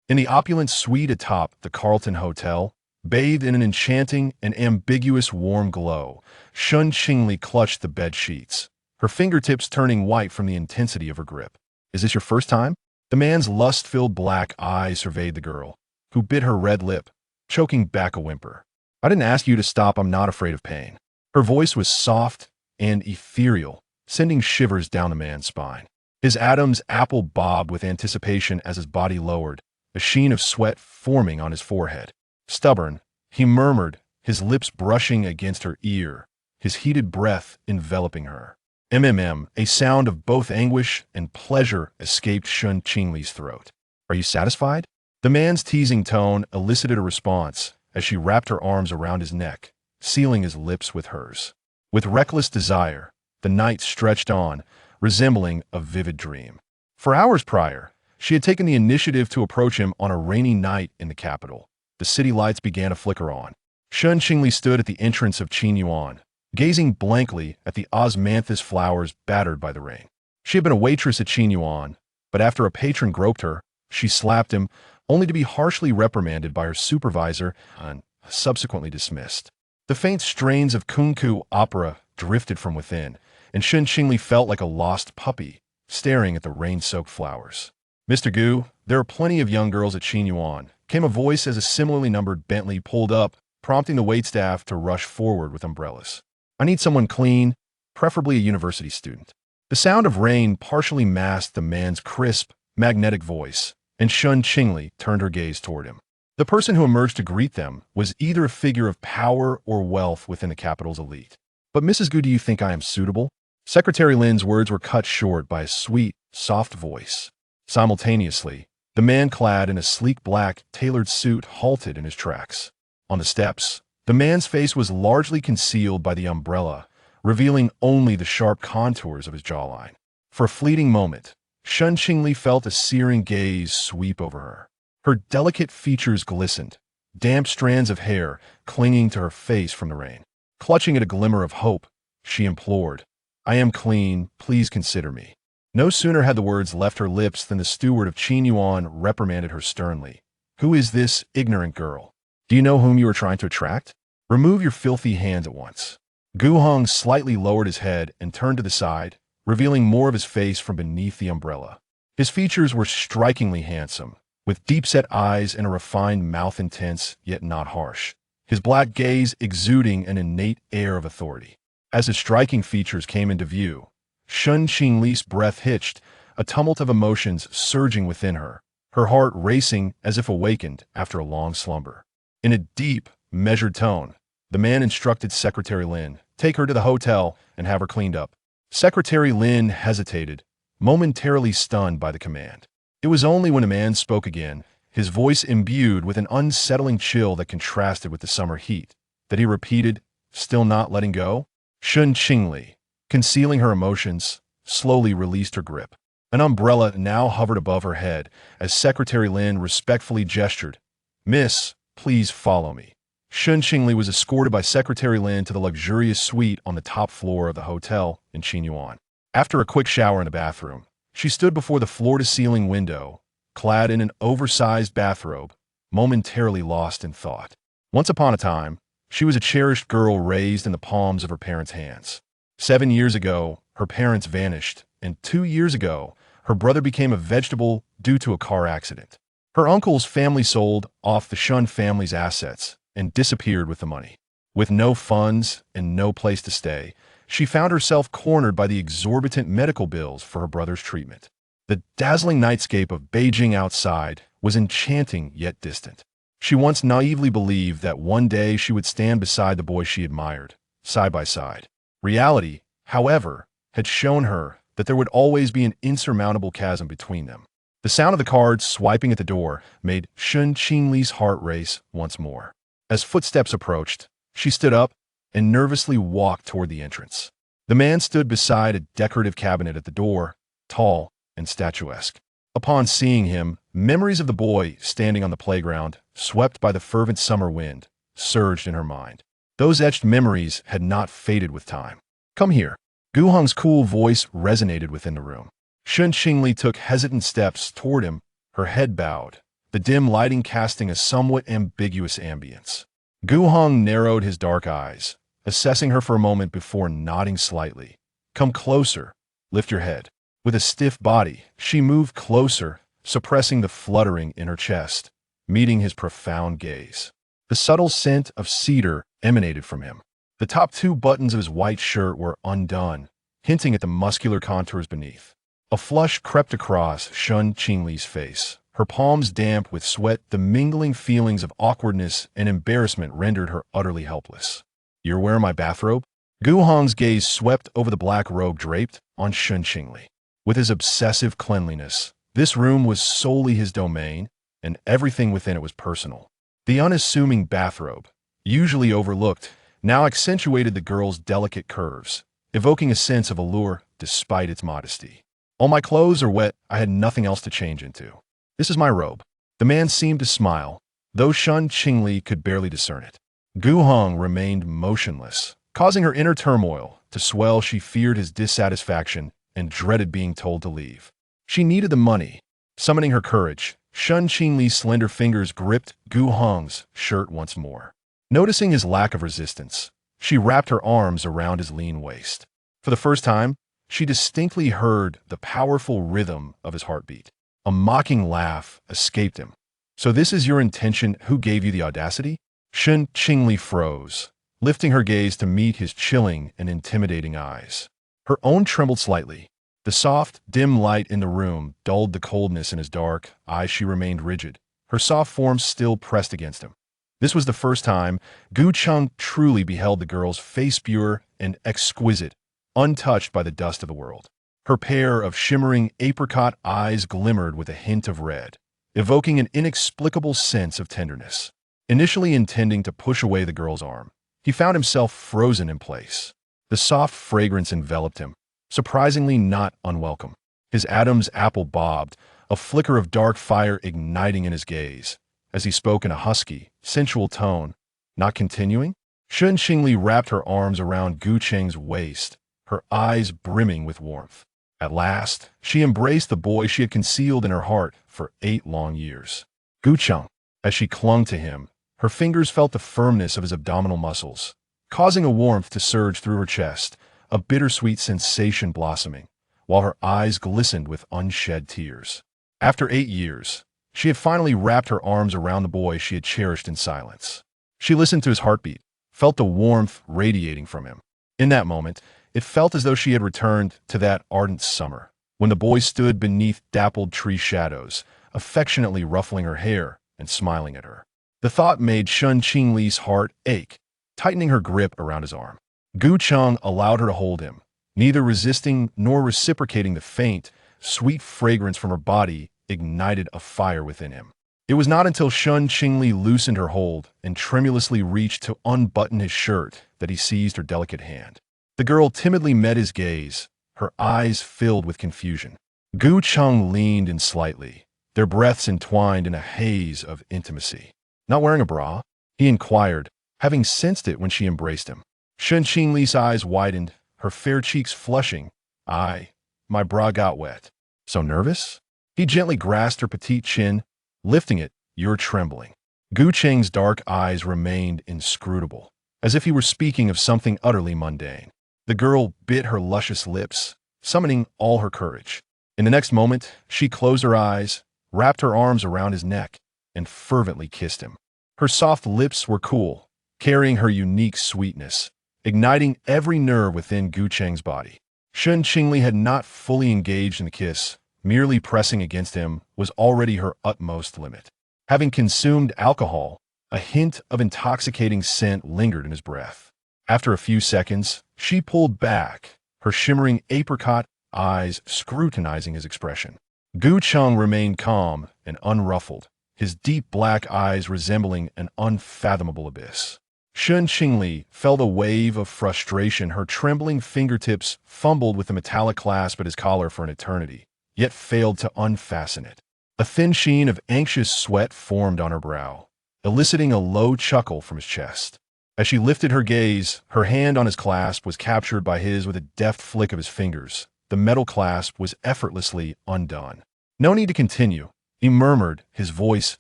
In the opulent suite atop the Carlton Hotel, bathed in an enchanting and ambiguous warm glow, Shen Qingli clutched the bed sheets, her fingertips turning white from the intensity of her grip. "Is this your first time?" The man's lust-filled black eyes surveyed the girl, who bit her red lip, choking back a whimper. "I didn't ask you to stop. I'm not afraid of pain." Her voice was soft and ethereal, sending shivers down the man's spine. His Adam's apple bobbed with anticipation as his body lowered, a sheen of sweat forming on his forehead. "Stubborn," he murmured, his lips brushing against her ear, his heated breath enveloping her. A sound of both anguish and pleasure escaped Shen Qingli's throat. "Are you satisfied?" The man's teasing tone elicited a response as she wrapped her arms around his neck, sealing his lips with hers. With reckless desire, the night stretched on, resembling a vivid dream. For hours prior, she had taken the initiative to approach him on a rainy night in the capital. The city lights began to flicker on. Shen Qingli stood at the entrance of Qinyuan, gazing blankly at the osmanthus flowers battered by the rain. She had been a waitress at Qinyuan, but after a patron groped her, she slapped him, only to be harshly reprimanded by her supervisor and subsequently dismissed. The faint strains of kunku opera drifted from within, and Shen Qingli felt like a lost puppy, staring at the rain-soaked flowers. "Mr. Gu, there are plenty of young girls at Qinyuan," came a voice as a similarly numbered Bentley pulled up, prompting the waitstaff to rush forward with umbrellas. "I need someone clean, preferably a university student." The sound of rain partially masked the man's crisp, magnetic voice, and Shen Qingli turned her gaze toward him. The person who emerged to greet them was either a figure of power or wealth within the capital's elite. "But Mrs. Gu, do you think I am suitable?" Secretary Lin's words were cut short by a sweet, soft voice. Simultaneously, the man clad in a sleek black, tailored suit halted in his tracks. On the steps, the man's face was largely concealed by the umbrella, revealing only the sharp contours of his jawline. For a fleeting moment, Shen Qingli felt a searing gaze sweep over her. Her delicate features glistened, damp strands of hair clinging to her face from the rain. Clutching at a glimmer of hope, she implored, "I am clean, please consider me." No sooner had the words left her lips than the steward of Qinyuan reprimanded her sternly. "Who is this ignorant girl? Do you know whom you are trying to attract? Remove your filthy hands at once." Gu Heng slightly lowered his head and turned to the side, revealing more of his face from beneath the umbrella. His features were strikingly handsome, with deep-set eyes and a refined mouth, intense yet not harsh, his black gaze exuding an innate air of authority. As his striking features came into view, Shen Qingli's breath hitched, a tumult of emotions surging within her, her heart racing as if awakened after a long slumber. In a deep, measured tone, the man instructed Secretary Lin, "Take her to the hotel and have her cleaned up." Secretary Lin hesitated, momentarily stunned by the command. It was only when the man spoke again, his voice imbued with an unsettling chill that contrasted with the summer heat, that he repeated, still not letting go. Shen Qingli, concealing her emotions, slowly released her grip. An umbrella now hovered above her head as Secretary Lin respectfully gestured, "Miss, please follow me." Shen Qingli was escorted by Secretary Lin to the luxurious suite on the top floor of the hotel in Qinyuan. After a quick shower in the bathroom, she stood before the floor-to-ceiling window, clad in an oversized bathrobe, momentarily lost in thought. Once upon a time, she was a cherished girl raised in the palms of her parents' hands. 7 years ago, her parents vanished, and 2 years ago, her brother became a vegetable due to a car accident. Her uncle's family sold off the Shun family's assets and disappeared with the money. With no funds and no place to stay, she found herself cornered by the exorbitant medical bills for her brother's treatment. The dazzling nightscape of Beijing outside was enchanting yet distant. She once naively believed that one day she would stand beside the boy she admired, side by side. Reality, however, had shown her that there would always be an insurmountable chasm between them. The sound of the cards swiping at the door made Shen Qingli's heart race once more. As footsteps approached, she stood up and nervously walked toward the entrance. The man stood beside a decorative cabinet at the door, tall and statuesque. Upon seeing him, memories of the boy standing on the playground, swept by the fervent summer wind, surged in her mind. Those etched memories had not faded with time. "Come here." Gu Heng's cool voice resonated within the room. Shen Qingli took hesitant steps toward him, her head bowed, the dim lighting casting a somewhat ambiguous ambience. Gu Heng narrowed his dark eyes, assessing her for a moment before nodding slightly. "Come closer. Lift your head." With a stiff body, she moved closer, suppressing the fluttering in her chest, meeting his profound gaze. The subtle scent of cedar emanated from him. The top two buttons of his white shirt were undone, hinting at the muscular contours beneath. A flush crept across Shen Qingli's face. Her palms damp with sweat, the mingling feelings of awkwardness and embarrassment rendered her utterly helpless. "You're wearing my bathrobe?" Gu Heng's gaze swept over the black robe draped on Shen Qingli. With his obsessive cleanliness, this room was solely his domain, and everything within it was personal. The unassuming bathrobe, usually overlooked, now accentuated the girl's delicate curves, evoking a sense of allure despite its modesty. "All my clothes are wet. I had nothing else to change into. This is my robe." The man seemed to smile, though Shen Qingli could barely discern it. Gu Heng remained motionless, causing her inner turmoil to swell. She feared his dissatisfaction and dreaded being told to leave. She needed the money. Summoning her courage, Shen Qingli's slender fingers gripped Gu Heng's shirt once more. Noticing his lack of resistance, she wrapped her arms around his lean waist. For the first time, she distinctly heard the powerful rhythm of his heartbeat. A mocking laugh escaped him. "So this is your intention? Who gave you the audacity?" Shen Qingli froze, lifting her gaze to meet his chilling and intimidating eyes. Her own trembled slightly. The soft, dim light in the room dulled the coldness in his dark eyes. She remained rigid, her soft form still pressed against him. This was the first time Gu Cheng truly beheld the girl's face pure and exquisite, untouched by the dust of the world. Her pair of shimmering apricot eyes glimmered with a hint of red, evoking an inexplicable sense of tenderness. Initially intending to push away the girl's arm, he found himself frozen in place. The soft fragrance enveloped him, surprisingly not unwelcome. His Adam's apple bobbed, a flicker of dark fire igniting in his gaze, as he spoke in a husky, sensual tone. "Not continuing?" Shen Qingli wrapped her arms around Gu Cheng's waist, her eyes brimming with warmth. At last, she embraced the boy she had concealed in her heart for 8 long years. Gu Cheng, as she clung to him, her fingers felt the firmness of his abdominal muscles, causing a warmth to surge through her chest, a bittersweet sensation blossoming, while her eyes glistened with unshed tears. After 8 years, she had finally wrapped her arms around the boy she had cherished in silence. She listened to his heartbeat, felt the warmth radiating from him. In that moment, it felt as though she had returned to that ardent summer, when the boy stood beneath dappled tree shadows, affectionately ruffling her hair and smiling at her. The thought made Shen Qingli's heart ache, tightening her grip around his arm. Gu Cheng allowed her to hold him, neither resisting nor reciprocating. The faint, sweet fragrance from her body ignited a fire within him. It was not until Shen Qingli loosened her hold and tremulously reached to unbutton his shirt that he seized her delicate hand. The girl timidly met his gaze, her eyes filled with confusion. Gu Cheng leaned in slightly, their breaths entwined in a haze of intimacy. "Not wearing a bra?" he inquired, having sensed it when she embraced him. Shen Qingli's eyes widened, her fair cheeks flushing. My bra got wet." "So nervous?" He gently grasped her petite chin, lifting it. "You're trembling." Gu Cheng's dark eyes remained inscrutable, as if he were speaking of something utterly mundane. The girl bit her luscious lips, summoning all her courage. In the next moment, she closed her eyes, wrapped her arms around his neck, and fervently kissed him. Her soft lips were cool, carrying her unique sweetness, igniting every nerve within Gu Cheng's body. Shen Qingli had not fully engaged in the kiss. Merely pressing against him was already her utmost limit. Having consumed alcohol, a hint of intoxicating scent lingered in his breath. After a few seconds, she pulled back, her shimmering apricot eyes scrutinizing his expression. Gu Cheng remained calm and unruffled, his deep black eyes resembling an unfathomable abyss. Shen Qingli felt a wave of frustration. Her trembling fingertips fumbled with the metallic clasp at his collar for an eternity, yet failed to unfasten it. A thin sheen of anxious sweat formed on her brow, eliciting a low chuckle from his chest. As she lifted her gaze, her hand on his clasp was captured by his with a deft flick of his fingers. The metal clasp was effortlessly undone. "No need to continue," he murmured, his voice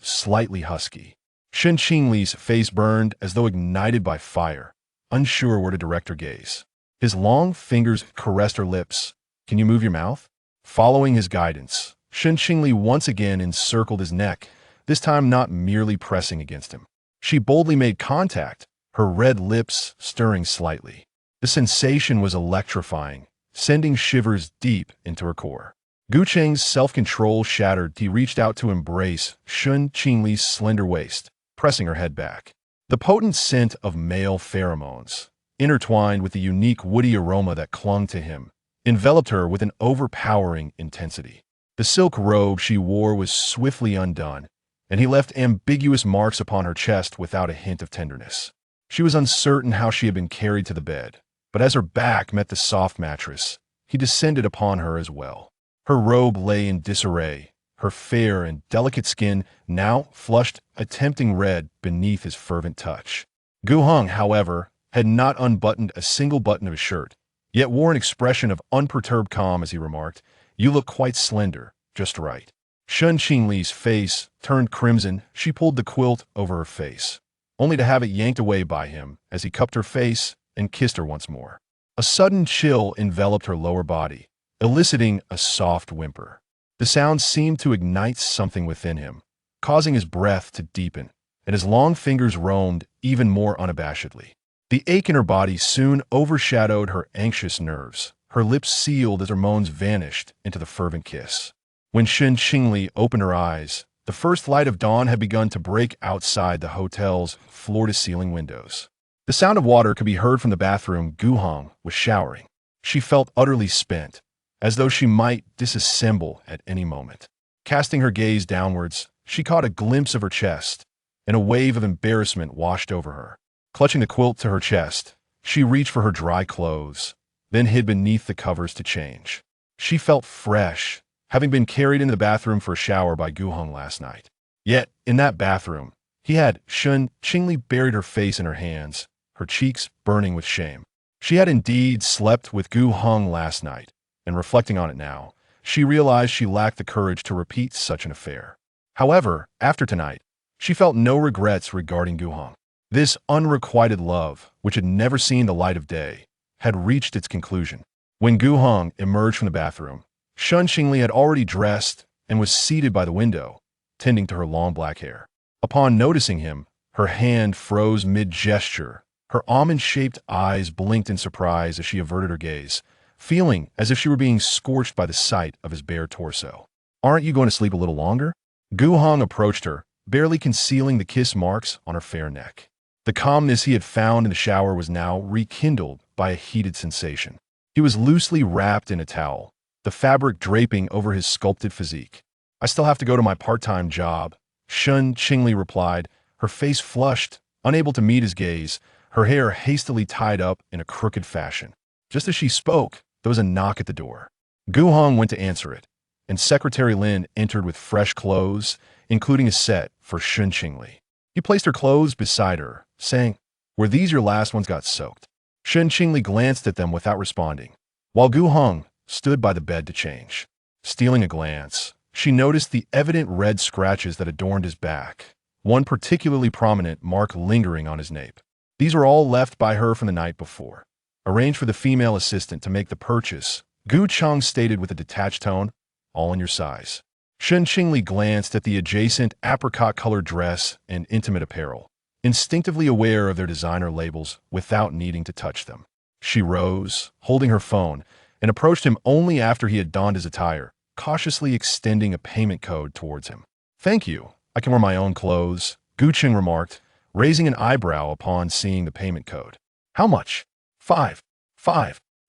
slightly husky. Shen Qingli's face burned as though ignited by fire, unsure where to direct her gaze. His long fingers caressed her lips. "Can you move your mouth?" Following his guidance, Shen Qingli once again encircled his neck, this time not merely pressing against him. She boldly made contact, her red lips stirring slightly. The sensation was electrifying, sending shivers deep into her core. Gu Cheng's self-control shattered. He reached out to embrace Shen Qingli's slender waist, pressing her head back. The potent scent of male pheromones, intertwined with the unique woody aroma that clung to him, enveloped her with an overpowering intensity. The silk robe she wore was swiftly undone, and he left ambiguous marks upon her chest without a hint of tenderness. She was uncertain how she had been carried to the bed, but as her back met the soft mattress, he descended upon her as well. Her robe lay in disarray, her fair and delicate skin now flushed a tempting red beneath his fervent touch. Gu Heng, however, had not unbuttoned a single button of his shirt, yet wore an expression of unperturbed calm as he remarked, "You look quite slender, just right." Shen Qingli's face turned crimson. She pulled the quilt over her face, only to have it yanked away by him as he cupped her face and kissed her once more. A sudden chill enveloped her lower body, eliciting a soft whimper. The sound seemed to ignite something within him, causing his breath to deepen, and his long fingers roamed even more unabashedly. The ache in her body soon overshadowed her anxious nerves, her lips sealed as her moans vanished into the fervent kiss. When Shen Qingli opened her eyes, the first light of dawn had begun to break outside the hotel's floor-to-ceiling windows. The sound of water could be heard from the bathroom Gu Heng was showering. She felt utterly spent, as though she might disassemble at any moment. Casting her gaze downwards, she caught a glimpse of her chest, and a wave of embarrassment washed over her. Clutching the quilt to her chest, she reached for her dry clothes, then hid beneath the covers to change. She felt fresh, having been carried into the bathroom for a shower by Gu Heng last night. Yet, in that bathroom, Shen Qingli buried her face in her hands, her cheeks burning with shame. She had indeed slept with Gu Heng last night, and reflecting on it now, she realized she lacked the courage to repeat such an affair. However, after tonight, she felt no regrets regarding Gu Heng. This unrequited love, which had never seen the light of day, had reached its conclusion. When Gu Heng emerged from the bathroom, Shen Qingli had already dressed and was seated by the window, tending to her long black hair. Upon noticing him, her hand froze mid-gesture. Her almond-shaped eyes blinked in surprise as she averted her gaze, feeling as if she were being scorched by the sight of his bare torso. "Aren't you going to sleep a little longer?" Gu Heng approached her, barely concealing the kiss marks on her fair neck. The calmness he had found in the shower was now rekindled by a heated sensation. He was loosely wrapped in a towel, the fabric draping over his sculpted physique. "I still have to go to my part-time job," Shen Qingli replied, her face flushed, unable to meet his gaze, her hair hastily tied up in a crooked fashion. Just as she spoke, there was a knock at the door. Gu Heng went to answer it, and Secretary Lin entered with fresh clothes, including a set for Shen Qingli. He placed her clothes beside her, saying, "Were these your last ones got soaked?" Shen Qingli glanced at them without responding, while Gu Heng stood by the bed to change. Stealing a glance, she noticed the evident red scratches that adorned his back, one particularly prominent mark lingering on his nape. These were all left by her from the night before. "Arrange for the female assistant to make the purchase," Gu Cheng stated with a detached tone, "all in your size." Shen Qingli glanced at the adjacent apricot-colored dress and intimate apparel, instinctively aware of their designer labels without needing to touch them. She rose, holding her phone, and approached him only after he had donned his attire, cautiously extending a payment code towards him. "Thank you. I can wear my own clothes," Gu Cheng remarked, raising an eyebrow upon seeing the payment code. "How much?" Five.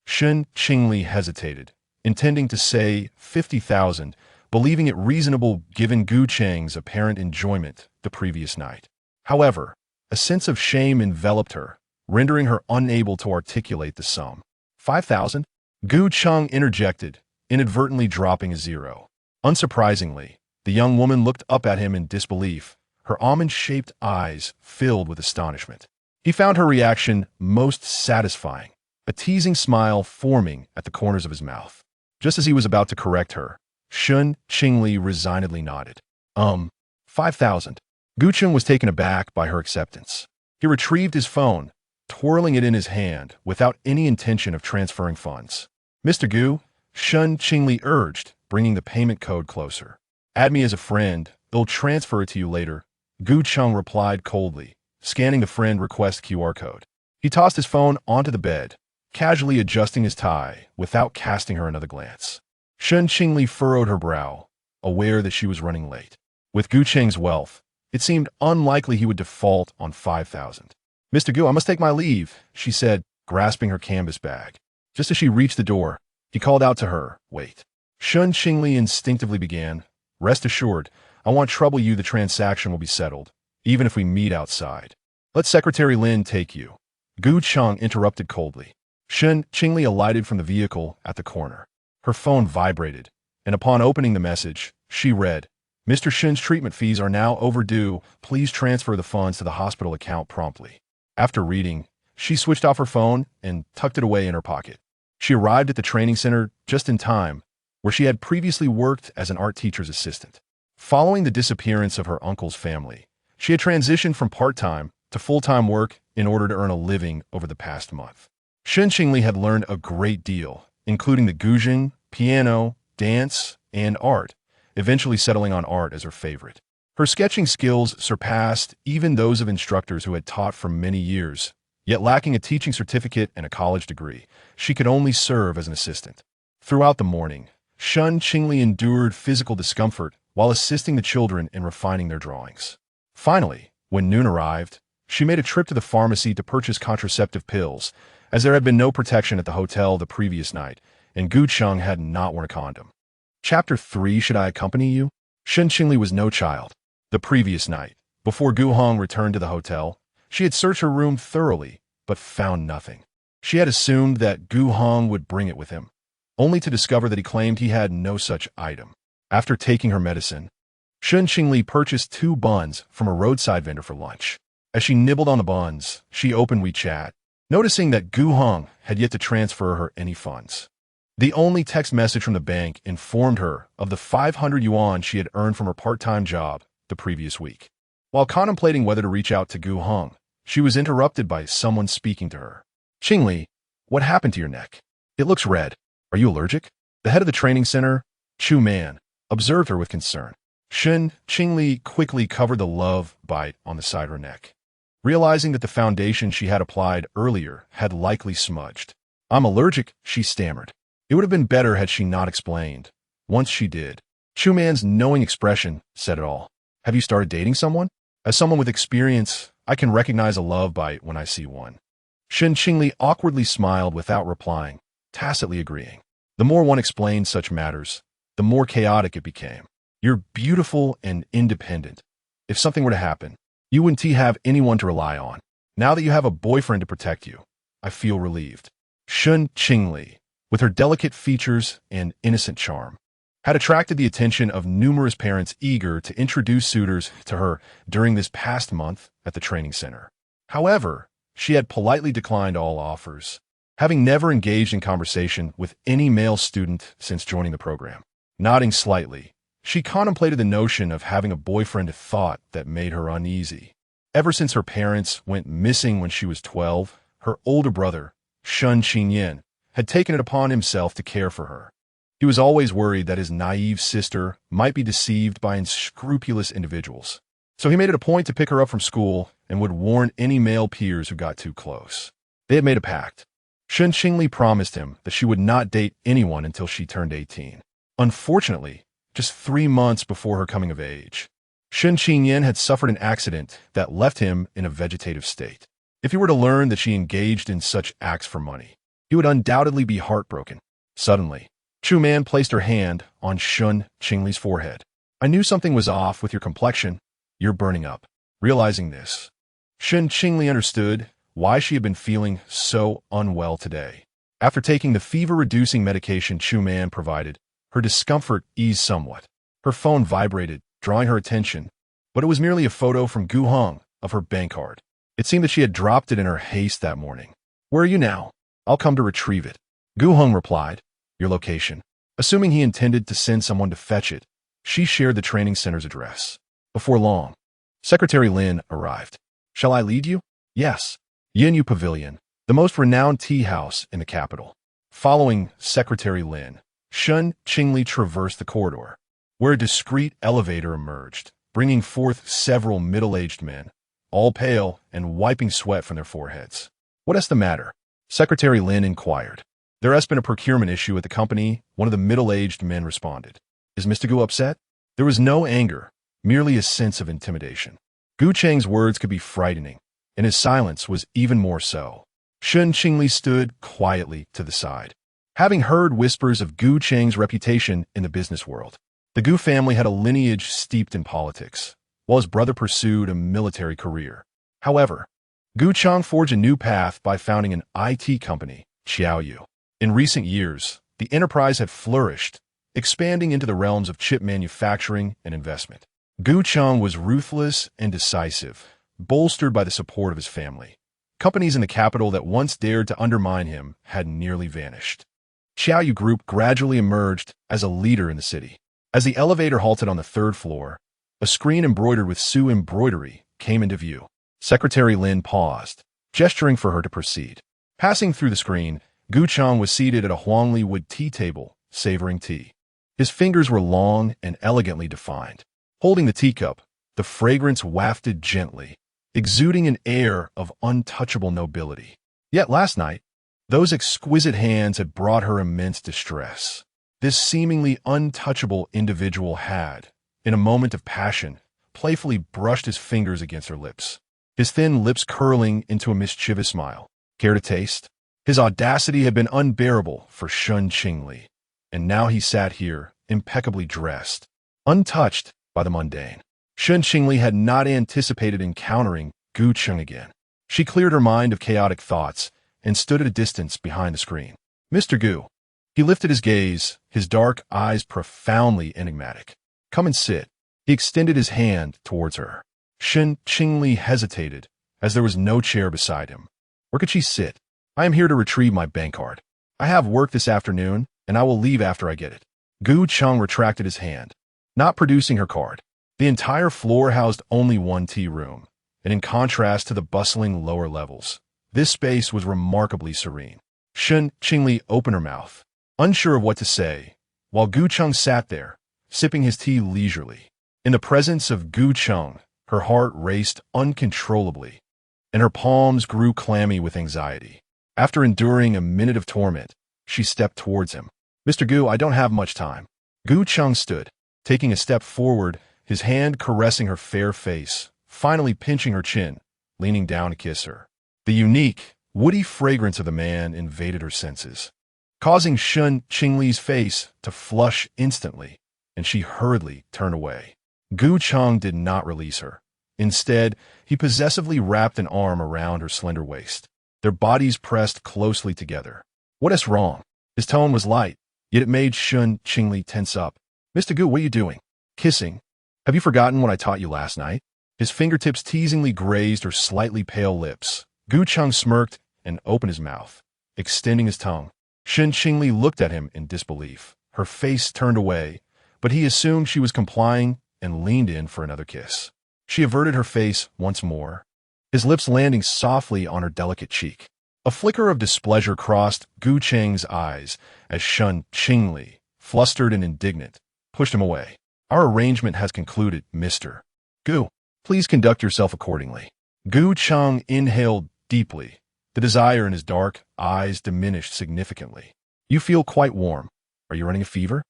Shen Qingli hesitated, intending to say 50,000, believing it reasonable given Gu Cheng's apparent enjoyment the previous night. However, a sense of shame enveloped her, rendering her unable to articulate the sum. 5,000? Gu Cheng interjected, inadvertently dropping a zero. Unsurprisingly, the young woman looked up at him in disbelief, her almond-shaped eyes filled with astonishment. He found her reaction most satisfying, a teasing smile forming at the corners of his mouth. Just as he was about to correct her, Shen Qingli resignedly nodded. Um, 5,000. Gu Cheng was taken aback by her acceptance. He retrieved his phone, twirling it in his hand without any intention of transferring funds. Mr. Gu, Shen Qingli urged, bringing the payment code closer. Add me as a friend. They'll transfer it to you later. Gu Cheng replied coldly, scanning the friend request QR code. He tossed his phone onto the bed, casually adjusting his tie without casting her another glance. Shen Qingli furrowed her brow, aware that she was running late. With Gu Cheng's wealth, it seemed unlikely he would default on 5,000. Mr. Gu, I must take my leave, she said, grasping her canvas bag. Just as she reached the door, he called out to her, wait. Shen Qingli instinctively began, rest assured, I won't trouble you, the transaction will be settled, even if we meet outside. Let Secretary Lin take you. Gu Cheng interrupted coldly. Shen Qingli alighted from the vehicle at the corner. Her phone vibrated, and upon opening the message, she read, Mr. Shen's treatment fees are now overdue. Please transfer the funds to the hospital account promptly. After reading, she switched off her phone and tucked it away in her pocket. She arrived at the training center just in time, where she had previously worked as an art teacher's assistant. Following the disappearance of her uncle's family, she had transitioned from part-time to full-time work in order to earn a living over the past month. Shen Qingli had learned a great deal, including the guzheng, piano, dance, and art, eventually settling on art as her favorite. Her sketching skills surpassed even those of instructors who had taught for many years, yet lacking a teaching certificate and a college degree, she could only serve as an assistant. Throughout the morning, Shen Qingli endured physical discomfort while assisting the children in refining their drawings. Finally, when noon arrived, she made a trip to the pharmacy to purchase contraceptive pills, as there had been no protection at the hotel the previous night, and Gu Cheng had not worn a condom. Chapter 3. Should I accompany you? Shen Qingli was no child. The previous night, before Gu Heng returned to the hotel, she had searched her room thoroughly, but found nothing. She had assumed that Gu Heng would bring it with him, only to discover that he claimed he had no such item. After taking her medicine, Shen Qingli purchased 2 buns from a roadside vendor for lunch. As she nibbled on the buns, she opened WeChat, noticing that Gu Heng had yet to transfer her any funds. The only text message from the bank informed her of the 500 yuan she had earned from her part-time job the previous week. While contemplating whether to reach out to Gu Heng, she was interrupted by someone speaking to her. Qingli, what happened to your neck? It looks red. Are you allergic? The head of the training center, Chu Man, observed her with concern. Shen Qingli quickly covered the love bite on the side of her neck, realizing that the foundation she had applied earlier had likely smudged. I'm allergic, she stammered. It would have been better had she not explained. Once she did, Chu Man's knowing expression said it all. Have you started dating someone? As someone with experience, I can recognize a love bite when I see one. Shen Qingli awkwardly smiled without replying, tacitly agreeing. The more one explained such matters, the more chaotic it became. You're beautiful and independent. If something were to happen, you wouldn't have anyone to rely on. Now that you have a boyfriend to protect you, I feel relieved. Shen Qingli, with her delicate features and innocent charm, had attracted the attention of numerous parents eager to introduce suitors to her during this past month at the training center. However, she had politely declined all offers, having never engaged in conversation with any male student since joining the program. Nodding slightly, she contemplated the notion of having a boyfriend, a thought that made her uneasy. Ever since her parents went missing when she was 12, her older brother, Shen Qingli, had taken it upon himself to care for her. He was always worried that his naive sister might be deceived by unscrupulous individuals. So he made it a point to pick her up from school and would warn any male peers who got too close. They had made a pact. Shen Qingli promised him that she would not date anyone until she turned 18. Unfortunately, just 3 months before her coming of age, Shen Qingli had suffered an accident that left him in a vegetative state. If he were to learn that she engaged in such acts for money, he would undoubtedly be heartbroken. Suddenly, Chu Man placed her hand on Shen Qingli's forehead. I knew something was off with your complexion. You're burning up. Realizing this, Shen Qingli understood why she had been feeling so unwell today. After taking the fever-reducing medication Chu Man provided, her discomfort eased somewhat. Her phone vibrated, drawing her attention, but it was merely a photo from Gu Heng of her bank card. It seemed that she had dropped it in her haste that morning. Where are you now? I'll come to retrieve it. Gu Heng replied. Your location. Assuming he intended to send someone to fetch it, She shared the training center's address. Before long, Secretary Lin arrived. "Shall I lead you?" "Yes." Yinyu Pavilion, the most renowned tea house in the capital. Following Secretary Lin, Shen Qingli traversed the corridor, where a discreet elevator emerged, bringing forth several middle-aged men, all pale and wiping sweat from their foreheads. "What is the matter?" Secretary Lin inquired. "There has been a procurement issue at the company," one of the middle-aged men responded. "Is Mr. Gu upset?" There was no anger, merely a sense of intimidation. Gu Cheng's words could be frightening, and his silence was even more so. Shen Qingli stood quietly to the side. Having heard whispers of Gu Cheng's reputation in the business world, the Gu family had a lineage steeped in politics, while his brother pursued a military career. However, Gu Cheng forged a new path by founding an IT company, Qiaoyu. In recent years, the enterprise had flourished, expanding into the realms of chip manufacturing and investment. Gu Cheng was ruthless and decisive, bolstered by the support of his family. Companies in the capital that once dared to undermine him had nearly vanished. Qiaoyu Group gradually emerged as a leader in the city. As the elevator halted on the third floor, a screen embroidered with Su embroidery came into view. Secretary Lin paused, gesturing for her to proceed. Passing through the screen, Gu Cheng was seated at a Huangli wood tea table, savoring tea. His fingers were long and elegantly defined. Holding the teacup, the fragrance wafted gently, exuding an air of untouchable nobility. Yet last night, those exquisite hands had brought her immense distress. This seemingly untouchable individual had, in a moment of passion, playfully brushed his fingers against her lips, his thin lips curling into a mischievous smile. "Care to taste?" His audacity had been unbearable for Shen Qingli, and now he sat here, impeccably dressed, untouched by the mundane. Shen Qingli had not anticipated encountering Gu Cheng again. She cleared her mind of chaotic thoughts and stood at a distance behind the screen. "Mr. Gu." He lifted his gaze, his dark eyes profoundly enigmatic. "Come and sit." He extended his hand towards her. Shen Qingli hesitated, as there was no chair beside him. Where could she sit? "I am here to retrieve my bank card. I have work this afternoon, and I will leave after I get it." Gu Cheng retracted his hand, not producing her card. The entire floor housed only one tea room, and in contrast to the bustling lower levels, this space was remarkably serene. Shen Qingli opened her mouth, unsure of what to say, while Gu Cheng sat there, sipping his tea leisurely. In the presence of Gu Cheng, her heart raced uncontrollably, and her palms grew clammy with anxiety. After enduring a minute of torment, she stepped towards him. "Mr. Gu, I don't have much time." Gu Cheng stood, taking a step forward, his hand caressing her fair face, finally pinching her chin, leaning down to kiss her. The unique, woody fragrance of the man invaded her senses, causing Shen Qingli's face to flush instantly, and she hurriedly turned away. Gu Cheng did not release her. Instead, he possessively wrapped an arm around her slender waist. Their bodies pressed closely together. "What is wrong?" His tone was light, yet it made Shen Qingli tense up. "Mr. Gu, what are you doing?" "Kissing. Have you forgotten what I taught you last night?" His fingertips teasingly grazed her slightly pale lips. Gu Cheng smirked and opened his mouth, extending his tongue. Shen Qingli looked at him in disbelief. Her face turned away, but he assumed she was complying and leaned in for another kiss. She averted her face once more, his lips landing softly on her delicate cheek. A flicker of displeasure crossed Gu Cheng's eyes as Shen Qingli, flustered and indignant, pushed him away. "Our arrangement has concluded, Mr. Gu. Please conduct yourself accordingly." Gu Cheng inhaled deeply. The desire in his dark eyes diminished significantly. "You feel quite warm. Are you running a fever?"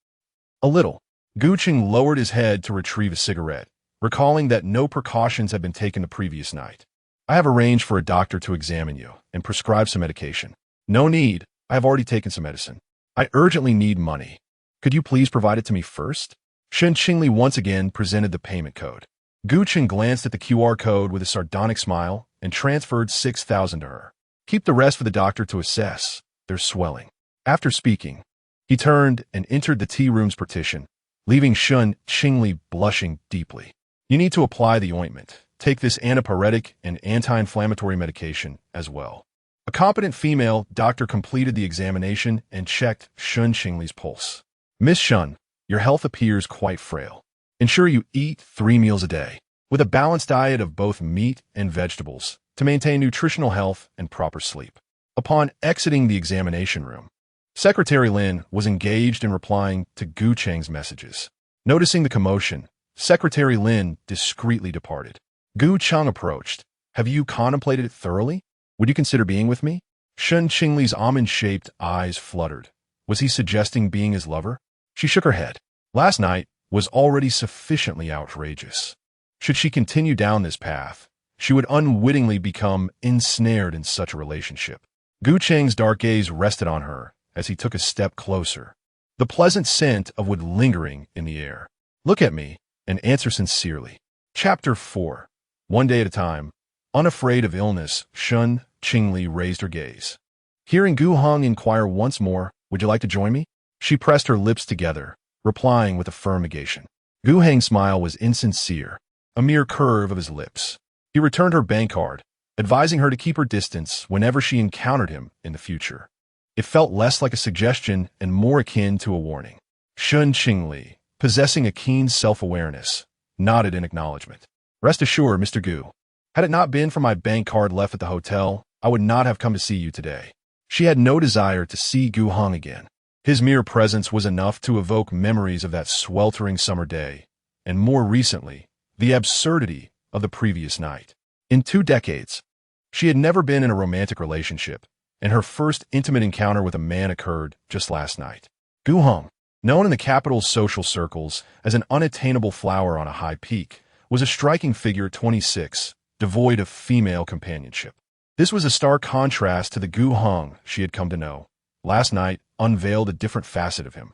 "A little." Gu Cheng lowered his head to retrieve a cigarette, recalling that no precautions had been taken the previous night. "I have arranged for a doctor to examine you and prescribe some medication." "No need. I have already taken some medicine. I urgently need money. Could you please provide it to me first?" Shen Qingli once again presented the payment code. Gu Cheng glanced at the QR code with a sardonic smile and transferred 6,000 to her. "Keep the rest for the doctor to assess. There's swelling." After speaking, he turned and entered the tea room's partition, leaving Shen Qingli blushing deeply. "You need to apply the ointment. Take this antipyretic and anti-inflammatory medication as well." A competent female doctor completed the examination and checked Shen Qingli's pulse. "Miss Shen, your health appears quite frail. Ensure you eat 3 meals a day, with a balanced diet of both meat and vegetables, to maintain nutritional health and proper sleep. Upon exiting the examination room, Secretary Lin was engaged in replying to Gu Cheng's messages. Noticing the commotion, Secretary Lin discreetly departed. Gu Cheng approached. Have you contemplated it thoroughly? Would you consider being with me? Shen Qingli's almond-shaped eyes fluttered. Was he suggesting being his lover? She shook her head. Last night was already sufficiently outrageous. Should she continue down this path, she would unwittingly become ensnared in such a relationship. Gu Cheng's dark gaze rested on her as he took a step closer, the pleasant scent of wood lingering in the air. Look at me and answer sincerely. Chapter 4. One day at a time. Unafraid of illness, Shen Qingli raised her gaze. Hearing Gu Heng inquire once more, would you like to join me? She pressed her lips together, replying with a firm negation. Gu Heng's smile was insincere, a mere curve of his lips. He returned her bank card, advising her to keep her distance whenever she encountered him in the future. It felt less like a suggestion and more akin to a warning. Shen Qingli, possessing a keen self-awareness, nodded in acknowledgement. Rest assured, Mr. Gu. Had it not been for my bank card left at the hotel, I would not have come to see you today. She had no desire to see Gu Heng again. His mere presence was enough to evoke memories of that sweltering summer day, and more recently, the absurdity of the previous night. In 2 decades, she had never been in a romantic relationship, and her first intimate encounter with a man occurred just last night. Gu Heng, known in the capital's social circles as an unattainable flower on a high peak, was a striking figure at 26, devoid of female companionship. This was a stark contrast to the Gu Heng she had come to know. Last night unveiled a different facet of him,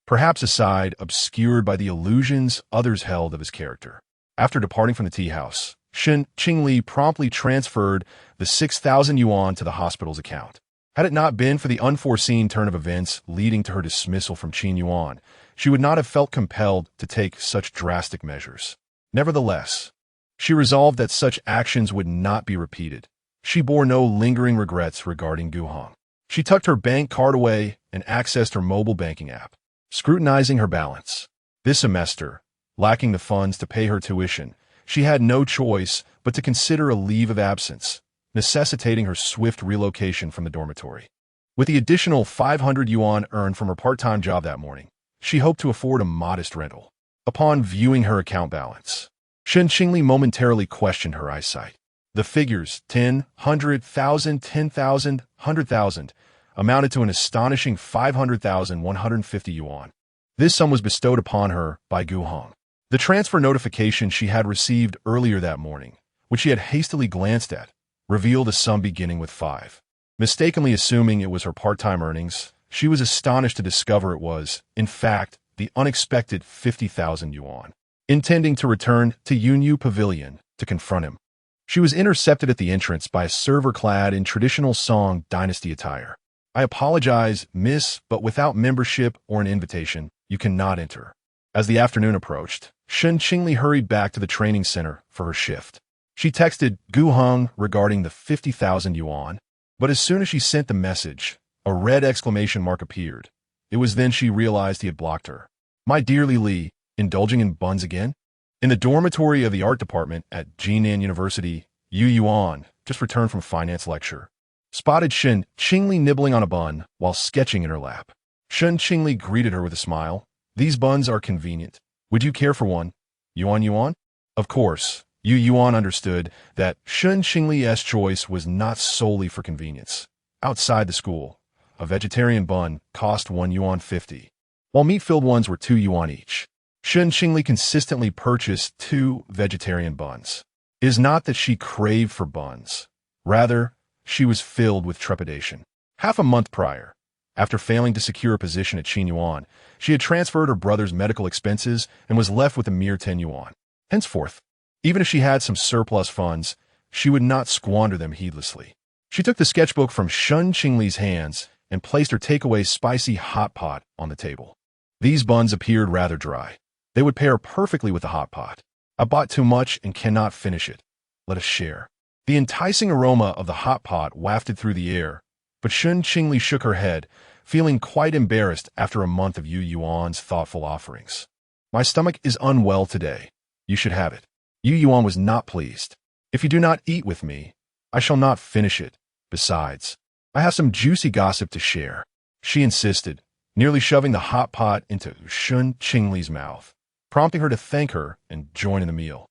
perhaps a side obscured by the illusions others held of his character. After departing from the tea house, Shen Qingli promptly transferred the 6,000 yuan to the hospital's account. Had it not been for the unforeseen turn of events leading to her dismissal from Qin Yuan, she would not have felt compelled to take such drastic measures. Nevertheless, she resolved that such actions would not be repeated. She bore no lingering regrets regarding Gu Heng. She tucked her bank card away and accessed her mobile banking app, scrutinizing her balance. This semester, lacking the funds to pay her tuition, she had no choice but to consider a leave of absence, necessitating her swift relocation from the dormitory. With the additional 500 yuan earned from her part-time job that morning, she hoped to afford a modest rental. Upon viewing her account balance, Shen Qingli momentarily questioned her eyesight. The figures 10, 100,000, 10,000, 100,000 amounted to an astonishing 500,150 yuan. This sum was bestowed upon her by Gu Heng. The transfer notification she had received earlier that morning, which she had hastily glanced at, revealed a sum beginning with 5. Mistakenly assuming it was her part-time earnings, she was astonished to discover it was, in fact, the unexpected 50,000 yuan. Intending to return to Yunyu Pavilion to confront him, she was intercepted at the entrance by a server clad in traditional Song dynasty attire. I apologize, miss, but without membership or an invitation, you cannot enter. As the afternoon approached, Shen Qingli hurried back to the training center for her shift. She texted Gu Heng regarding the 50,000 yuan, but as soon as she sent the message, a red exclamation mark appeared. It was then she realized he had blocked her. My dearly Li, indulging in buns again? In the dormitory of the art department at Jinan University, Yu Yuan, just returned from a finance lecture, spotted Shen Qingli nibbling on a bun while sketching in her lap. Shen Qingli greeted her with a smile. These buns are convenient. Would you care for one? Yuan Yuan? Of course, Yu Yuan understood that Shen Qingli's choice was not solely for convenience. Outside the school, a vegetarian bun cost 1 yuan 50, while meat-filled ones were 2 yuan each. Shen Qingli consistently purchased 2 vegetarian buns. It is not that she craved for buns. Rather, she was filled with trepidation. Half a month prior, after failing to secure a position at Qin Yuan, she had transferred her brother's medical expenses and was left with a mere 10 yuan. Henceforth, even if she had some surplus funds, she would not squander them heedlessly. She took the sketchbook from Shen Qingli's hands and placed her takeaway spicy hot pot on the table. These buns appeared rather dry. They would pair perfectly with the hot pot. I bought too much and cannot finish it. Let us share. The enticing aroma of the hot pot wafted through the air, but Shen Qingli shook her head, feeling quite embarrassed after a month of Yu Yuan's thoughtful offerings. "My stomach is unwell today. You should have it." Yu Yuan was not pleased. "If you do not eat with me, I shall not finish it. Besides, I have some juicy gossip to share," she insisted, nearly shoving the hot pot into Shen Qingli's mouth, prompting her to thank her and join in the meal.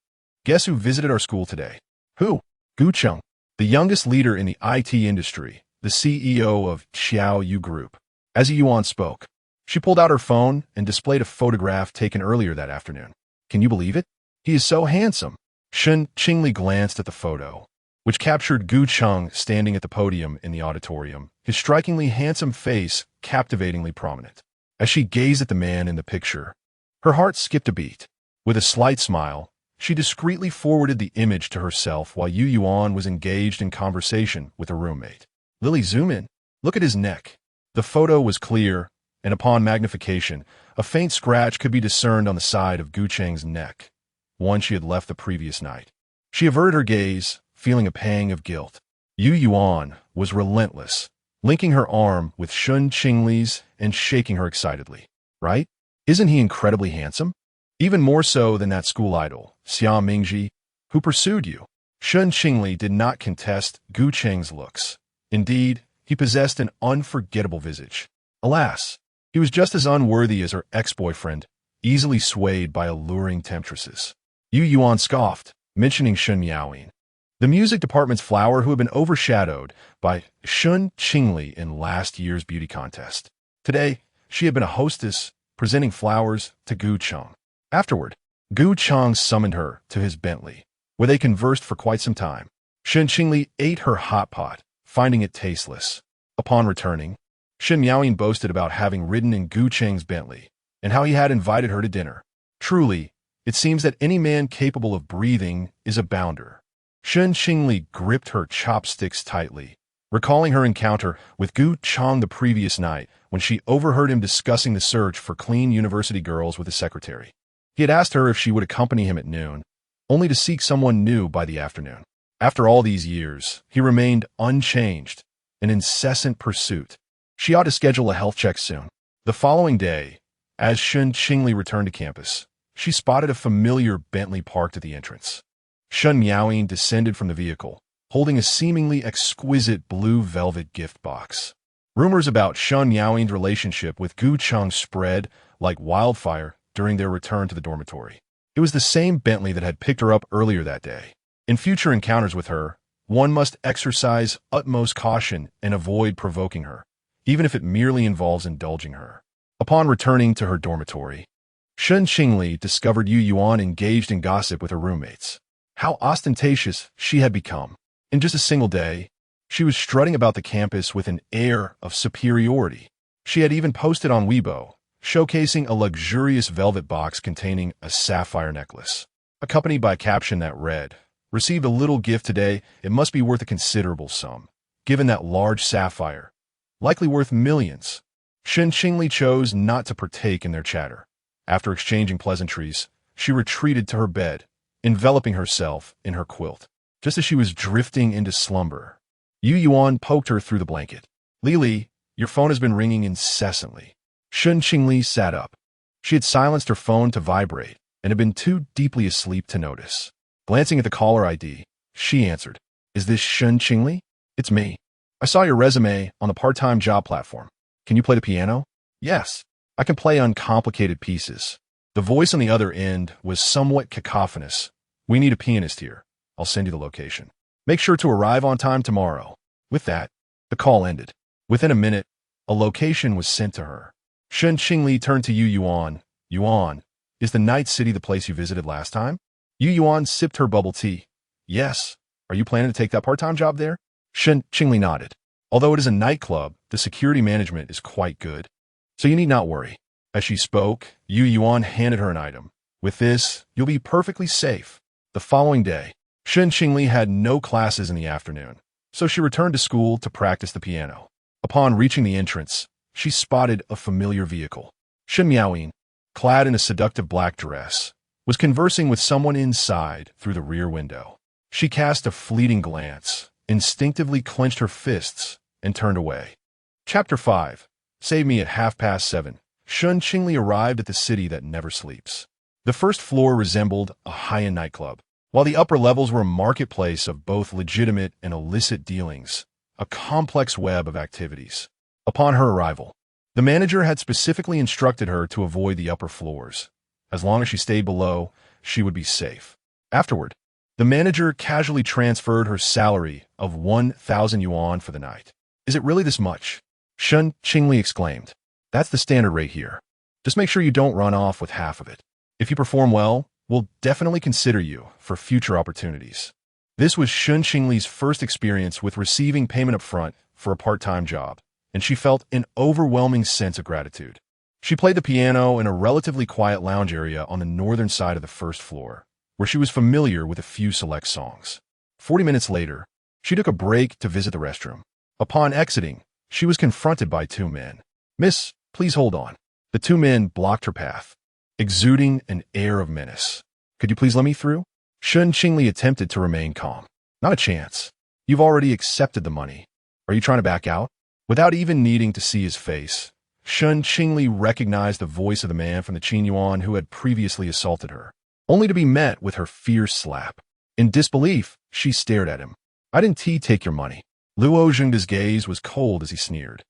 "Guess who visited our school today?" "Who?" "Gu Heng, the youngest leader in the IT industry, the CEO of Xiao Yu Group." As Yu Yuan spoke, she pulled out her phone and displayed a photograph taken earlier that afternoon. "Can you believe it? He is so handsome." Shen Qingli glanced at the photo, which captured Gu Heng standing at the podium in the auditorium, his strikingly handsome face captivatingly prominent. As she gazed at the man in the picture, her heart skipped a beat. With a slight smile, she discreetly forwarded the image to herself while Yu Yuan was engaged in conversation with a roommate. "Lily, zoom in. Look at his neck." The photo was clear, and upon magnification, a faint scratch could be discerned on the side of Gu Heng's neck, one she had left the previous night. She averted her gaze, feeling a pang of guilt. Yu Yuan was relentless, linking her arm with Shen Qingli's and shaking her excitedly. "Right? Isn't he incredibly handsome? Even more so than that school idol, Xia Mingji, who pursued you." Shen Qingli did not contest Gu Heng's looks. Indeed, he possessed an unforgettable visage. Alas, he was just as unworthy as her ex-boyfriend, easily swayed by alluring temptresses. Yu Yuan scoffed, mentioning Shen Miaoying, the music department's flower who had been overshadowed by Shen Qingli in last year's beauty contest. Today, she had been a hostess, presenting flowers to Gu Heng. Afterward, Gu Heng summoned her to his Bentley, where they conversed for quite some time. Shen Qingli ate her hot pot, finding it tasteless. Upon returning, Shen Miaoying boasted about having ridden in Gu Heng's Bentley and how he had invited her to dinner. Truly, it seems that any man capable of breathing is a bounder. Shen Qingli gripped her chopsticks tightly, recalling her encounter with Gu Heng the previous night when she overheard him discussing the search for clean university girls with his secretary. He had asked her if she would accompany him at noon, only to seek someone new by the afternoon. After all these years, he remained unchanged, an incessant pursuit. She ought to schedule a health check soon. The following day, as Shen Qingli returned to campus, she spotted a familiar Bentley parked at the entrance. Shen Miaoying descended from the vehicle, holding a seemingly exquisite blue velvet gift box. Rumors about Shen Miaoying's relationship with Gu Heng spread like wildfire during their return to the dormitory. It was the same Bentley that had picked her up earlier that day. In future encounters with her, one must exercise utmost caution and avoid provoking her, even if it merely involves indulging her. Upon returning to her dormitory, Shen Qingli discovered Yu Yuan engaged in gossip with her roommates. How ostentatious she had become. In just a single day, she was strutting about the campus with an air of superiority. She had even posted on Weibo, showcasing a luxurious velvet box containing a sapphire necklace, accompanied by a caption that read, "Received a little gift today, it must be worth a considerable sum, given that large sapphire, likely worth millions." Shen Qingli chose not to partake in their chatter. After exchanging pleasantries, she retreated to her bed, enveloping herself in her quilt. Just as she was drifting into slumber, Yu Yuan poked her through the blanket. "Lily, your phone has been ringing incessantly." Shen Qingli sat up. She had silenced her phone to vibrate and had been too deeply asleep to notice. Glancing at the caller ID, she answered, "Is this Shen Qingli?" "It's me. I saw your resume on the part-time job platform. Can you play the piano?" "Yes, I can play uncomplicated pieces." The voice on the other end was somewhat cacophonous. "We need a pianist here. I'll send you the location. Make sure to arrive on time tomorrow." With that, the call ended. Within a minute, a location was sent to her. Shen Qingli turned to Yu Yuan. "Yuan, is the Night City the place you visited last time?" Yu Yuan sipped her bubble tea. "Yes. Are you planning to take that part-time job there?" Shen Qingli nodded. "Although it is a nightclub, the security management is quite good, so you need not worry." As she spoke, Yu Yuan handed her an item. "With this, you'll be perfectly safe." The following day, Shen Qingli had no classes in the afternoon, so she returned to school to practice the piano. Upon reaching the entrance, she spotted a familiar vehicle. Shen Miaoying, clad in a seductive black dress, was conversing with someone inside through the rear window. She cast a fleeting glance, instinctively clenched her fists, and turned away. Chapter 5. Save me at 7:30. Shen Qingli arrived at the city that never sleeps. The first floor resembled a high-end nightclub, while the upper levels were a marketplace of both legitimate and illicit dealings, a complex web of activities. Upon her arrival, the manager had specifically instructed her to avoid the upper floors. As long as she stayed below, she would be safe. Afterward, the manager casually transferred her salary of 1,000 yuan for the night. Is it really this much? Shen Qingli exclaimed. That's the standard rate here. Just make sure you don't run off with half of it. If you perform well, we'll definitely consider you for future opportunities. This was Shen Qingli's first experience with receiving payment up front for a part-time job, and she felt an overwhelming sense of gratitude. She played the piano in a relatively quiet lounge area on the northern side of the first floor, where she was familiar with a few select songs. 40 minutes later, she took a break to visit the restroom. Upon exiting, she was confronted by two men. Miss, please hold on. The two men blocked her path, exuding an air of menace. Could you please let me through? Shen Qingli attempted to remain calm. Not a chance. You've already accepted the money. Are you trying to back out? Without even needing to see his face, Shen Qingli recognized the voice of the man from the Qinyuan who had previously assaulted her, only to be met with her fierce slap. In disbelief, she stared at him. I didn't take your money. Luo Zhengde's gaze was cold as he sneered.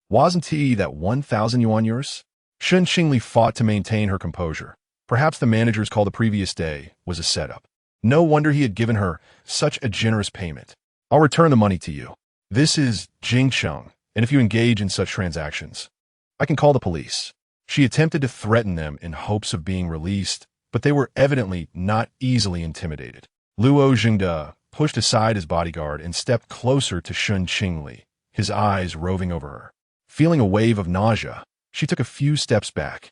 Wasn't that 1,000 yuan yours? Shen Qingli fought to maintain her composure. Perhaps the manager's call the previous day was a setup. No wonder he had given her such a generous payment. I'll return the money to you. This is Jingcheng, and if you engage in such transactions, I can call the police. She attempted to threaten them in hopes of being released, but they were evidently not easily intimidated. Luo Zhengde pushed aside his bodyguard and stepped closer to Shen Qingli, his eyes roving over her. Feeling a wave of nausea, she took a few steps back.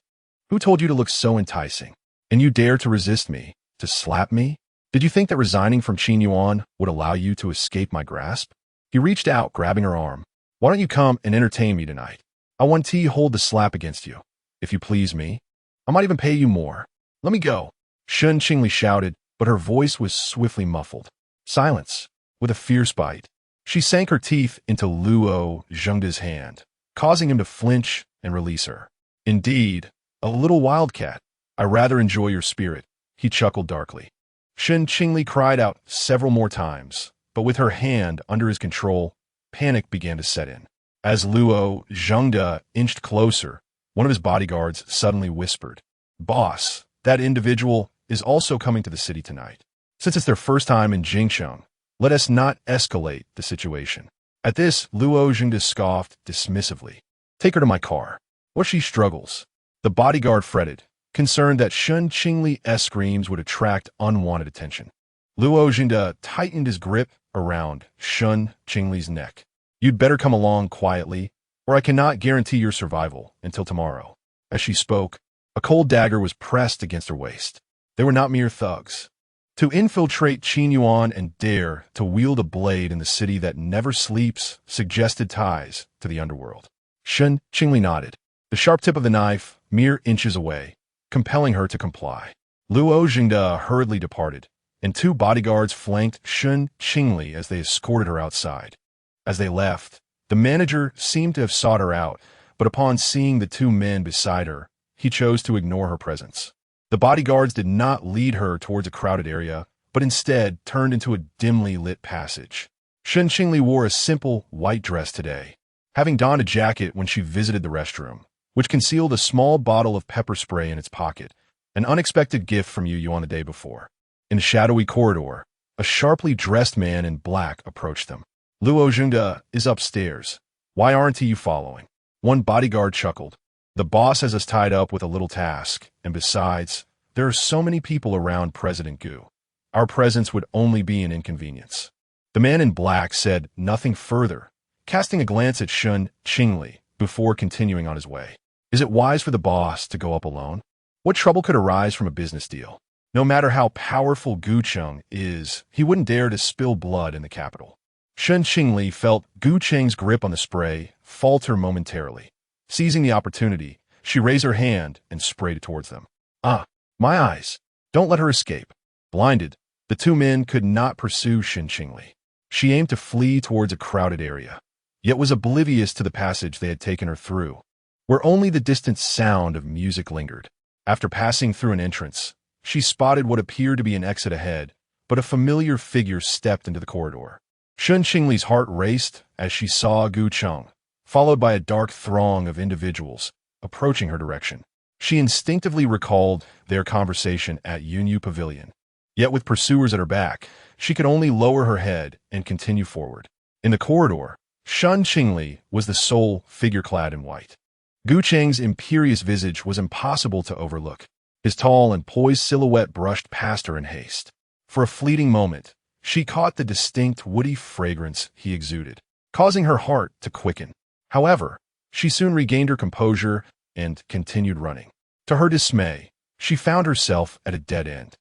Who told you to look so enticing? And you dare to resist me, to slap me? Did you think that resigning from Qinyuan would allow you to escape my grasp? He reached out, grabbing her arm. Why don't you come and entertain me tonight? I want to hold the slap against you. If you please me, I might even pay you more. Let me go. Shen Qingli shouted, but her voice was swiftly muffled. Silence. With a fierce bite, she sank her teeth into Luo Zhengde's hand, causing him to flinch and release her. Indeed, a little wildcat. I rather enjoy your spirit, he chuckled darkly. Shen Qingli cried out several more times, but with her hand under his control, panic began to set in. As Luo Zhengde inched closer, one of his bodyguards suddenly whispered, Boss, that individual is also coming to the city tonight. Since it's their first time in Jingcheng, let us not escalate the situation. At this, Luo Zhengde scoffed dismissively. Take her to my car. What she struggles? The bodyguard fretted, concerned that Shen Qingli's screams would attract unwanted attention. Luo Zhengde tightened his grip around Shen Qingli's neck. You'd better come along quietly, or I cannot guarantee your survival until tomorrow. As she spoke, a cold dagger was pressed against her waist. They were not mere thugs. To infiltrate Qinyuan and dare to wield a blade in the city that never sleeps suggested ties to the underworld. Shen Qingli nodded, the sharp tip of the knife mere inches away, compelling her to comply. Luo Zhengde hurriedly departed, and two bodyguards flanked Shen Qingli as they escorted her outside. As they left, the manager seemed to have sought her out, but upon seeing the two men beside her, he chose to ignore her presence. The bodyguards did not lead her towards a crowded area, but instead turned into a dimly lit passage. Shen Qingli wore a simple white dress today, having donned a jacket when she visited the restroom, which concealed a small bottle of pepper spray in its pocket, an unexpected gift from Yu on the day before. In a shadowy corridor, a sharply dressed man in black approached them. Luo Zhengde is upstairs. Why aren't you following? One bodyguard chuckled. The boss has us tied up with a little task, and besides, there are so many people around President Gu. Our presence would only be an inconvenience. The man in black said nothing further, casting a glance at Shen Qingli before continuing on his way. Is it wise for the boss to go up alone? What trouble could arise from a business deal? No matter how powerful Gu Cheng is, he wouldn't dare to spill blood in the capital. Shen Qingli felt Gu Cheng's grip on the spray falter momentarily. Seizing the opportunity, she raised her hand and sprayed it towards them. Ah, my eyes! Don't let her escape. Blinded, the two men could not pursue Shen Qingli. She aimed to flee towards a crowded area, yet was oblivious to the passage they had taken her through. where only the distant sound of music lingered. After passing through an entrance, she spotted what appeared to be an exit ahead, but a familiar figure stepped into the corridor. Shen Qingli's heart raced as she saw Gu Cheng, followed by a dark throng of individuals approaching her direction. She instinctively recalled their conversation at Yunyu Pavilion. Yet with pursuers at her back, she could only lower her head and continue forward. In the corridor, Shen Qingli was the sole figure clad in white. Gu Cheng's imperious visage was impossible to overlook. His tall and poised silhouette brushed past her in haste. For a fleeting moment, she caught the distinct woody fragrance he exuded, causing her heart to quicken. However, she soon regained her composure and continued running. To her dismay, she found herself at a dead end.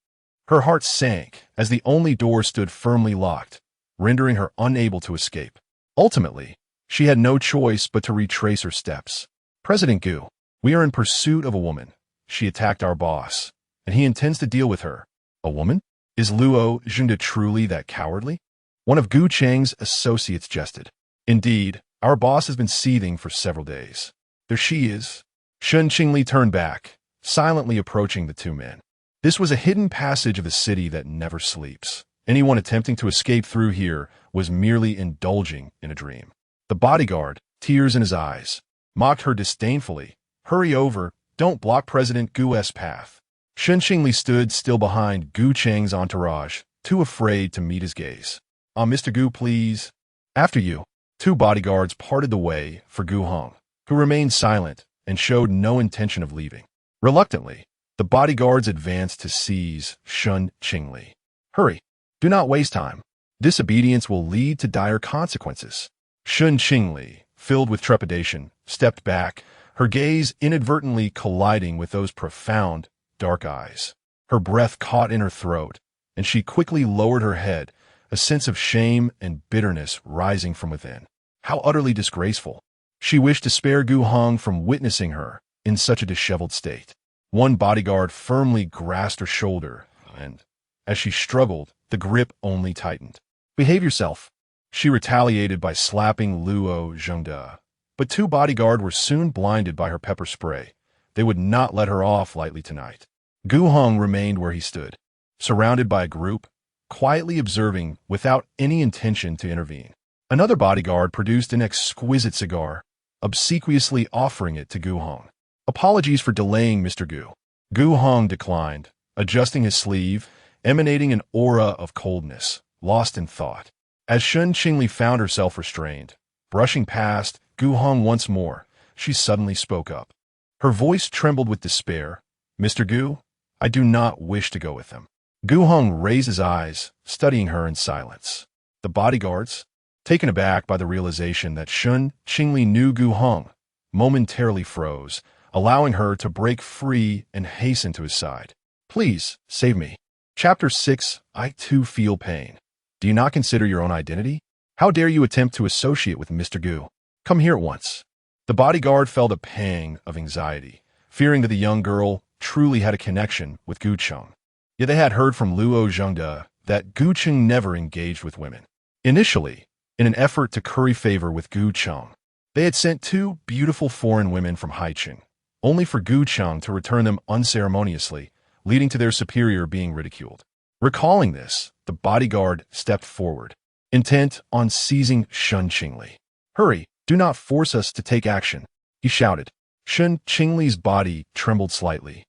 Her heart sank as the only door stood firmly locked, rendering her unable to escape. Ultimately, she had no choice but to retrace her steps. President Gu, we are in pursuit of a woman. She attacked our boss, and he intends to deal with her. A woman? Is Luo Zhengde truly that cowardly? One of Gu Cheng's associates jested. Indeed, our boss has been seething for several days. There she is. Shen Qingli turned back, silently approaching the two men. This was a hidden passage of the city that never sleeps. Anyone attempting to escape through here was merely indulging in a dream. The bodyguard, tears in his eyes, mocked her disdainfully. Hurry over, don't block President Gu's path. Shen Qingli stood still behind Gu Cheng's entourage, too afraid to meet his gaze. Mr. Gu, please. After you. Two bodyguards parted the way for Gu Heng, who remained silent and showed no intention of leaving. Reluctantly, the bodyguards advanced to seize Shen Qingli. Hurry, do not waste time. Disobedience will lead to dire consequences. Shen Qingli, filled with trepidation, stepped back, her gaze inadvertently colliding with those profound, dark eyes. Her breath caught in her throat, and she quickly lowered her head, a sense of shame and bitterness rising from within. How utterly disgraceful. She wished to spare Gu Heng from witnessing her in such a disheveled state. One bodyguard firmly grasped her shoulder, and, as she struggled, the grip only tightened. Behave yourself. She retaliated by slapping Luo Zhengde. But two bodyguards were soon blinded by her pepper spray. They would not let her off lightly tonight. Gu Heng remained where he stood, surrounded by a group, quietly observing without any intention to intervene. Another bodyguard produced an exquisite cigar, obsequiously offering it to Gu Heng. Apologies for delaying, Mr. Gu. Gu Heng declined, adjusting his sleeve, emanating an aura of coldness, lost in thought. As Shen Qingli found herself restrained, brushing past Gu Heng once more, she suddenly spoke up. Her voice trembled with despair. Mr. Gu, I do not wish to go with them. Gu Heng raised his eyes, studying her in silence. The bodyguards, taken aback by the realization that Shen Qingli knew Gu Heng, momentarily froze, allowing her to break free and hasten to his side. Please, save me. Chapter 6, I too feel pain. Do you not consider your own identity? How dare you attempt to associate with Mr. Gu? Come here at once. The bodyguard felt a pang of anxiety, fearing that the young girl truly had a connection with Gu Cheng. Yet they had heard from Luo Zhengde that Gu Cheng never engaged with women. Initially, in an effort to curry favor with Gu Cheng, they had sent two beautiful foreign women from Haicheng, only for Gu Cheng to return them unceremoniously, leading to their superior being ridiculed. Recalling this, the bodyguard stepped forward, intent on seizing Shen Qingli. Hurry, do not force us to take action, he shouted. Shen Qingli's body trembled slightly,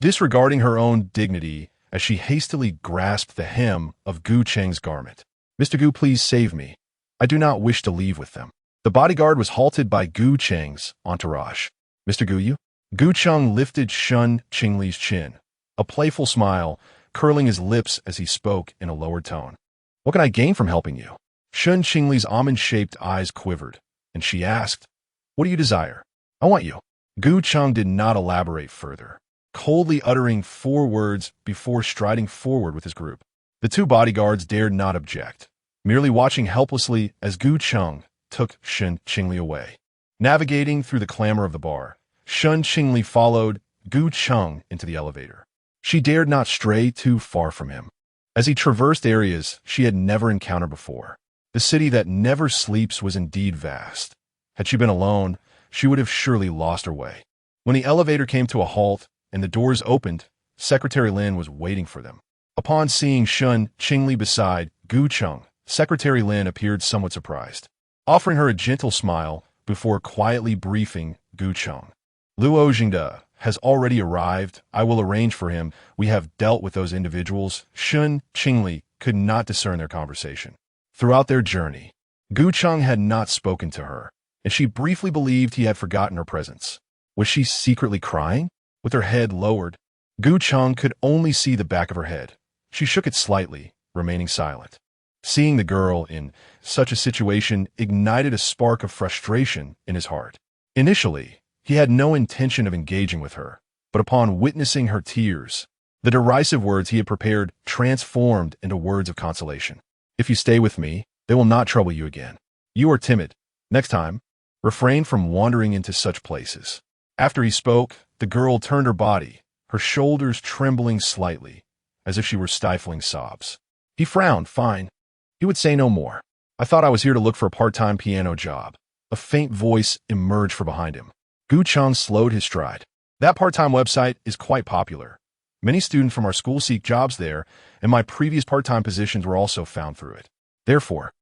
disregarding her own dignity as she hastily grasped the hem of Gu Cheng's garment. Mr. Gu, please save me. I do not wish to leave with them. The bodyguard was halted by Gu Cheng's entourage. Mr. Gu, you? Gu Cheng lifted Shen Qingli's chin, a playful smile curling his lips as he spoke in a lowered tone. What can I gain from helping you? Shen Qingli's almond-shaped eyes quivered, and she asked, What do you desire? I want you. Gu Cheng did not elaborate further, coldly uttering 4 words before striding forward with his group. The two bodyguards dared not object, merely watching helplessly as Gu Cheng took Shen Qingli away. Navigating through the clamor of the bar, Shen Qingli followed Gu Cheng into the elevator. She dared not stray too far from him, as he traversed areas she had never encountered before. The city that never sleeps was indeed vast. Had she been alone, she would have surely lost her way. When the elevator came to a halt and the doors opened, Secretary Lin was waiting for them. Upon seeing Shen Qingli beside Gu Cheng, Secretary Lin appeared somewhat surprised, offering her a gentle smile before quietly briefing Gu Cheng. Luo Jingde has already arrived. I will arrange for him. We have dealt with those individuals. Shen Qingli could not discern their conversation. Throughout their journey, Gu Cheng had not spoken to her, and she briefly believed he had forgotten her presence. Was she secretly crying? With her head lowered, Gu Cheng could only see the back of her head. She shook it slightly, remaining silent. Seeing the girl in such a situation ignited a spark of frustration in his heart. Initially, he had no intention of engaging with her, but upon witnessing her tears, the derisive words he had prepared transformed into words of consolation. If you stay with me, they will not trouble you again. You are timid. Next time, refrain from wandering into such places. After he spoke, the girl turned her body, her shoulders trembling slightly, as if she were stifling sobs. He frowned. Fine. He would say no more. I thought I was here to look for a part-time piano job. A faint voice emerged from behind him. Gu Cheng slowed his stride. That part-time website is quite popular. Many students from our school seek jobs there, and my previous part-time positions were also found through it. Therefore,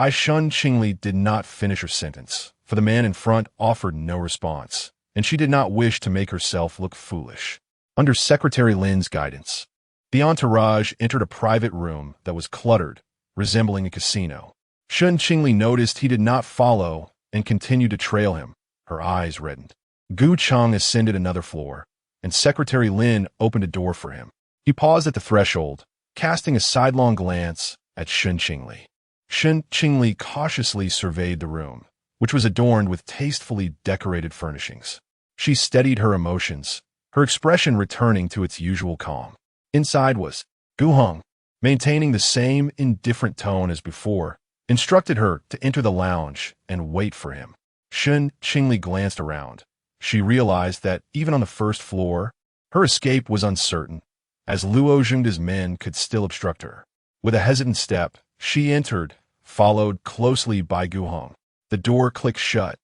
Shen Qingli did not finish her sentence, for the man in front offered no response, and she did not wish to make herself look foolish. Under Secretary Lin's guidance, the entourage entered a private room that was cluttered, resembling a casino. Shen Qingli noticed he did not follow and continued to trail him. Her eyes reddened. Gu Cheng ascended another floor, and Secretary Lin opened a door for him. He paused at the threshold, casting a sidelong glance at Shen Qingli. Shen Qingli cautiously surveyed the room, which was adorned with tastefully decorated furnishings. She steadied her emotions, her expression returning to its usual calm. Inside was Gu Heng, maintaining the same indifferent tone as before, instructed her to enter the lounge and wait for him. Shen Qingli glanced around. She realized that even on the first floor, her escape was uncertain, as Luo Jingde's men could still obstruct her. With a hesitant step, she entered, followed closely by Gu Heng. The door clicked shut,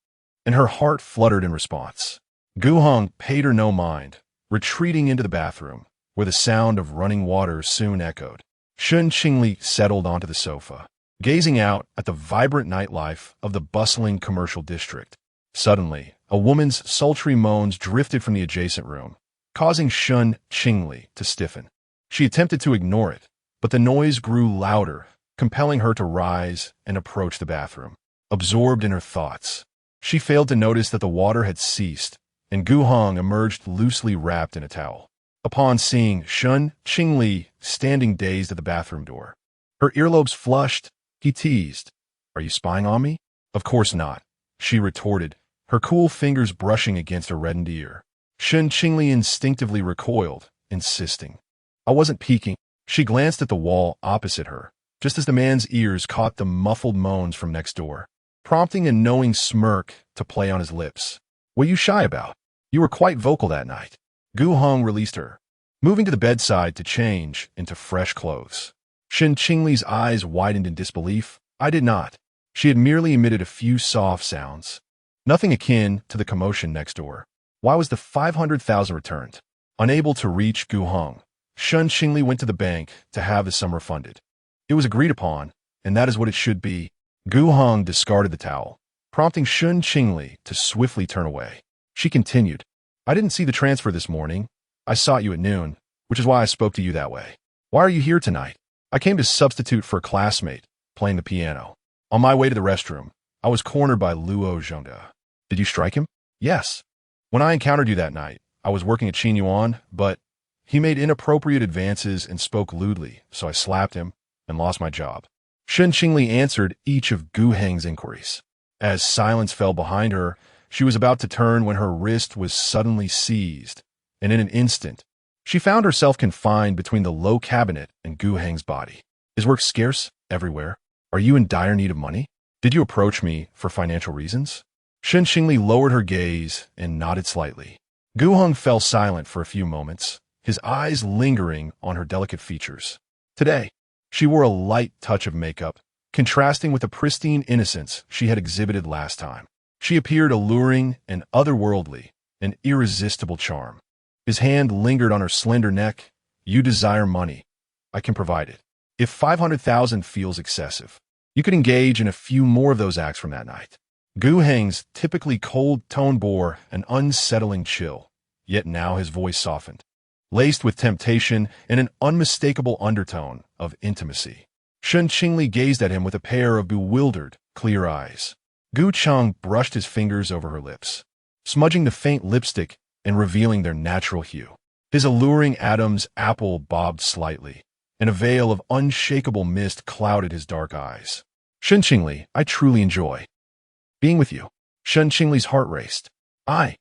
and her heart fluttered in response. Gu Heng paid her no mind, retreating into the bathroom, where the sound of running water soon echoed. Shen Qingli settled onto the sofa, gazing out at the vibrant nightlife of the bustling commercial district. Suddenly, a woman's sultry moans drifted from the adjacent room, causing Shen Qingli to stiffen. She attempted to ignore it, but the noise grew louder, compelling her to rise and approach the bathroom. Absorbed in her thoughts, she failed to notice that the water had ceased, and Gu Heng emerged loosely wrapped in a towel. Upon seeing Shen Qingli standing dazed at the bathroom door, her earlobes flushed. He teased, "Are you spying on me?" "Of course not," she retorted, her cool fingers brushing against her reddened ear. Shen Qingli instinctively recoiled, insisting, "I wasn't peeking." She glanced at the wall opposite her, just as the man's ears caught the muffled moans from next door, prompting a knowing smirk to play on his lips. "What are you shy about? You were quite vocal that night." Gu Heng released her, moving to the bedside to change into fresh clothes. Shen Qingli's eyes widened in disbelief. "I did not." She had merely emitted a few soft sounds, nothing akin to the commotion next door. Why was the 500,000 returned? Unable to reach Gu Heng, Shen Qingli went to the bank to have the sum refunded. It was agreed upon, and that is what it should be. Gu Heng discarded the towel, prompting Shen Qingli to swiftly turn away. She continued, "I didn't see the transfer this morning. I sought you at noon, which is why I spoke to you that way. Why are you here tonight?" "I came to substitute for a classmate, playing the piano. On my way to the restroom, I was cornered by Luo Jingde." "Did you strike him?" "Yes. When I encountered you that night, I was working at Qinyuan, but he made inappropriate advances and spoke lewdly, so I slapped him and lost my job." Shen Qingli answered each of Gu Heng's inquiries. As silence fell behind her, she was about to turn when her wrist was suddenly seized, and in an instant, she found herself confined between the low cabinet and Gu Heng's body. "Is work scarce everywhere? Are you in dire need of money? Did you approach me for financial reasons?" Shen Qingli lowered her gaze and nodded slightly. Gu Heng fell silent for a few moments, his eyes lingering on her delicate features. Today, she wore a light touch of makeup, contrasting with the pristine innocence she had exhibited last time. She appeared alluring and otherworldly, an irresistible charm. His hand lingered on her slender neck. You desire money. I can provide it. If 500,000 feels excessive, you could engage in a few more of those acts from that night. Gu Heng's typically cold tone bore an unsettling chill, yet now his voice softened, laced with temptation and an unmistakable undertone of intimacy. Shen Qingli gazed at him with a pair of bewildered, clear eyes. Gu Cheng brushed his fingers over her lips, smudging the faint lipstick and revealing their natural hue. His alluring Adam's apple bobbed slightly, and a veil of unshakable mist clouded his dark eyes. Shen Qingli, I truly enjoy being with you. Shen Qingli's heart raced. I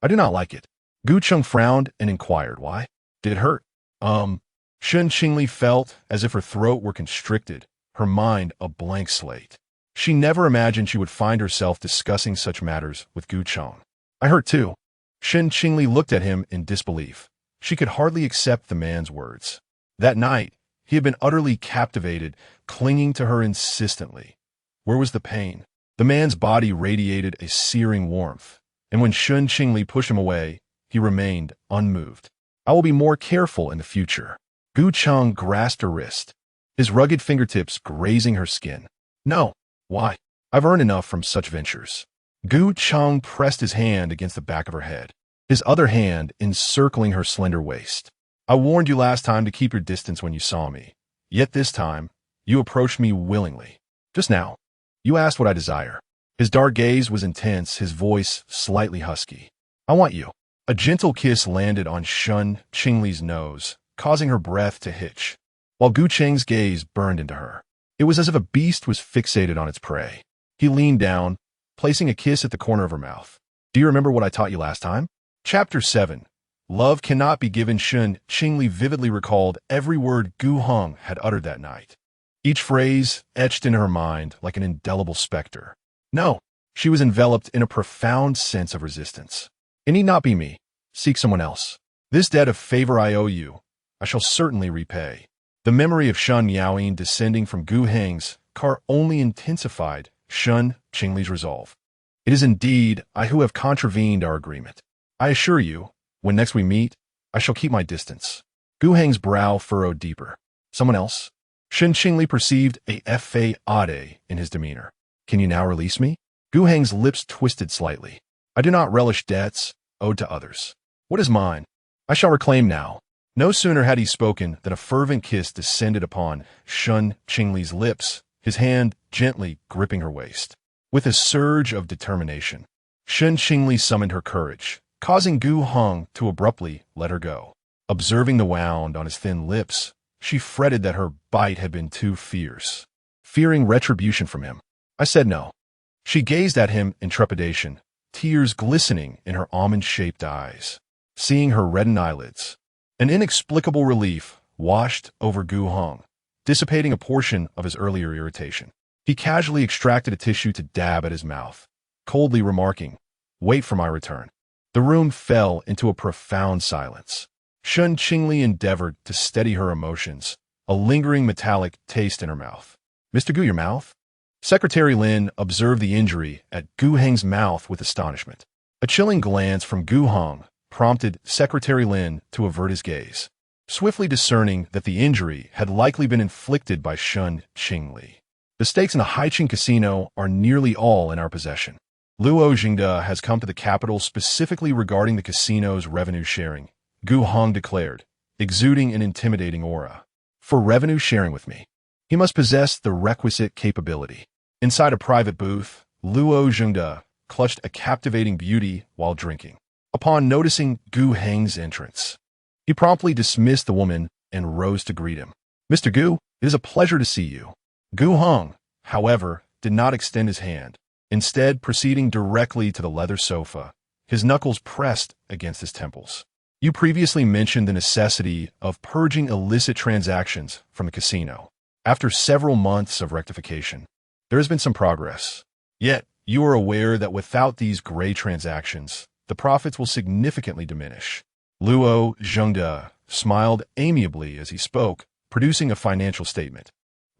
do not like it. Gu Cheng frowned and inquired why. Did it hurt? Shen Qingli felt as if her throat were constricted, her mind a blank slate. She never imagined she would find herself discussing such matters with Gu Cheng. I hurt too. Shen Qingli looked at him in disbelief. She could hardly accept the man's words. That night, he had been utterly captivated, clinging to her insistently. Where was the pain? The man's body radiated a searing warmth, and when Shen Qingli pushed him away, he remained unmoved. I will be more careful in the future. Gu Cheng grasped her wrist, his rugged fingertips grazing her skin. No. Why? I've earned enough from such ventures. Gu Cheng pressed his hand against the back of her head, his other hand encircling her slender waist. I warned you last time to keep your distance when you saw me. Yet this time, you approached me willingly. Just now, you asked what I desire. His dark gaze was intense, his voice slightly husky. I want you. A gentle kiss landed on Shen Qingli's nose, causing her breath to hitch, while Gu Cheng's gaze burned into her. It was as if a beast was fixated on its prey. He leaned down, placing a kiss at the corner of her mouth. Do you remember what I taught you last time? Chapter 7. Love cannot be given. Shen Qingli vividly recalled every word Gu Heng had uttered that night, each phrase etched in her mind like an indelible specter. No, she was enveloped in a profound sense of resistance. It need not be me. Seek someone else. This debt of favor I owe you, I shall certainly repay. The memory of Shen Miaoyin descending from Gu Heng's car only intensified Shen Qingli's resolve. It is indeed I who have contravened our agreement. I assure you, when next we meet, I shall keep my distance. Gu Heng's brow furrowed deeper. Someone else? Shen Qingli perceived a fade in his demeanor. Can you now release me? Gu Heng's lips twisted slightly. I do not relish debts owed to others. What is mine, I shall reclaim now. No sooner had he spoken than a fervent kiss descended upon Shen Qingli's lips, his hand gently gripping her waist. With a surge of determination, Shen Qingli summoned her courage, causing Gu Heng to abruptly let her go. Observing the wound on his thin lips, she fretted that her bite had been too fierce, fearing retribution from him. I said no. She gazed at him in trepidation, tears glistening in her almond-shaped eyes. Seeing her reddened eyelids, an inexplicable relief washed over Gu Heng, dissipating a portion of his earlier irritation. He casually extracted a tissue to dab at his mouth, coldly remarking, "Wait for my return." The room fell into a profound silence. Shen Qingli endeavored to steady her emotions, a lingering metallic taste in her mouth. Mr. Gu, your mouth? Secretary Lin observed the injury at Gu Heng's mouth with astonishment. A chilling glance from Gu Heng prompted Secretary Lin to avert his gaze, swiftly discerning that the injury had likely been inflicted by Shen Qingli. The stakes in the Haiqing casino are nearly all in our possession. Luo Jingde has come to the capital specifically regarding the casino's revenue sharing, Gu Heng declared, exuding an intimidating aura. For revenue sharing with me, he must possess the requisite capability. Inside a private booth, Luo Jingde clutched a captivating beauty while drinking. Upon noticing Gu Heng's entrance, he promptly dismissed the woman and rose to greet him. Mr. Gu, it is a pleasure to see you. Gu Heng, however, did not extend his hand, instead proceeding directly to the leather sofa, his knuckles pressed against his temples. You previously mentioned the necessity of purging illicit transactions from the casino. After several months of rectification, there has been some progress. Yet, you are aware that without these gray transactions, the profits will significantly diminish. Luo Jingde smiled amiably as he spoke, producing a financial statement.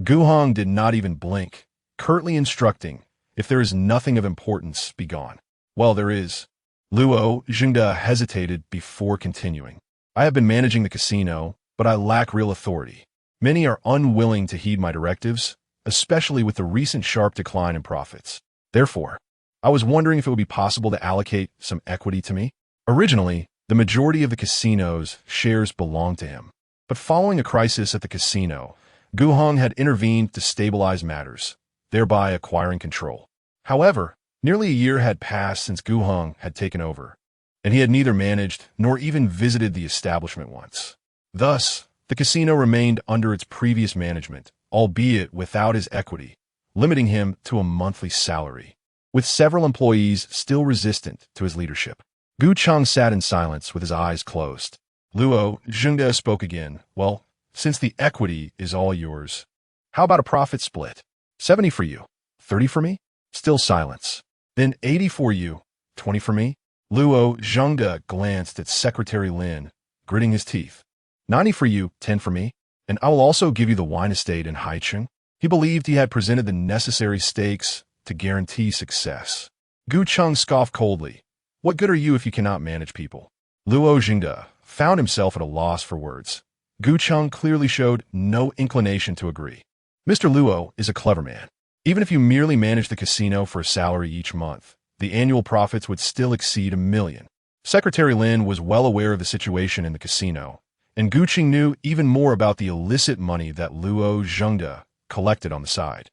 Gu Heng did not even blink, curtly instructing, If there is nothing of importance, be gone. Well, there is. Luo Zhengde hesitated before continuing. I have been managing the casino, but I lack real authority. Many are unwilling to heed my directives, especially with the recent sharp decline in profits. Therefore, I was wondering if it would be possible to allocate some equity to me. Originally, the majority of the casino's shares belonged to him. But following a crisis at the casino, Gu Heng had intervened to stabilize matters, thereby acquiring control. However, nearly a year had passed since Gu Heng had taken over, and he had neither managed nor even visited the establishment once. Thus, the casino remained under its previous management, albeit without his equity, limiting him to a monthly salary, with several employees still resistant to his leadership. Gu Cheng sat in silence with his eyes closed. Luo Zhengde spoke again. Well, since the equity is all yours, how about a profit split? 70 for you, 30 for me? Still silence. Then 80 for you, 20 for me? Luo Zhengde glanced at Secretary Lin, gritting his teeth. 90 for you, 10 for me? And I will also give you the wine estate in Haicheng. He believed he had presented the necessary stakes to guarantee success. Gu Cheng scoffed coldly. What good are you if you cannot manage people? Luo Zhengde found himself at a loss for words. Gu Cheng clearly showed no inclination to agree. Mr. Luo is a clever man. Even if you merely manage the casino for a salary each month, the annual profits would still exceed $1 million. Secretary Lin was well aware of the situation in the casino, and Gu Cheng knew even more about the illicit money that Luo Zhengde collected on the side.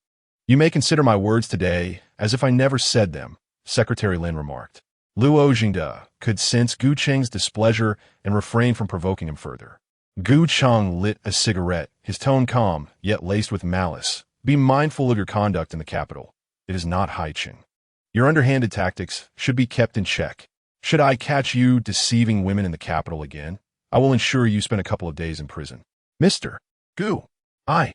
You may consider my words today as if I never said them, Secretary Lin remarked. Luo Zhengde could sense Gu Cheng's displeasure and refrain from provoking him further. Gu Cheng lit a cigarette, his tone calm, yet laced with malice. Be mindful of your conduct in the capital. It is not Haicheng. Your underhanded tactics should be kept in check. Should I catch you deceiving women in the capital again, I will ensure you spend a couple of days in prison. Mr. Gu, I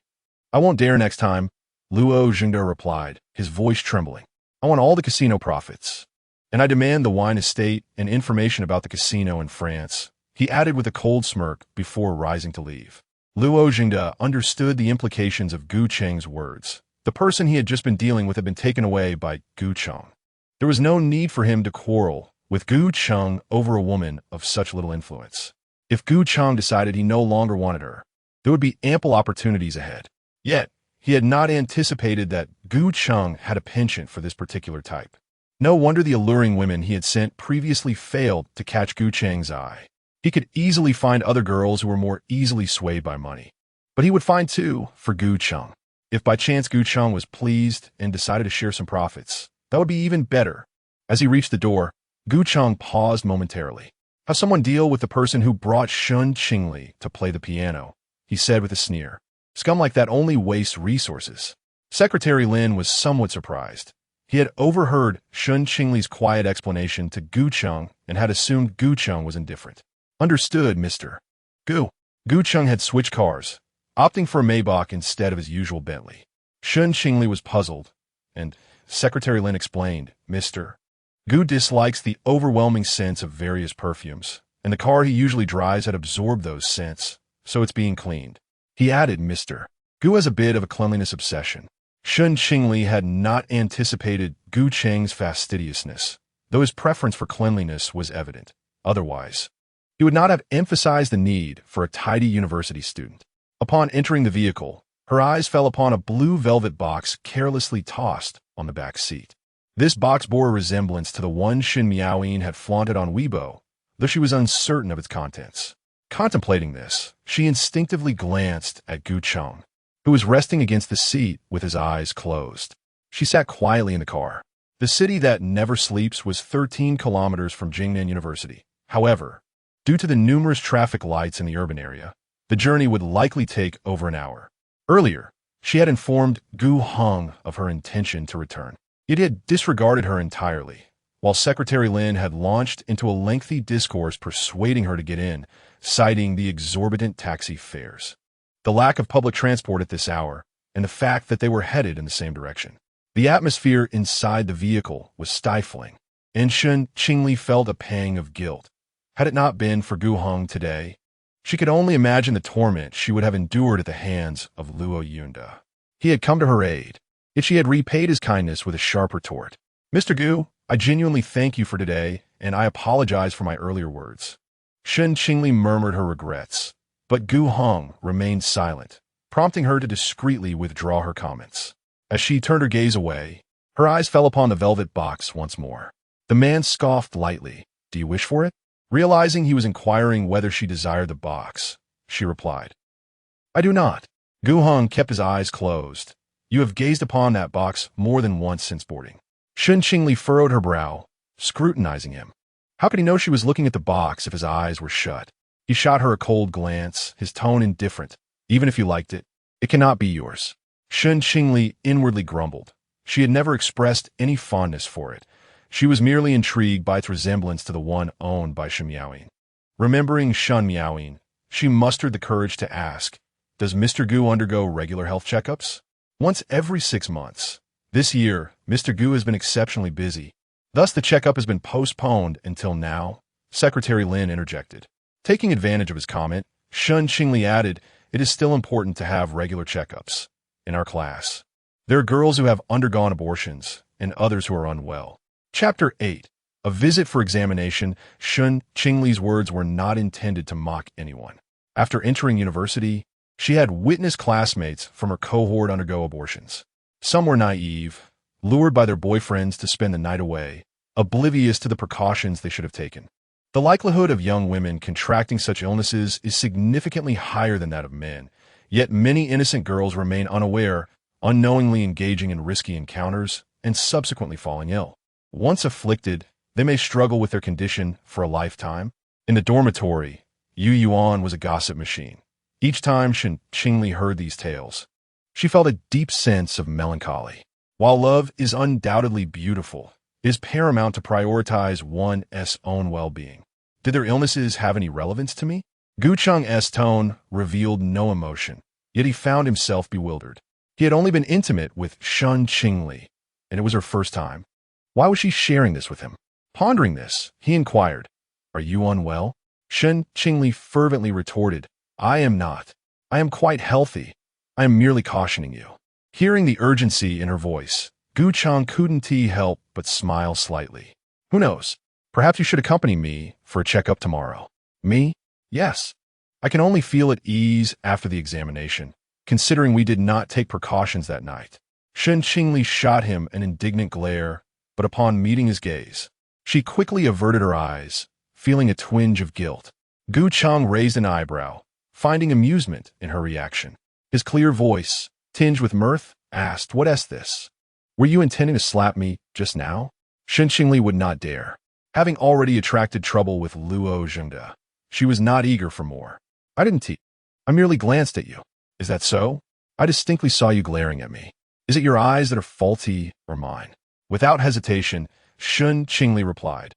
won't dare next time, Luo Zhengde replied, his voice trembling. I want all the casino profits. And I demand the wine estate and information about the casino in France, he added with a cold smirk before rising to leave. Luo Zhengde understood the implications of Gu Cheng's words. The person he had just been dealing with had been taken away by Gu Cheng. There was no need for him to quarrel with Gu Cheng over a woman of such little influence. If Gu Cheng decided he no longer wanted her, there would be ample opportunities ahead. Yet, he had not anticipated that Gu Cheng had a penchant for this particular type. No wonder the alluring women he had sent previously failed to catch Gu Cheng's eye. He could easily find other girls who were more easily swayed by money. But he would find two for Gu Cheng. If by chance Gu Cheng was pleased and decided to share some profits, that would be even better. As he reached the door, Gu Cheng paused momentarily. Have someone deal with the person who brought Shen Qingli to play the piano, he said with a sneer. Scum like that only wastes resources. Secretary Lin was somewhat surprised. He had overheard Shen Qingli's quiet explanation to Gu Cheng and had assumed Gu Cheng was indifferent. Understood, Mr. Gu. Gu Cheng had switched cars, opting for a Maybach instead of his usual Bentley. Shen Qingli was puzzled, and Secretary Lin explained, Mr. Gu dislikes the overwhelming scents of various perfumes, and the car he usually drives had absorbed those scents, so it's being cleaned. He added, Mr. Gu has a bit of a cleanliness obsession. Shen Qingli had not anticipated Gu Cheng's fastidiousness, though his preference for cleanliness was evident. Otherwise, he would not have emphasized the need for a tidy university student. Upon entering the vehicle, her eyes fell upon a blue velvet box carelessly tossed on the back seat. This box bore a resemblance to the one Shen Miaoyin had flaunted on Weibo, though she was uncertain of its contents. Contemplating this, she instinctively glanced at Gu Cheng, who was resting against the seat with his eyes closed. She sat quietly in the car. The city that never sleeps was 13 kilometers from Jingnan University. However, due to the numerous traffic lights in the urban area, the journey would likely take over an hour. Earlier, she had informed Gu Heng of her intention to return. It had disregarded her entirely, while Secretary Lin had launched into a lengthy discourse persuading her to get in, citing the exorbitant taxi fares, the lack of public transport at this hour, and the fact that they were headed in the same direction. The atmosphere inside the vehicle was stifling, and Shen Qingli felt a pang of guilt. Had it not been for Gu Heng today, she could only imagine the torment she would have endured at the hands of Luo Zhengde. He had come to her aid, Yet she had repaid his kindness with a sharp retort. Mr. Gu, I genuinely thank you for today, and I apologize for my earlier words. Shen Qingli murmured her regrets, but Gu Heng remained silent, prompting her to discreetly withdraw her comments. As she turned her gaze away, her eyes fell upon the velvet box once more. The man scoffed lightly. Do you wish for it? Realizing he was inquiring whether she desired the box, she replied, I do not. Gu Heng kept his eyes closed. You have gazed upon that box more than once since boarding. Shen Qingli furrowed her brow, scrutinizing him. How could he know she was looking at the box if his eyes were shut? He shot her a cold glance, his tone indifferent. Even if you liked it, it cannot be yours. Shen Qingli inwardly grumbled. She had never expressed any fondness for it. She was merely intrigued by its resemblance to the one owned by Shen Miaoying. Remembering Shen Miaoying, she mustered the courage to ask, Does Mr. Gu undergo regular health checkups? Once every 6 months. This year, Mr. Gu has been exceptionally busy. Thus, the checkup has been postponed until now, Secretary Lin interjected. Taking advantage of his comment, Shen Qingli added, It is still important to have regular checkups. In our class, there are girls who have undergone abortions and others who are unwell. Chapter 8. A visit for examination. Shen Qingli's words were not intended to mock anyone. After entering university, she had witnessed classmates from her cohort undergo abortions. Some were naive, lured by their boyfriends to spend the night away, oblivious to the precautions they should have taken. The likelihood of young women contracting such illnesses is significantly higher than that of men, yet many innocent girls remain unaware, unknowingly engaging in risky encounters and subsequently falling ill. Once afflicted, they may struggle with their condition for a lifetime. In the dormitory, Yu Yuan was a gossip machine. Each time Shen Qingli heard these tales, she felt a deep sense of melancholy. While love is undoubtedly beautiful, it is paramount to prioritize one's own well-being. Did their illnesses have any relevance to me? Gu Cheng's tone revealed no emotion, yet he found himself bewildered. He had only been intimate with Shen Qingli, and it was her first time. Why was she sharing this with him? Pondering this, he inquired, Are you unwell? Shen Qingli fervently retorted, I am not. I am quite healthy. I am merely cautioning you. Hearing the urgency in her voice, Gu Cheng couldn't help but smile slightly. Who knows? Perhaps you should accompany me for a checkup tomorrow. Me? Yes. I can only feel at ease after the examination, considering we did not take precautions that night. Shen Qingli shot him an indignant glare, but upon meeting his gaze, she quickly averted her eyes, feeling a twinge of guilt. Gu Cheng raised an eyebrow, finding amusement in her reaction. His clear voice, tinged with mirth, asked, What's this? Were you intending to slap me just now? Shen Qingli would not dare. Having already attracted trouble with Luo Zhengde, she was not eager for more. I didn't tease. I merely glanced at you. Is that so? I distinctly saw you glaring at me. Is it your eyes that are faulty or mine? Without hesitation, Shen Qingli replied,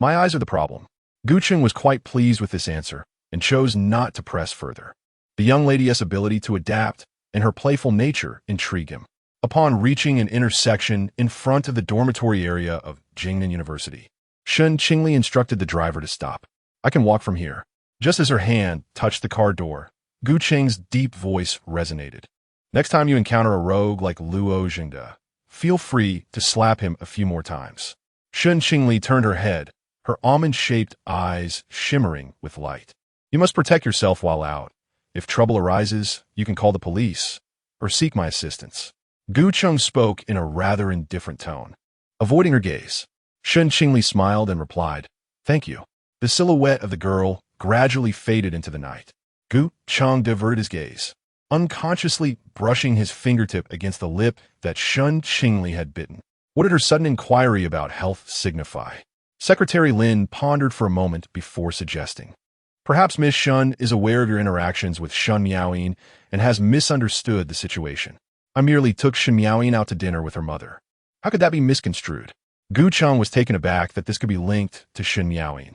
My eyes are the problem. Gu Cheng was quite pleased with this answer and chose not to press further. The young lady's ability to adapt and her playful nature intrigued him. Upon reaching an intersection in front of the dormitory area of Jingnan University, Shen Qingli instructed the driver to stop. I can walk from here. Just as her hand touched the car door, Gu Cheng's deep voice resonated. Next time you encounter a rogue like Luo Zhengde, feel free to slap him a few more times. Shen Qingli turned her head, her almond-shaped eyes shimmering with light. You must protect yourself while out. If trouble arises, you can call the police or seek my assistance. Gu Cheng spoke in a rather indifferent tone. Avoiding her gaze, Shen Qingli smiled and replied, Thank you. The silhouette of the girl gradually faded into the night. Gu Cheng diverted his gaze, unconsciously brushing his fingertip against the lip that Shen Qingli had bitten. What did her sudden inquiry about health signify? Secretary Lin pondered for a moment before suggesting. Perhaps Miss Shen is aware of your interactions with Shen Miaoying and has misunderstood the situation. I merely took Shen Miaoying out to dinner with her mother. How could that be misconstrued? Gu Cheng was taken aback that this could be linked to Shen Miaoying.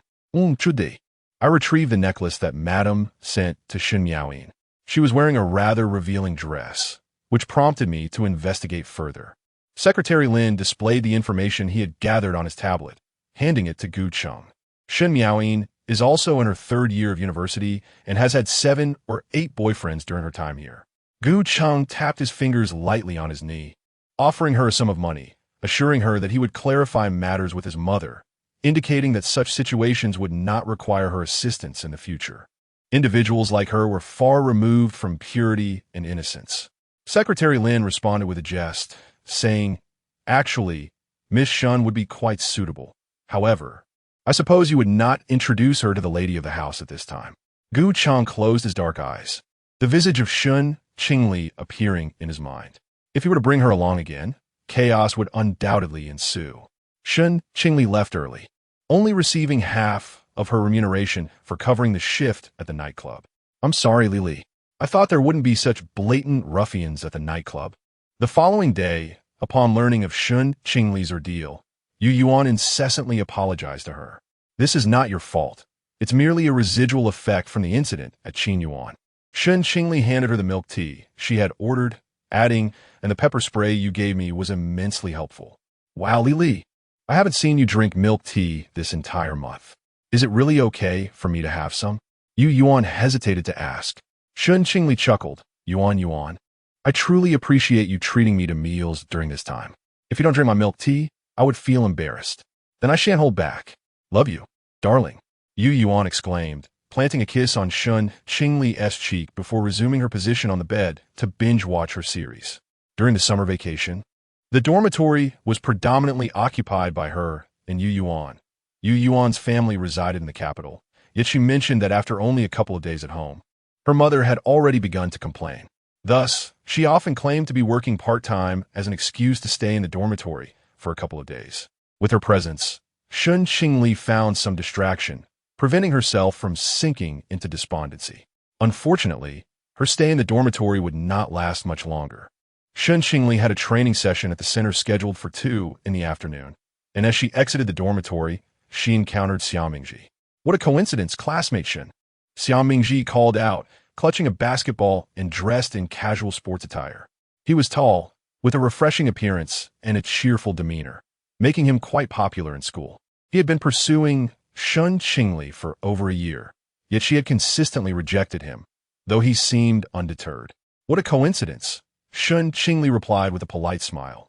Chude. I retrieved the necklace that Madame sent to Shen Miaoying. She was wearing a rather revealing dress, which prompted me to investigate further. Secretary Lin displayed the information he had gathered on his tablet, handing it to Gu Cheng. Shen Miaoying is also in her 3rd year of university and has had 7 or 8 boyfriends during her time here. Gu Cheng tapped his fingers lightly on his knee. offering her a sum of money, assuring her that he would clarify matters with his mother, indicating that such situations would not require her assistance in the future. Individuals like her were far removed from purity and innocence. Secretary Lin responded with a jest, saying, "Actually, Miss Shen would be quite suitable. However, I suppose you would not introduce her to the lady of the house at this time." Gu Chang closed his dark eyes, the visage of Shen Qingli appearing in his mind. If he were to bring her along again, chaos would undoubtedly ensue. Shen Qingli left early, only receiving half of her remuneration for covering the shift at the nightclub. "I'm sorry, Lili. I thought there wouldn't be such blatant ruffians at the nightclub." The following day, upon learning of Shen Qingli's ordeal, Yu Yuan incessantly apologized to her. "This is not your fault. It's merely a residual effect from the incident at Qin Yuan." Shen Qingli handed her the milk tea she had ordered, adding, "And the pepper spray you gave me was immensely helpful." "Wow, Lili, I haven't seen you drink milk tea this entire month. Is it really okay for me to have some?" Yu Yuan hesitated to ask. Shen Qingli chuckled. Yuan, I truly appreciate you treating me to meals during this time. If you don't drink my milk tea, I would feel embarrassed. Then I shan't hold back. Love you, darling," Yu Yuan exclaimed, planting a kiss on Shen Qingli's cheek before resuming her position on the bed to binge-watch her series. During the summer vacation, the dormitory was predominantly occupied by her and Yu Yuan. Yu Yuan's family resided in the capital, yet she mentioned that after only a couple of days at home, her mother had already begun to complain. Thus, she often claimed to be working part-time as an excuse to stay in the dormitory for a couple of days. With her presence, Shen Qingli found some distraction, preventing herself from sinking into despondency. Unfortunately, her stay in the dormitory would not last much longer. Shen Qingli had a training session at the center scheduled for 2 in the afternoon, and as she exited the dormitory, she encountered Xiao Mingji. "What a coincidence, classmate Shen," Xiao Mingji called out, clutching a basketball and dressed in casual sports attire. He was tall, with a refreshing appearance and a cheerful demeanor, making him quite popular in school. He had been pursuing Shen Qingli for over a year, yet she had consistently rejected him, though he seemed undeterred. "What a coincidence," Shen Qingli replied with a polite smile.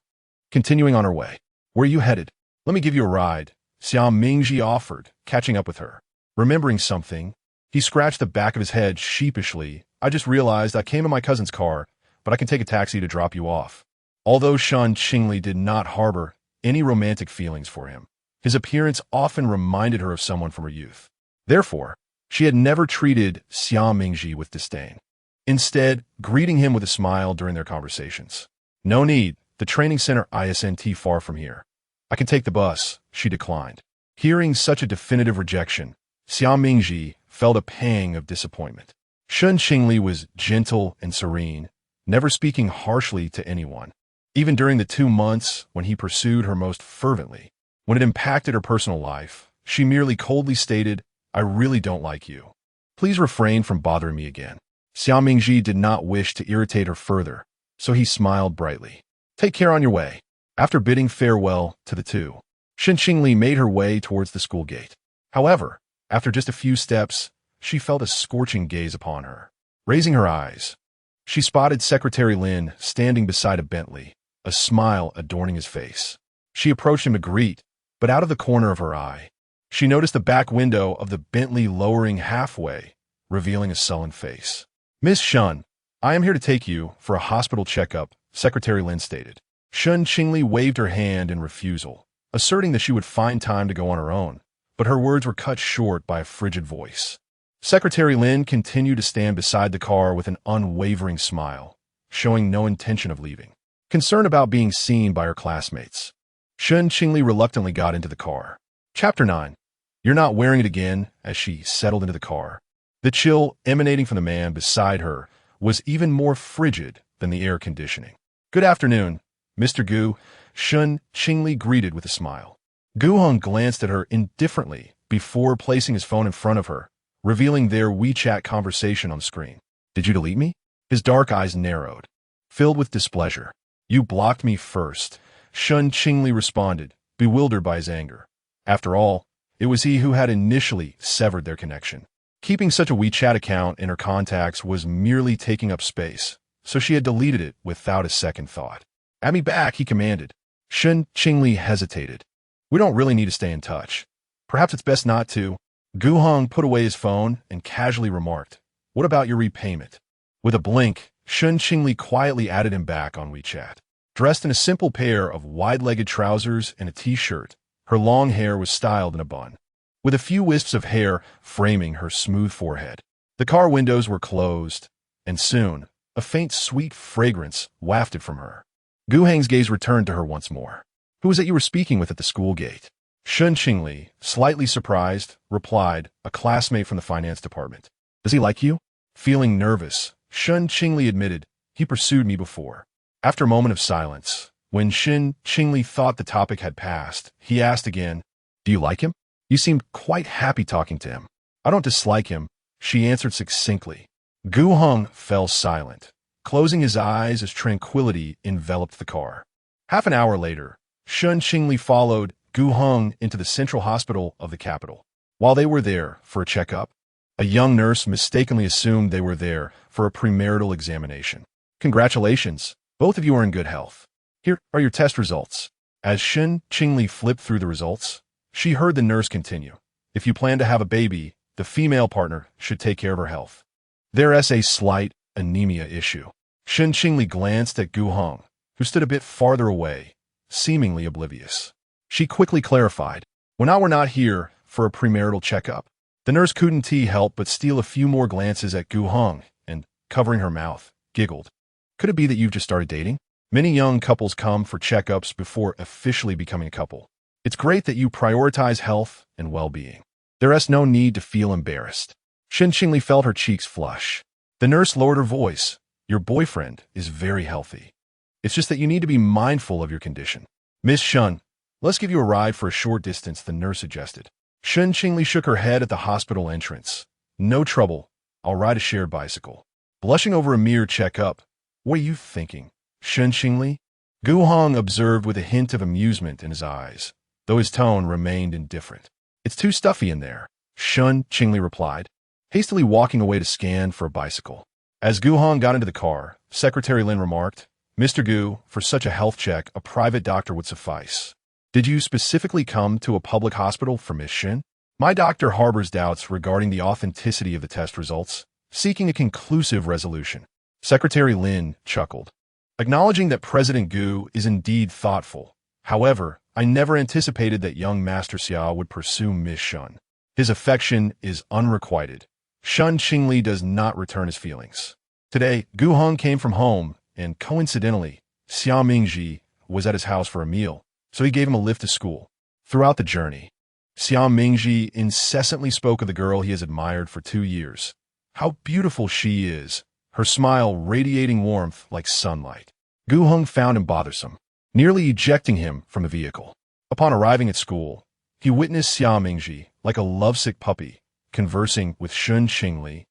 Continuing on her way. "Where are you headed?" "Let me give you a ride," Xiao Mingji offered, catching up with her. Remembering something, he scratched the back of his head sheepishly. "I just realized I came in my cousin's car, but I can take a taxi to drop you off." Although Shen Qingli did not harbor any romantic feelings for him, his appearance often reminded her of someone from her youth. Therefore, she had never treated Xiao Mingji with disdain, instead greeting him with a smile during their conversations. "No need, the training center isn't far from here. I can take the bus," she declined. Hearing such a definitive rejection, Xiao Mingji felt a pang of disappointment. Shen Qingli was gentle and serene, never speaking harshly to anyone, even during the 2 months when he pursued her most fervently. When it impacted her personal life, she merely coldly stated, "I really don't like you. Please refrain from bothering me again." Xiao Mingji did not wish to irritate her further, so he smiled brightly. "Take care on your way." After bidding farewell to the two, Shen Qingli made her way towards the school gate. However, after just a few steps, she felt a scorching gaze upon her. Raising her eyes, she spotted Secretary Lin standing beside a Bentley, a smile adorning his face. She approached him to greet, but out of the corner of her eye, she noticed the back window of the Bentley lowering halfway, revealing a sullen face. "Miss Shen, I am here to take you for a hospital checkup," Secretary Lin stated. Shen Qingli waved her hand in refusal, asserting that she would find time to go on her own, but her words were cut short by a frigid voice. Secretary Lin continued to stand beside the car with an unwavering smile, showing no intention of leaving. Concerned about being seen by her classmates, Shen Qingli reluctantly got into the car. Chapter 9. "You're not wearing it again," as she settled into the car. The chill emanating from the man beside her was even more frigid than the air conditioning. "Good afternoon, Mr. Gu," Shen Qingli greeted with a smile. Gu Heng glanced at her indifferently before placing his phone in front of her, revealing their WeChat conversation on the screen. "Did you delete me?" His dark eyes narrowed, filled with displeasure. "You blocked me first," Shen Qingli responded, bewildered by his anger. After all, it was he who had initially severed their connection. Keeping such a WeChat account in her contacts was merely taking up space, so she had deleted it without a second thought. Add me back, he commanded. Shen Qingli hesitated. We don't really need to stay in touch. Perhaps it's best not to. Gu Heng put away his phone and casually remarked, what about your repayment? With a blink, Shen Qingli quietly added him back on WeChat. Dressed in a simple pair of wide-legged trousers and a t-shirt, her long hair was styled in a bun, with a few wisps of hair framing her smooth forehead. The car windows were closed, and soon, a faint sweet fragrance wafted from her. Gu Heng's gaze returned to her once more. Who was it you were speaking with at the school gate? Shen Qingli, slightly surprised, replied, a classmate from the finance department. Does he like you? Feeling nervous, Shen Qingli admitted, he pursued me before. After a moment of silence, when Shen Qingli thought the topic had passed, he asked again, do you like him? You seemed quite happy talking to him. I don't dislike him, she answered succinctly. Gu Heng fell silent, closing his eyes as tranquility enveloped the car. Half an hour later, Shen Qingli followed Gu Heng into the central hospital of the capital. While they were there for a checkup, a young nurse mistakenly assumed they were there for a premarital examination. Congratulations, both of you are in good health. Here are your test results. As Shen Qingli flipped through the results, she heard the nurse continue. If you plan to have a baby, the female partner should take care of her health. There's a slight anemia issue. Shen Qingli glanced at Gu Heng, who stood a bit farther away, seemingly oblivious. She quickly clarified, well, we're not here for a premarital checkup. The nurse couldn't help but steal a few more glances at Gu Heng and, covering her mouth, giggled. Could it be that you've just started dating? Many young couples come for checkups before officially becoming a couple. It's great that you prioritize health and well-being. There is no need to feel embarrassed. Shen Qingli felt her cheeks flush. The nurse lowered her voice. Your boyfriend is very healthy. It's just that you need to be mindful of your condition. Miss Shen, let's give you a ride for a short distance, the nurse suggested. Shen Qingli shook her head at the hospital entrance. No trouble. I'll ride a shared bicycle. Blushing over a mere checkup. What are you thinking, Shen Qingli? Gu Heng observed with a hint of amusement in his eyes, though his tone remained indifferent. It's too stuffy in there, Shen Qingli replied, hastily walking away to scan for a bicycle. As Gu Heng got into the car, Secretary Lin remarked, Mr. Gu, for such a health check, a private doctor would suffice. Did you specifically come to a public hospital for Miss Shen? My doctor harbors doubts regarding the authenticity of the test results, seeking a conclusive resolution. Secretary Lin chuckled, acknowledging that President Gu is indeed thoughtful. However, I never anticipated that young Master Xia would pursue Miss Shen. His affection is unrequited. Shen Qingli does not return his feelings. Today, Gu Heng came from home, and coincidentally, Xia Mingji was at his house for a meal, so he gave him a lift to school. Throughout the journey, Xia Mingji incessantly spoke of the girl he has admired for 2 years. How beautiful she is, her smile radiating warmth like sunlight. Gu Heng found him bothersome, nearly ejecting him from the vehicle. Upon arriving at school, he witnessed Xia Mingji, like a lovesick puppy, conversing with Shen Qingli,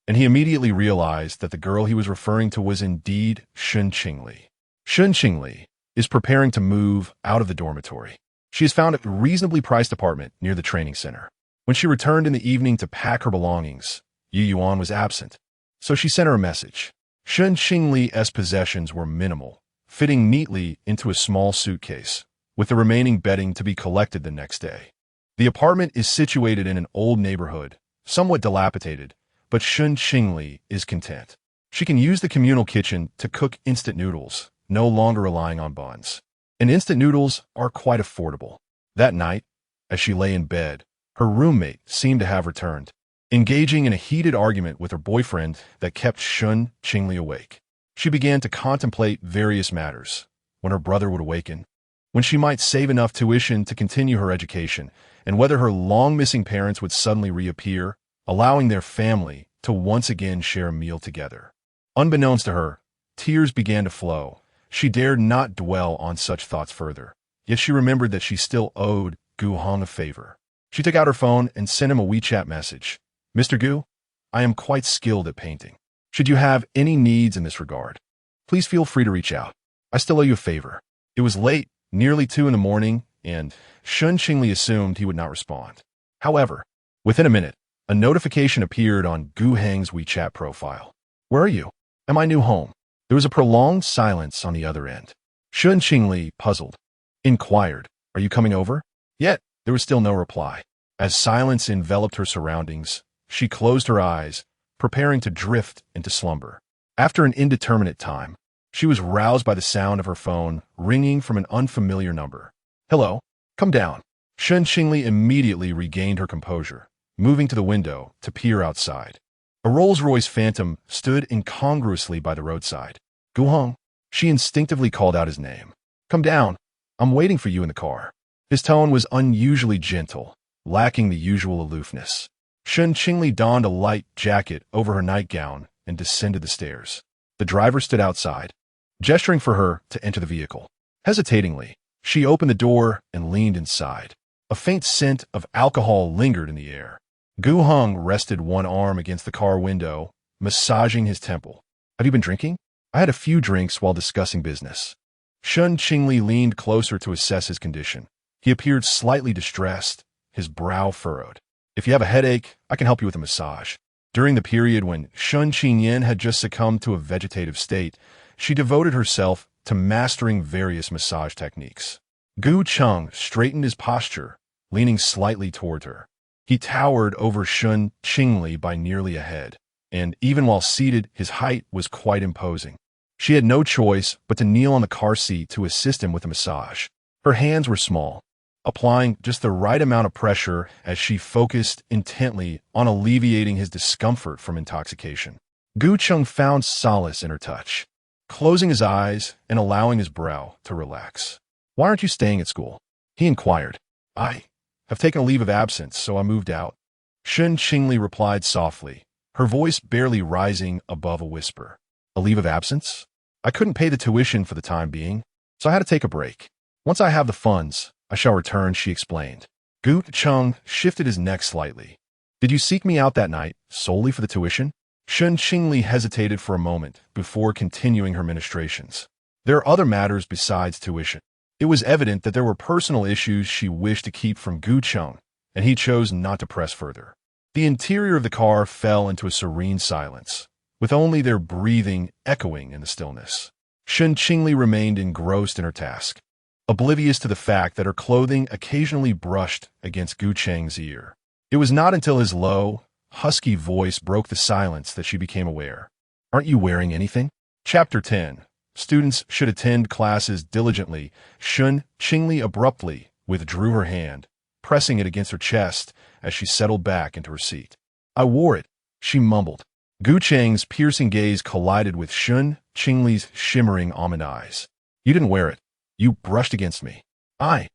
and he immediately realized that the girl he was referring to was indeed Shen Qingli. Shen Qingli is preparing to move out of the dormitory. She has found a reasonably priced apartment near the training center. When she returned in the evening to pack her belongings, Yu Yuan was absent, so she sent her a message. Shen Qingli's possessions were minimal, fitting neatly into a small suitcase, with the remaining bedding to be collected the next day. The apartment is situated in an old neighborhood, somewhat dilapidated, but Shen Qingli is content. She can use the communal kitchen to cook instant noodles, no longer relying on buns. And instant noodles are quite affordable. That night, as she lay in bed, her roommate seemed to have returned, engaging in a heated argument with her boyfriend that kept Shen Qingli awake. She began to contemplate various matters: when her brother would awaken, when she might save enough tuition to continue her education, and whether her long-missing parents would suddenly reappear, allowing their family to once again share a meal together. Unbeknownst to her, tears began to flow. She dared not dwell on such thoughts further, yet she remembered that she still owed Gu Heng a favor. She took out her phone and sent him a WeChat message. Mr. Gu, I am quite skilled at painting. Should you have any needs in this regard, please feel free to reach out. I still owe you a favor. It was late, nearly 2 in the morning, and Shen Qingli assumed he would not respond. However, within a minute, a notification appeared on Gu Heng's WeChat profile. Where are you? At my new home. There was a prolonged silence on the other end. Shen Qingli, puzzled, inquired, "Are you coming over?" Yet, there was still no reply. As silence enveloped her surroundings, she closed her eyes, preparing to drift into slumber. After an indeterminate time, she was roused by the sound of her phone ringing from an unfamiliar number. "Hello? Come down." Shen Qingli immediately regained her composure, moving to the window to peer outside. A Rolls-Royce Phantom stood incongruously by the roadside. "Gu Heng," she instinctively called out his name. "Come down. I'm waiting for you in the car." His tone was unusually gentle, lacking the usual aloofness. Shen Qingli donned a light jacket over her nightgown and descended the stairs. The driver stood outside, gesturing for her to enter the vehicle. Hesitatingly, she opened the door and leaned inside. A faint scent of alcohol lingered in the air. Gu Heng rested one arm against the car window, massaging his temple. "Have you been drinking?" "I had a few drinks while discussing business." Shen Qingli leaned closer to assess his condition. He appeared slightly distressed, his brow furrowed. "If you have a headache, I can help you with a massage." During the period when Shen Qingyan had just succumbed to a vegetative state, she devoted herself to mastering various massage techniques. Gu Cheng straightened his posture, leaning slightly toward her. He towered over Shen Qingli by nearly a head, and even while seated, his height was quite imposing. She had no choice but to kneel on the car seat to assist him with a massage. Her hands were small, applying just the right amount of pressure as she focused intently on alleviating his discomfort from intoxication. Gu Cheng found solace in her touch, closing his eyes and allowing his brow to relax. "Why aren't you staying at school?" he inquired. "I have taken a leave of absence, so I moved out." Shen Qingli replied softly, her voice barely rising above a whisper. "A leave of absence? I couldn't pay the tuition for the time being, so I had to take a break. Once I have the funds, I shall return," she explained. Gu Cheng shifted his neck slightly. "Did you seek me out that night solely for the tuition?" Shen Qingli hesitated for a moment before continuing her ministrations. "There are other matters besides tuition." It was evident that there were personal issues she wished to keep from Gu Cheng, and he chose not to press further. The interior of the car fell into a serene silence, with only their breathing echoing in the stillness. Shen Qingli remained engrossed in her task, oblivious to the fact that her clothing occasionally brushed against Gu Cheng's ear. It was not until his low, husky voice broke the silence that she became aware. "Aren't you wearing anything?" Chapter 10. Students should attend classes diligently. Shen Qingli abruptly withdrew her hand, pressing it against her chest as she settled back into her seat. "I wore it," she mumbled. Gu Cheng's piercing gaze collided with Shen Qingli's shimmering almond eyes. "You didn't wear it. You brushed against me." "I."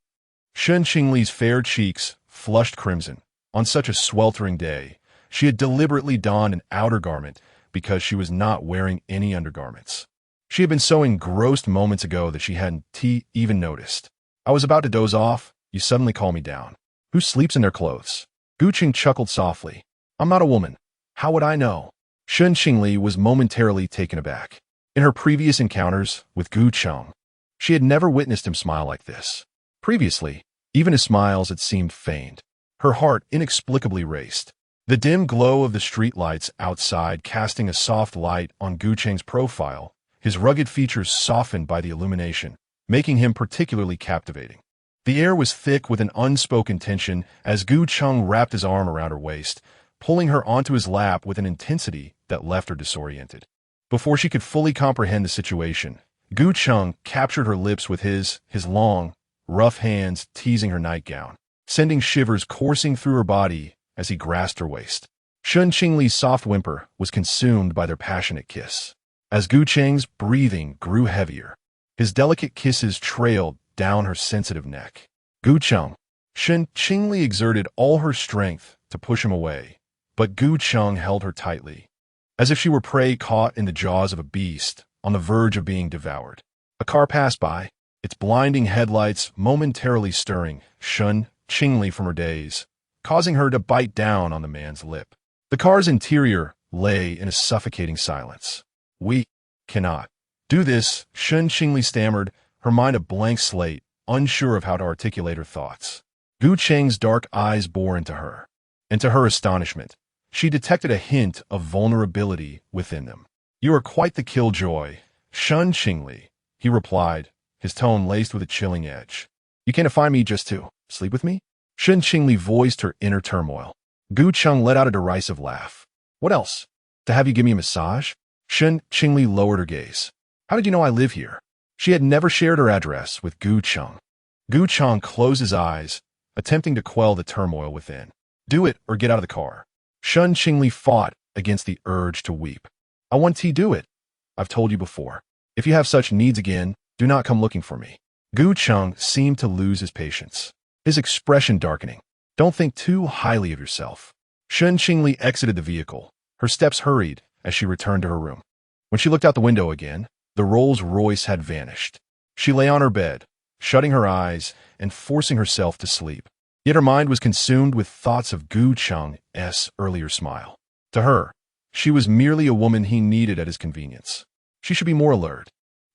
Shen Qingli's fair cheeks flushed crimson. On such a sweltering day, she had deliberately donned an outer garment because she was not wearing any undergarments. She had been so engrossed moments ago that she hadn't even noticed. "I was about to doze off. You suddenly call me down. Who sleeps in their clothes?" Gu Cheng chuckled softly. "I'm not a woman. How would I know?" Shen Qingli was momentarily taken aback. In her previous encounters with Gu Cheng, she had never witnessed him smile like this. Previously, even his smiles had seemed feigned. Her heart inexplicably raced. The dim glow of the streetlights outside casting a soft light on Gu Cheng's profile, his rugged features softened by the illumination, making him particularly captivating. The air was thick with an unspoken tension as Gu Cheng wrapped his arm around her waist, pulling her onto his lap with an intensity that left her disoriented. Before she could fully comprehend the situation, Gu Cheng captured her lips with his long, rough hands teasing her nightgown, sending shivers coursing through her body as he grasped her waist. Shen Qingli's soft whimper was consumed by their passionate kiss. As Gu Cheng's breathing grew heavier, his delicate kisses trailed down her sensitive neck. "Gu Cheng." Shen Qingli exerted all her strength to push him away, but Gu Cheng held her tightly, as if she were prey caught in the jaws of a beast on the verge of being devoured. A car passed by, its blinding headlights momentarily stirring Shen Qingli from her daze, causing her to bite down on the man's lip. The car's interior lay in a suffocating silence. "We cannot do this," Shen Qingli stammered, her mind a blank slate, unsure of how to articulate her thoughts. Gu Cheng's dark eyes bore into her, and to her astonishment, she detected a hint of vulnerability within them. "You are quite the killjoy, Shen Qingli," he replied, his tone laced with a chilling edge. You can't find me just to sleep with me? Shen Qingli voiced her inner turmoil. Gu Cheng let out a derisive laugh. What else? To have you give me a massage? Shen Qingli lowered her gaze. How did you know I live here? She had never shared her address with Gu Cheng. Gu Cheng closed his eyes, attempting to quell the turmoil within. Do it or get out of the car. Shen Qingli fought against the urge to weep. I want to do it. I've told you before. If you have such needs again, do not come looking for me. Gu Cheng seemed to lose his patience, his expression darkening. Don't think too highly of yourself. Shen Qingli exited the vehicle. Her steps hurried as she returned to her room. When she looked out the window again, the Rolls-Royce had vanished. She lay on her bed, shutting her eyes and forcing herself to sleep. Yet her mind was consumed with thoughts of Gu Cheng's earlier smile. To her, she was merely a woman he needed at his convenience. She should be more alert,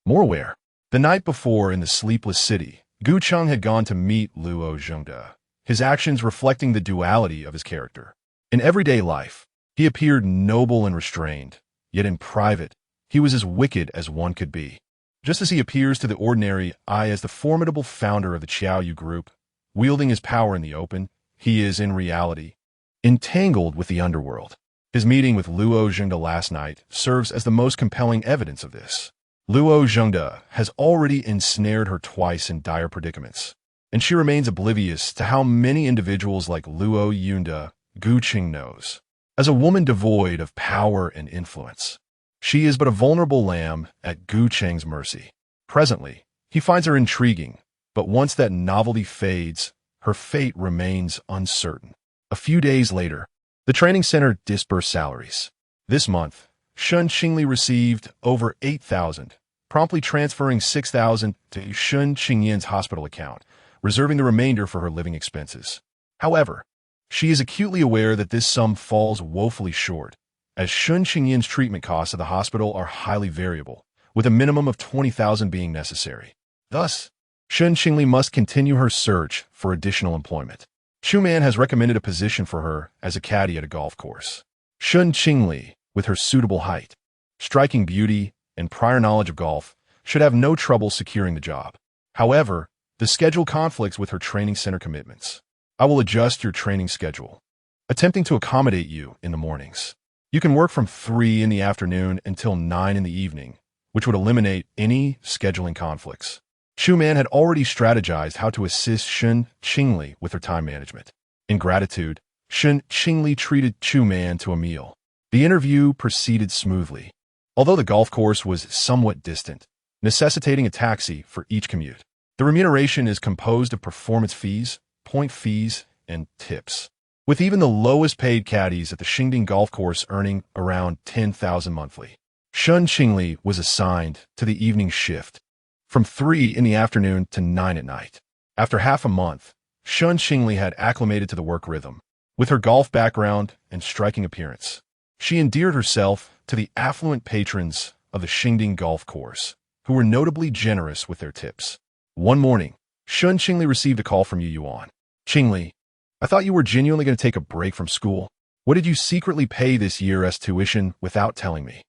more aware. The night before, in the sleepless city, Gu Cheng had gone to meet Luo Zhengde, his actions reflecting the duality of his character. In everyday life, he appeared noble and restrained, yet in private, he was as wicked as one could be. Just as he appears to the ordinary eye as the formidable founder of the Qiaoyu group, wielding his power in the open, he is, in reality, entangled with the underworld. His meeting with Luo Zhengde last night serves as the most compelling evidence of this. Luo Zhengde has already ensnared her twice in dire predicaments, and she remains oblivious to how many individuals like Luo Yunde Gu Cheng knows. As a woman devoid of power and influence, she is but a vulnerable lamb at Gu Cheng's mercy. Presently, he finds her intriguing, but once that novelty fades, her fate remains uncertain. A few days later, the training center disbursed salaries. This month, Shen Qingli received over 8,000, promptly transferring 6,000 to Shen Qingyin's hospital account, reserving the remainder for her living expenses. However, she is acutely aware that this sum falls woefully short, as Shen Qingyin's treatment costs of the hospital are highly variable, with a minimum of 20,000 being necessary. Thus, Shen Qingli must continue her search for additional employment. Chuman has recommended a position for her as a caddy at a golf course. Shen Qingli, with her suitable height, striking beauty, and prior knowledge of golf, should have no trouble securing the job. However, the schedule conflicts with her training center commitments. I will adjust your training schedule, attempting to accommodate you in the mornings. You can work from 3 in the afternoon until 9 in the evening, which would eliminate any scheduling conflicts. Chuman had already strategized how to assist Shen Qingli with her time management. In gratitude, Shen Qingli treated Chuman to a meal. The interview proceeded smoothly, although the golf course was somewhat distant, necessitating a taxi for each commute. The remuneration is composed of performance fees, point fees, and tips, with even the lowest paid caddies at the Xingding golf course earning around 10,000 monthly. Shen Qingli was assigned to the evening shift, from 3 in the afternoon to 9 at night. After half a month, Shen Qingli had acclimated to the work rhythm. With her golf background and striking appearance, she endeared herself to the affluent patrons of the Xingding golf course, who were notably generous with their tips. One morning, Shen Qingli received a call from Yu Yuan. Qingli, I thought you were genuinely going to take a break from school. What did you secretly pay this year as tuition without telling me?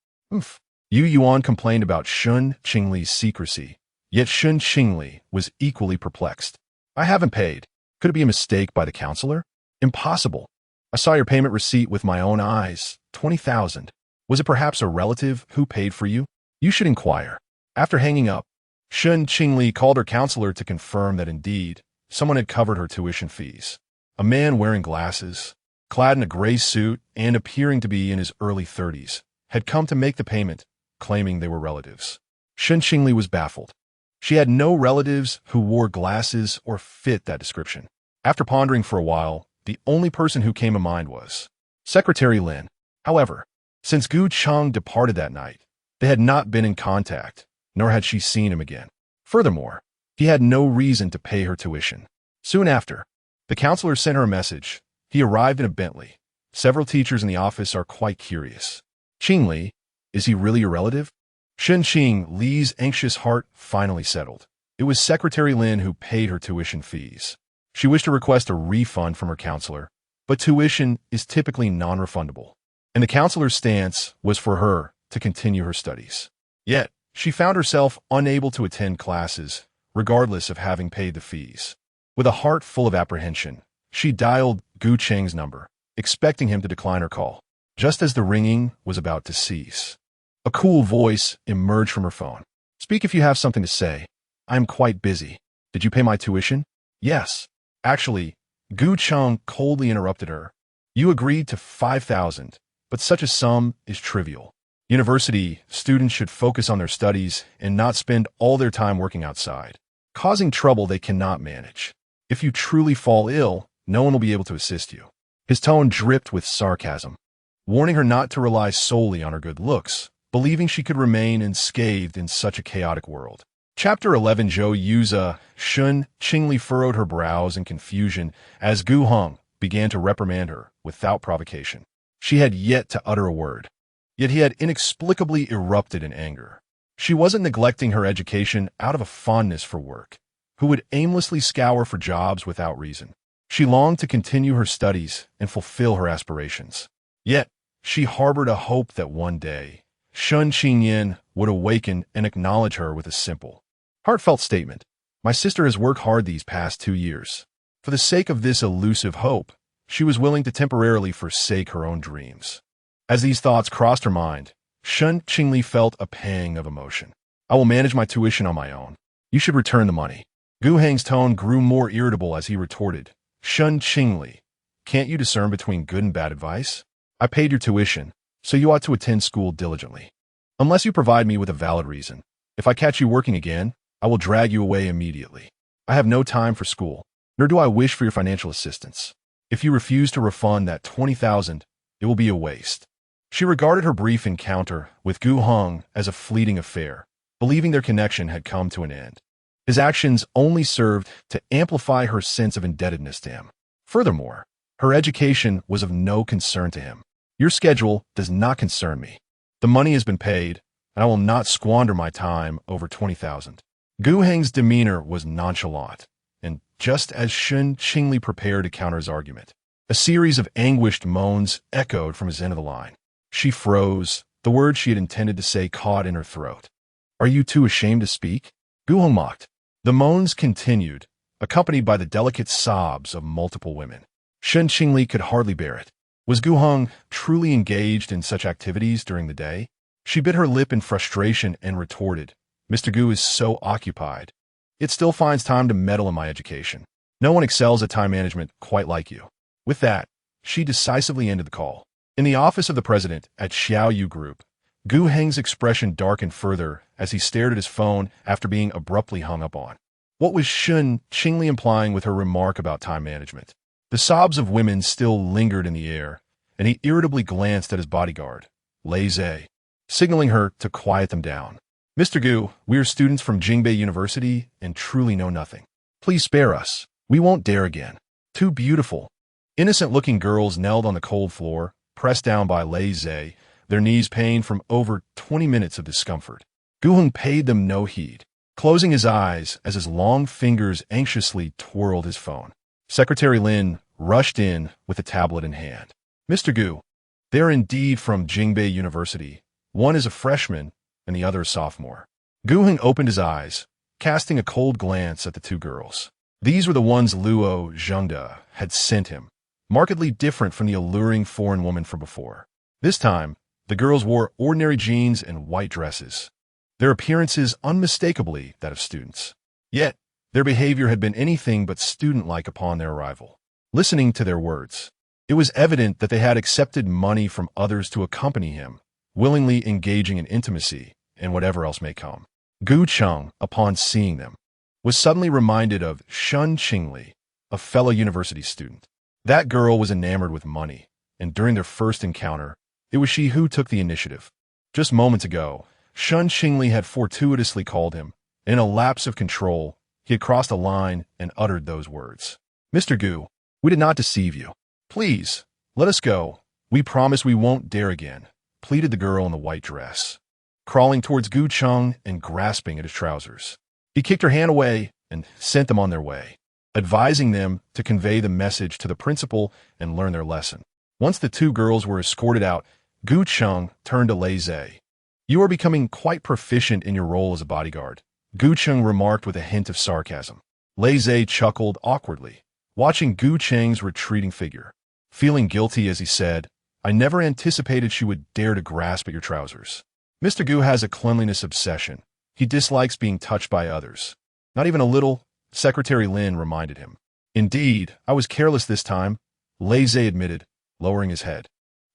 Yu Yuan complained about Shen Qingli's secrecy, yet Shen Qingli was equally perplexed. I haven't paid. Could it be a mistake by the counselor? Impossible. I saw your payment receipt with my own eyes. 20,000. Was it perhaps a relative who paid for you? You should inquire. After hanging up, Shen Qingli called her counselor to confirm that indeed, someone had covered her tuition fees. A man wearing glasses, clad in a gray suit and appearing to be in his early 30s, had come to make the payment, claiming they were relatives. Shen Qingli was baffled. She had no relatives who wore glasses or fit that description. After pondering for a while, the only person who came to mind was Secretary Lin. However, since Gu Cheng departed that night, they had not been in contact, nor had she seen him again. Furthermore, he had no reason to pay her tuition. Soon after, the counselor sent her a message. He arrived in a Bentley. Several teachers in the office are quite curious. Qingli, is he really your relative? Shen Qingli's anxious heart finally settled. It was Secretary Lin who paid her tuition fees. She wished to request a refund from her counselor, but tuition is typically non-refundable, and the counselor's stance was for her to continue her studies. Yet, she found herself unable to attend classes regardless of having paid the fees. With a heart full of apprehension, she dialed Gu Cheng's number, expecting him to decline her call. Just as the ringing was about to cease, a cool voice emerged from her phone. "Speak if you have something to say. I am quite busy. Did you pay my tuition?" "Yes." "Actually," Gu Cheng coldly interrupted her. "You agreed to 5,000, but such a sum is trivial. University students should focus on their studies and not spend all their time working outside, causing trouble they cannot manage. If you truly fall ill, no one will be able to assist you." His tone dripped with sarcasm, warning her not to rely solely on her good looks, believing she could remain unscathed in such a chaotic world. Chapter 11. Zhou Yuza. Shen Qingli furrowed her brows in confusion as Gu Heng began to reprimand her without provocation. She had yet to utter a word, yet he had inexplicably erupted in anger. She wasn't neglecting her education out of a fondness for work, who would aimlessly scour for jobs without reason. She longed to continue her studies and fulfill her aspirations. Yet, she harbored a hope that one day, Shen Qingli would awaken and acknowledge her with a simple, heartfelt statement. "My sister has worked hard these past 2 years. For the sake of this elusive hope, she was willing to temporarily forsake her own dreams." As these thoughts crossed her mind, Shen Qingli felt a pang of emotion. "I will manage my tuition on my own. You should return the money." Gu Heng's tone grew more irritable as he retorted, "Shen Qingli, can't you discern between good and bad advice? I paid your tuition, so you ought to attend school diligently. Unless you provide me with a valid reason, if I catch you working again, I will drag you away immediately. I have no time for school, nor do I wish for your financial assistance. If you refuse to refund that 20,000, it will be a waste." She regarded her brief encounter with Gu Heng as a fleeting affair, believing their connection had come to an end. His actions only served to amplify her sense of indebtedness to him. Furthermore, her education was of no concern to him. "Your schedule does not concern me. The money has been paid, and I will not squander my time over 20,000. Gu Heng's demeanor was nonchalant, and just as Shen Qingli prepared to counter his argument, a series of anguished moans echoed from his end of the line. She froze, the words she had intended to say caught in her throat. "Are you too ashamed to speak?" Gu Heng mocked. The moans continued, accompanied by the delicate sobs of multiple women. Shen Qingli could hardly bear it. Was Gu Heng truly engaged in such activities during the day? She bit her lip in frustration and retorted, "Mr. Gu is so occupied. It still finds time to meddle in my education. No one excels at time management quite like you." With that, she decisively ended the call. In the office of the president at Xiaoyu Group, Gu Heng's expression darkened further as he stared at his phone after being abruptly hung up on. What was Shen Qingli implying with her remark about time management? The sobs of women still lingered in the air, and he irritably glanced at his bodyguard, Lei Zhe, signaling her to quiet them down. "Mr. Gu, we are students from Jingbei University and truly know nothing. Please spare us. We won't dare again." Two beautiful, innocent-looking girls knelt on the cold floor, pressed down by Lei Zhe, their knees pained from over 20 minutes of discomfort. Gu Heng paid them no heed, closing his eyes as his long fingers anxiously twirled his phone. Secretary Lin rushed in with a tablet in hand. "Mr. Gu, they are indeed from Jingbei University. One is a freshman and the other a sophomore." Gu Heng opened his eyes, casting a cold glance at the two girls. These were the ones Luo Zhengde had sent him, markedly different from the alluring foreign woman from before. This time, the girls wore ordinary jeans and white dresses, their appearances unmistakably that of students. Yet, their behavior had been anything but student-like upon their arrival. Listening to their words, it was evident that they had accepted money from others to accompany him, willingly engaging in intimacy and whatever else may come. Gu Cheng, upon seeing them, was suddenly reminded of Shen Qingli, a fellow university student. That girl was enamored with money, and during their first encounter, it was she who took the initiative. Just moments ago, Shen Qingli had fortuitously called him. In a lapse of control, he had crossed a line and uttered those words. "Mr. Gu, we did not deceive you. Please, let us go. We promise we won't dare again," pleaded the girl in the white dress, crawling towards Gu Cheng and grasping at his trousers. He kicked her hand away and sent them on their way, advising them to convey the message to the principal and learn their lesson. Once the two girls were escorted out, Gu Cheng turned to Lei Zhe. "You are becoming quite proficient in your role as a bodyguard. Gu Cheng remarked with a hint of sarcasm. Lei Zhe chuckled awkwardly, watching Gu Cheng's retreating figure. Feeling guilty as he said, I never anticipated she would dare to grasp at your trousers. Mr. Gu has a cleanliness obsession. He dislikes being touched by others. Not even a little, Secretary Lin reminded him. Indeed, I was careless this time, Lei Zhe admitted, lowering his head.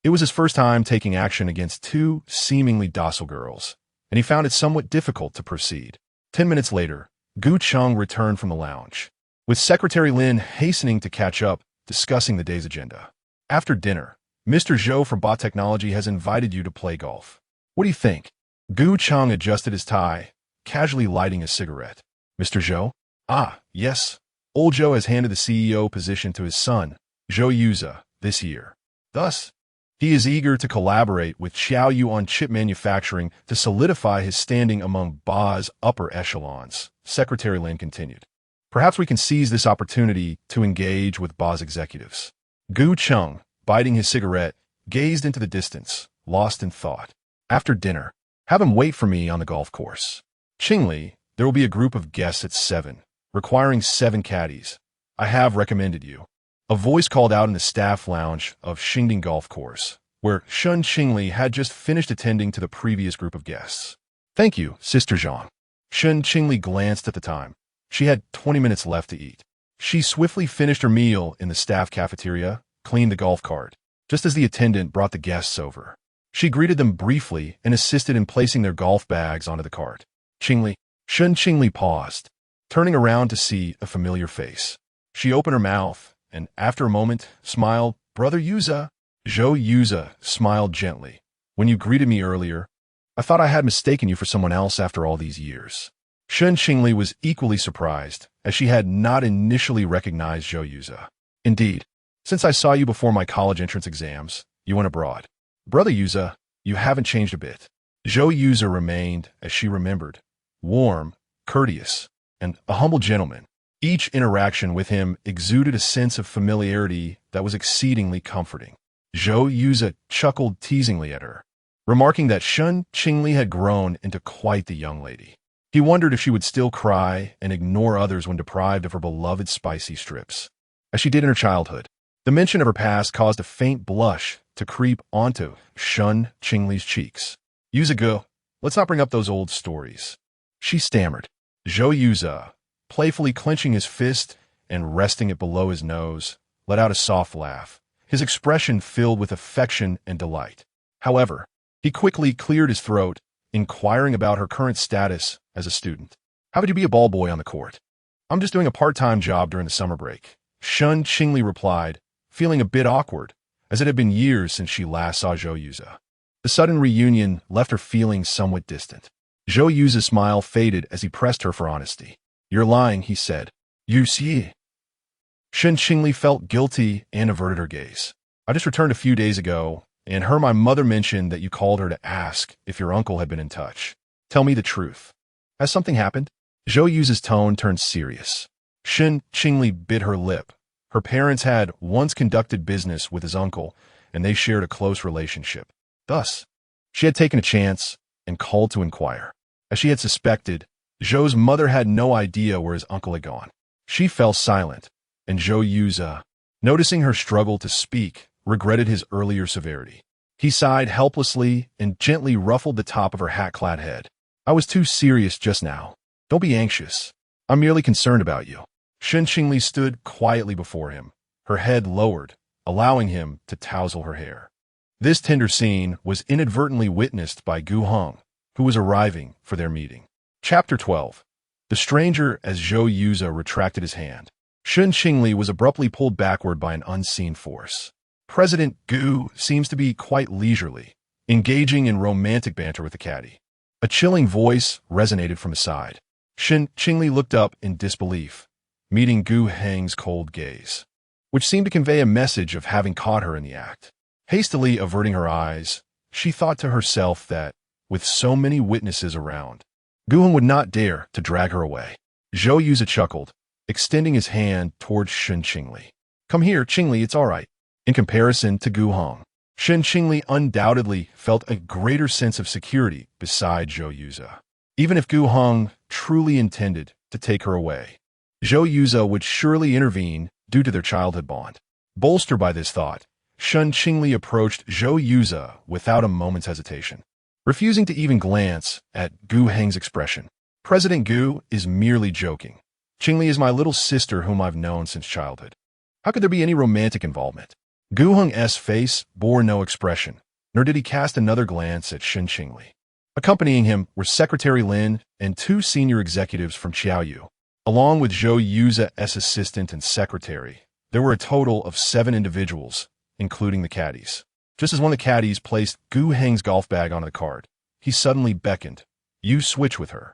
It was his first time taking action against two seemingly docile girls, and he found it somewhat difficult to proceed. 10 minutes later, Gu Cheng returned from the lounge, with Secretary Lin hastening to catch up, discussing the day's agenda. After dinner, Mr. Zhou from Bot Technology has invited you to play golf. What do you think? Gu Cheng adjusted his tie, casually lighting a cigarette. Mr. Zhou? Ah, yes. Old Zhou has handed the CEO position to his son, Zhou Yuza, this year. Thus, he is eager to collaborate with Xiao Yu on chip manufacturing to solidify his standing among Ba's upper echelons, Secretary Lin continued. Perhaps we can seize this opportunity to engage with Ba's executives. Gu Cheng, biting his cigarette, gazed into the distance, lost in thought. After dinner, have him wait for me on the golf course. Qingli, there will be a group of guests at 7, requiring 7 caddies. I have recommended you. A voice called out in the staff lounge of Xingding Golf Course, where Shen Qingli had just finished attending to the previous group of guests. Thank you, Sister Zhang. Shen Qingli glanced at the time. She had 20 minutes left to eat. She swiftly finished her meal in the staff cafeteria, cleaned the golf cart, just as the attendant brought the guests over. She greeted them briefly and assisted in placing their golf bags onto the cart. Qingli, Shen Qingli paused, turning around to see a familiar face. She opened her mouth, and after a moment, smiled. Brother Yuza. Zhou Yuza smiled gently. When you greeted me earlier, I thought I had mistaken you for someone else after all these years. Shen Qingli was equally surprised, as she had not initially recognized Zhou Yuza. Indeed, since I saw you before my college entrance exams, you went abroad. Brother Yuza, you haven't changed a bit. Zhou Yuza remained, as she remembered, warm, courteous, and a humble gentleman. Each interaction with him exuded a sense of familiarity that was exceedingly comforting. Zhou Yuza chuckled teasingly at her, remarking that Shen Qingli had grown into quite the young lady. He wondered if she would still cry and ignore others when deprived of her beloved spicy strips, as she did in her childhood. The mention of her past caused a faint blush to creep onto Shen Qingli's cheeks. Yuza go, let's not bring up those old stories. She stammered. Zhou Yuza, playfully clenching his fist and resting it below his nose, let out a soft laugh, his expression filled with affection and delight. However, he quickly cleared his throat, inquiring about her current status as a student. How would you be a ball boy on the court? I'm just doing a part-time job during the summer break. Shen Qingli replied, feeling a bit awkward, as it had been years since she last saw Zhou Yuza. The sudden reunion left her feeling somewhat distant. Zhou Yuza's smile faded as he pressed her for honesty. You're lying, he said. You see. Shen Qingli felt guilty and averted her gaze. I just returned a few days ago, and heard my mother mention that you called her to ask if your uncle had been in touch. Tell me the truth. Has something happened? Zhou Yuza's tone turned serious. Shen Qingli bit her lip. Her parents had once conducted business with his uncle, and they shared a close relationship. Thus, she had taken a chance and called to inquire. As she had suspected, Zhou's mother had no idea where his uncle had gone. She fell silent, and Zhou Yuza, noticing her struggle to speak, regretted his earlier severity. He sighed helplessly and gently ruffled the top of her hat-clad head. I was too serious just now. Don't be anxious. I'm merely concerned about you. Shen Qingli stood quietly before him, her head lowered, allowing him to tousle her hair. This tender scene was inadvertently witnessed by Gu Heng, who was arriving for their meeting. Chapter 12. The stranger as Zhou Yuza retracted his hand. Shen Qingli was abruptly pulled backward by an unseen force. President Gu seems to be quite leisurely, engaging in romantic banter with the caddy. A chilling voice resonated from his side. Shen Qingli looked up in disbelief, meeting Gu Heng's cold gaze, which seemed to convey a message of having caught her in the act. Hastily averting her eyes, she thought to herself that, with so many witnesses around, Gu Heng would not dare to drag her away. Zhou Yuza chuckled, extending his hand towards Shen Qingli. Come here, Qingli, it's all right. In comparison to Gu Heng, Shen Qingli undoubtedly felt a greater sense of security beside Zhou Yuza. even if Gu Heng truly intended to take her away. Zhou Yuza would surely intervene due to their childhood bond. Bolstered by this thought, Shen Qingli approached Zhou Yuza without a moment's hesitation, refusing to even glance at Gu Heng's expression. President Gu is merely joking. Qingli is my little sister whom I've known since childhood. How could there be any romantic involvement? Gu Heng's face bore no expression, nor did he cast another glance at Shen Qingli. Accompanying him were Secretary Lin and two senior executives from Qiaoyu. Along with Zhou Yuza's assistant and secretary, there were a total of 7 individuals, including the caddies. Just as one of the caddies placed Gu Heng's golf bag onto the cart, he suddenly beckoned, "You switch with her."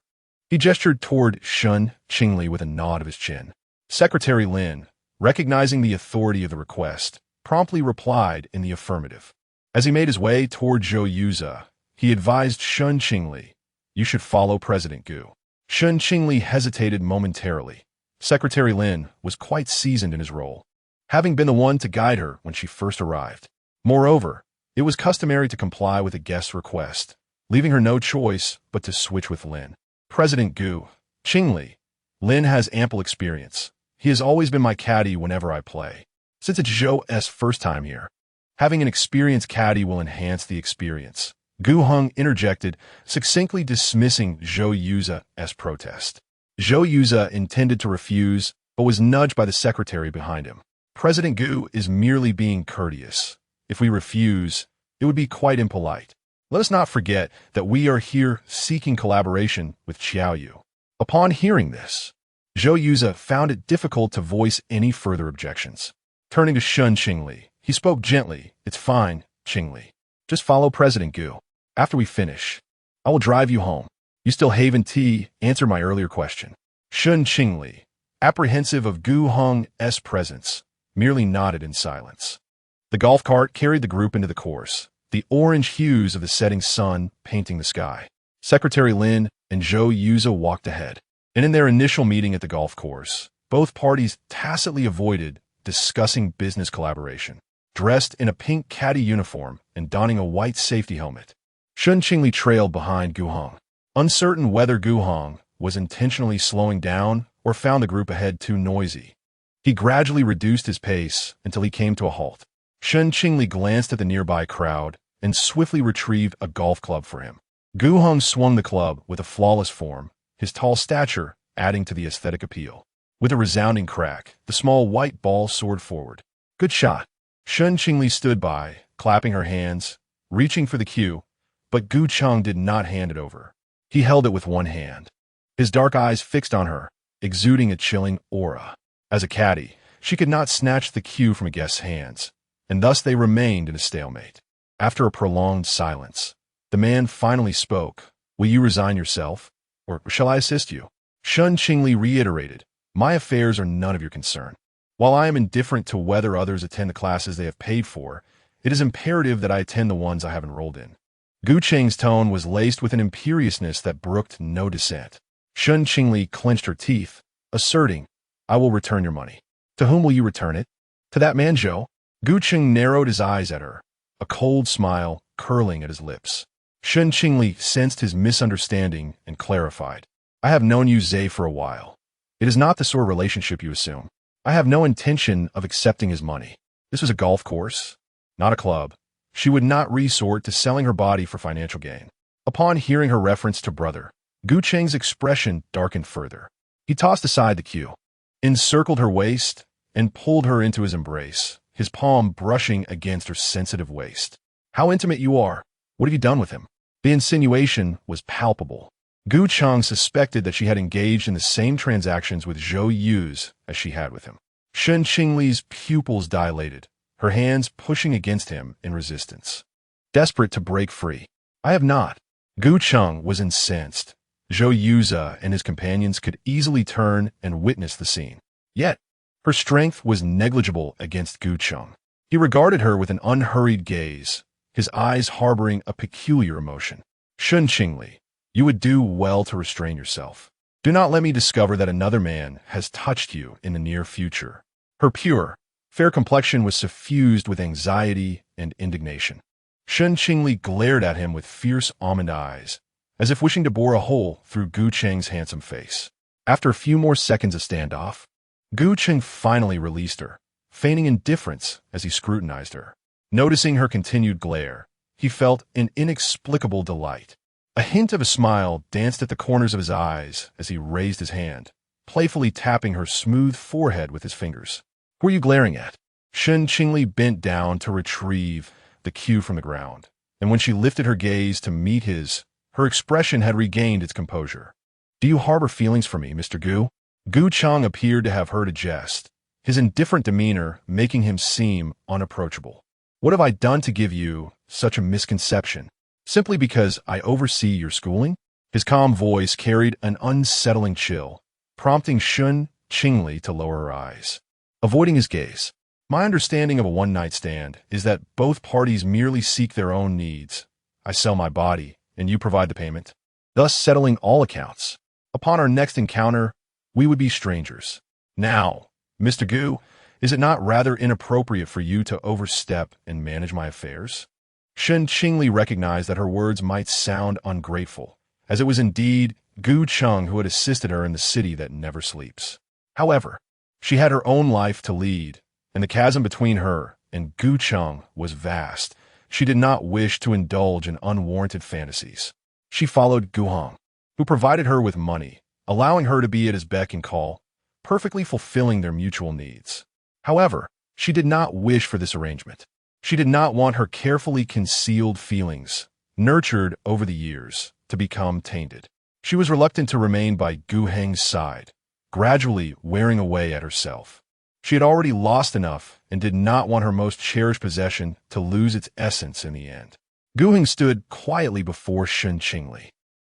He gestured toward Shen Qingli with a nod of his chin. Secretary Lin, recognizing the authority of the request, promptly replied in the affirmative. As he made his way toward Zhou Yuza, he advised Shen Qingli, "You should follow President Gu." Shen Qingli hesitated momentarily. Secretary Lin was quite seasoned in his role, having been the one to guide her when she first arrived. Moreover, it was customary to comply with a guest's request, leaving her no choice but to switch with Lin. President Gu, Qingli, Lin has ample experience. He has always been my caddy whenever I play. Since it's Zhou's first time here, having an experienced caddy will enhance the experience. Gu Heng interjected, succinctly dismissing Zhou Yuza's protest. Zhou Yuza intended to refuse, but was nudged by the secretary behind him. President Gu is merely being courteous. If we refuse, it would be quite impolite. Let us not forget that we are here seeking collaboration with Qiaoyu. Upon hearing this, Zhou Yuza found it difficult to voice any further objections. Turning to Shen Qingli, he spoke gently. "It's fine, Qingli. Just follow President Gu. After we finish, I will drive you home. You still haven't answered my earlier question." Shen Qingli, apprehensive of Gu Heng's presence, merely nodded in silence. The golf cart carried the group into the course, the orange hues of the setting sun painting the sky. Secretary Lin and Zhou Yuza walked ahead, and in their initial meeting at the golf course, both parties tacitly avoided discussing business collaboration. Dressed in a pink caddy uniform and donning a white safety helmet, Shen Qingli trailed behind Gu Heng, uncertain whether Gu Heng was intentionally slowing down or found the group ahead too noisy. He gradually reduced his pace until he came to a halt. Shen Qingli glanced at the nearby crowd and swiftly retrieved a golf club for him. Gu Heng swung the club with a flawless form, his tall stature adding to the aesthetic appeal. With a resounding crack, the small white ball soared forward. "Good shot." Shen Qingli stood by, clapping her hands, reaching for the cue, but Gu Cheng did not hand it over. He held it with one hand, his dark eyes fixed on her, exuding a chilling aura. As a caddy, she could not snatch the cue from a guest's hands, and thus they remained in a stalemate. After a prolonged silence, the man finally spoke. "Will you resign yourself, or shall I assist you?" Shen Qingli reiterated, "My affairs are none of your concern. While I am indifferent to whether others attend the classes they have paid for, it is imperative that I attend the ones I have enrolled in." Gu Cheng's tone was laced with an imperiousness that brooked no dissent. Shen Qingli clenched her teeth, asserting, "I will return your money." "To whom will you return it?" "To that man, Zhou." Gu Cheng narrowed his eyes at her, a cold smile curling at his lips. Shen Qingli sensed his misunderstanding and clarified, "I have known you Zhe for a while. It is not the sort of relationship you assume. I have no intention of accepting his money. This was a golf course, not a club. She would not resort to selling her body for financial gain." Upon hearing her reference to brother, Gu Cheng's expression darkened further. He tossed aside the cue, encircled her waist, and pulled her into his embrace, his palm brushing against her sensitive waist. "How intimate you are. What have you done with him?" The insinuation was palpable. Gu Cheng suspected that she had engaged in the same transactions with Zhou Yu's as she had with him. Shen Qingli's pupils dilated, her hands pushing against him in resistance. Desperate to break free. "I have not." Gu Cheng was incensed. Zhou Yuza and his companions could easily turn and witness the scene. Yet, her strength was negligible against Gu Cheng. He regarded her with an unhurried gaze, his eyes harboring a peculiar emotion. "Shen Qingli, you would do well to restrain yourself. Do not let me discover that another man has touched you in the near future." Her pure, fair complexion was suffused with anxiety and indignation. Shen Qingli glared at him with fierce almond eyes, as if wishing to bore a hole through Gu Cheng's handsome face. After a few more seconds of standoff, Gu Cheng finally released her, feigning indifference as he scrutinized her. Noticing her continued glare, he felt an inexplicable delight. A hint of a smile danced at the corners of his eyes as he raised his hand, playfully tapping her smooth forehead with his fingers. "Who are you glaring at?" Shen Qingli bent down to retrieve the cue from the ground, and when she lifted her gaze to meet his, her expression had regained its composure. "Do you harbor feelings for me, Mr. Gu?" Gu Chang appeared to have heard a jest, his indifferent demeanor making him seem unapproachable. "What have I done to give you such a misconception? Simply because I oversee your schooling?" His calm voice carried an unsettling chill, prompting Shen Qingli to lower her eyes. Avoiding his gaze, "My understanding of a one-night stand is that both parties merely seek their own needs. I sell my body, and you provide the payment, thus settling all accounts. Upon our next encounter, we would be strangers. Now, Mr. Gu, is it not rather inappropriate for you to overstep and manage my affairs?" Shen Qingli recognized that her words might sound ungrateful, as it was indeed Gu Cheng who had assisted her in the city that never sleeps. However, she had her own life to lead, and the chasm between her and Gu Cheng was vast. She did not wish to indulge in unwarranted fantasies. She followed Gu Heng, who provided her with money, allowing her to be at his beck and call, perfectly fulfilling their mutual needs. However, she did not wish for this arrangement. She did not want her carefully concealed feelings, nurtured over the years, to become tainted. She was reluctant to remain by Gu Heng's side, gradually wearing away at herself. She had already lost enough and did not want her most cherished possession to lose its essence in the end. Gu Heng stood quietly before Shen Qingli,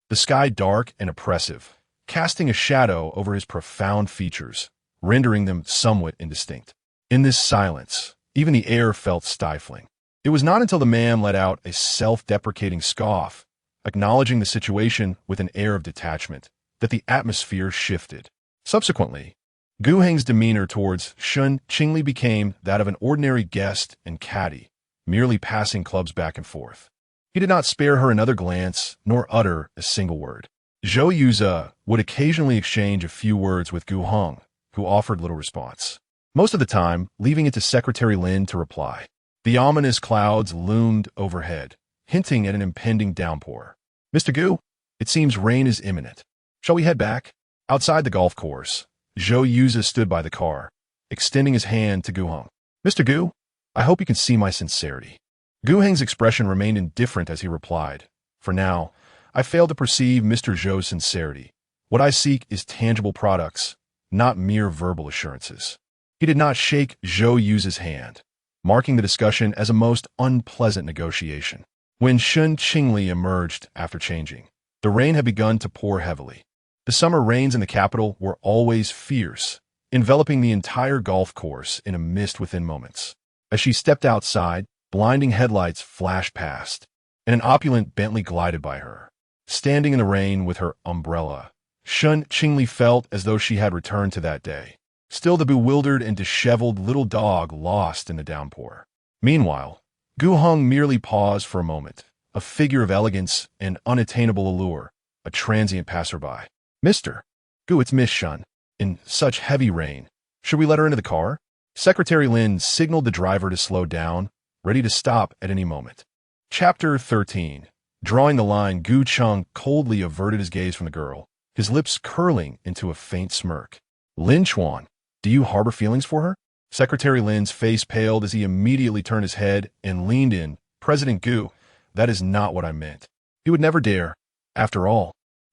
the sky dark and oppressive, casting a shadow over his profound features, rendering them somewhat indistinct. In this silence, even the air felt stifling. It was not until the man let out a self-deprecating scoff, acknowledging the situation with an air of detachment, that the atmosphere shifted. Subsequently, Gu Heng's demeanor towards Shen Qingli became that of an ordinary guest and caddy, merely passing clubs back and forth. He did not spare her another glance, nor utter a single word. Zhou Yuze would occasionally exchange a few words with Gu Heng, who offered little response, most of the time leaving it to Secretary Lin to reply. The ominous clouds loomed overhead, hinting at an impending downpour. "Mr. Gu, it seems rain is imminent. Shall we head back?" Outside the golf course, Zhou Yuze stood by the car, extending his hand to Gu Heng. "Mr. Gu, I hope you can see my sincerity." Gu Heng's expression remained indifferent as he replied, "For now, I fail to perceive Mr. Zhou's sincerity. What I seek is tangible products, not mere verbal assurances." He did not shake Zhou Yuze's hand, marking the discussion as a most unpleasant negotiation. When Shen Qingli emerged after changing, the rain had begun to pour heavily. The summer rains in the capital were always fierce, enveloping the entire golf course in a mist within moments. As she stepped outside, blinding headlights flashed past, and an opulent Bentley glided by her. Standing in the rain with her umbrella, Shen Qingli felt as though she had returned to that day, still the bewildered and disheveled little dog lost in the downpour. Meanwhile, Gu Heng merely paused for a moment, a figure of elegance and unattainable allure, a transient passerby. "Mr. Gu, it's Miss Shen. In such heavy rain, should we let her into the car?" Secretary Lin signaled the driver to slow down, ready to stop at any moment. Chapter 13. Drawing the line, Gu Cheng coldly averted his gaze from the girl, his lips curling into a faint smirk. "Lin Chuan, do you harbor feelings for her?" Secretary Lin's face paled as he immediately turned his head and leaned in. "President Gu, that is not what I meant. He would never dare. After all,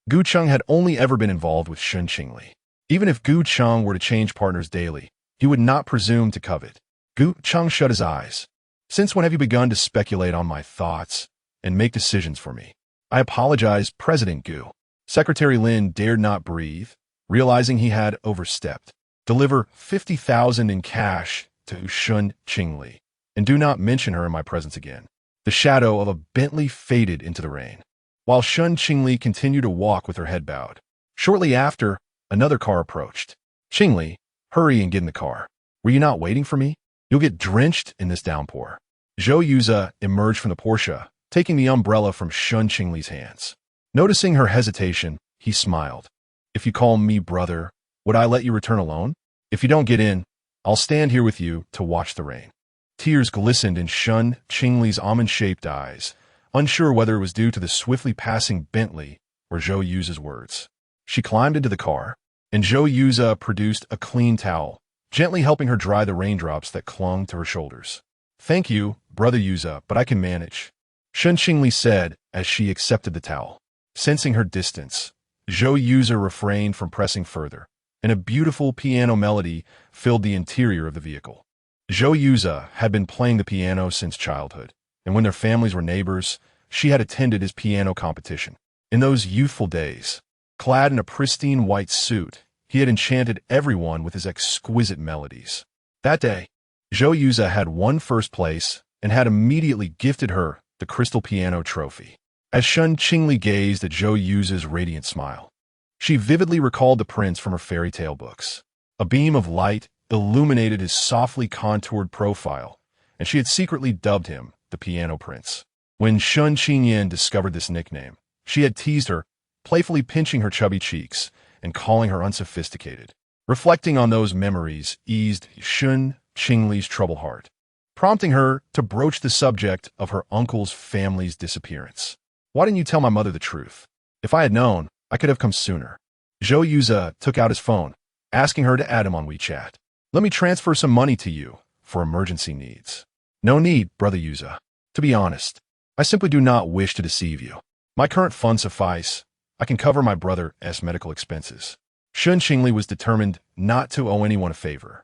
Gu Cheng had only ever been involved with Shen Qingli. Even if Gu Cheng were to change partners daily, he would not presume to covet." Gu Cheng shut his eyes. "Since when have you begun to speculate on my thoughts and make decisions for me?" "I apologize, President Gu." Secretary Lin dared not breathe, realizing he had overstepped. "Deliver 50,000 in cash to Shen Qingli, and do not mention her in my presence again." The shadow of a Bentley faded into the rain, while Shen Qingli continued to walk with her head bowed. Shortly after, another car approached. "Qingli, hurry and get in the car. Were you not waiting for me? You'll get drenched in this downpour." Zhou Yuze emerged from the Porsche, taking the umbrella from Shen Qingli's hands. Noticing her hesitation, he smiled. If you call me brother, would I let you return alone? If you don't get in, I'll stand here with you to watch the rain. Tears glistened in Shen Qingli's almond-shaped eyes, unsure whether it was due to the swiftly passing Bentley or Zhou Yu's words. She climbed into the car, and Zhou Yu produced a clean towel, gently helping her dry the raindrops that clung to her shoulders. Thank you, Brother Yuza, but I can manage, Shen Qingli said as she accepted the towel. Sensing her distance, Zhou Yu refrained from pressing further, and a beautiful piano melody filled the interior of the vehicle. Zhou Yu had been playing the piano since childhood, and when their families were neighbors, she had attended his piano competition. In those youthful days, clad in a pristine white suit, he had enchanted everyone with his exquisite melodies. That day, Zhou Yu had won first place and had immediately gifted her the crystal piano trophy. As Shen Qingli gazed at Zhou Yu's radiant smile, she vividly recalled the prince from her fairy tale books. A beam of light illuminated his softly contoured profile, and she had secretly dubbed him the Piano Prince. When Shen Qingyan discovered this nickname, she had teased her, playfully pinching her chubby cheeks and calling her unsophisticated. Reflecting on those memories eased Shen Qingli's troubled heart, prompting her to broach the subject of her uncle's family's disappearance. Why didn't you tell my mother the truth? If I had known, I could have come sooner. Zhou Yu took out his phone, asking her to add him on WeChat. Let me transfer some money to you for emergency needs. No need, Brother Yu. To be honest, I simply do not wish to deceive you. My current funds suffice. I can cover my brother's medical expenses. Shen Qingli was determined not to owe anyone a favor.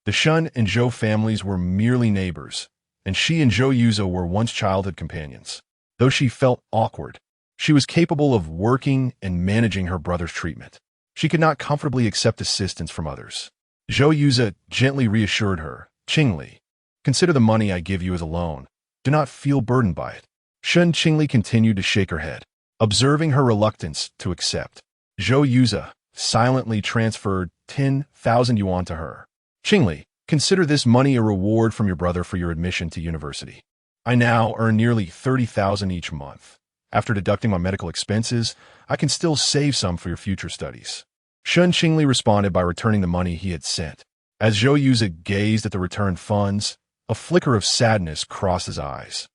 The Shen and Zhou families were merely neighbors, and she and Zhou Yu were once childhood companions. Though she felt awkward, she was capable of working and managing her brother's treatment. She could not comfortably accept assistance from others. Zhou Yu gently reassured her, Qingli, consider the money I give you as a loan. Do not feel burdened by it. Shen Qingli continued to shake her head, observing her reluctance to accept. Zhou Yu silently transferred 10,000 yuan to her. Qingli, consider this money a reward from your brother for your admission to university. I now earn nearly 30,000 each month. After deducting my medical expenses, I can still save some for your future studies. Shen Qingli responded by returning the money he had sent. As Zhou Yu gazed at the returned funds, a flicker of sadness crossed his eyes.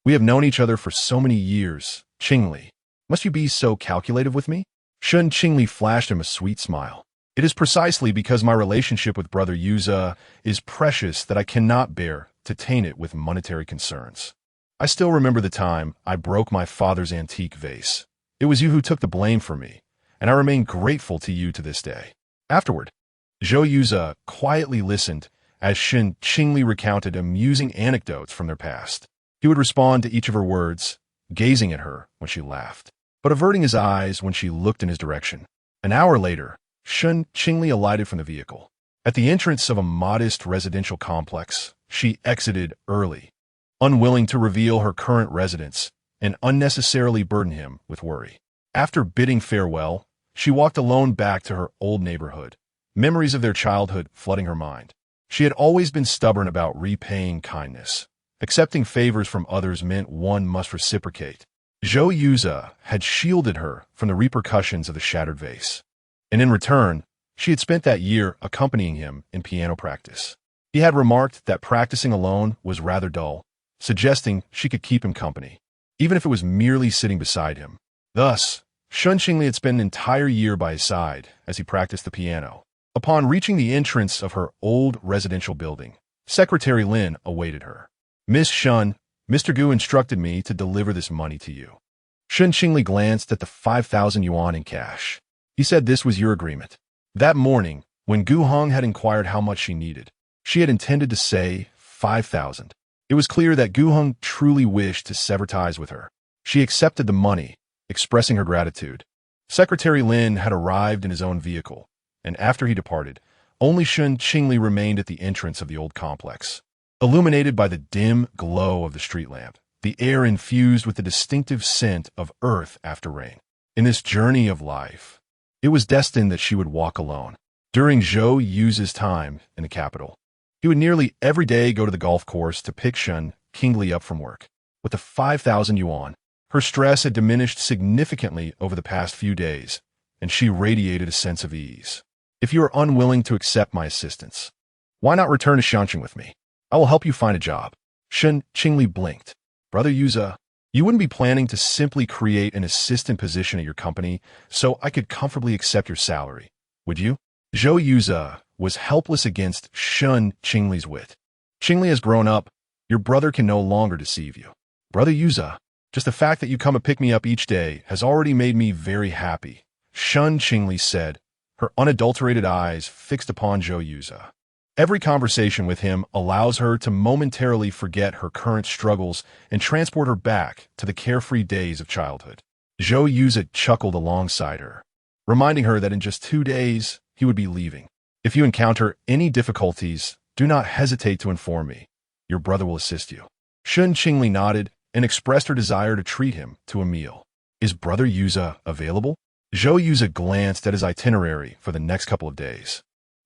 We have known each other for so many years, Qingli. Must you be so calculative with me? Shen Qingli flashed him a sweet smile. It is precisely because my relationship with Brother Yu is precious that I cannot bear to taint it with monetary concerns. I still remember the time I broke my father's antique vase. It was you who took the blame for me, and I remain grateful to you to this day. Afterward, Zhou Yu quietly listened as Shen Qingli recounted amusing anecdotes from their past. He would respond to each of her words, gazing at her when she laughed, but averting his eyes when she looked in his direction. An hour later, Shen Qingli alighted from the vehicle. At the entrance of a modest residential complex, she exited early, unwilling to reveal her current residence and unnecessarily burden him with worry. After bidding farewell, she walked alone back to her old neighborhood, memories of their childhood flooding her mind. She had always been stubborn about repaying kindness. Accepting favors from others meant one must reciprocate. Zhou Yu had shielded her from the repercussions of the shattered vase, and in return, she had spent that year accompanying him in piano practice. He had remarked that practicing alone was rather dull, suggesting she could keep him company, even if it was merely sitting beside him. Thus, Shen Qingli had spent an entire year by his side as he practiced the piano. Upon reaching the entrance of her old residential building, Secretary Lin awaited her. Miss Shen, Mr. Gu instructed me to deliver this money to you. Shen Qingli glanced at the 5,000 yuan in cash. He said this was your agreement. That morning, when Gu Heng had inquired how much she needed, she had intended to say 5,000. It was clear that Gu Heng truly wished to sever ties with her. She accepted the money, expressing her gratitude. Secretary Lin had arrived in his own vehicle, and after he departed, only Shen Qingli remained at the entrance of the old complex. Illuminated by the dim glow of the street lamp, the air infused with the distinctive scent of earth after rain. In this journey of life, it was destined that she would walk alone. During Zhou Yu's time in the capital, he would nearly every day go to the golf course to pick Shen Qingli up from work. With the 5,000 yuan, Her stress had diminished significantly over the past few days, and she radiated a sense of ease. If you are unwilling to accept my assistance, why not return to Shanqing with me? I will help you find a job. Shen Qingli blinked. Brother Yuza, you wouldn't be planning to simply create an assistant position at your company so I could comfortably accept your salary, would you? Zhou Yuza was helpless against Shen Qingli's wit. Qingli has grown up. Your brother can no longer deceive you. Brother Yuza, just the fact that you come and pick me up each day has already made me very happy, Shen Qingli said, her unadulterated eyes fixed upon Zhou Yuza. Every conversation with him allows her to momentarily forget her current struggles and transport her back to the carefree days of childhood. Zhou Yuza chuckled alongside her, reminding her that in just 2 days, he would be leaving. If you encounter any difficulties, do not hesitate to inform me. Your brother will assist you. Shen Qingli nodded and expressed her desire to treat him to a meal. Is Brother Yuza available? Zhou Yuza glanced at his itinerary for the next couple of days,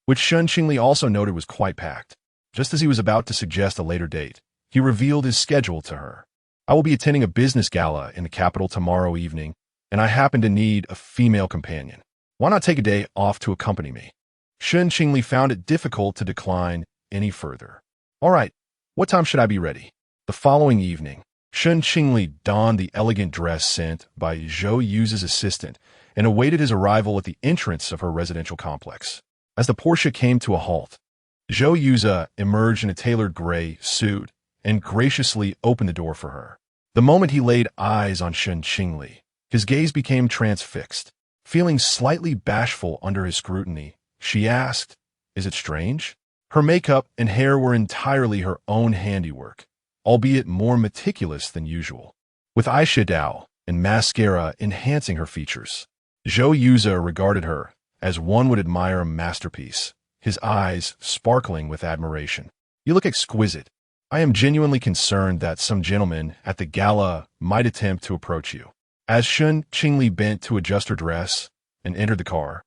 which Shen Qingli also noted was quite packed. Just as he was about to suggest a later date, he revealed his schedule to her. I will be attending a business gala in the capital tomorrow evening, and I happen to need a female companion. Why not take a day off to accompany me? Shen Qingli found it difficult to decline any further. All right, what time should I be ready? The following evening, Shen Qingli donned the elegant dress sent by Zhou Yuza's assistant and awaited his arrival at the entrance of her residential complex. As the Porsche came to a halt, Zhou Yuza emerged in a tailored gray suit and graciously opened the door for her. The moment he laid eyes on Shen Qingli, his gaze became transfixed. Feeling slightly bashful under his scrutiny, she asked, "Is it strange?" Her makeup and hair were entirely her own handiwork, albeit more meticulous than usual, with eyeshadow and mascara enhancing her features. Zhou Yuza regarded her as one would admire a masterpiece, his eyes sparkling with admiration. You look exquisite. I am genuinely concerned that some gentleman at the gala might attempt to approach you. As Shen Qingli bent to adjust her dress and entered the car,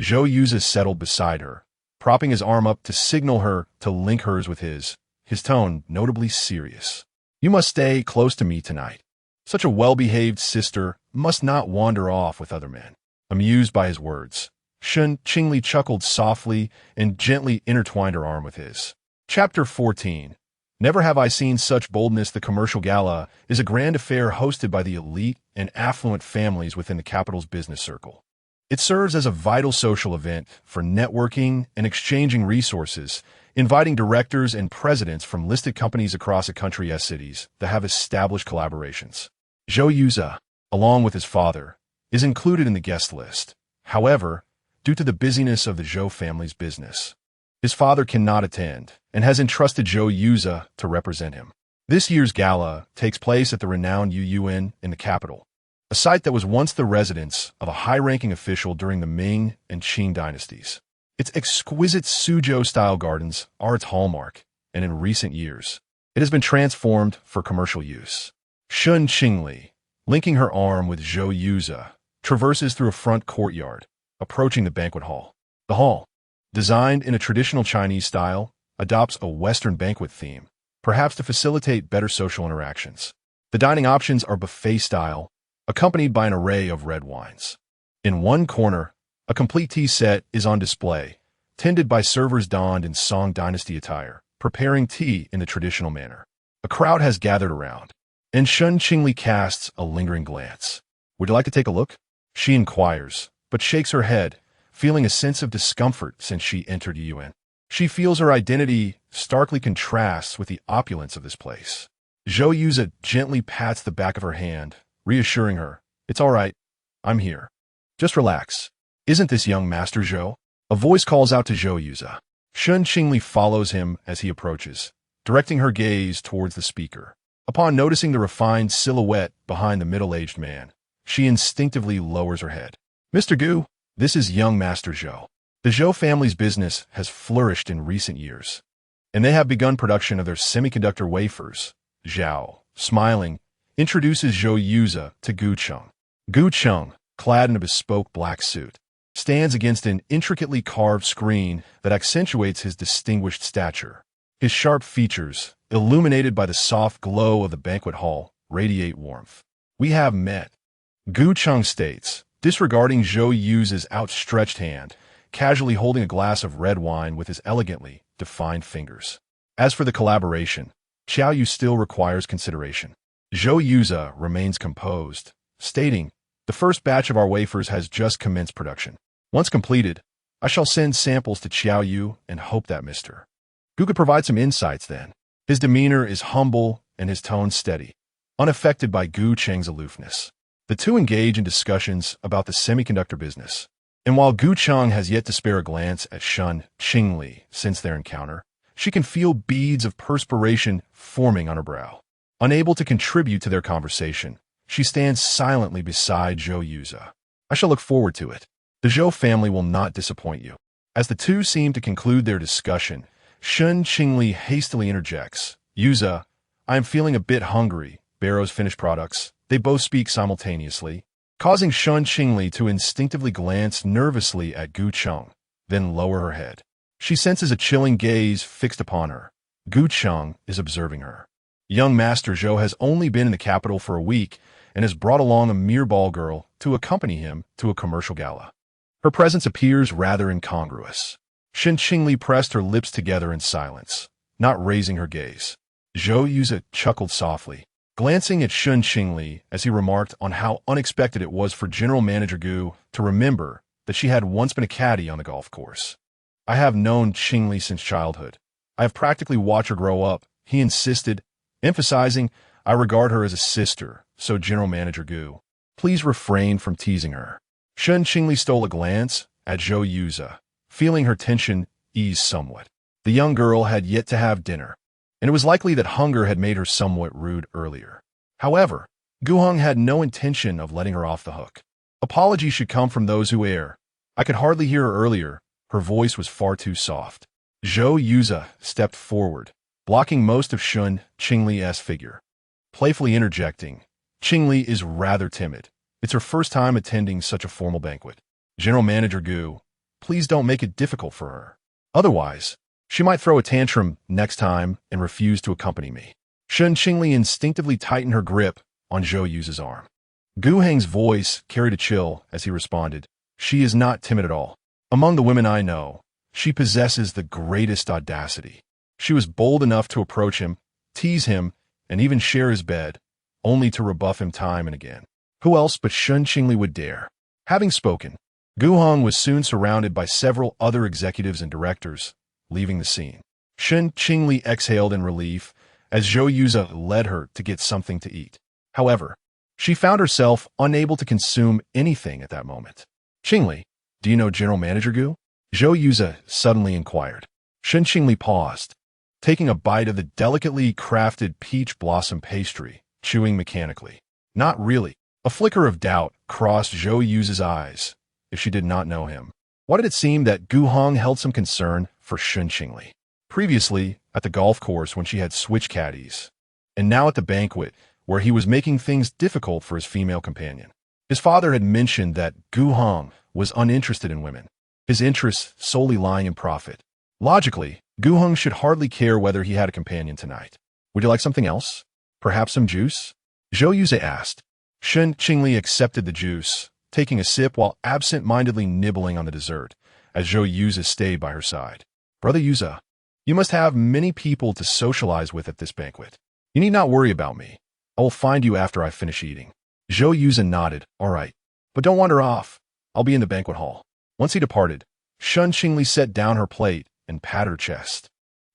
Zhou Yuza settled beside her, propping his arm up to signal her to link hers with his tone notably serious. You must stay close to me tonight. Such a well-behaved sister must not wander off with other men. Amused by his words, Shen Qingli chuckled softly and gently intertwined her arm with his. Chapter 14. Never have I seen such boldness. The commercial gala is a grand affair hosted by the elite and affluent families within the capital's business circle. It serves as a vital social event for networking and exchanging resources, inviting directors and presidents from listed companies across the country's cities that have established collaborations. Zhou Yuza, along with his father, is included in the guest list. However, due to the busyness of the Zhou family's business, his father cannot attend and has entrusted Zhou Yuza to represent him. This year's gala takes place at the renowned Yuyuan in the capital, a site that was once the residence of a high-ranking official during the Ming and Qing dynasties. Its exquisite Suzhou-style gardens are its hallmark, and in recent years, it has been transformed for commercial use. Shen Qingli, linking her arm with Zhou Yuza, traverses through a front courtyard, approaching the banquet hall. The hall, designed in a traditional Chinese style, adopts a Western banquet theme, perhaps to facilitate better social interactions. The dining options are buffet-style, accompanied by an array of red wines. In one corner, a complete tea set is on display, tended by servers donned in Song Dynasty attire, preparing tea in the traditional manner. A crowd has gathered around, and Shen Qingli casts a lingering glance. Would you like to take a look? She inquires, but shakes her head, feeling a sense of discomfort since she entered Yuan. She feels her identity starkly contrasts with the opulence of this place. Zhou Yuza gently pats the back of her hand, reassuring her, "It's all right. I'm here. Just relax. Isn't this young Master Zhou?" A voice calls out to Zhou Yuza. Shen Qingli follows him as he approaches, directing her gaze towards the speaker. Upon noticing the refined silhouette behind the middle-aged man, she instinctively lowers her head. "Mr. Gu, this is young Master Zhou." The Zhou family's business has flourished in recent years, and they have begun production of their semiconductor wafers. Zhao, smiling, introduces Zhou Yuza to Gu Cheng. Gu Cheng, clad in a bespoke black suit, stands against an intricately carved screen that accentuates his distinguished stature. His sharp features, illuminated by the soft glow of the banquet hall, radiate warmth. We have met. Gu Cheng states, disregarding Zhou Yu's outstretched hand, casually holding a glass of red wine with his elegantly defined fingers. As for the collaboration, Xiao Yu still requires consideration. Zhou Yuza remains composed, stating, the first batch of our wafers has just commenced production. Once completed, I shall send samples to Xiao Yu and hope that Mr. Gu could provide some insights then. His demeanor is humble and his tone steady, unaffected by Gu Cheng's aloofness. The two engage in discussions about the semiconductor business. And while Gu Cheng has yet to spare a glance at Shen Qingli since their encounter, she can feel beads of perspiration forming on her brow. Unable to contribute to their conversation, she stands silently beside Zhou Yuza. I shall look forward to it. The Zhou family will not disappoint you. As the two seem to conclude their discussion, Shen Qingli hastily interjects. Yuza, I am feeling a bit hungry. Barrow's finished products. They both speak simultaneously, causing Shen Qingli to instinctively glance nervously at Gu Cheng, then lower her head. She senses a chilling gaze fixed upon her. Gu Cheng is observing her. Young Master Zhou has only been in the capital for a week and has brought along a mere ball girl to accompany him to a commercial gala. Her presence appears rather incongruous. Shen Qingli pressed her lips together in silence, not raising her gaze. Zhou Yuza chuckled softly, glancing at Shen Qingli as he remarked on how unexpected it was for General Manager Gu to remember that she had once been a caddy on the golf course. I have known Qingli since childhood. I have practically watched her grow up, he insisted, emphasizing, I regard her as a sister, so General Manager Gu, please refrain from teasing her. Shen Qingli stole a glance at Zhou Yuza, feeling her tension ease somewhat. The young girl had yet to have dinner, and it was likely that hunger had made her somewhat rude earlier. However, Gu Heng had no intention of letting her off the hook. Apology should come from those who err. I could hardly hear her earlier. Her voice was far too soft. Zhou Yuza stepped forward, blocking most of Shen Qingli's figure. Playfully interjecting, Qingli is rather timid. It's her first time attending such a formal banquet. General Manager Gu, please don't make it difficult for her. Otherwise, she might throw a tantrum next time and refuse to accompany me. Shen Qingli instinctively tightened her grip on Zhou Yuza's arm. Gu Heng's voice carried a chill as he responded, she is not timid at all. Among the women I know, she possesses the greatest audacity. She was bold enough to approach him, tease him, and even share his bed, only to rebuff him time and again. Who else but Shen Qingli would dare? Having spoken, Gu Heng was soon surrounded by several other executives and directors, leaving the scene. Shen Qingli exhaled in relief as Zhou Yuza led her to get something to eat. However, she found herself unable to consume anything at that moment. Qingli, do you know General Manager Gu? Zhou Yuza suddenly inquired. Shen Qingli paused, taking a bite of the delicately crafted peach blossom pastry, chewing mechanically. Not really. A flicker of doubt crossed Zhou Yuza's eyes, if she did not know him. Why did it seem that Gu Heng held some concern for Shen Qingli? Previously, at the golf course when she had switch caddies, and now at the banquet where he was making things difficult for his female companion. His father had mentioned that Gu Heng was uninterested in women, his interests solely lying in profit. Logically, Gu Heng should hardly care whether he had a companion tonight. Would you like something else? Perhaps some juice? Zhou Yuza asked. Shen Qingli accepted the juice, taking a sip while absent-mindedly nibbling on the dessert, as Zhou Yuza stayed by her side. Brother Yuza, you must have many people to socialize with at this banquet. You need not worry about me. I will find you after I finish eating. Zhou Yuza nodded, all right. But don't wander off. I'll be in the banquet hall. Once he departed, Shen Qingli set down her plate and patted her chest.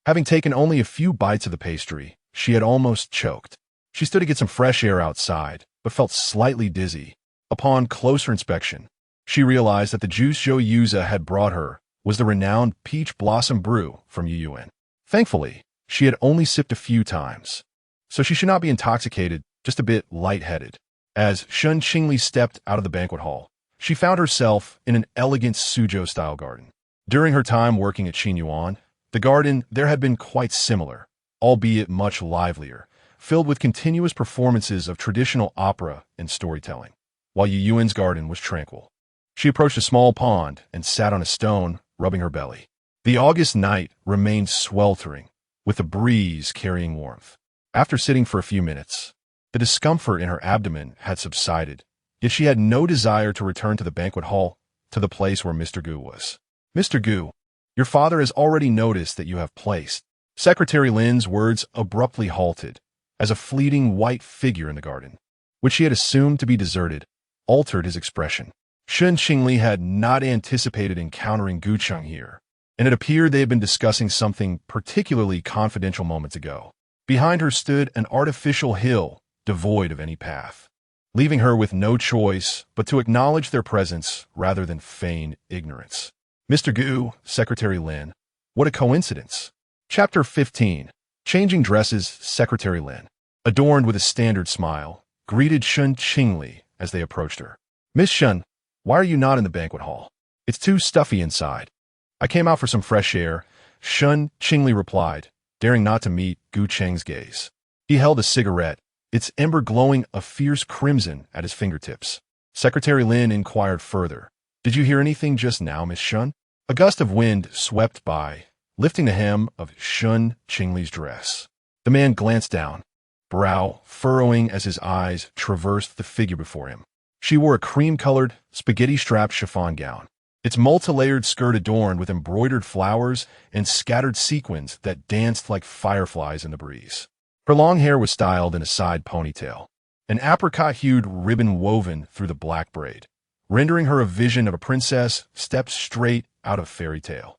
Having taken only a few bites of the pastry, she had almost choked. She stood to get some fresh air outside, but felt slightly dizzy. Upon closer inspection, she realized that the juice Zhou Yuza had brought her was the renowned peach blossom brew from Yuyuan. Thankfully, she had only sipped a few times, so she should not be intoxicated, just a bit lightheaded. As Shen Qingli stepped out of the banquet hall, she found herself in an elegant Suzhou-style garden. During her time working at Qinyuan, the garden there had been quite similar, albeit much livelier, filled with continuous performances of traditional opera and storytelling, while Yuyuan's garden was tranquil. She approached a small pond and sat on a stone, rubbing her belly. The August night remained sweltering, with a breeze carrying warmth. After sitting for a few minutes, The discomfort in her abdomen had subsided, yet she had no desire to return to the banquet hall, to the place where Mr. Gu was. Mr. Gu, your father has already noticed that you have placed. Secretary Lin's words abruptly halted, as a fleeting white figure in the garden, which she had assumed to be deserted, altered his expression. Shen Qingli had not anticipated encountering Gu Cheng here, and it appeared they had been discussing something particularly confidential moments ago. Behind her stood an artificial hill, devoid of any path, leaving her with no choice but to acknowledge their presence rather than feign ignorance. Mr. Gu, Secretary Lin, what a coincidence. Chapter 15. Changing dresses. Secretary Lin, adorned with a standard smile, greeted Shen Qingli as they approached her. Miss Shen, why are you not in the banquet hall? It's too stuffy inside. I came out for some fresh air, Shen Qingli replied, daring not to meet Gu Cheng's gaze. He held a cigarette, its ember glowing a fierce crimson at his fingertips. Secretary Lin inquired further. Did you hear anything just now, Miss Shen? A gust of wind swept by, lifting the hem of Shen Qingli's dress. The man glanced down, brow furrowing as his eyes traversed the figure before him. She wore a cream-colored, spaghetti-strapped chiffon gown, its multi-layered skirt adorned with embroidered flowers and scattered sequins that danced like fireflies in the breeze. Her long hair was styled in a side ponytail, an apricot-hued ribbon woven through the black braid, rendering her a vision of a princess stepped straight out of fairy tale.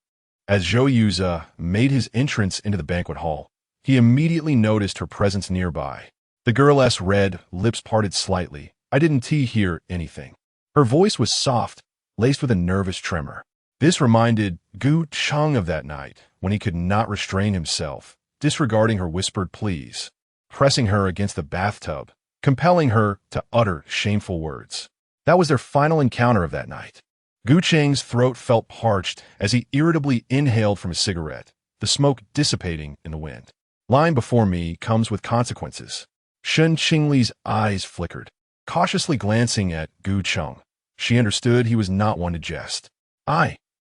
As Zhou Yuze made his entrance into the banquet hall, he immediately noticed her presence nearby. The girl's red lips parted slightly. I didn't hear anything. Her voice was soft, laced with a nervous tremor. This reminded Gu Cheng of that night, when he could not restrain himself, disregarding her whispered pleas, pressing her against the bathtub, compelling her to utter shameful words. That was their final encounter of that night. Gu Cheng's throat felt parched as he irritably inhaled from a cigarette, the smoke dissipating in the wind. Lying before me comes with consequences. Shen Qingli's eyes flickered, cautiously glancing at Gu Cheng. She understood he was not one to jest. I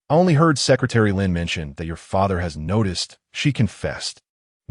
only heard Secretary Lin mention that your father has noticed, she confessed.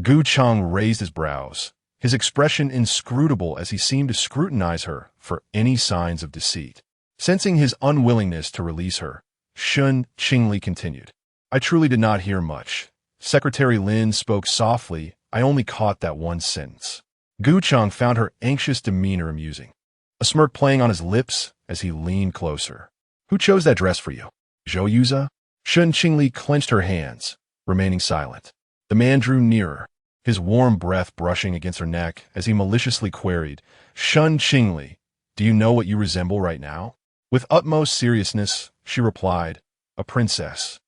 Gu Cheng raised his brows, his expression inscrutable as he seemed to scrutinize her for any signs of deceit. Sensing his unwillingness to release her, Shen Qingli continued. I truly did not hear much. Secretary Lin spoke softly. I only caught that one sentence. Gu Cheng found her anxious demeanor amusing, a smirk playing on his lips as he leaned closer. Who chose that dress for you? Zhou Yuze? Shen Qingli clenched her hands, remaining silent. The man drew nearer, his warm breath brushing against her neck as he maliciously queried, Shen Qingli, do you know what you resemble right now? With utmost seriousness, she replied, a princess.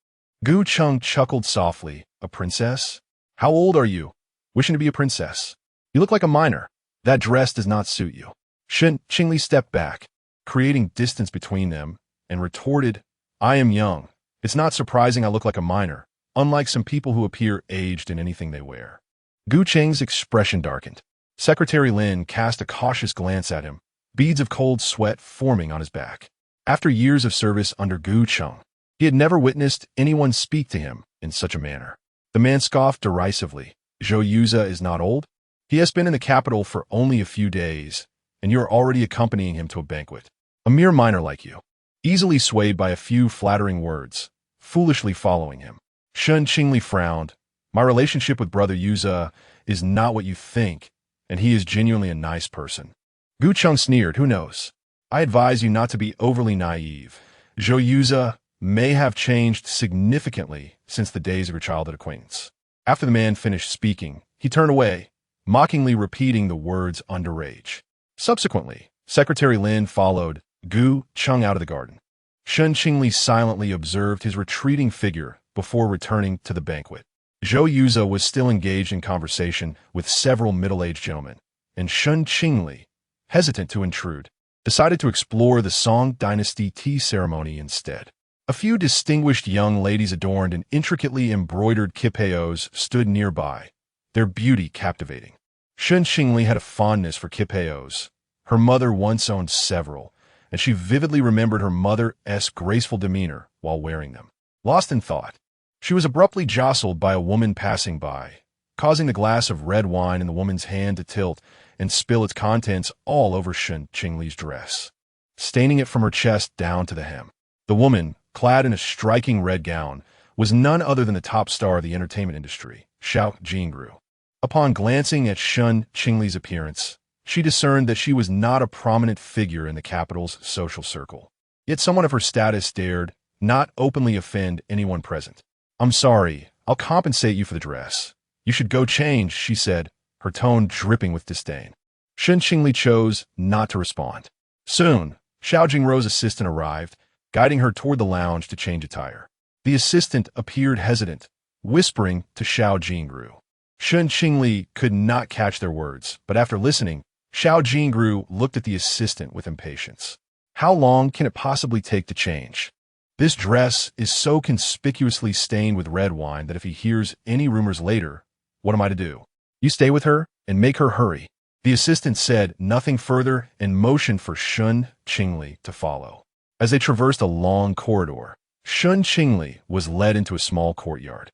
Gu Cheng chuckled softly. A princess? How old are you? Wishing to be a princess. You look like a minor. That dress does not suit you. Shen Qingli stepped back, creating distance between them, and retorted, I am young. It's not surprising I look like a minor, unlike some people who appear aged in anything they wear. Gu Cheng's expression darkened. Secretary Lin cast a cautious glance at him, beads of cold sweat forming on his back. After years of service under Gu Cheng, he had never witnessed anyone speak to him in such a manner. The man scoffed derisively. Zhou Yuze is not old. He has been in the capital for only a few days, and you are already accompanying him to a banquet. A mere minor like you, easily swayed by a few flattering words, foolishly following him. Shen Qingli frowned. My relationship with Brother Yuze is not what you think, and he is genuinely a nice person. Gu Cheng sneered. Who knows? I advise you not to be overly naive. Zhou Yuze may have changed significantly since the days of your childhood acquaintance. After the man finished speaking, he turned away, mockingly repeating the words underage. Subsequently, Secretary Lin followed Gu Cheng out of the garden. Shen Qingli silently observed his retreating figure before returning to the banquet. Zhou Yuze was still engaged in conversation with several middle-aged gentlemen, and Shen Qingli, hesitant to intrude, decided to explore the Song Dynasty tea ceremony instead. A few distinguished young ladies adorned in intricately embroidered kipeos stood nearby, their beauty captivating. Shen Qingli had a fondness for kipeos. Her mother once owned several, and she vividly remembered her mother's graceful demeanor while wearing them. Lost in thought, she was abruptly jostled by a woman passing by, causing the glass of red wine in the woman's hand to tilt and spill its contents all over Shen Qingli's dress, staining it from her chest down to the hem. The woman, clad in a striking red gown, was none other than the top star of the entertainment industry, Xiao Jingru. Upon glancing at Shen Qingli's appearance, she discerned that she was not a prominent figure in the capital's social circle. Yet someone of her status dared not openly offend anyone present. "I'm sorry, I'll compensate you for the dress. You should go change," she said, her tone dripping with disdain. Shen Qingli chose not to respond. Soon, Xiao Jingru's assistant arrived, guiding her toward the lounge to change attire. The assistant appeared hesitant, whispering to Xiao Jingru. Shen Qingli could not catch their words, but after listening, Xiao Jingru looked at the assistant with impatience. "How long can it possibly take to change? This dress is so conspicuously stained with red wine that if he hears any rumors later, what am I to do? You stay with her and make her hurry." The assistant said nothing further and motioned for Shen Qingli to follow. As they traversed a long corridor, Shen Qingli was led into a small courtyard.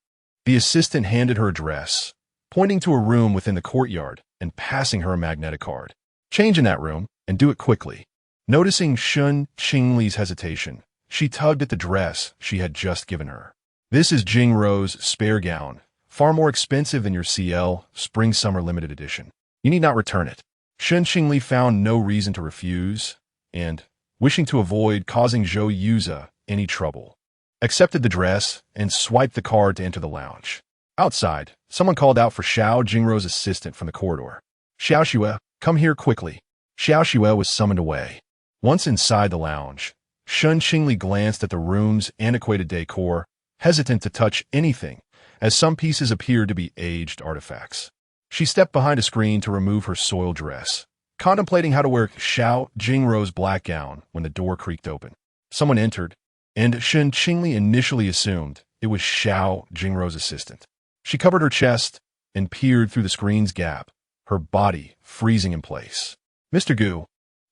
The assistant handed her a dress, pointing to a room within the courtyard and passing her a magnetic card. "Change in that room and do it quickly." Noticing Shen Qingli's hesitation, she tugged at the dress she had just given her. "This is Jingru's spare gown, far more expensive than your CL Spring-Summer Limited Edition. You need not return it." Shen Qingli found no reason to refuse, and, wishing to avoid causing Zhou Yuza any trouble, accepted the dress and swiped the card to enter the lounge. Outside, someone called out for Xiao Jingru's assistant from the corridor. "Xiao Xue, come here quickly." Xiao Xue was summoned away. Once inside the lounge, Shen Qingli glanced at the room's antiquated decor, hesitant to touch anything, as some pieces appeared to be aged artifacts. She stepped behind a screen to remove her soiled dress, contemplating how to wear Xiao Jingru's black gown when the door creaked open. Someone entered, and Shen Qingli initially assumed it was Xiao Jingru's assistant. She covered her chest and peered through the screen's gap, her body freezing in place. "Mr. Gu,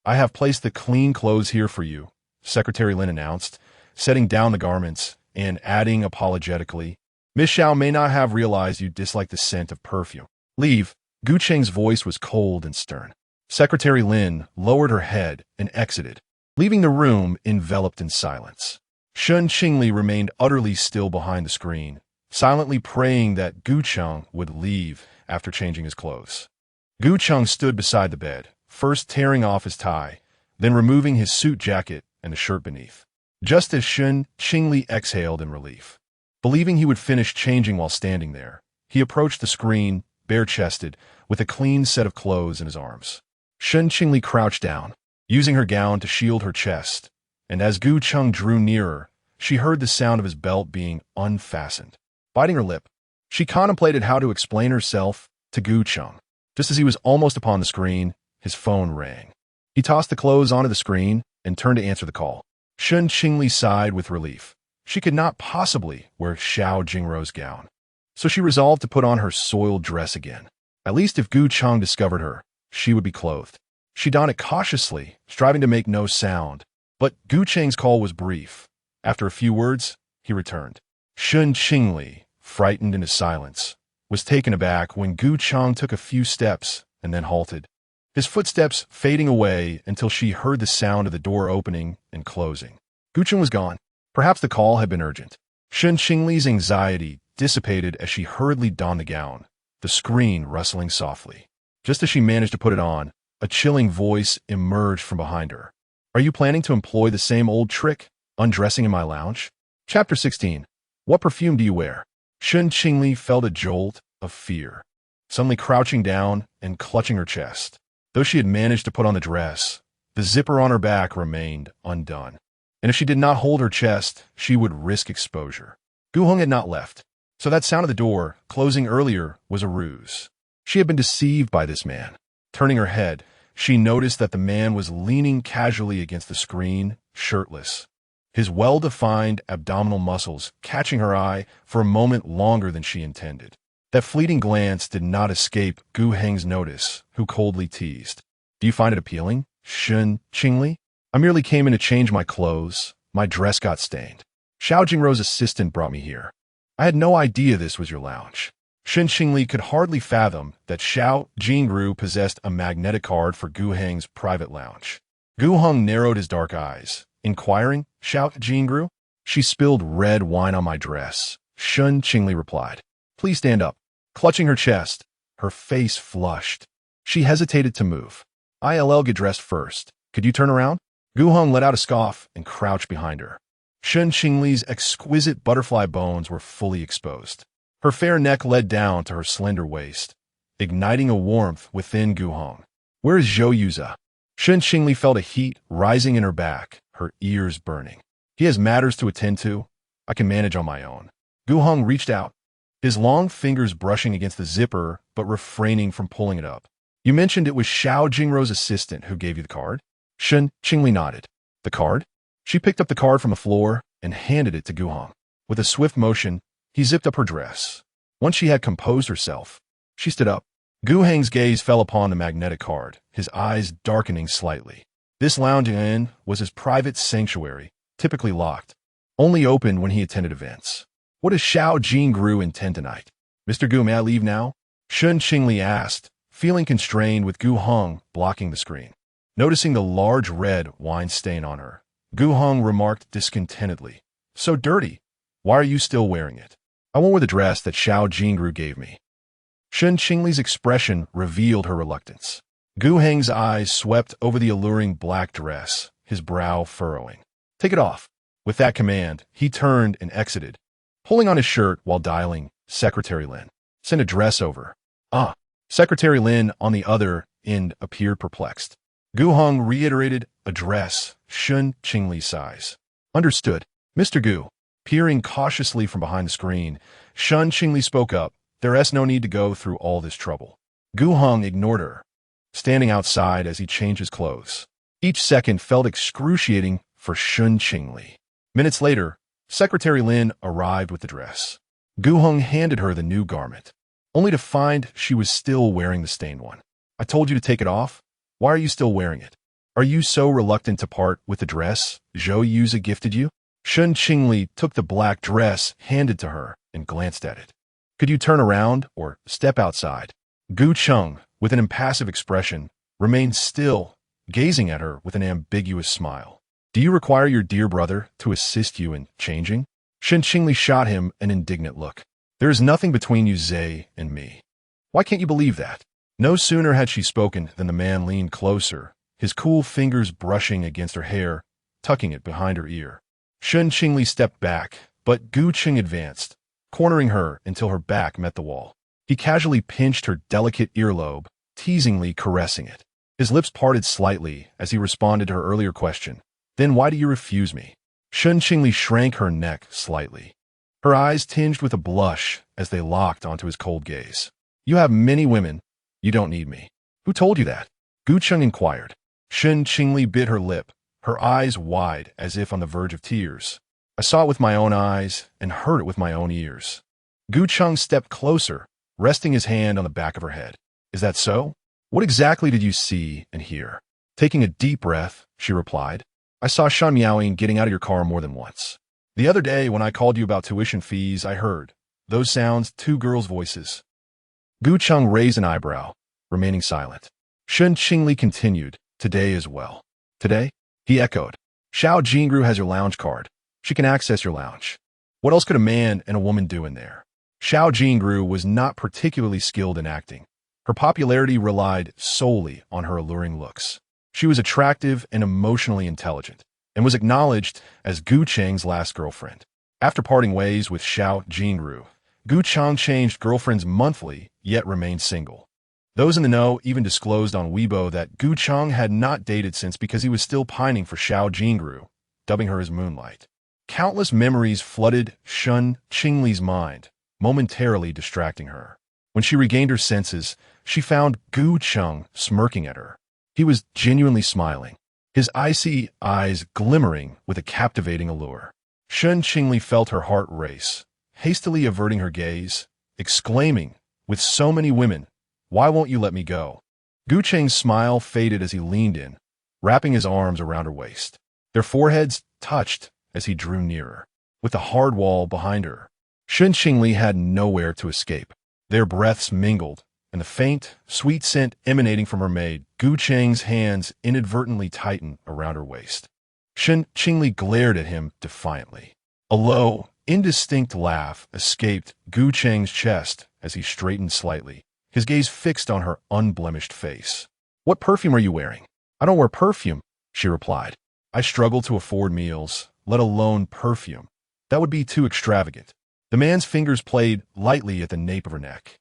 I have placed the clean clothes here for you," Secretary Lin announced, setting down the garments and adding apologetically, "Miss Xiao may not have realized you dislike the scent of perfume. Leave." Gu Cheng's voice was cold and stern. Secretary Lin lowered her head and exited, leaving the room enveloped in silence. Shen Qingli remained utterly still behind the screen, silently praying that Gu Cheng would leave after changing his clothes. Gu Cheng stood beside the bed, first tearing off his tie, then removing his suit jacket and the shirt beneath. Just as Shen Qingli exhaled in relief, believing he would finish changing while standing there, he approached the screen, bare-chested, with a clean set of clothes in his arms. Shen Qingli crouched down, using her gown to shield her chest, and as Gu Cheng drew nearer, she heard the sound of his belt being unfastened. Biting her lip, she contemplated how to explain herself to Gu Cheng. Just as he was almost upon the screen, his phone rang. He tossed the clothes onto the screen and turned to answer the call. Shen Qingli sighed with relief. She could not possibly wear Xiao Jingru's gown, so she resolved to put on her soiled dress again. At least if Gu Cheng discovered her, she would be clothed. She donned it cautiously, striving to make no sound, but Gu Cheng's call was brief. After a few words, he returned. Shen Qingli, frightened into silence, was taken aback when Gu Cheng took a few steps and then halted, his footsteps fading away until she heard the sound of the door opening and closing. Gu Cheng was gone. Perhaps the call had been urgent. Shen Qingli's anxiety dissipated as she hurriedly donned the gown, the screen rustling softly. Just as she managed to put it on, a chilling voice emerged from behind her. "Are you planning to employ the same old trick, undressing in my lounge?" Chapter 16. What perfume do you wear? Shen Qingli felt a jolt of fear, suddenly crouching down and clutching her chest. Though she had managed to put on the dress, the zipper on her back remained undone. And if she did not hold her chest, she would risk exposure. Gu Heng had not left, so that sound of the door closing earlier was a ruse. She had been deceived by this man. Turning her head, she noticed that the man was leaning casually against the screen, shirtless, his well-defined abdominal muscles catching her eye for a moment longer than she intended. That fleeting glance did not escape Gu Heng's notice, who coldly teased, "Do you find it appealing, Shen Qingli? I merely came in to change my clothes. My dress got stained. Xiao Jingru's assistant brought me here. I had no idea this was your lounge." Shen Qingli could hardly fathom that Xiao Jingru possessed a magnetic card for Gu Heng's private lounge. Gu Heng narrowed his dark eyes, inquiring, Xiao Jingru? She spilled red wine on my dress. Shen Qingli replied. Please stand up. Clutching her chest, her face flushed. She hesitated to move. I'll get dressed first. Could you turn around? Gu Heng let out a scoff and crouched behind her. Shen Qingli's exquisite butterfly bones were fully exposed. Her fair neck led down to her slender waist, igniting a warmth within Gu Heng. Where is Zhou Yuza? Shen Qingli felt a heat rising in her back, her ears burning. He has matters to attend to. I can manage on my own. Gu Heng reached out, his long fingers brushing against the zipper but refraining from pulling it up. You mentioned it was Xiao Jingrou's assistant who gave you the card? Shen Qingli nodded. The card? She picked up the card from the floor and handed it to Gu Heng. With a swift motion, he zipped up her dress. Once she had composed herself, she stood up. Gu Heng's gaze fell upon the magnetic card, his eyes darkening slightly. This lounging inn was his private sanctuary, typically locked, only open when he attended events. What does Xiao Jingru intend tonight? Mr. Gu, may I leave now? Shen Qingli asked, feeling constrained with Gu Heng blocking the screen. Noticing the large red wine stain on her, Gu Heng remarked discontentedly, So dirty. Why are you still wearing it? I won't wear the dress that Xiao Jingru gave me. Shen Qingli's expression revealed her reluctance. Gu Heng's eyes swept over the alluring black dress, his brow furrowing. Take it off. With that command, he turned and exited, pulling on his shirt while dialing Secretary Lin. Send a dress over. Secretary Lin on the other end appeared perplexed. Gu Heng reiterated, a dress, Shen Qingli's size. Understood. Mr. Gu. Peering cautiously from behind the screen, Shen Qingli spoke up. There's no need to go through all this trouble. Gu Heng ignored her, standing outside as he changed his clothes. Each second felt excruciating for Shen Qingli. Minutes later, Secretary Lin arrived with the dress. Gu Heng handed her the new garment, only to find she was still wearing the stained one. I told you to take it off. Why are you still wearing it? Are you so reluctant to part with the dress Zhou Yuza gifted you? Shen Qingli took the black dress handed to her and glanced at it. Could you turn around or step outside? Gu Cheng, with an impassive expression, remained still, gazing at her with an ambiguous smile. Do you require your dear brother to assist you in changing? Shen Qingli shot him an indignant look. There is nothing between you, Zhe, and me. Why can't you believe that? No sooner had she spoken than the man leaned closer, his cool fingers brushing against her hair, tucking it behind her ear. Shen Qingli stepped back, but Gu Cheng advanced, cornering her until her back met the wall. He casually pinched her delicate earlobe, teasingly caressing it. His lips parted slightly as he responded to her earlier question. Then why do you refuse me? Shen Qingli shrank her neck slightly. Her eyes tinged with a blush as they locked onto his cold gaze. You have many women. You don't need me. Who told you that? Gu Cheng inquired. Shen Qingli bit her lip, her eyes wide as if on the verge of tears. I saw it with my own eyes and heard it with my own ears. Gu Cheng stepped closer, resting his hand on the back of her head. Is that so? What exactly did you see and hear? Taking a deep breath, she replied. I saw Shan Miaoying getting out of your car more than once. The other day when I called you about tuition fees, I heard those sounds, two girls' voices. Gu Cheng raised an eyebrow, remaining silent. Shen Qingli continued, today as well. Today? He echoed. Xiao Jingru has your lounge card. She can access your lounge. What else could a man and a woman do in there? Xiao Jingru was not particularly skilled in acting. Her popularity relied solely on her alluring looks. She was attractive and emotionally intelligent, and was acknowledged as Gu Cheng's last girlfriend. After parting ways with Xiao Jingru, Gu Cheng changed girlfriends monthly, yet remained single. Those in the know even disclosed on Weibo that Gu Cheng had not dated since because he was still pining for Xiao Jingru, dubbing her his moonlight. Countless memories flooded Shen Qingli's mind, momentarily distracting her. When she regained her senses, she found Gu Cheng smirking at her. He was genuinely smiling, his icy eyes glimmering with a captivating allure. Shen Qingli felt her heart race, hastily averting her gaze, exclaiming, with so many women, why won't you let me go? Gu Cheng's smile faded as he leaned in, wrapping his arms around her waist. Their foreheads touched as he drew nearer. With the hard wall behind her, Shen Qingli had nowhere to escape. Their breaths mingled, and the faint, sweet scent emanating from her maid, Gu Cheng's hands inadvertently tightened around her waist. Shen Qingli glared at him defiantly. A low, indistinct laugh escaped Gu Cheng's chest as he straightened slightly, his gaze fixed on her unblemished face. "What perfume are you wearing?" "I don't wear perfume," she replied. "I struggle to afford meals, let alone perfume. That would be too extravagant." The man's fingers played lightly at the nape of her neck.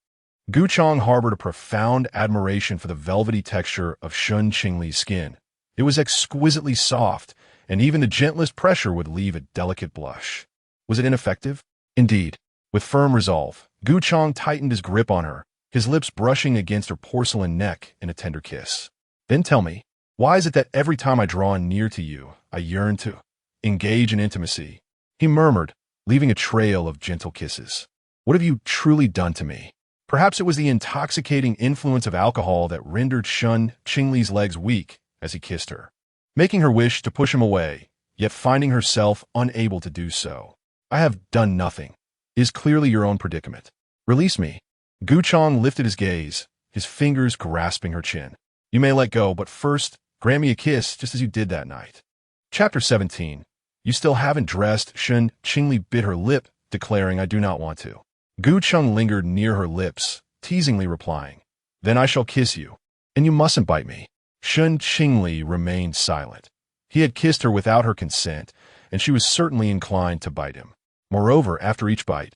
Gu Cheng harbored a profound admiration for the velvety texture of Shen Qingli's skin. It was exquisitely soft, and even the gentlest pressure would leave a delicate blush. Was it ineffective? Indeed. With firm resolve, Gu Cheng tightened his grip on her, his lips brushing against her porcelain neck in a tender kiss. "Then tell me, why is it that every time I draw near to you, I yearn to engage in intimacy?" He murmured, leaving a trail of gentle kisses. "What have you truly done to me?" Perhaps it was the intoxicating influence of alcohol that rendered Shen Qingli's legs weak as he kissed her, making her wish to push him away, yet finding herself unable to do so. "I have done nothing. It is clearly your own predicament. Release me." Gu Cheng lifted his gaze, his fingers grasping her chin. "You may let go, but first, grant me a kiss just as you did that night." Chapter 17. "You still haven't dressed." Shen Qingli bit her lip, declaring, "I do not want to." Gu Cheng lingered near her lips, teasingly replying, "Then I shall kiss you. And you mustn't bite me." Shen Qingli remained silent. He had kissed her without her consent, and she was certainly inclined to bite him. Moreover, after each bite,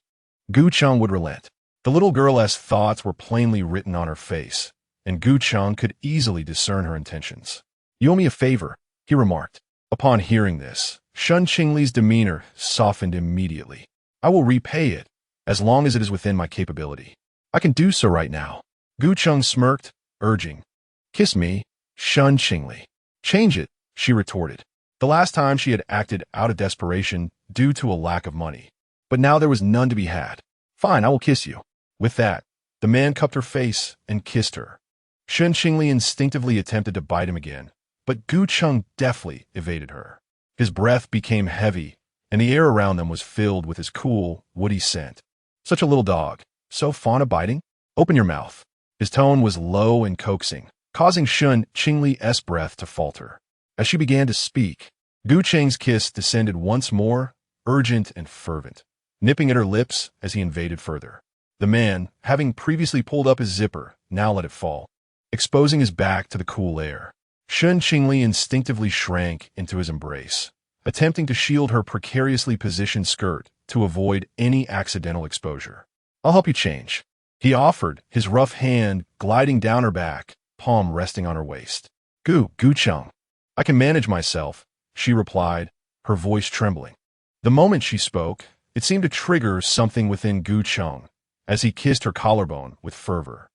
Gu Cheng would relent. The little girl's thoughts were plainly written on her face, and Gu Cheng could easily discern her intentions. "You owe me a favor," he remarked. Upon hearing this, Shen Qingli's demeanor softened immediately. "I will repay it, as long as it is within my capability. I can do so right now." Gu Cheng smirked, urging, "Kiss me, Shen Qingli." "Change it," she retorted. The last time she had acted out of desperation due to a lack of money. But now there was none to be had. "Fine, I will kiss you." With that, the man cupped her face and kissed her. Shen Qingli instinctively attempted to bite him again, but Gu Cheng deftly evaded her. His breath became heavy, and the air around them was filled with his cool, woody scent. "Such a little dog, so fond of biting? Open your mouth." His tone was low and coaxing, causing Shen Qingli's breath to falter. As she began to speak, Gu Cheng's kiss descended once more, urgent and fervent, nipping at her lips as he invaded further. The man, having previously pulled up his zipper, now let it fall, exposing his back to the cool air. Shen Qingli instinctively shrank into his embrace, attempting to shield her precariously positioned skirt to avoid any accidental exposure. "I'll help you change," he offered, his rough hand gliding down her back, palm resting on her waist. Gu Cheng, I can manage myself," she replied, her voice trembling. The moment she spoke, it seemed to trigger something within Gu Cheng, as he kissed her collarbone with fervor.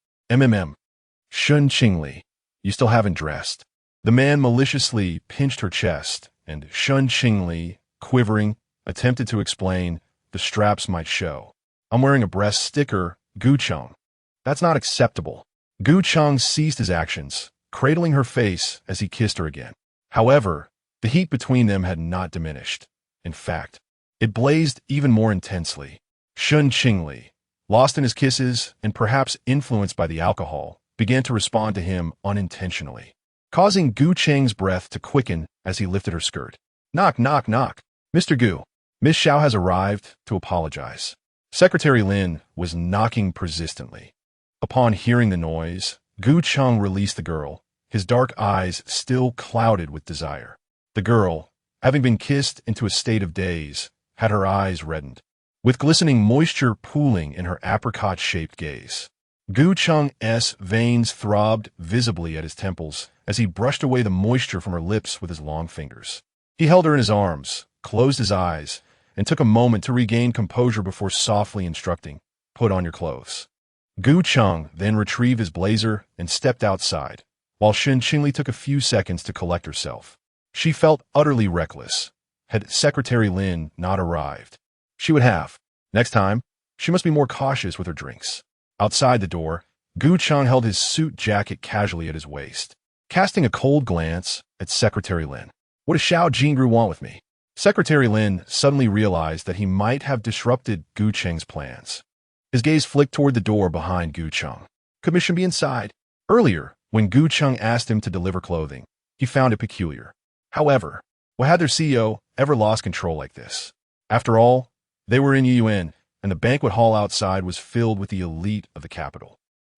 Shen Qingli, you still haven't dressed." The man maliciously pinched her chest, and Shen Qingli, quivering, attempted to explain, "The straps might show. I'm wearing a breast sticker, Gu Cheng." "That's not acceptable." Gu Cheng ceased his actions, cradling her face as he kissed her again. However, the heat between them had not diminished. In fact, it blazed even more intensely. Shen Qingli, lost in his kisses and perhaps influenced by the alcohol, began to respond to him unintentionally, causing Gu Cheng's breath to quicken as he lifted her skirt. "Knock, knock, knock. Mr. Gu, Miss Xiao has arrived to apologize." Secretary Lin was knocking persistently. Upon hearing the noise, Gu Cheng released the girl, his dark eyes still clouded with desire. The girl, having been kissed into a state of daze, had her eyes reddened, with glistening moisture pooling in her apricot-shaped gaze. Gu Cheng's veins throbbed visibly at his temples as he brushed away the moisture from her lips with his long fingers. He held her in his arms, closed his eyes, and took a moment to regain composure before softly instructing, "Put on your clothes." Gu Cheng then retrieved his blazer and stepped outside, while Shen Qingli took a few seconds to collect herself. She felt utterly reckless. Had Secretary Lin not arrived, she would have. Next time, she must be more cautious with her drinks. Outside the door, Gu Cheng held his suit jacket casually at his waist, casting a cold glance at Secretary Lin. "What does Xiao Jingru want with me?" Secretary Lin suddenly realized that he might have disrupted Gu Cheng's plans. His gaze flicked toward the door behind Gu Cheng. Could Mission be inside? Earlier, when Gu Cheng asked him to deliver clothing, he found it peculiar. However, why had their CEO ever lost control like this? After all, they were in Yuan, and the banquet hall outside was filled with the elite of the capital.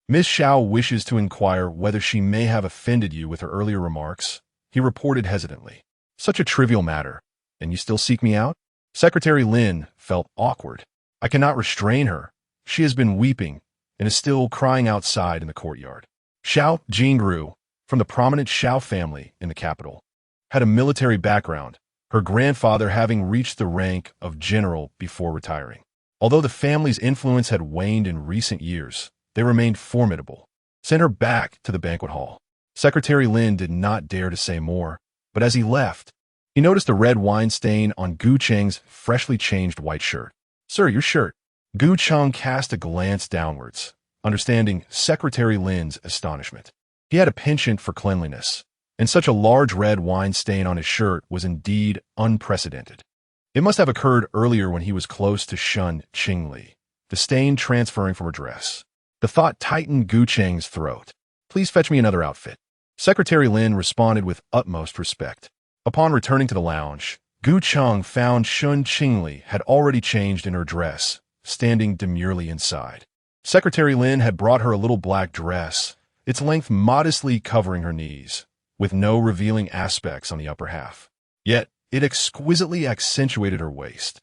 Miss Xiao wishes to inquire whether she may have offended you with her earlier remarks, he reported hesitantly. Such a trivial matter, and you still seek me out? Secretary Lin felt awkward. I cannot restrain her. She has been weeping and is still crying outside in the courtyard. Xiao Jingru, from the prominent Xiao family in the capital, had a military background, her grandfather having reached the rank of general before retiring. Although the family's influence had waned in recent years, they remained formidable. Send her back to the banquet hall. Secretary Lin did not dare to say more, but as he left, he noticed a red wine stain on Gu Cheng's freshly changed white shirt. Sir, your shirt. Gu Cheng cast a glance downwards, understanding Secretary Lin's astonishment. He had a penchant for cleanliness, and such a large red wine stain on his shirt was indeed unprecedented. It must have occurred earlier when he was close to Shen Qingli, the stain transferring from her dress. The thought tightened Gu Cheng's throat. Please fetch me another outfit. Secretary Lin responded with utmost respect. Upon returning to the lounge, Gu Cheng found Shen Qingli had already changed in her dress, standing demurely inside. Secretary Lin had brought her a little black dress, its length modestly covering her knees, with no revealing aspects on the upper half. Yet, it exquisitely accentuated her waist,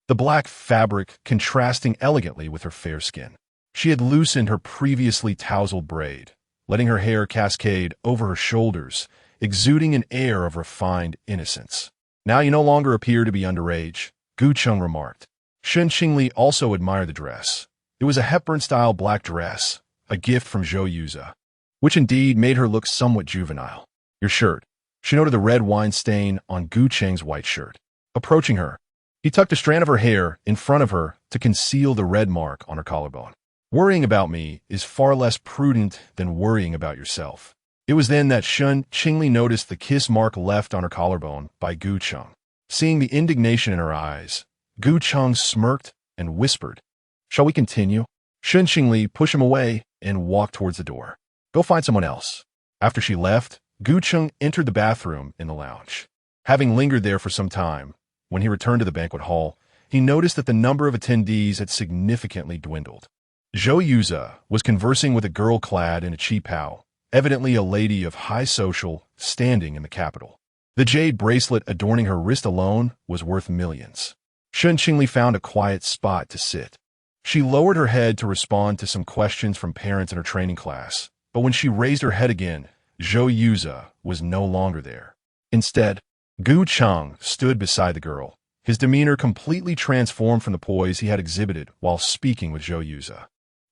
the black fabric contrasting elegantly with her fair skin. She had loosened her previously tousled braid, letting her hair cascade over her shoulders, exuding an air of refined innocence. Now you no longer appear to be underage, Gu Cheng remarked. Shen Qingli also admired the dress. It was a Hepburn-style black dress, a gift from Zhou Yuza, which indeed made her look somewhat juvenile. Your shirt. She noted the red wine stain on Gu Cheng's white shirt. Approaching her, he tucked a strand of her hair in front of her to conceal the red mark on her collarbone. Worrying about me is far less prudent than worrying about yourself. It was then that Shen Qingli noticed the kiss mark left on her collarbone by Gu Cheng. Seeing the indignation in her eyes, Gu Cheng smirked and whispered, Shall we continue? Shen Qingli pushed him away and walked towards the door. Go find someone else. After she left, Gu Cheng entered the bathroom in the lounge. Having lingered there for some time, when he returned to the banquet hall, he noticed that the number of attendees had significantly dwindled. Zhou Yuza was conversing with a girl clad in a qipao, evidently a lady of high social standing in the capital. The jade bracelet adorning her wrist alone was worth millions. Shen Qingli found a quiet spot to sit. She lowered her head to respond to some questions from parents in her training class, but when she raised her head again, Zhou Yuza was no longer there. Instead, Gu Cheng stood beside the girl, his demeanor completely transformed from the poise he had exhibited while speaking with Zhou Yuza.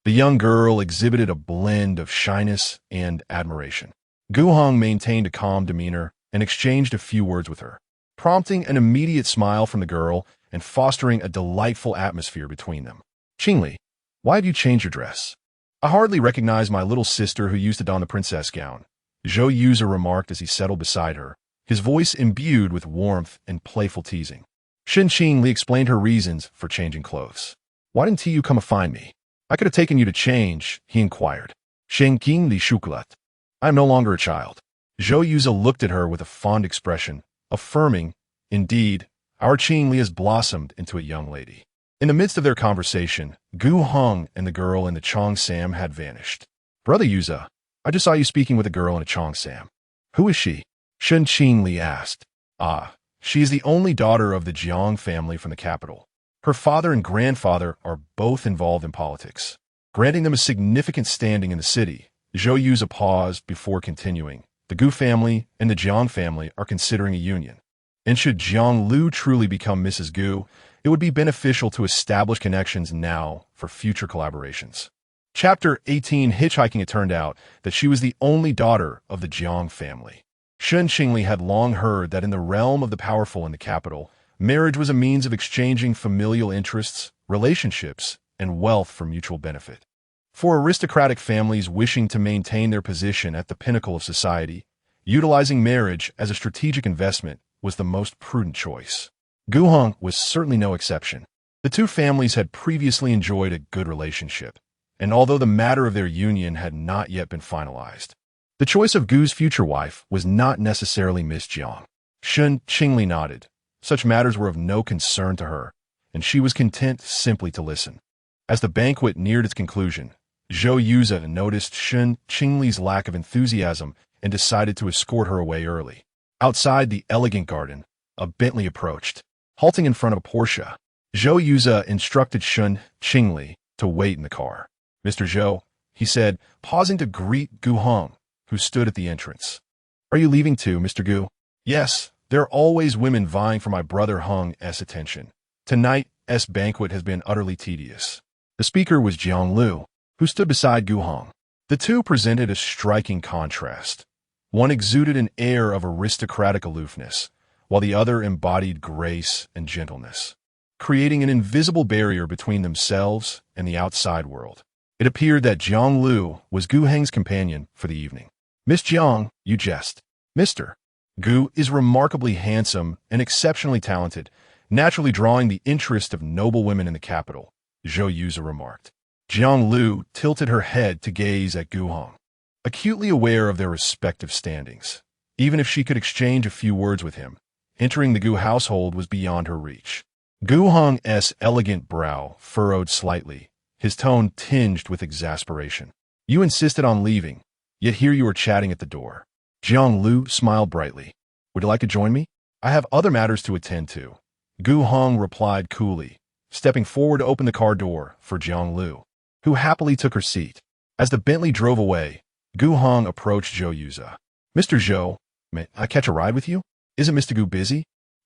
The young girl exhibited a blend of shyness and admiration. Gu Heng maintained a calm demeanor and exchanged a few words with her, prompting an immediate smile from the girl and fostering a delightful atmosphere between them. Qingli, why have you changed your dress? I hardly recognize my little sister who used to don the princess gown, Zhou Yuza remarked as he settled beside her, his voice imbued with warmth and playful teasing. Shen Qingli explained her reasons for changing clothes. Why didn't you come and find me? I could have taken you to change, he inquired. Shen Qingli shukulat. I am no longer a child. Zhou Yuza looked at her with a fond expression, affirming, indeed, our Qingli has blossomed into a young lady. In the midst of their conversation, Gu Heng and the girl in the cheongsam had vanished. Brother Yuza, I just saw you speaking with a girl in a cheongsam. Who is she? Shen Qingli asked. She is the only daughter of the Jiang family from the capital. Her father and grandfather are both involved in politics, granting them a significant standing in the city. Zhou Yuza paused before continuing. The Gu family and the Jiang family are considering a union. And should Jiang Lu truly become Mrs. Gu, it would be beneficial to establish connections now for future collaborations. Chapter 18 Hitchhiking. It turned out that she was the only daughter of the Jiang family. Shen Qingli had long heard that in the realm of the powerful in the capital, marriage was a means of exchanging familial interests, relationships, and wealth for mutual benefit. For aristocratic families wishing to maintain their position at the pinnacle of society, utilizing marriage as a strategic investment was the most prudent choice. Gu Heng was certainly no exception. The two families had previously enjoyed a good relationship, and although the matter of their union had not yet been finalized, the choice of Gu's future wife was not necessarily Miss Jiang. Shen Qingli nodded. Such matters were of no concern to her, and she was content simply to listen. As the banquet neared its conclusion, Zhou Yuza noticed Shen Qingli's lack of enthusiasm and decided to escort her away early. Outside the elegant garden, a Bentley approached. Halting in front of a Porsche, Zhou Yuza instructed Shen Qingli to wait in the car. "Mr. Zhou," he said, pausing to greet Gu Heng, who stood at the entrance. "Are you leaving too, Mr. Gu?" "Yes, there are always women vying for my brother Heng's attention. Tonight's banquet has been utterly tedious." The speaker was Jiang Lu, who stood beside Gu Heng. The two presented a striking contrast. One exuded an air of aristocratic aloofness, while the other embodied grace and gentleness, creating an invisible barrier between themselves and the outside world. It appeared that Jiang Lu was Gu Heng's companion for the evening. "Miss Jiang, you jest. Mr. Gu is remarkably handsome and exceptionally talented, naturally drawing the interest of noble women in the capital," Zhou Yuza remarked. Jiang Lu tilted her head to gaze at Gu Heng, acutely aware of their respective standings. Even if she could exchange a few words with him, entering the Gu household was beyond her reach. Gu Heng's elegant brow furrowed slightly, his tone tinged with exasperation. "You insisted on leaving, yet here you are chatting at the door." Jiang Lu smiled brightly. "Would you like to join me? I have other matters to attend to," Gu Heng replied coolly, stepping forward to open the car door for Jiang Lu, who happily took her seat. As the Bentley drove away, Gu Heng approached Zhou Yuza. "Mr. Zhou, may I catch a ride with you? Isn't Mr. Gu busy?"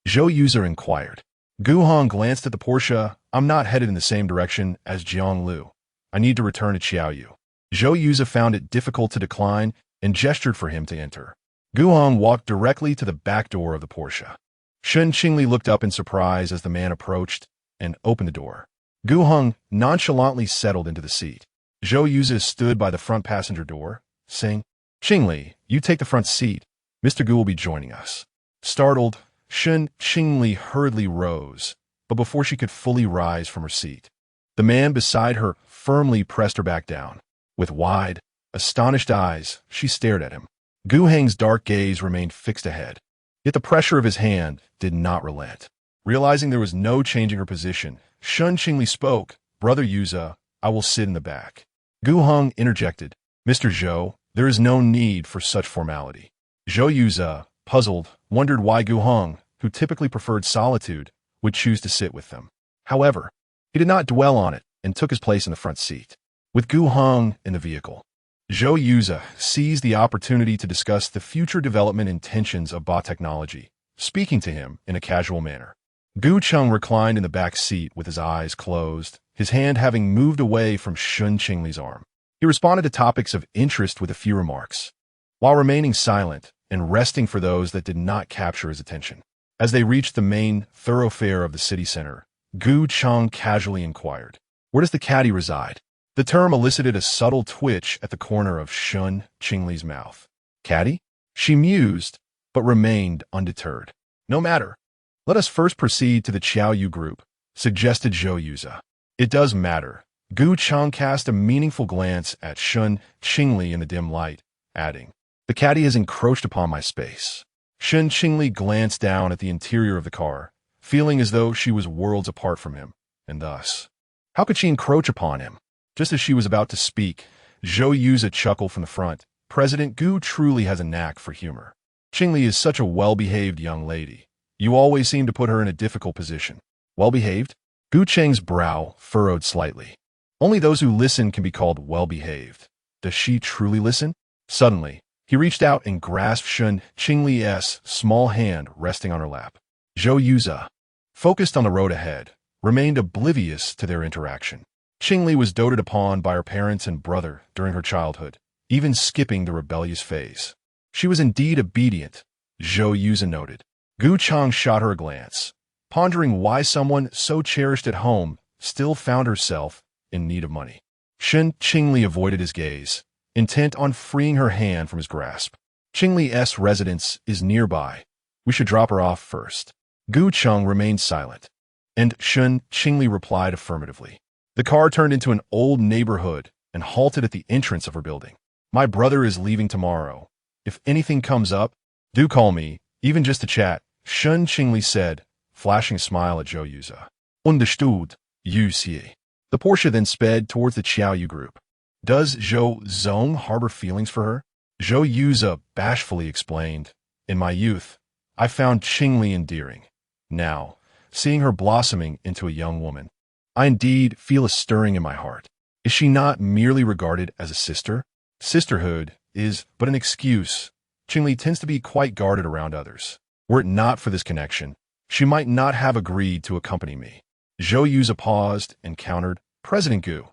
Zhou Yuza inquired. Gu Heng glanced at the Porsche. "I'm not headed in the same direction as Jiang Lu. I need to return to Qiaoyu." Zhou Yuza found it difficult to decline and gestured for him to enter. Gu Heng walked directly to the back door of the Porsche. Shen Qingli looked up in surprise as the man approached and opened the door. Gu Heng nonchalantly settled into the seat. Zhou Yuza stood by the front passenger door, saying, "Qingli, you take the front seat. Mr. Gu will be joining us." Startled, Shen Qingli hurriedly rose, but before she could fully rise from her seat, the man beside her firmly pressed her back down. With wide, astonished eyes, she stared at him. Gu Heng's dark gaze remained fixed ahead, yet the pressure of his hand did not relent. Realizing there was no changing her position, Shen Qingli spoke, "Brother Yuza, I will sit in the back." Gu Heng interjected, "Mr. Zhou, there is no need for such formality." Zhou Yuza, puzzled, wondered why Gu Heng, who typically preferred solitude, would choose to sit with them. However, he did not dwell on it and took his place in the front seat. With Gu Heng in the vehicle, Zhou Yuza seized the opportunity to discuss the future development intentions of bot technology, speaking to him in a casual manner. Gu Cheng reclined in the back seat with his eyes closed, his hand having moved away from Shen Qingli's arm. He responded to topics of interest with a few remarks, while remaining silent and resting for those that did not capture his attention. As they reached the main thoroughfare of the city center, Gu Cheng casually inquired, "Where does the caddy reside?" The term elicited a subtle twitch at the corner of Shen Qingli's mouth. "Caddy?" She mused, but remained undeterred. "No matter. Let us first proceed to the Qiaoyu group," suggested Zhou Yuza. "It does matter." Gu Cheng cast a meaningful glance at Shen Qingli in the dim light, adding, "The caddy has encroached upon my space." Shen Qingli glanced down at the interior of the car, feeling as though she was worlds apart from him, and thus, how could she encroach upon him? Just as she was about to speak, Zhou Yuza chuckled from the front. "President Gu truly has a knack for humor. Qingli is such a well-behaved young lady. You always seem to put her in a difficult position." "Well-behaved?" Gu Cheng's brow furrowed slightly. "Only those who listen can be called well-behaved. Does she truly listen?" Suddenly, he reached out and grasped Shen Qingli's small hand resting on her lap. Zhou Yuza, focused on the road ahead, remained oblivious to their interaction. Qingli was doted upon by her parents and brother during her childhood, even skipping the rebellious phase. She was indeed obedient, Zhou Yuza noted. Gu Cheng shot her a glance, pondering why someone so cherished at home still found herself in need of money. Shen Qingli avoided his gaze, intent on freeing her hand from his grasp. "Qingli's residence is nearby. We should drop her off first." Gu Cheng remained silent. And Shen Qingli replied affirmatively. The car turned into an old neighborhood and halted at the entrance of her building. My brother is leaving tomorrow. If anything comes up, do call me, even just to chat, Shen Qingli said, flashing a smile at Zhou Yuza. Understood, Yu Xie. The Porsche then sped towards the Qiaoyu group. Does Zhou Zong harbor feelings for her? Zhou Yuza bashfully explained. In my youth, I found Qingli endearing. Now, seeing her blossoming into a young woman, I indeed feel a stirring in my heart. Is she not merely regarded as a sister? Sisterhood is but an excuse. Qingli tends to be quite guarded around others. Were it not for this connection, she might not have agreed to accompany me. Zhou Yuza paused and countered, President Gu,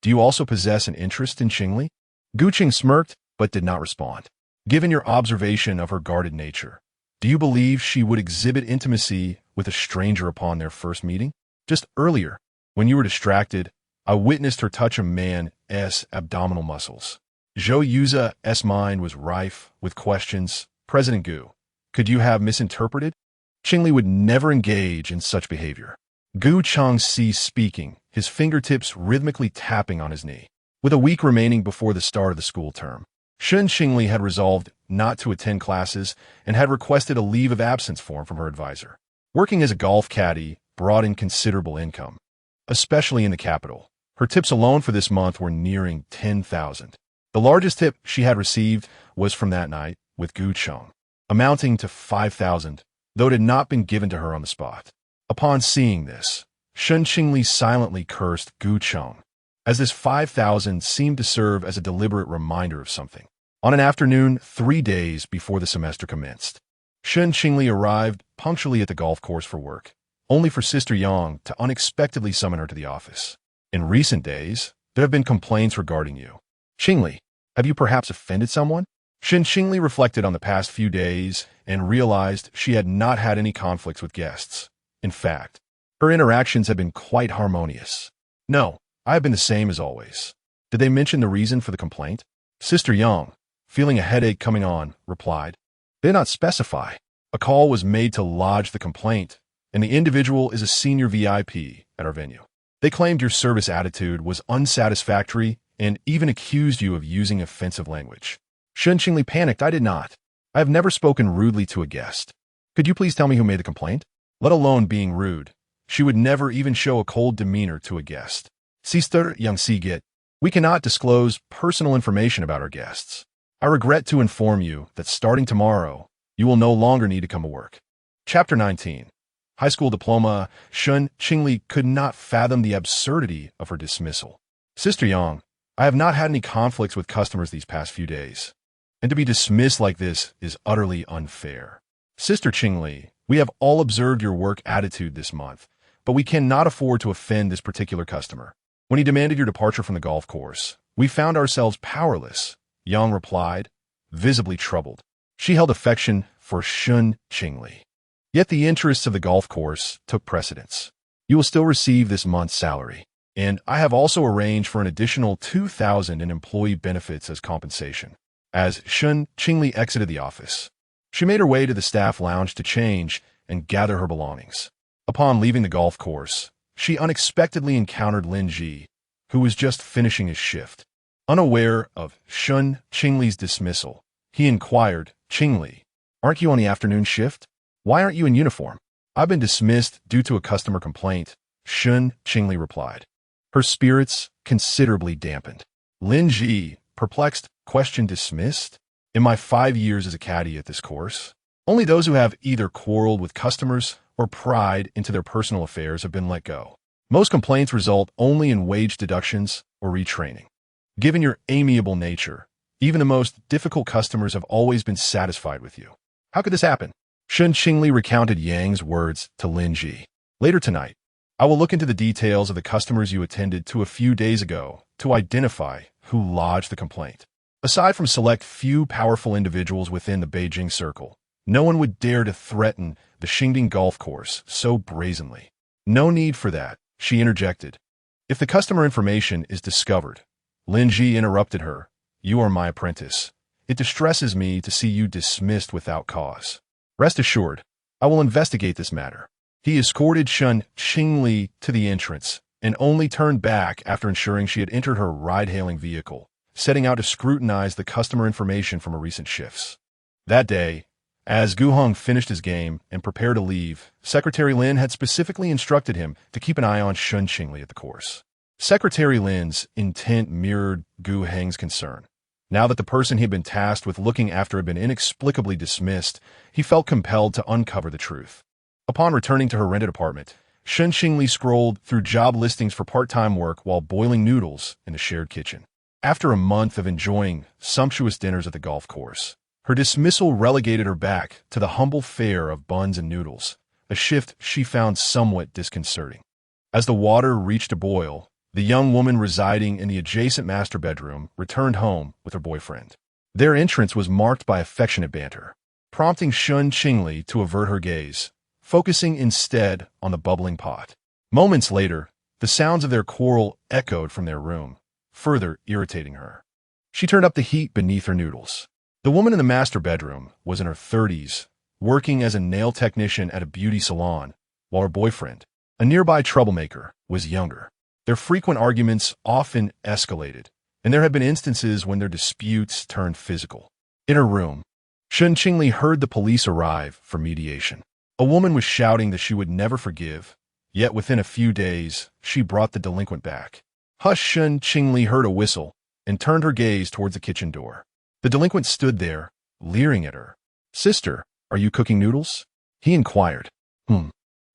do you also possess an interest in Qingli? Gu Qing smirked, but did not respond. Given your observation of her guarded nature, do you believe she would exhibit intimacy with a stranger upon their first meeting? Just earlier, when you were distracted, I witnessed her touch a man's abdominal muscles. Zhou Yuza's mind was rife with questions. President Gu, could you have misinterpreted? Qingli would never engage in such behavior. Gu Chang ceased speaking, his fingertips rhythmically tapping on his knee. With a week remaining before the start of the school term, Shen Qingli had resolved not to attend classes and had requested a leave of absence form from her advisor. Working as a golf caddy brought in considerable income, especially in the capital. Her tips alone for this month were nearing 10,000. The largest tip she had received was from that night with Gu Chang, amounting to 5,000, though it had not been given to her on the spot. Upon seeing this, Shen Qingli silently cursed Gu Chang, as this 5,000 seemed to serve as a deliberate reminder of something. On an afternoon 3 days before the semester commenced, Shen Qingli arrived punctually at the golf course for work, only for Sister Yang to unexpectedly summon her to the office. In recent days, there have been complaints regarding you. Qingli, have you perhaps offended someone? Shen Qingli reflected on the past few days and realized she had not had any conflicts with guests. In fact, her interactions had been quite harmonious. No, I have been the same as always. Did they mention the reason for the complaint? Sister Yang, feeling a headache coming on, replied. They did not specify. A call was made to lodge the complaint, and the individual is a senior VIP at our venue. They claimed your service attitude was unsatisfactory and even accused you of using offensive language. Shen Qingli panicked. I did not. I have never spoken rudely to a guest. Could you please tell me who made the complaint? Let alone being rude, she would never even show a cold demeanor to a guest. Sister Yang Sigit, we cannot disclose personal information about our guests. I regret to inform you that starting tomorrow, you will no longer need to come to work. Chapter 19. High school diploma. Shen Qingli could not fathom the absurdity of her dismissal. Sister Yang, I have not had any conflicts with customers these past few days, and to be dismissed like this is utterly unfair. Sister Qingli, we have all observed your work attitude this month, but we cannot afford to offend this particular customer. When he demanded your departure from the golf course, we found ourselves powerless, Yang replied, visibly troubled. She held affection for Shen Qingli. Yet the interests of the golf course took precedence. You will still receive this month's salary, and I have also arranged for an additional 2,000 in employee benefits as compensation. As Shen Qingli exited the office, she made her way to the staff lounge to change and gather her belongings. Upon leaving the golf course, she unexpectedly encountered Lin Ji, who was just finishing his shift. Unaware of Shen Qingli's dismissal, he inquired, Qingli, aren't you on the afternoon shift? Why aren't you in uniform? I've been dismissed due to a customer complaint, Shen Qingli replied. Her spirits considerably dampened. Lin Ji, perplexed, questioned dismissed? In my 5 years as a caddy at this course, only those who have either quarreled with customers or pried into their personal affairs have been let go. Most complaints result only in wage deductions or retraining. Given your amiable nature, even the most difficult customers have always been satisfied with you. How could this happen? Shen Qingli recounted Yang's words to Lin Ji. Later tonight, I will look into the details of the customers you attended to a few days ago to identify who lodged the complaint. Aside from select few powerful individuals within the Beijing circle, no one would dare to threaten the Xingding golf course so brazenly. No need for that, she interjected. If the customer information is discovered, Lin Ji interrupted her. You are my apprentice. It distresses me to see you dismissed without cause. Rest assured, I will investigate this matter. He escorted Shen Qingli to the entrance and only turned back after ensuring she had entered her ride-hailing vehicle, setting out to scrutinize the customer information from her recent shifts. That day, as Gu Heng finished his game and prepared to leave, Secretary Lin had specifically instructed him to keep an eye on Shen Qingli at the course. Secretary Lin's intent mirrored Gu Heng's concern. Now that the person he had been tasked with looking after had been inexplicably dismissed, he felt compelled to uncover the truth. Upon returning to her rented apartment, Shen Qingli scrolled through job listings for part-time work while boiling noodles in the shared kitchen. After a month of enjoying sumptuous dinners at the golf course, her dismissal relegated her back to the humble fare of buns and noodles, a shift she found somewhat disconcerting. As the water reached a boil, the young woman residing in the adjacent master bedroom returned home with her boyfriend. Their entrance was marked by affectionate banter, prompting Shen Qingli to avert her gaze, focusing instead on the bubbling pot. Moments later, the sounds of their quarrel echoed from their room, further irritating her. She turned up the heat beneath her noodles. The woman in the master bedroom was in her 30s, working as a nail technician at a beauty salon, while her boyfriend, a nearby troublemaker, was younger. Their frequent arguments often escalated, and there had been instances when their disputes turned physical. In her room, Shen Qingli heard the police arrive for mediation. A woman was shouting that she would never forgive, yet within a few days, she brought the delinquent back. Hush! Shen Qingli heard a whistle and turned her gaze towards the kitchen door. The delinquent stood there, leering at her. "Sister, are you cooking noodles?" he inquired.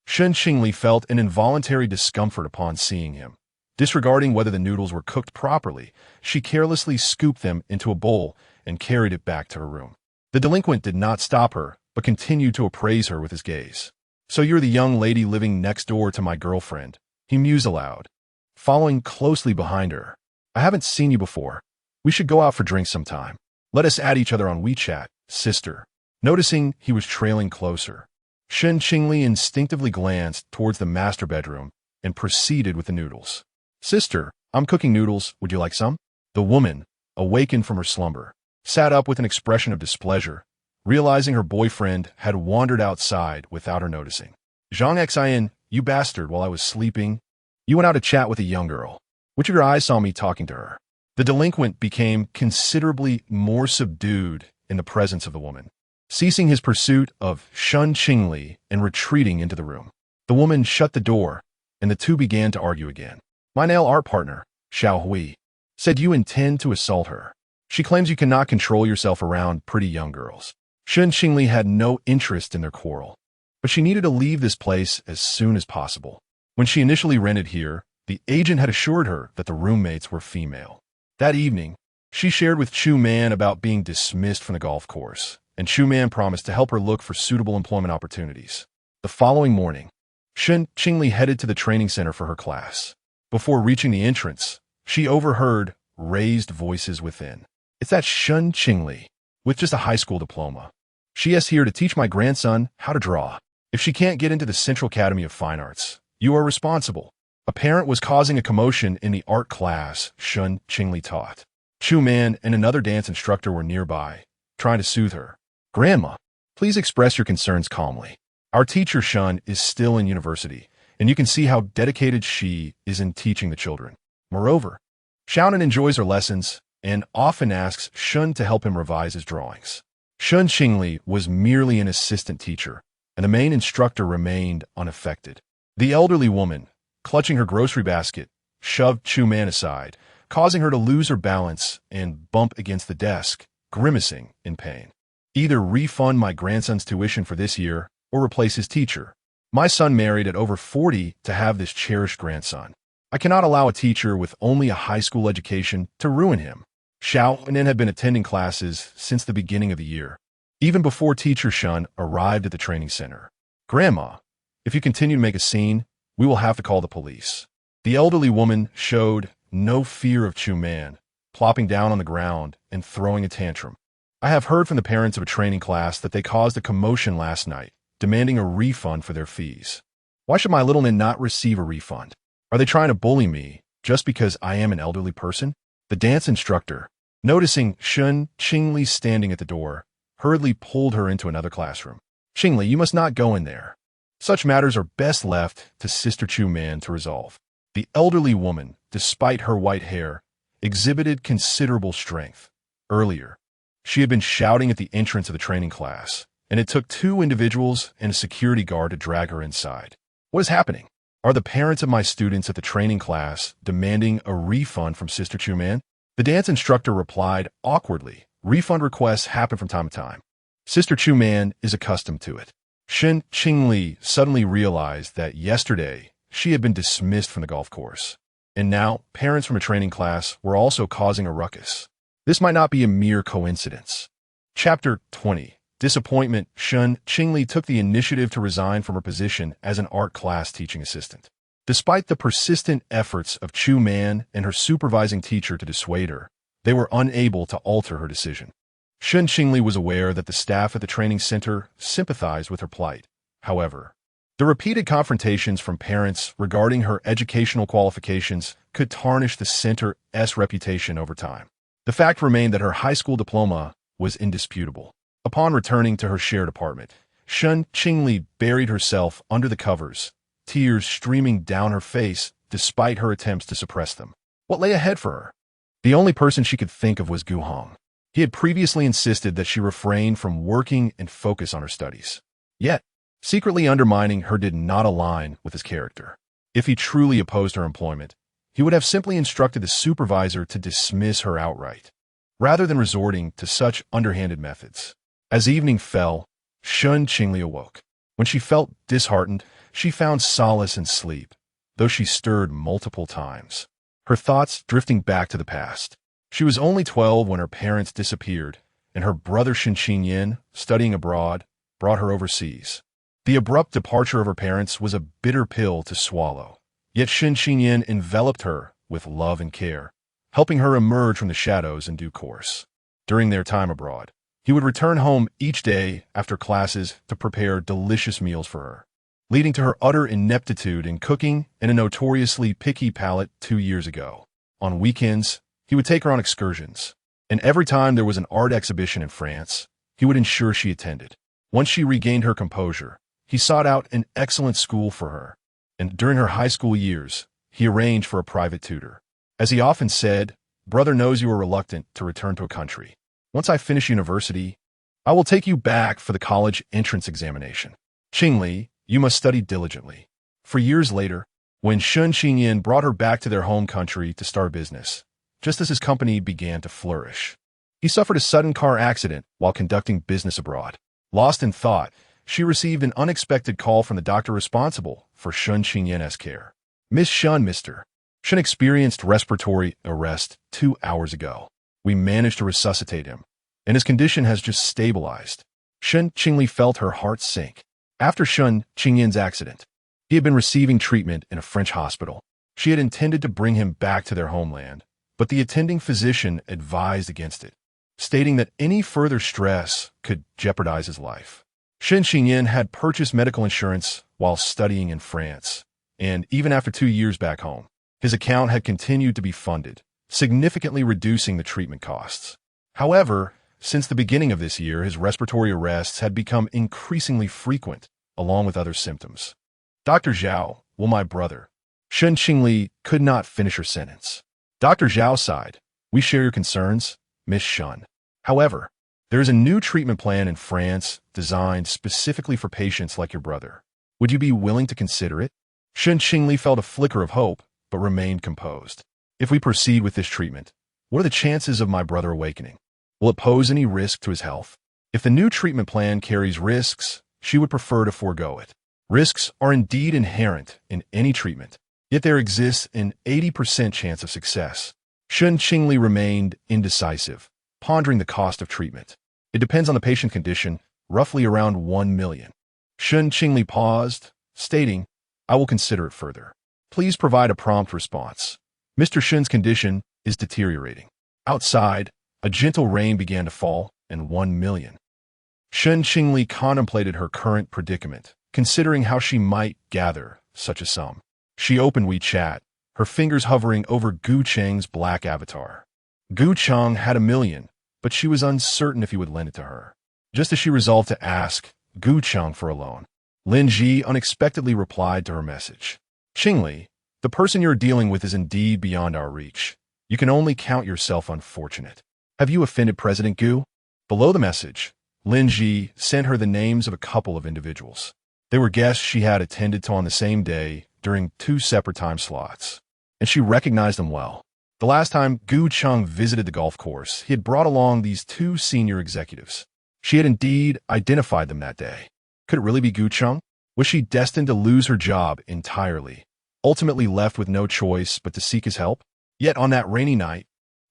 Shen Qingli felt an involuntary discomfort upon seeing him. Disregarding whether the noodles were cooked properly, she carelessly scooped them into a bowl and carried it back to her room. The delinquent did not stop her, but continued to appraise her with his gaze. "So you're the young lady living next door to my girlfriend," he mused aloud, following closely behind her. "I haven't seen you before. We should go out for drinks sometime. Let us add each other on WeChat, sister." Noticing he was trailing closer, Shen Qingli instinctively glanced towards the master bedroom and proceeded with the noodles. "Sister, I'm cooking noodles. Would you like some?" The woman, awakened from her slumber, sat up with an expression of displeasure, realizing her boyfriend had wandered outside without her noticing. "Zhang Xin, you bastard, while I was sleeping, you went out to chat with a young girl. Which of your eyes saw me talking to her?" The delinquent became considerably more subdued in the presence of the woman, ceasing his pursuit of Shen Qingli and retreating into the room. The woman shut the door, and the two began to argue again. "My nail art partner, Xiao Hui, said you intend to assault her. She claims you cannot control yourself around pretty young girls." Shen Qingli had no interest in their quarrel, but she needed to leave this place as soon as possible. When she initially rented here, the agent had assured her that the roommates were female. That evening, she shared with Chu Man about being dismissed from the golf course, and Chu Man promised to help her look for suitable employment opportunities. The following morning, Shen Qingli headed to the training center for her class. Before reaching the entrance, she overheard raised voices within. "It's that Shen Qingli, with just a high school diploma. She is here to teach my grandson how to draw. If she can't get into the Central Academy of Fine Arts, you are responsible." A parent was causing a commotion in the art class Shen Qingli taught. Chu Man and another dance instructor were nearby, trying to soothe her. "Grandma, please express your concerns calmly. Our teacher Shen is still in university, and you can see how dedicated she is in teaching the children. Moreover, Xiaonan enjoys her lessons and often asks Shen to help him revise his drawings." Shen Qingli was merely an assistant teacher, and the main instructor remained unaffected. The elderly woman, clutching her grocery basket, shoved Chu Man aside, causing her to lose her balance and bump against the desk, grimacing in pain. "Either refund my grandson's tuition for this year or replace his teacher. My son married at over 40 to have this cherished grandson. I cannot allow a teacher with only a high school education to ruin him." Xiaonan had been attending classes since the beginning of the year, even before teacher Shen arrived at the training center. "Grandma, if you continue to make a scene, we will have to call the police." The elderly woman showed no fear of Chu Man, plopping down on the ground and throwing a tantrum. "I have heard from the parents of a training class that they caused a commotion last night, demanding a refund for their fees. Why should my little Nin not receive a refund? Are they trying to bully me just because I am an elderly person?" The dance instructor, noticing Shen Qingli standing at the door, hurriedly pulled her into another classroom. "Qingli, you must not go in there. Such matters are best left to Sister Chu Man to resolve. The elderly woman, despite her white hair, exhibited considerable strength. Earlier, she had been shouting at the entrance of the training class, and it took 2 individuals and a security guard to drag her inside. What is happening? Are the parents of my students at the training class demanding a refund from Sister Chu Man? The dance instructor replied awkwardly. Refund requests happen from time to time. Sister Chu Man is accustomed to it. Shen Qingli suddenly realized that yesterday she had been dismissed from the golf course, and now parents from a training class were also causing a ruckus. This might not be a mere coincidence. Chapter 20. Disappointment. Shen Qingli took the initiative to resign from her position as an art class teaching assistant. Despite the persistent efforts of Chu Man and her supervising teacher to dissuade her, they were unable to alter her decision. Shen Qingli was aware that the staff at the training center sympathized with her plight. However, the repeated confrontations from parents regarding her educational qualifications could tarnish the center's reputation over time. The fact remained that her high school diploma was indisputable. Upon returning to her shared apartment, Shen Qingli buried herself under the covers, tears streaming down her face despite her attempts to suppress them. What lay ahead for her? The only person she could think of was Gu Heng. He had previously insisted that she refrain from working and focus on her studies. Yet, secretly undermining her did not align with his character. If he truly opposed her employment, he would have simply instructed the supervisor to dismiss her outright, rather than resorting to such underhanded methods. As evening fell, Shen Qingli awoke. When she felt disheartened, she found solace in sleep, though she stirred multiple times, her thoughts drifting back to the past. She was only 12 when her parents disappeared, and her brother Shen Qingli, studying abroad, brought her overseas. The abrupt departure of her parents was a bitter pill to swallow, yet Shen Qingli enveloped her with love and care, helping her emerge from the shadows in due course. During their time abroad, he would return home each day after classes to prepare delicious meals for her, leading to her utter ineptitude in cooking and a notoriously picky palate 2 years ago. On weekends, he would take her on excursions, and every time there was an art exhibition in France, he would ensure she attended. Once she regained her composure, he sought out an excellent school for her, and during her high school years, he arranged for a private tutor. As he often said, "Brother knows you are reluctant to return to a country. Once I finish university, I will take you back for the college entrance examination. Qingli, you must study diligently." For years later, when Shen Qingli brought her back to their home country to start business, just as his company began to flourish, he suffered a sudden car accident while conducting business abroad. Lost in thought, she received an unexpected call from the doctor responsible for Shen Qingli's care. "Miss Shen, Mr. Shen experienced respiratory arrest 2 hours ago. We managed to resuscitate him, and his condition has just stabilized." Shen Qingli felt her heart sink. After Shen Qingli's accident, he had been receiving treatment in a French hospital. She had intended to bring him back to their homeland, but the attending physician advised against it, stating that any further stress could jeopardize his life. Shen Qingli had purchased medical insurance while studying in France, and even after 2 years back home, his account had continued to be funded, significantly reducing the treatment costs. However, since the beginning of this year, his respiratory arrests had become increasingly frequent, along with other symptoms. "Dr. Zhao, will my brother..." Shen Qingli could not finish her sentence. Dr. Zhao sighed. "We share your concerns, Miss Shen. However, there is a new treatment plan in France designed specifically for patients like your brother. Would you be willing to consider it?" Shen Qingli felt a flicker of hope, but remained composed. "If we proceed with this treatment, what are the chances of my brother awakening? Will it pose any risk to his health?" If the new treatment plan carries risks, she would prefer to forego it. Risks are indeed inherent in any treatment, yet there exists an 80% chance of success. Shen Qingli remained indecisive, pondering the cost of treatment. "It depends on the patient condition, roughly around 1 million. Shen Qingli paused, stating, "I will consider it further. Please provide a prompt response. Mr. Shen's condition is deteriorating." Outside, a gentle rain began to fall, and 1 million. Shen Qingli contemplated her current predicament, considering how she might gather such a sum. She opened WeChat, her fingers hovering over Gu Cheng's black avatar. Gu Cheng had 1 million, but she was uncertain if he would lend it to her. Just as she resolved to ask Gu Cheng for a loan, Lin Ji unexpectedly replied to her message. Qingli, the person you're dealing with is indeed beyond our reach. You can only count yourself unfortunate. Have you offended President Gu? Below the message, Lin Ji sent her the names of a couple of individuals. They were guests she had attended to on the same day during 2 separate time slots, and she recognized them well. The last time Gu Cheng visited the golf course, he had brought along these 2 senior executives. She had indeed identified them that day. Could it really be Gu Cheng? Was she destined to lose her job entirely, ultimately left with no choice but to seek his help? Yet on that rainy night,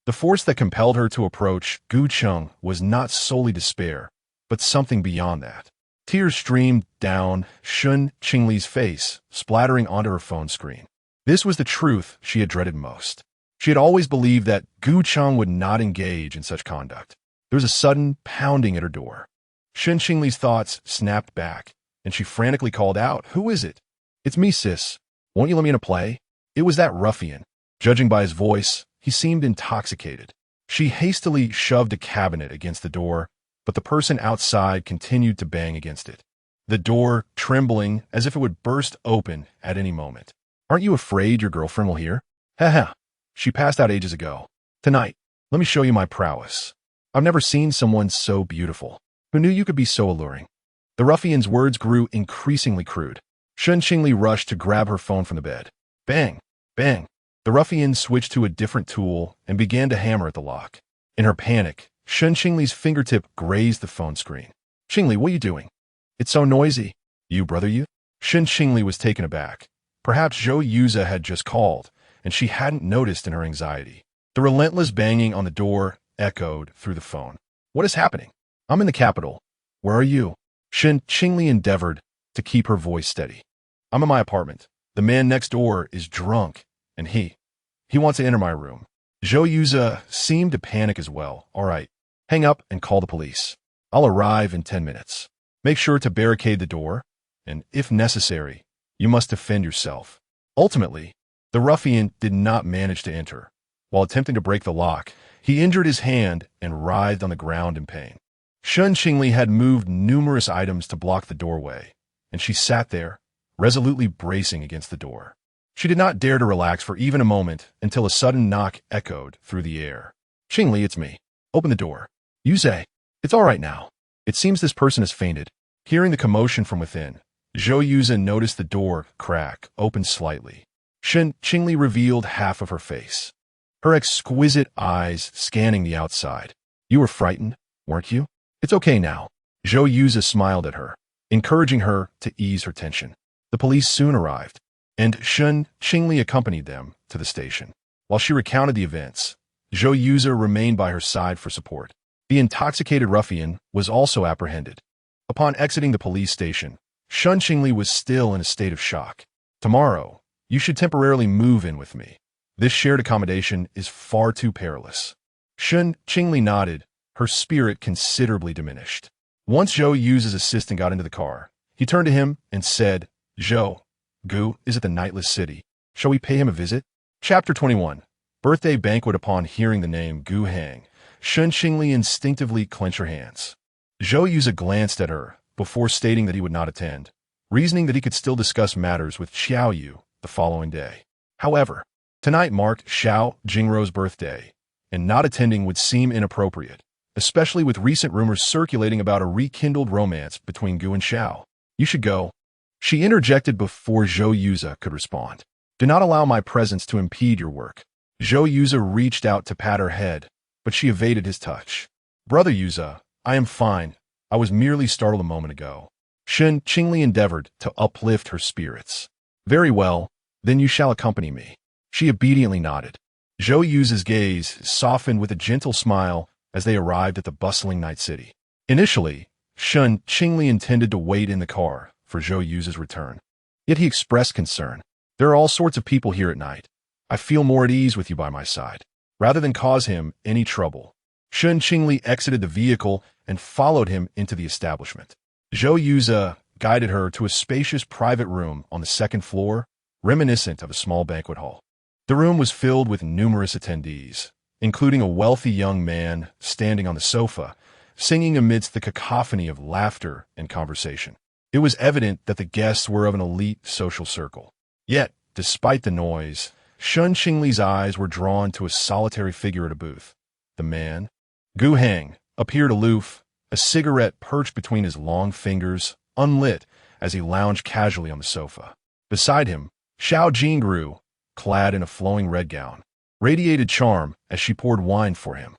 the force that compelled her to approach Gu Cheng was not solely despair, but something beyond that. Tears streamed down Shen Qingli's face, splattering onto her phone screen. This was the truth she had dreaded most. She had always believed that Gu Cheng would not engage in such conduct. There was a sudden pounding at her door. Shen Qingli's thoughts snapped back, and she frantically called out, "Who is it?" "It's me, sis. Won't you let me in a play?" It was that ruffian. Judging by his voice, he seemed intoxicated. She hastily shoved a cabinet against the door, but the person outside continued to bang against it, the door trembling as if it would burst open at any moment. "Aren't you afraid your girlfriend will hear?" "Ha. She passed out ages ago. Tonight, let me show you my prowess. I've never seen someone so beautiful. Who knew you could be so alluring?" The ruffian's words grew increasingly crude. Shen Qingli rushed to grab her phone from the bed. Bang! Bang! The ruffian switched to a different tool and began to hammer at the lock. In her panic, Shen Qingli's fingertip grazed the phone screen. "Qingli, what are you doing? It's so noisy." "You, brother, you?" Shen Qingli was taken aback. Perhaps Zhou Yuza had just called, and she hadn't noticed in her anxiety. The relentless banging on the door echoed through the phone. "What is happening?" "I'm in the capital. Where are you?" Shen Qingli endeavored to keep her voice steady. "I'm in my apartment. The man next door is drunk, and he wants to enter my room." Zhou Yuza seemed to panic as well. "All right, hang up and call the police. I'll arrive in 10 minutes. Make sure to barricade the door, and if necessary, you must defend yourself." Ultimately, the ruffian did not manage to enter. While attempting to break the lock, he injured his hand and writhed on the ground in pain. Shen Qingli had moved numerous items to block the doorway, and she sat there, resolutely bracing against the door. She did not dare to relax for even a moment until a sudden knock echoed through the air. "Qingli, it's me. Open the door." "Yuze, it's all right now. It seems this person has fainted." Hearing the commotion from within, Zhou Yuza noticed the door crack open slightly. Shen Qingli revealed half of her face, her exquisite eyes scanning the outside. "You were frightened, weren't you? It's okay now." Zhou Yuza smiled at her, encouraging her to ease her tension. The police soon arrived, and Shen Qingli accompanied them to the station. While she recounted the events, Zhou Yuza remained by her side for support. The intoxicated ruffian was also apprehended. Upon exiting the police station, Shen Qingli was still in a state of shock. "Tomorrow, you should temporarily move in with me. This shared accommodation is far too perilous." Shen Qingli nodded, her spirit considerably diminished. Once Zhou Yuza's assistant got into the car, he turned to him and said, "Zhou, Gu is at the nightless city. Shall we pay him a visit?" Chapter 21. Birthday Banquet. Upon hearing the name Gu Heng, Shen Qingli instinctively clenched her hands. Zhou Yuza glanced at her before stating that he would not attend, reasoning that he could still discuss matters with Xiao Yu the following day. However, tonight marked Xiao Jingrou's birthday, and not attending would seem inappropriate, especially with recent rumors circulating about a rekindled romance between Gu and Xiao. "You should go," she interjected before Zhou Yuza could respond. "Do not allow my presence to impede your work." Zhou Yuza reached out to pat her head, but she evaded his touch. "Brother Yuza, I am fine. I was merely startled a moment ago." Shen Qingli endeavored to uplift her spirits. "Very well, then you shall accompany me." She obediently nodded. Zhou Yuza's gaze softened with a gentle smile as they arrived at the bustling night city. Initially, Shen Qingli intended to wait in the car for Zhou Yuza's return. Yet he expressed concern. "There are all sorts of people here at night. I feel more at ease with you by my side." Rather than cause him any trouble, Shen Qingli exited the vehicle and followed him into the establishment. Zhou Yuza guided her to a spacious private room on the second floor, reminiscent of a small banquet hall. The room was filled with numerous attendees, including a wealthy young man standing on the sofa, singing amidst the cacophony of laughter and conversation. It was evident that the guests were of an elite social circle. Yet, despite the noise, Shen Qingli's eyes were drawn to a solitary figure at a booth. The man, Gu Heng, appeared aloof, a cigarette perched between his long fingers, unlit, as he lounged casually on the sofa. Beside him, Xiao Jingru, clad in a flowing red gown, radiated charm as she poured wine for him.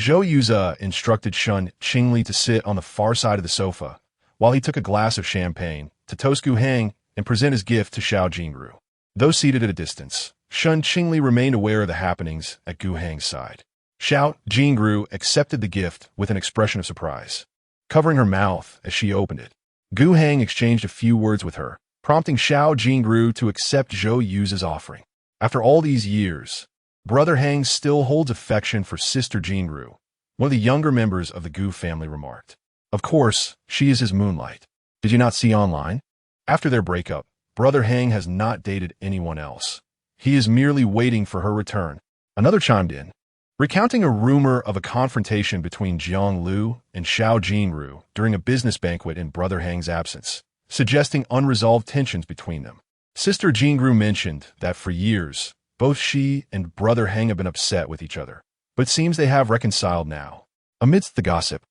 Zhou Yuza instructed Shen Qingli to sit on the far side of the sofa, while he took a glass of champagne to toast Gu Heng and present his gift to Xiao Jingru. Though seated at a distance, Shen Qingli remained aware of the happenings at Gu Heng's side. Xiao Jingru accepted the gift with an expression of surprise, covering her mouth as she opened it. Gu Heng exchanged a few words with her, prompting Xiao Jingru to accept Zhou Yuza's offering. After all these years, Brother Heng still holds affection for Sister Jingru, one of the younger members of the Gu family remarked. Of course, she is his moonlight. Did you not see online? After their breakup, Brother Heng has not dated anyone else. He is merely waiting for her return. Another chimed in, recounting a rumor of a confrontation between Jiang Lu and Xiao Jingru during a business banquet in Brother Heng's absence, suggesting unresolved tensions between them. Sister Jingru mentioned that for years, both she and Brother Heng have been upset with each other, but it seems they have reconciled now. Amidst the gossip,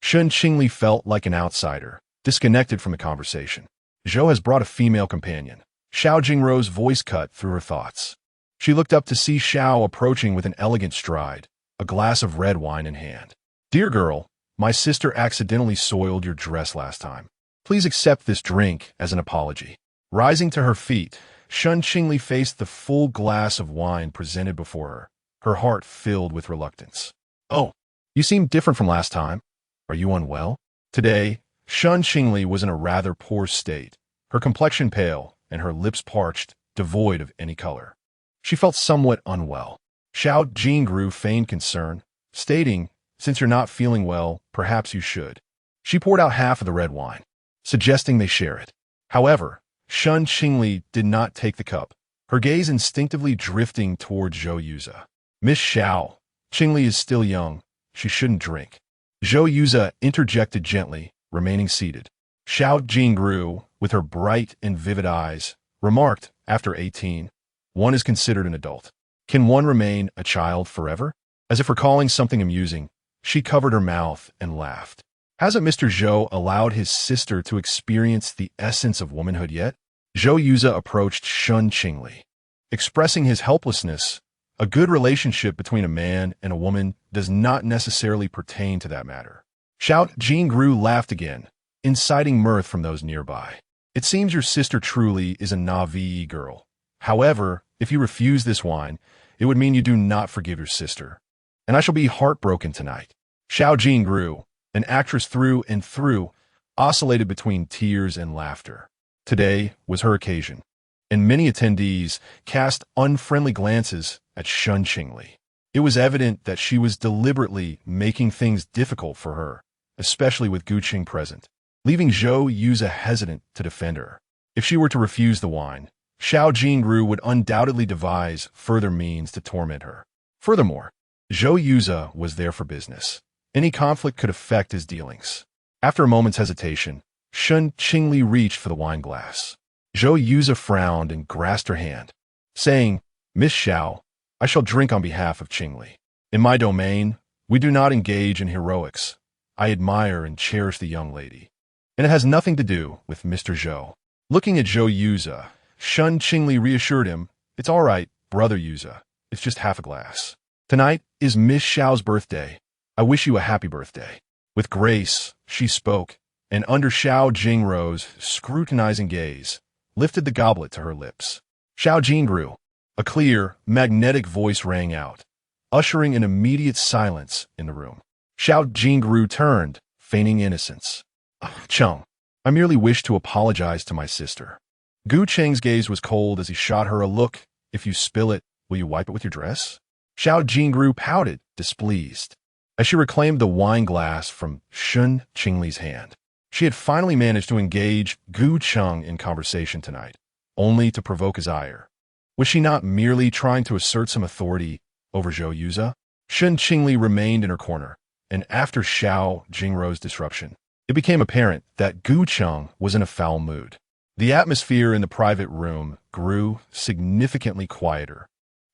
Shen Qingli felt like an outsider, disconnected from the conversation. Zhou has brought a female companion. Xiao Jingru's voice cut through her thoughts. She looked up to see Xiao approaching with an elegant stride, a glass of red wine in hand. Dear girl, my sister accidentally soiled your dress last time. Please accept this drink as an apology. Rising to her feet, Shen Qingli faced the full glass of wine presented before her, her heart filled with reluctance. Oh, you seem different from last time. Are you unwell? Today, Shen Qingli was in a rather poor state, her complexion pale and her lips parched, devoid of any color. She felt somewhat unwell. Xiao Jingru feigned concern, stating, since you're not feeling well, perhaps you should. She poured out half of the red wine, suggesting they share it. However, Shen Qingli did not take the cup, her gaze instinctively drifting toward Zhou Yuza. Miss Xiao, Qingli is still young. She shouldn't drink. Zhou Yuza interjected gently, remaining seated. Xiao Jingru, with her bright and vivid eyes, remarked, after 18, one is considered an adult. Can one remain a child forever? As if recalling something amusing, she covered her mouth and laughed. Hasn't Mr. Zhou allowed his sister to experience the essence of womanhood yet? Zhou Yuza approached Shen Qingli, expressing his helplessness. A good relationship between a man and a woman does not necessarily pertain to that matter. Xiao Jingru laughed again, inciting mirth from those nearby. It seems your sister truly is a Navi girl. However, if you refuse this wine, it would mean you do not forgive your sister. And I shall be heartbroken tonight. Xiao Jingru, an actress through and through, oscillated between tears and laughter. Today was her occasion, and many attendees cast unfriendly glances at Shen Qingli. It was evident that she was deliberately making things difficult for her, especially with Gu Qing present, leaving Zhou Yuza hesitant to defend her. If she were to refuse the wine, Xiao Jingru would undoubtedly devise further means to torment her. Furthermore, Zhou Yuza was there for business. Any conflict could affect his dealings. After a moment's hesitation, Shen Qingli reached for the wine glass. Zhou Yuza frowned and grasped her hand, saying, Miss Xiao, I shall drink on behalf of Qingli. In my domain, we do not engage in heroics. I admire and cherish the young lady. And it has nothing to do with Mr. Zhou. Looking at Zhou Yuza, Shen Qingli reassured him, It's all right, Brother Yuza. It's just half a glass. Tonight is Miss Xiao's birthday. I wish you a happy birthday. With grace, she spoke, and under Xiao Jingru's scrutinizing gaze, lifted the goblet to her lips. Xiao Jingru, a clear, magnetic voice rang out, ushering an immediate silence in the room. Xiao Jingru turned, feigning innocence. Cheng, I merely wish to apologize to my sister. Gu Cheng's gaze was cold as he shot her a look. If you spill it, will you wipe it with your dress? Xiao Jingru pouted, displeased, as she reclaimed the wine glass from Shen Qingli's hand. She had finally managed to engage Gu Cheng in conversation tonight, only to provoke his ire. Was she not merely trying to assert some authority over Zhou Yuza? Shen Qingli remained in her corner, and after Xiao Jingru's disruption, It became apparent that Gu Cheng was in a foul mood. The atmosphere in the private room grew significantly quieter,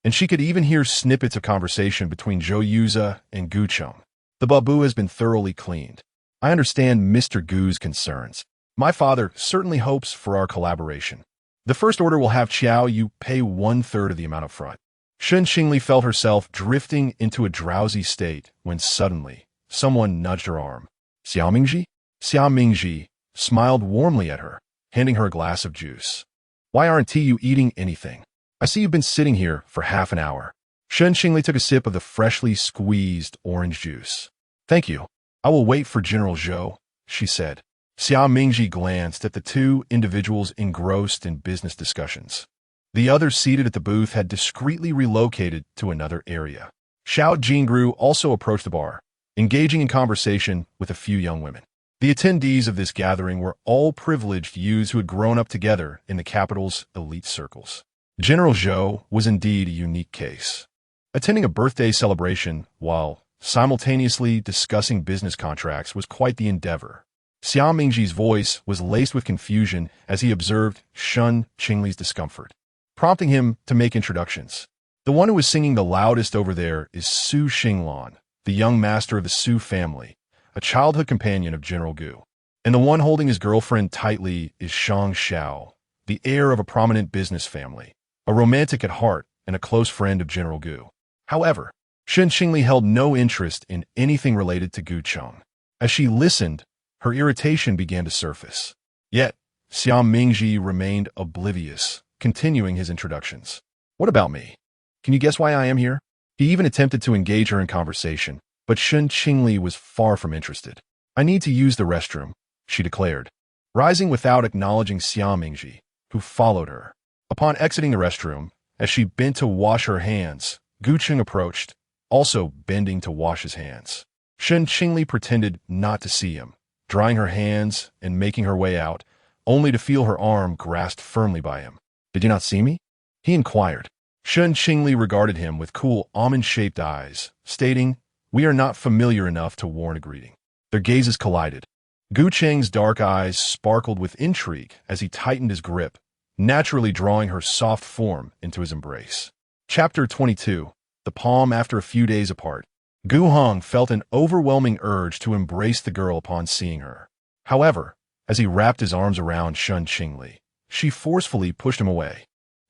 and she could even hear snippets of conversation between Zhou Yuza and Gu Cheng. The babu has been thoroughly cleaned. I understand Mr. Gu's concerns. My father certainly hopes for our collaboration. The first order will have Qiao Yu pay 1/3 of the amount up front. Shen Qingli felt herself drifting into a drowsy state when suddenly someone nudged her arm. Xiao Mingji? Xiao Mingji smiled warmly at her, handing her a glass of juice. Why aren't you eating anything? I see you've been sitting here for half an hour. Shen Qingli took a sip of the freshly squeezed orange juice. Thank you. I will wait for General Zhou, she said. Xiao Mingji glanced at the two individuals engrossed in business discussions. The others seated at the booth had discreetly relocated to another area. Xiao Jingru also approached the bar, engaging in conversation with a few young women. The attendees of this gathering were all privileged youths who had grown up together in the capital's elite circles. General Zhou was indeed a unique case. Attending a birthday celebration while simultaneously discussing business contracts was quite the endeavor. Xiao Mingji's voice was laced with confusion as he observed Shen Qingli's discomfort, prompting him to make introductions. The one who is singing the loudest over there is Su Xinglan, the young master of the Su family, a childhood companion of General Gu. And the one holding his girlfriend tightly is Shang Xiao, the heir of a prominent business family, a romantic at heart and a close friend of General Gu. However, Shen Qingli held no interest in anything related to Gu Cheng. As she listened, her irritation began to surface. Yet, Xiao Mingji remained oblivious, continuing his introductions. What about me? Can you guess why I am here? He even attempted to engage her in conversation, but Shen Qingli was far from interested. I need to use the restroom, she declared, rising without acknowledging Xiao Mingji, who followed her. Upon exiting the restroom, as she bent to wash her hands, Gu Cheng approached, also bending to wash his hands. Shen Qingli pretended not to see him, drying her hands and making her way out, only to feel her arm grasped firmly by him. Did you not see me? He inquired. Shen Qingli regarded him with cool, almond-shaped eyes, stating, We are not familiar enough to warrant a greeting. Their gazes collided. Gu Cheng's dark eyes sparkled with intrigue as he tightened his grip, naturally drawing her soft form into his embrace. Chapter 22. The Palm After a Few Days Apart. Gu Heng felt an overwhelming urge to embrace the girl upon seeing her. However, as he wrapped his arms around Shen Qingli, she forcefully pushed him away,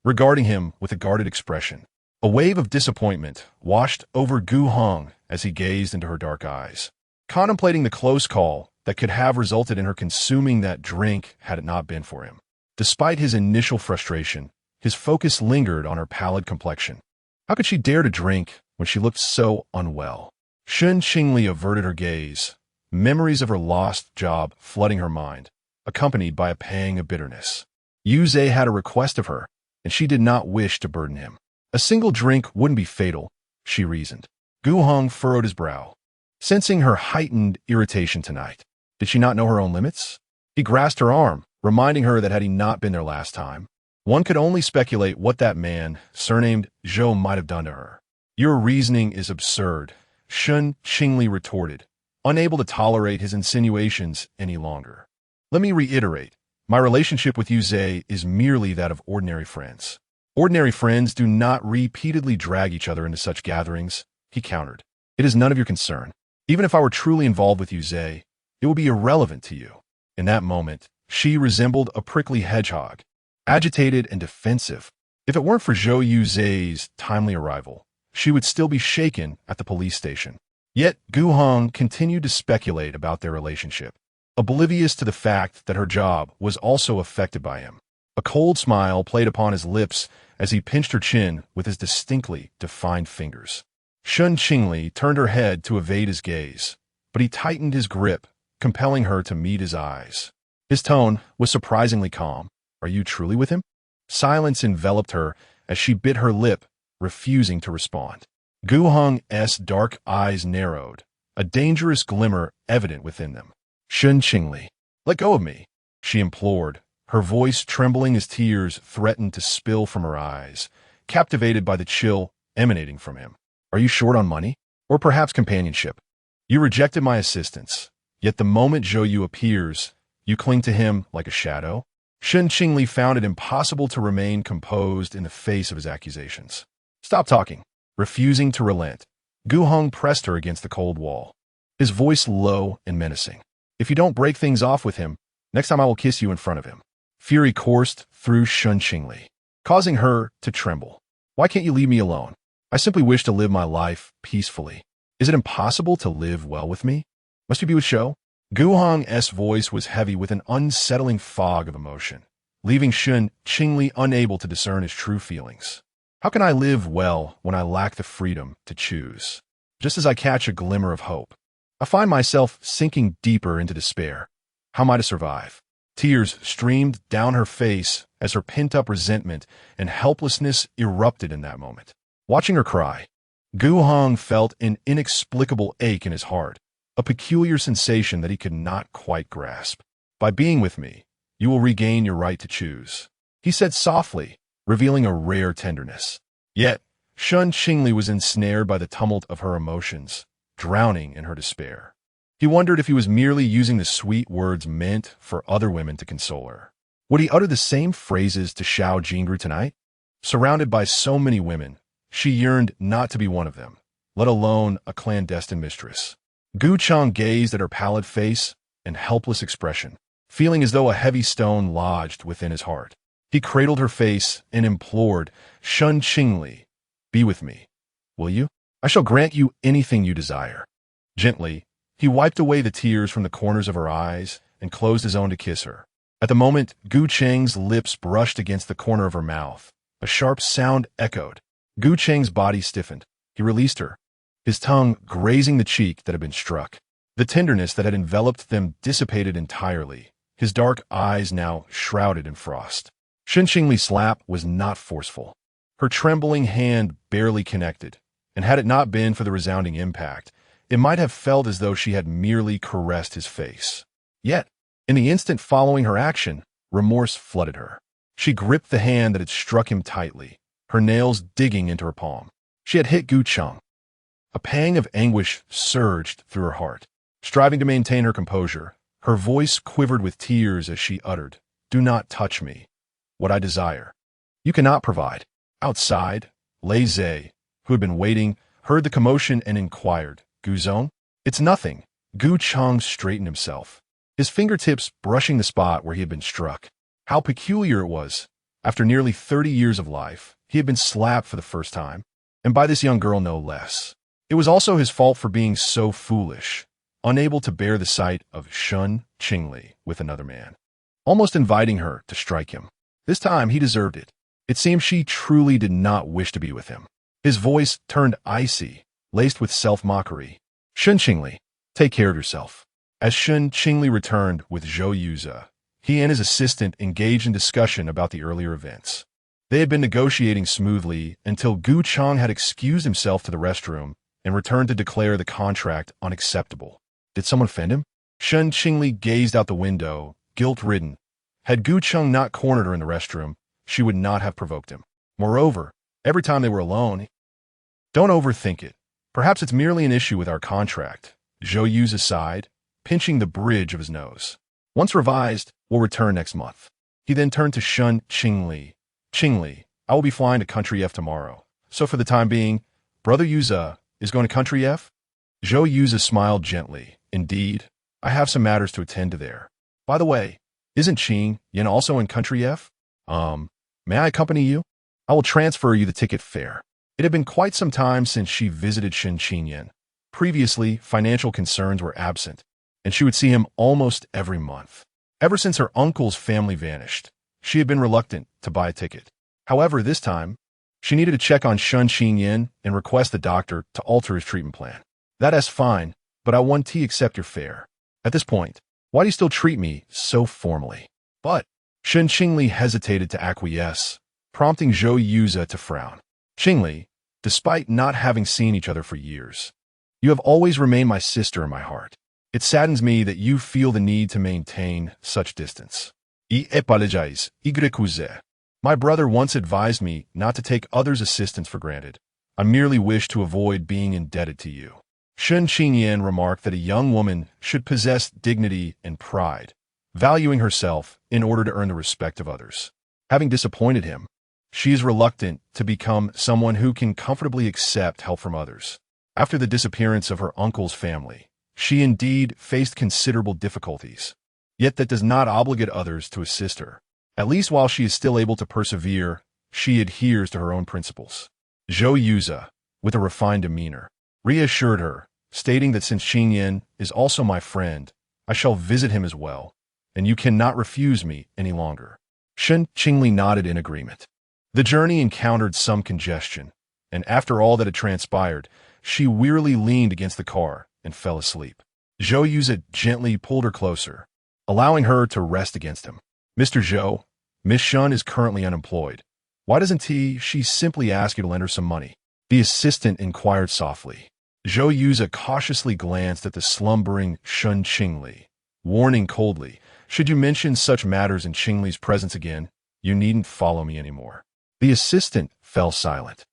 regarding him with a guarded expression. A wave of disappointment washed over Gu Heng as he gazed into her dark eyes, contemplating the close call that could have resulted in her consuming that drink had it not been for him. Despite his initial frustration, his focus lingered on her pallid complexion. How could she dare to drink when she looked so unwell? Shen Qingli averted her gaze, memories of her lost job flooding her mind, accompanied by a pang of bitterness. Yu Zhe had a request of her, and she did not wish to burden him. A single drink wouldn't be fatal, she reasoned. Gu Heng furrowed his brow, sensing her heightened irritation tonight. Did she not know her own limits? He grasped her arm, reminding her that had he not been there last time, one could only speculate what that man, surnamed Zhou, might have done to her. Your reasoning is absurd, Shen Qingli retorted, unable to tolerate his insinuations any longer. Let me reiterate, my relationship with Yu Zhe is merely that of ordinary friends. Ordinary friends do not repeatedly drag each other into such gatherings, he countered. It is none of your concern. Even if I were truly involved with Yu Zhe, it would be irrelevant to you. In that moment, she resembled a prickly hedgehog, agitated and defensive. If it weren't for Zhou Yu Zhe's timely arrival, she would still be shaken at the police station. Yet Gu Heng continued to speculate about their relationship, oblivious to the fact that her job was also affected by him. A cold smile played upon his lips as he pinched her chin with his distinctly defined fingers. Shen Qingli turned her head to evade his gaze, but he tightened his grip, compelling her to meet his eyes. His tone was surprisingly calm. Are you truly with him? Silence enveloped her as she bit her lip, refusing to respond. Gu Heng's dark eyes narrowed, a dangerous glimmer evident within them. Shen Qingli, let go of me, she implored, her voice trembling as tears threatened to spill from her eyes, captivated by the chill emanating from him. Are you short on money? Or perhaps companionship? You rejected my assistance, Yet the moment Zhou Yu appears, you cling to him like a shadow? Shen Qingli found it impossible to remain composed in the face of his accusations. Stop talking. Refusing to relent, Gu Heng pressed her against the cold wall, his voice low and menacing. If you don't break things off with him, next time I will kiss you in front of him. Fury coursed through Shen Qingli, causing her to tremble. Why can't you leave me alone? I simply wish to live my life peacefully. Is it impossible to live well with me? Must you be with Shou? Gu Heng's voice was heavy with an unsettling fog of emotion, leaving Shen Qingli unable to discern his true feelings. How can I live well when I lack the freedom to choose? Just as I catch a glimmer of hope, I find myself sinking deeper into despair. How am I to survive? Tears streamed down her face as her pent-up resentment and helplessness erupted in that moment. Watching her cry, Gu Heng felt an inexplicable ache in his heart, a peculiar sensation that he could not quite grasp. By being with me, you will regain your right to choose, he said softly, revealing a rare tenderness. Yet, Shen Qingli was ensnared by the tumult of her emotions, drowning in her despair. He wondered if he was merely using the sweet words meant for other women to console her. Would he utter the same phrases to Xiao Jingru tonight? Surrounded by so many women, she yearned not to be one of them, let alone a clandestine mistress. Gu Chang gazed at her pallid face and helpless expression, feeling as though a heavy stone lodged within his heart. He cradled her face and implored, Shen Qingli, be with me, will you? I shall grant you anything you desire. Gently, he wiped away the tears from the corners of her eyes and closed his own to kiss her. At the moment, Gu Cheng's lips brushed against the corner of her mouth. A sharp sound echoed. Gu Cheng's body stiffened. He released her, his tongue grazing the cheek that had been struck. The tenderness that had enveloped them dissipated entirely, his dark eyes now shrouded in frost. Shen Qingli's slap was not forceful. Her trembling hand barely connected, and had it not been for the resounding impact, it might have felt as though she had merely caressed his face. Yet, in the instant following her action, remorse flooded her. She gripped the hand that had struck him tightly, her nails digging into her palm. She had hit Gu Cheng. A pang of anguish surged through her heart. Striving to maintain her composure, her voice quivered with tears as she uttered, "Do not touch me. What I desire, you cannot provide." Outside, Lei Zhe, who had been waiting, heard the commotion and inquired, "Guzong?" "It's nothing." Gu Cheng straightened himself, his fingertips brushing the spot where he had been struck. How peculiar it was. After nearly 30 years of life, he had been slapped for the first time, and by this young girl no less. It was also his fault for being so foolish, unable to bear the sight of Shen Qingli with another man, almost inviting her to strike him. This time he deserved it. It seemed she truly did not wish to be with him. His voice turned icy, laced with self-mockery. "Shen Qingli, take care of yourself." As Shen Qingli returned with Zhou Yuza, he and his assistant engaged in discussion about the earlier events. They had been negotiating smoothly until Gu Cheng had excused himself to the restroom and returned to declare the contract unacceptable. Did someone offend him? Shen Qingli gazed out the window, guilt-ridden. Had Gu Cheng not cornered her in the restroom, she would not have provoked him. Moreover, every time they were alone, "Don't overthink it. Perhaps it's merely an issue with our contract." Zhou Yu's aside, pinching the bridge of his nose. "Once revised, we'll return next month." He then turned to Shen Qingli. "Qingli, I will be flying to Country F tomorrow. So for the time being, Brother Yuza is going to Country F?" Zhou Yuza smiled gently. "Indeed, I have some matters to attend to there. By the way, isn't Qing Yin also in Country F? May I accompany you? I will transfer you the ticket fare." It had been quite some time since she visited Shen Qingyin. Previously, financial concerns were absent, and she would see him almost every month. Ever since her uncle's family vanished, she had been reluctant to buy a ticket. However, this time, she needed to check on Shen Qingyin and request the doctor to alter his treatment plan. "That's fine, but I want to accept your fare. At this point, why do you still treat me so formally?" But Shen Qingli hesitated to acquiesce, prompting Zhou Yuza to frown. "Qingli, despite not having seen each other for years, you have always remained my sister in my heart. It saddens me that you feel the need to maintain such distance. I apologize, Y. My brother once advised me not to take others' assistance for granted. I merely wish to avoid being indebted to you." Shen Qingli remarked that a young woman should possess dignity and pride, valuing herself in order to earn the respect of others. Having disappointed him, she is reluctant to become someone who can comfortably accept help from others. After the disappearance of her uncle's family, she indeed faced considerable difficulties. Yet that does not obligate others to assist her. At least while she is still able to persevere, she adheres to her own principles. Zhou Yuza, with a refined demeanor, reassured her, stating that since Xingyan is also my friend, I shall visit him as well, and you cannot refuse me any longer. Shen Qingli nodded in agreement. The journey encountered some congestion, and after all that had transpired, she wearily leaned against the car and fell asleep. Zhou Yuza gently pulled her closer, allowing her to rest against him. Mr. Zhou, Miss Shun is currently unemployed. Why doesn't she simply ask you to lend her some money? The assistant inquired softly. Zhou Yuza cautiously glanced at the slumbering Shen Qingli, warning coldly, should you mention such matters in Qingli's presence again, you needn't follow me anymore. The assistant fell silent.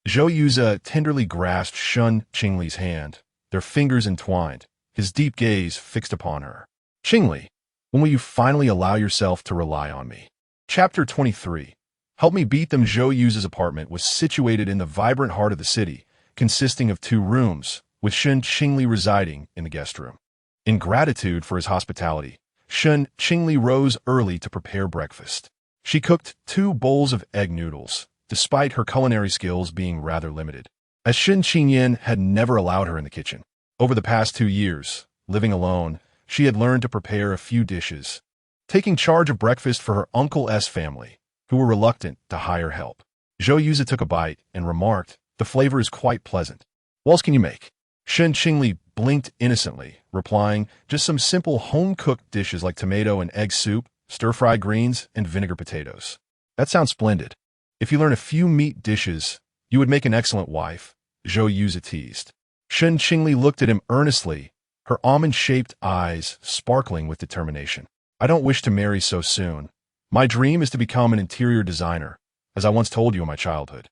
Zhou Yuza tenderly grasped Shen Qingli's hand, their fingers entwined, his deep gaze fixed upon her. Qingli, when will you finally allow yourself to rely on me? Chapter 23. Help me beat them. Zhou Yuza's apartment was situated in the vibrant heart of the city, consisting of 2 rooms, with Shen Qingli residing in the guest room. In gratitude for his hospitality, Shen Qingli rose early to prepare breakfast. She cooked 2 bowls of egg noodles, despite her culinary skills being rather limited, as Shen Qingyan had never allowed her in the kitchen. Over the past 2 years, living alone, she had learned to prepare a few dishes, taking charge of breakfast for her uncle's family, who were reluctant to hire help. Zhou Yuza took a bite and remarked, the flavor is quite pleasant. What else can you make? Shen Qingli blinked innocently, replying, just some simple home-cooked dishes like tomato and egg soup, stir-fried greens, and vinegar potatoes. That sounds splendid. If you learn a few meat dishes, you would make an excellent wife, Zhou Yuza teased. Shen Qingli looked at him earnestly, her almond-shaped eyes sparkling with determination. I don't wish to marry so soon. My dream is to become an interior designer, as I once told you in my childhood.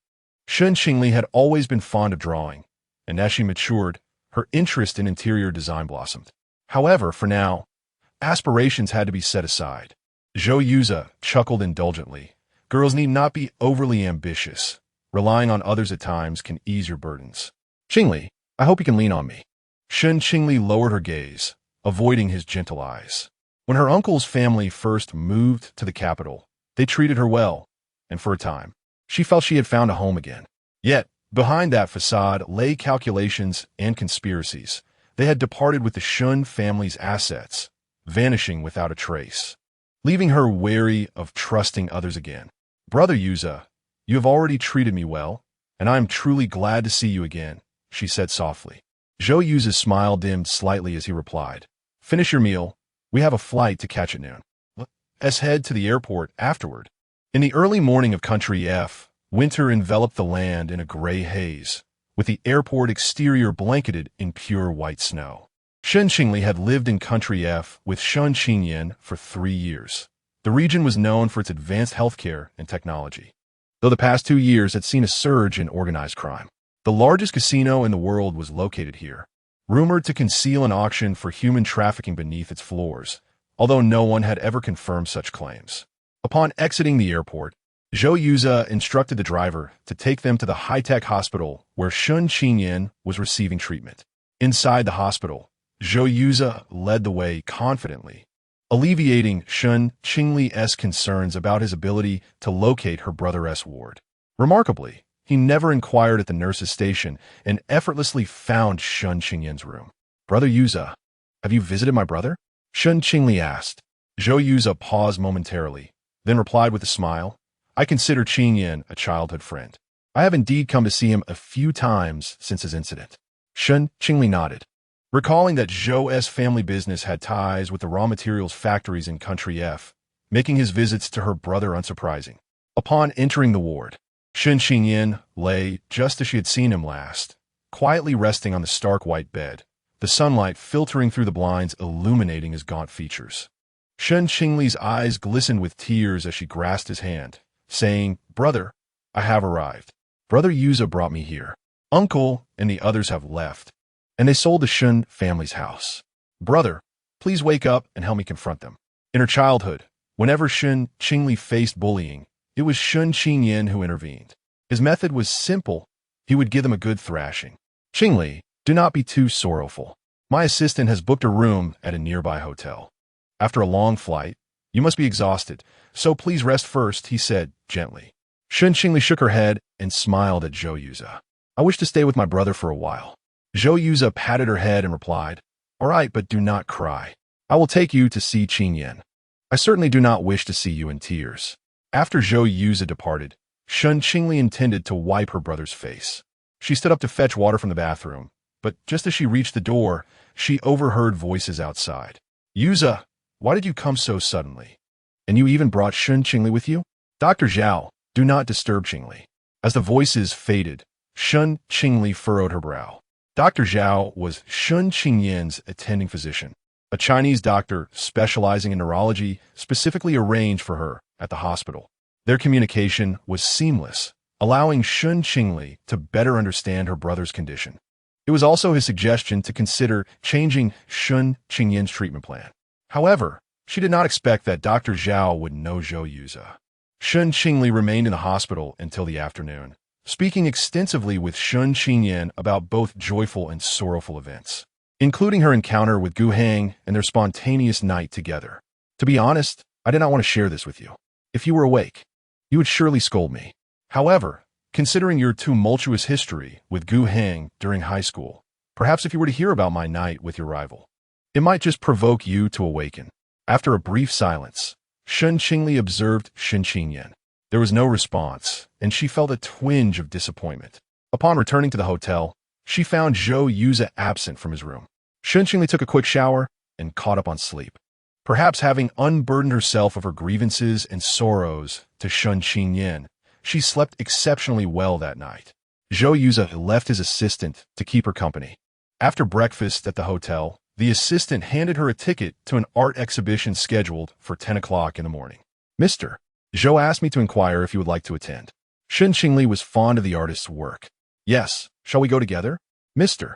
Shen Qingli had always been fond of drawing, and as she matured, her interest in interior design blossomed. However, for now, aspirations had to be set aside. Zhou Yuza chuckled indulgently. Girls need not be overly ambitious. Relying on others at times can ease your burdens. Qingli, I hope you can lean on me. Shen Qingli lowered her gaze, avoiding his gentle eyes. When her uncle's family first moved to the capital, they treated her well, and for a time, she felt she had found a home again. Yet, behind that facade lay calculations and conspiracies. They had departed with the Shun family's assets, vanishing without a trace, leaving her wary of trusting others again. Brother Yuza, you have already treated me well, and I am truly glad to see you again, she said softly. Zhou Yuza's smile dimmed slightly as he replied, finish your meal. We have a flight to catch at noon. Let's head to the airport afterward. In the early morning of Country F, winter enveloped the land in a gray haze, with the airport exterior blanketed in pure white snow. Shen Qingli had lived in Country F with Shen Qingyan for 3 years. The region was known for its advanced healthcare and technology, though the past 2 years had seen a surge in organized crime. The largest casino in the world was located here, rumored to conceal an auction for human trafficking beneath its floors, although no one had ever confirmed such claims. Upon exiting the airport, Zhou Yuza instructed the driver to take them to the high-tech hospital where Shen Qingyan was receiving treatment. Inside the hospital, Zhou Yuza led the way confidently, alleviating Shen Qingli's concerns about his ability to locate her brother's ward. Remarkably, he never inquired at the nurse's station and effortlessly found Shen Qingyan's room. Brother Yuza, have you visited my brother? Shen Qingli asked. Zhou Yuza paused momentarily, then replied with a smile, I consider Qingyan a childhood friend. I have indeed come to see him a few times since his incident. Shen Qingli nodded, recalling that Zhou's family business had ties with the raw materials factories in Country F, making his visits to her brother unsurprising. Upon entering the ward, Shen Qingyan lay just as she had seen him last, quietly resting on the stark white bed, the sunlight filtering through the blinds illuminating his gaunt features. Shen Qingli's eyes glistened with tears as she grasped his hand, saying, Brother, I have arrived. Brother Yuza brought me here. Uncle and the others have left, and they sold the Shen family's house. Brother, please wake up and help me confront them. In her childhood, whenever Shen Qingli faced bullying, it was Shen Qingli who intervened. His method was simple. He would give them a good thrashing. Qingli, do not be too sorrowful. My assistant has booked a room at a nearby hotel. After a long flight, you must be exhausted, so please rest first, he said gently. Shen Qingli shook her head and smiled at Zhou Yuza. I wish to stay with my brother for a while. Zhou Yuza patted her head and replied, all right, but do not cry. I will take you to see Qingyan. I certainly do not wish to see you in tears. After Zhou Yuza departed, Shen Qingli intended to wipe her brother's face. She stood up to fetch water from the bathroom, but just as she reached the door, she overheard voices outside. Yuza, why did you come so suddenly? And you even brought Shen Qingli with you? Dr. Zhao, do not disturb Qingli. As the voices faded, Shen Qingli furrowed her brow. Dr. Zhao was Shen Qingyan's attending physician, a Chinese doctor specializing in neurology specifically arranged for her at the hospital. Their communication was seamless, allowing Shen Qingli to better understand her brother's condition. It was also his suggestion to consider changing Shen Qingyan's treatment plan. However, she did not expect that Dr. Zhao would know Zhou Yuza. Shen Qingli remained in the hospital until the afternoon, speaking extensively with Shen Qingyan about both joyful and sorrowful events, including her encounter with Gu Heng and their spontaneous night together. To be honest, I did not want to share this with you. If you were awake, you would surely scold me. However, considering your tumultuous history with Gu Heng during high school, perhaps if you were to hear about my night with your rival, it might just provoke you to awaken. After a brief silence, Shen Qingli observed Shen Qingyan. There was no response, and she felt a twinge of disappointment. Upon returning to the hotel, she found Zhou Yuza absent from his room. Shen Qingli took a quick shower and caught up on sleep. Perhaps having unburdened herself of her grievances and sorrows to Shen Qingyan, she slept exceptionally well that night. Zhou Yuza left his assistant to keep her company. After breakfast at the hotel, the assistant handed her a ticket to an art exhibition scheduled for 10 o'clock in the morning. Mr. Zhou asked me to inquire if you would like to attend. Shen Qingli was fond of the artist's work. Yes, shall we go together? Mr.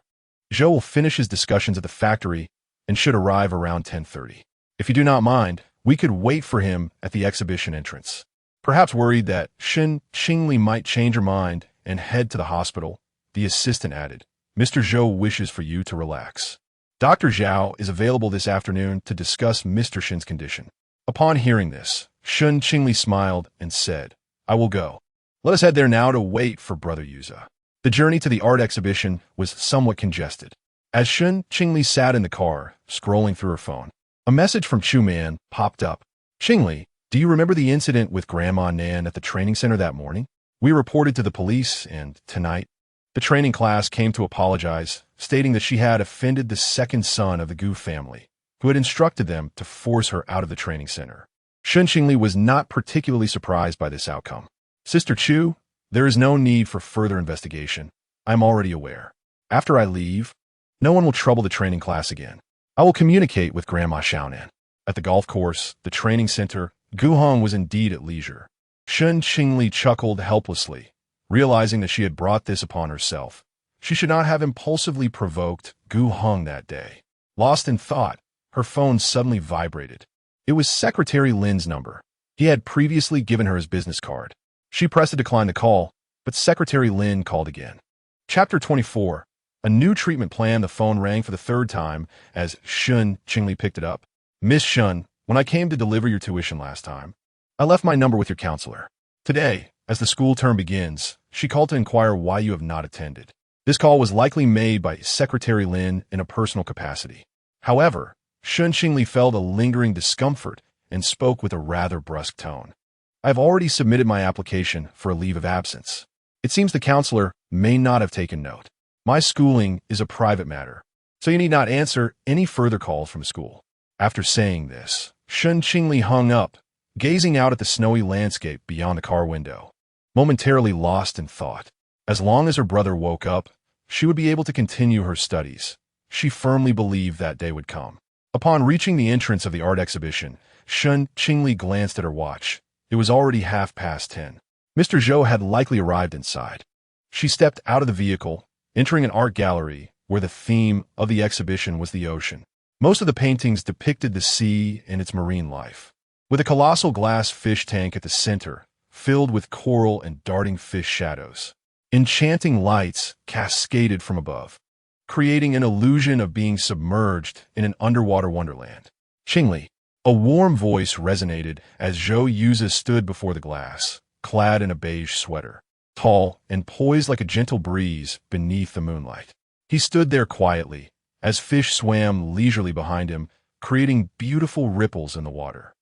Zhou will finish his discussions at the factory and should arrive around 10:30. If you do not mind, we could wait for him at the exhibition entrance. Perhaps worried that Shen Qingli might change her mind and head to the hospital, the assistant added, Mr. Zhou wishes for you to relax. Dr. Zhao is available this afternoon to discuss Mr. Shen's condition. Upon hearing this, Shen Qingli smiled and said, I will go. Let us head there now to wait for Brother Yuza. The journey to the art exhibition was somewhat congested. As Shen Qingli sat in the car, scrolling through her phone, a message from Chu Man popped up. Qingli, do you remember the incident with Grandma Nan at the training center that morning? We reported to the police, and tonight, the training class came to apologize, stating that she had offended the second son of the Gu family, who had instructed them to force her out of the training center. Shen Qingli was not particularly surprised by this outcome. Sister Chu, there is no need for further investigation. I am already aware. After I leave, no one will trouble the training class again. I will communicate with Grandma Xiaonan. At the golf course, the training center, Gu Heng was indeed at leisure. Shen Qingli chuckled helplessly, realizing that she had brought this upon herself. She should not have impulsively provoked Gu Heng that day. Lost in thought, her phone suddenly vibrated. It was Secretary Lin's number. He had previously given her his business card. She pressed to decline the call, but Secretary Lin called again. Chapter 24. A new treatment plan. The phone rang for the third time as Shen Qingli picked it up. Miss Shen, when I came to deliver your tuition last time, I left my number with your counselor. Today, as the school term begins, she called to inquire why you have not attended. This call was likely made by Secretary Lin in a personal capacity. However, Shen Qingli felt a lingering discomfort and spoke with a rather brusque tone. I have already submitted my application for a leave of absence. It seems the counselor may not have taken note. My schooling is a private matter, so you need not answer any further calls from school. After saying this, Shen Qingli hung up, gazing out at the snowy landscape beyond the car window, momentarily lost in thought. As long as her brother woke up, she would be able to continue her studies. She firmly believed that day would come. Upon reaching the entrance of the art exhibition, Shen Qingli glanced at her watch. It was already 10:30. Mr. Zhou had likely arrived inside. She stepped out of the vehicle, entering an art gallery where the theme of the exhibition was the ocean. Most of the paintings depicted the sea and its marine life, with a colossal glass fish tank at the center, filled with coral and darting fish shadows. Enchanting lights cascaded from above, creating an illusion of being submerged in an underwater wonderland. Qingli. A warm voice resonated as Zhou Yuza stood before the glass, clad in a beige sweater, tall and poised like a gentle breeze beneath the moonlight. He stood there quietly, as fish swam leisurely behind him, creating beautiful ripples in the water.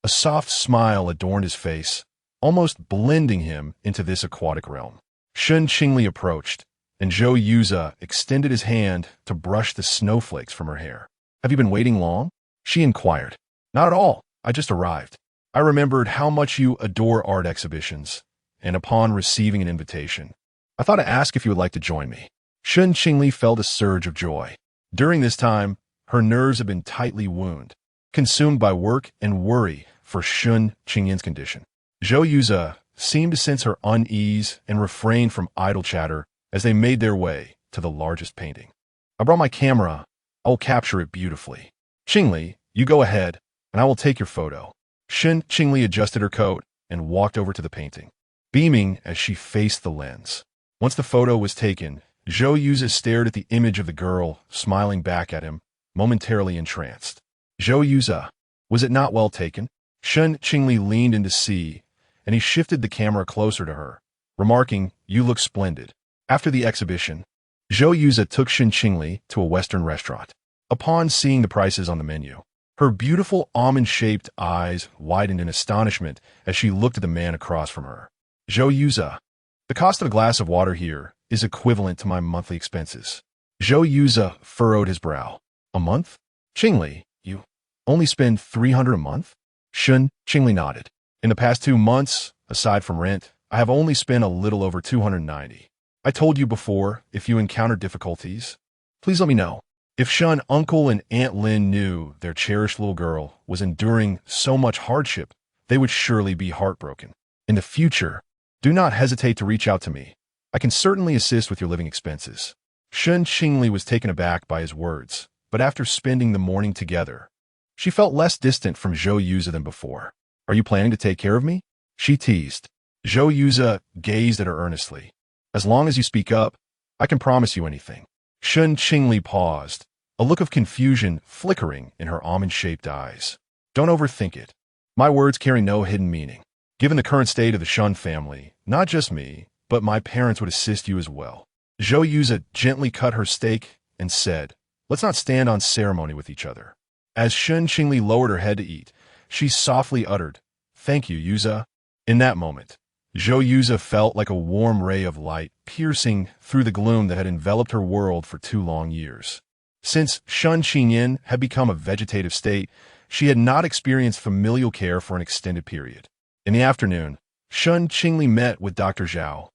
A soft smile adorned his face, almost blending him into this aquatic realm. Shen Qingli approached, and Zhou Yuza extended his hand to brush the snowflakes from her hair. "Have you been waiting long?" she inquired. "Not at all. I just arrived. I remembered how much you adore art exhibitions, and upon receiving an invitation, I thought to ask if you would like to join me." Shen Qingli felt a surge of joy. During this time, her nerves had been tightly wound, consumed by work and worry for Shen Qingyin's condition. Zhou Yuza seemed to sense her unease and refrained from idle chatter as they made their way to the largest painting. "I brought my camera. I will capture it beautifully. Qingli, you go ahead, and I will take your photo." Shen Qingli adjusted her coat and walked over to the painting, beaming as she faced the lens. Once the photo was taken, Zhou Yuza stared at the image of the girl, smiling back at him, momentarily entranced. "Zhou Yuza, was it not well taken?" Shen Qingli leaned in to see, and he shifted the camera closer to her, remarking, "You look splendid." After the exhibition, Zhou Yuza took Shen Qingli to a Western restaurant. Upon seeing the prices on the menu, her beautiful almond-shaped eyes widened in astonishment as she looked at the man across from her. "Zhou Yuza, the cost of a glass of water here is equivalent to my monthly expenses." Zhou Yuza furrowed his brow. "A month? Qingli, you only spend 300 a month?" Shen Qingli nodded. "In the past 2 months, aside from rent, I have only spent a little over 290. I told you before, if you encounter difficulties, please let me know." If Shen uncle and Aunt Lin knew their cherished little girl was enduring so much hardship, they would surely be heartbroken. "In the future, do not hesitate to reach out to me. I can certainly assist with your living expenses." Shen Qingli was taken aback by his words, but after spending the morning together, she felt less distant from Zhou Yuza than before. "Are you planning to take care of me?" she teased. Zhou Yuza gazed at her earnestly. "As long as you speak up, I can promise you anything." Shen Qingli paused, a look of confusion flickering in her almond-shaped eyes. "Don't overthink it. My words carry no hidden meaning. Given the current state of the Shen family, not just me, but my parents would assist you as well." Zhou Yuza gently cut her steak and said, "Let's not stand on ceremony with each other." As Shen Qingli lowered her head to eat, she softly uttered, "Thank you, Yuza." In that moment, Zhou Yuza felt like a warm ray of light piercing through the gloom that had enveloped her world for 2 long years. Since Shen Qingyin had become a vegetative state, she had not experienced familial care for an extended period. In the afternoon, Shen Qingli met with Dr. Zhao,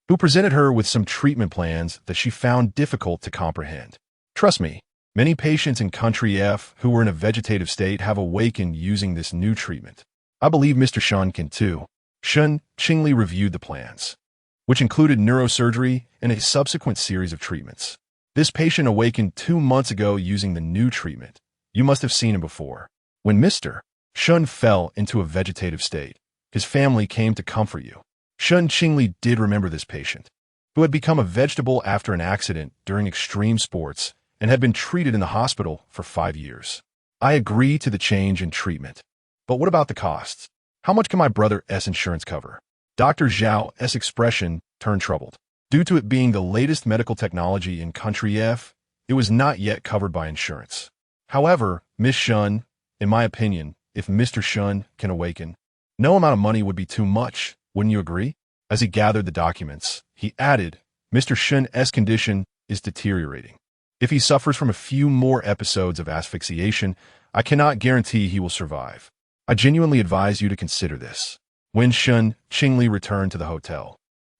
who presented her with some treatment plans that she found difficult to comprehend. "Trust me, many patients in Country F who were in a vegetative state have awakened using this new treatment. I believe Mr. Shen can too." Shen Qingli reviewed the plans, which included neurosurgery and a subsequent series of treatments. "This patient awakened 2 months ago using the new treatment. You must have seen him before. When Mr. Shen fell into a vegetative state, his family came to comfort you." Shen Qingli did remember this patient, who had become a vegetable after an accident during extreme sports and had been treated in the hospital for 5 years. "I agree to the change in treatment. But what about the costs? How much can my brother's insurance cover?" Dr. Zhao's expression turned troubled. Due to it being the latest medical technology in Country F, it was not yet covered by insurance. "However, Miss Shen, in my opinion, if Mr. Shen can awaken, no amount of money would be too much. Wouldn't you agree?" As he gathered the documents, he added, "Mr. Shen's condition is deteriorating. If he suffers from a few more episodes of asphyxiation, I cannot guarantee he will survive. I genuinely advise you to consider this." When Shen Qingli returned to the hotel,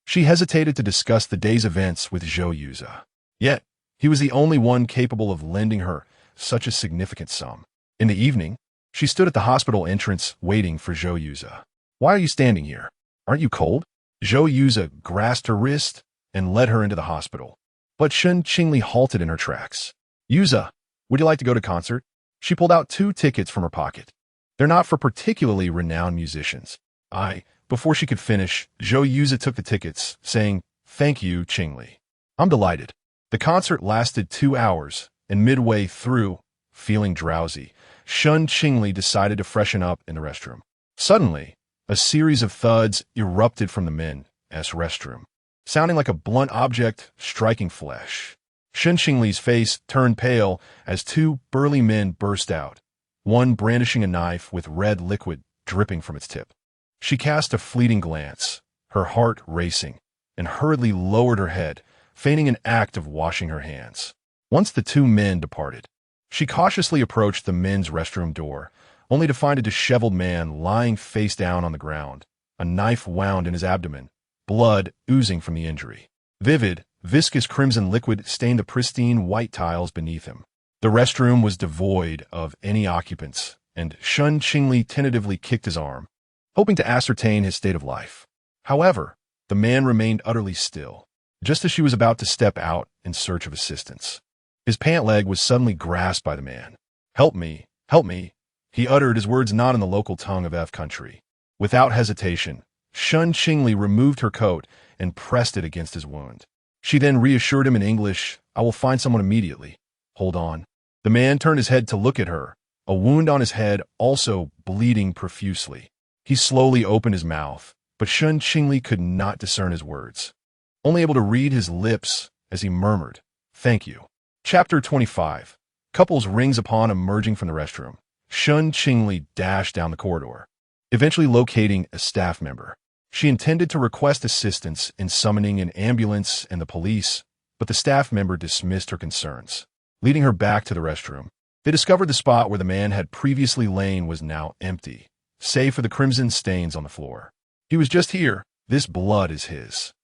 she hesitated to discuss the day's events with Zhou Yuza. Yet, he was the only one capable of lending her such a significant sum. In the evening, she stood at the hospital entrance waiting for Zhou Yuza. "Why are you standing here? Aren't you cold?" Zhou Yuza grasped her wrist and led her into the hospital. But Shen Qingli halted in her tracks. Yuza, would you like to go to concert? She pulled out 2 tickets from her pocket. They're not for particularly renowned musicians. Before she could finish, Zhou Yuza took the tickets, saying, "Thank you, Qingli. I'm delighted." The concert lasted 2 hours, and midway through, feeling drowsy, Shen Qingli decided to freshen up in the restroom. Suddenly, a series of thuds erupted from the men's restroom, sounding like a blunt object striking flesh. Shen Qingli's face turned pale as 2 burly men burst out, one brandishing a knife with red liquid dripping from its tip. She cast a fleeting glance, her heart racing, and hurriedly lowered her head, feigning an act of washing her hands. Once the 2 men departed, she cautiously approached the men's restroom door, only to find a disheveled man lying face down on the ground, a knife wound in his abdomen, blood oozing from the injury. Vivid, viscous crimson liquid stained the pristine white tiles beneath him. The restroom was devoid of any occupants, and Shen Qingli tentatively kicked his arm, hoping to ascertain his state of life. However, the man remained utterly still, just as she was about to step out in search of assistance. His pant leg was suddenly grasped by the man. "Help me, help me," he uttered, his words not in the local tongue of F country. Without hesitation, Shen Qingli removed her coat and pressed it against his wound. She then reassured him in English, "I will find someone immediately. Hold on." The man turned his head to look at her, a wound on his head also bleeding profusely. He slowly opened his mouth, but Shen Qingli could not discern his words, only able to read his lips as he murmured, "Thank you." Chapter 25. Couples rings upon emerging from the restroom. Shen Qingli dashed down the corridor, eventually locating a staff member. She intended to request assistance in summoning an ambulance and the police, but the staff member dismissed her concerns. Leading her back to the restroom, they discovered the spot where the man had previously lain was now empty, save for the crimson stains on the floor. "He was just here. This blood is his."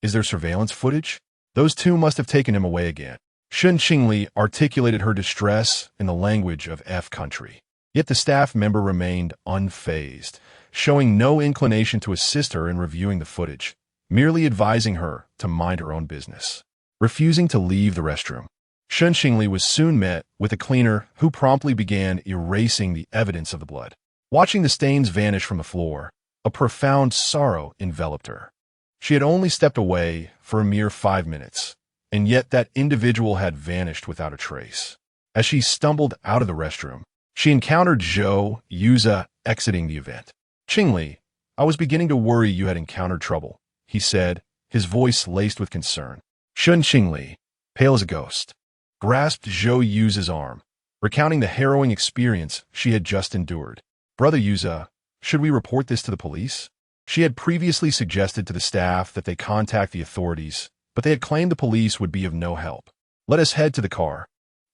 "Is there surveillance footage? Those 2 must have taken him away again." Shen Qingli articulated her distress in the language of F country. Yet the staff member remained unfazed, showing no inclination to assist her in reviewing the footage, merely advising her to mind her own business. Refusing to leave the restroom, Shen Qingli was soon met with a cleaner who promptly began erasing the evidence of the blood. Watching the stains vanish from the floor, a profound sorrow enveloped her. She had only stepped away for a mere 5 minutes, and yet that individual had vanished without a trace. As she stumbled out of the restroom, she encountered Zhou Yuza exiting the event. "Qingli, I was beginning to worry you had encountered trouble," he said, his voice laced with concern. Shen Qingli, pale as a ghost, grasped Zhou Yuza's arm, recounting the harrowing experience she had just endured. "Brother Yuza, should we report this to the police?" She had previously suggested to the staff that they contact the authorities, but they had claimed the police would be of no help. "Let us head to the car,"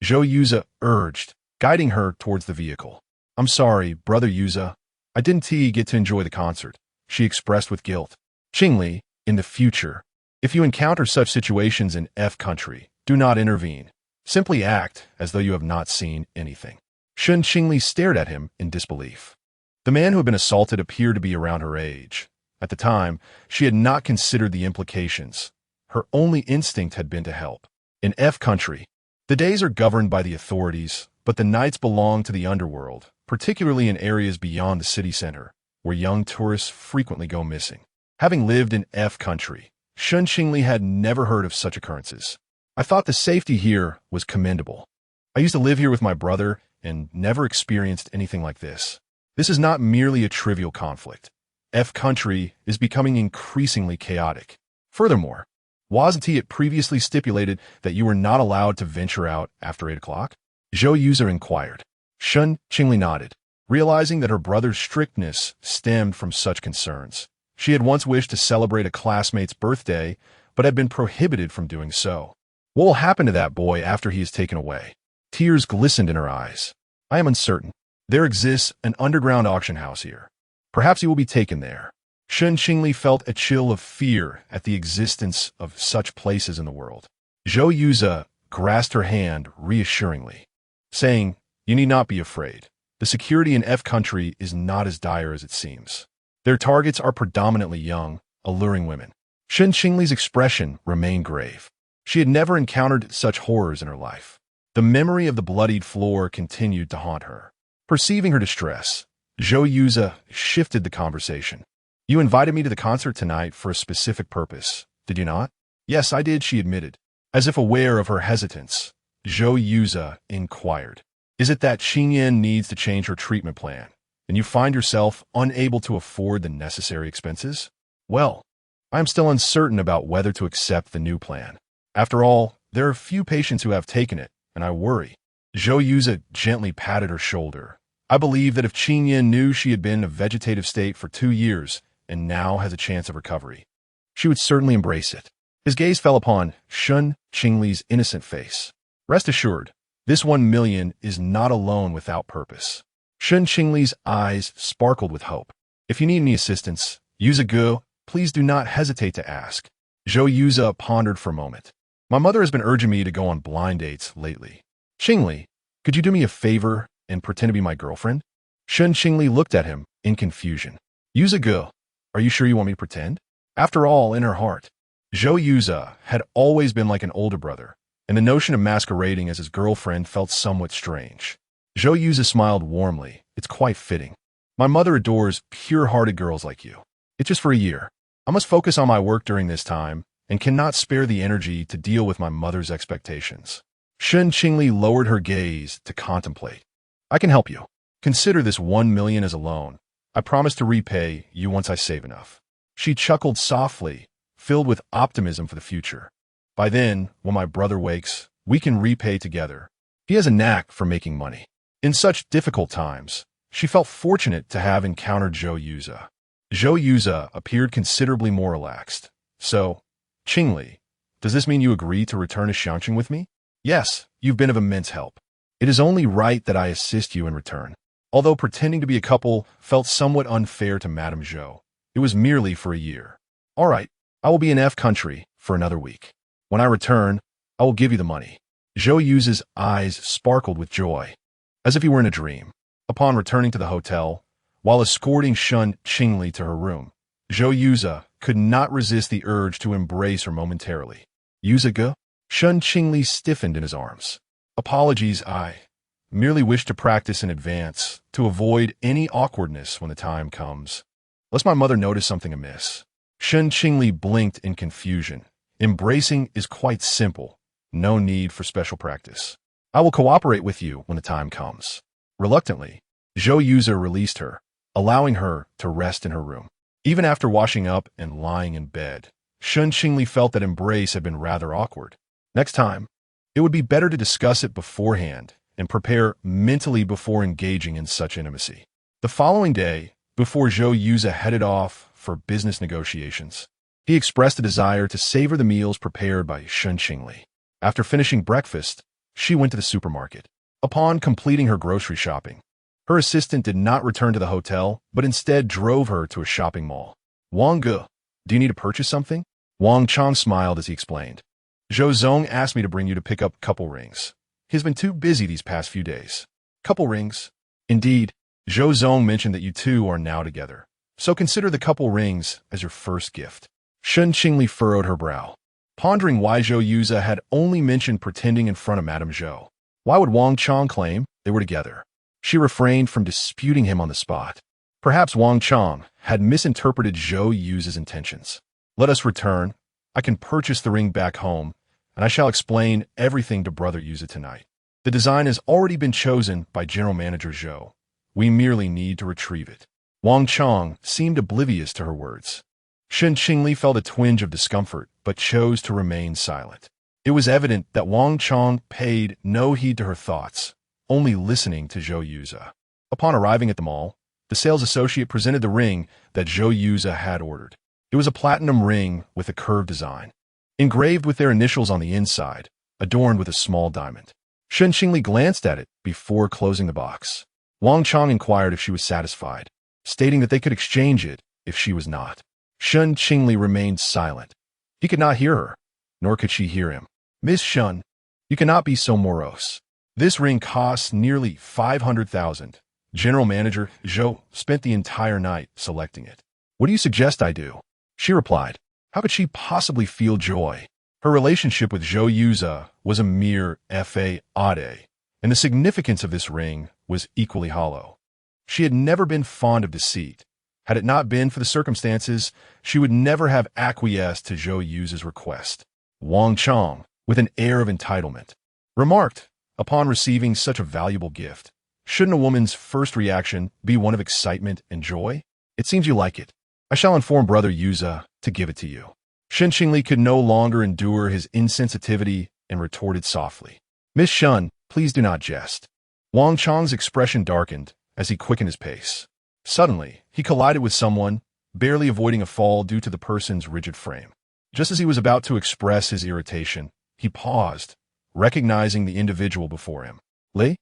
Zhou Yuza urged, guiding her towards the vehicle. "I'm sorry, Brother Yuza. I didn't get to enjoy the concert," she expressed with guilt. "Qingli, in the future, if you encounter such situations in F country, do not intervene. Simply act as though you have not seen anything." Shen Qingli stared at him in disbelief. The man who had been assaulted appeared to be around her age. At the time, she had not considered the implications. Her only instinct had been to help. In F country, the days are governed by the authorities, but the nights belong to the underworld, particularly in areas beyond the city center, where young tourists frequently go missing. Having lived in F country, Shen Qingli had never heard of such occurrences. "I thought the safety here was commendable. I used to live here with my brother and never experienced anything like this. This is not merely a trivial conflict. F country is becoming increasingly chaotic. Furthermore, wasn't it previously stipulated that you were not allowed to venture out after 8 o'clock? Zhou Yuza inquired. Shen Qingli nodded, realizing that her brother's strictness stemmed from such concerns. She had once wished to celebrate a classmate's birthday, but had been prohibited from doing so. "What will happen to that boy after he is taken away?" Tears glistened in her eyes. "I am uncertain. There exists an underground auction house here. Perhaps he will be taken there." Shen Qingli felt a chill of fear at the existence of such places in the world. Zhou Yuza grasped her hand reassuringly, saying, "You need not be afraid. The security in F country is not as dire as it seems. Their targets are predominantly young, alluring women." Shen Qingli's expression remained grave. She had never encountered such horrors in her life. The memory of the bloodied floor continued to haunt her. Perceiving her distress, Zhou Yuza shifted the conversation. You invited me to the concert tonight for a specific purpose, did you not? Yes, I did, she admitted. As if aware of her hesitance, Zhou Yuza inquired. Is it that Qingyan needs to change her treatment plan, and you find yourself unable to afford the necessary expenses? Well, I am still uncertain about whether to accept the new plan. After all, there are few patients who have taken it, and I worry. Zhou Yuza gently patted her shoulder. I believe that if Qingyan knew she had been in a vegetative state for 2 years and now has a chance of recovery, she would certainly embrace it. His gaze fell upon Shen Qingli's innocent face. Rest assured, this 1 million is not alone without purpose. Shen Qingli's eyes sparkled with hope. If you need any assistance, Yuza Gu, please do not hesitate to ask. Zhou Yuza pondered for a moment. My mother has been urging me to go on blind dates lately. Qingli, could you do me a favor and pretend to be my girlfriend? Shen Qingli looked at him in confusion. Yuza Gu, are you sure you want me to pretend? After all, in her heart, Zhou Yuza had always been like an older brother, and the notion of masquerading as his girlfriend felt somewhat strange. Zhou Yuza smiled warmly. It's quite fitting. My mother adores pure-hearted girls like you. It's just for a year. I must focus on my work during this time and cannot spare the energy to deal with my mother's expectations. Shen Qingli lowered her gaze to contemplate. I can help you. Consider this 1 million as a loan. I promise to repay you once I save enough. She chuckled softly, filled with optimism for the future. By then, when my brother wakes, we can repay together. He has a knack for making money. In such difficult times, she felt fortunate to have encountered Zhou Yuza. Zhou Yuza appeared considerably more relaxed. So, Qingli, does this mean you agree to return to Xiangqing with me? Yes, you've been of immense help. It is only right that I assist you in return. Although pretending to be a couple felt somewhat unfair to Madame Zhou, it was merely for a year. All right, I will be in F country for another week. When I return, I will give you the money. Zhou Yuza's eyes sparkled with joy, as if he were in a dream. Upon returning to the hotel, while escorting Shen Qingli to her room, Zhou Yuza could not resist the urge to embrace her momentarily. Yuza Gu? Shen Qingli stiffened in his arms. Apologies, I merely wish to practice in advance to avoid any awkwardness when the time comes. Lest my mother notice something amiss. Shen Qingli blinked in confusion. Embracing is quite simple. No need for special practice. I will cooperate with you when the time comes. Reluctantly, Zhou Yuza released her, allowing her to rest in her room. Even after washing up and lying in bed, Shen Qingli felt that embrace had been rather awkward. Next time, it would be better to discuss it beforehand and prepare mentally before engaging in such intimacy. The following day, before Zhou Yuza headed off for business negotiations, he expressed a desire to savor the meals prepared by Shen Qingli. After finishing breakfast, she went to the supermarket. Upon completing her grocery shopping, her assistant did not return to the hotel, but instead drove her to a shopping mall. Wang Gu, do you need to purchase something? Wang Chang smiled as he explained. Zhou Zong asked me to bring you to pick up couple rings. He's been too busy these past few days. Couple rings? Indeed, Zhou Zong mentioned that you two are now together. So consider the couple rings as your first gift. Shen Qingli furrowed her brow, pondering why Zhou Yuza had only mentioned pretending in front of Madame Zhou. Why would Wang Chang claim they were together? She refrained from disputing him on the spot. Perhaps Wang Chang had misinterpreted Zhou Yuza's intentions. Let us return. I can purchase the ring back home, and I shall explain everything to Brother Yuza tonight. The design has already been chosen by General Manager Zhou. We merely need to retrieve it. Wang Chang seemed oblivious to her words. Shen Qingli felt a twinge of discomfort, but chose to remain silent. It was evident that Wang Chang paid no heed to her thoughts, only listening to Zhou Yuza. Upon arriving at the mall, the sales associate presented the ring that Zhou Yuza had ordered. It was a platinum ring with a curved design, engraved with their initials on the inside, adorned with a small diamond. Shen Qingli glanced at it before closing the box. Wang Chang inquired if she was satisfied, stating that they could exchange it if she was not. Shen Qingli remained silent. He could not hear her, nor could she hear him. Miss Shen, you cannot be so morose. This ring costs nearly 500,000. General Manager Zhou spent the entire night selecting it. What do you suggest I do? She replied. How could she possibly feel joy? Her relationship with Zhou Yuze was a mere fade, and the significance of this ring was equally hollow. She had never been fond of deceit. Had it not been for the circumstances, she would never have acquiesced to Zhou Yuze's request. Wang Chong, with an air of entitlement, remarked, upon receiving such a valuable gift, "Shouldn't a woman's first reaction be one of excitement and joy? It seems you like it. I shall inform Brother Yuze to give it to you." Shen Qingli could no longer endure his insensitivity and retorted softly, "Miss Shun, please do not jest." Wang Chong's expression darkened as he quickened his pace. Suddenly, he collided with someone, barely avoiding a fall due to the person's rigid frame. Just as he was about to express his irritation, he paused, recognizing the individual before him. Lei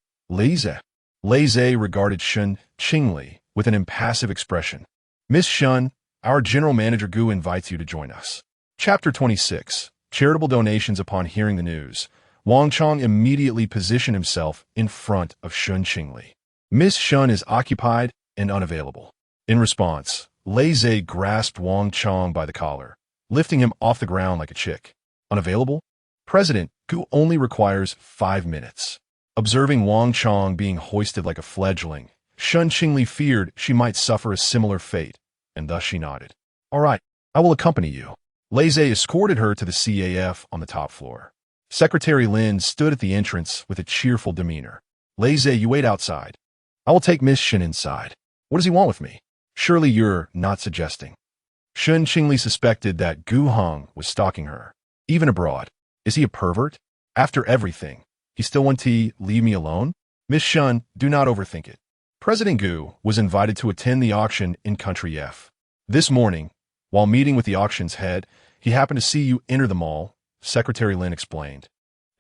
Zhe regarded Shen Qingli with an impassive expression. "Miss Shun, our general manager Gu invites you to join us." Chapter 26. Charitable donations. Upon hearing the news, Wang Chong immediately positioned himself in front of Shen Qingli. "Miss Shun is occupied and unavailable." In response, Lei Zhe grasped Wang Chong by the collar, lifting him off the ground like a chick. "Unavailable? President Gu only requires 5 minutes." Observing Wang Chong being hoisted like a fledgling, Shen Qingli feared she might suffer a similar fate, and thus she nodded. "All right, I will accompany you." Lei Zhe escorted her to the CAF on the top floor. Secretary Lin stood at the entrance with a cheerful demeanor. "Lei Zhe, you wait outside. I will take Miss Shen inside." "What does he want with me?" "Surely you're not suggesting." Shen Qingli suspected that Gu Heng was stalking her, even abroad. Is he a pervert? After everything, he still wants to leave me alone? "Miss Shun, do not overthink it." President Gu was invited to attend the auction in Country F. This morning, while meeting with the auction's head, he happened to see you enter the mall, Secretary Lin explained,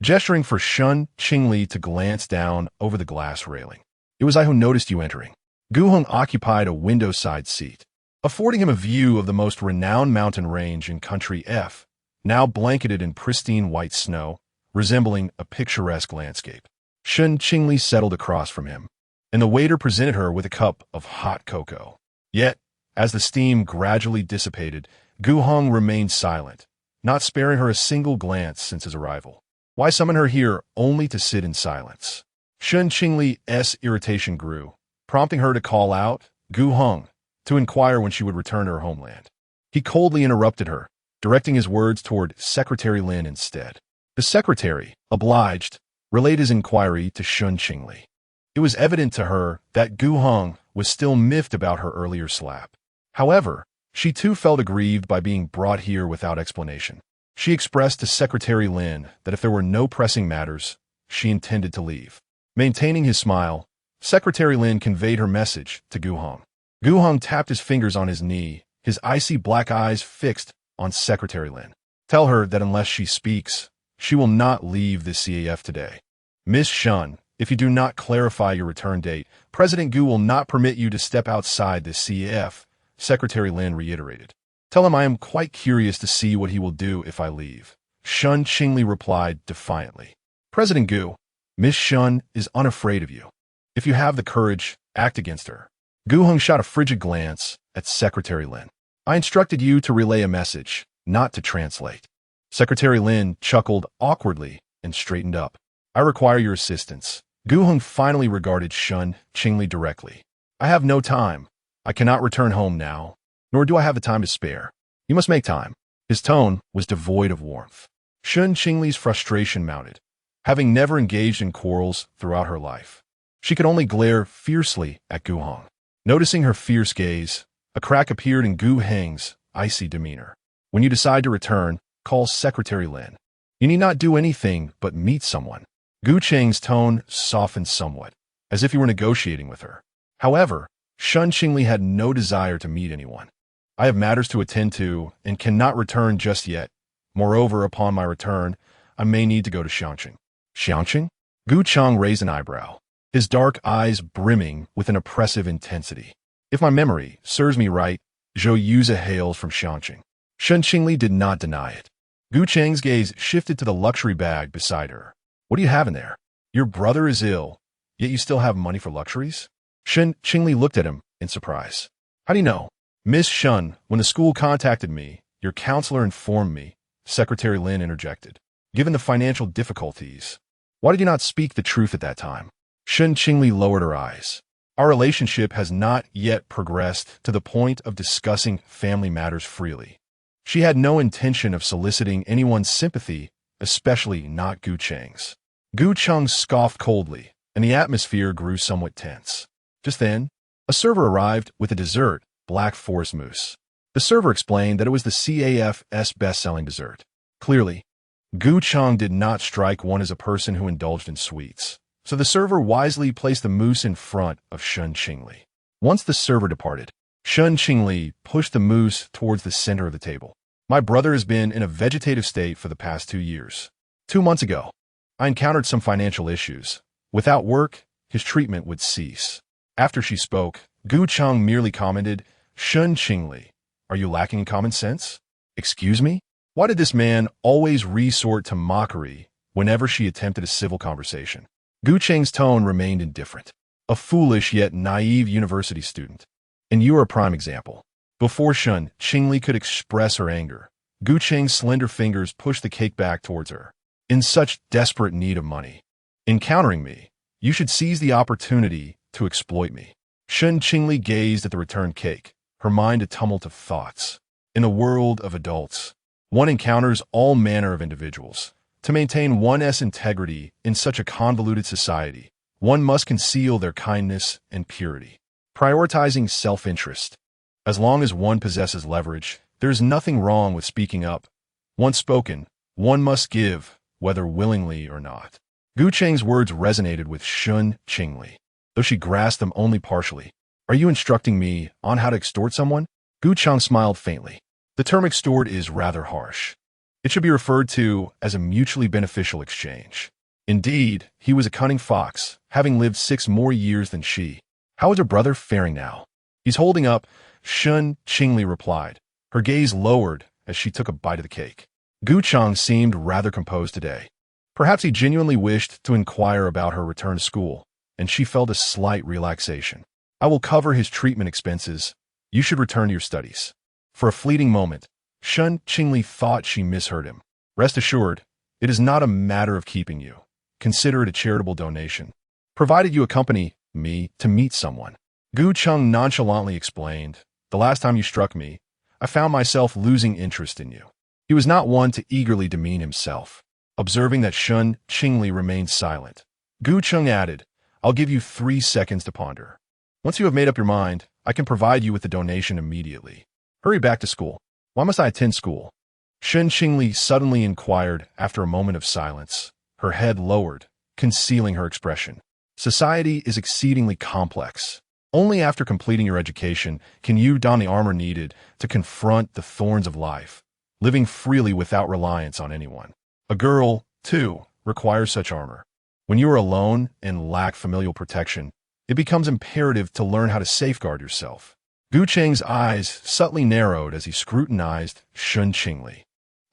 gesturing for Shen Qingli to glance down over the glass railing. "It was I who noticed you entering." Gu Heng occupied a window-side seat, affording him a view of the most renowned mountain range in Country F, now blanketed in pristine white snow, resembling a picturesque landscape. Shen Qingli settled across from him, and the waiter presented her with a cup of hot cocoa. Yet, as the steam gradually dissipated, Gu Heng remained silent, not sparing her a single glance since his arrival. Why summon her here only to sit in silence? Shen Qingli's irritation grew, prompting her to call out, "Gu Heng," to inquire when she would return to her homeland. He coldly interrupted her, directing his words toward Secretary Lin instead. The secretary, obliged, relayed his inquiry to Shen Qingli. It was evident to her that Gu Heng was still miffed about her earlier slap. However, she too felt aggrieved by being brought here without explanation. She expressed to Secretary Lin that if there were no pressing matters, she intended to leave. Maintaining his smile, Secretary Lin conveyed her message to Gu Heng. Gu Heng tapped his fingers on his knee, his icy black eyes fixed on Secretary Lin. "Tell her that unless she speaks, she will not leave the CAF today. Miss Shun, if you do not clarify your return date, President Gu will not permit you to step outside the CAF," Secretary Lin reiterated. "Tell him I am quite curious to see what he will do if I leave." Shen Qingli replied defiantly. "President Gu, Miss Shun is unafraid of you. If you have the courage, act against her." Gu Heng shot a frigid glance at Secretary Lin. "I instructed you to relay a message, not to translate." Secretary Lin chuckled awkwardly and straightened up. "I require your assistance." Gu Heng finally regarded Shen Qingli directly. "I have no time. I cannot return home now, nor do I have the time to spare. You must make time." His tone was devoid of warmth. Shen Qingli's frustration mounted, having never engaged in quarrels throughout her life. She could only glare fiercely at Gu Heng. Noticing her fierce gaze, a crack appeared in Gu Heng's icy demeanor. "When you decide to return, call Secretary Lin. You need not do anything but meet someone." Gu Cheng's tone softened somewhat, as if he were negotiating with her. However, Shen Qingli had no desire to meet anyone. "I have matters to attend to and cannot return just yet. Moreover, upon my return, I may need to go to Xiangqing." "Xiangqing?" Gu Cheng raised an eyebrow, his dark eyes brimming with an oppressive intensity. "If my memory serves me right, Zhou Yuze hails from Xiangqing." Shen Qingli did not deny it. Gu Cheng's gaze shifted to the luxury bag beside her. "What do you have in there? Your brother is ill, yet you still have money for luxuries?" Shen Qingli looked at him in surprise. "How do you know?" "Miss Shun, when the school contacted me, your counselor informed me Secretary Lin interjected. Given the financial difficulties, why did you not speak the truth at that time? Shen Qingli lowered her eyes. Our relationship has not yet progressed to the point of discussing family matters freely. She had no intention of soliciting anyone's sympathy, especially not Gu Cheng's. Gu Cheng scoffed coldly, and the atmosphere grew somewhat tense. Just then, a server arrived with a dessert, black forest mousse. The server explained that it was the CAF's best-selling dessert. Clearly, Gu Cheng did not strike one as a person who indulged in sweets, so the server wisely placed the mousse in front of Shen Qingli. Once the server departed, Shen Qingli pushed the mousse towards the center of the table. My brother has been in a vegetative state for the past 2 years. 2 months ago, I encountered some financial issues. Without work, his treatment would cease. After she spoke, Gu Cheng merely commented, Shen Qingli, are you lacking in common sense? Excuse me? Why did this man always resort to mockery whenever she attempted a civil conversation? Gu Cheng's tone remained indifferent. A foolish yet naive university student. And you are a prime example. Before Shen Qingli could express her anger, Gu Cheng's slender fingers pushed the cake back towards her. In such desperate need of money. Encountering me, you should seize the opportunity to exploit me. Shen Qingli gazed at the returned cake, her mind a tumult of thoughts. In the world of adults, one encounters all manner of individuals. To maintain one's integrity in such a convoluted society, one must conceal their kindness and purity. Prioritizing self-interest. As long as one possesses leverage, there is nothing wrong with speaking up. Once spoken, one must give, whether willingly or not. Gu Cheng's words resonated with Shen Qingli, though she grasped them only partially. Are you instructing me on how to extort someone? Gu Cheng smiled faintly. The term extort is rather harsh. It should be referred to as a mutually beneficial exchange. Indeed, he was a cunning fox, having lived 6 more years than she. How is her brother faring now? He's holding up, Shen Qingli replied, her gaze lowered as she took a bite of the cake. Gu Cheng seemed rather composed today. Perhaps he genuinely wished to inquire about her return to school, and she felt a slight relaxation. I will cover his treatment expenses. You should return to your studies. For a fleeting moment, Shen Qingli thought she misheard him. Rest assured, it is not a matter of keeping you. Consider it a charitable donation, provided you accompany me to meet someone. Gu Cheng nonchalantly explained, the last time you struck me, I found myself losing interest in you. He was not one to eagerly demean himself. Observing that Shen Qingli remained silent, Gu Cheng added, I'll give you 3 seconds to ponder. Once you have made up your mind, I can provide you with the donation immediately. Hurry back to school. Why must I attend school? Shen Qingli suddenly inquired after a moment of silence, her head lowered, concealing her expression. Society is exceedingly complex. Only after completing your education can you don the armor needed to confront the thorns of life, living freely without reliance on anyone. A girl, too, requires such armor. When you are alone and lack familial protection, it becomes imperative to learn how to safeguard yourself. Gu Cheng's eyes subtly narrowed as he scrutinized Shen Qingli,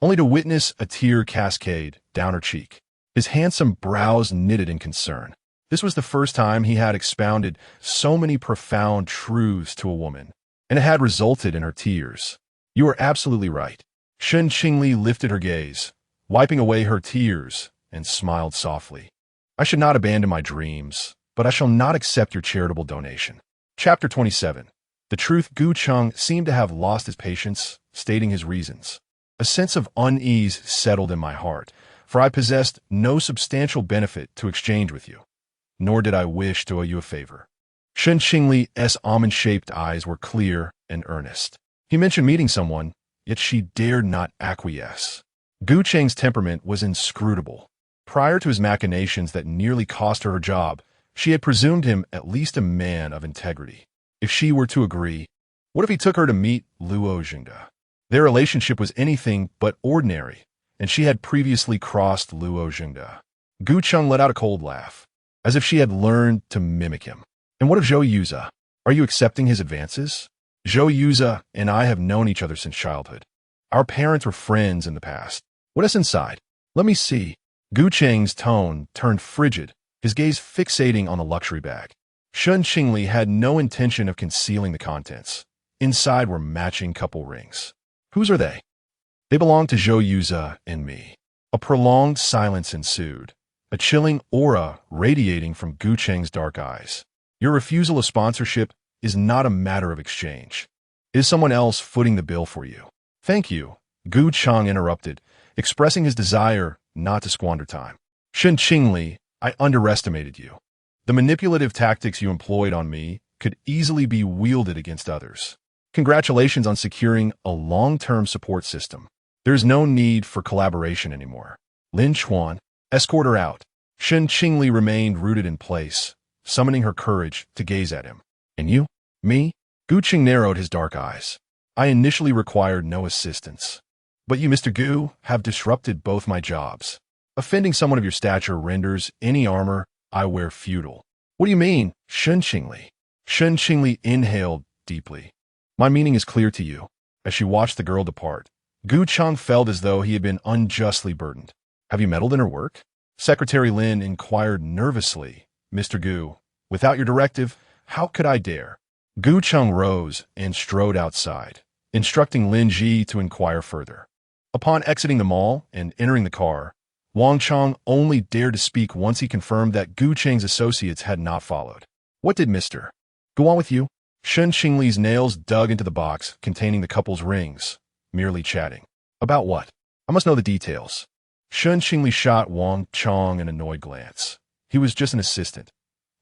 only to witness a tear cascade down her cheek. His handsome brows knitted in concern. This was the first time he had expounded so many profound truths to a woman, and it had resulted in her tears. You are absolutely right. Shen Qingli lifted her gaze, wiping away her tears, and smiled softly. I should not abandon my dreams, but I shall not accept your charitable donation. Chapter 27. The truth. Gu Cheng seemed to have lost his patience, stating his reasons. A sense of unease settled in my heart, for I possessed no substantial benefit to exchange with you, nor did I wish to owe you a favor. Shen Qingli's almond-shaped eyes were clear and earnest. He mentioned meeting someone, yet she dared not acquiesce. Gu Cheng's temperament was inscrutable. Prior to his machinations that nearly cost her her job, she had presumed him at least a man of integrity. If she were to agree, what if he took her to meet Luo Jingde? Their relationship was anything but ordinary, and she had previously crossed Luo Jingde. Gu Cheng let out a cold laugh, as if she had learned to mimic him. And what of Zhou Yuze? Are you accepting his advances? Zhou Yuze and I have known each other since childhood. Our parents were friends in the past. What is inside? Let me see. Gu Cheng's tone turned frigid, his gaze fixating on the luxury bag. Shen Qingli had no intention of concealing the contents. Inside were matching couple rings. Whose are they? They belonged to Zhou Yuza and me. A prolonged silence ensued, a chilling aura radiating from Gu Cheng's dark eyes. Your refusal of sponsorship is not a matter of exchange. It is someone else footing the bill for you. Thank you, Gu Cheng interrupted, expressing his desire not to squander time. Shen Qingli, I underestimated you. The manipulative tactics you employed on me could easily be wielded against others. Congratulations on securing a long-term support system. There is no need for collaboration anymore. Lin Chuan, escort her out. Shen Qingli remained rooted in place, summoning her courage to gaze at him. And you? Me? Gu Cheng narrowed his dark eyes. I initially required no assistance. But you, Mr. Gu, have disrupted both my jobs. Offending someone of your stature renders any armor I wear futile. What do you mean, Shen Qingli? Shen Qingli inhaled deeply. My meaning is clear to you. As she watched the girl depart, Gu Cheng felt as though he had been unjustly burdened. Have you meddled in her work? Secretary Lin inquired nervously. Mr. Gu, without your directive, how could I dare? Gu Cheng rose and strode outside, instructing Lin Ji to inquire further. Upon exiting the mall and entering the car, Wang Chong only dared to speak once he confirmed that Gu Cheng's associates had not followed. What did Mr. Go on with you? Shen Qingli's nails dug into the box containing the couple's rings, merely chatting. About what? I must know the details. Shen Qingli shot Wang Chong an annoyed glance. He was just an assistant.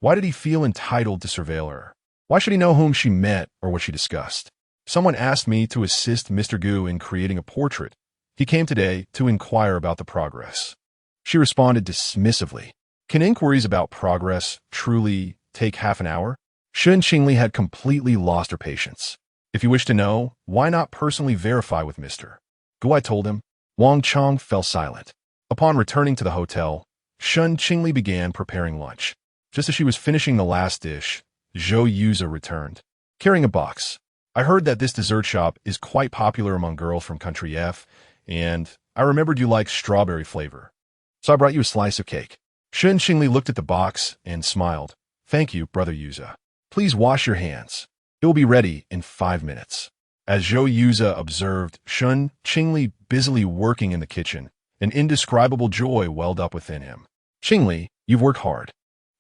Why did he feel entitled to surveil her? Why should he know whom she met or what she discussed? Someone asked me to assist Mr. Gu in creating a portrait. He came today to inquire about the progress. She responded dismissively. Can inquiries about progress truly take half an hour? Shen Qingli had completely lost her patience. If you wish to know, why not personally verify with Mr. Gu? I told him. Wang Chong fell silent. Upon returning to the hotel, Shen Qingli began preparing lunch. Just as she was finishing the last dish, Zhou Yuza returned, carrying a box. I heard that this dessert shop is quite popular among girls from Country F, and I remembered you like strawberry flavor. So I brought you a slice of cake. Shen Qingli looked at the box and smiled. Thank you, Brother Yuza. Please wash your hands. It will be ready in 5 minutes. As Zhou Yuza observed Shen Qingli busily working in the kitchen, an indescribable joy welled up within him. Qingli, you've worked hard.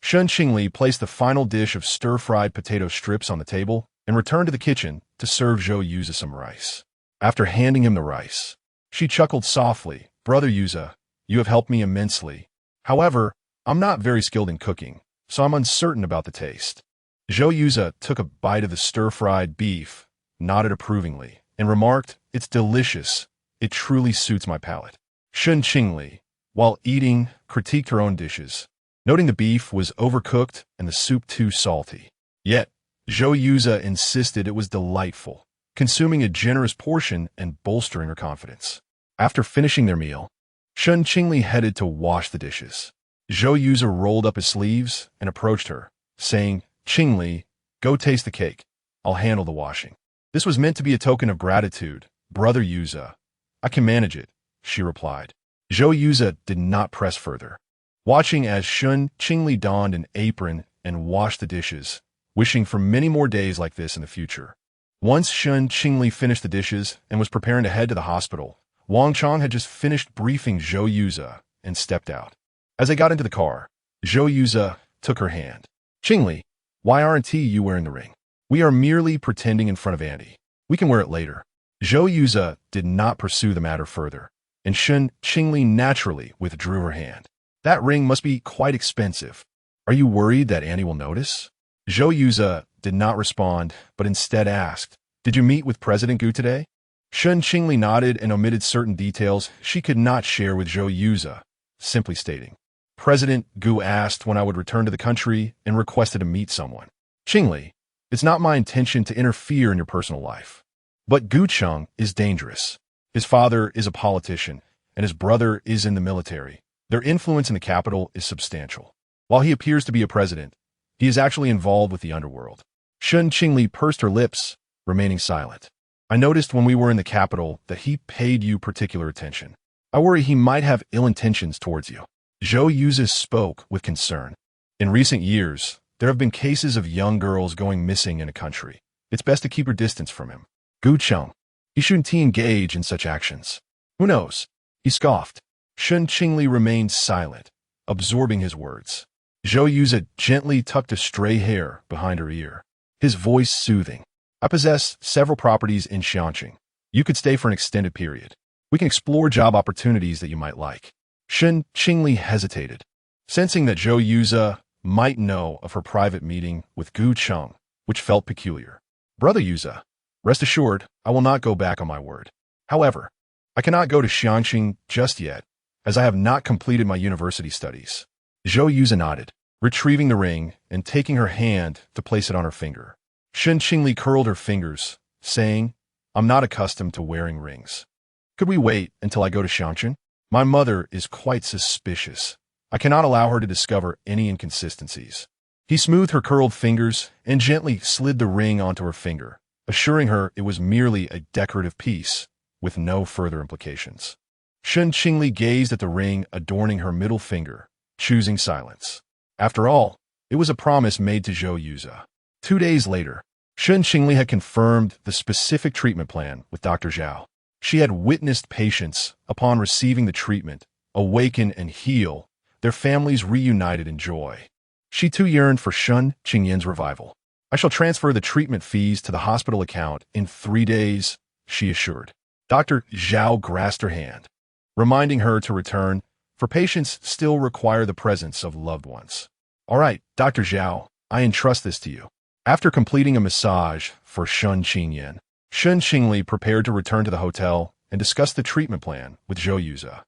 Shen Qingli placed the final dish of stir-fried potato strips on the table and returned to the kitchen to serve Zhou Yuza some rice. After handing him the rice, she chuckled softly. Brother Yuza, you have helped me immensely. However, I'm not very skilled in cooking, so I'm uncertain about the taste. Zhou Yuza took a bite of the stir-fried beef, nodded approvingly, and remarked, It's delicious. It truly suits my palate. Shen Qingli, while eating, critiqued her own dishes, noting the beef was overcooked and the soup too salty. Yet, Zhou Yuza insisted it was delightful, consuming a generous portion and bolstering her confidence. After finishing their meal, Shen Qingli headed to wash the dishes. Zhou Yuza rolled up his sleeves and approached her, saying, Qingli, go taste the cake. I'll handle the washing. This was meant to be a token of gratitude. Brother Yuza, I can manage it, she replied. Zhou Yuza did not press further, watching as Shen Qingli donned an apron and washed the dishes, wishing for many more days like this in the future. Once Shen Qingli finished the dishes and was preparing to head to the hospital, Wang Chong had just finished briefing Zhou Yuza and stepped out. As they got into the car, Zhou Yuza took her hand. Qingli, why aren't you wearing the ring? We are merely pretending in front of Andy. We can wear it later. Zhou Yuza did not pursue the matter further, and Shen Qingli naturally withdrew her hand. That ring must be quite expensive. Are you worried that Andy will notice? Zhou Yuza did not respond, but instead asked, Did you meet with President Gu today? Shen Qingli nodded and omitted certain details she could not share with Zhou Yuza, simply stating, President Gu asked when I would return to the country and requested to meet someone. Qingli, it's not my intention to interfere in your personal life. But Gu Cheng is dangerous. His father is a politician, and his brother is in the military. Their influence in the capital is substantial. While he appears to be a president, he is actually involved with the underworld. Shen Qingli pursed her lips, remaining silent. I noticed when we were in the capital that he paid you particular attention. I worry he might have ill intentions towards you. Zhou Yuza spoke with concern. In recent years, there have been cases of young girls going missing in a country. It's best to keep your distance from him. Gu Cheng, you shouldn't engage in such actions. Who knows? He scoffed. Shen Qingli remained silent, absorbing his words. Zhou Yuza gently tucked a stray hair behind her ear, his voice soothing. I possess several properties in Xianqing. You could stay for an extended period. We can explore job opportunities that you might like. Shen Qingli hesitated, sensing that Zhou Yuza might know of her private meeting with Gu Heng, which felt peculiar. Brother Yuza, rest assured, I will not go back on my word. However, I cannot go to Xianqing just yet, as I have not completed my university studies. Zhou Yuza nodded, retrieving the ring and taking her hand to place it on her finger. Shen Qingli curled her fingers, saying, I'm not accustomed to wearing rings. Could we wait until I go to Xianqing? My mother is quite suspicious. I cannot allow her to discover any inconsistencies. He smoothed her curled fingers and gently slid the ring onto her finger, assuring her it was merely a decorative piece, with no further implications. Shen Qingli gazed at the ring adorning her middle finger, choosing silence. After all, it was a promise made to Zhou Yuza. 2 days later, Shen Qingli had confirmed the specific treatment plan with Dr. Zhao. She had witnessed patients, upon receiving the treatment, awaken and heal, their families reunited in joy. She too yearned for Shen Qingyan's revival. I shall transfer the treatment fees to the hospital account in 3 days, she assured. Dr. Zhao grasped her hand, reminding her to return, for patients still require the presence of loved ones. All right, Dr. Zhao, I entrust this to you. After completing a massage for Shen Qingyan, Shen Qingli prepared to return to the hotel and discuss the treatment plan with Zhou Yuza.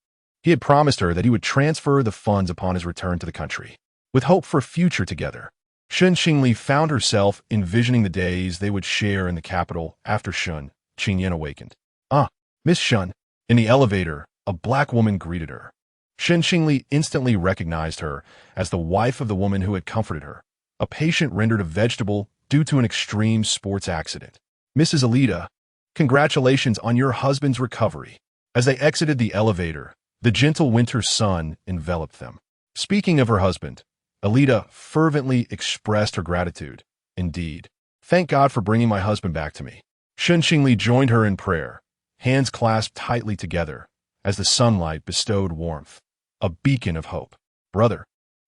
He had promised her that he would transfer the funds upon his return to the country, with hope for a future together. Shen Qingli found herself envisioning the days they would share in the capital after Shen Qingyan awakened. Ah, Miss Shen. In the elevator, a black woman greeted her. Shen Qingli instantly recognized her as the wife of the woman who had comforted her, a patient rendered a vegetable due to an extreme sports accident. Mrs. Alida, congratulations on your husband's recovery. As they exited the elevator, the gentle winter sun enveloped them. Speaking of her husband, Alida fervently expressed her gratitude. Indeed, thank God for bringing my husband back to me. Shen Qingli joined her in prayer, hands clasped tightly together, as the sunlight bestowed warmth, a beacon of hope. Brother,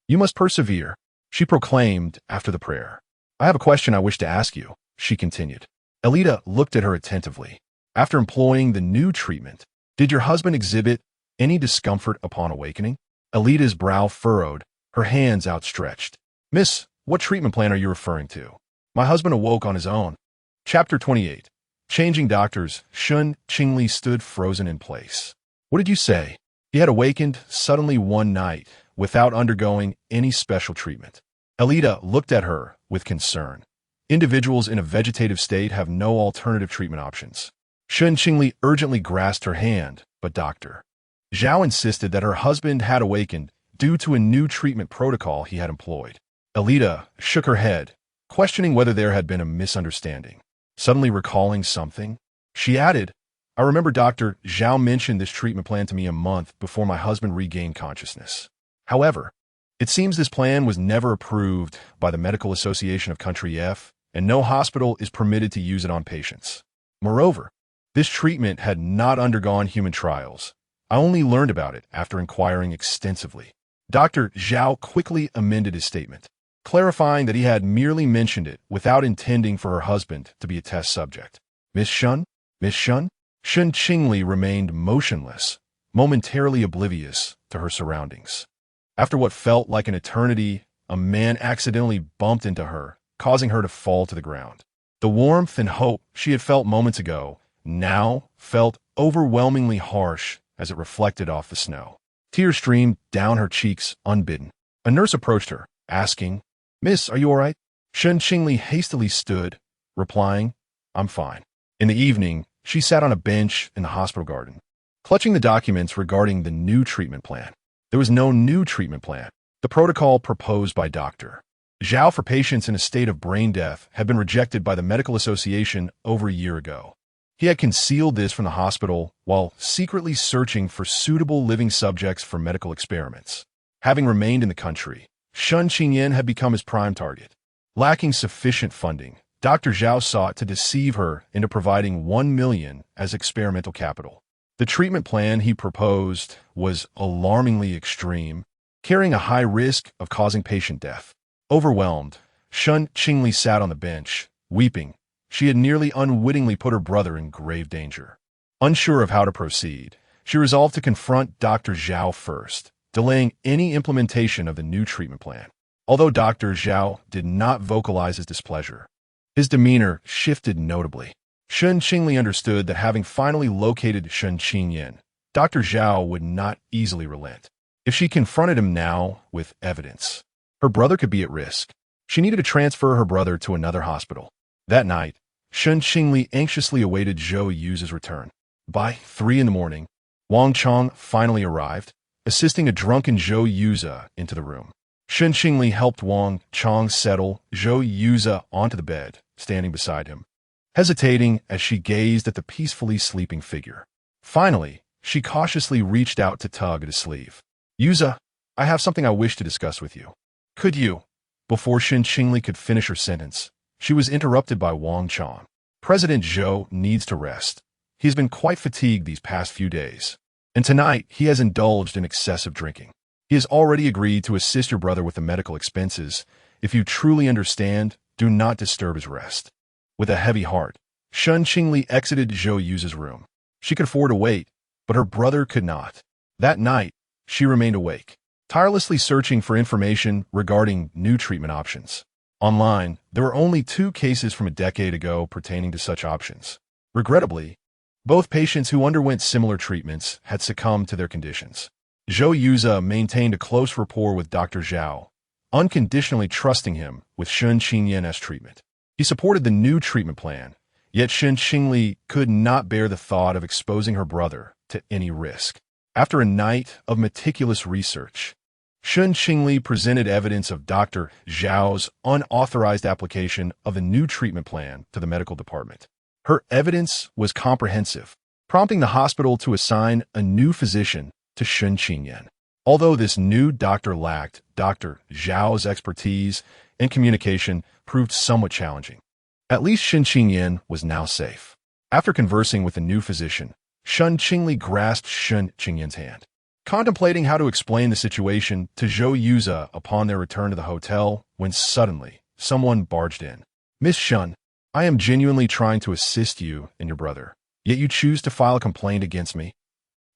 you must persevere, she proclaimed after the prayer. I have a question I wish to ask you, she continued. Alida looked at her attentively. After employing the new treatment, did your husband exhibit any discomfort upon awakening? Alida's brow furrowed, her hands outstretched. Miss, what treatment plan are you referring to? My husband awoke on his own. Chapter 28. Changing doctors, Shen Qingli stood frozen in place. What did you say? He had awakened suddenly one night, without undergoing any special treatment. Alida looked at her with concern. Individuals in a vegetative state have no alternative treatment options. Shen Qingli urgently grasped her hand, but Dr. Zhao insisted that her husband had awakened due to a new treatment protocol he had employed. Alida shook her head, questioning whether there had been a misunderstanding. Suddenly recalling something, she added, I remember Dr. Zhao mentioned this treatment plan to me a month before my husband regained consciousness. However, it seems this plan was never approved by the Medical Association of Country F, and no hospital is permitted to use it on patients. Moreover, this treatment had not undergone human trials. I only learned about it after inquiring extensively. Dr. Zhao quickly amended his statement, clarifying that he had merely mentioned it without intending for her husband to be a test subject. Miss Shen? Miss Shen? Shen Qingli remained motionless, momentarily oblivious to her surroundings. After what felt like an eternity, a man accidentally bumped into her, causing her to fall to the ground. The warmth and hope she had felt moments ago now felt overwhelmingly harsh as it reflected off the snow. Tears streamed down her cheeks unbidden. A nurse approached her, asking, Miss, are you all right? Shen Qingli hastily stood, replying, I'm fine. In the evening, she sat on a bench in the hospital garden, clutching the documents regarding the new treatment plan. There was no new treatment plan. The protocol proposed by Dr. Zhao for patients in a state of brain death had been rejected by the Medical Association over a year ago. He had concealed this from the hospital while secretly searching for suitable living subjects for medical experiments. Having remained in the country, Shen Qingyan had become his prime target. Lacking sufficient funding, Dr. Zhao sought to deceive her into providing 1 million as experimental capital. The treatment plan he proposed was alarmingly extreme, carrying a high risk of causing patient death. Overwhelmed, Shen Qingli sat on the bench, weeping. She had nearly unwittingly put her brother in grave danger. Unsure of how to proceed, she resolved to confront Dr. Zhao first, delaying any implementation of the new treatment plan. Although Dr. Zhao did not vocalize his displeasure, his demeanor shifted notably. Shen Qingli understood that having finally located Shen Qingli, Dr. Zhao would not easily relent. If she confronted him now with evidence, her brother could be at risk. She needed to transfer her brother to another hospital. That night, Shen Qingli anxiously awaited Zhou Yu's return. By 3 a.m, Wang Chong finally arrived, assisting a drunken Zhou Yu into the room. Shen Qingli helped Wang Chong settle Zhou Yu onto the bed, standing beside him, hesitating as she gazed at the peacefully sleeping figure. Finally, she cautiously reached out to tug at his sleeve. "Yuza, I have something I wish to discuss with you." "Could you?" Before Shen Qingli could finish her sentence, she was interrupted by Wang Chong. "President Zhou needs to rest. He's been quite fatigued these past few days, and tonight he has indulged in excessive drinking. He has already agreed to assist your brother with the medical expenses. If you truly understand, do not disturb his rest." With a heavy heart, Shen Qingli exited Zhou Yu's room. She could afford to wait, but her brother could not. That night, she remained awake, tirelessly searching for information regarding new treatment options. Online, there were only 2 cases from a decade ago pertaining to such options. Regrettably, both patients who underwent similar treatments had succumbed to their conditions. Zhou Yu maintained a close rapport with Dr. Zhao, unconditionally trusting him with Shen Qingli's treatment. He supported the new treatment plan, yet Shen Qingli could not bear the thought of exposing her brother to any risk. After a night of meticulous research, Shen Qingli presented evidence of Dr. Zhao's unauthorized application of the new treatment plan to the medical department. Her evidence was comprehensive, prompting the hospital to assign a new physician to Shen Qingli. Although this new doctor lacked Dr. Zhao's expertise and communication proved somewhat challenging, at least Shen Qingli was now safe. After conversing with the new physician, Shen Qingli grasped Shen Qingli's hand, contemplating how to explain the situation to Zhou Yu upon their return to the hotel, when suddenly someone barged in. "Miss Shen, I am genuinely trying to assist you and your brother, yet you choose to file a complaint against me."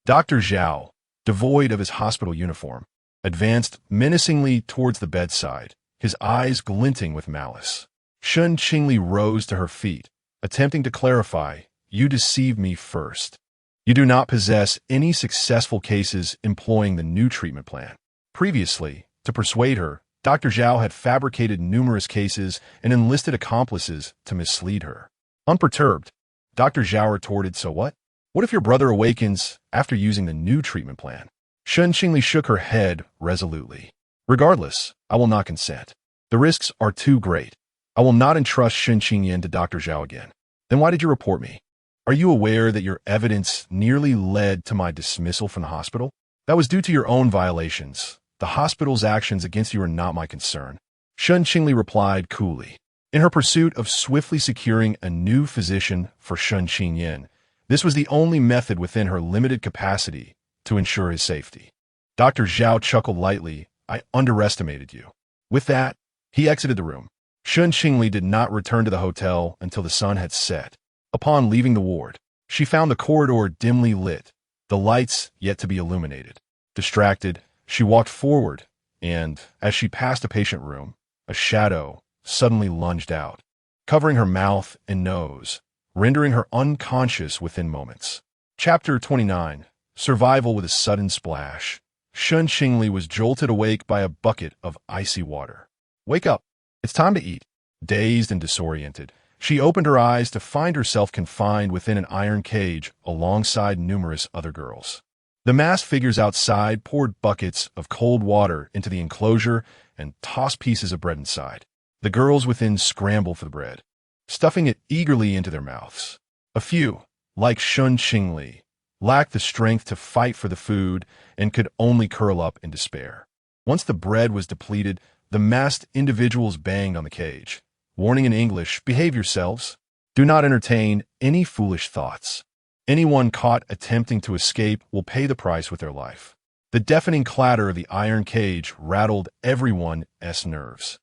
Dr. Zhao, devoid of his hospital uniform, advanced menacingly towards the bedside, his eyes glinting with malice. Shen Qingli rose to her feet, attempting to clarify, "You deceived me first. You do not possess any successful cases employing the new treatment plan." Previously, to persuade her, Dr. Zhao had fabricated numerous cases and enlisted accomplices to mislead her. Unperturbed, Dr. Zhao retorted, "So what? What if your brother awakens after using the new treatment plan?" Shen Qingli shook her head resolutely. "Regardless, I will not consent. The risks are too great. I will not entrust Shen Qingli to Dr. Zhao again." "Then why did you report me? Are you aware that your evidence nearly led to my dismissal from the hospital? That was due to your own violations. The hospital's actions against you are not my concern." Shen Qingli replied coolly. In her pursuit of swiftly securing a new physician for Shen Qingli, this was the only method within her limited capacity to ensure his safety. Dr. Zhao chuckled lightly. "I underestimated you." With that, he exited the room. Shen Qingli did not return to the hotel until the sun had set. Upon leaving the ward, she found the corridor dimly lit, the lights yet to be illuminated. Distracted, she walked forward, and, as she passed a patient room, a shadow suddenly lunged out, covering her mouth and nose, rendering her unconscious within moments. Chapter 29. Survival with a Sudden Splash. Shen Qingli was jolted awake by a bucket of icy water. "Wake up! It's time to eat." Dazed and disoriented, she opened her eyes to find herself confined within an iron cage alongside numerous other girls. The masked figures outside poured buckets of cold water into the enclosure and tossed pieces of bread inside. The girls within scrambled for the bread, stuffing it eagerly into their mouths. A few, like Shen Qingli, lacked the strength to fight for the food and could only curl up in despair. Once the bread was depleted, the masked individuals banged on the cage, warning in English, "Behave yourselves. Do not entertain any foolish thoughts." Anyone caught attempting to escape will pay the price with their life. The deafening clatter of the iron cage rattled everyone's nerves,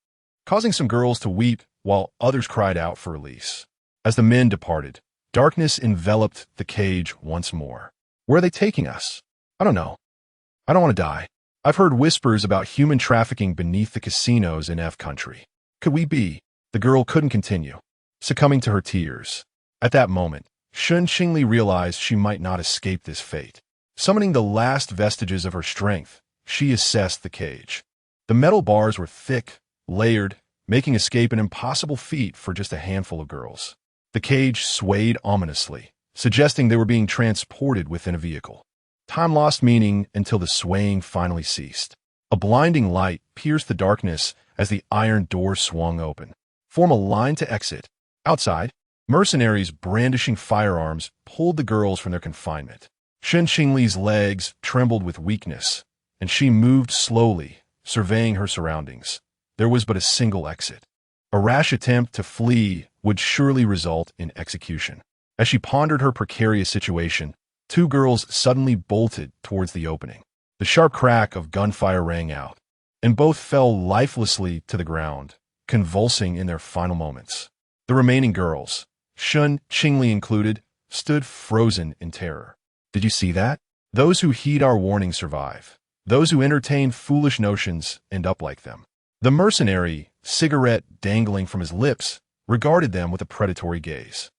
causing some girls to weep while others cried out for release. As the men departed, darkness enveloped the cage once more. Where are they taking us? I don't know. I don't want to die. I've heard whispers about human trafficking beneath the casinos in F country. Could we be? The girl couldn't continue, succumbing to her tears. At that moment, Shen Qingli realized she might not escape this fate. Summoning the last vestiges of her strength, she assessed the cage. The metal bars were thick, layered, making escape an impossible feat for just a handful of girls. The cage swayed ominously, suggesting they were being transported within a vehicle. Time lost meaning until the swaying finally ceased. A blinding light pierced the darkness as the iron door swung open. Form a line to exit. Outside, mercenaries brandishing firearms pulled the girls from their confinement. Shen Qingli's legs trembled with weakness, and she moved slowly, surveying her surroundings. There was but a single exit. A rash attempt to flee would surely result in execution. As she pondered her precarious situation, two girls suddenly bolted towards the opening. The sharp crack of gunfire rang out, and both fell lifelessly to the ground, convulsing in their final moments. The remaining girls, Shen Qingli included, stood frozen in terror. Did you see that? Those who heed our warning survive. Those who entertain foolish notions end up like them. The mercenary, cigarette dangling from his lips, regarded them with a predatory gaze.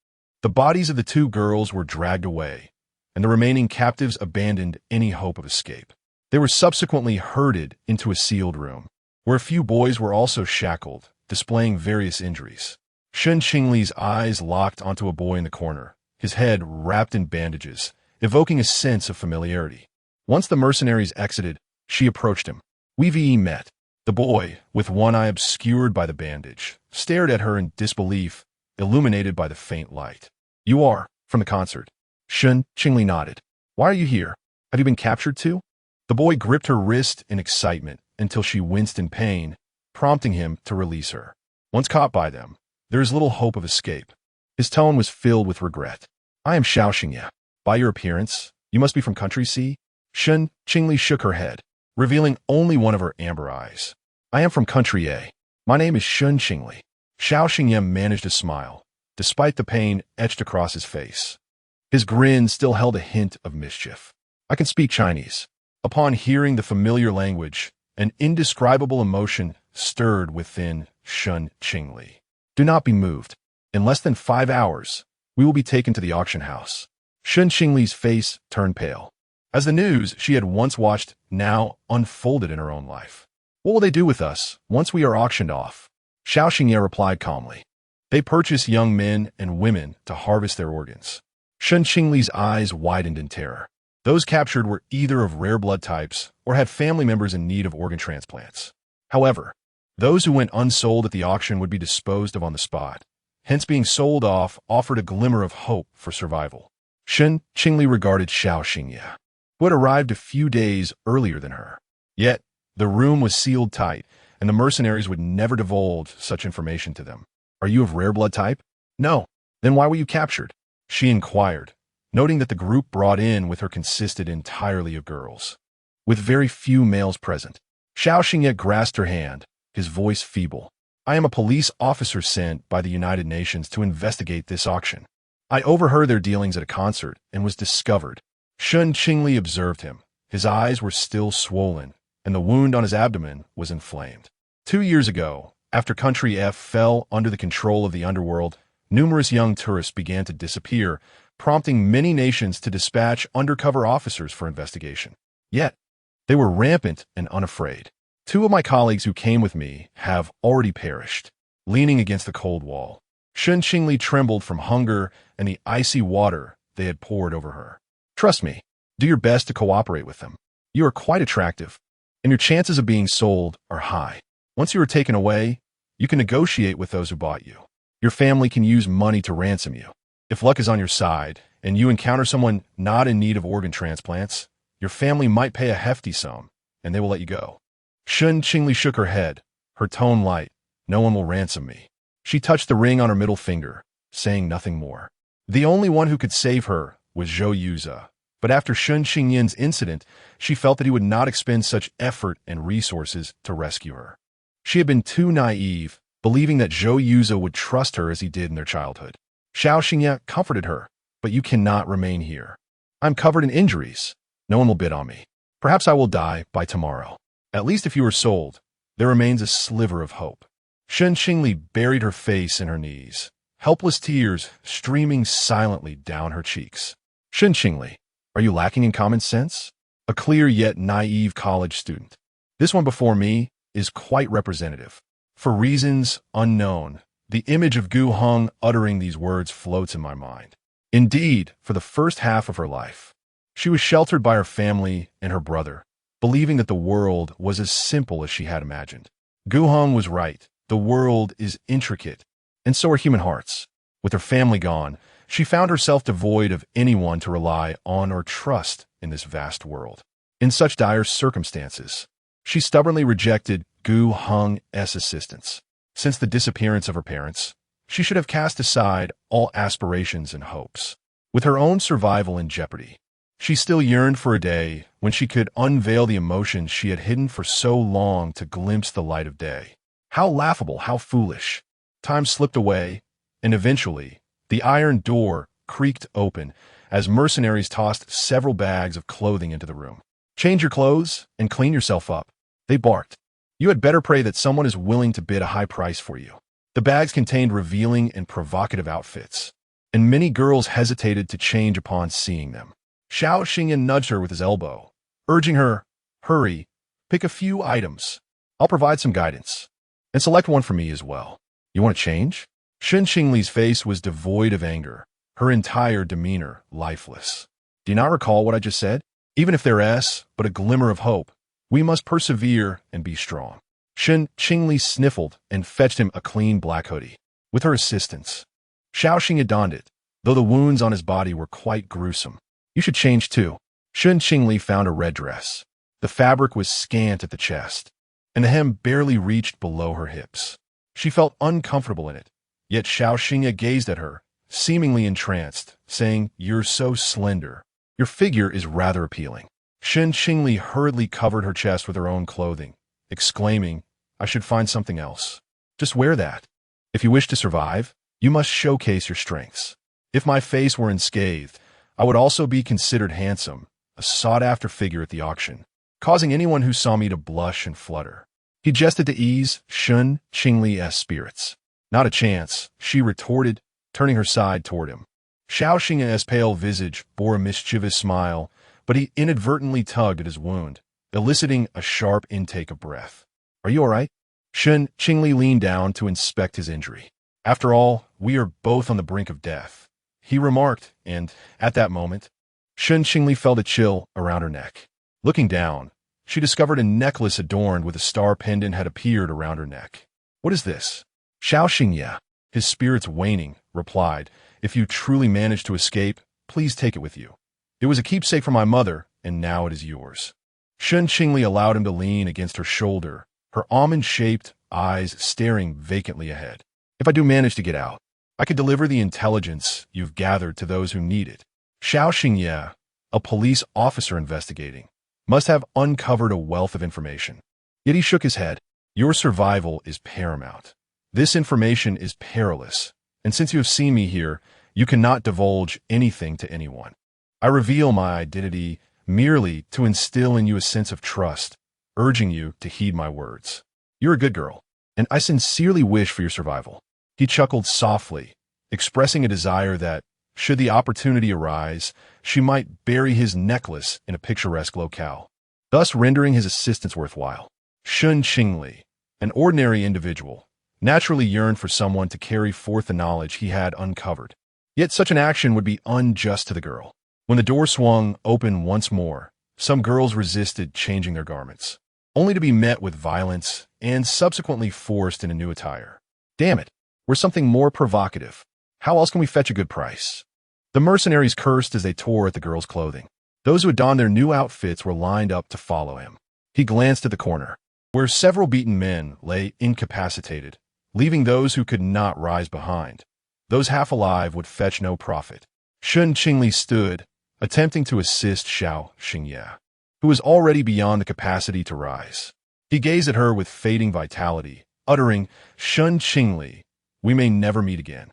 The bodies of the two girls were dragged away, and the remaining captives abandoned any hope of escape. They were subsequently herded into a sealed room, where a few boys were also shackled, displaying various injuries. Shen Qingli's eyes locked onto a boy in the corner, his head wrapped in bandages, evoking a sense of familiarity. Once the mercenaries exited, she approached him. We met. The boy, with one eye obscured by the bandage, stared at her in disbelief, illuminated by the faint light. You are, from the concert. Shen Qingli nodded. Why are you here? Have you been captured too? The boy gripped her wrist in excitement until she winced in pain, prompting him to release her. Once caught by them, there is little hope of escape. His tone was filled with regret. I am Xiaoxingye. By your appearance, you must be from country C? Shen Qingli shook her head, revealing only one of her amber eyes. I am from country A. My name is Shen Qingli. Xiaoxingye managed a smile, despite the pain etched across his face. His grin still held a hint of mischief. I can speak Chinese. Upon hearing the familiar language, an indescribable emotion stirred within Shen Qingli. Do not be moved. In less than 5 hours, we will be taken to the auction house. Shen Qingli's face turned pale, as the news she had once watched now unfolded in her own life. What will they do with us once we are auctioned off? Xiaoxingye replied calmly. They purchase young men and women to harvest their organs. Shen Qingli's eyes widened in terror. Those captured were either of rare blood types or had family members in need of organ transplants. However, those who went unsold at the auction would be disposed of on the spot. Hence being sold off offered a glimmer of hope for survival. Shen Qingli regarded Xiaoxingye, who had arrived a few days earlier than her. Yet, the room was sealed tight, and the mercenaries would never divulge such information to them. Are you of rare blood type? No. Then why were you captured? She inquired, noting that the group brought in with her consisted entirely of girls, with very few males present. Xiaoxingye grasped her hand, his voice feeble. I am a police officer sent by the United Nations to investigate this auction. I overheard their dealings at a concert and was discovered. Shen Qingli observed him. His eyes were still swollen, and the wound on his abdomen was inflamed. 2 years ago, after Country F fell under the control of the underworld, numerous young tourists began to disappear, prompting many nations to dispatch undercover officers for investigation. Yet, they were rampant and unafraid. 2 of my colleagues who came with me have already perished, leaning against the cold wall. Shen Qingli trembled from hunger and the icy water they had poured over her. Trust me, do your best to cooperate with them. You are quite attractive, and your chances of being sold are high. Once you are taken away, you can negotiate with those who bought you. Your family can use money to ransom you. If luck is on your side, and you encounter someone not in need of organ transplants, your family might pay a hefty sum, and they will let you go. Shen Qingli shook her head, her tone light. No one will ransom me. She touched the ring on her middle finger, saying nothing more. The only one who could save her was Zhou Yuza, but after Shen Qingli's incident, she felt that he would not expend such effort and resources to rescue her. She had been too naive, believing that Zhou Yuza would trust her as he did in their childhood. Xiao Xingye comforted her, "But you cannot remain here. I'm covered in injuries. No one will bid on me. Perhaps I will die by tomorrow. At least if you are sold, there remains a sliver of hope." Shen Qingli buried her face in her knees, helpless tears streaming silently down her cheeks. "Shen Qingli, are you lacking in common sense?" A clear yet naive college student. This one before me is quite representative. For reasons unknown, the image of Gu Heng uttering these words floats in my mind. Indeed, for the first half of her life, she was sheltered by her family and her brother, believing that the world was as simple as she had imagined. Gu Heng was right. The world is intricate, and so are human hearts. With her family gone, she found herself devoid of anyone to rely on or trust in this vast world. In such dire circumstances, she stubbornly rejected Gu Heng's assistance. Since the disappearance of her parents, she should have cast aside all aspirations and hopes. With her own survival in jeopardy, she still yearned for a day when she could unveil the emotions she had hidden for so long to glimpse the light of day. How laughable, how foolish. Time slipped away, and eventually, the iron door creaked open as mercenaries tossed several bags of clothing into the room. "Change your clothes and clean yourself up," they barked. "You had better pray that someone is willing to bid a high price for you." The bags contained revealing and provocative outfits, and many girls hesitated to change upon seeing them. Xiao Xingyan nudged her with his elbow, urging her, "Hurry, pick a few items. I'll provide some guidance. And select one for me as well. You want to change?" Shen Qingli's face was devoid of anger, her entire demeanor lifeless. "Do you not recall what I just said? Even if there is but a glimmer of hope, we must persevere and be strong." Shen Qingli sniffled and fetched him a clean black hoodie. With her assistance, Xiao Xingye donned it, though the wounds on his body were quite gruesome. "You should change too." Shen Qingli found a red dress. The fabric was scant at the chest, and the hem barely reached below her hips. She felt uncomfortable in it, yet Xiao Xingye gazed at her, seemingly entranced, saying, "You're so slender. Your figure is rather appealing." Shen Qingli hurriedly covered her chest with her own clothing, exclaiming, "I should find something else. Just wear that. If you wish to survive, you must showcase your strengths. If my face were unscathed, I would also be considered handsome, a sought-after figure at the auction, causing anyone who saw me to blush and flutter." He jested to ease Shen Qingli's spirits. "Not a chance," she retorted, turning her side toward him. Xiao Xingye's pale visage bore a mischievous smile, but he inadvertently tugged at his wound, eliciting a sharp intake of breath. "Are you all right?" Shen Qingli leaned down to inspect his injury. "After all, we are both on the brink of death," he remarked, and, at that moment, Shen Qingli felt a chill around her neck. Looking down, she discovered a necklace adorned with a star pendant had appeared around her neck. "What is this?" Xiao Xingye, his spirits waning, replied, "If you truly manage to escape, please take it with you. It was a keepsake from my mother, and now it is yours." Shen Qingli allowed him to lean against her shoulder, her almond-shaped eyes staring vacantly ahead. "If I do manage to get out, I could deliver the intelligence you've gathered to those who need it." Xiao Xingye, a police officer investigating, must have uncovered a wealth of information. Yet he shook his head. "Your survival is paramount. This information is perilous, and since you have seen me here, you cannot divulge anything to anyone. I reveal my identity merely to instill in you a sense of trust, urging you to heed my words. You're a good girl, and I sincerely wish for your survival." He chuckled softly, expressing a desire that, should the opportunity arise, she might bury his necklace in a picturesque locale, thus rendering his assistance worthwhile. Shen Qingli, an ordinary individual, naturally yearned for someone to carry forth the knowledge he had uncovered. Yet such an action would be unjust to the girl. When the door swung open once more, some girls resisted changing their garments, only to be met with violence and subsequently forced into new attire. "Damn it, we're something more provocative. How else can we fetch a good price?" The mercenaries cursed as they tore at the girl's clothing. Those who had donned their new outfits were lined up to follow him. He glanced at the corner, where several beaten men lay incapacitated, leaving those who could not rise behind. Those half alive would fetch no profit. Shen Qingli stood, attempting to assist Xiao Xingye, who was already beyond the capacity to rise. He gazed at her with fading vitality, uttering, "Shen Qingli, we may never meet again."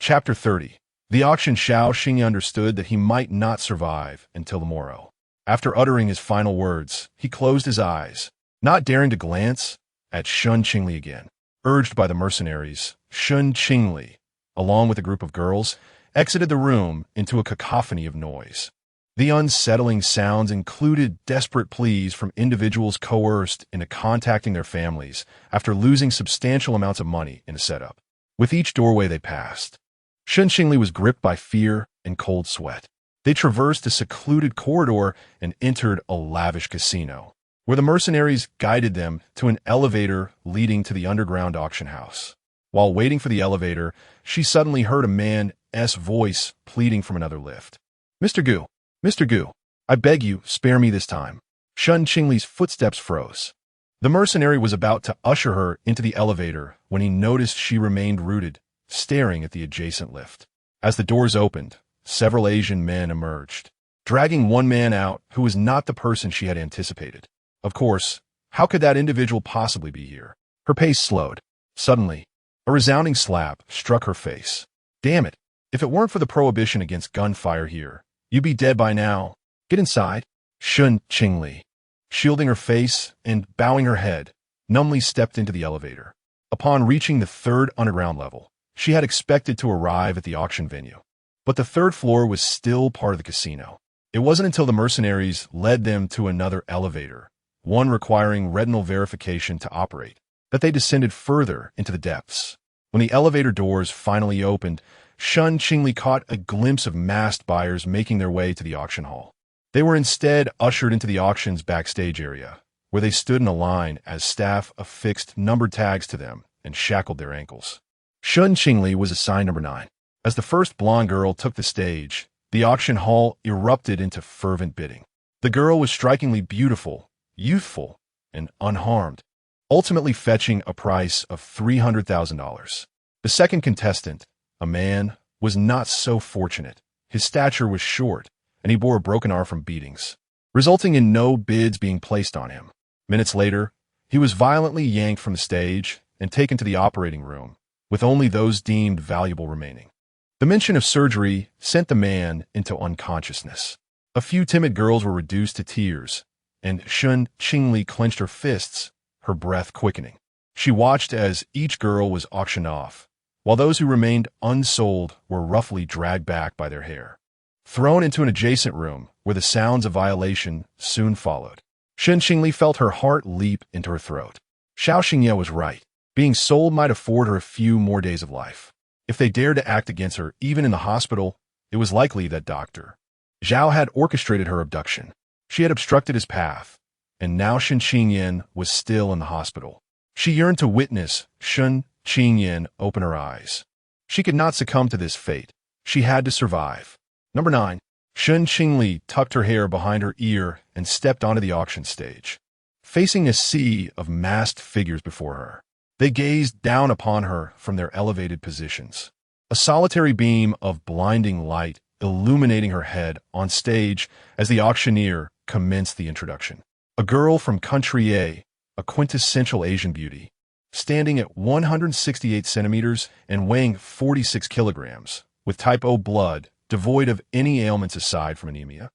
Chapter 30. The auction. Xiao Xingye understood that he might not survive until the morrow. After uttering his final words, he closed his eyes, not daring to glance at Shen Qingli again. Urged by the mercenaries, Shen Qingli, along with a group of girls, exited the room into a cacophony of noise. The unsettling sounds included desperate pleas from individuals coerced into contacting their families after losing substantial amounts of money in a setup. With each doorway they passed, Shen Qingli was gripped by fear and cold sweat. They traversed a secluded corridor and entered a lavish casino, where the mercenaries guided them to an elevator leading to the underground auction house. While waiting for the elevator, she suddenly heard a man's voice pleading from another lift. Mr. Gu, I beg you, spare me this time." Shen Qingli's footsteps froze. The mercenary was about to usher her into the elevator when he noticed she remained rooted, staring at the adjacent lift. As the doors opened, several Asian men emerged, dragging one man out who was not the person she had anticipated. Of course, how could that individual possibly be here? Her pace slowed. Suddenly, a resounding slap struck her face. "Damn it! If it weren't for the prohibition against gunfire here, you'd be dead by now. Get inside." Shen Qingli, shielding her face and bowing her head, numbly stepped into the elevator. Upon reaching the third underground level, she had expected to arrive at the auction venue. But the third floor was still part of the casino. It wasn't until the mercenaries led them to another elevator, one requiring retinal verification to operate, that they descended further into the depths. When the elevator doors finally opened, Shen Qingli caught a glimpse of masked buyers making their way to the auction hall. They were instead ushered into the auction's backstage area, where they stood in a line as staff affixed numbered tags to them and shackled their ankles. Shen Qingli was assigned number 9. As the first blonde girl took the stage, the auction hall erupted into fervent bidding. The girl was strikingly beautiful, youthful, and unharmed, ultimately fetching a price of $300,000. The second contestant, a man, was not so fortunate. His stature was short, and he bore a broken arm from beatings, resulting in no bids being placed on him. Minutes later, he was violently yanked from the stage and taken to the operating room, with only those deemed valuable remaining. The mention of surgery sent the man into unconsciousness. A few timid girls were reduced to tears, and Shen Qingli clenched her fists, her breath quickening. She watched as each girl was auctioned off, while those who remained unsold were roughly dragged back by their hair, thrown into an adjacent room where the sounds of violation soon followed. Shen Qingli felt her heart leap into her throat. Xiao Xingye was right. Being sold might afford her a few more days of life. If they dared to act against her, even in the hospital, it was likely that Dr. Zhao had orchestrated her abduction. She had obstructed his path, and now Shen Qingyan was still in the hospital. She yearned to witness Shen Qingyan open her eyes. She could not succumb to this fate. She had to survive. Number 9. Shen Qingli tucked her hair behind her ear and stepped onto the auction stage. Facing a sea of masked figures before her, they gazed down upon her from their elevated positions. A solitary beam of blinding light illuminating her head on stage as the auctioneer commenced the introduction. A girl from Country A, a quintessential Asian beauty, standing at 168 centimeters and weighing 46 kilograms, with type O blood, devoid of any ailments aside from anemia.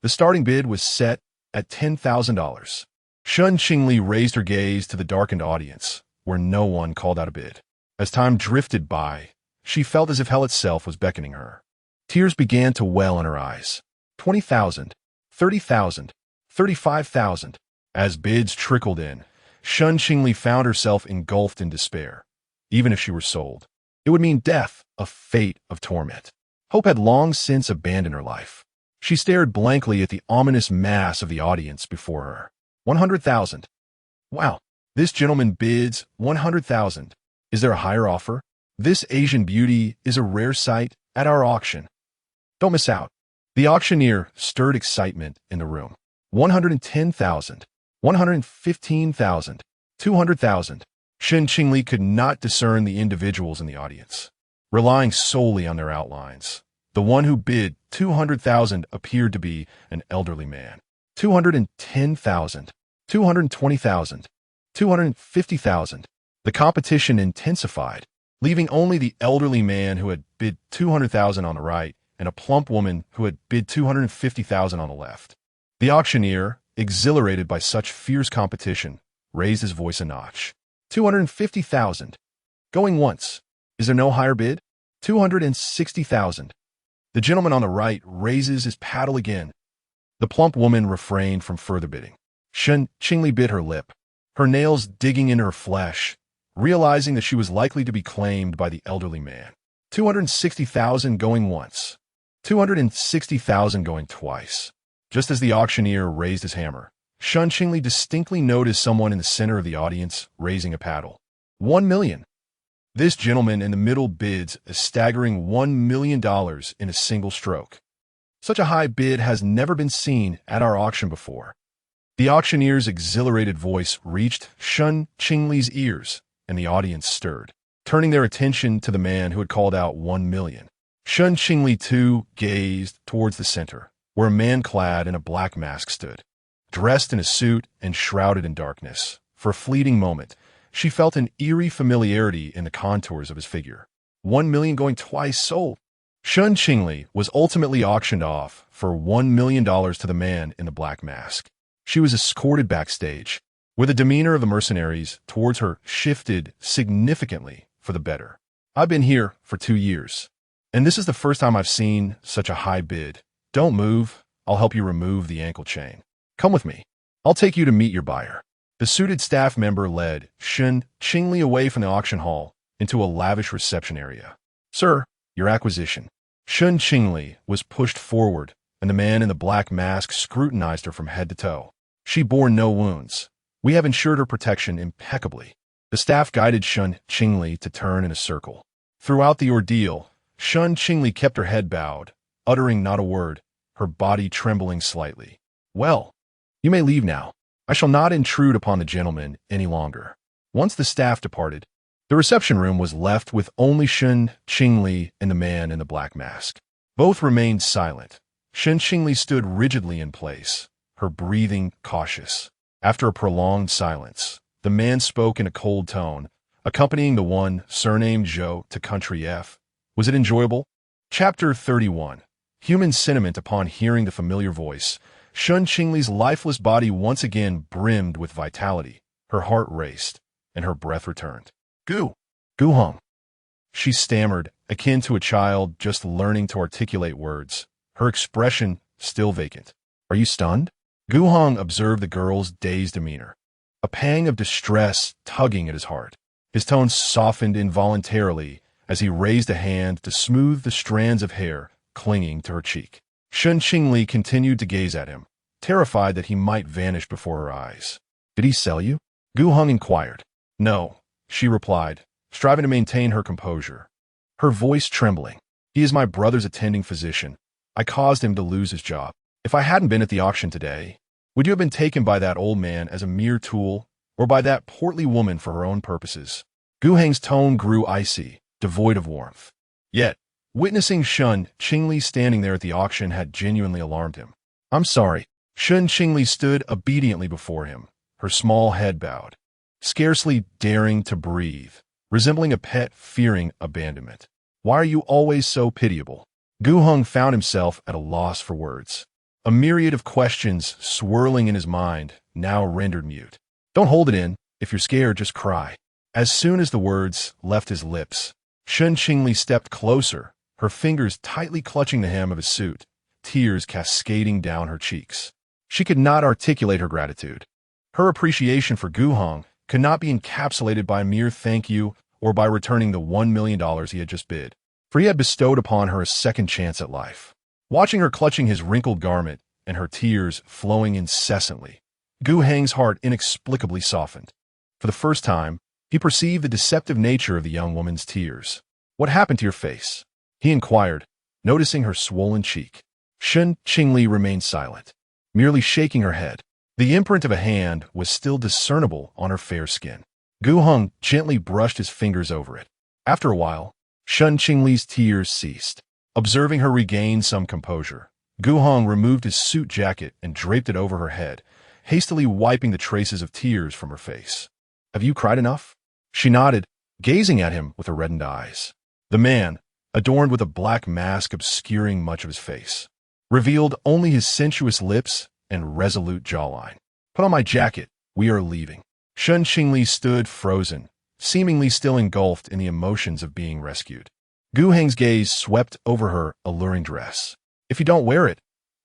The starting bid was set at $10,000. Shen Qingli raised her gaze to the darkened audience, where no one called out a bid. As time drifted by, she felt as if hell itself was beckoning her. Tears began to well in her eyes. 20,000, 30,000, 35,000. As bids trickled in, Shen Qingli found herself engulfed in despair. Even if she were sold, it would mean death, a fate of torment. Hope had long since abandoned her life. She stared blankly at the ominous mass of the audience before her. 100,000. Wow, this gentleman bids 100,000. Is there a higher offer? This Asian beauty is a rare sight at our auction. Don't miss out. The auctioneer stirred excitement in the room. 110,000. 115,000. 200,000. Shen Qingli could not discern the individuals in the audience. Relying solely on their outlines, The one who bid 200,000 appeared to be an elderly man. 210,000, 220,000, 250,000. The competition intensified, leaving only the elderly man who had bid 200,000 on the right and a plump woman who had bid 250,000 on the left. The auctioneer, exhilarated by such fierce competition, raised his voice a notch. 250,000. Going once. Is there no higher bid? 260,000. The gentleman on the right raises his paddle again. The plump woman refrained from further bidding. Shen Qingli bit her lip, her nails digging into her flesh, realizing that she was likely to be claimed by the elderly man. 260,000 going once. 260,000 going twice. Just as the auctioneer raised his hammer, Shen Qingli distinctly noticed someone in the center of the audience raising a paddle. 1 million. This gentleman in the middle bids a staggering $1 million in a single stroke. Such a high bid has never been seen at our auction before. The auctioneer's exhilarated voice reached Shen Qingli's ears, and the audience stirred, turning their attention to the man who had called out 1 million. Shen Qingli, too, gazed towards the center, where a man clad in a black mask stood. Dressed in a suit and shrouded in darkness, for a fleeting moment, she felt an eerie familiarity in the contours of his figure. 1 million going twice sold. Shen Qingli was ultimately auctioned off for $1 million to the man in the black mask. She was escorted backstage, where the demeanor of the mercenaries towards her shifted significantly for the better. I've been here for 2 years, and this is the first time I've seen such a high bid. Don't move. I'll help you remove the ankle chain. Come with me. I'll take you to meet your buyer. The suited staff member led Shen Qingli away from the auction hall into a lavish reception area. Sir, your acquisition. Shen Qingli was pushed forward, and the man in the black mask scrutinized her from head to toe. She bore no wounds. We have ensured her protection impeccably. The staff guided Shen Qingli to turn in a circle. Throughout the ordeal, Shen Qingli kept her head bowed, uttering not a word, her body trembling slightly. Well, you may leave now. I shall not intrude upon the gentleman any longer. Once the staff departed, the reception room was left with only Shen Qingli and the man in the black mask. Both remained silent. Shen Qingli stood rigidly in place, her breathing cautious. After a prolonged silence, the man spoke in a cold tone, accompanying the one surnamed Zhou to country F. Was it enjoyable? Chapter 31. Human sentiment. Upon hearing the familiar voice, Shen Qingli's lifeless body once again brimmed with vitality. Her heart raced, and her breath returned. Gu Heng. She stammered, akin to a child just learning to articulate words, her expression still vacant. Are you stunned? Gu Heng observed the girl's dazed demeanor, a pang of distress tugging at his heart. His tone softened involuntarily as he raised a hand to smooth the strands of hair clinging to her cheek. Shen Qingli continued to gaze at him, terrified that he might vanish before her eyes. Did he sell you? Gu Heng inquired. No, she replied, striving to maintain her composure, her voice trembling. He is my brother's attending physician. I caused him to lose his job. If I hadn't been at the auction today, would you have been taken by that old man as a mere tool, or by that portly woman for her own purposes? Gu Heng's tone grew icy, devoid of warmth. Yet, witnessing Shen Qingli standing there at the auction had genuinely alarmed him. I'm sorry. Shen Qingli stood obediently before him, her small head bowed, scarcely daring to breathe, resembling a pet fearing abandonment. Why are you always so pitiable? Gu Heng found himself at a loss for words. A myriad of questions swirling in his mind, now rendered mute. Don't hold it in. If you're scared, just cry. As soon as the words left his lips, Shen Qingli stepped closer, her fingers tightly clutching the hem of his suit, tears cascading down her cheeks. She could not articulate her gratitude. Her appreciation for Gu Heng could not be encapsulated by a mere thank you or by returning the $1 million he had just bid, for he had bestowed upon her a second chance at life. Watching her clutching his wrinkled garment and her tears flowing incessantly, Gu Heng's heart inexplicably softened. For the first time, he perceived the deceptive nature of the young woman's tears. What happened to your face? He inquired, noticing her swollen cheek. Shen Qingli remained silent, merely shaking her head. The imprint of a hand was still discernible on her fair skin. Gu Heng gently brushed his fingers over it. After a while, Shen Qingli's tears ceased. Observing her regain some composure, Gu Heng removed his suit jacket and draped it over her head, hastily wiping the traces of tears from her face. "Have you cried enough?" She nodded, gazing at him with her reddened eyes. The man, adorned with a black mask obscuring much of his face, revealed only his sensuous lips and resolute jawline. "Put on my jacket. We are leaving." Shen Qingli stood frozen, seemingly still engulfed in the emotions of being rescued. Gu Heng's gaze swept over her alluring dress. "If you don't wear it,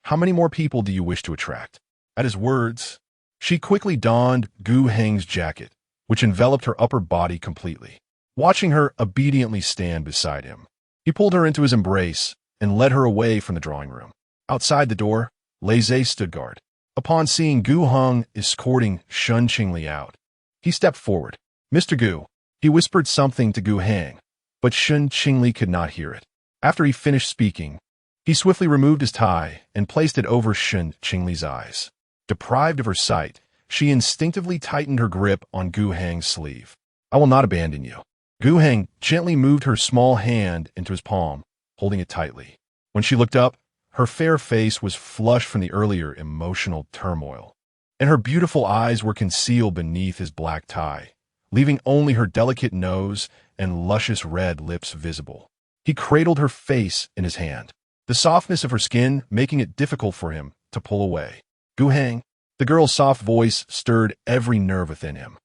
how many more people do you wish to attract?" At his words, she quickly donned Gu Heng's jacket, which enveloped her upper body completely. Watching her obediently stand beside him, he pulled her into his embrace and led her away from the drawing room. Outside the door, Lei Zhe stood guard. Upon seeing Gu Heng escorting Shen Qingli out, he stepped forward. "Mr. Gu," he whispered something to Gu Heng, but Shen Qingli could not hear it. After he finished speaking, he swiftly removed his tie and placed it over Shen Qingli's eyes. Deprived of her sight, she instinctively tightened her grip on Gu Heng's sleeve. "I will not abandon you." Gu Heng gently moved her small hand into his palm, holding it tightly. When she looked up, her fair face was flushed from the earlier emotional turmoil, and her beautiful eyes were concealed beneath his black tie, leaving only her delicate nose and luscious red lips visible. He cradled her face in his hand, the softness of her skin making it difficult for him to pull away. "Gu Heng," the girl's soft voice stirred every nerve within him.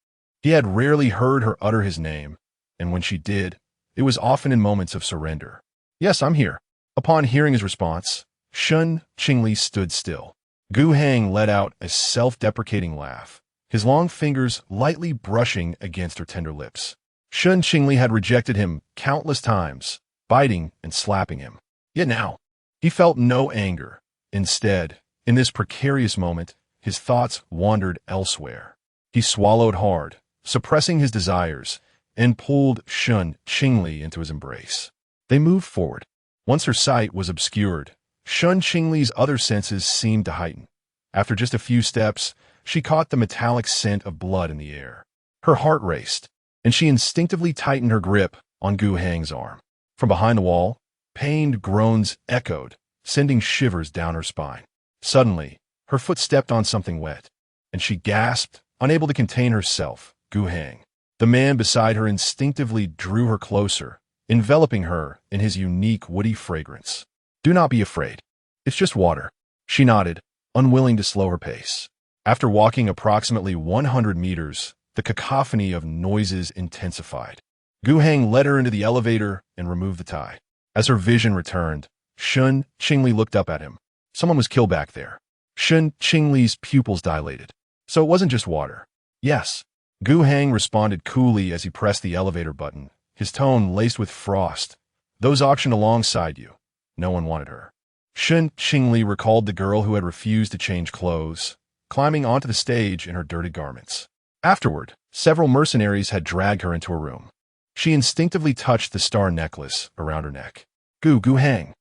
He had rarely heard her utter his name, and when she did, it was often in moments of surrender. "Yes, I'm here." Upon hearing his response, Shen Qingli stood still. Gu Heng let out a self-deprecating laugh, his long fingers lightly brushing against her tender lips. Shen Qingli had rejected him countless times, biting and slapping him. Yet now, he felt no anger. Instead, in this precarious moment, his thoughts wandered elsewhere. He swallowed hard, suppressing his desires, and pulled Shen Qingli into his embrace. They moved forward. Once her sight was obscured, Shen Qingli's other senses seemed to heighten. After just a few steps, she caught the metallic scent of blood in the air. Her heart raced, and she instinctively tightened her grip on Gu Heng's arm. From behind the wall, pained groans echoed, sending shivers down her spine. Suddenly, her foot stepped on something wet, and she gasped, unable to contain herself. Gu Heng, the man beside her, instinctively drew her closer, enveloping her in his unique woody fragrance. "Do not be afraid. It's just water." She nodded, unwilling to slow her pace. After walking approximately 100 meters, the cacophony of noises intensified. Gu Heng led her into the elevator and removed the tie. As her vision returned, Shen Qingli looked up at him. Someone was killed back there. Shen Qingli's pupils dilated. "So it wasn't just water." "Yes." Gu Heng responded coolly as he pressed the elevator button, his tone laced with frost. "Those auctioned alongside you. No one wanted her." Shen Qingli recalled the girl who had refused to change clothes, climbing onto the stage in her dirty garments. Afterward, several mercenaries had dragged her into a room. She instinctively touched the star necklace around her neck. Gu Heng."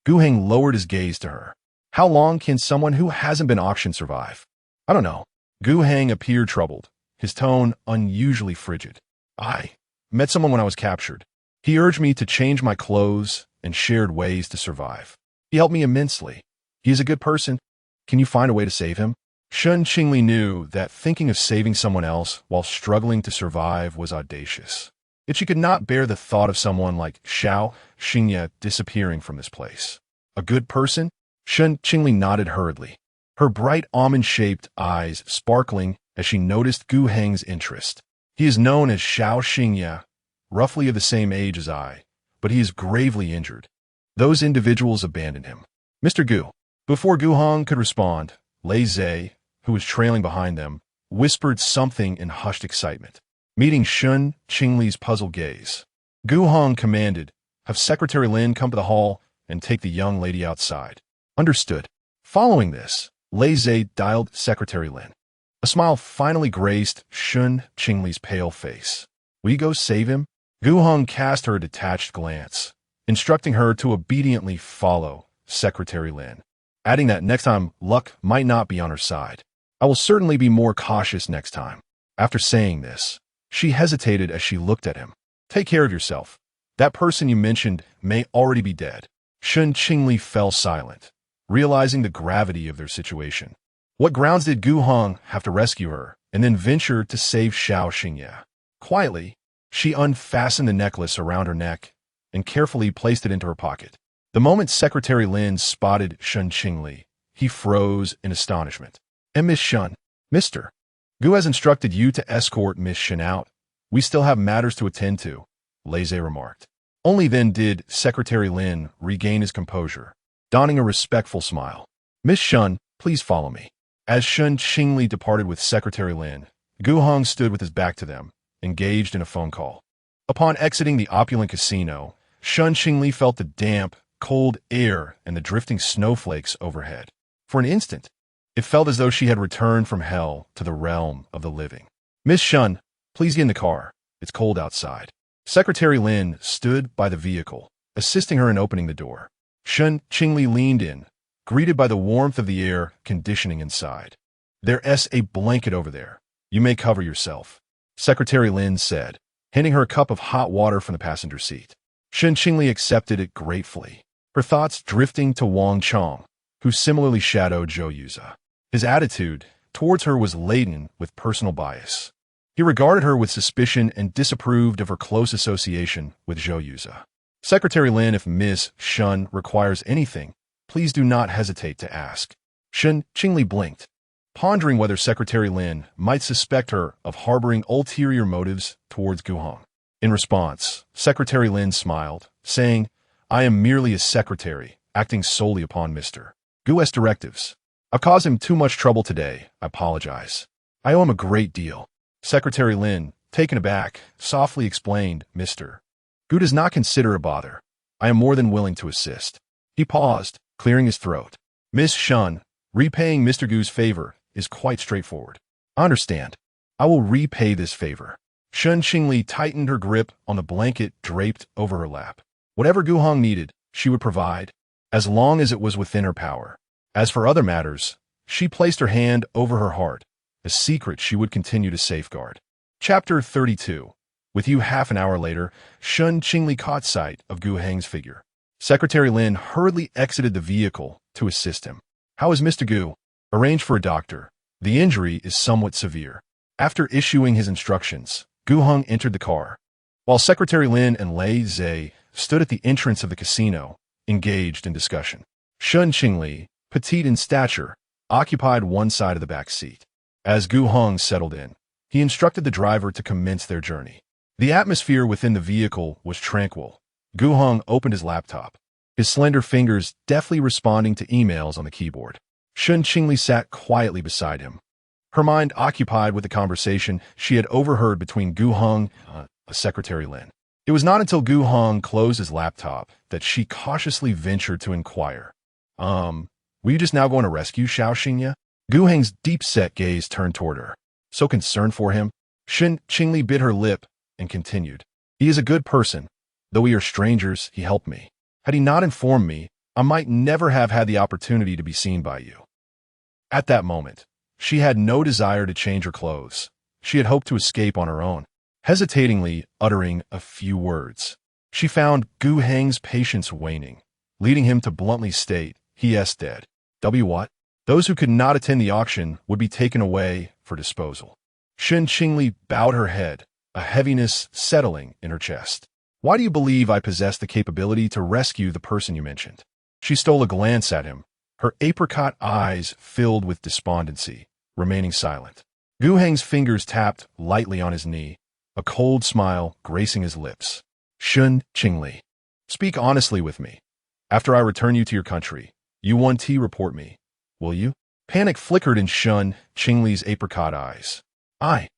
Gu Heng lowered his gaze to her. "How long can someone who hasn't been auctioned survive?" "I don't know." Gu Heng appeared troubled, his tone unusually frigid. "I met someone when I was captured. He urged me to change my clothes and shared ways to survive. He helped me immensely. He is a good person. Can you find a way to save him?" Shen Qingli knew that thinking of saving someone else while struggling to survive was audacious. Yet she could not bear the thought of someone like Xiao Xingye disappearing from this place. "A good person?" Shen Qingli nodded hurriedly, her bright almond-shaped eyes sparkling as she noticed Gu Heng's interest. "He is known as Xiao Xingye, roughly of the same age as I, but he is gravely injured. Those individuals abandoned him." "Mr. Gu." Before Gu Heng could respond, Lei Zhe, who was trailing behind them, whispered something in hushed excitement. Meeting Shen Qingli's puzzled gaze, Gu Heng commanded, "Have Secretary Lin come to the hall and take the young lady outside." "Understood." Following this, Lei Zhe dialed Secretary Lin. A smile finally graced Shen Qingli's pale face. "Will you go save him?" Gu Heng cast her a detached glance, instructing her to obediently follow Secretary Lin, adding that next time luck might not be on her side. "I will certainly be more cautious next time." After saying this, she hesitated as she looked at him. "Take care of yourself. That person you mentioned may already be dead." Shen Qingli fell silent, realizing the gravity of their situation. What grounds did Gu Heng have to rescue her and then venture to save Xiao Xingye? Quietly, she unfastened the necklace around her neck and carefully placed it into her pocket. The moment Secretary Lin spotted Shen Qingli, he froze in astonishment. And Miss Shen, Mr. Gu has instructed you to escort Miss Shen out. We still have matters to attend to, Laze remarked. Only then did Secretary Lin regain his composure, donning a respectful smile. Miss Shen, please follow me. As Shen Qingli departed with Secretary Lin, Gu Heng stood with his back to them, engaged in a phone call. Upon exiting the opulent casino, Shen Qingli felt the damp, cold air and the drifting snowflakes overhead. For an instant, it felt as though she had returned from hell to the realm of the living. Miss Shen, please get in the car. It's cold outside. Secretary Lin stood by the vehicle, assisting her in opening the door. Shen Qingli leaned in, greeted by the warmth of the air conditioning inside. There's a blanket over there. You may cover yourself, Secretary Lin said, handing her a cup of hot water from the passenger seat. Shen Qingli accepted it gratefully, her thoughts drifting to Wang Chong, who similarly shadowed Zhou Yuza. His attitude towards her was laden with personal bias. He regarded her with suspicion and disapproved of her close association with Zhou Yuza. Secretary Lin, if Miss Shen requires anything, please do not hesitate to ask. Shen Qingli blinked, pondering whether Secretary Lin might suspect her of harboring ulterior motives towards Gu Heng. In response, Secretary Lin smiled, saying, I am merely a secretary, acting solely upon Mr. Gu's directives. I've caused him too much trouble today. I apologize. I owe him a great deal. Secretary Lin, taken aback, softly explained, Mr. Gu does not consider a bother. I am more than willing to assist. He paused, clearing his throat. Miss Shen, repaying Mr. Gu's favor is quite straightforward. I understand. I will repay this favor. Shen Qingli tightened her grip on the blanket draped over her lap. Whatever Gu Heng needed, she would provide, as long as it was within her power. As for other matters, she placed her hand over her heart, a secret she would continue to safeguard. Chapter 32. With you half an hour later, Shen Qingli caught sight of Gu Heng's figure. Secretary Lin hurriedly exited the vehicle to assist him. How is Mr. Gu? Arrange for a doctor. The injury is somewhat severe. After issuing his instructions, Gu Heng entered the car, while Secretary Lin and Lei Zhe stood at the entrance of the casino, engaged in discussion. Shen Qingli, petite in stature, occupied one side of the back seat. As Gu Heng settled in, he instructed the driver to commence their journey. The atmosphere within the vehicle was tranquil. Gu Heng opened his laptop, his slender fingers deftly responding to emails on the keyboard. Shen Qingli sat quietly beside him, her mind occupied with the conversation she had overheard between Gu Heng and Secretary Lin. It was not until Gu Heng closed his laptop that she cautiously ventured to inquire. Were you just now going to rescue Xiao Xingye? Gu Heng's deep-set gaze turned toward her. So concerned for him, Shen Qingli bit her lip and continued. He is a good person. Though we are strangers, he helped me. Had he not informed me, I might never have had the opportunity to be seen by you. At that moment, she had no desire to change her clothes. She had hoped to escape on her own, hesitatingly uttering a few words. She found Gu Heng's patience waning, leading him to bluntly state, he is dead. What? Those who could not attend the auction would be taken away for disposal. Shen Qingli bowed her head, a heaviness settling in her chest. Why do you believe I possess the capability to rescue the person you mentioned? She stole a glance at him, her apricot eyes filled with despondency, remaining silent. Gu Heng's fingers tapped lightly on his knee, a cold smile gracing his lips. Shen Qingli, speak honestly with me. After I return you to your country, you 1T report me. Will you? Panic flickered in Shen Qingli's apricot eyes. I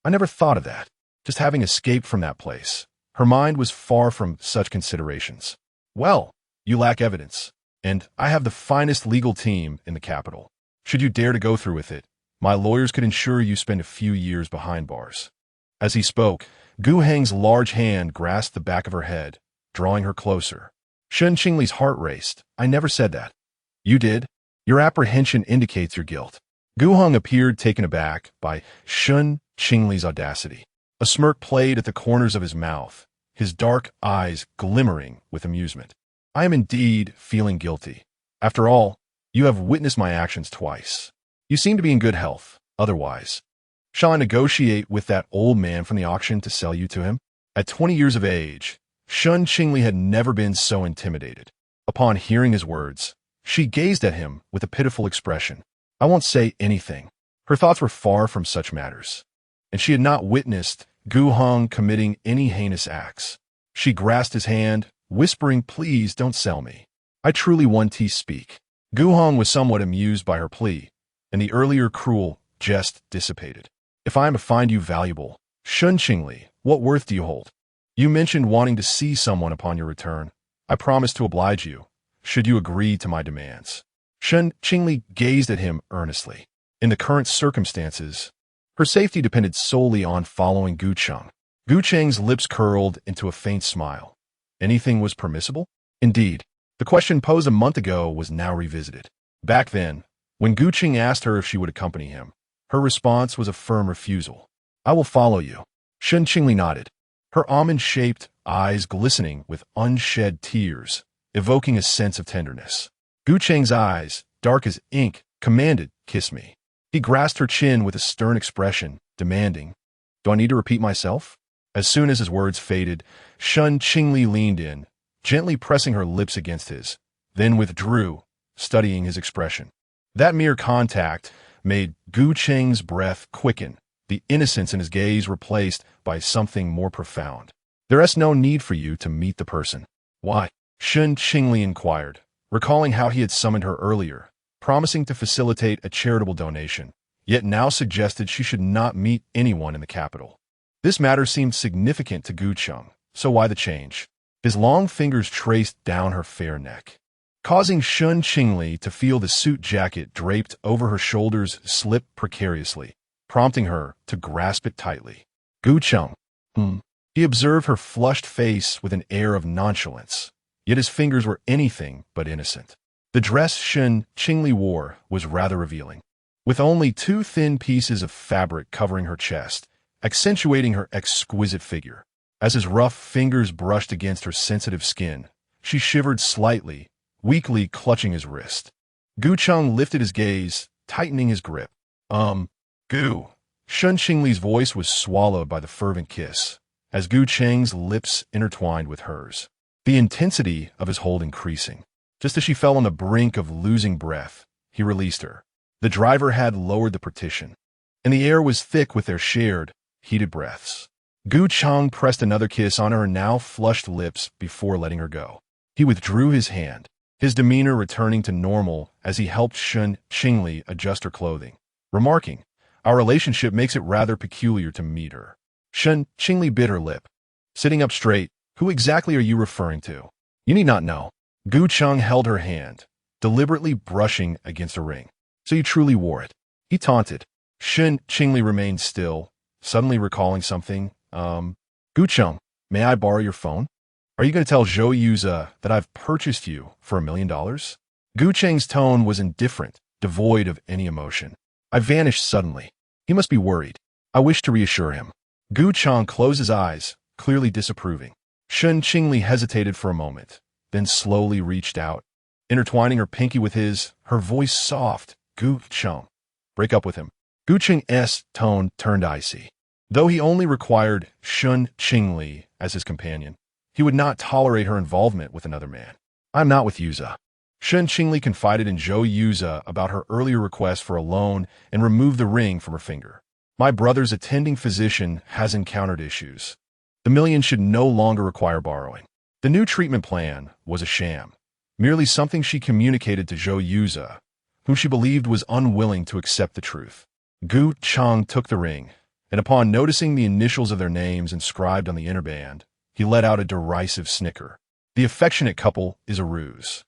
never thought of that. Just having escaped from that place. Her mind was far from such considerations. Well, you lack evidence, and I have the finest legal team in the capital. Should you dare to go through with it, my lawyers could ensure you spend a few years behind bars. As he spoke, Gu Heng's large hand grasped the back of her head, drawing her closer. Shen Qingli's heart raced. I never said that. You did. Your apprehension indicates your guilt. Gu Heng appeared taken aback by Shen Qingli's audacity. A smirk played at the corners of his mouth, his dark eyes glimmering with amusement. I am indeed feeling guilty. After all, you have witnessed my actions twice. You seem to be in good health. Otherwise, shall I negotiate with that old man from the auction to sell you to him? At 20 years of age, Shen Qingli had never been so intimidated. Upon hearing his words, she gazed at him with a pitiful expression. I won't say anything. Her thoughts were far from such matters, and she had not witnessed Gu Heng committing any heinous acts. She grasped his hand, whispering, "Please don't sell me. I truly want to speak." Gu Heng was somewhat amused by her plea, and the earlier cruel jest dissipated. "If I am to find you valuable, Shen Qingli, what worth do you hold? You mentioned wanting to see someone upon your return. I promise to oblige you, should you agree to my demands." Shen Qingli gazed at him earnestly. In the current circumstances, her safety depended solely on following Gu Cheng. Gu Cheng's lips curled into a faint smile. Anything was permissible? Indeed, the question posed a month ago was now revisited. Back then, when Gu Cheng asked her if she would accompany him, her response was a firm refusal. "I will follow you." Shen Qingli nodded, her almond-shaped eyes glistening with unshed tears, evoking a sense of tenderness. Gu Cheng's eyes, dark as ink, commanded, "Kiss me." He grasped her chin with a stern expression, demanding, "Do I need to repeat myself?" As soon as his words faded, Shen Qingli leaned in, gently pressing her lips against his, then withdrew, studying his expression. That mere contact made Gu Cheng's breath quicken, the innocence in his gaze replaced by something more profound. "There is no need for you to meet the person." "Why?" Shen Qingli inquired, recalling how he had summoned her earlier, promising to facilitate a charitable donation, yet now suggested she should not meet anyone in the capital. This matter seemed significant to Gu Cheng, so why the change? His long fingers traced down her fair neck, causing Shen Qingli to feel the suit jacket draped over her shoulders slip precariously, prompting her to grasp it tightly. "Gu Cheng." He observed her flushed face with an air of nonchalance, yet his fingers were anything but innocent. The dress Shen Qingli wore was rather revealing, with only two thin pieces of fabric covering her chest, accentuating her exquisite figure. As his rough fingers brushed against her sensitive skin, she shivered slightly, weakly clutching his wrist. Gu Cheng lifted his gaze, tightening his grip. Gu." Shen Qingli's voice was swallowed by the fervent kiss, as Gu Cheng's lips intertwined with hers, the intensity of his hold increasing. Just as she fell on the brink of losing breath, he released her. The driver had lowered the partition, and the air was thick with their shared, heated breaths. Gu Cheng pressed another kiss on her now flushed lips before letting her go. He withdrew his hand, his demeanor returning to normal as he helped Shen Qingli adjust her clothing, remarking, "Our relationship makes it rather peculiar to meet her." Shen Qingli bit her lip. Sitting up straight, "Who exactly are you referring to?" "You need not know." Gu Cheng held her hand, deliberately brushing against a ring. "So you truly wore it?" he taunted. Shen Qingli remained still, suddenly recalling something. Gu Cheng, may I borrow your phone? Are you going to tell Zhou Yuza that I've purchased you for $1 million? Gu Cheng's tone was indifferent, devoid of any emotion. I vanished suddenly. He must be worried. I wish to reassure him. Gu Cheng closed his eyes, clearly disapproving. Shen Qingli hesitated for a moment, then slowly reached out, intertwining her pinky with his, her voice soft. "Gu Cheng, break up with him." Gu Cheng's tone turned icy. Though he only required Shen Qingli as his companion, he would not tolerate her involvement with another man. "I'm not with Yuza." Shen Qingli confided in Zhou Yuza about her earlier request for a loan and removed the ring from her finger. "My brother's attending physician has encountered issues. The million should no longer require borrowing." The new treatment plan was a sham, merely something she communicated to Zhou Yuza, whom she believed was unwilling to accept the truth. Gu Cheng took the ring, and upon noticing the initials of their names inscribed on the inner band, he let out a derisive snicker. "The affectionate couple is a ruse.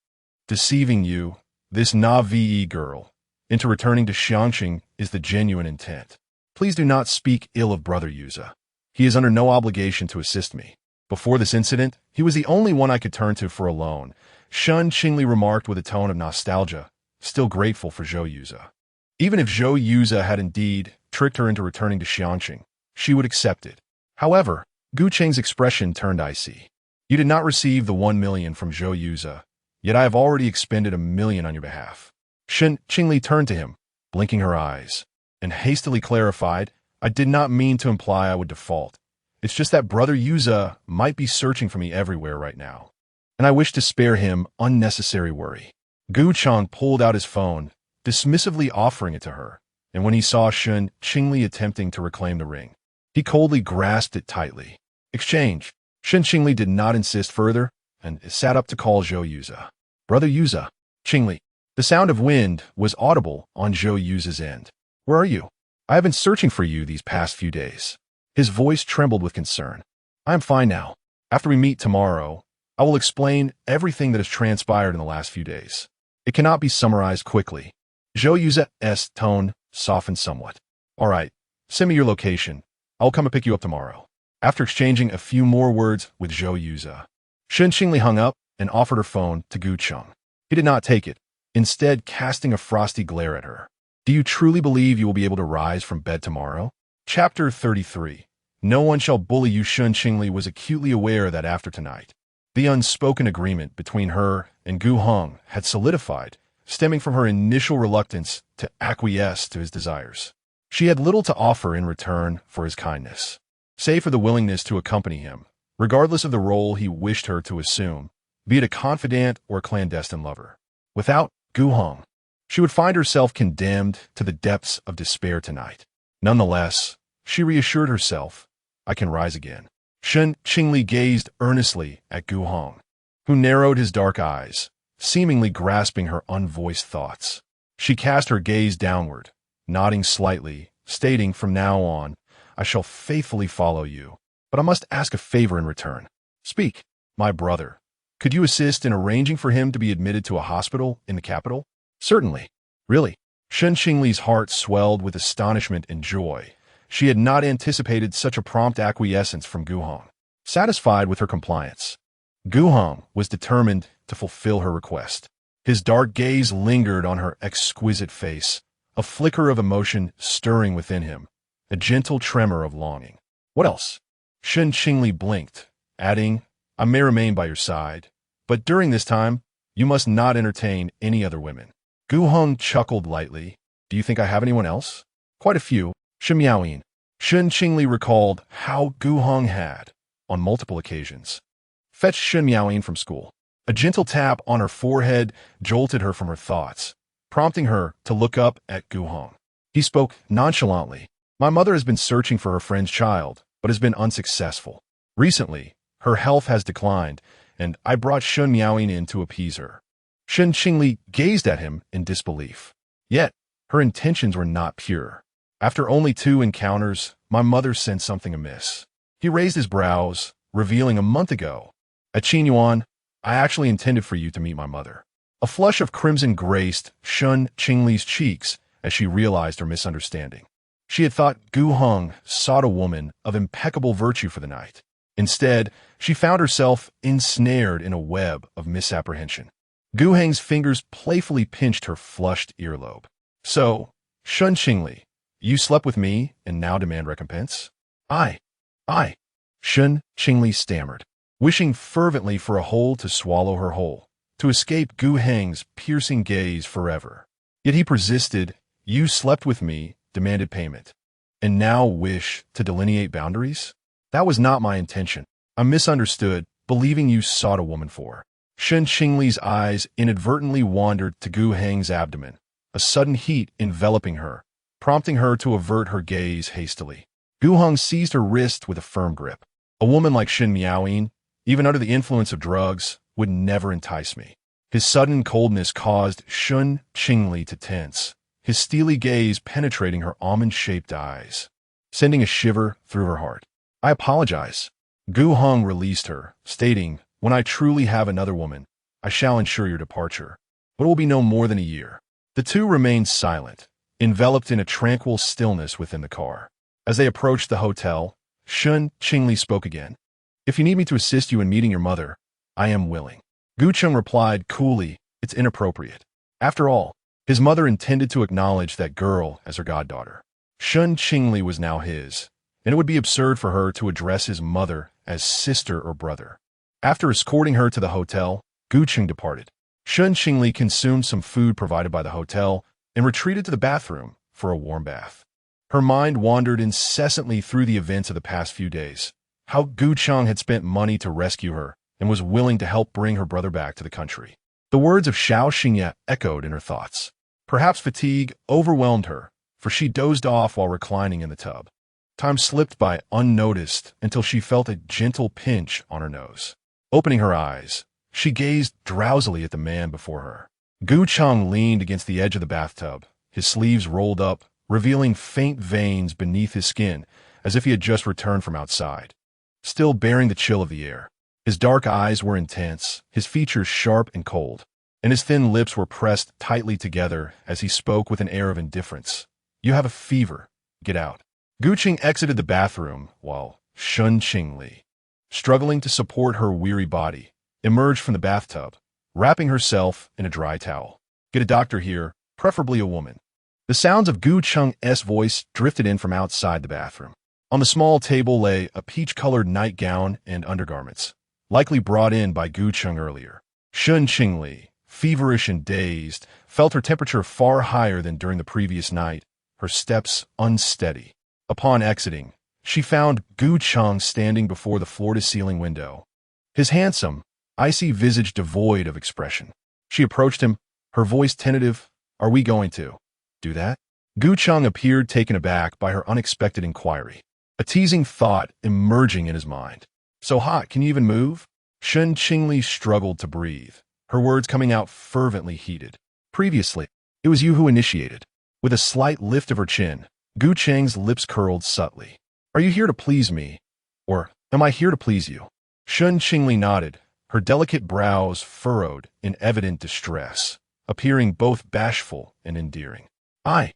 Deceiving you, this Navi girl, into returning to Xiangqing is the genuine intent. Please do not speak ill of Brother Yuza. He is under no obligation to assist me. Before this incident, he was the only one I could turn to for a loan," Shen Qingli remarked with a tone of nostalgia, still grateful for Zhou Yuza. Even if Zhou Yuza had indeed tricked her into returning to Xiangqing, she would accept it. However, Gu Cheng's expression turned icy. You did not receive the 1 million from Zhou Yuza, yet I have already expended 1 million on your behalf. Shen Qingli turned to him, blinking her eyes, and hastily clarified, I did not mean to imply I would default. It's just that Brother Yuza might be searching for me everywhere right now, and I wish to spare him unnecessary worry. Gu Chang pulled out his phone, dismissively offering it to her, and when he saw Shen Qingli attempting to reclaim the ring, he coldly grasped it tightly. Exchange. Shen Qingli did not insist further, and sat up to call Zhou Yuza. Brother Yuza. Qingli. The sound of wind was audible on Zhou Yuza's end. Where are you? I have been searching for you these past few days. His voice trembled with concern. I am fine now. After we meet tomorrow, I will explain everything that has transpired in the last few days. It cannot be summarized quickly. Zhou Yuza's tone softened somewhat. All right, send me your location. I will come and pick you up tomorrow. After exchanging a few more words with Zhou Yuza, Shen Qingli hung up and offered her phone to Gu Cheng. He did not take it, instead casting a frosty glare at her. Do you truly believe you will be able to rise from bed tomorrow? Chapter 33. No one shall bully you. Shen Qingli was acutely aware that after tonight, the unspoken agreement between her and Gu Heng had solidified, stemming from her initial reluctance to acquiesce to his desires. She had little to offer in return for his kindness, save for the willingness to accompany him, regardless of the role he wished her to assume, be it a confidant or a clandestine lover. Without Gu Heng, she would find herself condemned to the depths of despair tonight. Nonetheless, she reassured herself, I can rise again. Shen Qingli gazed earnestly at Gu Heng, who narrowed his dark eyes, seemingly grasping her unvoiced thoughts. She cast her gaze downward, nodding slightly, stating, from now on, I shall faithfully follow you, but I must ask a favor in return. Speak, my brother. Could you assist in arranging for him to be admitted to a hospital in the capital? Certainly. Really? Shen Qingli's heart swelled with astonishment and joy. She had not anticipated such a prompt acquiescence from Gu Heng. Satisfied with her compliance, Gu Heng was determined to fulfill her request. His dark gaze lingered on her exquisite face, a flicker of emotion stirring within him, a gentle tremor of longing. What else? Shen Qingli blinked, adding, I may remain by your side, but during this time, you must not entertain any other women. Gu Heng chuckled lightly. Do you think I have anyone else? Quite a few. Shen Miaoyin. Shen Qingli recalled how Gu Heng had, on multiple occasions, fetched Shen Miaoyin from school. A gentle tap on her forehead jolted her from her thoughts, prompting her to look up at Gu Heng. He spoke nonchalantly. My mother has been searching for her friend's child, but has been unsuccessful. Recently, her health has declined, and I brought Shen Miaoyin in to appease her. Shen Qingli gazed at him in disbelief. Yet, her intentions were not pure. After only 2 encounters, my mother sensed something amiss. He raised his brows, revealing a month ago. At Qinyuan, I actually intended for you to meet my mother. A flush of crimson graced Shen Qingli's cheeks as she realized her misunderstanding. She had thought Gu Heng sought a woman of impeccable virtue for the night. Instead, she found herself ensnared in a web of misapprehension. Gu Heng's fingers playfully pinched her flushed earlobe. So, Shen Qingli, you slept with me and now demand recompense? I. Shen Qingli stammered, wishing fervently for a hole to swallow her whole, to escape Gu Heng's piercing gaze forever. Yet he persisted, you slept with me, demanded payment, and now wish to delineate boundaries? That was not my intention. I misunderstood, believing you sought a woman for. Shen Qingli's eyes inadvertently wandered to Gu Heng's abdomen, a sudden heat enveloping her, prompting her to avert her gaze hastily. Gu Heng seized her wrist with a firm grip. A woman like Shen Miaoyin, even under the influence of drugs, would never entice me. His sudden coldness caused Shen Qingli to tense, his steely gaze penetrating her almond-shaped eyes, sending a shiver through her heart. I apologize. Gu Heng released her, stating, when I truly have another woman, I shall ensure your departure, but it will be no more than a year. The two remained silent, enveloped in a tranquil stillness within the car. As they approached the hotel, Shen Qingli spoke again. If you need me to assist you in meeting your mother, I am willing. Gu Cheng replied coolly, it's inappropriate. After all, his mother intended to acknowledge that girl as her goddaughter. Shen Qingli was now his, and it would be absurd for her to address his mother as sister or brother. After escorting her to the hotel, Gu Heng departed. Shen Qingli consumed some food provided by the hotel and retreated to the bathroom for a warm bath. Her mind wandered incessantly through the events of the past few days, how Gu Heng had spent money to rescue her and was willing to help bring her brother back to the country. The words of Xiao Xingye echoed in her thoughts. Perhaps fatigue overwhelmed her, for she dozed off while reclining in the tub. Time slipped by unnoticed until she felt a gentle pinch on her nose. Opening her eyes, she gazed drowsily at the man before her. Gu Heng leaned against the edge of the bathtub, his sleeves rolled up, revealing faint veins beneath his skin, as if he had just returned from outside. Still bearing the chill of the air, his dark eyes were intense, his features sharp and cold, and his thin lips were pressed tightly together as he spoke with an air of indifference. "You have a fever. Get out." Gu Heng exited the bathroom while Shen Qingli, struggling to support her weary body, emerged from the bathtub, wrapping herself in a dry towel. "Get a doctor here, preferably a woman." The sounds of Gu Cheng's voice drifted in from outside the bathroom. On the small table lay a peach-colored nightgown and undergarments, likely brought in by Gu Heng earlier. Shen Qingli, feverish and dazed, felt her temperature far higher than during the previous night, her steps unsteady. Upon exiting, she found Gu Heng standing before the floor-to-ceiling window, his handsome, icy visage devoid of expression. She approached him, her voice tentative. "Are we going to do that?" Gu Heng appeared taken aback by her unexpected inquiry, a teasing thought emerging in his mind. "So hot, can you even move?" Shen Qingli struggled to breathe, her words coming out fervently heated. "Previously, it was you who initiated." With a slight lift of her chin, Gu Cheng's lips curled subtly. "Are you here to please me, or am I here to please you?" Shen Qingli nodded, her delicate brows furrowed in evident distress, appearing both bashful and endearing. I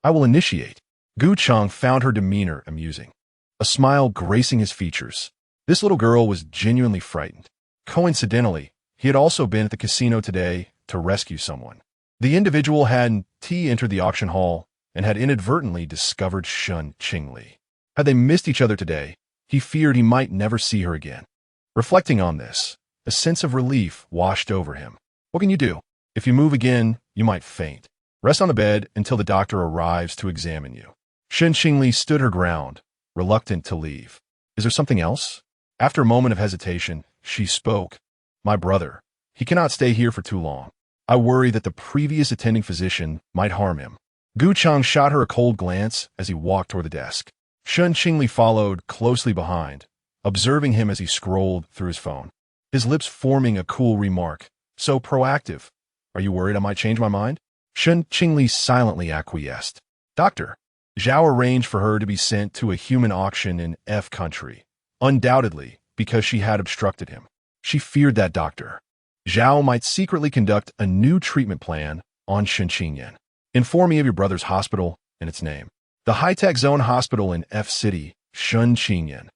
will initiate." Gu Heng found her demeanor amusing, a smile gracing his features. This little girl was genuinely frightened. Coincidentally, he had also been at the casino today to rescue someone. The individual had entered the auction hall and had inadvertently discovered Shen Qingli. Had they missed each other today, he feared he might never see her again. Reflecting on this, a sense of relief washed over him. "What can you do? If you move again, you might faint. Rest on the bed until the doctor arrives to examine you." Shen Qingli stood her ground, reluctant to leave. "Is there something else?" After a moment of hesitation, she spoke. "My brother. He cannot stay here for too long. I worry that the previous attending physician might harm him." Gu Heng shot her a cold glance as he walked toward the desk. Shen Qingli followed closely behind, observing him as he scrolled through his phone, his lips forming a cool remark. "So proactive. Are you worried I might change my mind?" Shen Qingli silently acquiesced. "Doctor." Zhao arranged for her to be sent to a human auction in F country, undoubtedly because she had obstructed him. She feared that doctor, Zhao, might secretly conduct a new treatment plan on Shen Qingyan. "Inform me of your brother's hospital and its name." "The high-tech zone hospital in F City, Shen Qingyan.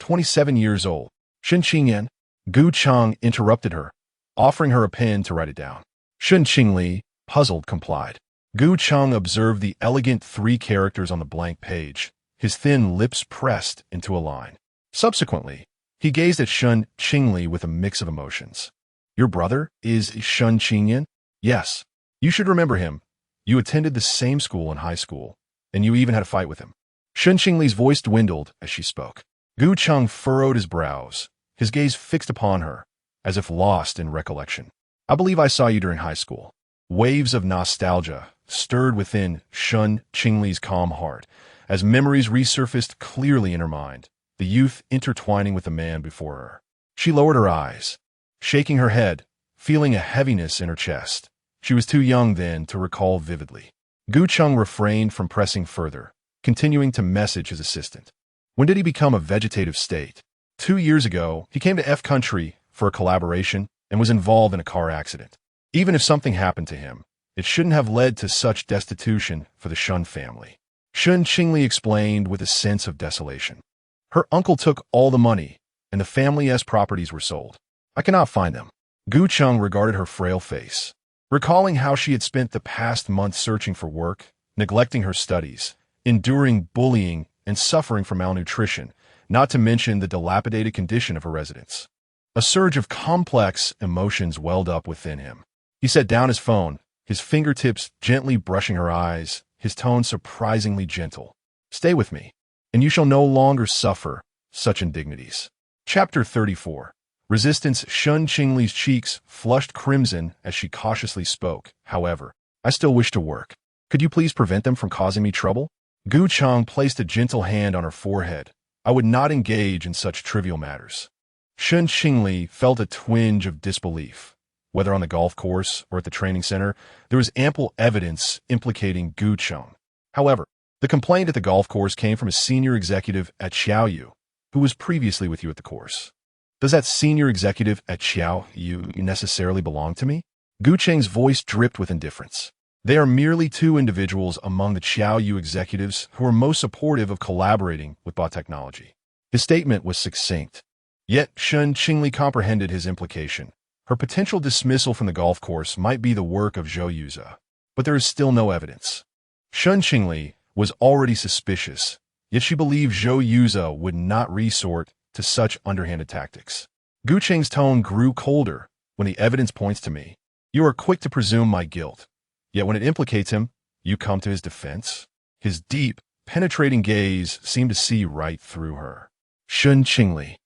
27 years old." "Shen Qingyan?" Gu Heng interrupted her, offering her a pen to write it down. Shen Qingli, puzzled, complied. Gu Heng observed the elegant 3 characters on the blank page, his thin lips pressed into a line. Subsequently, he gazed at Shen Qingli with a mix of emotions. "Your brother is Shen Qingyan?" "Yes. You should remember him. You attended the same school in high school, and you even had a fight with him." Shen Qingli's voice dwindled as she spoke. Gu Heng furrowed his brows, his gaze fixed upon her, as if lost in recollection. "I believe I saw you during high school." Waves of nostalgia stirred within Shen Qingli's calm heart, as memories resurfaced clearly in her mind, the youth intertwining with the man before her. She lowered her eyes, shaking her head, feeling a heaviness in her chest. She was too young then to recall vividly. Gu Heng refrained from pressing further, continuing to message his assistant. When did he become a vegetative state? 2 years ago, he came to F country for a collaboration and was involved in a car accident. Even if something happened to him, it shouldn't have led to such destitution for the Shen family. Shen Qingli explained with a sense of desolation. Her uncle took all the money, and the family's properties were sold. I cannot find them. Gu Heng regarded her frail face, recalling how she had spent the past month searching for work, neglecting her studies, enduring bullying, and suffering from malnutrition, not to mention the dilapidated condition of her residence. A surge of complex emotions welled up within him. He set down his phone, his fingertips gently brushing her eyes, his tone surprisingly gentle. "Stay with me, and you shall no longer suffer such indignities." Chapter 34. Resistance. Shen Qingli's cheeks flushed crimson as she cautiously spoke. "However, I still wish to work. Could you please prevent them from causing me trouble?" Gu Chang placed a gentle hand on her forehead. "I would not engage in such trivial matters." Shen Qingli felt a twinge of disbelief. Whether on the golf course or at the training center, there was ample evidence implicating Gu Chang. However, the complaint at the golf course came from a senior executive at Xiaoyu, who was previously with you at the course. "Does that senior executive at Xiaoyu necessarily belong to me?" Gu Chang's voice dripped with indifference. "They are merely two individuals among the Xiaoyu executives who are most supportive of collaborating with bot technology." His statement was succinct. Yet Shen Qingli comprehended his implication. Her potential dismissal from the golf course might be the work of Zhou Yuza, but there is still no evidence. Shen Qingli was already suspicious, yet she believed Zhou Yuza would not resort to such underhanded tactics. Gu Cheng's tone grew colder. "When the evidence points to me, you are quick to presume my guilt. Yet when it implicates him, you come to his defense." His deep, penetrating gaze seemed to see right through her. "Shen Qingli,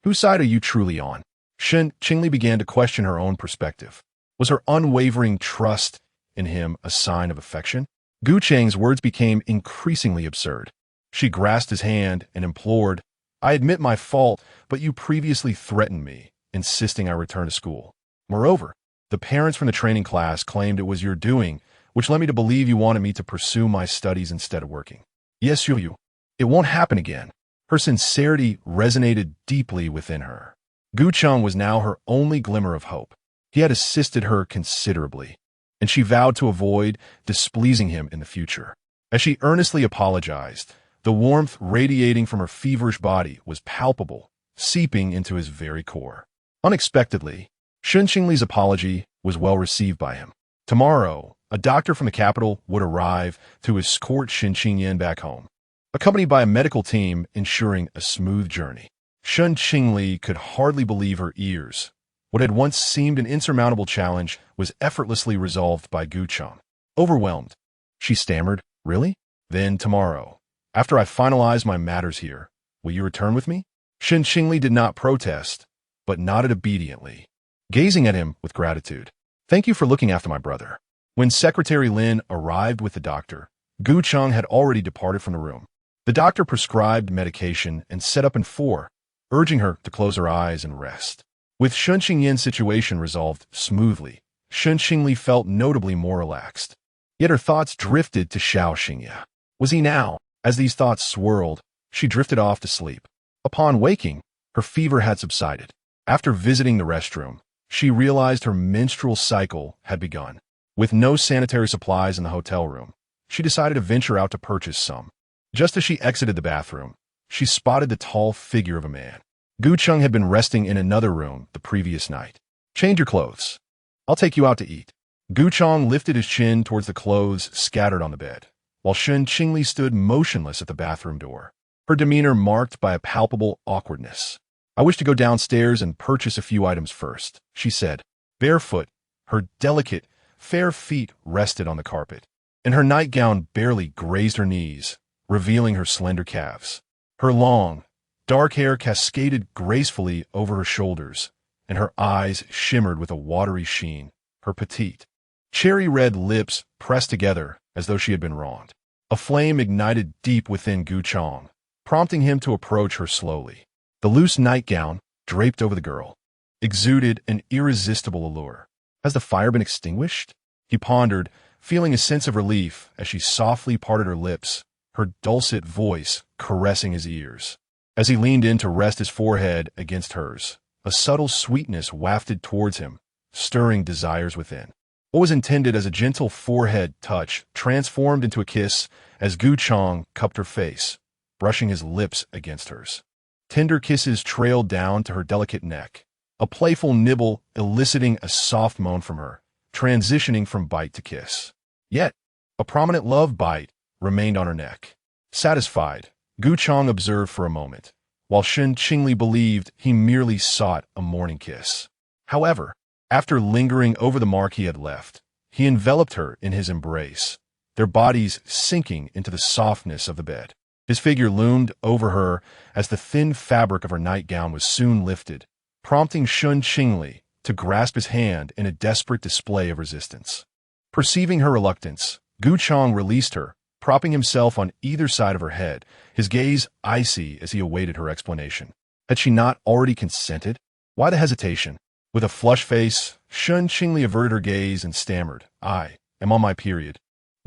whose side are you truly on?" Shen Qingli began to question her own perspective. Was her unwavering trust in him a sign of affection? Gu Cheng's words became increasingly absurd. She grasped his hand and implored, "I admit my fault, but you previously threatened me, insisting I return to school. Moreover, the parents from the training class claimed it was your doing, which led me to believe you wanted me to pursue my studies instead of working. Yes, you. It won't happen again." Her sincerity resonated deeply within her. Gu Chang was now her only glimmer of hope. He had assisted her considerably, and she vowed to avoid displeasing him in the future. As she earnestly apologized, the warmth radiating from her feverish body was palpable, seeping into his very core. Unexpectedly, Shen Qingli's apology was well received by him. Tomorrow, a doctor from the capital would arrive to escort Shen Qingyan back home, accompanied by a medical team ensuring a smooth journey. Shen Qingli could hardly believe her ears. What had once seemed an insurmountable challenge was effortlessly resolved by Gu Chang. Overwhelmed, she stammered, "Really? Then tomorrow, after I finalize my matters here, will you return with me?" Shen Qingli did not protest, but nodded obediently, gazing at him with gratitude. "Thank you for looking after my brother." When Secretary Lin arrived with the doctor, Gu Chang had already departed from the room. The doctor prescribed medication and set up in 4, urging her to close her eyes and rest. With Shen Qingyan's situation resolved smoothly, Shen Qingli felt notably more relaxed. Yet her thoughts drifted to Xiao Xingya. Was he now? As these thoughts swirled, she drifted off to sleep. Upon waking, her fever had subsided. After visiting the restroom, she realized her menstrual cycle had begun. With no sanitary supplies in the hotel room, she decided to venture out to purchase some. Just as she exited the bathroom, she spotted the tall figure of a man. Gu Chang had been resting in another room the previous night. "Change your clothes. I'll take you out to eat." Gu Chang lifted his chin towards the clothes scattered on the bed, while Shen Qingli stood motionless at the bathroom door, her demeanor marked by a palpable awkwardness. "I wish to go downstairs and purchase a few items first," she said. Barefoot, her delicate, fair feet rested on the carpet, and her nightgown barely grazed her knees, revealing her slender calves. Her long, dark hair cascaded gracefully over her shoulders, and her eyes shimmered with a watery sheen. Her petite, cherry-red lips pressed together as though she had been wronged. A flame ignited deep within Gu Chang, prompting him to approach her slowly. The loose nightgown, draped over the girl, exuded an irresistible allure. Has the fire been extinguished? He pondered, feeling a sense of relief as she softly parted her lips, her dulcet voice caressing his ears. As he leaned in to rest his forehead against hers, a subtle sweetness wafted towards him, stirring desires within. What was intended as a gentle forehead touch transformed into a kiss as Gu Chang cupped her face, brushing his lips against hers. Tender kisses trailed down to her delicate neck, a playful nibble eliciting a soft moan from her, transitioning from bite to kiss. Yet, a prominent love bite remained on her neck. Satisfied, Gu Chang observed for a moment, while Shen Qingli believed he merely sought a morning kiss. However, after lingering over the mark he had left, he enveloped her in his embrace, their bodies sinking into the softness of the bed. His figure loomed over her as the thin fabric of her nightgown was soon lifted, prompting Shen Qingli to grasp his hand in a desperate display of resistance. Perceiving her reluctance, Gu Chang released her, propping himself on either side of her head, his gaze icy as he awaited her explanation. Had she not already consented? Why the hesitation? With a flushed face, Shen Qingli averted her gaze and stammered, "I am on my period."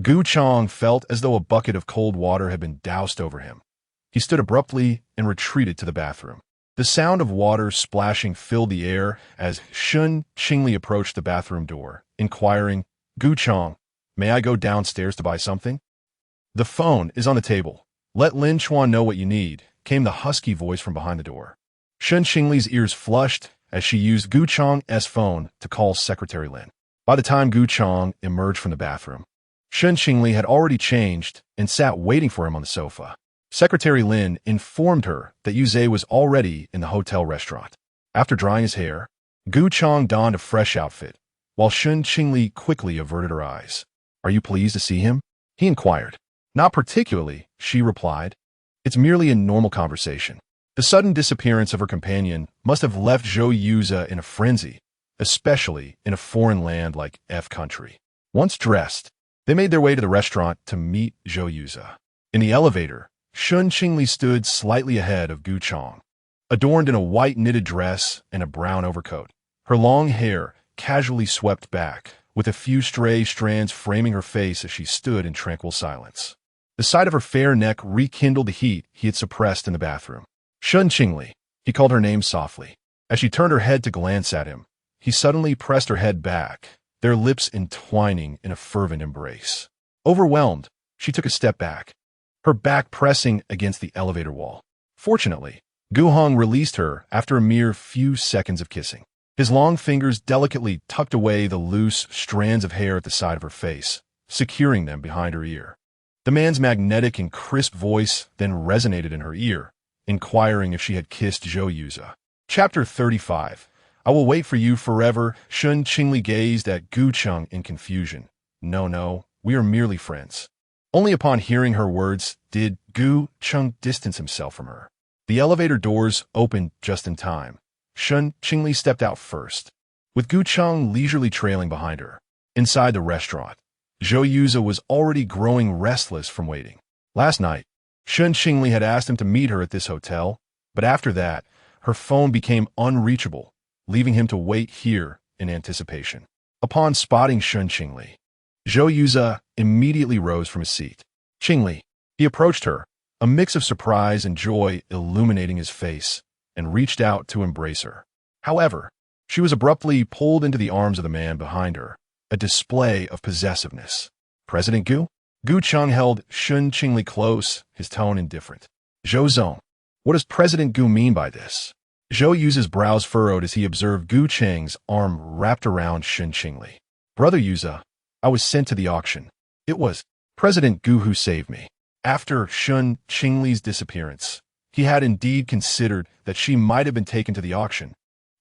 Gu Chang felt as though a bucket of cold water had been doused over him. He stood abruptly and retreated to the bathroom. The sound of water splashing filled the air as Shen Qingli approached the bathroom door, inquiring, "Gu Chang, may I go downstairs to buy something?" "The phone is on the table. Let Lin Chuan know what you need," came the husky voice from behind the door. Shen Qingli's ears flushed as she used Gu Chang's phone to call Secretary Lin. By the time Gu Chang emerged from the bathroom, Shen Qingli had already changed and sat waiting for him on the sofa. Secretary Lin informed her that Yuze was already in the hotel restaurant. After drying his hair, Gu Chang donned a fresh outfit, while Shen Qingli quickly averted her eyes. "Are you pleased to see him?" he inquired. "Not particularly," she replied. "It's merely a normal conversation." The sudden disappearance of her companion must have left Zhou Yuze in a frenzy, especially in a foreign land like F country. Once dressed, they made their way to the restaurant to meet Zhou Yuze. In the elevator, Shen Qingli stood slightly ahead of Gu Chang, adorned in a white knitted dress and a brown overcoat. Her long hair casually swept back, with a few stray strands framing her face as she stood in tranquil silence. The sight of her fair neck rekindled the heat he had suppressed in the bathroom. "Shen Qingli," he called her name softly. As she turned her head to glance at him, he suddenly pressed her head back, their lips entwining in a fervent embrace. Overwhelmed, she took a step back, her back pressing against the elevator wall. Fortunately, Gu Heng released her after a mere few seconds of kissing. His long fingers delicately tucked away the loose strands of hair at the side of her face, securing them behind her ear. The man's magnetic and crisp voice then resonated in her ear, inquiring if she had kissed Zhou Yuze. Chapter 35. "I will wait for you forever." Shen Qingli gazed at Gu Chang in confusion. No, we are merely friends." Only upon hearing her words did Gu Chang distance himself from her. The elevator doors opened just in time. Shen Qingli stepped out first, with Gu Chang leisurely trailing behind her. Inside the restaurant, Zhou Yuze was already growing restless from waiting. Last night, Shen Qingli had asked him to meet her at this hotel, but after that, her phone became unreachable, leaving him to wait here in anticipation. Upon spotting Shen Qingli, Zhou Yuze immediately rose from his seat. "Qingli," he approached her, a mix of surprise and joy illuminating his face, and reached out to embrace her. However, she was abruptly pulled into the arms of the man behind her, a display of possessiveness. "President Gu?" Gu Chang held Shen Qingli close, his tone indifferent. "Zhou Zong, what does President Gu mean by this?" Zhou Yuze's brows furrowed as he observed Gu Chang's arm wrapped around Shen Qingli. "Brother Yuze, I was sent to the auction. It was President Gu who saved me." After Shen Qingli's disappearance, he had indeed considered that she might have been taken to the auction,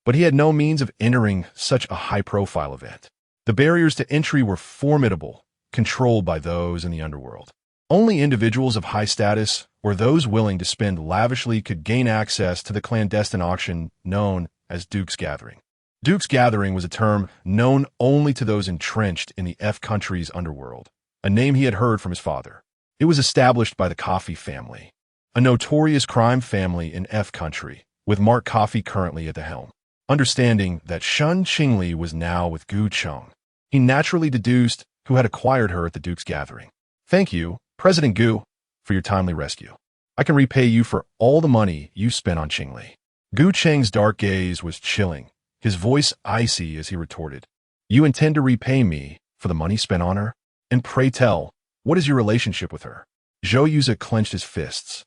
but he had no means of entering such a high-profile event. The barriers to entry were formidable, controlled by those in the underworld. Only individuals of high status or those willing to spend lavishly could gain access to the clandestine auction known as Duke's Gathering. Duke's Gathering was a term known only to those entrenched in the F country's underworld, a name he had heard from his father. It was established by the Coffee family, a notorious crime family in F country, with Mark Coffee currently at the helm. Understanding that Shen Qingli was now with Gu Chang, he naturally deduced who had acquired her at the Duke's Gathering. "Thank you, President Gu, for your timely rescue. I can repay you for all the money you spent on Qingli." Gu Chang's dark gaze was chilling, his voice icy as he retorted, "You intend to repay me for the money spent on her? And pray tell, what is your relationship with her?" Zhou Yuze clenched his fists.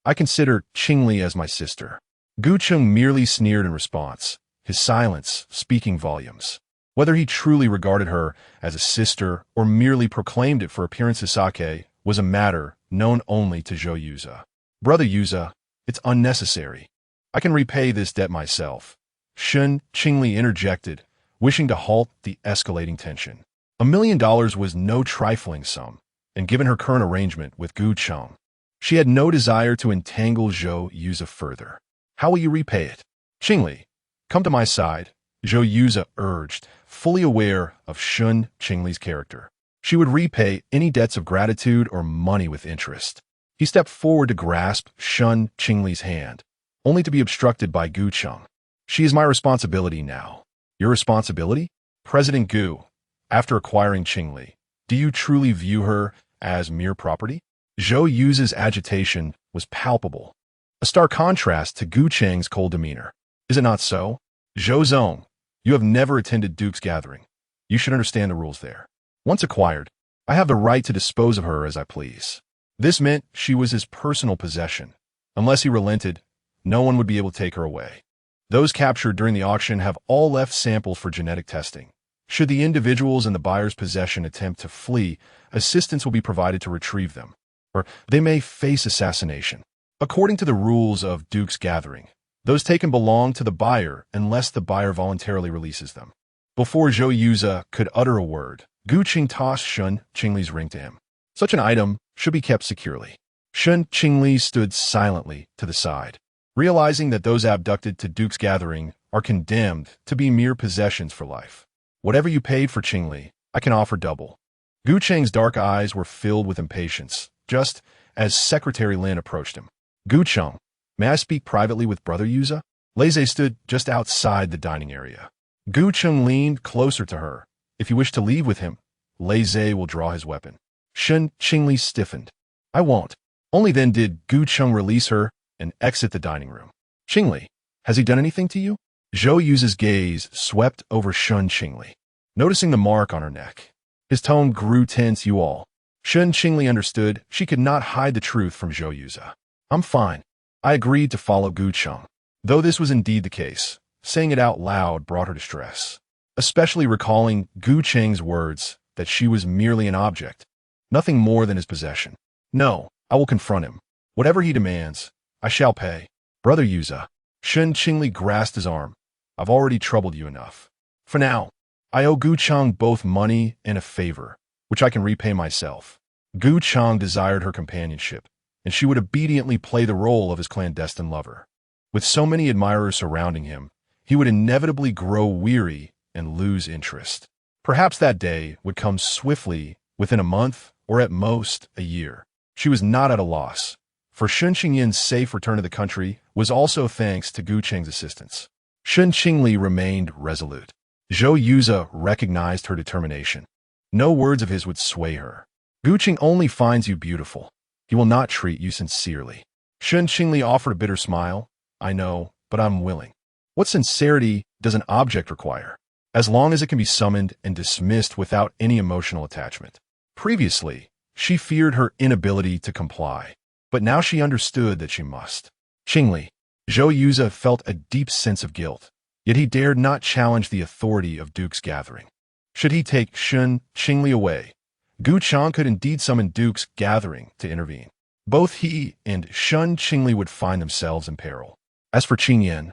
"I consider Qingli as my sister." Gu Chang merely sneered in response, his silence speaking volumes. Whether he truly regarded her as a sister or merely proclaimed it for appearance's sake was a matter known only to Zhou Yuze. "Brother Yuze, It's unnecessary. I can repay this debt myself. Shen Qingli interjected, wishing to halt the escalating tension. $1 million was no trifling sum, and given her current arrangement with Gu Cheng, she had no desire to entangle Zhou Yuza further. How will you repay it? Qingli, come to my side, Zhou Yuza urged, fully aware of Shen Qingli's character. She would repay any debts of gratitude or money with interest. He stepped forward to grasp Shen Qingli's hand, only to be obstructed by Gu Cheng. She is my responsibility now. Your responsibility? President Gu, after acquiring Qingli, do you truly view her as mere property? Zhou Yuza's agitation was palpable, a stark contrast to Gu Cheng's cold demeanor. Is it not so? Zhou Zong, you have never attended Duke's gathering. You should understand the rules there. Once acquired, I have the right to dispose of her as I please. This meant she was his personal possession. Unless he relented, no one would be able to take her away. Those captured during the auction have all left samples for genetic testing. Should the individuals in the buyer's possession attempt to flee, assistance will be provided to retrieve them, or they may face assassination. According to the rules of Duke's gathering, those taken belong to the buyer unless the buyer voluntarily releases them. Before Zhou Yuza could utter a word, Gu Qing tossed Shen Qingli's ring to him. Such an item should be kept securely. Shen Qingli stood silently to the side, realizing that those abducted to Duke's gathering are condemned to be mere possessions for life. Whatever you paid for Qingli, I can offer double. Gu Cheng's dark eyes were filled with impatience, just as Secretary Lin approached him. Gu Cheng, may I speak privately with Brother Yuza? Lei stood just outside the dining area. Gu Cheng leaned closer to her. If you wish to leave with him, Lei will draw his weapon. Shen Qingli stiffened. I won't. Only then did Gu Cheng release her and exit the dining room. Qingli, has he done anything to you? Zhou Yuza's gaze swept over Shen Qingli, noticing the mark on her neck. His tone grew tense. You all. Shen Qingli understood she could not hide the truth from Zhou Yuza. I'm fine. I agreed to follow Gu Cheng. Though this was indeed the case, saying it out loud brought her distress, especially recalling Gu Cheng's words that she was merely an object, nothing more than his possession. No, I will confront him. Whatever he demands, I shall pay. Brother Yuza. Shen Qingli grasped his arm. I've already troubled you enough. For now, I owe Gu Cheng both money and a favor, which I can repay myself. Gu Cheng desired her companionship, and she would obediently play the role of his clandestine lover. With so many admirers surrounding him, he would inevitably grow weary and lose interest. Perhaps that day would come swiftly within a month or at most a year. She was not at a loss, for Shen Qingyin's safe return to the country was also thanks to Gu Cheng's assistance. Shen Qingli remained resolute. Zhou Yuza recognized her determination. No words of his would sway her. Gu Cheng only finds you beautiful. He will not treat you sincerely. Shen Qingli offered a bitter smile. I know, but I'm willing. What sincerity does an object require? As long as it can be summoned and dismissed without any emotional attachment. Previously, she feared her inability to comply, but now she understood that she must. Qingli. Zhou Yuza felt a deep sense of guilt, yet he dared not challenge the authority of Duke's gathering. Should he take Shen Qingli away, Gu Cheng could indeed summon Duke's gathering to intervene. Both he and Shen Qingli would find themselves in peril. As for Qingyan,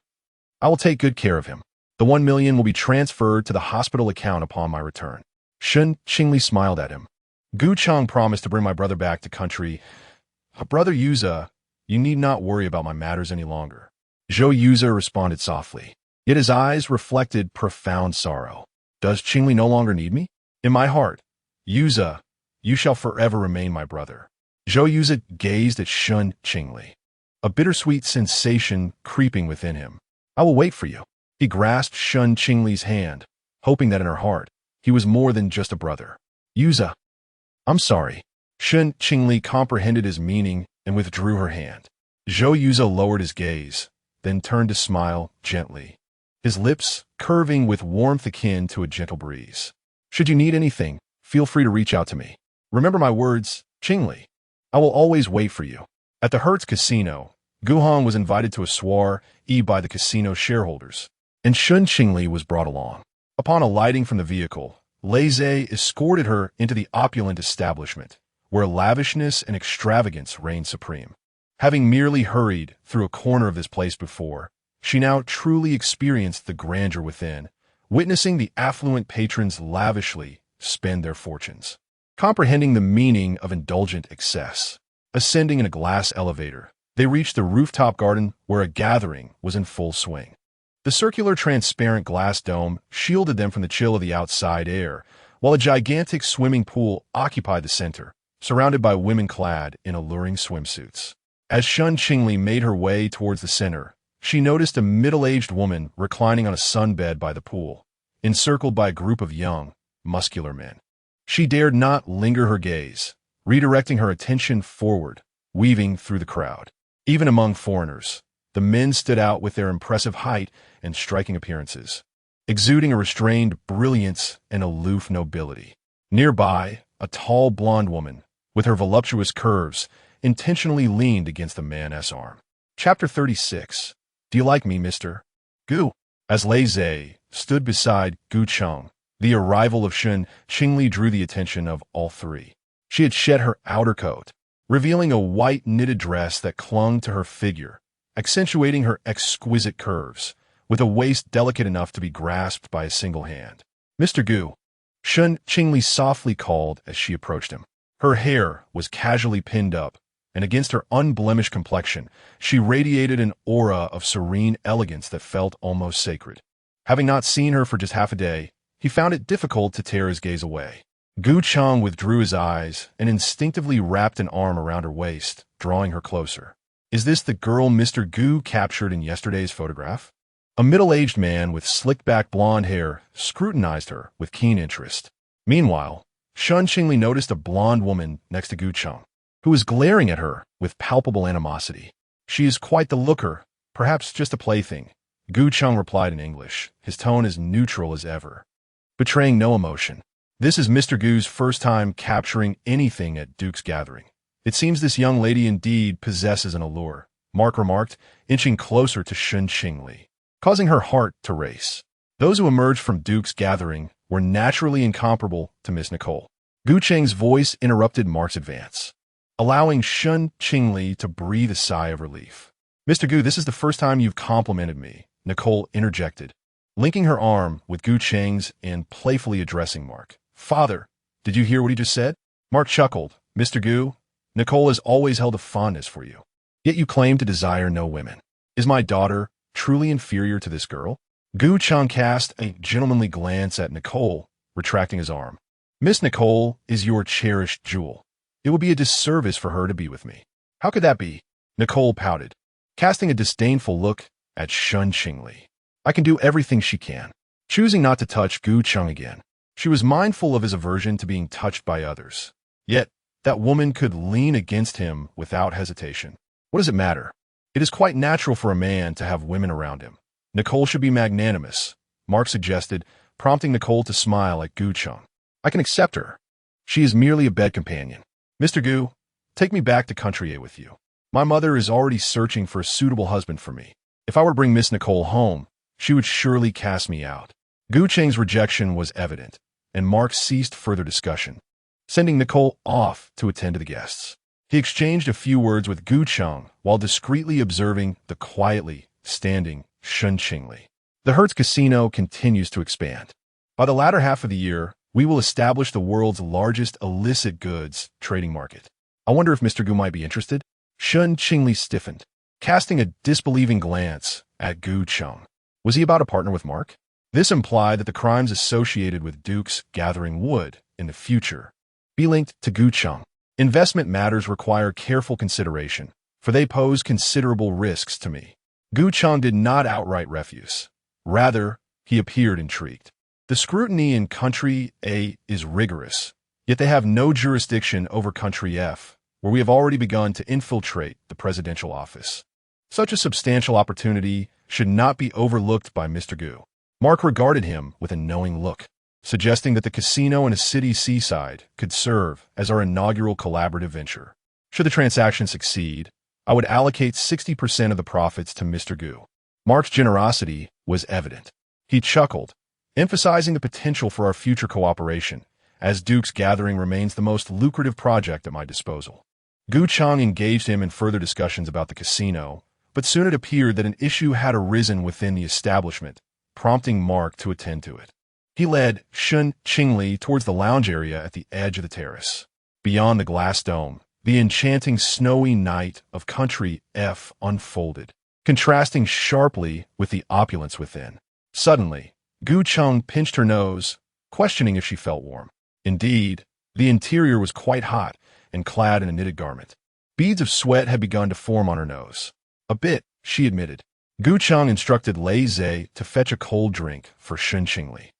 I will take good care of him. The 1 million will be transferred to the hospital account upon my return. Shen Qingli smiled at him. Gu Cheng promised to bring my brother back to country. Brother Yuza, you need not worry about my matters any longer. Zhou Yuza responded softly, yet his eyes reflected profound sorrow. Does Qingli no longer need me? In my heart, Yuza, you shall forever remain my brother. Zhou Yuza gazed at Shen Qingli, a bittersweet sensation creeping within him. I will wait for you. He grasped Shen Qingli's hand, hoping that in her heart, he was more than just a brother. Yuza. I'm sorry. Shen Qingli comprehended his meaning and withdrew her hand. Zhou Yuza lowered his gaze, then turned to smile gently, his lips curving with warmth akin to a gentle breeze. Should you need anything, feel free to reach out to me. Remember my words, Qingli. I will always wait for you. At the Hertz Casino, Gu Heng was invited to a soirée by the casino shareholders, and Shen Qingli was brought along. Upon alighting from the vehicle, Lei escorted her into the opulent establishment, where lavishness and extravagance reigned supreme. Having merely hurried through a corner of this place before, she now truly experienced the grandeur within, witnessing the affluent patrons lavishly spend their fortunes. Comprehending the meaning of indulgent excess, ascending in a glass elevator, they reached the rooftop garden where a gathering was in full swing. The circular transparent glass dome shielded them from the chill of the outside air, while a gigantic swimming pool occupied the center, surrounded by women clad in alluring swimsuits. As Shen Qingli made her way towards the center, she noticed a middle-aged woman reclining on a sunbed by the pool, encircled by a group of young, muscular men. She dared not linger her gaze, redirecting her attention forward, weaving through the crowd. Even among foreigners, the men stood out with their impressive height and striking appearances, exuding a restrained brilliance and aloof nobility. Nearby, a tall blonde woman, with her voluptuous curves, intentionally leaned against the man's arm. Chapter 36. Do you like me, Mr. Gu? As Lei Zhe stood beside Gu Cheng, the arrival of Shen Qingli drew the attention of all three. She had shed her outer coat, revealing a white knitted dress that clung to her figure, accentuating her exquisite curves, with a waist delicate enough to be grasped by a single hand. Mr. Gu, Shen Qingli softly called as she approached him. Her hair was casually pinned up, and against her unblemished complexion, she radiated an aura of serene elegance that felt almost sacred. Having not seen her for just half a day, he found it difficult to tear his gaze away. Gu Cheng withdrew his eyes and instinctively wrapped an arm around her waist, drawing her closer. Is this the girl Mr. Gu captured in yesterday's photograph? A middle-aged man with slicked-back blonde hair scrutinized her with keen interest. Meanwhile, Shen Qingli noticed a blonde woman next to Gu Cheng, who was glaring at her with palpable animosity. She is quite the looker, perhaps just a plaything, Gu Cheng replied in English, his tone as neutral as ever, betraying no emotion. This is Mr. Gu's first time capturing anything at Duke's gathering. It seems this young lady indeed possesses an allure, Mark remarked, inching closer to Shen Qingli, causing her heart to race. Those who emerged from Duke's gathering were naturally incomparable to Miss Nicole. Gu Cheng's voice interrupted Mark's advance, allowing Shen Qingli to breathe a sigh of relief. Mr. Gu, this is the first time you've complimented me, Nicole interjected, linking her arm with Gu Cheng's and playfully addressing Mark. Father, did you hear what he just said? Mark chuckled. Mr. Gu, Nicole has always held a fondness for you, yet you claim to desire no women. Is my daughter truly inferior to this girl? Gu Cheng cast a gentlemanly glance at Nicole, retracting his arm. Miss Nicole is your cherished jewel. It would be a disservice for her to be with me. How could that be? Nicole pouted, casting a disdainful look at Shen Qingli. I can do everything she can. Choosing not to touch Gu Cheng again, she was mindful of his aversion to being touched by others. Yet, that woman could lean against him without hesitation. What does it matter? It is quite natural for a man to have women around him. Nicole should be magnanimous, Mark suggested, prompting Nicole to smile at Gu Cheng. I can accept her. She is merely a bed companion. Mr. Gu, take me back to Country A with you. My mother is already searching for a suitable husband for me. If I were to bring Miss Nicole home, she would surely cast me out. Gu Cheng's rejection was evident, and Mark ceased further discussion, sending Nicole off to attend to the guests. He exchanged a few words with Gu Cheng while discreetly observing the quietly standing Shen Qingli. The Hertz Casino continues to expand. By the latter half of the year, we will establish the world's largest illicit goods trading market. I wonder if Mr. Gu might be interested? Shen Qingli stiffened, casting a disbelieving glance at Gu Cheng. Was he about to partner with Mark? This implied that the crimes associated with Duke's gathering would, in the future, be linked to Gu Cheng. Investment matters require careful consideration, for they pose considerable risks to me. Gu Cheng did not outright refuse. Rather, he appeared intrigued. The scrutiny in Country A is rigorous, yet they have no jurisdiction over Country F, where we have already begun to infiltrate the presidential office. Such a substantial opportunity should not be overlooked by Mr. Gu. Mark regarded him with a knowing look, suggesting that the casino in a city seaside could serve as our inaugural collaborative venture. Should the transaction succeed, I would allocate 60% of the profits to Mr. Gu. Mark's generosity was evident. He chuckled, emphasizing the potential for our future cooperation, as Duke's gathering remains the most lucrative project at my disposal. Gu Chang engaged him in further discussions about the casino, but soon it appeared that an issue had arisen within the establishment, prompting Mark to attend to it. He led Shen Qingli towards the lounge area at the edge of the terrace. Beyond the glass dome, the enchanting snowy night of Country F unfolded, contrasting sharply with the opulence within. Suddenly, Gu Chang pinched her nose, questioning if she felt warm. Indeed, the interior was quite hot and clad in a knitted garment. Beads of sweat had begun to form on her nose. A bit, she admitted. Gu Chang instructed Lei Zhe to fetch a cold drink for Shen Qingli,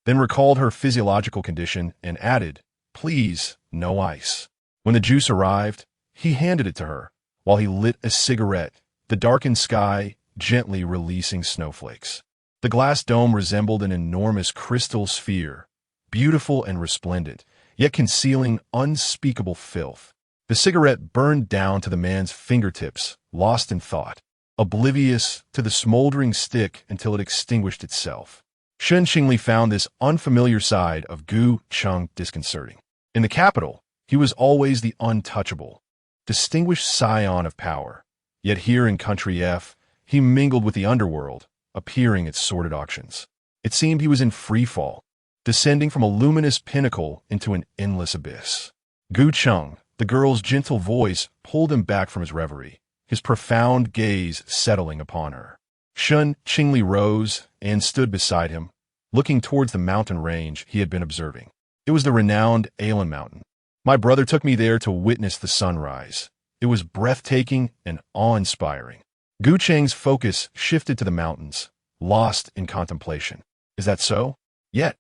then recalled her physiological condition and added, "Please, no ice." When the juice arrived, he handed it to her, while he lit a cigarette, the darkened sky gently releasing snowflakes. The glass dome resembled an enormous crystal sphere, beautiful and resplendent, yet concealing unspeakable filth. The cigarette burned down to the man's fingertips, lost in thought, oblivious to the smoldering stick until it extinguished itself. Shen Qingli found this unfamiliar side of Gu Chang disconcerting. In the capital, he was always the untouchable, distinguished scion of power. Yet here in Country F, he mingled with the underworld, appearing at sordid auctions. It seemed he was in free fall, descending from a luminous pinnacle into an endless abyss. Gu Chang, the girl's gentle voice, pulled him back from his reverie, his profound gaze settling upon her. Shen Qingli rose and stood beside him, looking towards the mountain range he had been observing. It was the renowned Alan Mountain. My brother took me there to witness the sunrise. It was breathtaking and awe-inspiring. Gu Chang's focus shifted to the mountains, lost in contemplation. Is that so? Yet,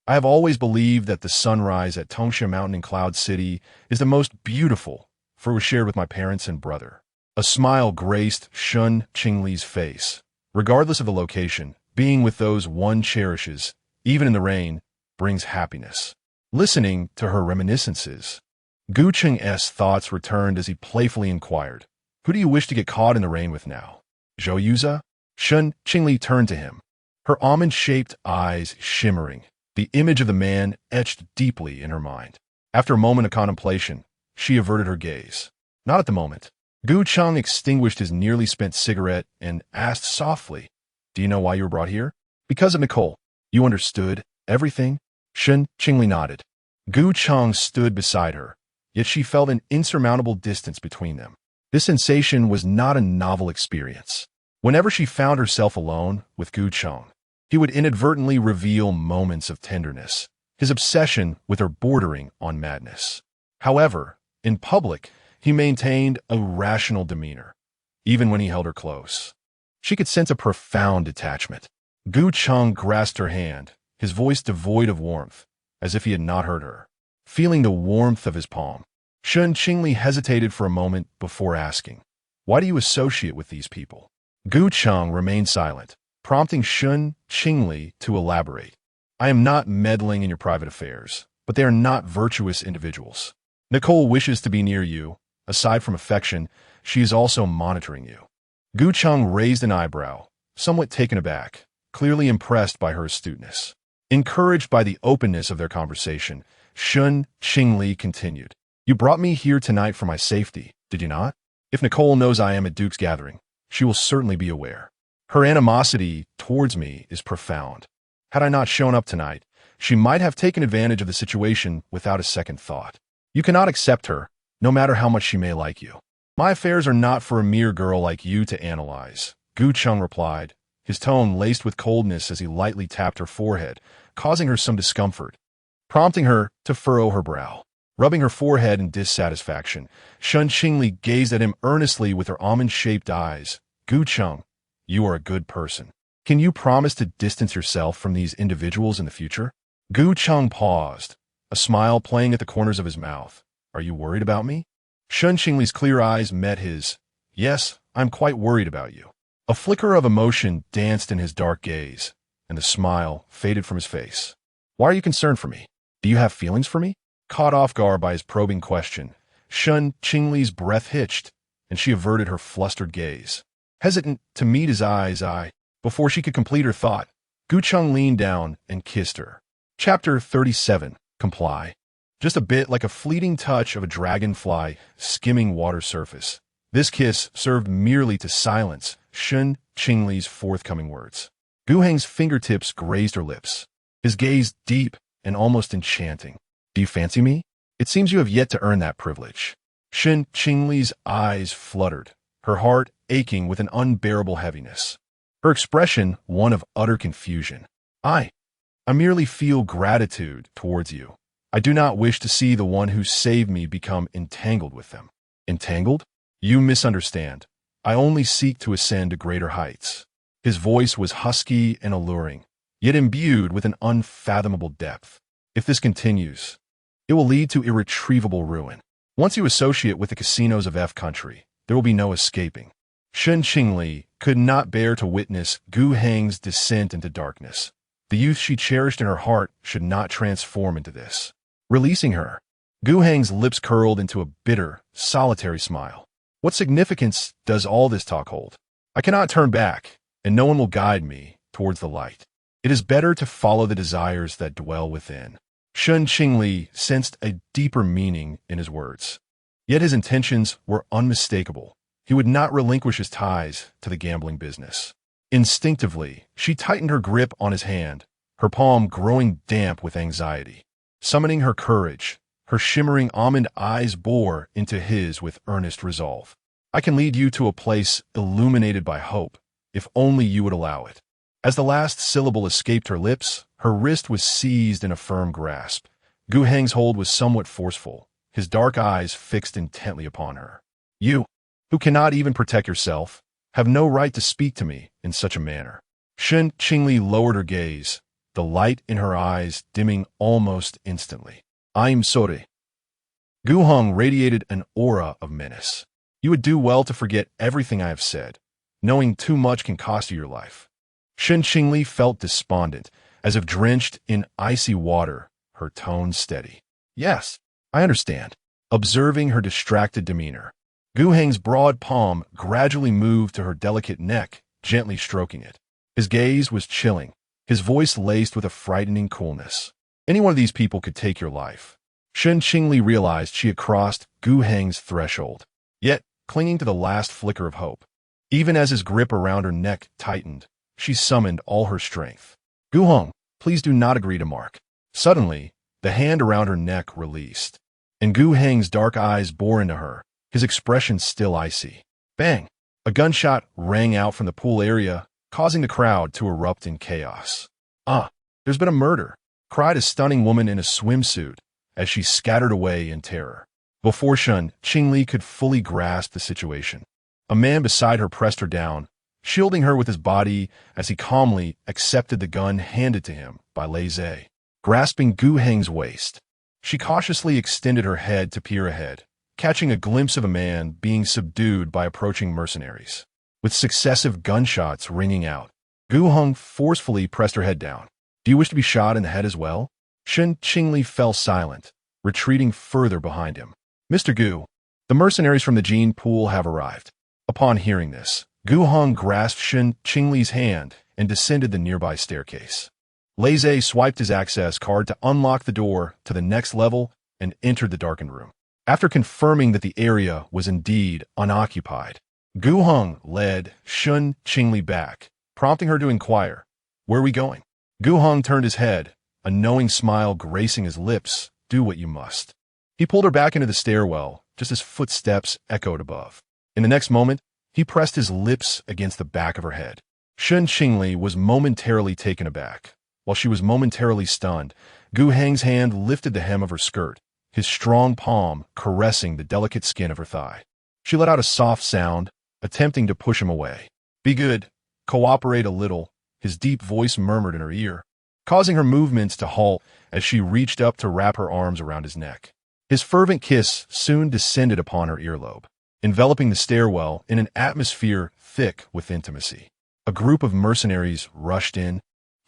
I have always believed that the sunrise at Tongsha Mountain in Cloud City is the most beautiful, for it was shared with my parents and brother. A smile graced Shen Qingli's face. Regardless of the location, being with those one cherishes, even in the rain, brings happiness. Listening to her reminiscences, Gu Cheng's thoughts returned as he playfully inquired, "Who do you wish to get caught in the rain with now? Zhou Yuza?" Shen Qingli turned to him, her almond-shaped eyes shimmering, the image of the man etched deeply in her mind. After a moment of contemplation, she averted her gaze. Not at the moment. Gu Chang extinguished his nearly spent cigarette and asked softly, "Do you know why you were brought here?" "Because of Nicole." "You understood everything?" Shen Qingli nodded. Gu Chang stood beside her, yet she felt an insurmountable distance between them. This sensation was not a novel experience. Whenever she found herself alone with Gu Chang, he would inadvertently reveal moments of tenderness, his obsession with her bordering on madness. However, in public, he maintained a rational demeanor, even when he held her close. She could sense a profound detachment. Gu Chang grasped her hand, his voice devoid of warmth, as if he had not heard her. Feeling the warmth of his palm, Shen Qingli hesitated for a moment before asking, "Why do you associate with these people?" Gu Chang remained silent, prompting Shen Qingli to elaborate. "I am not meddling in your private affairs, but they are not virtuous individuals. Nicole wishes to be near you. Aside from affection, she is also monitoring you." Gu Chang raised an eyebrow, somewhat taken aback, clearly impressed by her astuteness. Encouraged by the openness of their conversation, Shen Qingli continued, "You brought me here tonight for my safety, did you not? If Nicole knows I am at Duke's gathering, she will certainly be aware. Her animosity towards me is profound. Had I not shown up tonight, she might have taken advantage of the situation without a second thought. You cannot accept her, no matter how much she may like you." "My affairs are not for a mere girl like you to analyze," Gu Chang replied, his tone laced with coldness as he lightly tapped her forehead, causing her some discomfort, prompting her to furrow her brow. Rubbing her forehead in dissatisfaction, Shen Qingli gazed at him earnestly with her almond-shaped eyes. "Gu Chang, you are a good person. Can you promise to distance yourself from these individuals in the future?" Gu Chang paused, a smile playing at the corners of his mouth. "Are you worried about me?" Shen Qingli's clear eyes met his. "Yes, I'm quite worried about you." A flicker of emotion danced in his dark gaze, and the smile faded from his face. "Why are you concerned for me? Do you have feelings for me?" Caught off guard by his probing question, Shen Qingli's breath hitched, and she averted her flustered gaze. Hesitant to meet his eyes, before she could complete her thought, Gu Chang leaned down and kissed her. Chapter 37. Comply. just a bit like a fleeting touch of a dragonfly skimming water surface. This kiss served merely to silence Shen Qingli's forthcoming words. Gu Heng's fingertips grazed her lips, his gaze deep and almost enchanting. Do you fancy me? It seems you have yet to earn that privilege. Shen Qingli's eyes fluttered, her heart aching with an unbearable heaviness. Her expression one of utter confusion. I merely feel gratitude towards you. I do not wish to see the one who saved me become entangled with them. Entangled? You misunderstand. I only seek to ascend to greater heights. His voice was husky and alluring, yet imbued with an unfathomable depth. If this continues, it will lead to irretrievable ruin. Once you associate with the casinos of F country, there will be no escaping. Shen Qingli could not bear to witness Gu Heng's descent into darkness. The youth she cherished in her heart should not transform into this. Releasing her, Gu Heng's lips curled into a bitter, solitary smile. What significance does all this talk hold? I cannot turn back, and no one will guide me towards the light. It is better to follow the desires that dwell within. Shen Qingli sensed a deeper meaning in his words. Yet his intentions were unmistakable. He would not relinquish his ties to the gambling business. Instinctively, she tightened her grip on his hand, her palm growing damp with anxiety. Summoning her courage, her shimmering almond eyes bore into his with earnest resolve. I can lead you to a place illuminated by hope, if only you would allow it. As the last syllable escaped her lips, her wrist was seized in a firm grasp. Gu Heng's hold was somewhat forceful, his dark eyes fixed intently upon her. You, who cannot even protect yourself, have no right to speak to me in such a manner. Shen Qingli lowered her gaze, the light in her eyes dimming almost instantly. I'm sorry. Gu Heng radiated an aura of menace. You would do well to forget everything I have said. Knowing too much can cost you your life. Shen Qingli felt despondent, as if drenched in icy water, her tone steady. Yes, I understand. Observing her distracted demeanor, Gu Heng's broad palm gradually moved to her delicate neck, gently stroking it. His gaze was chilling, his voice laced with a frightening coolness. Any one of these people could take your life. Shen Qingli realized she had crossed Gu Heng's threshold, yet clinging to the last flicker of hope. Even as his grip around her neck tightened, she summoned all her strength. Gu Heng, please do not agree to mark. Suddenly, the hand around her neck released, and Gu Heng's dark eyes bore into her, his expression still icy. Bang! A gunshot rang out from the pool area, causing the crowd to erupt in chaos. There's been a murder, cried a stunning woman in a swimsuit as she scattered away in terror. Before Shen Qingli could fully grasp the situation, a man beside her pressed her down, shielding her with his body as he calmly accepted the gun handed to him by Lei Zhe. Grasping Gu Heng's waist, she cautiously extended her head to peer ahead, catching a glimpse of a man being subdued by approaching mercenaries. With successive gunshots ringing out, Gu Heng forcefully pressed her head down. Do you wish to be shot in the head as well? Shen Qingli fell silent, retreating further behind him. Mr. Gu, the mercenaries from the gene pool have arrived. Upon hearing this, Gu Heng grasped Shen Qingli's hand and descended the nearby staircase. Lei Zhe swiped his access card to unlock the door to the next level and entered the darkened room. After confirming that the area was indeed unoccupied, Gu Heng led Shen Qingli back, prompting her to inquire, "Where are we going?" Gu Heng turned his head, a knowing smile gracing his lips. "Do what you must." He pulled her back into the stairwell, just as footsteps echoed above. In the next moment, he pressed his lips against the back of her head. Shen Qingli was momentarily taken aback. While she was momentarily stunned, Gu Heng's hand lifted the hem of her skirt, his strong palm caressing the delicate skin of her thigh. She let out a soft sound, attempting to push him away. "Be good. Cooperate a little," his deep voice murmured in her ear, causing her movements to halt as she reached up to wrap her arms around his neck. His fervent kiss soon descended upon her earlobe, enveloping the stairwell in an atmosphere thick with intimacy. A group of mercenaries rushed in,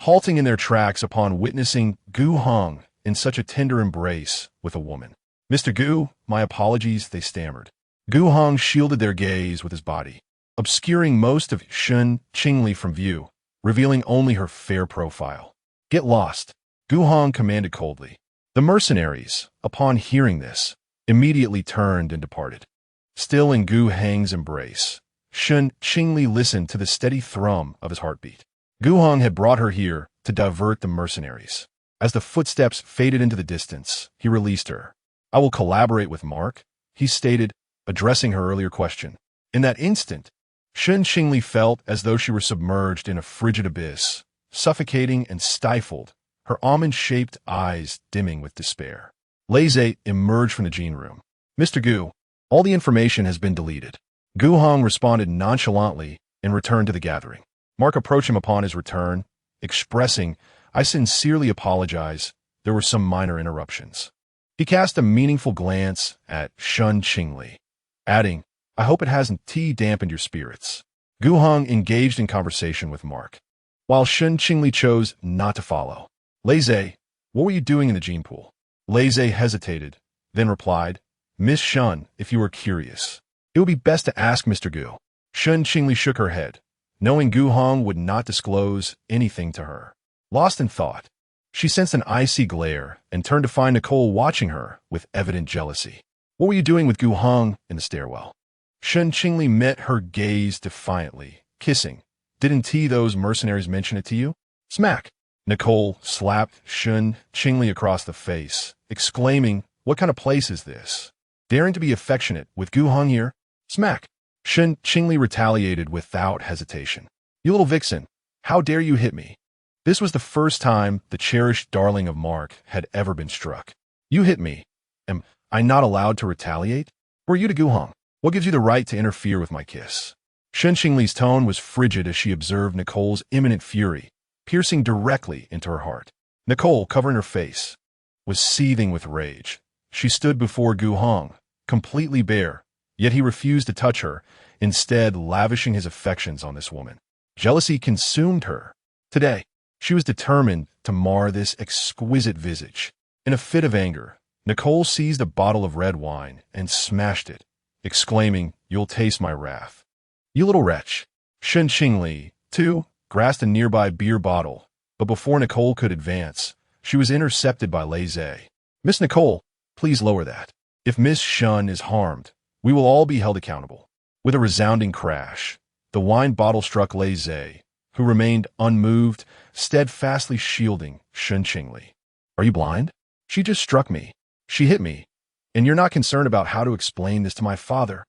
halting in their tracks upon witnessing Gu Heng in such a tender embrace with a woman. "Mr. Gu, my apologies," they stammered. Gu Heng shielded their gaze with his body, obscuring most of Shen Qingli from view, revealing only her fair profile. "Get lost," Gu Heng commanded coldly. The mercenaries, upon hearing this, immediately turned and departed. Still in Gu Heng's embrace, Shen Qingli listened to the steady thrum of his heartbeat. Gu Heng had brought her here to divert the mercenaries. As the footsteps faded into the distance, he released her. "I will collaborate with Mark," he stated, addressing her earlier question. In that instant, Shen Qingli felt as though she were submerged in a frigid abyss, suffocating and stifled, her almond-shaped eyes dimming with despair. Laissez emerged from the gene room. "Mr. Gu, all the information has been deleted." Gu Heng responded nonchalantly and returned to the gathering. Mark approached him upon his return, expressing, "I sincerely apologize, there were some minor interruptions." He cast a meaningful glance at Shen Qingli, adding, "I hope it hasn't dampened your spirits." Gu Heng engaged in conversation with Mark, while Shen Qingli chose not to follow. "Laissez, what were you doing in the gene pool?" Laissez hesitated, then replied, "Miss Shen, if you are curious, it would be best to ask Mr. Gu." Shen Qingli shook her head, knowing Gu Heng would not disclose anything to her. Lost in thought, she sensed an icy glare and turned to find Nicole watching her with evident jealousy. "What were you doing with Gu Heng in the stairwell?" Shen Qingli met her gaze defiantly, kissing. "Didn't those mercenaries mention it to you?" Smack! Nicole slapped Shen Qingli across the face, exclaiming, "What kind of place is this? Daring to be affectionate with Gu Heng here?" Smack! Shen Qingli retaliated without hesitation. "You little vixen, how dare you hit me?" This was the first time the cherished darling of Mark had ever been struck. "You hit me. Am I not allowed to retaliate? Who are you to Gu Heng? What gives you the right to interfere with my kiss?" Shen Qingli's tone was frigid as she observed Nicole's imminent fury, piercing directly into her heart. Nicole, covering her face, was seething with rage. She stood before Gu Heng, completely bare, yet he refused to touch her, instead lavishing his affections on this woman. Jealousy consumed her. Today, she was determined to mar this exquisite visage. In a fit of anger, Nicole seized a bottle of red wine and smashed it, exclaiming, "You'll taste my wrath, you little wretch." Shen Qingli, too, grasped a nearby beer bottle, but before Nicole could advance, she was intercepted by Laissez. "Miss Nicole, please lower that. If Miss Shen is harmed, we will all be held accountable." With a resounding crash, the wine bottle struck Laissez, who remained unmoved, steadfastly shielding Shen Qingli. "Are you blind? She just struck me. She hit me. And you're not concerned about how to explain this to my father?"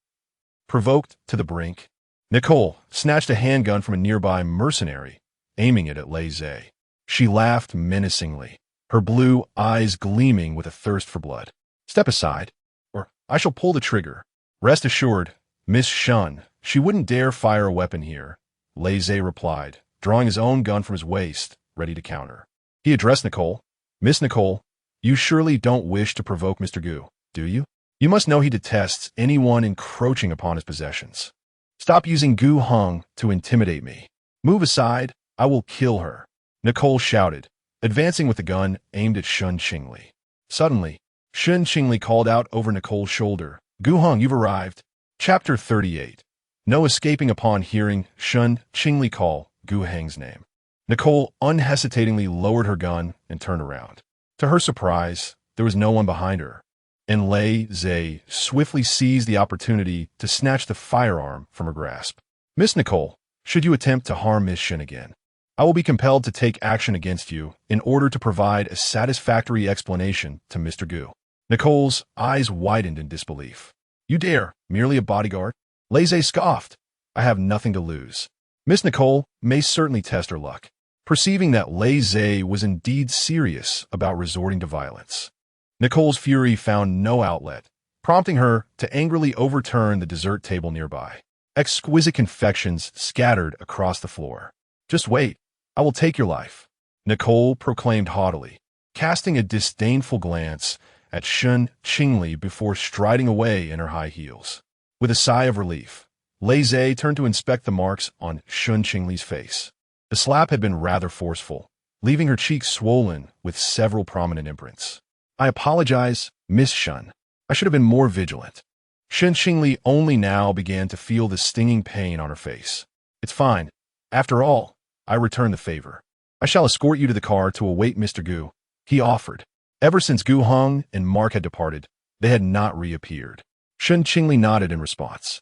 Provoked to the brink, Nicole snatched a handgun from a nearby mercenary, aiming it at Laissez. She laughed menacingly, her blue eyes gleaming with a thirst for blood. "Step aside, or I shall pull the trigger." "Rest assured, Miss Shen, she wouldn't dare fire a weapon here," Laissez replied, drawing his own gun from his waist, ready to counter. He addressed Nicole. "Miss Nicole, you surely don't wish to provoke Mr. Gu, do you? You must know he detests anyone encroaching upon his possessions. Stop using Gu Heng to intimidate me. Move aside, I will kill her," Nicole shouted, advancing with the gun aimed at Shen Qingli. Suddenly, Shen Qingli called out over Nicole's shoulder, "Gu Heng, you've arrived." Chapter 38. No escaping upon hearing Shen Qingli call Gu Heng's name. Nicole unhesitatingly lowered her gun and turned around. To her surprise, there was no one behind her, and Laissez swiftly seized the opportunity to snatch the firearm from her grasp. "Miss Nicole, should you attempt to harm Miss Shen again, I will be compelled to take action against you in order to provide a satisfactory explanation to Mr. Gu." Nicole's eyes widened in disbelief. "You dare, merely a bodyguard?" Laissez scoffed. "I have nothing to lose." Miss Nicole may certainly test her luck. Perceiving that Laissez was indeed serious about resorting to violence, Nicole's fury found no outlet, prompting her to angrily overturn the dessert table nearby. Exquisite confections scattered across the floor. "Just wait, I will take your life," Nicole proclaimed haughtily, casting a disdainful glance at Shen Qingli before striding away in her high heels. With a sigh of relief, Laissez turned to inspect the marks on Shen Qingli's face. The slap had been rather forceful, leaving her cheeks swollen with several prominent imprints. "I apologize, Miss Shen. I should have been more vigilant." Shen Qingli only now began to feel the stinging pain on her face. "It's fine. After all, I return the favor. I shall escort you to the car to await Mr. Gu," he offered, Ever since Gu Heng and Mark had departed, they had not reappeared. Shen Qingli nodded in response.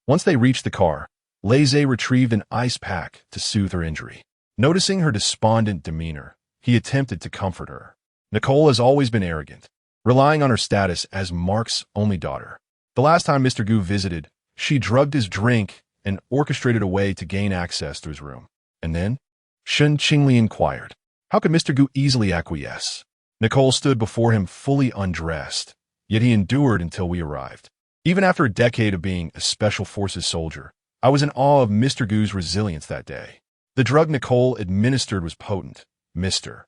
Once they reached the car, Laissez retrieved an ice pack to soothe her injury. Noticing her despondent demeanor, he attempted to comfort her. Nicole has always been arrogant, relying on her status as Mark's only daughter. The last time Mr. Gu visited, she drugged his drink and orchestrated a way to gain access to his room. And then, Shen Qingli inquired, how could Mr. Gu easily acquiesce? Nicole stood before him fully undressed, yet he endured until we arrived. Even after a decade of being a Special Forces soldier, I was in awe of Mr. Gu's resilience that day. The drug Nicole administered was potent. Mr.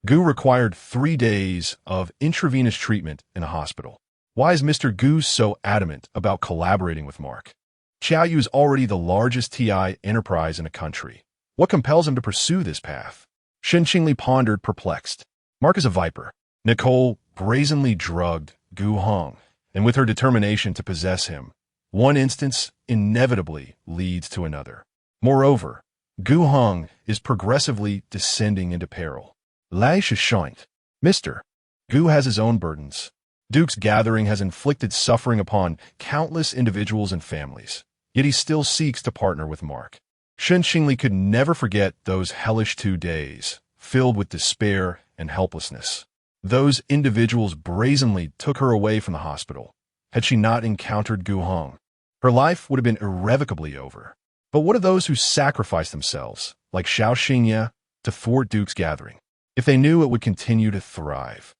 Gu required 3 days of intravenous treatment in a hospital. Why is Mr. Gu so adamant about collaborating with Mark? Qiaoyu is already the largest TI enterprise in the country. What compels him to pursue this path? Shen Qingli pondered, perplexed. Mark is a viper. Nicole brazenly drugged Gu Heng, and with her determination to possess him, one instance inevitably leads to another. Moreover, Gu Heng is progressively descending into peril. Lai Shishint. Mr. Gu has his own burdens. Duke's gathering has inflicted suffering upon countless individuals and families, yet he still seeks to partner with Mark. Shen Qingli could never forget those hellish 2 days, filled with despair and helplessness. Those individuals brazenly took her away from the hospital. Had she not encountered Gu Heng, her life would have been irrevocably over. But what of those who sacrificed themselves, like Xiao Xingye, to thwart Duke's gathering, if they knew it would continue to thrive?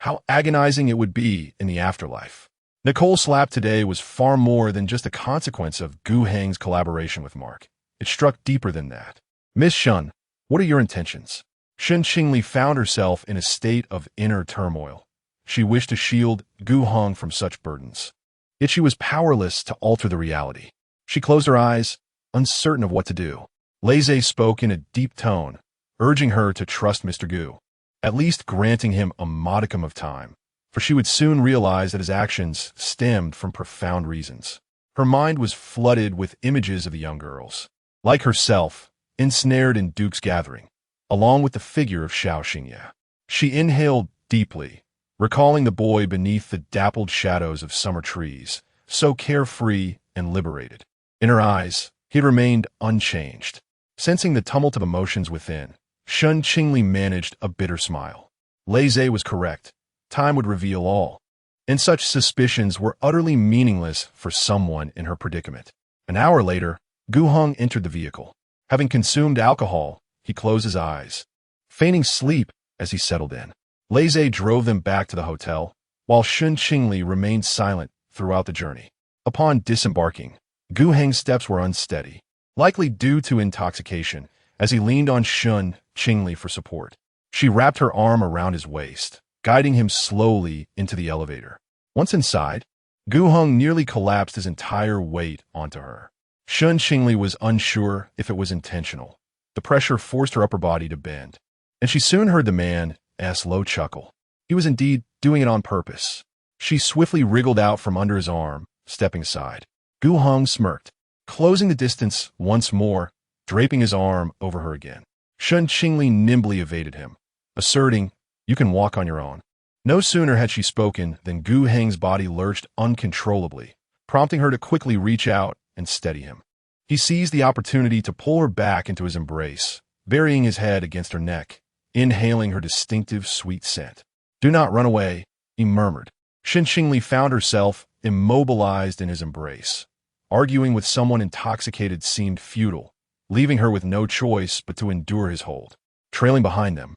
How agonizing it would be in the afterlife. Nicole's slap today was far more than just a consequence of Gu Heng's collaboration with Mark. It struck deeper than that. Miss Shun, what are your intentions? Shen Qingli found herself in a state of inner turmoil. She wished to shield Gu Heng from such burdens. Yet she was powerless to alter the reality. She closed her eyes, uncertain of what to do. Laissez spoke in a deep tone, urging her to trust Mr. Gu, at least granting him a modicum of time, for she would soon realize that his actions stemmed from profound reasons. Her mind was flooded with images of the young girls, like herself, ensnared in Duke's gathering, along with the figure of Xiao Xingye. She inhaled deeply, recalling the boy beneath the dappled shadows of summer trees, so carefree and liberated. In her eyes, he had remained unchanged. Sensing the tumult of emotions within, Shen Qingli managed a bitter smile. Laissez was correct. Time would reveal all. And such suspicions were utterly meaningless for someone in her predicament. An hour later, Gu Heng entered the vehicle. Having consumed alcohol, he closed his eyes, feigning sleep as he settled in. Laissez drove them back to the hotel, while Shen Qingli remained silent throughout the journey. Upon disembarking, Gu Heng's steps were unsteady, likely due to intoxication, as he leaned on Shen Qingli for support. She wrapped her arm around his waist, guiding him slowly into the elevator. Once inside, Gu Heng nearly collapsed his entire weight onto her. Shen Qingli was unsure if it was intentional. The pressure forced her upper body to bend, and she soon heard the man's low chuckle. He was indeed doing it on purpose. She swiftly wriggled out from under his arm, stepping aside. Gu Heng smirked, closing the distance once more, draping his arm over her again. Shen Qingli nimbly evaded him, asserting, "You can walk on your own." No sooner had she spoken than Gu Heng's body lurched uncontrollably, prompting her to quickly reach out and steady him. He seized the opportunity to pull her back into his embrace, burying his head against her neck, inhaling her distinctive sweet scent. "Do not run away," he murmured. Shen Qingli found herself immobilized in his embrace. Arguing with someone intoxicated seemed futile, leaving her with no choice but to endure his hold. Trailing behind them,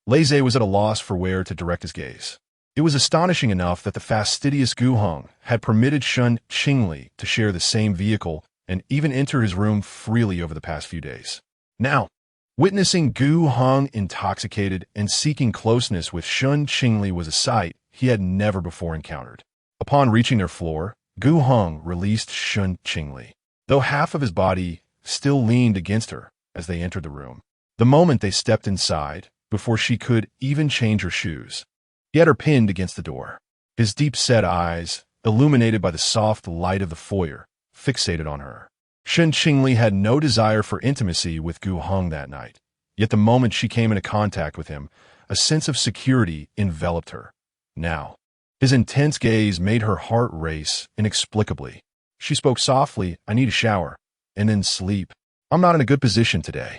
Laissez was at a loss for where to direct his gaze. It was astonishing enough that the fastidious Gu Heng had permitted Shen Qingli to share the same vehicle and even enter his room freely over the past few days. Now, witnessing Gu Heng intoxicated and seeking closeness with Shen Qingli was a sight he had never before encountered. Upon reaching their floor, Gu Heng released Shen Qingli, though half of his body still leaned against her as they entered the room. The moment they stepped inside, before she could even change her shoes, he had her pinned against the door. His deep-set eyes, illuminated by the soft light of the foyer, fixated on her. Shen Qingli had no desire for intimacy with Gu Heng that night, yet the moment she came into contact with him, a sense of security enveloped her. now. His intense gaze made her heart race inexplicably. She spoke softly, I need a shower, and then sleep. I'm not in a good position today.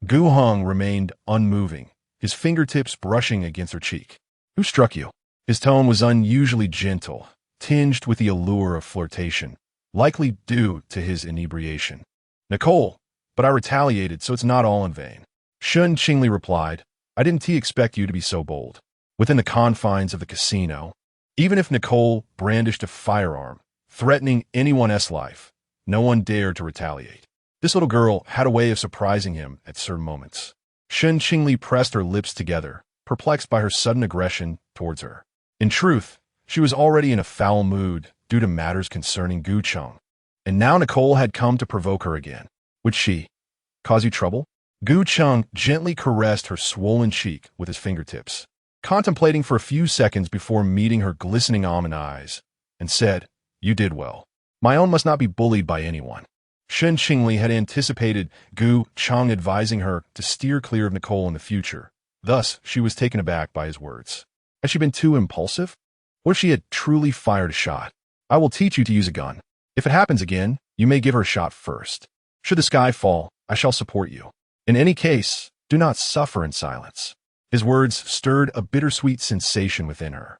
Gu Heng remained unmoving, his fingertips brushing against her cheek. Who struck you? His tone was unusually gentle, tinged with the allure of flirtation, likely due to his inebriation. Nicole, but I retaliated, so it's not all in vain. Shen Qingli replied, I didn't expect you to be so bold. Within the confines of the casino, even if Nicole brandished a firearm, threatening anyone's life, no one dared to retaliate. This little girl had a way of surprising him at certain moments. Shen Qingli pressed her lips together, perplexed by her sudden aggression towards her. In truth, she was already in a foul mood due to matters concerning Gu Cheng. And now Nicole had come to provoke her again. Would she cause you trouble? Gu Cheng gently caressed her swollen cheek with his fingertips, contemplating for a few seconds before meeting her glistening almond eyes, and said, You did well. My own must not be bullied by anyone. Shen Qingli had anticipated Gu Cheng advising her to steer clear of Nicole in the future. Thus, she was taken aback by his words. Had she been too impulsive? What if she had truly fired a shot? I will teach you to use a gun. If it happens again, you may give her a shot first. Should the sky fall, I shall support you. In any case, do not suffer in silence. His words stirred a bittersweet sensation within her.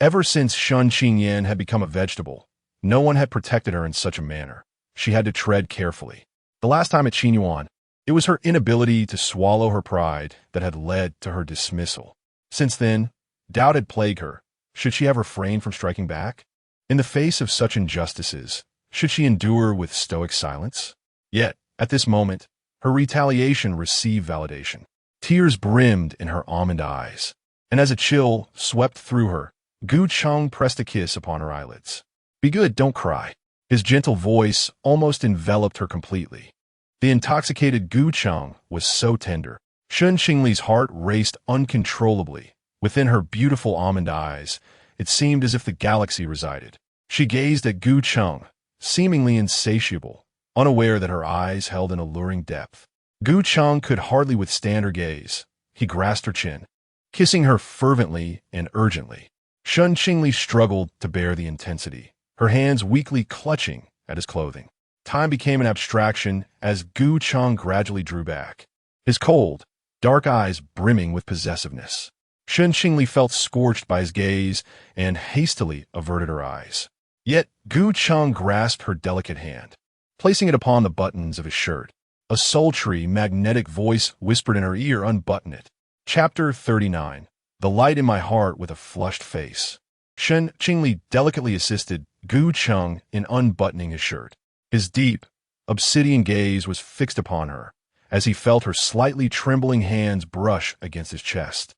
Ever since Shen Qingyan had become a vegetable, no one had protected her in such a manner. She had to tread carefully. The last time at Qinyuan, it was her inability to swallow her pride that had led to her dismissal. Since then, doubt had plagued her. Should she have refrained from striking back? In the face of such injustices, should she endure with stoic silence? Yet, at this moment, her retaliation received validation. Tears brimmed in her almond eyes, and as a chill swept through her, Gu Cheng pressed a kiss upon her eyelids. Be good, don't cry. His gentle voice almost enveloped her completely. The intoxicated Gu Cheng was so tender. Shen Qingli's heart raced uncontrollably. Within her beautiful almond eyes, it seemed as if the galaxy resided. She gazed at Gu Cheng, seemingly insatiable, unaware that her eyes held an alluring depth. Gu Cheng could hardly withstand her gaze. He grasped her chin, kissing her fervently and urgently. Shen Qingli struggled to bear the intensity, her hands weakly clutching at his clothing. Time became an abstraction as Gu Cheng gradually drew back, his cold, dark eyes brimming with possessiveness. Shen Qingli felt scorched by his gaze and hastily averted her eyes. Yet Gu Cheng grasped her delicate hand, placing it upon the buttons of his shirt. A sultry, magnetic voice whispered in her ear, Unbutton it. Chapter 39. The Light in My Heart with a Flushed Face. Shen Qingli delicately assisted Gu Cheng in unbuttoning his shirt. His deep, obsidian gaze was fixed upon her as he felt her slightly trembling hands brush against his chest.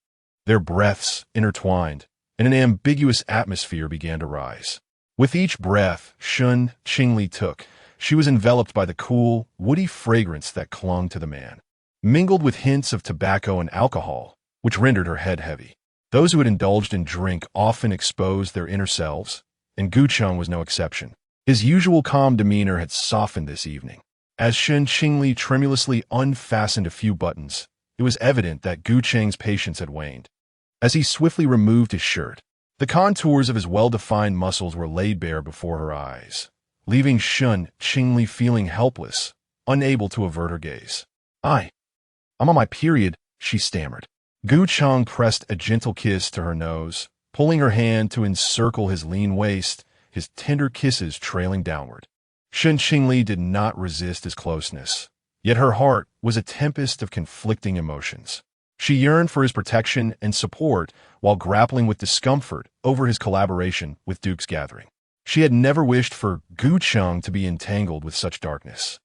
Their breaths intertwined, and an ambiguous atmosphere began to rise. With each breath Shen Qingli took, she was enveloped by the cool, woody fragrance that clung to the man, mingled with hints of tobacco and alcohol, which rendered her head heavy. Those who had indulged in drink often exposed their inner selves, and Gu Cheng was no exception. His usual calm demeanor had softened this evening. As Shen Qingli tremulously unfastened a few buttons, it was evident that Gu Cheng's patience had waned. As he swiftly removed his shirt, the contours of his well-defined muscles were laid bare before her eyes, leaving Shen Qingli feeling helpless, unable to avert her gaze. I'm on my period, she stammered. Gu Cheng pressed a gentle kiss to her nose, pulling her hand to encircle his lean waist, his tender kisses trailing downward. Shen Qingli did not resist his closeness, yet her heart was a tempest of conflicting emotions. She yearned for his protection and support while grappling with discomfort over his collaboration with Duke's gathering. She had never wished for Gu Cheng to be entangled with such darkness.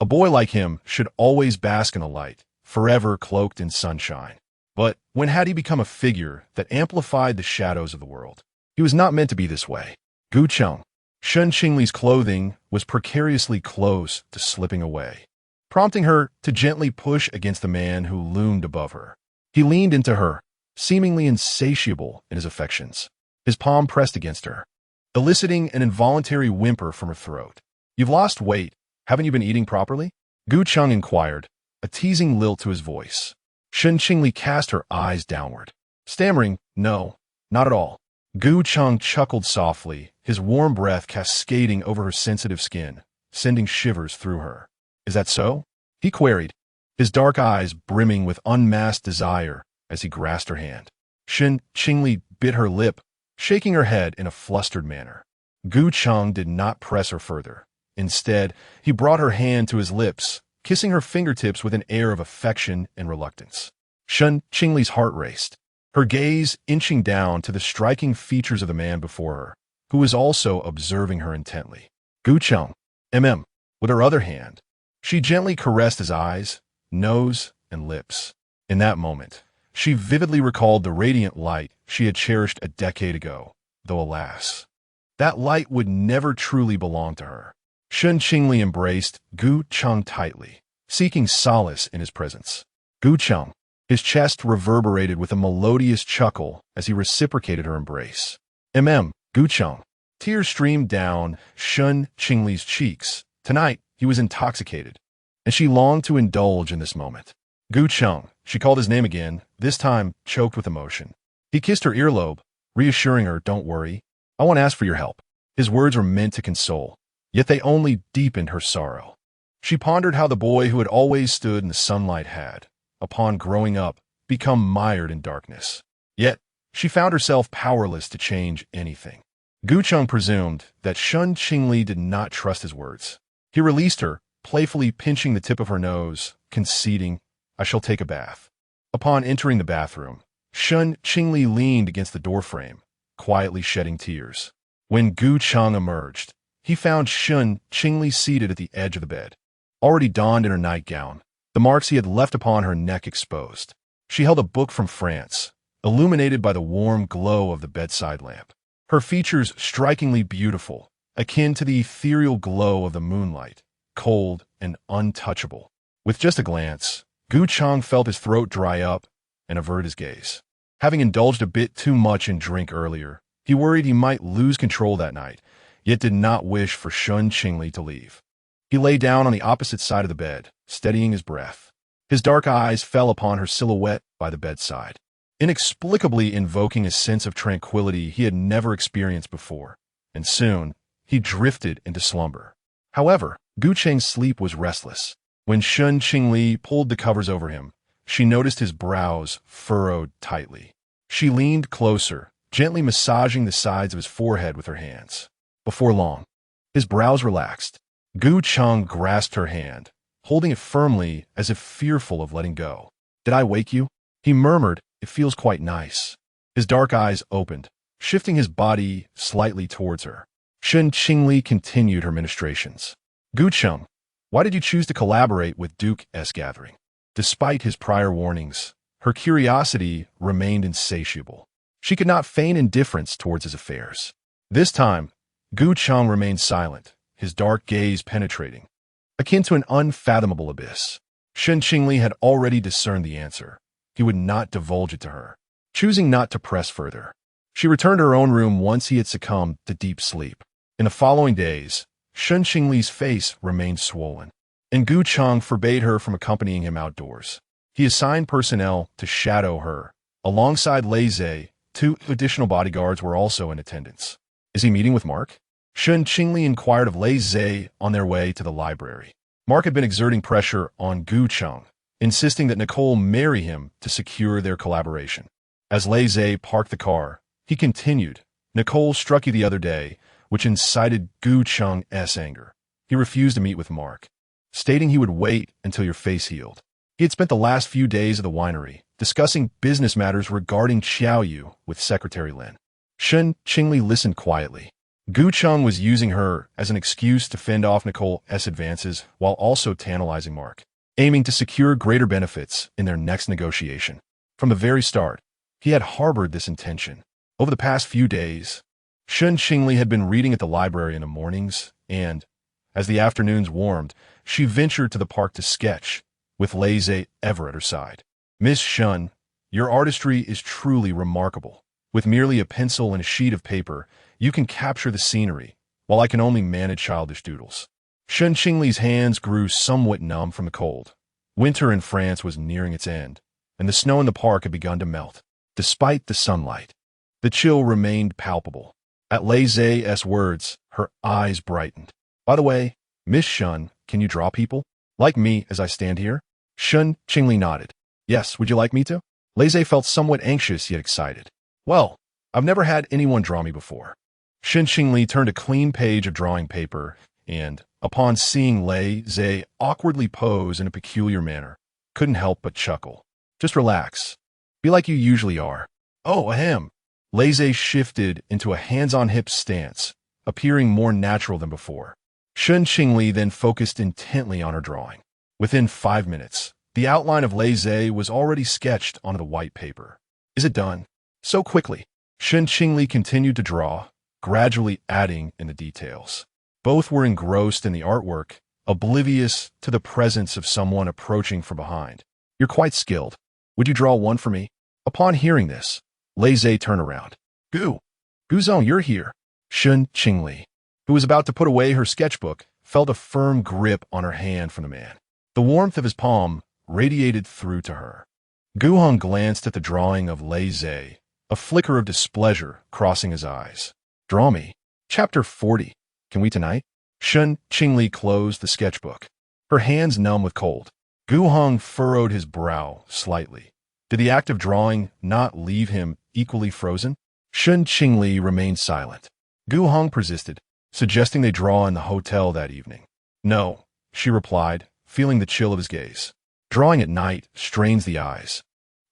A boy like him should always bask in the light, forever cloaked in sunshine. But when had he become a figure that amplified the shadows of the world? He was not meant to be this way. Gu Cheng. Shen Qingli's clothing was precariously close to slipping away, prompting her to gently push against the man who loomed above her. He leaned into her, seemingly insatiable in his affections, his palm pressed against her, eliciting an involuntary whimper from her throat. You've lost weight. Haven't you been eating properly? Gu Cheng inquired, a teasing lilt to his voice. Shen Qingli cast her eyes downward, stammering, No, not at all. Gu Cheng chuckled softly, his warm breath cascading over her sensitive skin, sending shivers through her. Is that so? He queried, his dark eyes brimming with unmasked desire as he grasped her hand. Shen Qingli bit her lip, shaking her head in a flustered manner. Gu Cheng did not press her further. Instead, he brought her hand to his lips, kissing her fingertips with an air of affection and reluctance. Shen Qingli's heart raced, her gaze inching down to the striking features of the man before her, who was also observing her intently. Gu Cheng, with her other hand, she gently caressed his eyes, nose, and lips. In that moment, she vividly recalled the radiant light she had cherished a decade ago, though alas, that light would never truly belong to her. Shen Qingli embraced Gu Cheng tightly, seeking solace in his presence. Gu Cheng, his chest reverberated with a melodious chuckle as he reciprocated her embrace. Gu Cheng. Tears streamed down Shen Qingli's cheeks. Tonight, he was intoxicated, and she longed to indulge in this moment. Gu Cheng, she called his name again, this time choked with emotion. He kissed her earlobe, reassuring her, "Don't worry, I won't ask for your help." His words were meant to console, yet they only deepened her sorrow. She pondered how the boy who had always stood in the sunlight had, upon growing up, become mired in darkness. Yet, she found herself powerless to change anything. Gu Cheng presumed that Shen Qingli did not trust his words. He released her, playfully pinching the tip of her nose, conceding, "I shall take a bath." Upon entering the bathroom, Shen Qingli leaned against the doorframe, quietly shedding tears. When Gu Cheng emerged, he found Shen Qingli seated at the edge of the bed, already donned in her nightgown, the marks he had left upon her neck exposed. She held a book from France, illuminated by the warm glow of the bedside lamp. Her features strikingly beautiful, akin to the ethereal glow of the moonlight, cold and untouchable. With just a glance, Gu Cheng felt his throat dry up and averted his gaze. Having indulged a bit too much in drink earlier, he worried he might lose control that night, yet did not wish for Shen Qingli to leave. He lay down on the opposite side of the bed, steadying his breath. His dark eyes fell upon her silhouette by the bedside, inexplicably invoking a sense of tranquility he had never experienced before, and soon he drifted into slumber. However, Gu Cheng's sleep was restless. When Shen Qingli pulled the covers over him, she noticed his brows furrowed tightly. She leaned closer, gently massaging the sides of his forehead with her hands. Before long, his brows relaxed. Gu Cheng grasped her hand, holding it firmly as if fearful of letting go. "Did I wake you?" he murmured. "It feels quite nice." His dark eyes opened, shifting his body slightly towards her. Shen Qingli continued her ministrations. "Gu Cheng, why did you choose to collaborate with Duke's gathering?" Despite his prior warnings, her curiosity remained insatiable. She could not feign indifference towards his affairs. This time, Gu Cheng remained silent, his dark gaze penetrating, akin to an unfathomable abyss. Shen Qingli had already discerned the answer. He would not divulge it to her. Choosing not to press further, she returned to her own room once he had succumbed to deep sleep. In the following days, Shen Qingli's face remained swollen, and Gu Cheng forbade her from accompanying him outdoors. He assigned personnel to shadow her. Alongside Lei Zhe, 2 additional bodyguards were also in attendance. "Is he meeting with Mark?" Shen Qingli inquired of Lei Zhe on their way to the library. Mark had been exerting pressure on Gu Cheng, insisting that Nicole marry him to secure their collaboration. As Lei Zhe parked the car, he continued, "Nicole struck you the other day, which incited Gu Cheng's anger. He refused to meet with Mark, stating he would wait until your face healed. He had spent the last few days at the winery, discussing business matters regarding Xiaoyu with Secretary Lin." Shen Qingli listened quietly. Gu Cheng was using her as an excuse to fend off Nicole's advances while also tantalizing Mark, aiming to secure greater benefits in their next negotiation. From the very start, he had harbored this intention. Over the past few days, Shen Qingli had been reading at the library in the mornings, and, as the afternoons warmed, she ventured to the park to sketch, with Lei Zhe ever at her side. "Miss Shen, your artistry is truly remarkable. With merely a pencil and a sheet of paper, you can capture the scenery, while I can only manage childish doodles." Shen Qingli's hands grew somewhat numb from the cold. Winter in France was nearing its end, and the snow in the park had begun to melt. Despite the sunlight, The chill remained palpable. At Lei Zhe's words, her eyes brightened. By the way, Miss Shen, can you draw people? Like me as I stand here? Shen Qingli nodded. Yes, would you like me to? Lei Zhe felt somewhat anxious yet excited. Well, I've never had anyone draw me before. Shen Qingli turned a clean page of drawing paper and, upon seeing Lei Zhe awkwardly pose in a peculiar manner, couldn't help but chuckle. Just relax. Be like you usually are. Oh, ahem. Lei Zhe shifted into a hands-on-hip stance, appearing more natural than before. Shen Qingli then focused intently on her drawing. Within 5 minutes, the outline of Lei Zhe was already sketched onto the white paper. Is it done? So quickly. Shen Qingli continued to draw, gradually adding in the details. Both were engrossed in the artwork, oblivious to the presence of someone approaching from behind. You're quite skilled. Would you draw one for me? Upon hearing this, Lei Zhe turned around. Gu Zhong, you're here. Shen Qingli, who was about to put away her sketchbook, felt a firm grip on her hand from the man. The warmth of his palm radiated through to her. Gu Heng glanced at the drawing of Lei Zhe, a flicker of displeasure crossing his eyes. Draw me. Chapter 40. Can we tonight? Shen Qingli closed the sketchbook, her hands numb with cold. Gu Heng furrowed his brow slightly. Did the act of drawing not leave him equally frozen? Shen Qingli remained silent. Gu Heng persisted, suggesting they draw in the hotel that evening. No, she replied, feeling the chill of his gaze. Drawing at night strains the eyes.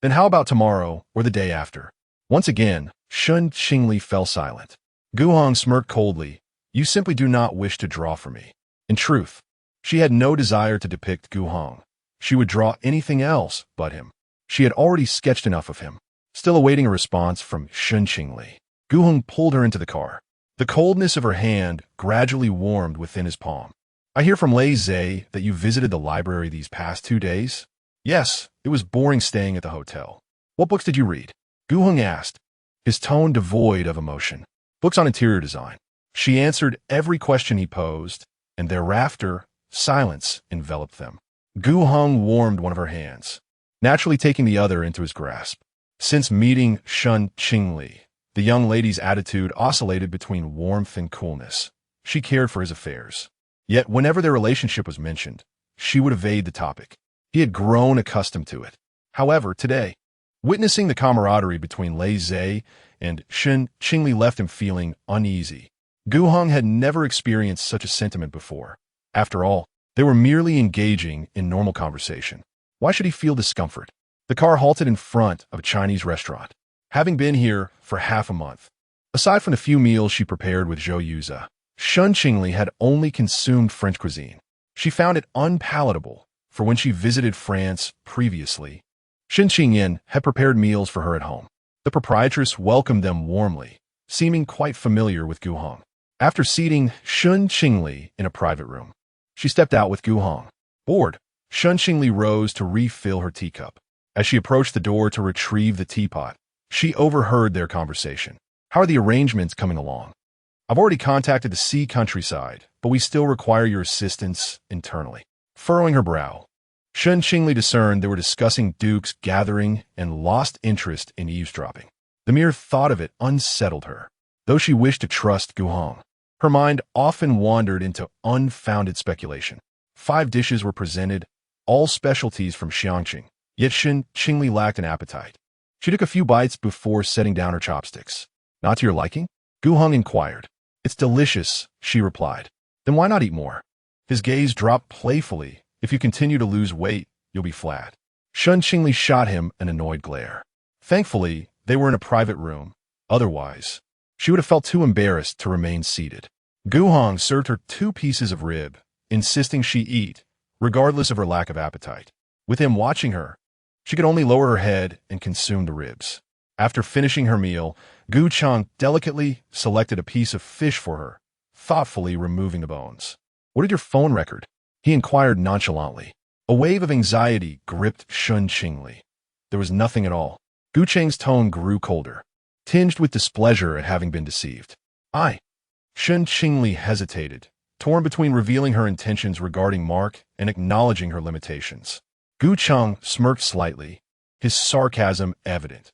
Then how about tomorrow or the day after? Once again, Shen Qingli fell silent. Gu Heng smirked coldly. You simply do not wish to draw for me. In truth, she had no desire to depict Gu Heng. She would draw anything else but him. She had already sketched enough of him. Still awaiting a response from Shen Qingli, Gu Heng pulled her into the car. The coldness of her hand gradually warmed within his palm. I hear from Lei Zhe that you visited the library these past 2 days? Yes, it was boring staying at the hotel. What books did you read? Gu Heng asked, his tone devoid of emotion. Books on interior design. She answered every question he posed, and thereafter, silence enveloped them. Gu Heng warmed one of her hands, naturally taking the other into his grasp. Since meeting Shen Qingli, the young lady's attitude oscillated between warmth and coolness. She cared for his affairs. Yet whenever their relationship was mentioned, she would evade the topic. He had grown accustomed to it. However, today, witnessing the camaraderie between Lei Zhe and Shen Qingli left him feeling uneasy. Gu Heng had never experienced such a sentiment before. After all, they were merely engaging in normal conversation. Why should he feel discomfort? The car halted in front of a Chinese restaurant. Having been here for half a month, aside from the few meals she prepared with Zhou Yuza, Shen Qingli had only consumed French cuisine. She found it unpalatable, for when she visited France previously, Shen Qingyin had prepared meals for her at home. The proprietress welcomed them warmly, seeming quite familiar with Gu Heng. After seating Shen Qingli in a private room, she stepped out with Gu Heng. Bored, Shen Qingli rose to refill her teacup. As she approached the door to retrieve the teapot, she overheard their conversation. How are the arrangements coming along? I've already contacted the sea countryside, but we still require your assistance internally. Furrowing her brow, Shen Qingli discerned they were discussing Duke's gathering and lost interest in eavesdropping. The mere thought of it unsettled her. Though she wished to trust Gu Heng, her mind often wandered into unfounded speculation. 5 dishes were presented, all specialties from Xiangqing, yet Shen Qingli lacked an appetite. She took a few bites before setting down her chopsticks. Not to your liking? Gu Heng inquired. It's delicious, she replied. Then why not eat more? His gaze dropped playfully. If you continue to lose weight, you'll be flat. Shen Qingli shot him an annoyed glare. Thankfully, they were in a private room. Otherwise, she would have felt too embarrassed to remain seated. Gu Heng served her 2 pieces of rib, insisting she eat, regardless of her lack of appetite. With him watching her, she could only lower her head and consume the ribs. After finishing her meal, Gu Chang delicately selected a piece of fish for her, thoughtfully removing the bones. What did your phone record? He inquired nonchalantly. A wave of anxiety gripped Shen Qingli. There was nothing at all. Gu Chang's tone grew colder, tinged with displeasure at having been deceived. Shen Qingli hesitated, torn between revealing her intentions regarding Mark and acknowledging her limitations. Gu Chang smirked slightly, his sarcasm evident.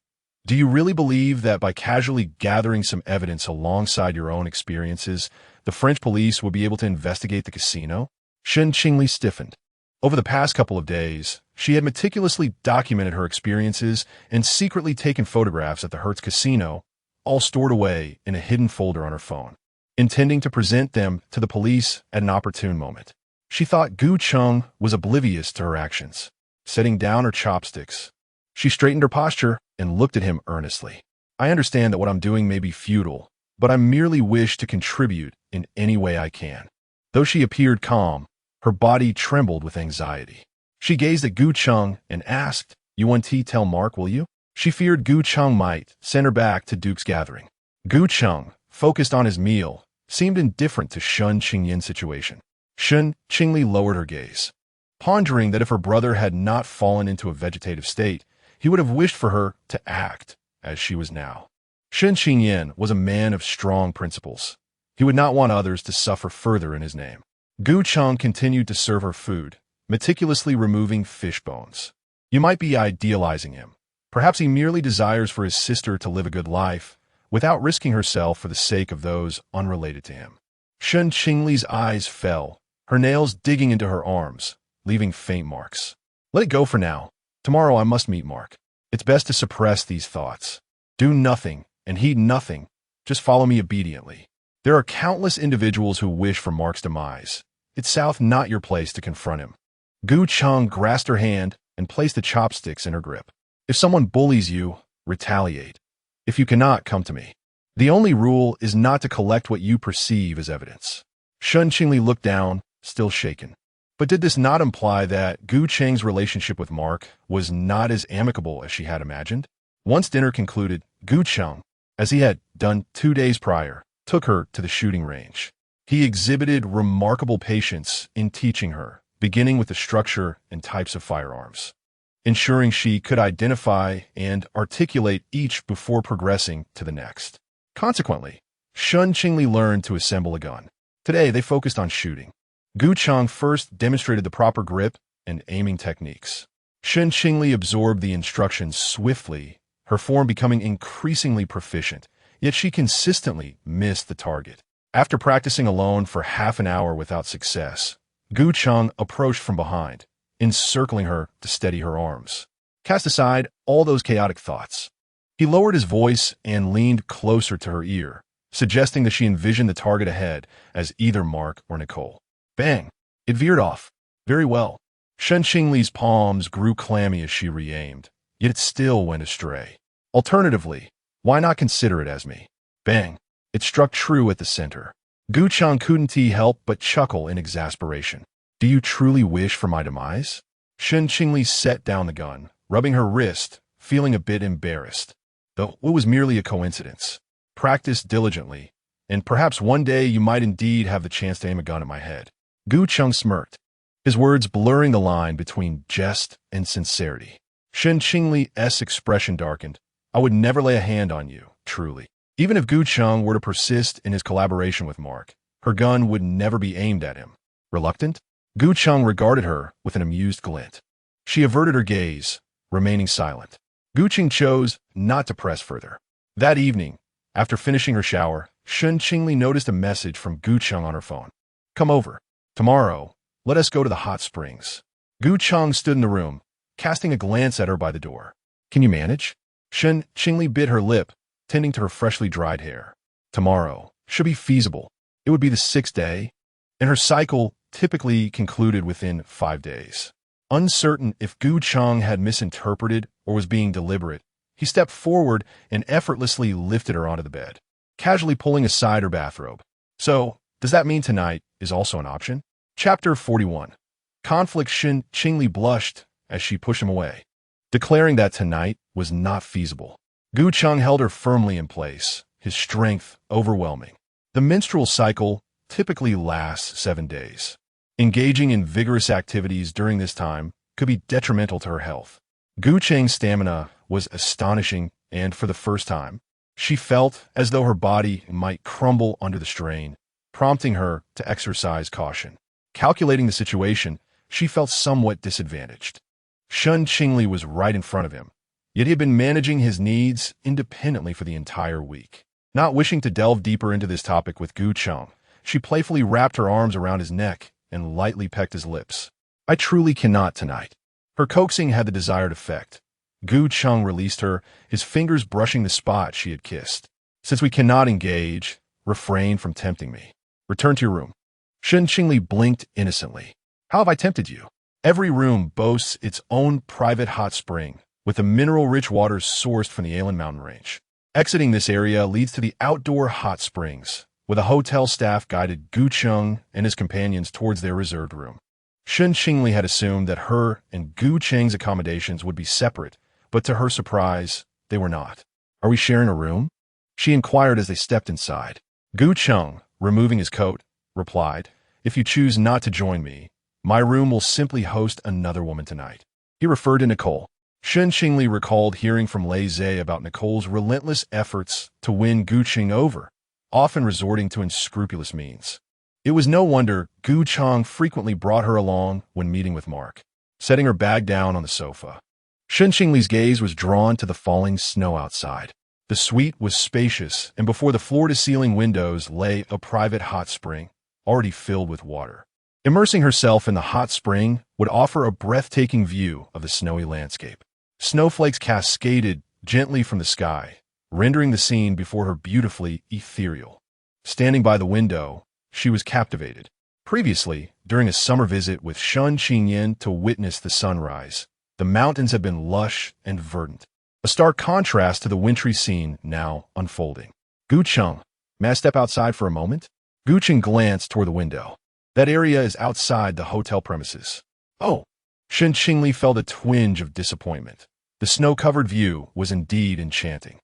Do you really believe that by casually gathering some evidence alongside your own experiences, the French police will be able to investigate the casino? Shen Qingli stiffened. Over the past couple of days, she had meticulously documented her experiences and secretly taken photographs at the Hertz casino, all stored away in a hidden folder on her phone, intending to present them to the police at an opportune moment. She thought Gu Cheng was oblivious to her actions. Setting down her chopsticks, she straightened her posture and looked at him earnestly. I understand that what I'm doing may be futile, but I merely wish to contribute in any way I can. Though she appeared calm, her body trembled with anxiety. She gazed at Gu Cheng and asked, "You want to tell Mark, will you?" She feared Gu Cheng might send her back to Duke's gathering. Gu Cheng, focused on his meal, seemed indifferent to Shen Qingli's situation. Shen Qingli lowered her gaze, pondering that if her brother had not fallen into a vegetative state, he would have wished for her to act as she was now. Shen Qingli was a man of strong principles. He would not want others to suffer further in his name. Gu Cheng continued to serve her food, meticulously removing fish bones. You might be idealizing him. Perhaps he merely desires for his sister to live a good life, without risking herself for the sake of those unrelated to him. Shen Qingli's eyes fell, her nails digging into her arms, leaving faint marks. Let it go for now. Tomorrow I must meet Mark. It's best to suppress these thoughts. Do nothing and heed nothing. Just follow me obediently. There are countless individuals who wish for Mark's demise. It's not your place to confront him. Gu Cheng grasped her hand and placed the chopsticks in her grip. If someone bullies you, retaliate. If you cannot, come to me. The only rule is not to collect what you perceive as evidence. Shen Qingli looked down, still shaken. But did this not imply that Gu Cheng's relationship with Mark was not as amicable as she had imagined? Once dinner concluded, Gu Cheng, as he had done 2 days prior, took her to the shooting range. He exhibited remarkable patience in teaching her, beginning with the structure and types of firearms, ensuring she could identify and articulate each before progressing to the next. Consequently, Shen Qingli learned to assemble a gun. Today, they focused on shooting. Gu Cheng first demonstrated the proper grip and aiming techniques. Shen Qingli absorbed the instructions swiftly, her form becoming increasingly proficient, yet she consistently missed the target. After practicing alone for half an hour without success, Gu Cheng approached from behind, encircling her to steady her arms. Cast aside all those chaotic thoughts. He lowered his voice and leaned closer to her ear, suggesting that she envisioned the target ahead as either Mark or Nicole. Bang! It veered off. Very well. Shen Qingli's palms grew clammy as she re-aimed, yet it still went astray. Alternatively, why not consider it as me? Bang! It struck true at the center. Gu Cheng couldn't help but chuckle in exasperation. Do you truly wish for my demise? Shen Qingli set down the gun, rubbing her wrist, feeling a bit embarrassed. Though it was merely a coincidence. Practice diligently, and perhaps one day you might indeed have the chance to aim a gun at my head. Gu Cheng smirked, his words blurring the line between jest and sincerity. Shen Qingli's expression darkened. I would never lay a hand on you, truly. Even if Gu Cheng were to persist in his collaboration with Mark, her gun would never be aimed at him. Reluctant, Gu Cheng regarded her with an amused glint. She averted her gaze, remaining silent. Gu Cheng chose not to press further. That evening, after finishing her shower, Shen Qingli noticed a message from Gu Cheng on her phone. Come over. Tomorrow, let us go to the hot springs. Gu Cheng stood in the room, casting a glance at her by the door. Can you manage? Shen Qingli bit her lip, tending to her freshly dried hair. Tomorrow should be feasible. It would be the 6th day, and her cycle typically concluded within 5 days. Uncertain if Gu Cheng had misinterpreted or was being deliberate, he stepped forward and effortlessly lifted her onto the bed, casually pulling aside her bathrobe. So, does that mean tonight is also an option? Chapter 41. Conflict. Shen Qingli blushed as she pushed him away, declaring that tonight was not feasible. Gu Cheng held her firmly in place, his strength overwhelming. The menstrual cycle typically lasts 7 days. Engaging in vigorous activities during this time could be detrimental to her health. Gu Cheng's stamina was astonishing, and for the first time, she felt as though her body might crumble under the strain, prompting her to exercise caution. Calculating the situation, she felt somewhat disadvantaged. Shen Qingli was right in front of him, Yet he had been managing his needs independently for the entire week. Not wishing to delve deeper into this topic with Gu Cheng, she playfully wrapped her arms around his neck and lightly pecked his lips. I truly cannot tonight. Her coaxing had the desired effect. Gu Cheng released her, his fingers brushing the spot she had kissed. Since we cannot engage, refrain from tempting me. Return to your room. Shen Qingli blinked innocently. How have I tempted you? Every room boasts its own private hot spring, with the mineral-rich waters sourced from the Alan mountain range. Exiting this area leads to the outdoor hot springs, where the hotel staff guided Gu Cheng and his companions towards their reserved room. Shen Qingli had assumed that her and Gu Cheng's accommodations would be separate, but to her surprise, they were not. Are we sharing a room? She inquired as they stepped inside. Gu Cheng, removing his coat, replied, If you choose not to join me, my room will simply host another woman tonight. He referred to Nicole. Shen Qingli recalled hearing from Lei Zhe about Nicole's relentless efforts to win Gu Cheng over, often resorting to unscrupulous means. It was no wonder Gu Cheng frequently brought her along when meeting with Mark, setting her bag down on the sofa. Shen Qingli's gaze was drawn to the falling snow outside. The suite was spacious, and before the floor-to-ceiling windows lay a private hot spring, already filled with water. Immersing herself in the hot spring would offer a breathtaking view of the snowy landscape. Snowflakes cascaded gently from the sky, rendering the scene before her beautifully ethereal. Standing by the window, she was captivated. Previously, during a summer visit with Shen Qingli to witness the sunrise, the mountains had been lush and verdant, a stark contrast to the wintry scene now unfolding. Gu Cheng, may I step outside for a moment? Gu Cheng glanced toward the window. That area is outside the hotel premises. Oh! Shen Qingli felt a twinge of disappointment. The snow-covered view was indeed enchanting.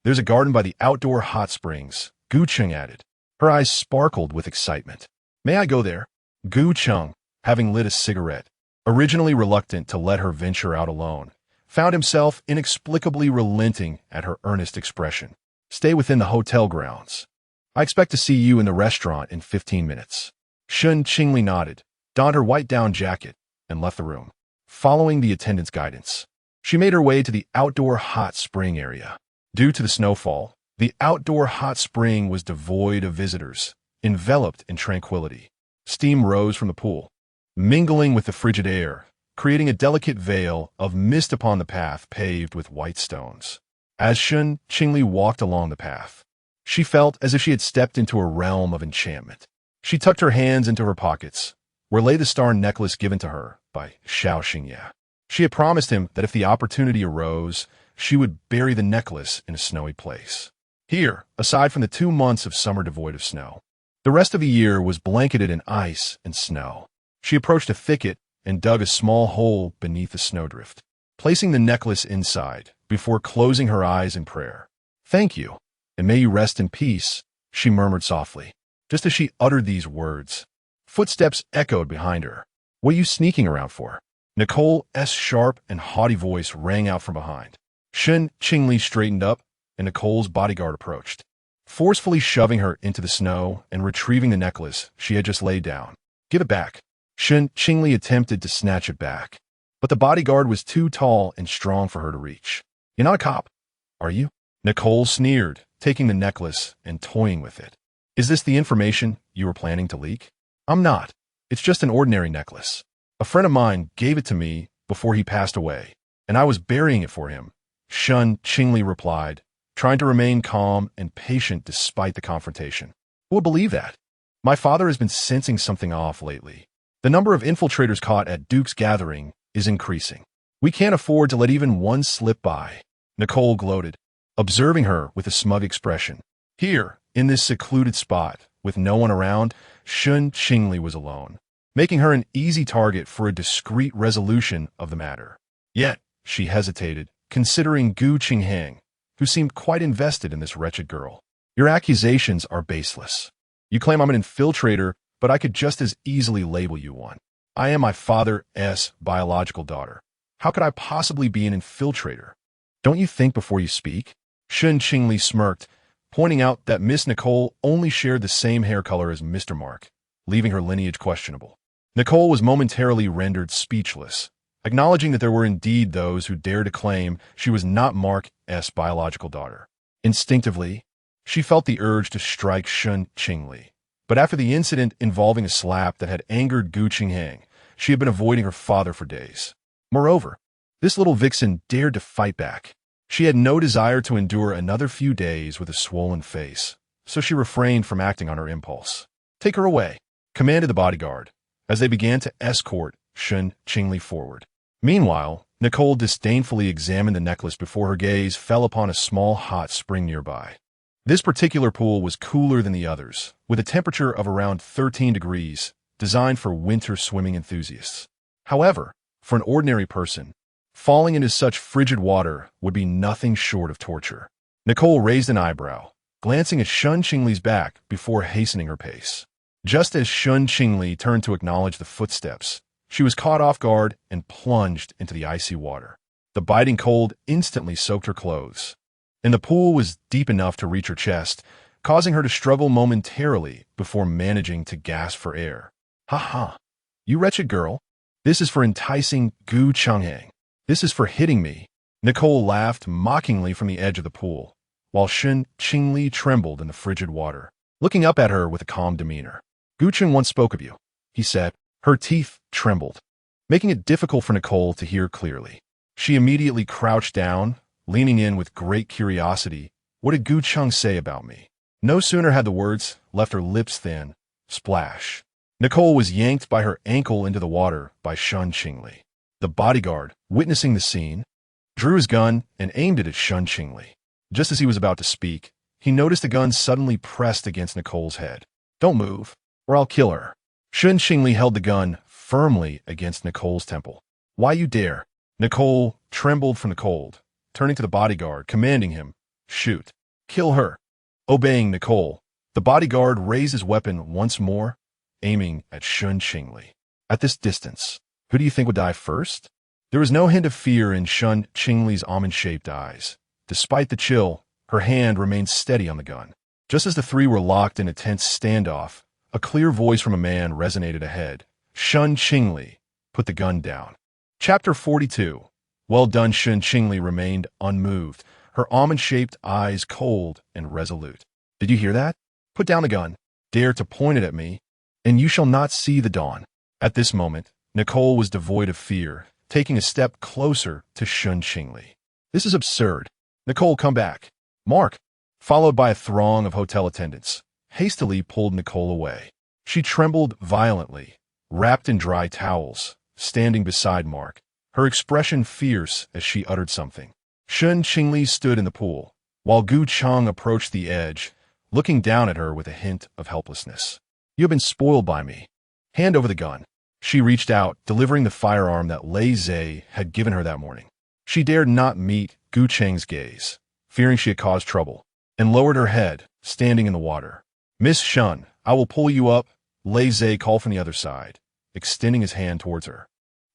There's a garden by the outdoor hot springs, Gu Cheng added. Her eyes sparkled with excitement. May I go there? Gu Cheng, having lit a cigarette, originally reluctant to let her venture out alone, found himself inexplicably relenting at her earnest expression. Stay within the hotel grounds. I expect to see you in the restaurant in 15 minutes. Shen Qingli nodded, donned her white down jacket, and left the room. Following the attendant's guidance, she made her way to the outdoor hot spring area. Due to the snowfall, the outdoor hot spring was devoid of visitors, enveloped in tranquility. Steam rose from the pool, mingling with the frigid air, creating a delicate veil of mist upon the path paved with white stones. As Shen Qingli walked along the path, she felt as if she had stepped into a realm of enchantment. She tucked her hands into her pockets, where lay the star necklace given to her by Xiao Xingye. She had promised him that if the opportunity arose, she would bury the necklace in a snowy place. Here, aside from the 2 months of summer devoid of snow, the rest of the year was blanketed in ice and snow. She approached a thicket and dug a small hole beneath the snowdrift, placing the necklace inside before closing her eyes in prayer. Thank you, and may you rest in peace, she murmured softly. Just as she uttered these words, footsteps echoed behind her. What are you sneaking around for? Nicole's sharp and haughty voice rang out from behind. Shen Qingli straightened up, and Nicole's bodyguard approached, forcefully shoving her into the snow and retrieving the necklace she had just laid down. Give it back. Shen Qingli attempted to snatch it back, but the bodyguard was too tall and strong for her to reach. You're not a cop, are you? Nicole sneered, taking the necklace and toying with it. Is this the information you were planning to leak? I'm not. It's just an ordinary necklace. A friend of mine gave it to me before he passed away, and I was burying it for him, Shen Qingli replied, trying to remain calm and patient despite the confrontation. Who would believe that? My father has been sensing something off lately. The number of infiltrators caught at Duke's gathering is increasing. We can't afford to let even one slip by. Nicole gloated, observing her with a smug expression. Here, in this secluded spot, with no one around, Shen Qingli was alone, making her an easy target for a discreet resolution of the matter. Yet, she hesitated, considering Gu Heng, who seemed quite invested in this wretched girl. Your accusations are baseless. You claim I'm an infiltrator, but I could just as easily label you one. I am my father's biological daughter. How could I possibly be an infiltrator? Don't you think before you speak? Shen Qingli smirked, pointing out that Miss Nicole only shared the same hair color as Mr. Mark, leaving her lineage questionable. Nicole was momentarily rendered speechless, acknowledging that there were indeed those who dared to claim she was not Mark's biological daughter. Instinctively, she felt the urge to strike Shen Qingli. But after the incident involving a slap that had angered Gu Heng, she had been avoiding her father for days. Moreover, this little vixen dared to fight back. She had no desire to endure another few days with a swollen face, so she refrained from acting on her impulse. "Take her away," commanded the bodyguard, as they began to escort Shen Qingli forward. Meanwhile, Nicole disdainfully examined the necklace before her gaze fell upon a small hot spring nearby. This particular pool was cooler than the others, with a temperature of around 13 degrees, designed for winter swimming enthusiasts. However, for an ordinary person, falling into such frigid water would be nothing short of torture. Nicole raised an eyebrow, glancing at Shen Qingli's back before hastening her pace. Just as Shen Qingli turned to acknowledge the footsteps, she was caught off guard and plunged into the icy water. The biting cold instantly soaked her clothes, and the pool was deep enough to reach her chest, causing her to struggle momentarily before managing to gasp for air. "Ha ha! You wretched girl! This is for enticing Gu Heng. This is for hitting me." Nicole laughed mockingly from the edge of the pool, while Shen Qingli trembled in the frigid water, looking up at her with a calm demeanor. "Gu Cheng once spoke of you," he said. Her teeth trembled, making it difficult for Nicole to hear clearly. She immediately crouched down, leaning in with great curiosity. "What did Gu Cheng say about me?" No sooner had the words left her lips than, splash, Nicole was yanked by her ankle into the water by Shen Qingli. The bodyguard, witnessing the scene, drew his gun and aimed it at Shen Qingli. Just as he was about to speak, he noticed the gun suddenly pressed against Nicole's head. "Don't move, or I'll kill her." Shen Qingli held the gun firmly against Nicole's temple. "Why you dare?" Nicole trembled from the cold, turning to the bodyguard, commanding him, "Shoot. Kill her." Obeying Nicole, the bodyguard raised his weapon once more, aiming at Shen Qingli. At this distance, who do you think would die first? There was no hint of fear in Shen Qingli's almond-shaped eyes. Despite the chill, her hand remained steady on the gun. Just as the three were locked in a tense standoff, a clear voice from a man resonated ahead. Shen Qingli, put the gun down. Chapter 42. Well done. Shen Qingli remained unmoved, her almond-shaped eyes cold and resolute. "Did you hear that? Put down the gun. Dare to point it at me, and you shall not see the dawn." At this moment, Nicole was devoid of fear, taking a step closer to Shen Qingli. "This is absurd. Nicole, come back." Mark, followed by a throng of hotel attendants, hastily pulled Nicole away. She trembled violently, wrapped in dry towels, standing beside Mark, her expression fierce as she uttered something. Shen Qingli stood in the pool, while Gu Cheng approached the edge, looking down at her with a hint of helplessness. "You have been spoiled by me. Hand over the gun." She reached out, delivering the firearm that Lei Zhe had given her that morning. She dared not meet Gu Cheng's gaze, fearing she had caused trouble, and lowered her head, standing in the water. "Miss Shen, I will pull you up," Lei Zhe called from the other side, extending his hand towards her.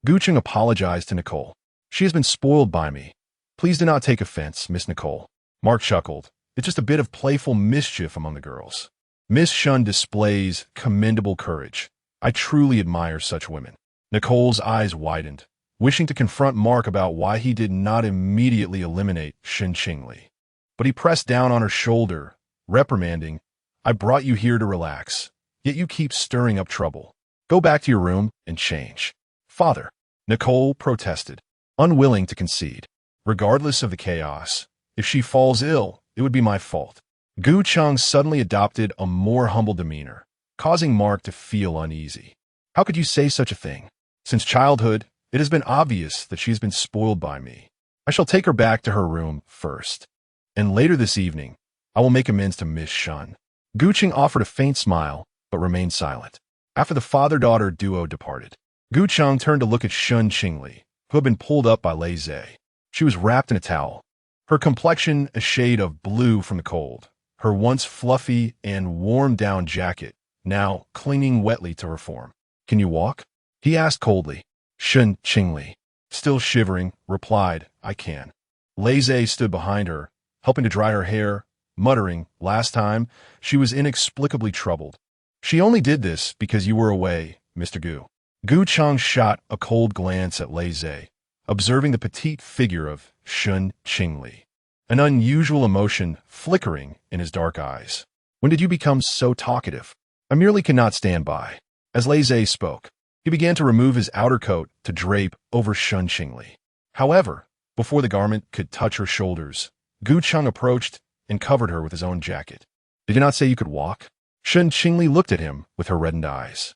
Gu Cheng apologized to Nicole. "She has been spoiled by me. Please do not take offense, Miss Nicole." Mark chuckled. "It's just a bit of playful mischief among the girls." "Miss Shen displays commendable courage. I truly admire such women." Nicole's eyes widened, wishing to confront Mark about why he did not immediately eliminate Shen Qingli. But he pressed down on her shoulder, reprimanding, "I brought you here to relax, yet you keep stirring up trouble. Go back to your room and change." "Father," Nicole protested, unwilling to concede. "Regardless of the chaos, if she falls ill, it would be my fault." Gu Cheng suddenly adopted a more humble demeanor, causing Mark to feel uneasy. "How could you say such a thing? Since childhood, it has been obvious that she has been spoiled by me. I shall take her back to her room first, and later this evening, I will make amends to Miss Shen." Gu Cheng offered a faint smile, but remained silent. After the father-daughter duo departed, Gu Cheng turned to look at Shen Qingli, who had been pulled up by Lei Zhe. She was wrapped in a towel, her complexion a shade of blue from the cold, her once fluffy and warm-down jacket now clinging wetly to her form. "Can you walk?" he asked coldly. Shen Qingli, still shivering, replied, "I can." Lei Zhe stood behind her, helping to dry her hair, muttering, "Last time, she was inexplicably troubled. She only did this because you were away, Mr. Gu." Gu Chang shot a cold glance at Lei Zhe, observing the petite figure of Shen Qingli, an unusual emotion flickering in his dark eyes. When did you become so talkative? I merely cannot stand by. As Lei Zhe spoke, he began to remove his outer coat to drape over Shen Qingli. However, before the garment could touch her shoulders, Gu Chang approached and covered her with his own jacket. Did you not say you could walk? Shen Qingli looked at him with her reddened eyes.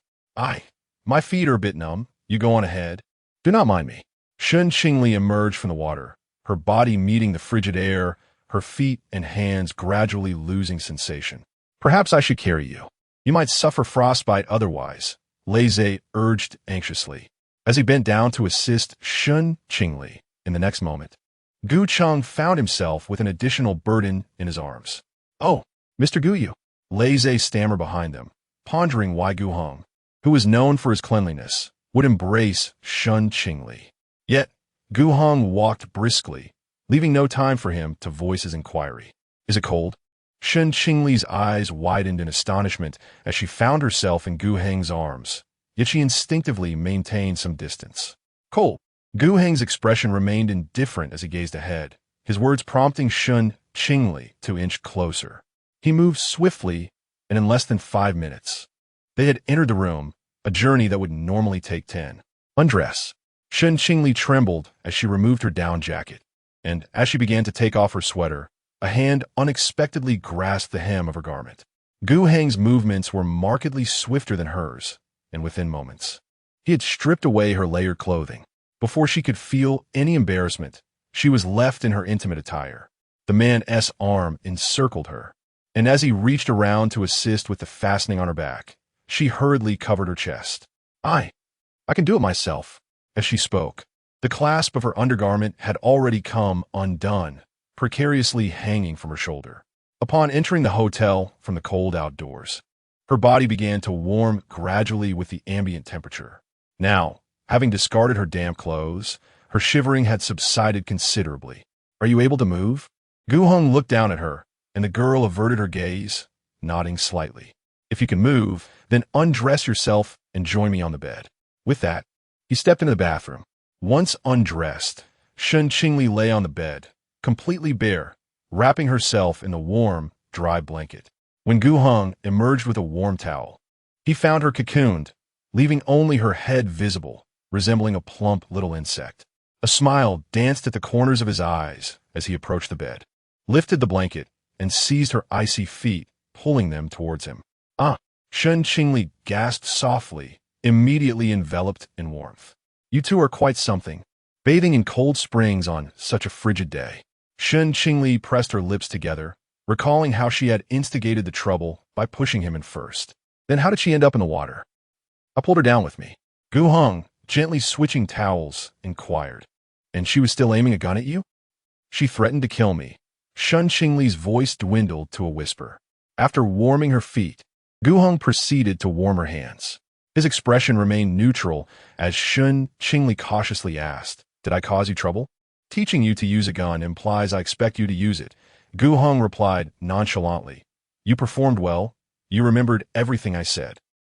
My feet are a bit numb. You go on ahead. Do not mind me. Shen Qingli emerged from the water, her body meeting the frigid air, her feet and hands gradually losing sensation. Perhaps I should carry you. You might suffer frostbite otherwise, Lei Zhe urged anxiously. As he bent down to assist Shen Qingli, in the next moment, Gu Chang found himself with an additional burden in his arms. Oh, Mr. Gu, Lei Zhe stammered behind them, pondering why Gu Heng, who was known for his cleanliness, would embrace Shen Qingli. Yet, Gu Heng walked briskly, leaving no time for him to voice his inquiry. Is it cold? Shen Qingli's eyes widened in astonishment as she found herself in Gu Heng's arms, yet she instinctively maintained some distance. Cold. Gu Heng's expression remained indifferent as he gazed ahead, his words prompting Shen Qingli to inch closer. He moved swiftly, and in less than 5 minutes, they had entered the room, a journey that would normally take 10. Undress. Shen Qingli trembled as she removed her down jacket, and as she began to take off her sweater, a hand unexpectedly grasped the hem of her garment. Gu Heng's movements were markedly swifter than hers, and within moments, he had stripped away her layered clothing. Before she could feel any embarrassment, she was left in her intimate attire. The man's arm encircled her, and as he reached around to assist with the fastening on her back, she hurriedly covered her chest. I can do it myself. As she spoke, the clasp of her undergarment had already come undone, precariously hanging from her shoulder. Upon entering the hotel from the cold outdoors, her body began to warm gradually with the ambient temperature. Now, having discarded her damp clothes, her shivering had subsided considerably. Are you able to move? Gu Heng looked down at her, and the girl averted her gaze, nodding slightly. If you can move, then undress yourself and join me on the bed. With that, he stepped into the bathroom. Once undressed, Shen Qingli lay on the bed, completely bare, wrapping herself in the warm, dry blanket. When Gu Heng emerged with a warm towel, he found her cocooned, leaving only her head visible, resembling a plump little insect. A smile danced at the corners of his eyes as he approached the bed, lifted the blanket, and seized her icy feet, pulling them towards him. Shen Qingli gasped softly, immediately enveloped in warmth. You two are quite something, bathing in cold springs on such a frigid day. Shen Qingli pressed her lips together, recalling how she had instigated the trouble by pushing him in first. Then how did she end up in the water? I pulled her down with me. Gu Heng, gently switching towels, inquired. And she was still aiming a gun at you? She threatened to kill me. Shen Qingli's voice dwindled to a whisper. After warming her feet, Gu Heng proceeded to warm her hands. His expression remained neutral as Shen Qingli cautiously asked, Did I cause you trouble? Teaching you to use a gun implies I expect you to use it. Gu Heng replied nonchalantly. You performed well. You remembered everything I said.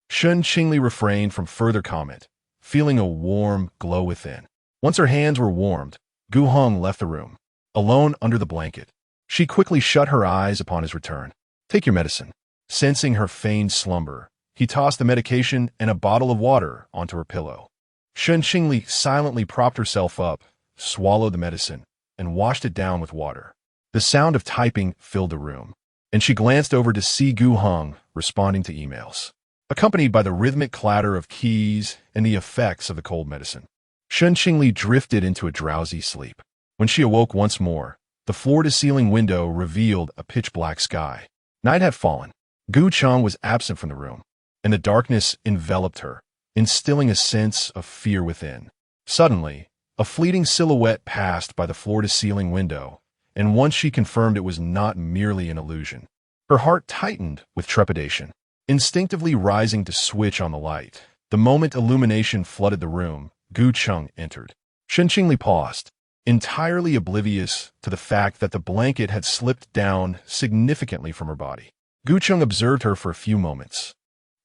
Shen Qingli refrained from further comment, feeling a warm glow within. Once her hands were warmed, Gu Heng left the room. Alone under the blanket, she quickly shut her eyes upon his return. Take your medicine. Sensing her feigned slumber, he tossed the medication and a bottle of water onto her pillow. Shen Qingli silently propped herself up, swallowed the medicine, and washed it down with water. The sound of typing filled the room, and she glanced over to see Gu Heng responding to emails, accompanied by the rhythmic clatter of keys and the effects of the cold medicine. Shen Qingli drifted into a drowsy sleep. When she awoke once more, the floor-to-ceiling window revealed a pitch-black sky. Night had fallen. Gu Chang was absent from the room, and the darkness enveloped her, instilling a sense of fear within. Suddenly, a fleeting silhouette passed by the floor-to-ceiling window, and once she confirmed it was not merely an illusion. Her heart tightened with trepidation, instinctively rising to switch on the light. The moment illumination flooded the room, Gu Chang entered. Shen Qingli paused, entirely oblivious to the fact that the blanket had slipped down significantly from her body. Gu Chang observed her for a few moments.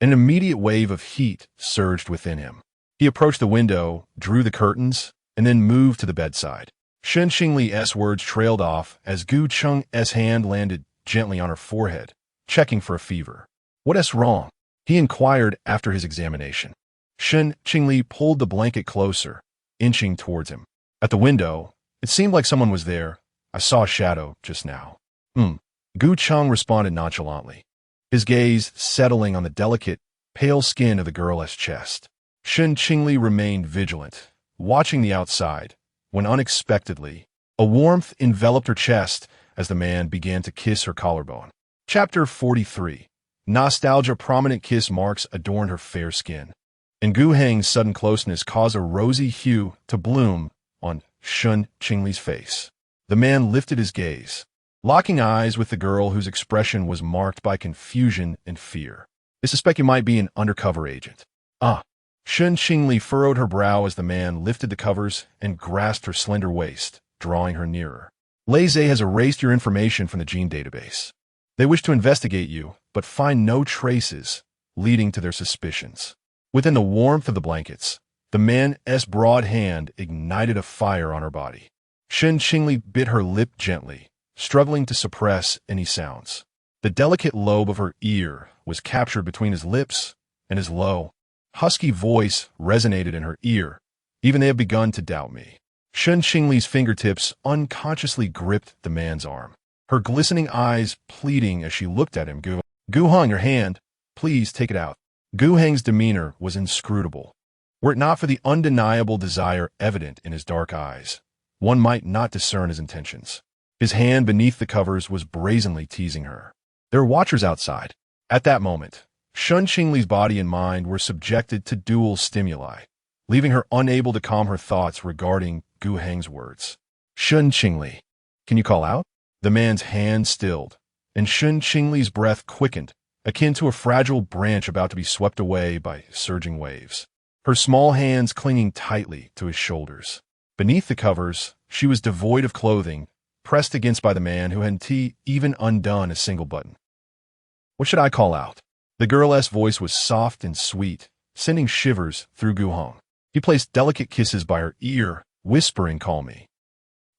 An immediate wave of heat surged within him. He approached the window, drew the curtains, and then moved to the bedside. Shen Qingli's words trailed off as Gu Cheng's hand landed gently on her forehead, checking for a fever. "What's wrong?" he inquired after his examination. Shen Qingli pulled the blanket closer, inching towards him. At the window, it seemed like someone was there. "I saw a shadow just now." Gu Cheng responded nonchalantly, his gaze settling on the delicate, pale skin of the girl's chest. Shen Qingli remained vigilant, watching the outside, when unexpectedly, a warmth enveloped her chest as the man began to kiss her collarbone. Chapter 43. Nostalgia. Prominent kiss marks adorned her fair skin, and Gu Heng's sudden closeness caused a rosy hue to bloom on Shen Qingli's face. The man lifted his gaze, locking eyes with the girl whose expression was marked by confusion and fear. "I suspect you might be an undercover agent." "Ah." Shen Qingli furrowed her brow as the man lifted the covers and grasped her slender waist, drawing her nearer. "Laissez has erased your information from the gene database. They wish to investigate you, but find no traces, leading to their suspicions." Within the warmth of the blankets, the man's broad hand ignited a fire on her body. Shen Qingli bit her lip gently, struggling to suppress any sounds. The delicate lobe of her ear was captured between his lips, and his low, husky voice resonated in her ear. "Even they have begun to doubt me." Shen Qingli's fingertips unconsciously gripped the man's arm, her glistening eyes pleading as she looked at him. Gu Heng, your hand. Please take it out." Gu Heng's demeanor was inscrutable. Were it not for the undeniable desire evident in his dark eyes, one might not discern his intentions. His hand beneath the covers was brazenly teasing her. There were watchers outside. At that moment, Shen Qingli's body and mind were subjected to dual stimuli, leaving her unable to calm her thoughts regarding Gu Heng's words. "Shen Qingli, can you call out?" The man's hand stilled, and Shen Qingli's breath quickened, akin to a fragile branch about to be swept away by surging waves, her small hands clinging tightly to his shoulders. Beneath the covers, she was devoid of clothing, pressed against by the man who hadn't even undone a single button. "What should I call out?" The girl's voice was soft and sweet, sending shivers through Gu Heng. He placed delicate kisses by her ear, whispering, "Call me."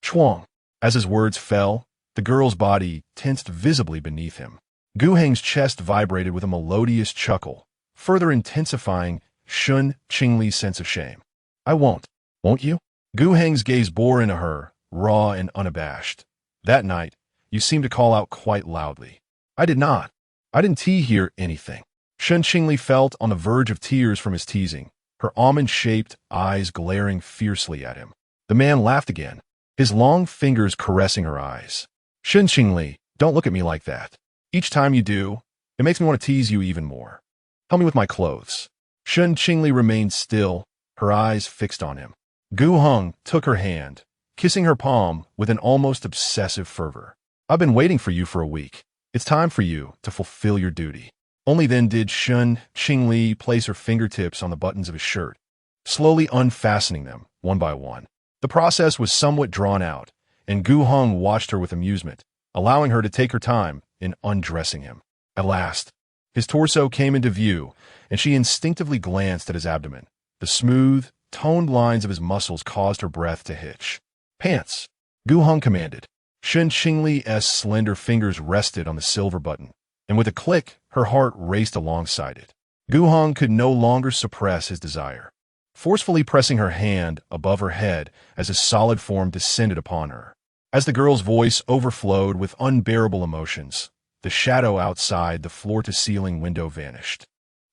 "Chuang." As his words fell, the girl's body tensed visibly beneath him. Gu Heng's chest vibrated with a melodious chuckle, further intensifying Shen Qingli's sense of shame. "I won't. Won't you?" Gu Heng's gaze bore into her, raw and unabashed. "That night, you seemed to call out quite loudly." "I did not. I didn't hear anything." Shen Qingli felt on the verge of tears from his teasing, her almond-shaped eyes glaring fiercely at him. The man laughed again, his long fingers caressing her eyes. "Shen Qingli, don't look at me like that. Each time you do, it makes me want to tease you even more. Help me with my clothes." Shen Qingli remained still, her eyes fixed on him. Gu Heng took her hand, kissing her palm with an almost obsessive fervor. "I've been waiting for you for a week. It's time for you to fulfill your duty." Only then did Shen Qingli place her fingertips on the buttons of his shirt, slowly unfastening them, one by one. The process was somewhat drawn out, and Gu Heng watched her with amusement, allowing her to take her time in undressing him. At last, his torso came into view, and she instinctively glanced at his abdomen. The smooth, toned lines of his muscles caused her breath to hitch. "Pants!" Gu Heng commanded. Shen Qingli's slender fingers rested on the silver button, and with a click, her heart raced alongside it. Gu Heng could no longer suppress his desire, forcefully pressing her hand above her head as his solid form descended upon her. As the girl's voice overflowed with unbearable emotions, the shadow outside the floor-to-ceiling window vanished.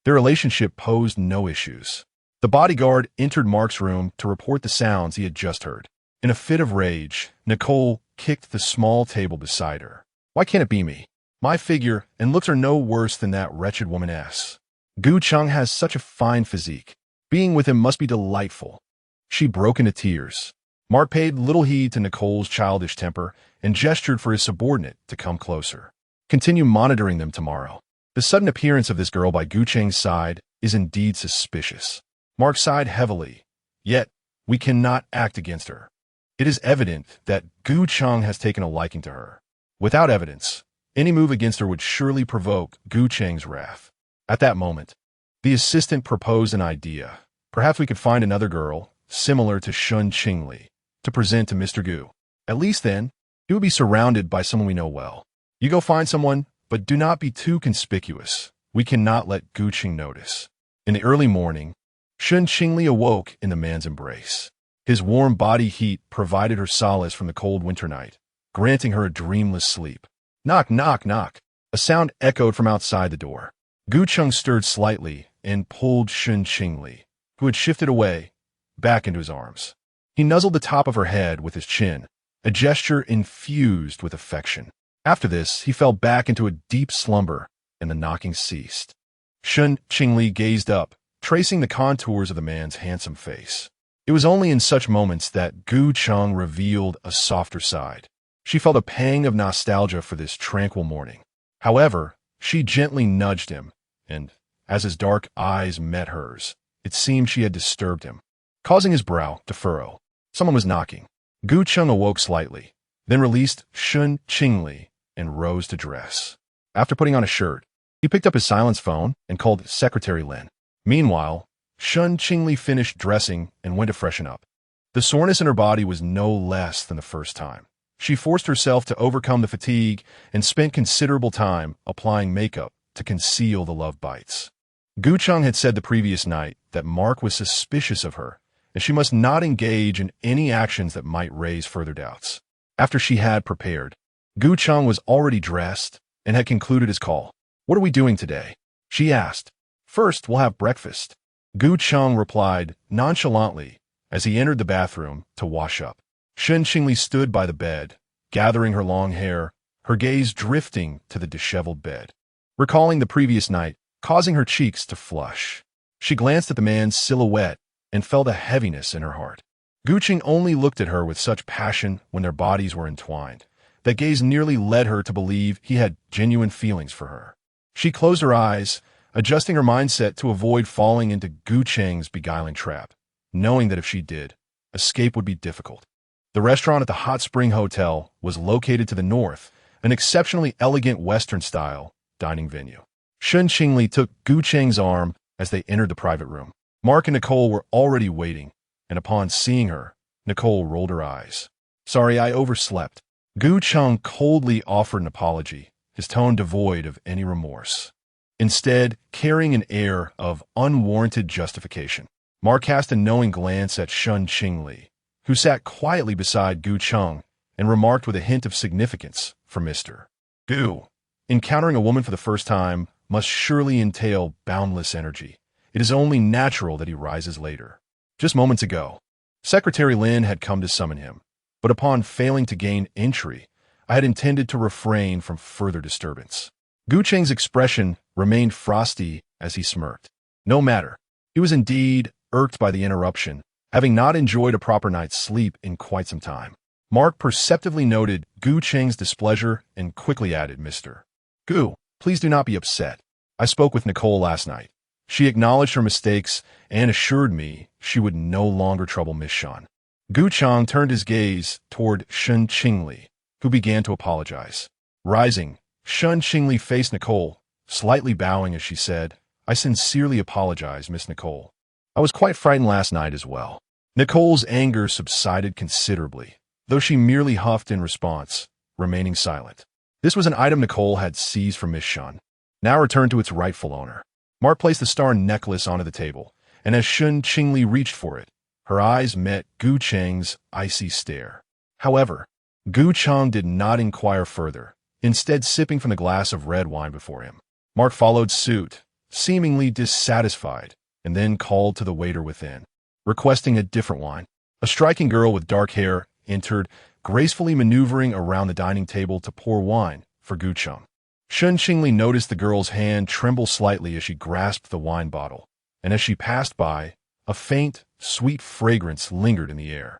Their relationship posed no issues. The bodyguard entered Mark's room to report the sounds he had just heard. In a fit of rage, Nicole kicked the small table beside her. "Why can't it be me? My figure and looks are no worse than that wretched woman's. Gu Cheng has such a fine physique. Being with him must be delightful." She broke into tears. Mark paid little heed to Nicole's childish temper and gestured for his subordinate to come closer. "Continue monitoring them tomorrow. The sudden appearance of this girl by Gu Cheng's side is indeed suspicious." Mark sighed heavily. "Yet, we cannot act against her. It is evident that Gu Cheng has taken a liking to her. Without evidence, any move against her would surely provoke Gu Cheng's wrath." At that moment, the assistant proposed an idea, Perhaps we could find another girl, similar to Shen Qingli, to present to Mr. Gu. At least then, he would be surrounded by someone we know well. You go find someone, but do not be too conspicuous. We cannot let Gu Qing notice. In the early morning, Shen Qingli awoke in the man's embrace. His warm body heat provided her solace from the cold winter night, granting her a dreamless sleep. Knock, knock, knock. A sound echoed from outside the door. Gu Qing stirred slightly and pulled Shen Qingli, who had shifted away, back into his arms. He nuzzled the top of her head with his chin, a gesture infused with affection. After this, he fell back into a deep slumber, and the knocking ceased. Shen Qingli gazed up, tracing the contours of the man's handsome face. It was only in such moments that Gu Qing revealed a softer side. She felt a pang of nostalgia for this tranquil morning. However, she gently nudged him, and, as his dark eyes met hers, it seemed she had disturbed him, causing his brow to furrow. Someone was knocking. Gu Qing awoke slightly, then released Shen Qingli and rose to dress. After putting on a shirt, he picked up his silence phone and called Secretary Lin. Meanwhile, Shen Qingli finished dressing and went to freshen up. The soreness in her body was no less than the first time. She forced herself to overcome the fatigue and spent considerable time applying makeup to conceal the love bites. Gu Qing had said the previous night that Mark was suspicious of her, and she must not engage in any actions that might raise further doubts. After she had prepared, Gu Qing was already dressed and had concluded his call. "What are we doing today?" she asked. "First, we'll have breakfast," Gu Qing replied nonchalantly as he entered the bathroom to wash up. Shen Qingli stood by the bed, gathering her long hair, her gaze drifting to the disheveled bed, recalling the previous night, causing her cheeks to flush. She glanced at the man's silhouette and felt a heaviness in her heart. Gu Qing only looked at her with such passion when their bodies were entwined. That gaze nearly led her to believe he had genuine feelings for her. She closed her eyes, adjusting her mindset to avoid falling into Gu Qing's beguiling trap, knowing that if she did, escape would be difficult. The restaurant at the Hot Spring Hotel was located to the north, an exceptionally elegant Western-style dining venue. Shen Qingli took Gu Qing's arm as they entered the private room. Mark and Nicole were already waiting, and upon seeing her, Nicole rolled her eyes. "Sorry, I overslept." Gu Qing coldly offered an apology, his tone devoid of any remorse, instead carrying an air of unwarranted justification. Mark cast a knowing glance at Shen Qingli, who sat quietly beside Gu Qing, and remarked with a hint of significance for Mr. Gu. Encountering a woman for the first time must surely entail boundless energy. It is only natural that he rises later. Just moments ago, Secretary Lin had come to summon him, but upon failing to gain entry, I had intended to refrain from further disturbance. Gu Qing's expression remained frosty as he smirked. No matter. He was indeed irked by the interruption, having not enjoyed a proper night's sleep in quite some time. Mark perceptively noted Gu Qing's displeasure and quickly added, "Mr. Gu, please do not be upset. I spoke with Nicole last night. She acknowledged her mistakes and assured me she would no longer trouble Miss Shen." Gu Qing turned his gaze toward Shen Qingli, who began to apologize. Rising, Shen Qingli faced Nicole, slightly bowing as she said, "I sincerely apologize, Miss Nicole. I was quite frightened last night as well." Nicole's anger subsided considerably, though she merely huffed in response, remaining silent. This was an item Nicole had seized from Miss Shen, now returned to its rightful owner. Mark placed the star necklace onto the table, and as Shen Qingli reached for it, her eyes met Gu Qing's icy stare. However, Gu Qing did not inquire further, instead sipping from the glass of red wine before him. Mark followed suit, seemingly dissatisfied, and then called to the waiter within, requesting a different wine. A striking girl with dark hair entered, gracefully maneuvering around the dining table to pour wine for Gu Qing. Shen Qingli noticed the girl's hand tremble slightly as she grasped the wine bottle, and as she passed by, a faint, sweet fragrance lingered in the air.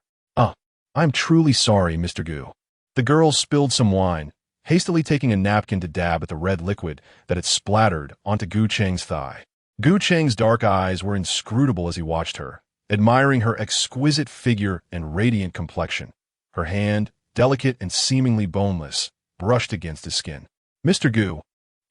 I'm truly sorry, Mr. Gu." The girl spilled some wine, hastily taking a napkin to dab at the red liquid that had splattered onto Gu Qing's thigh. Gu Qing's dark eyes were inscrutable as he watched her, admiring her exquisite figure and radiant complexion. Her hand, delicate and seemingly boneless, brushed against his skin. "Mr. Gu,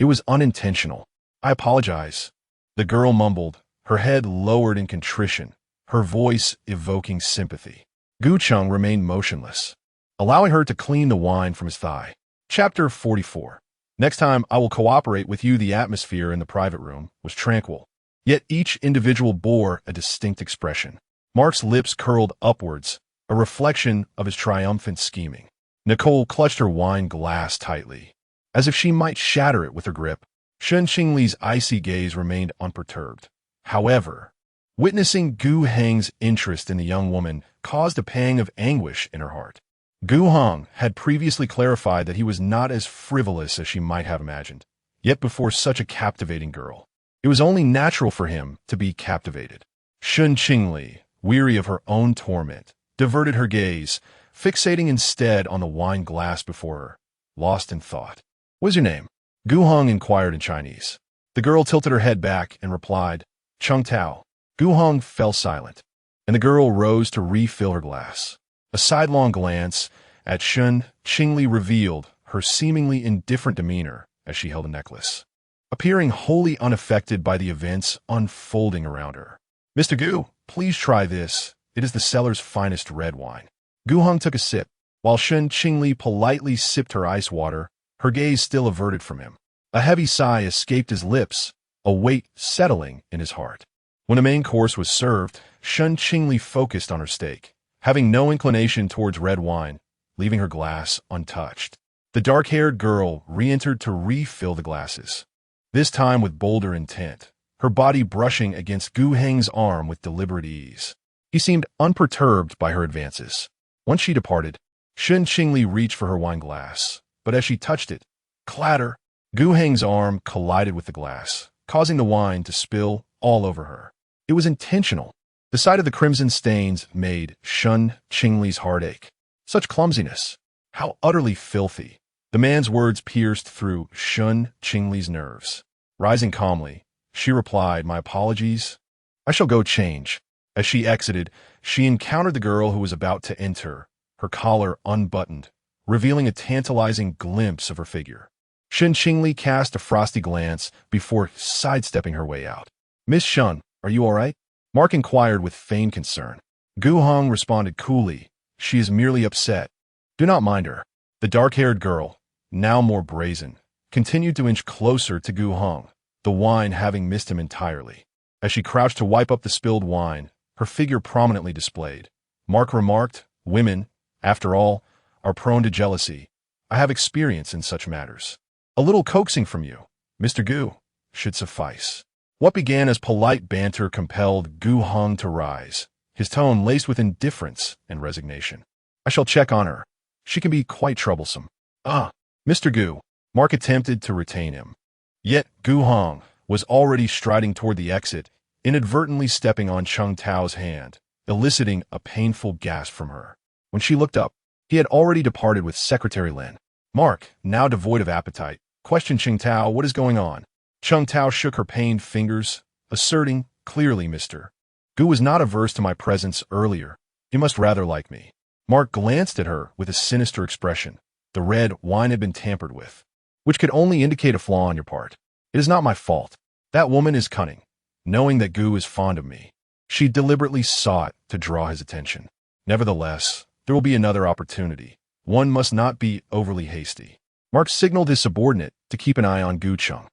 it was unintentional. I apologize," the girl mumbled, her head lowered in contrition, her voice evoking sympathy. Gu Cheng remained motionless, allowing her to clean the wine from his thigh. Chapter 44. Next time I will cooperate with you. The atmosphere in the private room was tranquil, yet each individual bore a distinct expression. Mark's lips curled upwards, a reflection of his triumphant scheming. Nicole clutched her wine glass tightly, as if she might shatter it with her grip. Shen Qingli's icy gaze remained unperturbed. However, witnessing Gu Heng's interest in the young woman caused a pang of anguish in her heart. Gu Heng had previously clarified that he was not as frivolous as she might have imagined. Yet before such a captivating girl, it was only natural for him to be captivated. Shen Qingli, weary of her own torment, diverted her gaze, fixating instead on the wine glass before her, lost in thought. "What's your name?" Gu Heng inquired in Chinese. The girl tilted her head back and replied, "Cheng Tao." Gu Heng fell silent, and the girl rose to refill her glass. A sidelong glance at Shen Qingli revealed her seemingly indifferent demeanor as she held a necklace, appearing wholly unaffected by the events unfolding around her. "Mr. Gu, please try this. It is the cellar's finest red wine." Gu Heng took a sip, while Shen Qingli politely sipped her ice water, her gaze still averted from him. A heavy sigh escaped his lips, a weight settling in his heart. When the main course was served, Shen Qingli focused on her steak, having no inclination towards red wine, leaving her glass untouched. The dark-haired girl re-entered to refill the glasses, this time with bolder intent, her body brushing against Gu Heng's arm with deliberate ease. He seemed unperturbed by her advances. Once she departed, Shen Qingli reached for her wine glass, but as she touched it, clatter, Gu Heng's arm collided with the glass, causing the wine to spill all over her. It was intentional. The sight of the crimson stains made Shen Qingli's heart ache. Such clumsiness! How utterly filthy! The man's words pierced through Shen Qingli's nerves. Rising calmly, she replied, "My apologies. I shall go change." As she exited, she encountered the girl who was about to enter, her collar unbuttoned, revealing a tantalizing glimpse of her figure. Shen Qingli cast a frosty glance before sidestepping her way out. "Miss Shen, are you all right?" Mark inquired with feigned concern. Gu Heng responded coolly, "She is merely upset. Do not mind her." The dark-haired girl, now more brazen, continued to inch closer to Gu Heng, the wine having missed him entirely. As she crouched to wipe up the spilled wine, her figure prominently displayed, Mark remarked, "Women, after all, are prone to jealousy. I have experience in such matters. A little coaxing from you, Mr. Gu, should suffice." What began as polite banter compelled Gu Heng to rise, his tone laced with indifference and resignation. "I shall check on her. She can be quite troublesome." "Ah, Mr. Gu." Mark attempted to retain him. Yet Gu Heng was already striding toward the exit, inadvertently stepping on Cheng Tao's hand, eliciting a painful gasp from her. When she looked up, he had already departed with Secretary Lin. Mark, now devoid of appetite, questioned Cheng Tao, "What is going on?" Cheng Tao shook her pained fingers, asserting, "Clearly, Mr. Gu was not averse to my presence earlier. He must rather like me." Mark glanced at her with a sinister expression. The red wine had been tampered with, which could only indicate a flaw on your part. "It is not my fault. That woman is cunning, knowing that Gu is fond of me. She deliberately sought to draw his attention. Nevertheless, there will be another opportunity. One must not be overly hasty." Mark signaled his subordinate to keep an eye on Gu Cheng.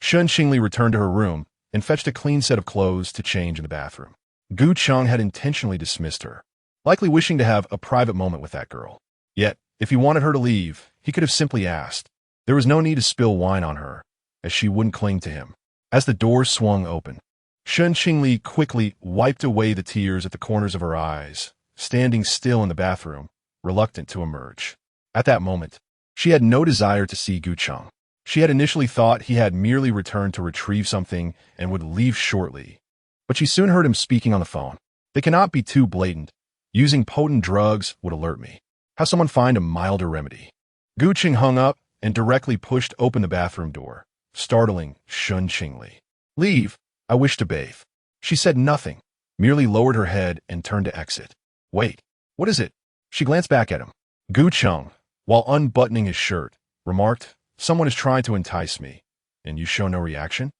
Shen Qingli returned to her room and fetched a clean set of clothes to change in the bathroom. Gu Cheng had intentionally dismissed her, likely wishing to have a private moment with that girl. Yet, if he wanted her to leave, he could have simply asked. There was no need to spill wine on her, as she wouldn't cling to him. As the door swung open, Shen Qingli quickly wiped away the tears at the corners of her eyes, standing still in the bathroom, reluctant to emerge. At that moment, she had no desire to see Gu Cheng. She had initially thought he had merely returned to retrieve something and would leave shortly, but she soon heard him speaking on the phone. "They cannot be too blatant. Using potent drugs would alert me. How someone find a milder remedy?" Gu Cheng hung up and directly pushed open the bathroom door, startling Shen Qingli. "Leave. I wish to bathe." She said nothing, merely lowered her head and turned to exit. "Wait. What is it?" She glanced back at him. Gu Cheng, while unbuttoning his shirt, remarked, "Someone is trying to entice me, and you show no reaction?"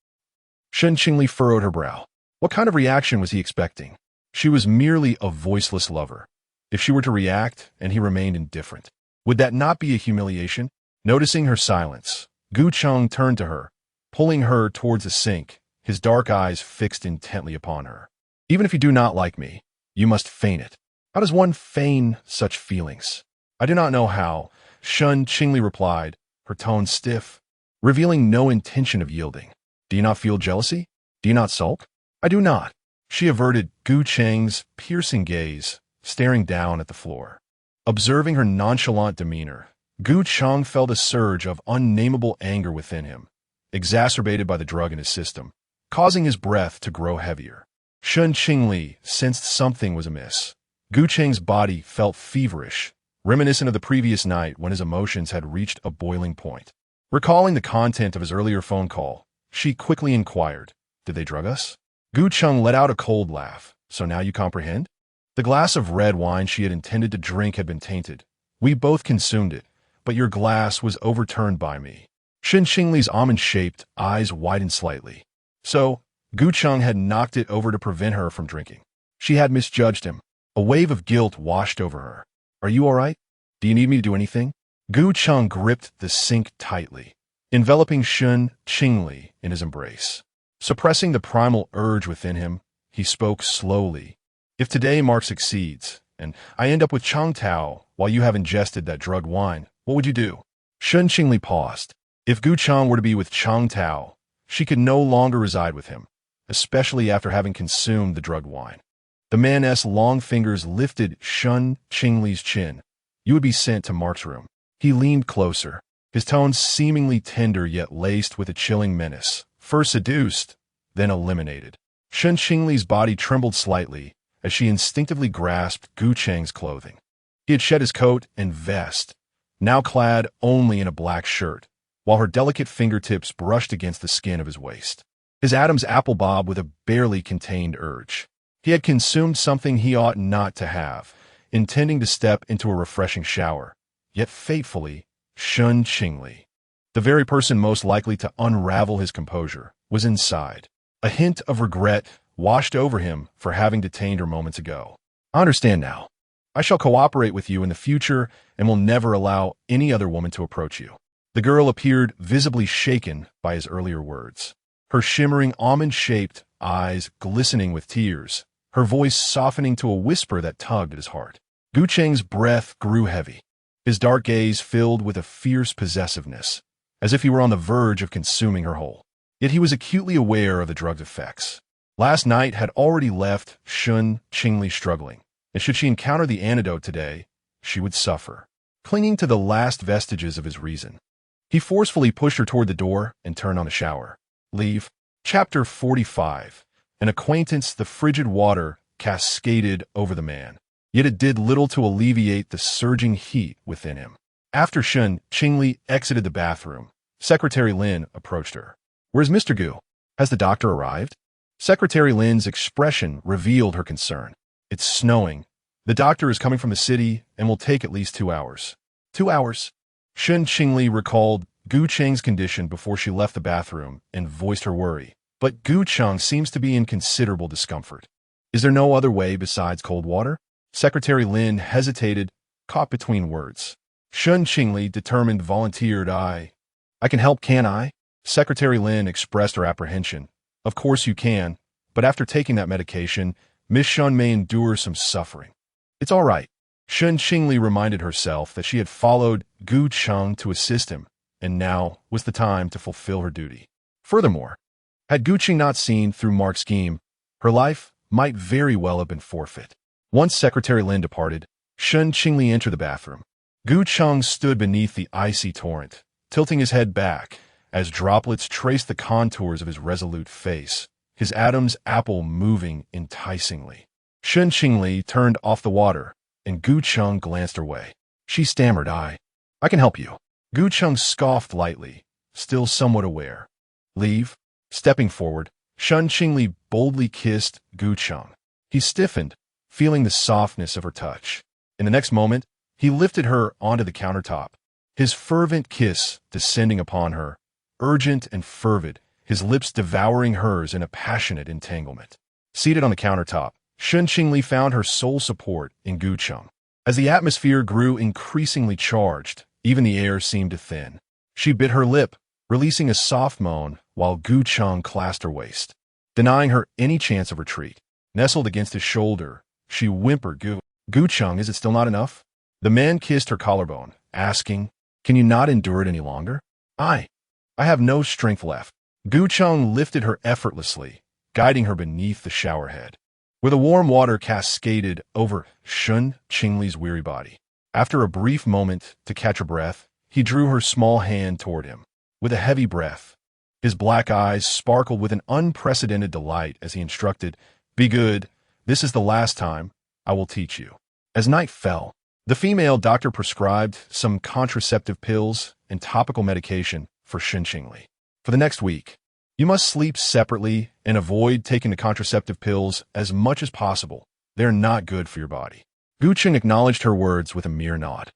Shen Qingli furrowed her brow. What kind of reaction was he expecting? She was merely a voiceless lover. If she were to react and he remained indifferent, would that not be a humiliation? Noticing her silence, Gu Cheng turned to her, pulling her towards the sink, his dark eyes fixed intently upon her. Even if you do not like me, you must feign it. How does one feign such feelings? I do not know how, Shen Qingli replied, her tone stiff, revealing no intention of yielding. Do you not feel jealousy? Do you not sulk? I do not. She averted Gu Cheng's piercing gaze, staring down at the floor. Observing her nonchalant demeanor, Gu Cheng felt a surge of unnameable anger within him, exacerbated by the drug in his system, causing his breath to grow heavier. Shen Qingli sensed something was amiss. Gu Cheng's body felt feverish, reminiscent of the previous night when his emotions had reached a boiling point. Recalling the content of his earlier phone call, she quickly inquired, "Did they drug us?" Gu Cheng let out a cold laugh. "So now you comprehend?" The glass of red wine she had intended to drink had been tainted. We both consumed it, but your glass was overturned by me. Shen Qingli's almond-shaped eyes widened slightly. So, Gu Cheng had knocked it over to prevent her from drinking. She had misjudged him. A wave of guilt washed over her. "Are you all right? Do you need me to do anything?" Gu Cheng gripped the sink tightly, enveloping Shen Qingli in his embrace. Suppressing the primal urge within him, he spoke slowly. "If today Mark succeeds, and I end up with Chang Tao while you have ingested that drugged wine, what would you do?" Shen Qingli paused. If Gu Cheng were to be with Chang Tao, she could no longer reside with him, especially after having consumed the drugged wine. The man's long fingers lifted Shen Qingli's chin. "You would be sent to Mark's room." He leaned closer, his tones seemingly tender yet laced with a chilling menace. First seduced, then eliminated. Shen Qingli's body trembled slightly as she instinctively grasped Gu Cheng's clothing. He had shed his coat and vest, now clad only in a black shirt, while her delicate fingertips brushed against the skin of his waist. His Adam's apple bobbed with a barely contained urge. He had consumed something he ought not to have, intending to step into a refreshing shower. Yet fatefully, Shen Qingli, the very person most likely to unravel his composure, was inside. A hint of regret washed over him for having detained her moments ago. "I understand now. I shall cooperate with you in the future and will never allow any other woman to approach you." The girl appeared visibly shaken by his earlier words. Her shimmering almond-shaped eyes glistening with tears, her voice softening to a whisper that tugged at his heart. Gu Cheng's breath grew heavy, his dark gaze filled with a fierce possessiveness, as if he were on the verge of consuming her whole. Yet he was acutely aware of the drug's effects. Last night had already left Shen Qingli struggling, and should she encounter the antidote today, she would suffer. Clinging to the last vestiges of his reason, he forcefully pushed her toward the door and turned on the shower. Leave. Chapter 45. An acquaintance. The frigid water cascaded over the man, yet it did little to alleviate the surging heat within him. After Shen Qingli exited the bathroom, Secretary Lin approached her. "Where's Mr. Gu? Has the doctor arrived?" Secretary Lin's expression revealed her concern. "It's snowing. The doctor is coming from the city and will take at least 2 hours." 2 hours? Shen Qingli recalled Gu Cheng's condition before she left the bathroom and voiced her worry. But Gu Cheng seems to be in considerable discomfort. "Is there no other way besides cold water?" Secretary Lin hesitated, caught between words. Shen Qingli determined volunteered. I can help, can I?" Secretary Lin expressed her apprehension. "Of course you can, but after taking that medication, Miss Shen may endure some suffering." "It's all right." Shen Qingli reminded herself that she had followed Gu Cheng to assist him, and now was the time to fulfill her duty. Furthermore, had Gu Cheng not seen through Mark's scheme, her life might very well have been forfeit. Once Secretary Lin departed, Shen Qingli entered the bathroom. Gu Cheng stood beneath the icy torrent, tilting his head back as droplets traced the contours of his resolute face, his Adam's apple moving enticingly. Shen Qingli turned off the water, and Gu Cheng glanced her way. She stammered, I can help you." Gu Cheng scoffed lightly, still somewhat aware. "Leave." Stepping forward, Shen Qingli boldly kissed Gu Cheng. He stiffened, feeling the softness of her touch. In the next moment, he lifted her onto the countertop, his fervent kiss descending upon her, urgent and fervid, his lips devouring hers in a passionate entanglement. Seated on the countertop, Shen Qingli found her sole support in Gu Cheng. As the atmosphere grew increasingly charged, even the air seemed to thin. She bit her lip, releasing a soft moan while Gu Cheng clasped her waist, denying her any chance of retreat. Nestled against his shoulder, she whimpered, Gu Cheng, is it still not enough? The man kissed her collarbone, asking, can you not endure it any longer? I have no strength left. Gu Cheng lifted her effortlessly, guiding her beneath the shower head, where the warm water cascaded over Shen Qingli's weary body. After a brief moment to catch her breath, he drew her small hand toward him. With a heavy breath, his black eyes sparkled with an unprecedented delight as he instructed, be good, this is the last time, I will teach you. As night fell, the female doctor prescribed some contraceptive pills and topical medication for Shen Qingli. For the next week, you must sleep separately and avoid taking the contraceptive pills as much as possible. They're not good for your body. Gu Cheng acknowledged her words with a mere nod.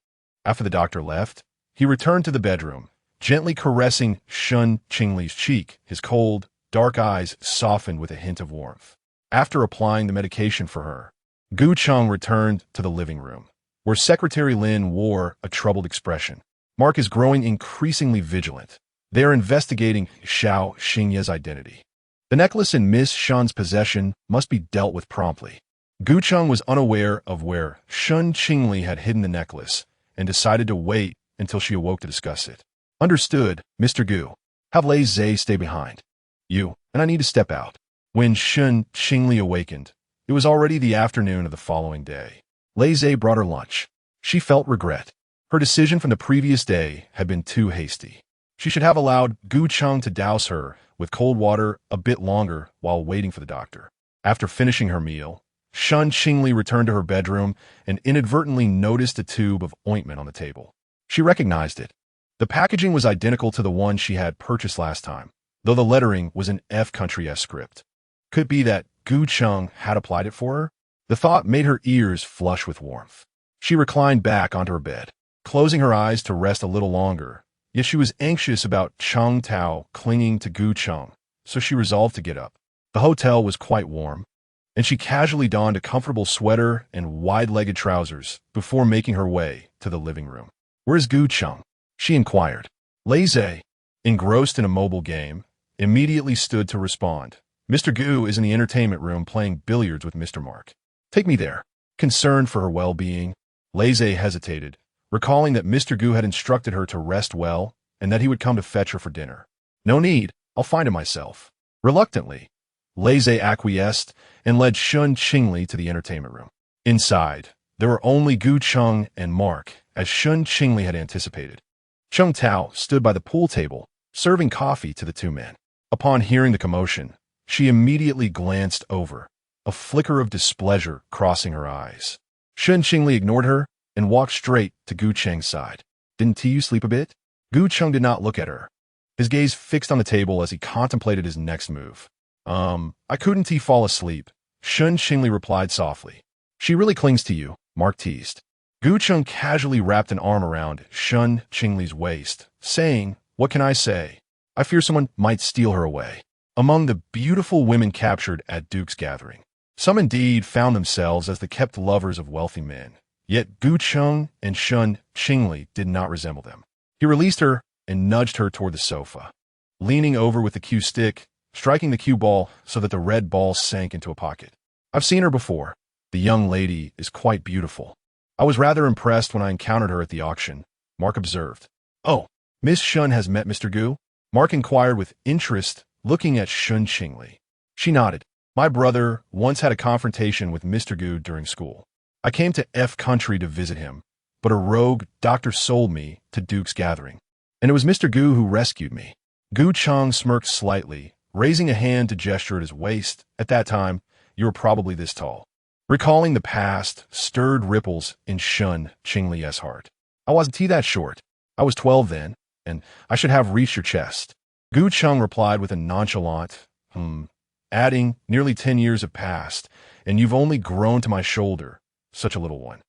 After the doctor left, he returned to the bedroom, gently caressing Shen Qingli's cheek. His cold, dark eyes softened with a hint of warmth. After applying the medication for her, Gu Cheng returned to the living room, where Secretary Lin wore a troubled expression. Mark is growing increasingly vigilant. They are investigating Xiao Xingye's identity. The necklace in Miss Shen's possession must be dealt with promptly. Gu Cheng was unaware of where Shen Qingli had hidden the necklace and decided to wait until she awoke to discuss it. Understood, Mr. Gu. Have Lei Zhe stay behind. You and I need to step out. When Shen Qingli awakened, it was already the afternoon of the following day. Lei Zhe brought her lunch. She felt regret. Her decision from the previous day had been too hasty. She should have allowed Gu Cheng to douse her with cold water a bit longer while waiting for the doctor. After finishing her meal, Shen Qingli returned to her bedroom and inadvertently noticed a tube of ointment on the table. She recognized it. The packaging was identical to the one she had purchased last time, though the lettering was in F country S script. Could it be that Gu Cheng had applied it for her? The thought made her ears flush with warmth. She reclined back onto her bed, closing her eyes to rest a little longer. Yet she was anxious about Cheng Tao clinging to Gu Cheng, so she resolved to get up. The hotel was quite warm, and she casually donned a comfortable sweater and wide-legged trousers before making her way to the living room. Where's Gu Cheng? She inquired. Lei Zhe, engrossed in a mobile game, immediately stood to respond. Mr. Gu is in the entertainment room playing billiards with Mr. Mark. Take me there. Concerned for her well-being, Lei Zhe hesitated, recalling that Mr. Gu had instructed her to rest well and that he would come to fetch her for dinner. No need, I'll find him myself. Reluctantly, Lei Zhe acquiesced and led Shen Qingli to the entertainment room. Inside, there were only Gu Cheng and Mark, as Shen Qingli had anticipated. Cheng Tao stood by the pool table, serving coffee to the two men. Upon hearing the commotion, she immediately glanced over, a flicker of displeasure crossing her eyes. Shen Qingli ignored her and walked straight to Gu Cheng's side. Didn't you sleep a bit? Gu Cheng did not look at her, his gaze fixed on the table as he contemplated his next move. I couldn't fall asleep, Shen Qingli replied softly. She really clings to you, Mark teased. Gu Cheng casually wrapped an arm around Shen Qingli's waist, saying, what can I say? I fear someone might steal her away. Among the beautiful women captured at Duke's gathering, some indeed found themselves as the kept lovers of wealthy men. Yet Gu Cheng and Shen Qingli did not resemble them. He released her and nudged her toward the sofa, leaning over with the cue stick, striking the cue ball so that the red ball sank into a pocket. I've seen her before. The young lady is quite beautiful. I was rather impressed when I encountered her at the auction, Mark observed. Oh, Miss Shen has met Mr. Gu? Mark inquired with interest, looking at Shen Qingli. She nodded. My brother once had a confrontation with Mr. Gu during school. I came to F country to visit him, but a rogue doctor sold me to Duke's gathering, and it was Mr. Gu who rescued me. Gu Cheng smirked slightly, raising a hand to gesture at his waist. At that time, you were probably this tall. Recalling the past stirred ripples in Shen Qingli's heart. I wasn't that short. I was 12 then, and I should have reached your chest. Gu Cheng replied with a nonchalant, adding, nearly 10 years have passed, and you've only grown to my shoulder, such a little one.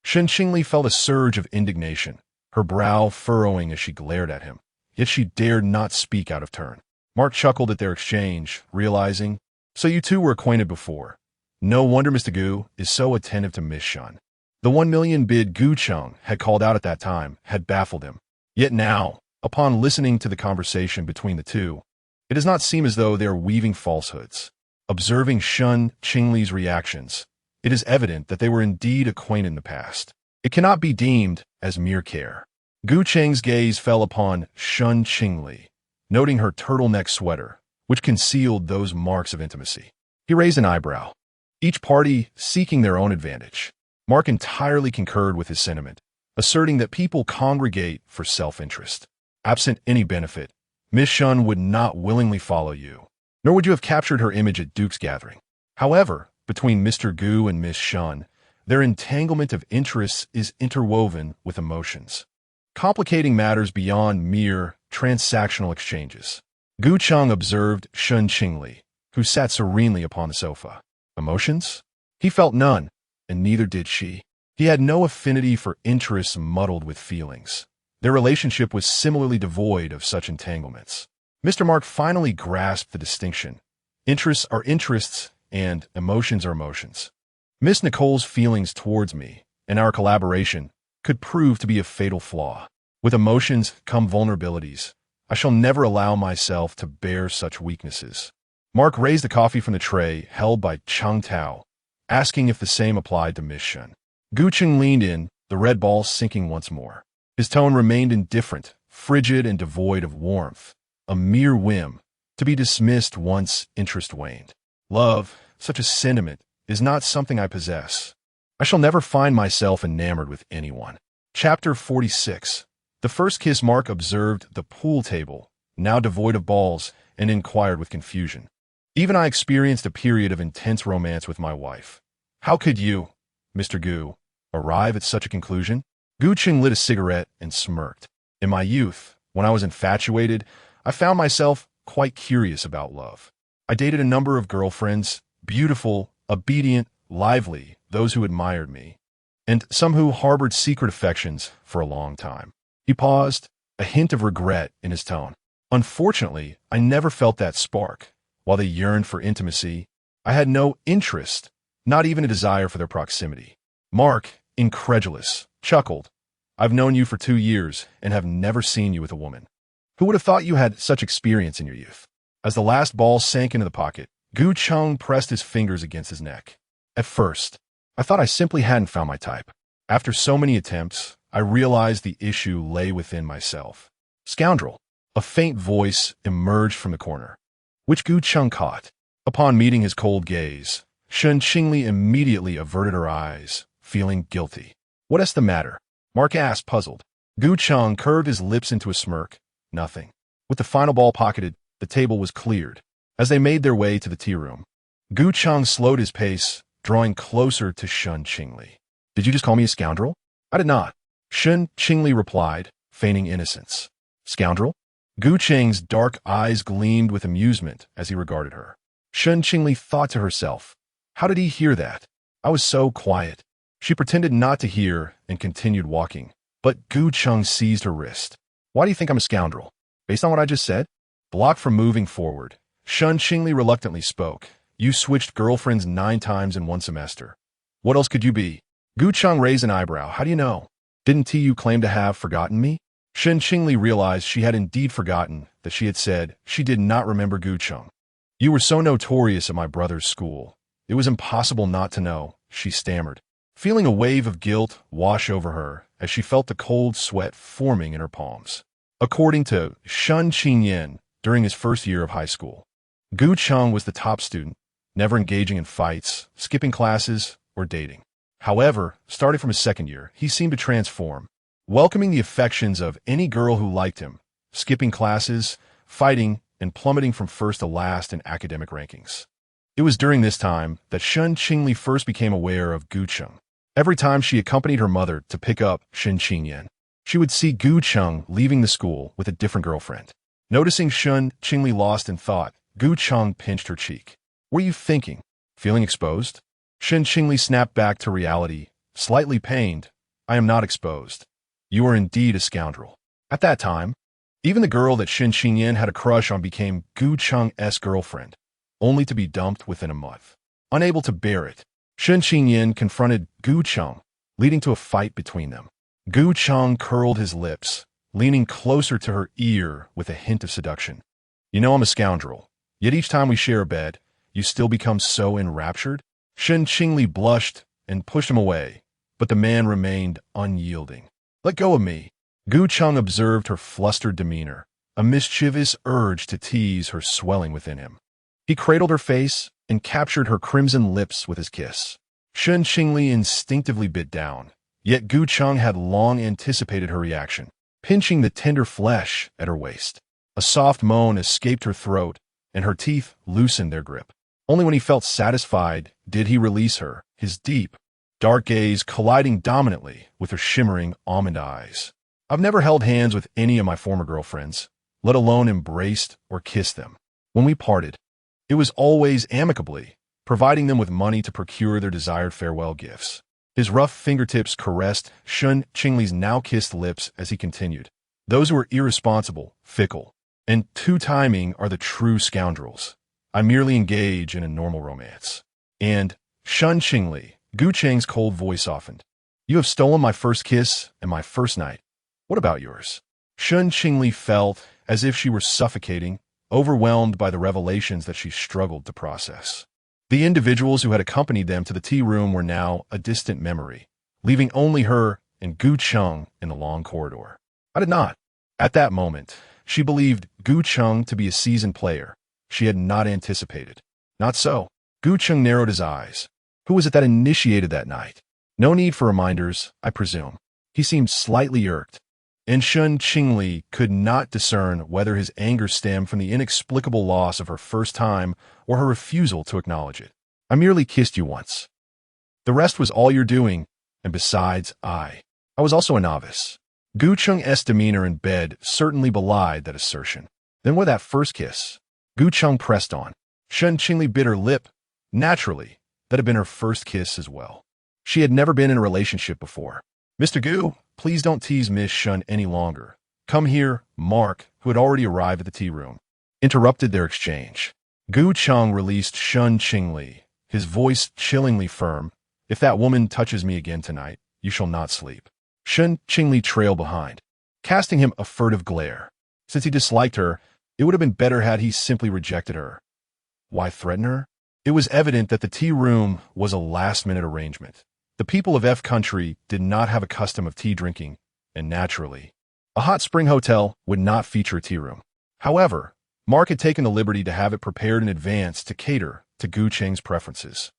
Shen Qingli felt a surge of indignation, her brow furrowing as she glared at him, yet she dared not speak out of turn. Mark chuckled at their exchange, realizing So you two were acquainted before. No wonder Mr. Gu is so attentive to Miss Shen. The 1 million bid Gu Cheng had called out at that time had baffled him. Yet now, upon listening to the conversation between the two, it does not seem as though they are weaving falsehoods. Observing Shen Qingli's reactions, it is evident that they were indeed acquainted in the past. It cannot be deemed as mere care. Gu Cheng's gaze fell upon Shen Qingli, noting her turtleneck sweater, which concealed those marks of intimacy. He raised an eyebrow, each party seeking their own advantage. Mark entirely concurred with his sentiment, asserting that people congregate for self-interest. Absent any benefit, Miss Shen would not willingly follow you, nor would you have captured her image at Duke's gathering. However, between Mr. Gu and Miss Shen, their entanglement of interests is interwoven with emotions, complicating matters beyond mere transactional exchanges. Gu Cheng observed Shen Qingli, who sat serenely upon the sofa. Emotions? He felt none, and neither did she. He had no affinity for interests muddled with feelings. Their relationship was similarly devoid of such entanglements. Mr. Mark finally grasped the distinction. Interests are interests, and emotions are emotions. Miss Nicole's feelings towards me, and our collaboration, could prove to be a fatal flaw. With emotions come vulnerabilities. I shall never allow myself to bear such weaknesses. Mark raised the coffee from the tray held by Chang Tao, asking if the same applied to Miss Shen. Gu Cheng leaned in, the red ball sinking once more. His tone remained indifferent, frigid and devoid of warmth, a mere whim, to be dismissed once interest waned. Love, such a sentiment, is not something I possess. I shall never find myself enamored with anyone. Chapter 46. The first kiss. Mark observed the pool table, now devoid of balls, and inquired with confusion. Even I experienced a period of intense romance with my wife. How could you, Mr. Gu, arrive at such a conclusion? Gu Cheng lit a cigarette and smirked. In my youth, when I was infatuated, I found myself quite curious about love. I dated a number of girlfriends, beautiful, obedient, lively, those who admired me, and some who harbored secret affections for a long time. He paused, a hint of regret in his tone. Unfortunately, I never felt that spark. While they yearned for intimacy, I had no interest, not even a desire for their proximity. Mark, incredulous, chuckled. I've known you for 2 years and have never seen you with a woman. Who would have thought you had such experience in your youth? As the last ball sank into the pocket, Gu Cheng pressed his fingers against his neck. At first, I thought I simply hadn't found my type. After so many attempts, I realized the issue lay within myself. Scoundrel! A faint voice emerged from the corner, which Gu Cheng caught. Upon meeting his cold gaze, Shen Qingli immediately averted her eyes, feeling guilty. What is the matter? Mark asked, puzzled. Gu Cheng curved his lips into a smirk. Nothing. With the final ball pocketed, the table was cleared. As they made their way to the tea room, Gu Cheng slowed his pace, drawing closer to Shen Qingli. Did you just call me a scoundrel? I did not. Shen Qingli replied, feigning innocence. Scoundrel? Gu Cheng's dark eyes gleamed with amusement as he regarded her. Shen Qingli thought to herself, how did he hear that? I was so quiet. She pretended not to hear and continued walking, but Gu Cheng seized her wrist. Why do you think I'm a scoundrel? Based on what I just said? Blocked from moving forward, Shen Qingli reluctantly spoke. You switched girlfriends 9 times in 1 semester. What else could you be? Gu Cheng raised an eyebrow. How do you know? Didn't you claim to have forgotten me? Shen Qingli realized she had indeed forgotten that she had said she did not remember Gu Cheng. You were so notorious at my brother's school. It was impossible not to know, she stammered, feeling a wave of guilt wash over her as she felt the cold sweat forming in her palms. According to Shen Qingyan, during his first year of high school, Gu Cheng was the top student, never engaging in fights, skipping classes, or dating. However, starting from his second year, he seemed to transform, welcoming the affections of any girl who liked him, skipping classes, fighting, and plummeting from first to last in academic rankings. It was during this time that Shen Qingli first became aware of Gu Cheng. Every time she accompanied her mother to pick up Shen Qingyan, she would see Gu Cheng leaving the school with a different girlfriend. Noticing Shen Qingli lost in thought, Gu Cheng pinched her cheek. What are you thinking? Feeling exposed? Shen Qingli snapped back to reality, slightly pained. I am not exposed. You are indeed a scoundrel. At that time, even the girl that Shen Qingyan had a crush on became Gu Cheng's girlfriend. only to be dumped within a month. Unable to bear it, Shen Qingli confronted Gu Cheng, leading to a fight between them. Gu Cheng curled his lips, leaning closer to her ear with a hint of seduction. You know I'm a scoundrel, yet each time we share a bed, you still become so enraptured? Shen Qingli blushed and pushed him away, but the man remained unyielding. Let go of me. Gu Cheng observed her flustered demeanor, a mischievous urge to tease her swelling within him. He cradled her face and captured her crimson lips with his kiss. Shen Qingli instinctively bit down, yet Gu Cheng had long anticipated her reaction, pinching the tender flesh at her waist. A soft moan escaped her throat, and her teeth loosened their grip. Only when he felt satisfied did he release her, his deep, dark gaze colliding dominantly with her shimmering almond eyes. I've never held hands with any of my former girlfriends, let alone embraced or kissed them. When we parted, it was always amicably, providing them with money to procure their desired farewell gifts. His rough fingertips caressed Shen Qingli's now-kissed lips as he continued. Those who are irresponsible, fickle, and two-timing are the true scoundrels. I merely engage in a normal romance. And, Shen Qingli, Gu Cheng's cold voice softened. You have stolen my first kiss and my first night. What about yours? Shen Qingli felt as if she were suffocating, overwhelmed by the revelations that she struggled to process. The individuals who had accompanied them to the tea room were now a distant memory, leaving only her and Gu Cheng in the long corridor. I did not. At that moment, she believed Gu Cheng to be a seasoned player she had not anticipated. Not so. Gu Cheng narrowed his eyes. Who was it that initiated that night? No need for reminders, I presume. He seemed slightly irked, and Shen Qingli could not discern whether his anger stemmed from the inexplicable loss of her first time or her refusal to acknowledge it. I merely kissed you once. The rest was all your doing, and besides, I was also a novice. Gu Cheng's demeanor in bed certainly belied that assertion. Then with that first kiss, Gu Cheng pressed on. Shen Qingli bit her lip. Naturally, that had been her first kiss as well. She had never been in a relationship before. Mr. Gu, please don't tease Miss Shen any longer. Come here, Mark, who had already arrived at the tea room, interrupted their exchange. Gu Cheng released Shen Qingli, his voice chillingly firm. If that woman touches me again tonight, you shall not sleep. Shen Qingli trailed behind, casting him a furtive glare. Since he disliked her, it would have been better had he simply rejected her. Why threaten her? It was evident that the tea room was a last-minute arrangement. The people of F country did not have a custom of tea drinking, and naturally, a hot spring hotel would not feature a tea room. However, Mark had taken the liberty to have it prepared in advance to cater to Gu Cheng's preferences.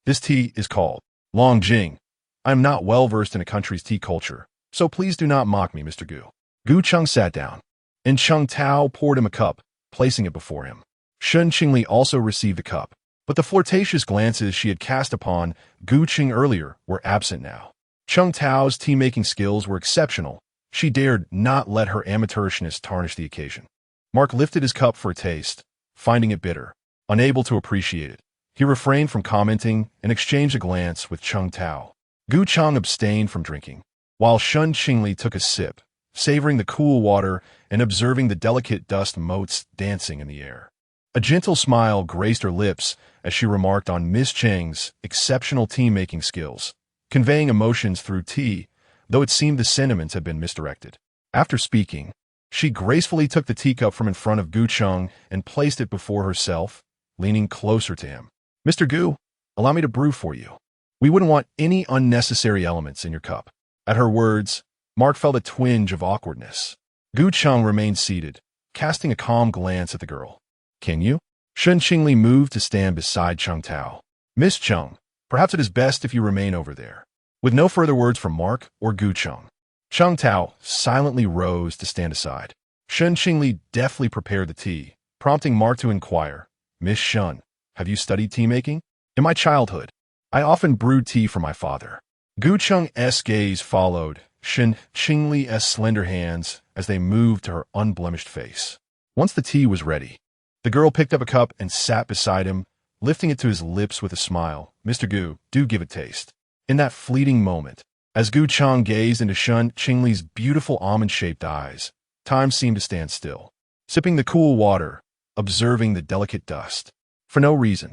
This tea is called Longjing. I am not well-versed in a country's tea culture, so please do not mock me, Mr. Gu. Gu Cheng sat down, and Cheng Tao poured him a cup, placing it before him. Shen Qingli also received the cup, but the flirtatious glances she had cast upon Gu Cheng earlier were absent now. Cheng Tao's tea-making skills were exceptional. She dared not let her amateurishness tarnish the occasion. Mark lifted his cup for a taste, finding it bitter. Unable to appreciate it, he refrained from commenting and exchanged a glance with Cheng Tao. Gu Cheng abstained from drinking, while Shen Qingli took a sip, savoring the cool water and observing the delicate dust motes dancing in the air. A gentle smile graced her lips as she remarked on Miss Cheng's exceptional tea-making skills, conveying emotions through tea, though it seemed the sentiments had been misdirected. After speaking, she gracefully took the teacup from in front of Gu Cheng and placed it before herself, leaning closer to him. Mr. Gu, allow me to brew for you. We wouldn't want any unnecessary elements in your cup. At her words, Mark felt a twinge of awkwardness. Gu Cheng remained seated, casting a calm glance at the girl. Can you? Shen Qingli moved to stand beside Cheng Tao. Miss Cheng, perhaps it is best if you remain over there. With no further words from Mark or Gu Cheng, Cheng Tao silently rose to stand aside. Shen Qingli deftly prepared the tea, prompting Mark to inquire, Miss Shen, have you studied tea-making? In my childhood, I often brewed tea for my father. Gu Cheng's gaze followed Shen Qingli's slender hands as they moved to her unblemished face. Once the tea was ready, the girl picked up a cup and sat beside him, lifting it to his lips with a smile. Mr. Gu, do give it taste. In that fleeting moment, as Gu Cheng gazed into Shen Qingli's beautiful almond-shaped eyes, time seemed to stand still. Sipping the cool water, observing the delicate dust, For no reason.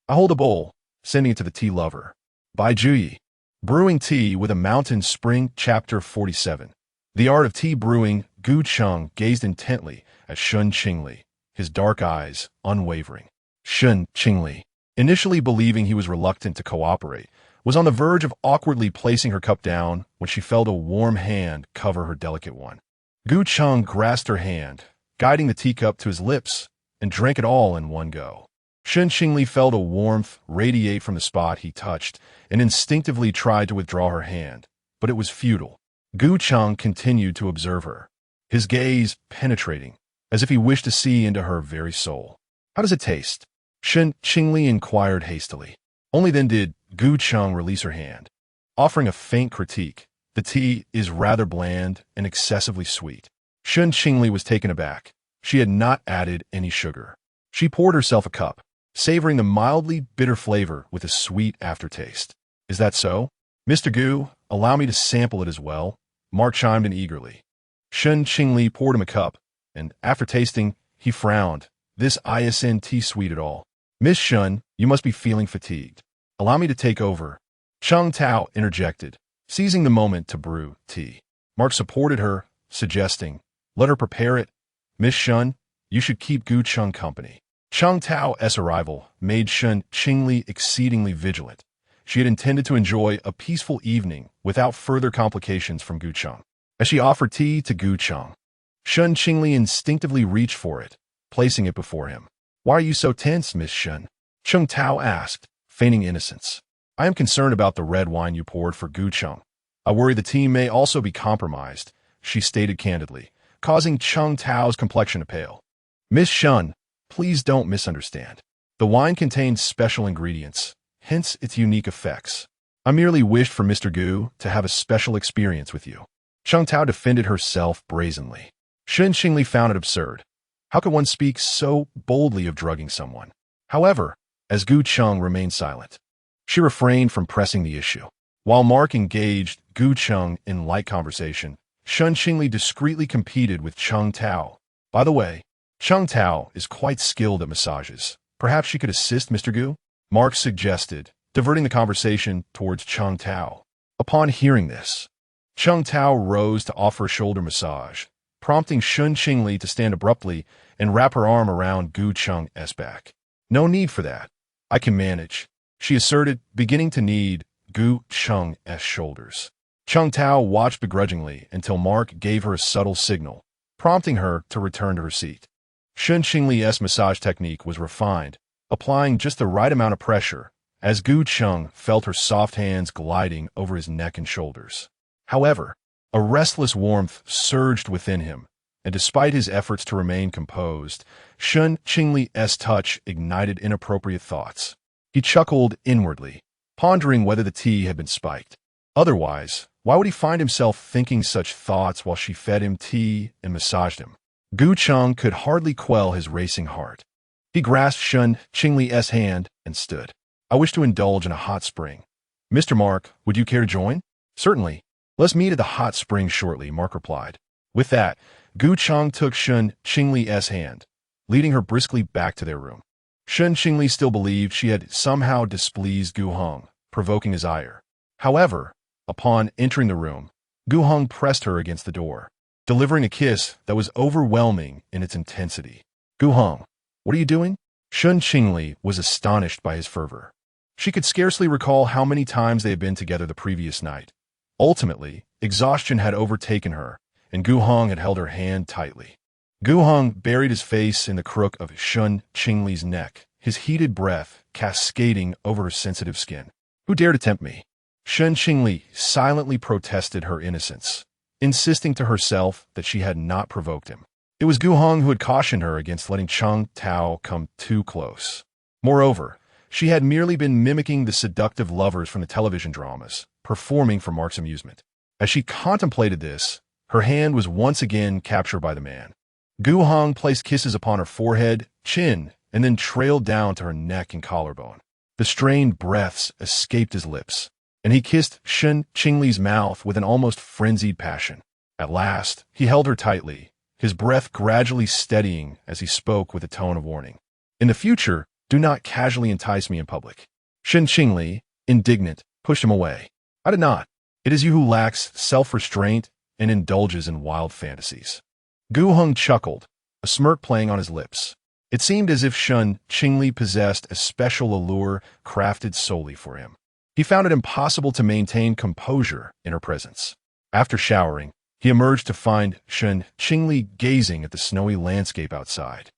I hold a bowl, sending it to the tea lover. By Juyi. Brewing Tea with a Mountain Spring, Chapter 47. The Art of Tea Brewing. Gu Cheng gazed intently at Shen Qingli, his dark eyes unwavering. Shen Qingli, initially believing he was reluctant to cooperate, was on the verge of awkwardly placing her cup down when she felt a warm hand cover her delicate one. Gu Cheng grasped her hand, guiding the teacup to his lips, and drank it all in one go. Shen Qingli felt a warmth radiate from the spot he touched and instinctively tried to withdraw her hand, but it was futile. Gu Cheng continued to observe her, his gaze penetrating, as if he wished to see into her very soul. How does it taste? Shen Qingli inquired hastily. Only then did Gu Cheng release her hand, offering a faint critique. The tea is rather bland and excessively sweet. Shen Qingli was taken aback. She had not added any sugar. She poured herself a cup, savoring the mildly bitter flavor with a sweet aftertaste. Is that so? Mr. Gu, allow me to sample it as well, Mark chimed in eagerly. Shen Qingli poured him a cup, and after tasting, he frowned. This isn't tea sweet at all. Miss Shen, you must be feeling fatigued. Allow me to take over. Cheng Tao interjected, seizing the moment to brew tea. Mark supported her, suggesting, let her prepare it. Miss Shen, you should keep Gu Cheng company. Cheng Tao's arrival made Shen Qingli exceedingly vigilant. She had intended to enjoy a peaceful evening without further complications from Gu Cheng. As she offered tea to Gu Cheng, Shen Qingli instinctively reached for it, placing it before him. Why are you so tense, Miss Shen? Cheng Tao asked, feigning innocence. I am concerned about the red wine you poured for Gu Cheng. I worry the tea may also be compromised, she stated candidly, causing Cheng Tao's complexion to pale. Miss Shen, please don't misunderstand. The wine contains special ingredients, hence its unique effects. I merely wished for Mr. Gu to have a special experience with you. Cheng Tao defended herself brazenly. Shen Qingli found it absurd. How could one speak so boldly of drugging someone? However, as Gu Cheng remained silent, she refrained from pressing the issue. While Mark engaged Gu Cheng in light conversation, Shen Qingli discreetly competed with Cheng Tao. By the way, Cheng Tao is quite skilled at massages. Perhaps she could assist Mr. Gu? Mark suggested, diverting the conversation towards Cheng Tao. Upon hearing this, Cheng Tao rose to offer a shoulder massage, prompting Shen Qingli to stand abruptly and wrap her arm around Gu Cheng's back. No need for that. I can manage, she asserted, beginning to knead Gu Cheng's shoulders. Cheng Tao watched begrudgingly until Mark gave her a subtle signal, prompting her to return to her seat. Shen Qingli's massage technique was refined, applying just the right amount of pressure, as Gu Cheng felt her soft hands gliding over his neck and shoulders. However, a restless warmth surged within him, and despite his efforts to remain composed, Shen Qingli's touch ignited inappropriate thoughts. He chuckled inwardly, pondering whether the tea had been spiked. Otherwise, why would he find himself thinking such thoughts while she fed him tea and massaged him? Gu Cheng could hardly quell his racing heart. He grasped Shen Qingli's hand and stood. I wish to indulge in a hot spring. Mr. Mark, would you care to join? Certainly. Let's meet at the hot spring shortly, Mark replied. With that, Gu Cheng took Shen Qingli's hand, leading her briskly back to their room. Shen Qingli still believed she had somehow displeased Gu Heng, provoking his ire. However, upon entering the room, Gu Heng pressed her against the door, delivering a kiss that was overwhelming in its intensity. Gu Heng, what are you doing? Shen Qingli was astonished by his fervor. She could scarcely recall how many times they had been together the previous night. Ultimately, exhaustion had overtaken her, and Gu Heng had held her hand tightly. Gu Heng buried his face in the crook of Shen Qingli's neck, his heated breath cascading over her sensitive skin. Who dared to tempt me? Shen Qingli silently protested her innocence, insisting to herself that she had not provoked him. It was Gu Heng who had cautioned her against letting Cheng Tao come too close. Moreover, she had merely been mimicking the seductive lovers from the television dramas, performing for Mark's amusement. As she contemplated this, her hand was once again captured by the man. Gu Heng placed kisses upon her forehead, chin, and then trailed down to her neck and collarbone. The strained breaths escaped his lips, and he kissed Shen Qingli's mouth with an almost frenzied passion. At last, he held her tightly, his breath gradually steadying as he spoke with a tone of warning. In the future, Do not casually entice me in public. Shen Qingli, indignant, pushed him away. I did not. It is you who lacks self-restraint and indulges in wild fantasies. Gu Heng chuckled, a smirk playing on his lips. It seemed as if Shen Qingli possessed a special allure crafted solely for him. He found it impossible to maintain composure in her presence. After showering, he emerged to find Shen Qingli gazing at the snowy landscape outside.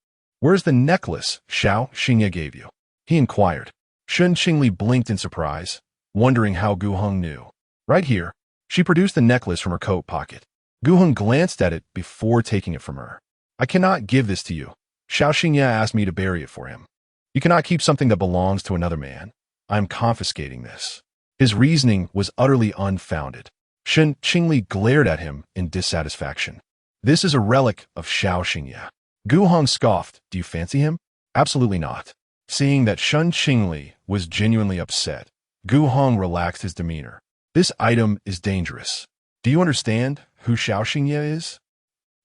Where's the necklace Xiao Xingye gave you? He inquired. Shen Qingli blinked in surprise, wondering how Gu Heng knew. Right here. She produced the necklace from her coat pocket. Gu Heng glanced at it before taking it from her. I cannot give this to you. Xiao Xingye asked me to bury it for him. You cannot keep something that belongs to another man. I am confiscating this. His reasoning was utterly unfounded. Shen Qingli glared at him in dissatisfaction. This is a relic of Xiao Xingye. Gu Heng scoffed. Do you fancy him? Absolutely not. Seeing that Shen Qingli was genuinely upset, Gu Heng relaxed his demeanor. This item is dangerous. Do you understand who Xiao Xingye is?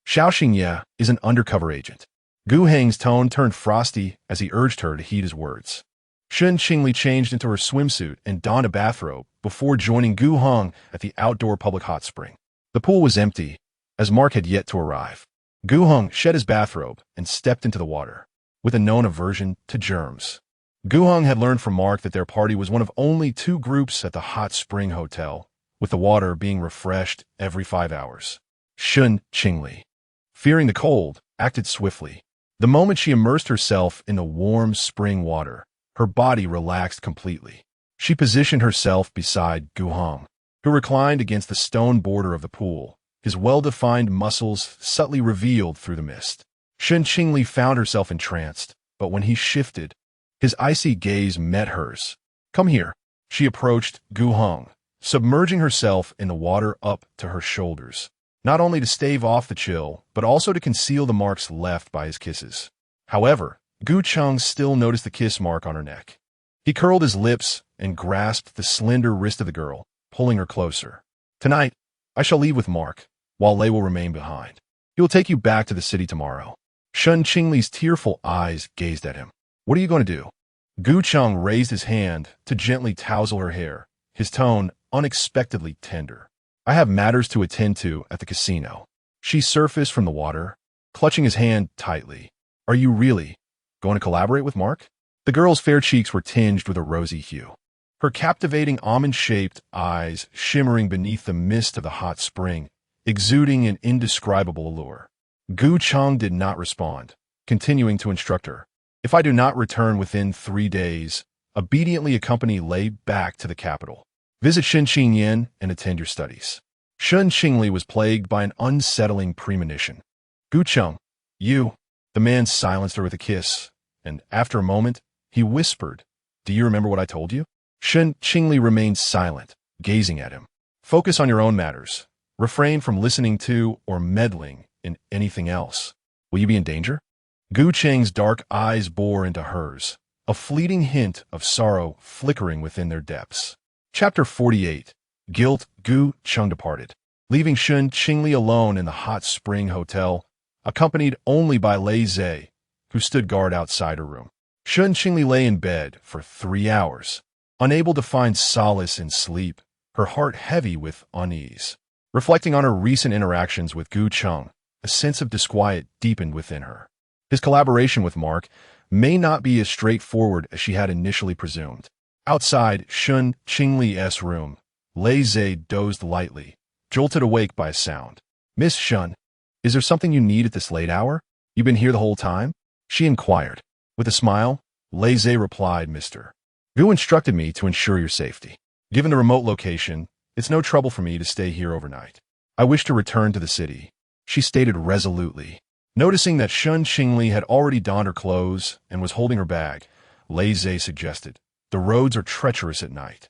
Xiao Xingye is an undercover agent. Gu Heng's tone turned frosty as he urged her to heed his words. Shen Qingli changed into her swimsuit and donned a bathrobe before joining Gu Heng at the outdoor public hot spring. The pool was empty, as Mark had yet to arrive. Gu Heng shed his bathrobe and stepped into the water, with a known aversion to germs. Gu Heng had learned from Mark that their party was one of only 2 groups at the hot spring hotel, with the water being refreshed every 5 hours. Shen Qingli, fearing the cold, acted swiftly. The moment she immersed herself in the warm spring water, her body relaxed completely. She positioned herself beside Gu Heng, who reclined against the stone border of the pool, his well-defined muscles subtly revealed through the mist. Shen Qingli found herself entranced, but when he shifted, his icy gaze met hers. Come here. She approached Gu Heng, submerging herself in the water up to her shoulders, not only to stave off the chill, but also to conceal the marks left by his kisses. However, Gu Cheng still noticed the kiss mark on her neck. He curled his lips and grasped the slender wrist of the girl, pulling her closer. Tonight, I shall leave with Mark, while Lei will remain behind. He will take you back to the city tomorrow. Shen Qingli's tearful eyes gazed at him. What are you going to do? Gu Cheng raised his hand to gently tousle her hair, his tone unexpectedly tender. I have matters to attend to at the casino. She surfaced from the water, clutching his hand tightly. Are you really going to collaborate with Mark? The girl's fair cheeks were tinged with a rosy hue, her captivating almond-shaped eyes shimmering beneath the mist of the hot spring, exuding an indescribable allure. Gu Cheng did not respond, continuing to instruct her. If I do not return within 3 days, obediently accompany Lei back to the capital. Visit Xinqian and attend your studies. Shen Qingli was plagued by an unsettling premonition. Gu Cheng, you. The man silenced her with a kiss, and after a moment, he whispered, Do you remember what I told you? Shen Qingli remained silent, gazing at him. Focus on your own matters. Refrain from listening to or meddling in anything else. Will you be in danger? Gu Cheng's dark eyes bore into hers, a fleeting hint of sorrow flickering within their depths. Chapter 48. Guilt. Gu Cheng departed, leaving Shen Qingli alone in the hot spring hotel, accompanied only by Lei Zhe, who stood guard outside her room. Shen Qingli lay in bed for 3 hours, unable to find solace in sleep, her heart heavy with unease. Reflecting on her recent interactions with Gu Cheng, a sense of disquiet deepened within her. His collaboration with Mark may not be as straightforward as she had initially presumed. Outside Shen Qingli's room, Lei Zhe dozed lightly, jolted awake by a sound. Miss Shen, is there something you need at this late hour? You've been here the whole time? She inquired. With a smile, Lei Zhe replied, Mr. Gu instructed me to ensure your safety. Given the remote location, it's no trouble for me to stay here overnight. I wish to return to the city, she stated resolutely. Noticing that Shen Qingli had already donned her clothes and was holding her bag, Lei Zhe suggested, The roads are treacherous at night.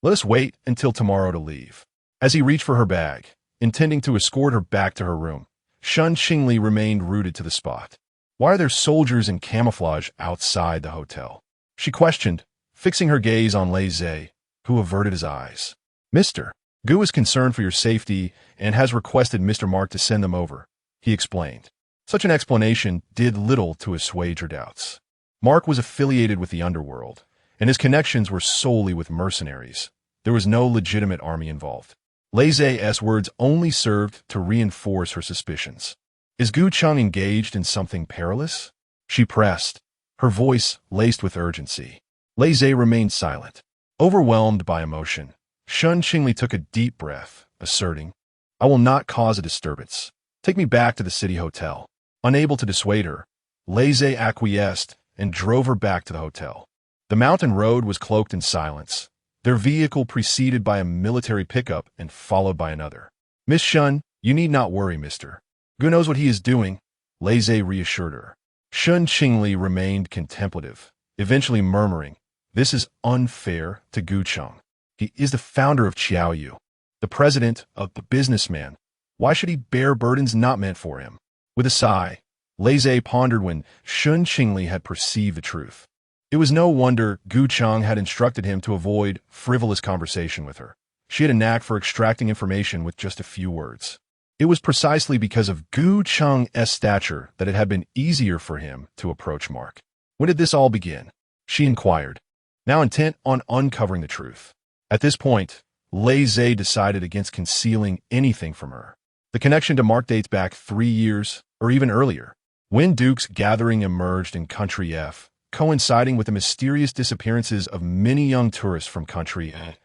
Let us wait until tomorrow to leave. As he reached for her bag, intending to escort her back to her room, Shen Qingli remained rooted to the spot. Why are there soldiers in camouflage outside the hotel? She questioned, fixing her gaze on Lei Zhe, who averted his eyes. Mr. Gu is concerned for your safety and has requested Mr. Mark to send them over, he explained. Such an explanation did little to assuage her doubts. Mark was affiliated with the underworld, and his connections were solely with mercenaries. There was no legitimate army involved. Lei's words only served to reinforce her suspicions. Is Gu Cheng engaged in something perilous? She pressed, her voice laced with urgency. Lei remained silent. Overwhelmed by emotion, Shen Qingli took a deep breath, asserting, I will not cause a disturbance. Take me back to the city hotel. Unable to dissuade her, Lei acquiesced and drove her back to the hotel. The mountain road was cloaked in silence, their vehicle preceded by a military pickup and followed by another. Miss Shen, you need not worry, mister. Gu knows what he is doing, Lei reassured her. Shen Qingli remained contemplative, eventually murmuring, this is unfair to Gu Cheng. He is the founder of Qiaoyu, the president of the businessman. Why should he bear burdens not meant for him? With a sigh, Lei pondered when Shen Qingli had perceived the truth. It was no wonder Gu Cheng had instructed him to avoid frivolous conversation with her. She had a knack for extracting information with just a few words. It was precisely because of Gu Cheng's stature that it had been easier for him to approach Mark. When did this all begin? She inquired, now intent on uncovering the truth. At this point, Lei decided against concealing anything from her. The connection to Mark dates back 3 years, or even earlier, when Duke's gathering emerged in Country F, coinciding with the mysterious disappearances of many young tourists from Country A.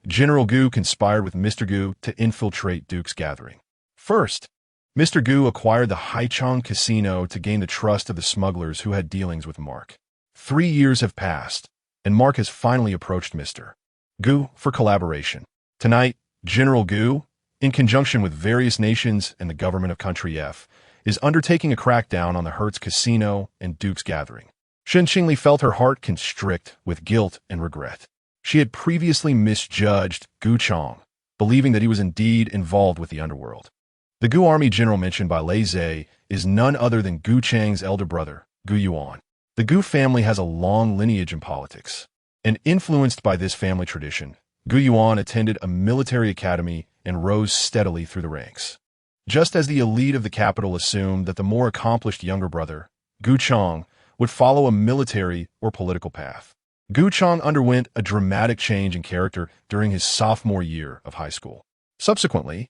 General Gu conspired with Mr. Gu to infiltrate Duke's gathering. First, Mr. Gu acquired the Haichang Casino to gain the trust of the smugglers who had dealings with Mark. 3 years have passed, and Mark has finally approached Mr. Gu for collaboration. Tonight, General Gu, in conjunction with various nations and the government of Country F, is undertaking a crackdown on the Hertz Casino and Duke's gathering. Shen Qingli felt her heart constrict with guilt and regret. She had previously misjudged Gu Cheng, believing that he was indeed involved with the underworld. The Gu army general mentioned by Lei is none other than Gu Cheng's elder brother, Gu Yuan. The Gu family has a long lineage in politics, and influenced by this family tradition, Gu Yuan attended a military academy and rose steadily through the ranks. Just as the elite of the capital assumed that the more accomplished younger brother, Gu Cheng, would follow a military or political path, Gu Cheng underwent a dramatic change in character during his sophomore year of high school. Subsequently,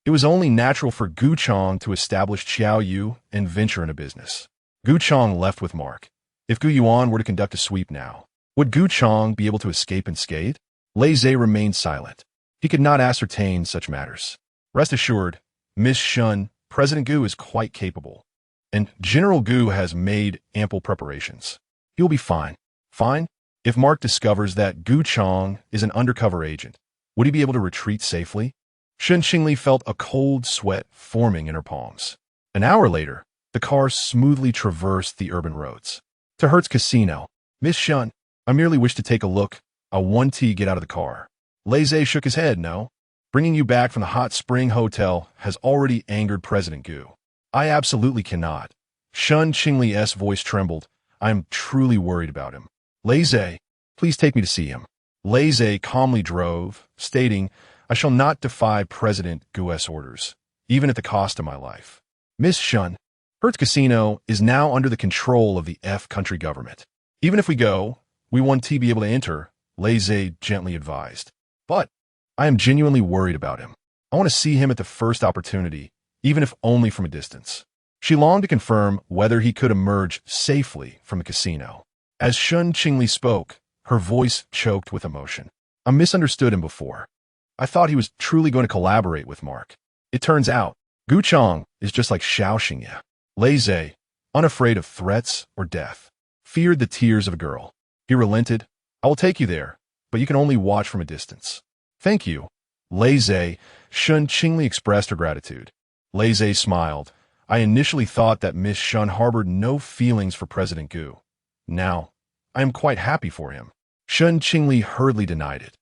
it was only natural for Gu Cheng to establish Qiaoyu and venture into business. Gu Cheng left with Mark. If Gu Yuan were to conduct a sweep now, would Gu Cheng be able to escape unscathed? Lei remained silent. He could not ascertain such matters. Rest assured, Miss Shen, President Gu is quite capable, and General Gu has made ample preparations. He'll be fine. Fine? If Mark discovers that Gu Cheng is an undercover agent, would he be able to retreat safely? Shen Qingli felt a cold sweat forming in her palms. An hour later, the car smoothly traversed the urban roads. To Hertz Casino. Miss Shen, I merely wish to take a look. I want to get out of the car. Lei shook his head, no. Bringing you back from the Hot Spring Hotel has already angered President Gu. I absolutely cannot. Shen Qingli's voice trembled. I am truly worried about him. Lei, please take me to see him. Lei calmly drove, stating, I shall not defy President Gu's orders, even at the cost of my life. Miss Shen, Hertz Casino is now under the control of the F country government. Even if we go, we want to be able to enter, Lei gently advised. But I am genuinely worried about him. I want to see him at the first opportunity, even if only from a distance. She longed to confirm whether he could emerge safely from the casino. As Shen Qingli spoke, her voice choked with emotion. I misunderstood him before. I thought he was truly going to collaborate with Mark. It turns out, Gu Cheng is just like Xiao Xingye. Lei, unafraid of threats or death, feared the tears of a girl. He relented. I will take you there, but you can only watch from a distance. Thank you. Lei, Shen Qingli expressed her gratitude. Lei smiled. I initially thought that Miss Shen harbored no feelings for President Gu. Now, I am quite happy for him. Shen Qingli hurriedly denied it.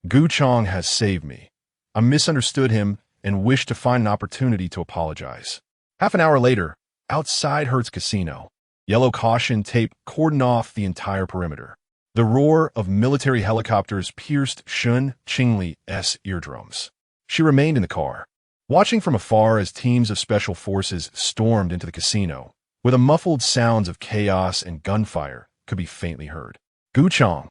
Gu Cheng has saved me. I misunderstood him and wished to find an opportunity to apologize. Half an hour later, outside Hertz Casino, yellow caution tape cordoned off the entire perimeter. The roar of military helicopters pierced Shen Qingli's eardrums. She remained in the car, watching from afar as teams of special forces stormed into the casino. With the muffled sounds of chaos and gunfire, could be faintly heard. Gu Chong,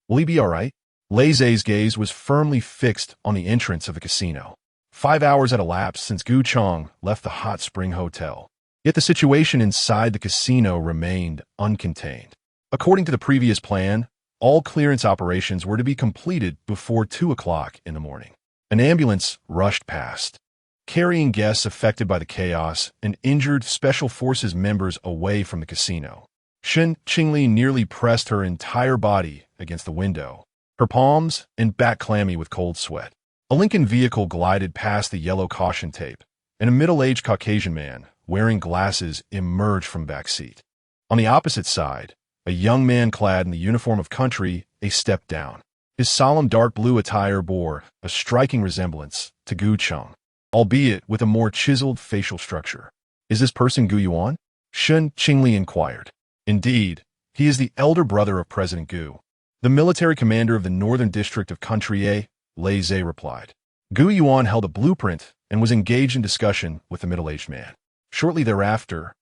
will he be all right? Lei Zhe's gaze was firmly fixed on the entrance of the casino. 5 hours had elapsed since Gu Chong left the Hot Spring Hotel. Yet the situation inside the casino remained uncontained. According to the previous plan, all clearance operations were to be completed before 2 o'clock in the morning. An ambulance rushed past, carrying guests affected by the chaos and injured Special Forces members away from the casino. Shen Qingli nearly pressed her entire body against the window, her palms and back clammy with cold sweat. A Lincoln vehicle glided past the yellow caution tape, and a middle-aged Caucasian man, wearing glasses, emerged from back seat. On the opposite side, a young man clad in the uniform of country, a step down. His solemn dark blue attire bore a striking resemblance to Gu Chong, albeit with a more chiseled facial structure. Is this person Gu Yuan? Shen Qingli inquired. Indeed, he is the elder brother of President Gu, the military commander of the Northern District of Country A, Lei Zhe replied. Gu Yuan held a blueprint and was engaged in discussion with the middle-aged man. Shortly thereafter,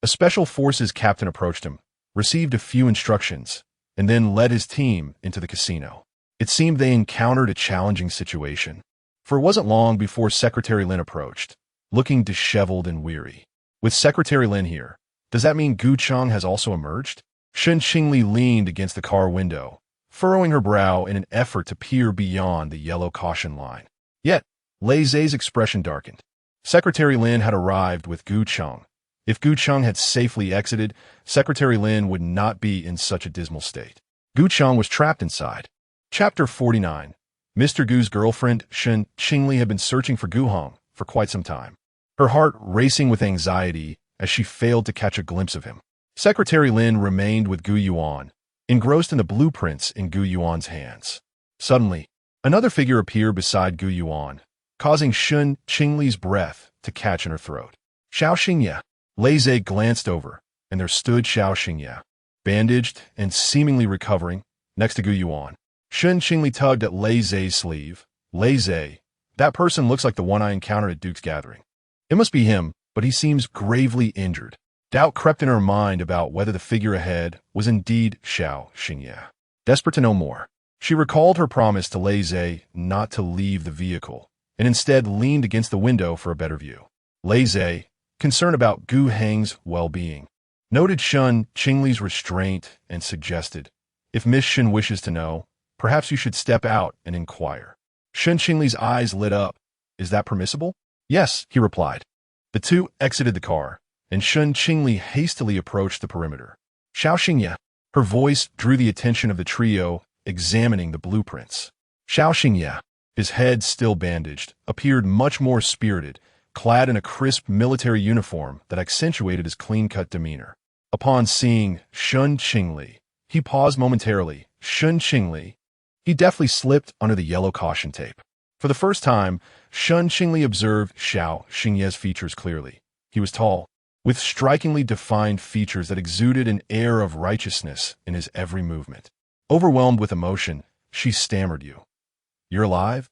a Special Forces captain approached him, received a few instructions, and then led his team into the casino. It seemed they encountered a challenging situation, for it wasn't long before Secretary Lin approached, looking disheveled and weary. With Secretary Lin here, does that mean Gu Chong has also emerged? Shen Qingli leaned against the car window, furrowing her brow in an effort to peer beyond the yellow caution line. Yet, Lei Zhe's expression darkened. Secretary Lin had arrived with Gu Chong. If Gu Chong had safely exited, Secretary Lin would not be in such a dismal state. Gu Chong was trapped inside. Chapter 49. Mr. Gu's girlfriend, Shen Qingli, had been searching for Gu Heng for quite some time, her heart racing with anxiety as she failed to catch a glimpse of him. Secretary Lin remained with Gu Yuan, engrossed in the blueprints in Gu Yuan's hands. Suddenly, another figure appeared beside Gu Yuan, causing Shen Qingli's breath to catch in her throat. Xiao Xingye. Lei Zhe glanced over, and there stood Xiao Xingye, bandaged and seemingly recovering, next to Gu Yuan. Shen Qingli tugged at Lei Zhe's sleeve. Lei Zhe, that person looks like the one I encountered at Duke's gathering. It must be him, but he seems gravely injured. Doubt crept in her mind about whether the figure ahead was indeed Xiao Xingye. Desperate to know more, she recalled her promise to Lei Zhe not to leave the vehicle, and instead leaned against the window for a better view. Lei Zhe, concerned about Gu Heng's well-being, noted Shen Qingli's restraint and suggested, if Miss Shen wishes to know, perhaps you should step out and inquire. Shen Qingli's eyes lit up. Is that permissible? Yes, he replied. The two exited the car, and Shen Qingli hastily approached the perimeter. Xiao Xingye. Her voice drew the attention of the trio, examining the blueprints. Xiao Xingye, his head still bandaged, appeared much more spirited, clad in a crisp military uniform that accentuated his clean-cut demeanor. Upon seeing Shen Qingli, he paused momentarily. Shen Qingli. He deftly slipped under the yellow caution tape. For the first time, Shen Qingli observed Xiao Xingye's features clearly. He was tall, with strikingly defined features that exuded an air of righteousness in his every movement. Overwhelmed with emotion, she stammered, You're alive?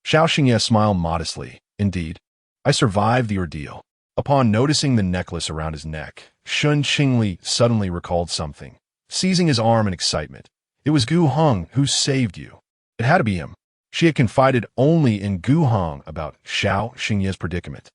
Xiao Xingye smiled modestly. Indeed, I survived the ordeal. Upon noticing the necklace around his neck, Shen Qingli suddenly recalled something. Seizing his arm in excitement, it was Gu Heng who saved you. It had to be him. She had confided only in Gu Heng about Xiao Xingye's predicament,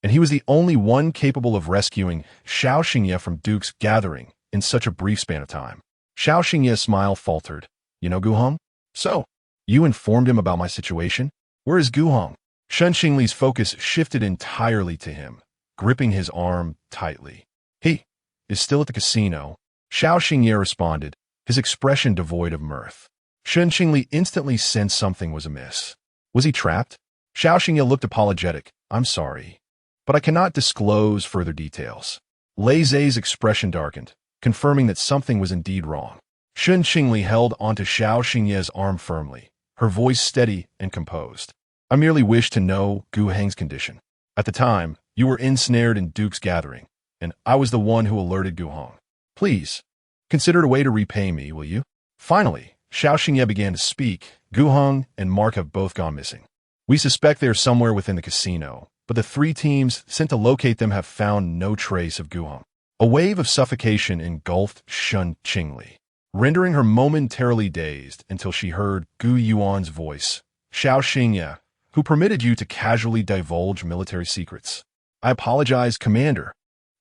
and he was the only one capable of rescuing Xiao Xingye from Duke's gathering in such a brief span of time. Xiao Xingye's smile faltered. You know Gu Heng? So, you informed him about my situation? Where is Gu Heng? Shen Qingli's focus shifted entirely to him, gripping his arm tightly. He is still at the casino. Xiao Xingye responded, his expression devoid of mirth. Shen Qingli instantly sensed something was amiss. Was he trapped? Xiao Xingye looked apologetic. I'm sorry, but I cannot disclose further details. Lei Zhe's expression darkened, confirming that something was indeed wrong. Shen Qingli held onto Xiao Xingye's arm firmly, her voice steady and composed. I merely wished to know Gu Heng's condition. At the time, you were ensnared in Duke's gathering, and I was the one who alerted Gu Heng. Please, consider a way to repay me, will you? Finally, Xiao Xingye began to speak. Gu Heng and Mark have both gone missing. We suspect they are somewhere within the casino, but the 3 teams sent to locate them have found no trace of Gu Heng. A wave of suffocation engulfed Shen Qingli. rendering her momentarily dazed until she heard Gu Yuan's voice. Xiao Xingye, who permitted you to casually divulge military secrets? I apologize, Commander.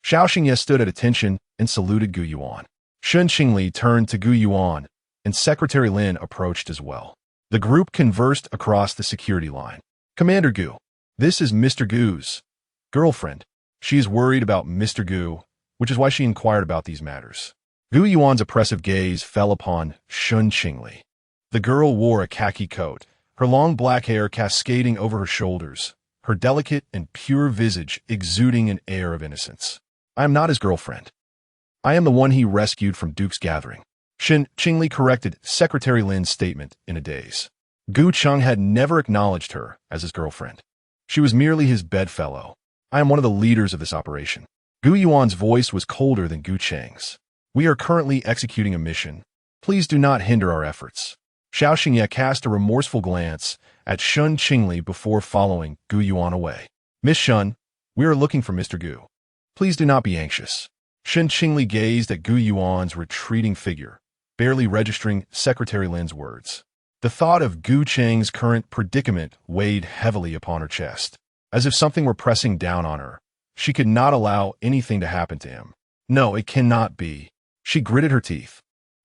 Xiao Xingye stood at attention and saluted Gu Yuan. Shen Qingli turned to Gu Yuan, and Secretary Lin approached as well. The group conversed across the security line. Commander Gu, this is Mr. Gu's girlfriend. She is worried about Mr. Gu, which is why she inquired about these matters. Gu Yuan's oppressive gaze fell upon Shen Qingli. The girl wore a khaki coat, her long black hair cascading over her shoulders, her delicate and pure visage exuding an air of innocence. I am not his girlfriend. I am the one he rescued from Duke's gathering. Shen Qingli corrected Secretary Lin's statement in a daze. Gu Cheng had never acknowledged her as his girlfriend. She was merely his bedfellow. I am one of the leaders of this operation. Gu Yuan's voice was colder than Gu Cheng's. We are currently executing a mission. Please do not hinder our efforts. Xiao Xingye cast a remorseful glance at Shen Qingli before following Gu Yuan away. Miss Shen, we are looking for Mr. Gu. Please do not be anxious. Shen Qingli gazed at Gu Yuan's retreating figure, barely registering Secretary Lin's words. The thought of Gu Cheng's current predicament weighed heavily upon her chest. As if something were pressing down on her, she could not allow anything to happen to him. No, it cannot be. She gritted her teeth.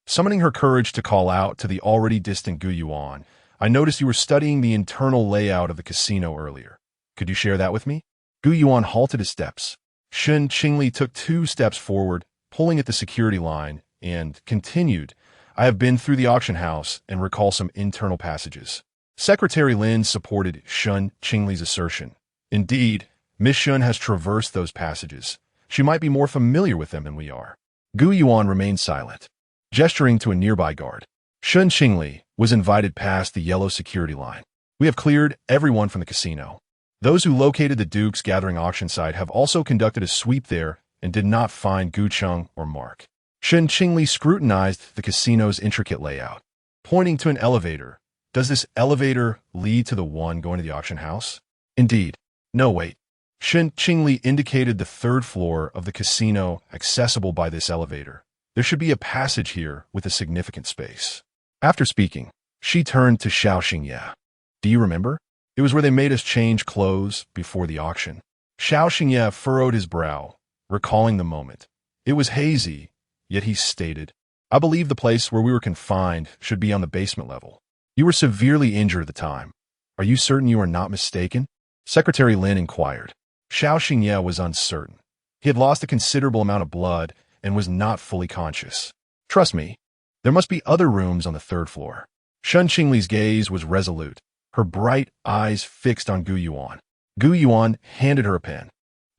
Summoning her courage to call out to the already distant Gu Yuan, I noticed you were studying the internal layout of the casino earlier. Could you share that with me? Gu Yuan halted his steps. Shen Qingli took 2 steps forward, pulling at the security line, and continued, I have been through the auction house and recall some internal passages. Secretary Lin supported Shen Qingli's assertion. Indeed, Miss Shen has traversed those passages. She might be more familiar with them than we are. Gu Yuan remained silent, gesturing to a nearby guard. Shen Qingli was invited past the yellow security line. We have cleared everyone from the casino. Those who located the Duke's gathering auction site have also conducted a sweep there and did not find Gu Cheng or Mark. Shen Qingli scrutinized the casino's intricate layout, pointing to an elevator. Does this elevator lead to the one going to the auction house? Indeed. No, wait. Shen Qingli indicated the 3rd floor of the casino accessible by this elevator. There should be a passage here with a significant space. After speaking, she turned to Xiao Xingye. Do you remember? It was where they made us change clothes before the auction. Xiao Xingye furrowed his brow, recalling the moment. It was hazy, yet he stated, I believe the place where we were confined should be on the basement level. You were severely injured at the time. Are you certain you are not mistaken? Secretary Lin inquired. Xiao Xingye was uncertain. He had lost a considerable amount of blood and was not fully conscious. Trust me, there must be other rooms on the 3rd floor. Shen Qingli's gaze was resolute, her bright eyes fixed on Gu Yuan. Gu Yuan handed her a pen,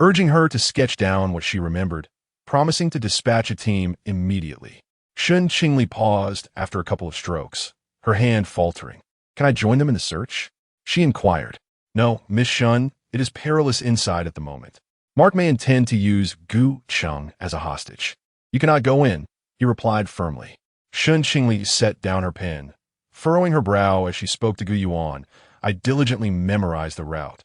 urging her to sketch down what she remembered, promising to dispatch a team immediately. Shen Qingli paused after a couple of strokes, her hand faltering. Can I join them in the search? She inquired. No, Miss Shen, it is perilous inside at the moment. Mark may intend to use Gu Cheng as a hostage. You cannot go in, he replied firmly. Shen Qingli set down her pen, furrowing her brow as she spoke to Gu Yuan. I diligently memorized the route,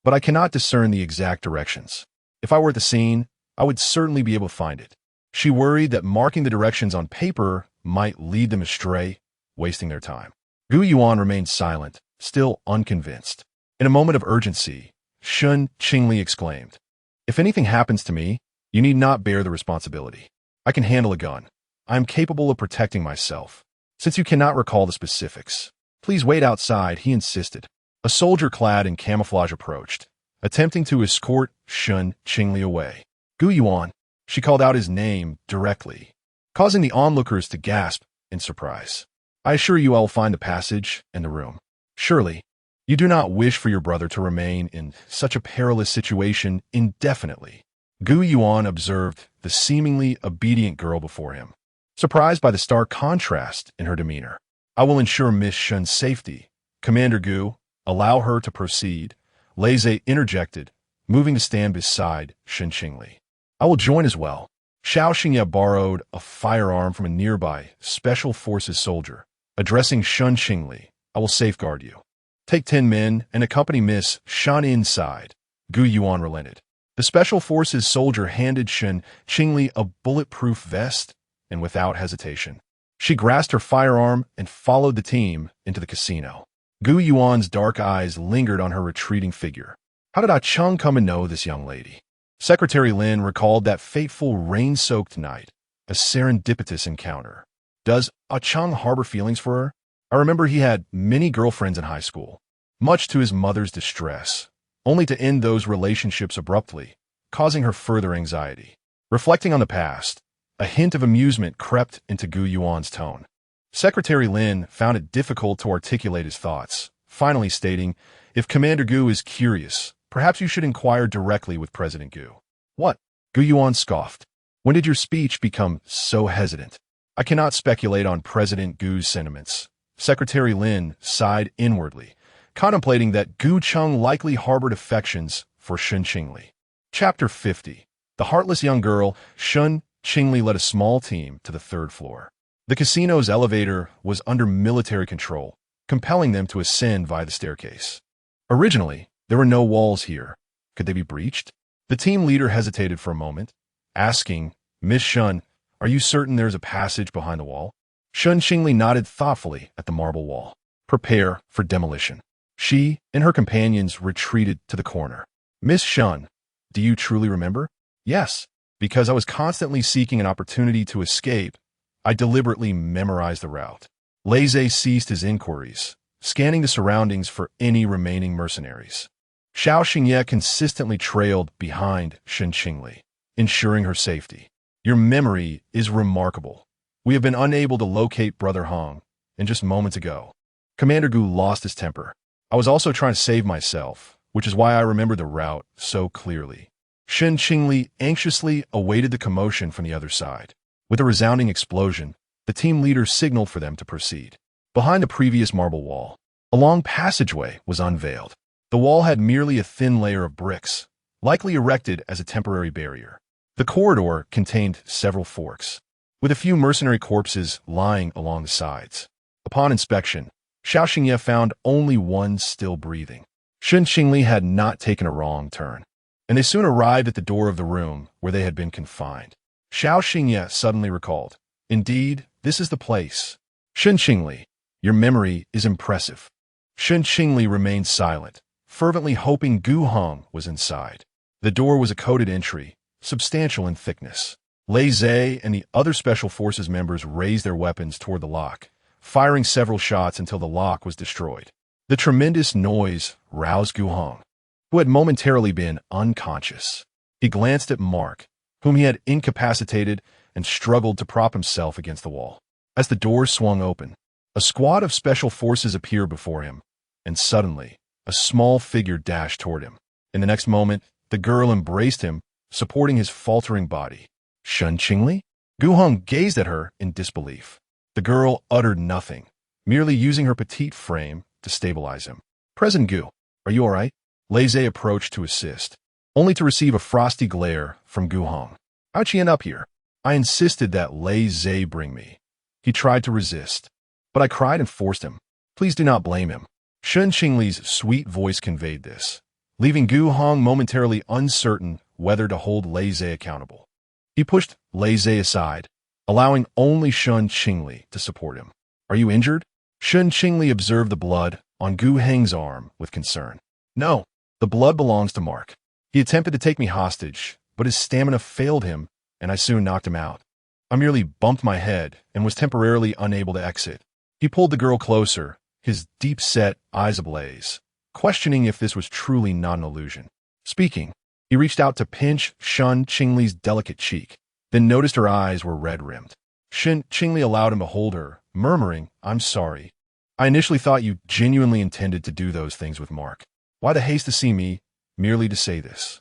but I cannot discern the exact directions. If I were at the scene, I would certainly be able to find it. She worried that marking the directions on paper might lead them astray, wasting their time. Gu Yuan remained silent, still unconvinced. In a moment of urgency, Shen Qingli exclaimed, If anything happens to me, you need not bear the responsibility. I can handle a gun. I am capable of protecting myself. Since you cannot recall the specifics, please wait outside, he insisted. A soldier clad in camouflage approached, attempting to escort Shen Qingli away. Gu Yuan, she called out his name directly, causing the onlookers to gasp in surprise. I assure you I will find the passage and the room. Surely, you do not wish for your brother to remain in such a perilous situation indefinitely. Gu Yuan observed the seemingly obedient girl before him, surprised by the stark contrast in her demeanor. I will ensure Miss Shen's safety. Commander Gu, allow her to proceed. Leze interjected, moving to stand beside Shen Qingli. I will join as well. Xiao Xingye borrowed a firearm from a nearby Special Forces soldier. Addressing Shen Qingli, I will safeguard you. Take 10 men and accompany Miss Shen inside. Gu Yuan relented. The Special Forces soldier handed Shen Qingli a bulletproof vest, and without hesitation, She grasped her firearm and followed the team into the casino. Gu Yuan's dark eyes lingered on her retreating figure. How did Ah Cheng come to know this young lady? Secretary Lin recalled that fateful rain-soaked night, a serendipitous encounter. Does Ah Cheng harbor feelings for her? I remember he had many girlfriends in high school, much to his mother's distress, only to end those relationships abruptly, causing her further anxiety. Reflecting on the past, a hint of amusement crept into Gu Yuan's tone. Secretary Lin found it difficult to articulate his thoughts, finally stating, "If Commander Gu is curious, perhaps you should inquire directly with President Gu." "What?" Gu Yuan scoffed. "When did your speech become so hesitant?" "I cannot speculate on President Gu's sentiments." Secretary Lin sighed inwardly, contemplating that Gu Cheng likely harbored affections for Shen Qingli. Chapter 50. The heartless young girl, Shen Qingli, led a small team to the third floor. The casino's elevator was under military control, compelling them to ascend via the staircase. Originally, there were no walls here. Could they be breached? The team leader hesitated for a moment, asking, "Miss Shen, are you certain there's a passage behind the wall?" Shen Qingli nodded thoughtfully at the marble wall. "Prepare for demolition." She and her companions retreated to the corner. "Miss Shen, do you truly remember?" "Yes, because I was constantly seeking an opportunity to escape. I deliberately memorized the route." Laissez ceased his inquiries, scanning the surroundings for any remaining mercenaries. Xiao Xingye consistently trailed behind Shen Qingli, ensuring her safety. "Your memory is remarkable. We have been unable to locate Brother Hong, and just moments ago, Commander Gu lost his temper. I was also trying to save myself, which is why I remember the route so clearly." Shen Qingli anxiously awaited the commotion from the other side. With a resounding explosion, the team leader signaled for them to proceed. Behind the previous marble wall, a long passageway was unveiled. The wall had merely a thin layer of bricks, likely erected as a temporary barrier. The corridor contained several forks, with a few mercenary corpses lying along the sides. Upon inspection, Xiao Xingye found only one still breathing. Shen Qingli had not taken a wrong turn, and they soon arrived at the door of the room where they had been confined. Xiao Xingye suddenly recalled, "Indeed, this is the place." "Shen Qingli, your memory is impressive." Shen Qingli remained silent, fervently hoping Gu Heng was inside. The door was a coded entry, substantial in thickness. Lei Zhe and the other Special Forces members raised their weapons toward the lock, firing several shots until the lock was destroyed. The tremendous noise roused Gu Heng, who had momentarily been unconscious. He glanced at Mark, whom he had incapacitated, and struggled to prop himself against the wall. As the door swung open, a squad of Special Forces appeared before him, and suddenly, a small figure dashed toward him. In the next moment, the girl embraced him, supporting his faltering body. "Shen Qingli?" Gu Heng gazed at her in disbelief. The girl uttered nothing, merely using her petite frame to stabilize him. "President Gu, are you all right?" Lei Zhe approached to assist, only to receive a frosty glare from Gu Heng. "How'd she end up here?" "I insisted that Lei Zhe bring me. He tried to resist, but I cried and forced him. Please do not blame him." Shen Qingli's sweet voice conveyed this, leaving Gu Heng momentarily uncertain whether to hold Lei Zhe accountable. He pushed Lei Zhe aside, allowing only Shen Qingli to support him. "Are you injured?" Shen Qingli observed the blood on Gu Heng's arm with concern. "No, the blood belongs to Mark. He attempted to take me hostage, but his stamina failed him, and I soon knocked him out. I merely bumped my head and was temporarily unable to exit." He pulled the girl closer, his deep-set eyes ablaze, questioning if this was truly not an illusion. Speaking, he reached out to pinch Shen Qingli's delicate cheek, then noticed her eyes were red-rimmed. Shen Qingli allowed him to hold her, murmuring, "I'm sorry. I initially thought you genuinely intended to do those things with Mark. Why the haste to see me, merely to say this?"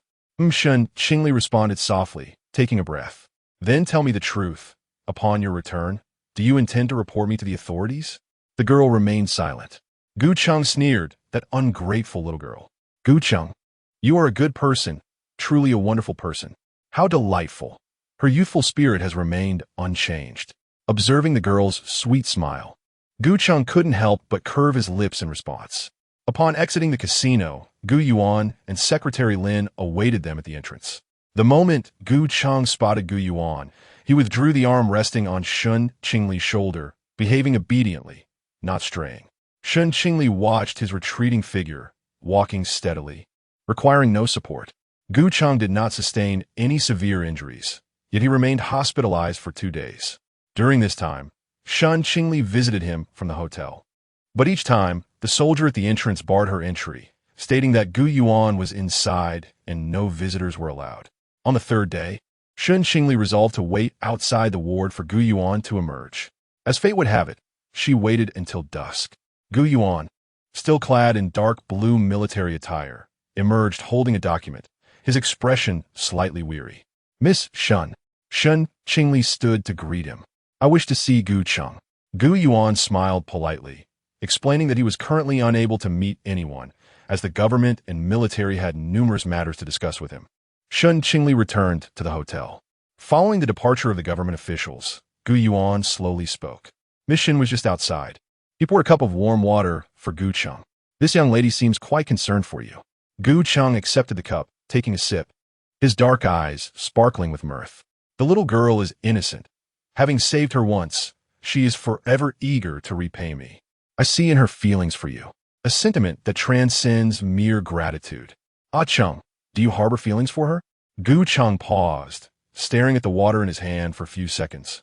Shen Qingli responded softly, taking a breath. "Then tell me the truth. Upon your return, do you intend to report me to the authorities?" The girl remained silent. Gu Cheng sneered, "That ungrateful little girl." "Gu Cheng, you are a good person, truly a wonderful person. How delightful." Her youthful spirit has remained unchanged. Observing the girl's sweet smile, Gu Cheng couldn't help but curve his lips in response. Upon exiting the casino, Gu Yuan and Secretary Lin awaited them at the entrance. The moment Gu Cheng spotted Gu Yuan, He withdrew the arm resting on Shen Qingli's shoulder, behaving obediently, not straying. Shen Qingli watched his retreating figure, walking steadily, requiring no support. Gu Cheng did not sustain any severe injuries, yet he remained hospitalized for 2 days. During this time, Shen Qingli visited him from the hotel. But each time, the soldier at the entrance barred her entry, stating that Gu Yuan was inside and no visitors were allowed. On the 3rd day, Shen Qingli resolved to wait outside the ward for Gu Yuan to emerge. As fate would have it, she waited until dusk. Gu Yuan, still clad in dark blue military attire, emerged holding a document, his expression slightly weary. "Miss Shen." Shen Qingli stood to greet him. "I wish to see Gu Cheng." Gu Yuan smiled politely, explaining that he was currently unable to meet anyone, as the government and military had numerous matters to discuss with him. Shen Qingli returned to the hotel. Following the departure of the government officials, Gu Yuan slowly spoke. "Miss Shen was just outside." He poured a cup of warm water for Gu Cheng. "This young lady seems quite concerned for you." Gu Cheng accepted the cup, taking a sip, his dark eyes sparkling with mirth. "The little girl is innocent. Having saved her once, she is forever eager to repay me. I see in her feelings for you, a sentiment that transcends mere gratitude." "Ah Cheng, do you harbor feelings for her?" Gu Cheng paused, staring at the water in his hand for a few seconds,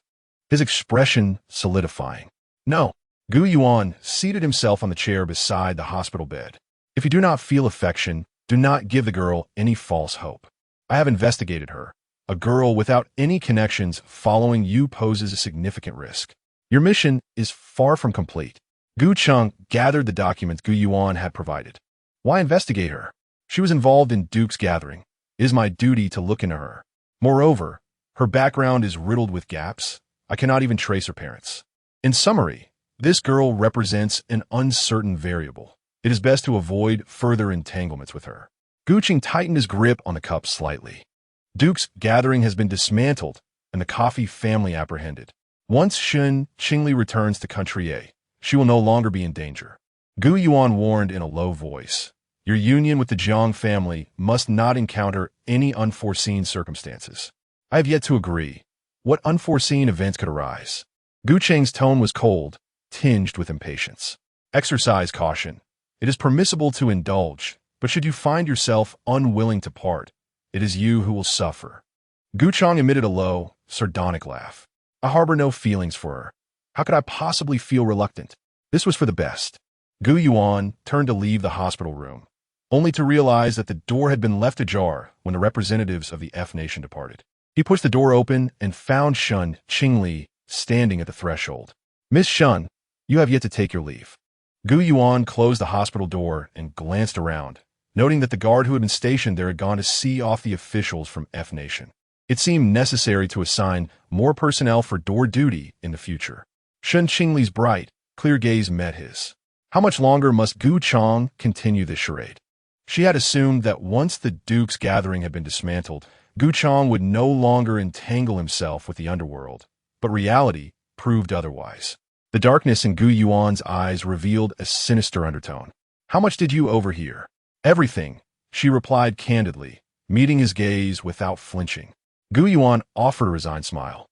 his expression solidifying. "No." Gu Yuan seated himself on the chair beside the hospital bed. "If you do not feel affection, do not give the girl any false hope. I have investigated her. A girl without any connections following you poses a significant risk. Your mission is far from complete." Gu Cheng gathered the documents Gu Yuan had provided. "Why investigate her? She was involved in Duke's gathering. It is my duty to look into her. Moreover, her background is riddled with gaps. I cannot even trace her parents. In summary, this girl represents an uncertain variable. It is best to avoid further entanglements with her." Gu Cheng tightened his grip on the cup slightly. Duke's gathering has been dismantled and the coffee family apprehended. Once Shen Qingli returns to Country A, she will no longer be in danger. Gu Yuan warned in a low voice. "Your union with the Jiang family must not encounter any unforeseen circumstances." "I have yet to agree. What unforeseen events could arise?" Gu Cheng's tone was cold, tinged with impatience. "Exercise caution. It is permissible to indulge, but should you find yourself unwilling to part, it is you who will suffer." Gu Cheng emitted a low, sardonic laugh. "I harbor no feelings for her. How could I possibly feel reluctant? This was for the best." Gu Yuan turned to leave the hospital room, only to realize that the door had been left ajar when the representatives of the F Nation departed. He pushed the door open and found Shen Qingli standing at the threshold. "Miss Shen, you have yet to take your leave." Gu Yuan closed the hospital door and glanced around, noting that the guard who had been stationed there had gone to see off the officials from F Nation. It seemed necessary to assign more personnel for door duty in the future. Shen Qingli's bright, clear gaze met his. How much longer must Gu Cheng continue this charade? She had assumed that once the Duke's gathering had been dismantled, Gu Cheng would no longer entangle himself with the underworld, but reality proved otherwise. The darkness in Gu Yuan's eyes revealed a sinister undertone. "How much did you overhear?" "Everything," she replied candidly, meeting his gaze without flinching. Gu Yuan offered a resigned smile.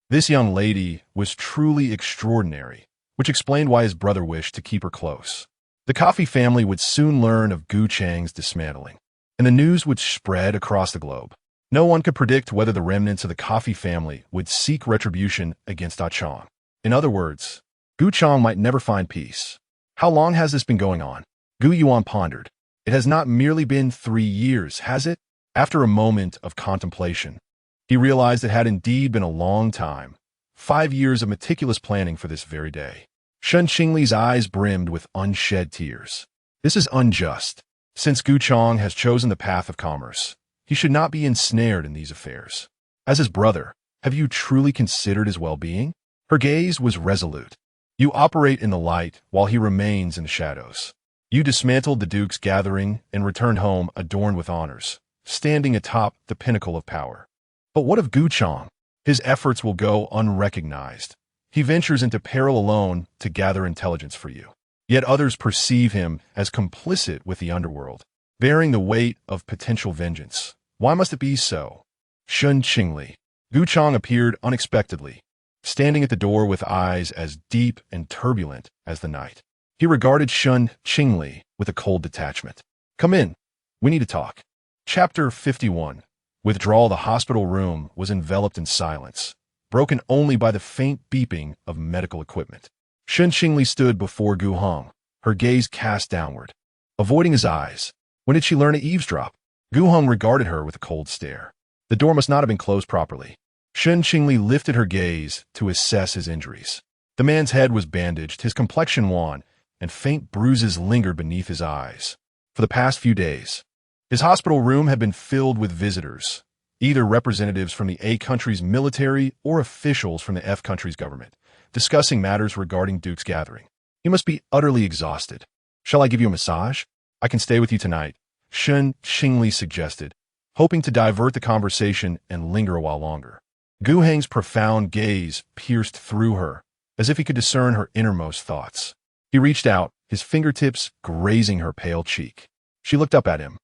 This young lady was truly extraordinary, which explained why his brother wished to keep her close. The coffee family would soon learn of Gu Cheng's dismantling, and the news would spread across the globe. No one could predict whether the remnants of the coffee family would seek retribution against Ah Cheng. In other words, Gu Cheng might never find peace. How long has this been going on? Gu Yuan pondered. It has not merely been 3 years, has it? After a moment of contemplation, he realized it had indeed been a long time. 5 years of meticulous planning for this very day. Shen Qingli's eyes brimmed with unshed tears. This is unjust. Since Gu Cheng has chosen the path of commerce, he should not be ensnared in these affairs. As his brother, have you truly considered his well-being? Her gaze was resolute. You operate in the light while he remains in the shadows. You dismantled the Duke's gathering and returned home adorned with honors, standing atop the pinnacle of power. But what of Gu Cheng? His efforts will go unrecognized. He ventures into peril alone to gather intelligence for you. Yet others perceive him as complicit with the underworld, bearing the weight of potential vengeance. Why must it be so? Shen Qingli. Gu Chang appeared unexpectedly, standing at the door with eyes as deep and turbulent as the night. He regarded Shen Qingli with a cold detachment. "Come in. We need to talk." Chapter 51. Withdrawal. The hospital room was enveloped in silence, broken only by the faint beeping of medical equipment. Shen Qingli stood before Gu Heng, her gaze cast downward, avoiding his eyes. When did she learn to eavesdrop? Gu Heng regarded her with a cold stare. The door must not have been closed properly. Shen Qingli lifted her gaze to assess his injuries. The man's head was bandaged, his complexion wan, and faint bruises lingered beneath his eyes. For the past few days, his hospital room had been filled with visitors, either representatives from the A country's military or officials from the F country's government, discussing matters regarding Duke's gathering. He must be utterly exhausted. "Shall I give you a massage? I can stay with you tonight," Shen Qingli suggested, hoping to divert the conversation and linger a while longer. Gu Heng's profound gaze pierced through her, as if he could discern her innermost thoughts. He reached out, his fingertips grazing her pale cheek. She looked up at him,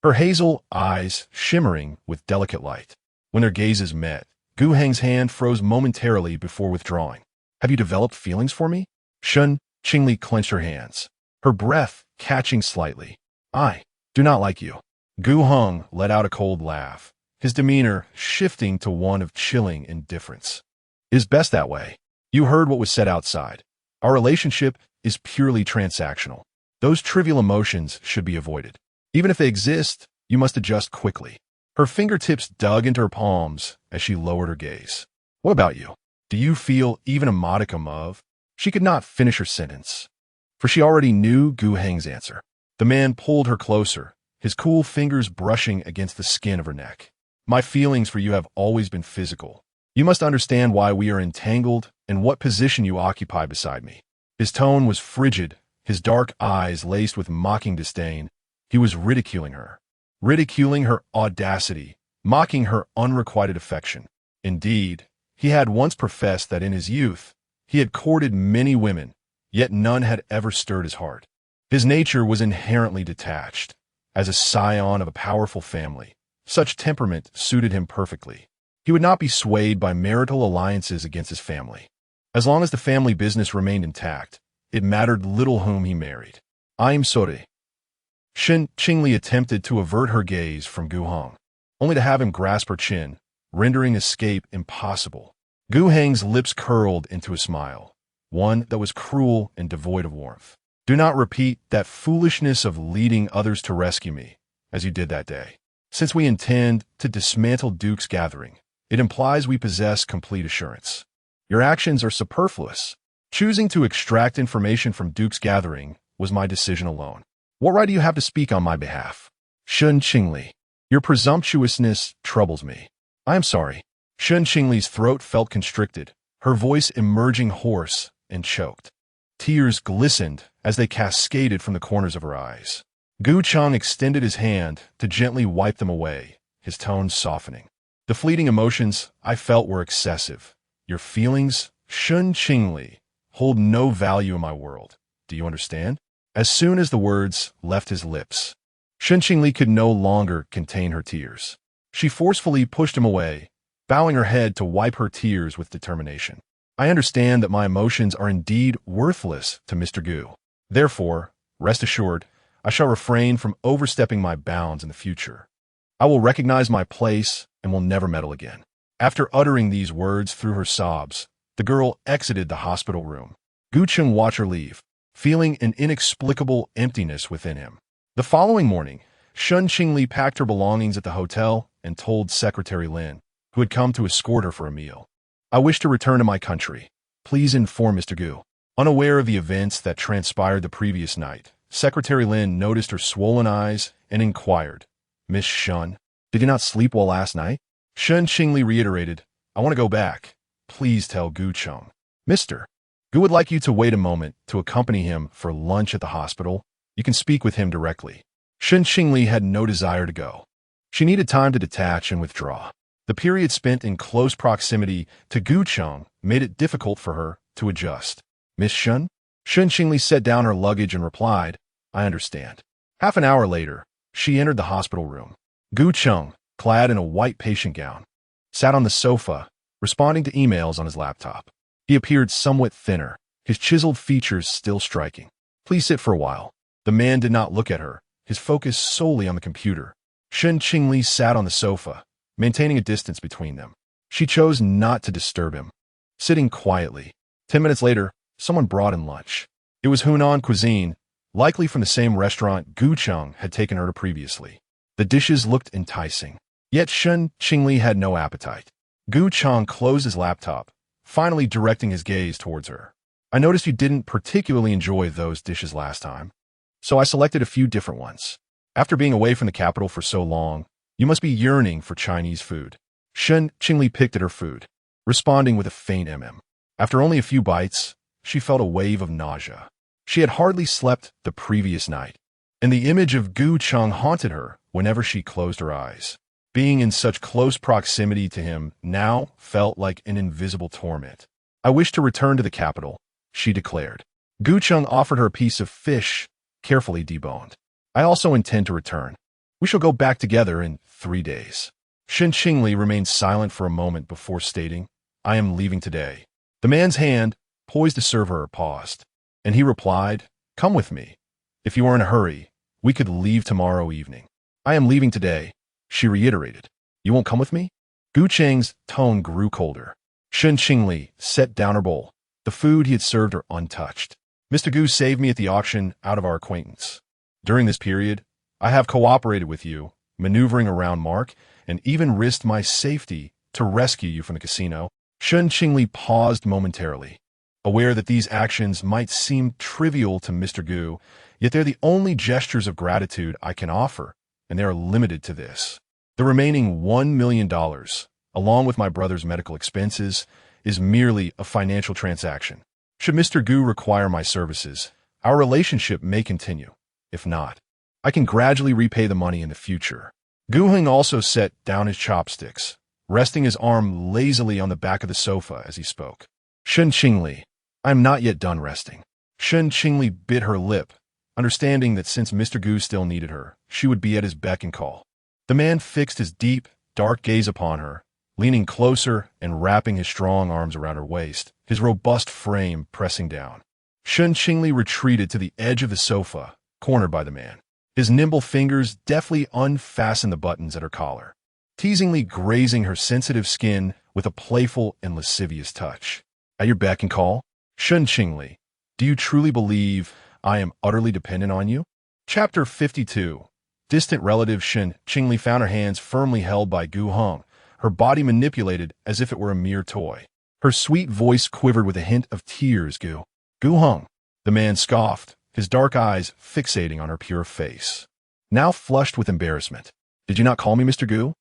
her hazel eyes shimmering with delicate light. When their gazes met, Gu Heng's hand froze momentarily before withdrawing. "Have you developed feelings for me?" Shen Qingli clenched her hands, her breath catching slightly. "I do not like you." Gu Heng let out a cold laugh, his demeanor shifting to one of chilling indifference. "It is best that way. You heard what was said outside. Our relationship is purely transactional. Those trivial emotions should be avoided. Even if they exist, you must adjust quickly." Her fingertips dug into her palms as she lowered her gaze. "What about you? Do you feel even a modicum of—" She could not finish her sentence, for she already knew Gu Heng's answer. The man pulled her closer, his cool fingers brushing against the skin of her neck. "My feelings for you have always been physical. You must understand why we are entangled and what position you occupy beside me." His tone was frigid, his dark eyes laced with mocking disdain. He was ridiculing her audacity, mocking her unrequited affection. Indeed, he had once professed that in his youth, he had courted many women, yet none had ever stirred his heart. His nature was inherently detached. As a scion of a powerful family, such temperament suited him perfectly. He would not be swayed by marital alliances against his family. As long as the family business remained intact, it mattered little whom he married. "I am sorry." Shen Qingli attempted to avert her gaze from Gu Heng, only to have him grasp her chin, rendering escape impossible. Gu Heng's lips curled into a smile, one that was cruel and devoid of warmth. "Do not repeat that foolishness of leading others to rescue me, as you did that day. Since we intend to dismantle Duke's gathering, it implies we possess complete assurance. Your actions are superfluous. Choosing to extract information from Duke's gathering was my decision alone. What right do you have to speak on my behalf?" "Shen Qingli, your presumptuousness troubles me." "I am sorry." Shen Qingli's throat felt constricted, her voice emerging hoarse and choked. Tears glistened as they cascaded from the corners of her eyes. Gu Chang extended his hand to gently wipe them away, his tone softening. "The fleeting emotions I felt were excessive. Your feelings, Shen Qingli, hold no value in my world. Do you understand?" As soon as the words left his lips, Shen Qingli could no longer contain her tears. She forcefully pushed him away, bowing her head to wipe her tears with determination. "I understand that my emotions are indeed worthless to Mr. Gu. Therefore, rest assured, I shall refrain from overstepping my bounds in the future. I will recognize my place and will never meddle again." After uttering these words through her sobs, the girl exited the hospital room. Gu Cheng watched her leave, feeling an inexplicable emptiness within him. The following morning, Shen Qingli packed her belongings at the hotel and told Secretary Lin, who had come to escort her for a meal, "I wish to return to my country. Please inform Mr. Gu." Unaware of the events that transpired the previous night, Secretary Lin noticed her swollen eyes and inquired, "Miss Shen, did you not sleep well last night?" Shen Qingli reiterated, "I want to go back. Please tell Gu Cheng." "Mr. Gu would like you to wait a moment to accompany him for lunch at the hospital. You can speak with him directly." Shen Qingli had no desire to go. She needed time to detach and withdraw. The period spent in close proximity to Gu Cheng made it difficult for her to adjust. "Miss Shen?" Shen Qingli set down her luggage and replied, "I understand." Half an hour later, she entered the hospital room. Gu Cheng, clad in a white patient gown, sat on the sofa, responding to emails on his laptop. He appeared somewhat thinner, his chiseled features still striking. Please sit for a while. The man did not look at her, his focus solely on the computer. Shen Qingli sat on the sofa, maintaining a distance between them. She chose not to disturb him, sitting quietly. 10 minutes later, someone brought in lunch. It was Hunan cuisine, likely from the same restaurant Gu Heng had taken her to previously. The dishes looked enticing, yet Shen Qingli had no appetite. Gu Heng closed his laptop, finally directing his gaze towards her. I noticed you didn't particularly enjoy those dishes last time, so I selected a few different ones. After being away from the capital for so long, you must be yearning for Chinese food. Shen Qingli picked at her food, responding with a faint After only a few bites, she felt a wave of nausea. She had hardly slept the previous night, and the image of Gu Heng haunted her whenever she closed her eyes. Being in such close proximity to him now felt like an invisible torment. I wish to return to the capital, she declared. Gu Heng offered her a piece of fish, carefully deboned. I also intend to return. We shall go back together in 3 days. Shen Qingli remained silent for a moment before stating, I am leaving today. The man's hand, poised to serve her, paused, and he replied, Come with me. If you are in a hurry, we could leave tomorrow evening. I am leaving today, she reiterated. You won't come with me? Gu Cheng's tone grew colder. Shen Qingli set down her bowl. The food he had served her untouched. Mr. Gu saved me at the auction out of our acquaintance. During this period, I have cooperated with you, maneuvering around Mark, and even risked my safety to rescue you from the casino. Shen Qingli paused momentarily, aware that these actions might seem trivial to Mr. Gu, yet they're the only gestures of gratitude I can offer, and they are limited to this. The remaining $1 million, along with my brother's medical expenses, is merely a financial transaction. Should Mr. Gu require my services, our relationship may continue. If not, I can gradually repay the money in the future. Gu Heng also set down his chopsticks, resting his arm lazily on the back of the sofa as he spoke. Shen Qingli, I am not yet done resting. Shen Qingli bit her lip, understanding that since Mr. Gu still needed her, she would be at his beck and call. The man fixed his deep, dark gaze upon her, leaning closer and wrapping his strong arms around her waist, his robust frame pressing down. Shen Qingli retreated to the edge of the sofa, cornered by the man. His nimble fingers deftly unfastened the buttons at her collar, teasingly grazing her sensitive skin with a playful and lascivious touch. At your beck and call? Shen Qingli, do you truly believe I am utterly dependent on you? Chapter 52. Distant relative Shen Qingli found her hands firmly held by Gu Heng, her body manipulated as if it were a mere toy. Her sweet voice quivered with a hint of tears. Gu Heng, the man scoffed, his dark eyes fixating on her pure face. Now flushed with embarrassment. Did you not call me Mr. Gu?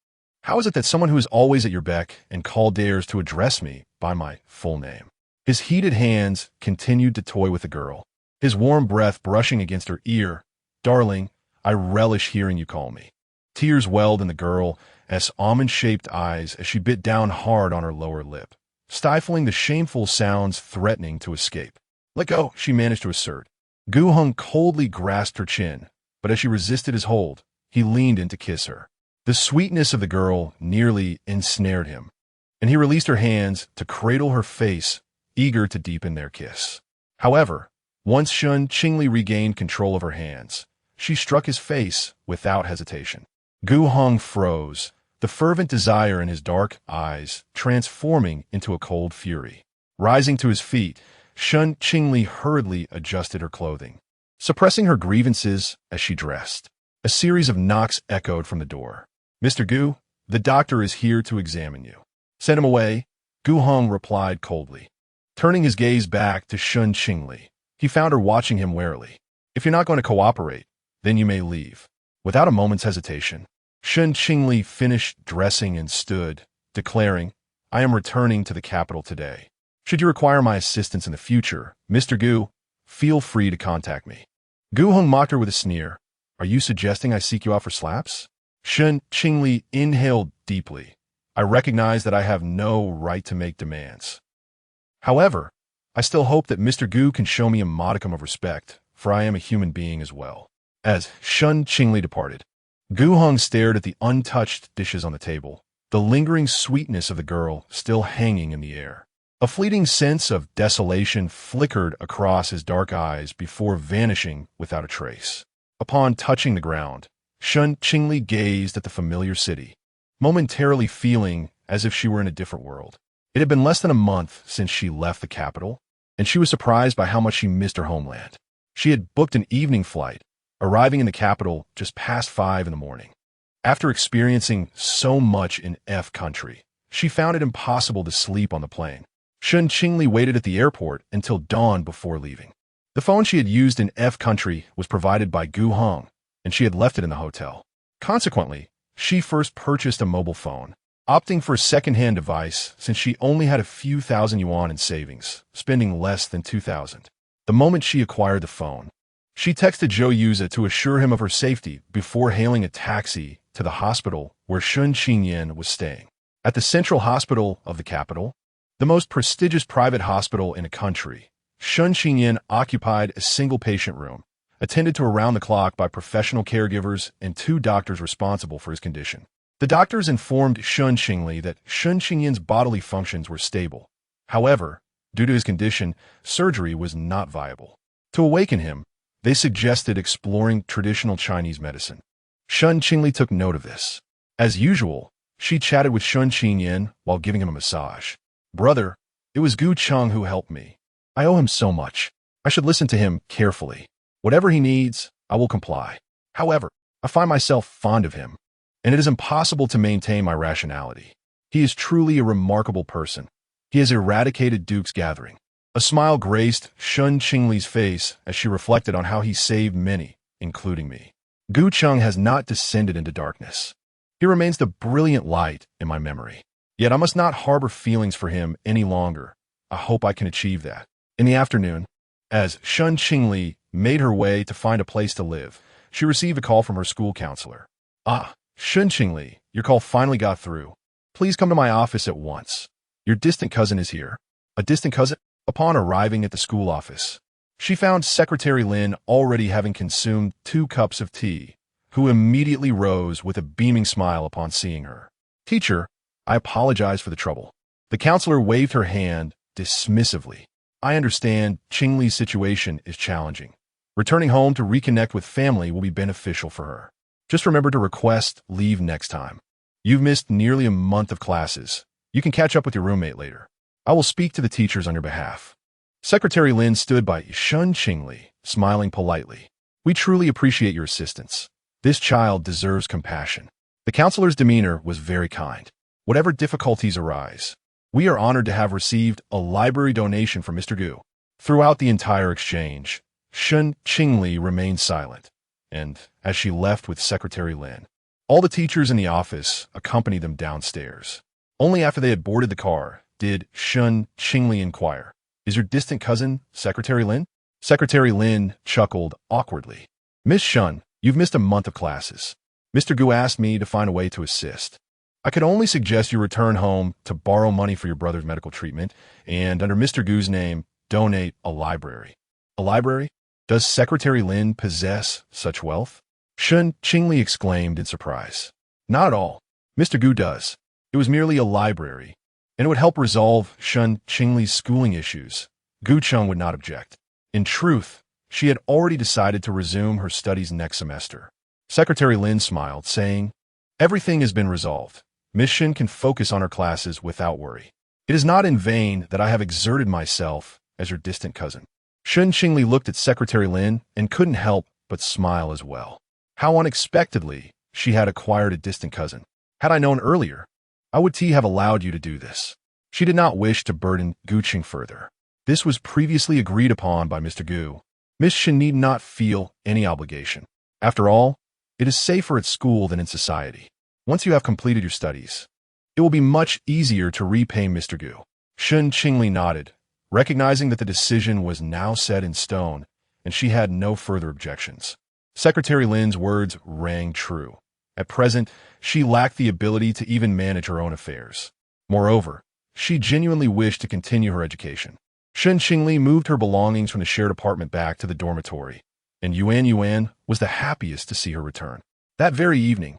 How is it that someone who is always at your beck and call dares to address me by my full name? His heated hands continued to toy with the girl, his warm breath brushing against her ear. Darling, I relish hearing you call me. Tears welled in the girl's almond-shaped eyes as she bit down hard on her lower lip, stifling the shameful sounds threatening to escape. Let go, she managed to assert. Gu Heng coldly grasped her chin, but as she resisted his hold, he leaned in to kiss her. The sweetness of the girl nearly ensnared him, and he released her hands to cradle her face, eager to deepen their kiss. However, once Shen Qingli regained control of her hands, she struck his face without hesitation. Gu Heng froze, the fervent desire in his dark eyes transforming into a cold fury. Rising to his feet, Shen Qingli hurriedly adjusted her clothing, suppressing her grievances as she dressed. A series of knocks echoed from the door. Mr. Gu, the doctor is here to examine you. Send him away, Gu Heng replied coldly. Turning his gaze back to Shen Qingli, he found her watching him warily. If you're not going to cooperate, then you may leave. Without a moment's hesitation, Shen Qingli finished dressing and stood, declaring, I am returning to the capital today. Should you require my assistance in the future, Mr. Gu, feel free to contact me. Gu Heng mocked her with a sneer. Are you suggesting I seek you out for slaps? Shen Qingli inhaled deeply. I recognize that I have no right to make demands. However, I still hope that Mr. Gu can show me a modicum of respect, for I am a human being as well. As Shen Qingli departed, Gu Heng stared at the untouched dishes on the table, the lingering sweetness of the girl still hanging in the air. A fleeting sense of desolation flickered across his dark eyes before vanishing without a trace. Upon touching the ground, Shen Qingli gazed at the familiar city, momentarily feeling as if she were in a different world. It had been less than a month since she left the capital, and she was surprised by how much she missed her homeland. She had booked an evening flight, arriving in the capital just past 5 in the morning. After experiencing so much in F country, she found it impossible to sleep on the plane. Shen Qingli waited at the airport until dawn before leaving. The phone she had used in F country was provided by Gu Heng, and she had left it in the hotel. Consequently, she first purchased a mobile phone, opting for a second-hand device since she only had a few thousand yuan in savings, spending less than 2,000. The moment she acquired the phone, she texted Zhou Yuza to assure him of her safety before hailing a taxi to the hospital where Shen Qingli was staying. At the central hospital of the capital, the most prestigious private hospital in a country, Shen Qingli occupied a single patient room, attended to around the clock by professional caregivers and 2 doctors responsible for his condition. The doctors informed Shen Qingli that Shen Qingli's bodily functions were stable. However, due to his condition, surgery was not viable. To awaken him, they suggested exploring traditional Chinese medicine. Shen Qingli took note of this. As usual, she chatted with Shen Qingli while giving him a massage. "Brother, it was Gu Cheng who helped me. I owe him so much. I should listen to him carefully. Whatever he needs, I will comply. However, I find myself fond of him, and it is impossible to maintain my rationality. He is truly a remarkable person. He has eradicated Duke's gathering." A smile graced Shen Qingli's face as she reflected on how he saved many, including me. Gu Cheng has not descended into darkness. He remains the brilliant light in my memory. Yet I must not harbor feelings for him any longer. I hope I can achieve that. In the afternoon, as Shen Qingli made her way to find a place to live, she received a call from her school counselor. "Ah, Shen Qingli, your call finally got through. Please come to my office at once. Your distant cousin is here." A distant cousin? Upon arriving at the school office, she found Secretary Lin already having consumed 2 cups of tea, who immediately rose with a beaming smile upon seeing her. "Teacher, I apologize for the trouble." The counselor waved her hand dismissively. "I understand Qingli's situation is challenging. Returning home to reconnect with family will be beneficial for her. Just remember to request leave next time. You've missed nearly a month of classes. You can catch up with your roommate later. I will speak to the teachers on your behalf." Secretary Lin stood by Shen Qingli, smiling politely. "We truly appreciate your assistance. This child deserves compassion." The counselor's demeanor was very kind. "Whatever difficulties arise, we are honored to have received a library donation from Mr. Gu." Throughout the entire exchange, Shen Qingli remained silent, and as she left with Secretary Lin, all the teachers in the office accompanied them downstairs. Only after they had boarded the car did Shen Qingli inquire, "Is your distant cousin Secretary Lin?" Secretary Lin chuckled awkwardly. "Miss Shen, you've missed a month of classes. Mr. Gu asked me to find a way to assist. I could only suggest you return home to borrow money for your brother's medical treatment, and under Mr. Gu's name, donate a library." "A library? Does Secretary Lin possess such wealth?" Shen Qingli exclaimed in surprise. "Not at all. Mr. Gu does. It was merely a library, and it would help resolve Shen Qingli's schooling issues. Gu Cheng would not object. In truth, she had already decided to resume her studies next semester." Secretary Lin smiled, saying, "Everything has been resolved. Miss Shen can focus on her classes without worry. It is not in vain that I have exerted myself as her distant cousin." Shen Qingli looked at Secretary Lin and couldn't help but smile as well. How unexpectedly she had acquired a distant cousin. "Had I known earlier, I would have allowed you to do this." She did not wish to burden Gu Cheng further. This was previously agreed upon by Mr. Gu. Miss Shen need not feel any obligation. After all, it is safer at school than in society. Once you have completed your studies, it will be much easier to repay Mr. Gu. Shen Qingli nodded, recognizing that the decision was now set in stone, and she had no further objections. Secretary Lin's words rang true. At present, she lacked the ability to even manage her own affairs. Moreover, she genuinely wished to continue her education. Shen Qingli moved her belongings from the shared apartment back to the dormitory, and Yuan was the happiest to see her return. That very evening,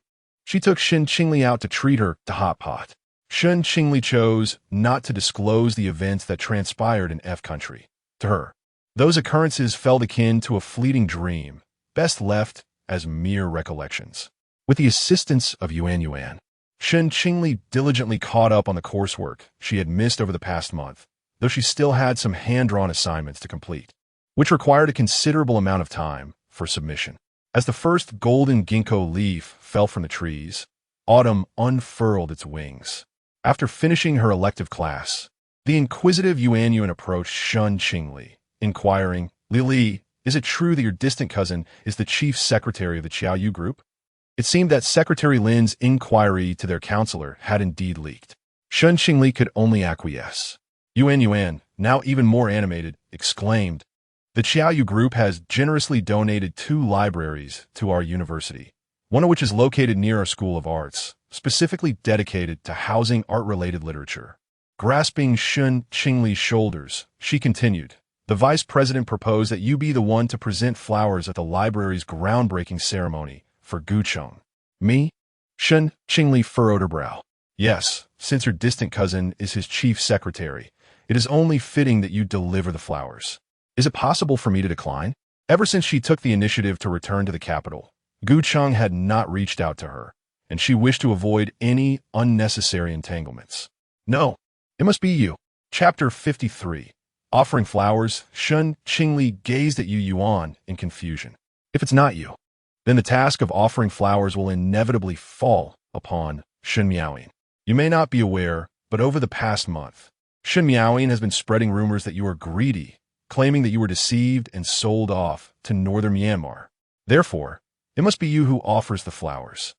She took Shen Qingli out to treat her to hot pot. Shen Qingli chose not to disclose the events that transpired in F country. To her, those occurrences felt akin to a fleeting dream, best left as mere recollections. With the assistance of Yuan, Shen Qingli diligently caught up on the coursework she had missed over the past month, though she still had some hand-drawn assignments to complete, which required a considerable amount of time for submission. As the first golden ginkgo leaf fell from the trees, autumn unfurled its wings. After finishing her elective class, the inquisitive Yuan approached Shen Qingli, inquiring, "Lili, is it true that your distant cousin is the chief secretary of the Qiaoyu group?" It seemed that Secretary Lin's inquiry to their counselor had indeed leaked. Shen Qingli could only acquiesce. Yuan, now even more animated, exclaimed, "The Qiaoyu group has generously donated 2 libraries to our university, one of which is located near our School of Arts, specifically dedicated to housing art-related literature." Grasping Shen Qingli's shoulders, she continued, "The vice president proposed that you be the one to present flowers at the library's groundbreaking ceremony for Gu Heng." "Me?" Shen Qingli furrowed her brow. "Yes, since your distant cousin is his chief secretary, it is only fitting that you deliver the flowers. Is it possible for me to decline?" Ever since she took the initiative to return to the capital, Gu Heng had not reached out to her, and she wished to avoid any unnecessary entanglements. "No, it must be you." Chapter 53. Offering flowers, Shen Qingli gazed at Yuan in confusion. "If it's not you, then the task of offering flowers will inevitably fall upon Shen Miaoyin. You may not be aware, but over the past month, Shen Miaoyin has been spreading rumors that you are greedy, claiming that you were deceived and sold off to northern Myanmar. Therefore, it must be you who offers the flowers.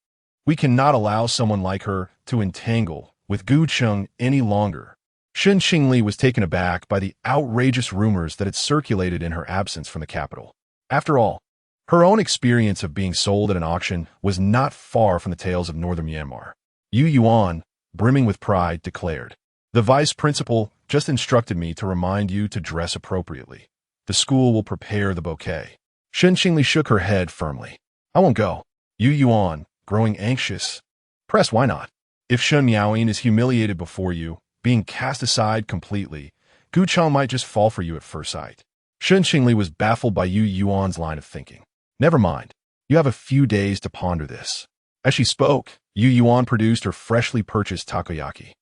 We cannot allow someone like her to entangle with Gu Heng any longer." Shen Qingli was taken aback by the outrageous rumors that had circulated in her absence from the capital. After all, her own experience of being sold at an auction was not far from the tales of northern Myanmar. Yuan, brimming with pride, declared, "The vice principal just instructed me to remind you to dress appropriately. The school will prepare the bouquet." Shen Qingli shook her head firmly. "I won't go." Yuan, growing anxious, "Press, why not? If Shen Miaoyin is humiliated before you, being cast aside completely, Gu Heng might just fall for you at first sight." Shen Qingli was baffled by Yuan's line of thinking. "Never mind. You have a few days to ponder this." As she spoke, Yuan produced her freshly purchased takoyaki.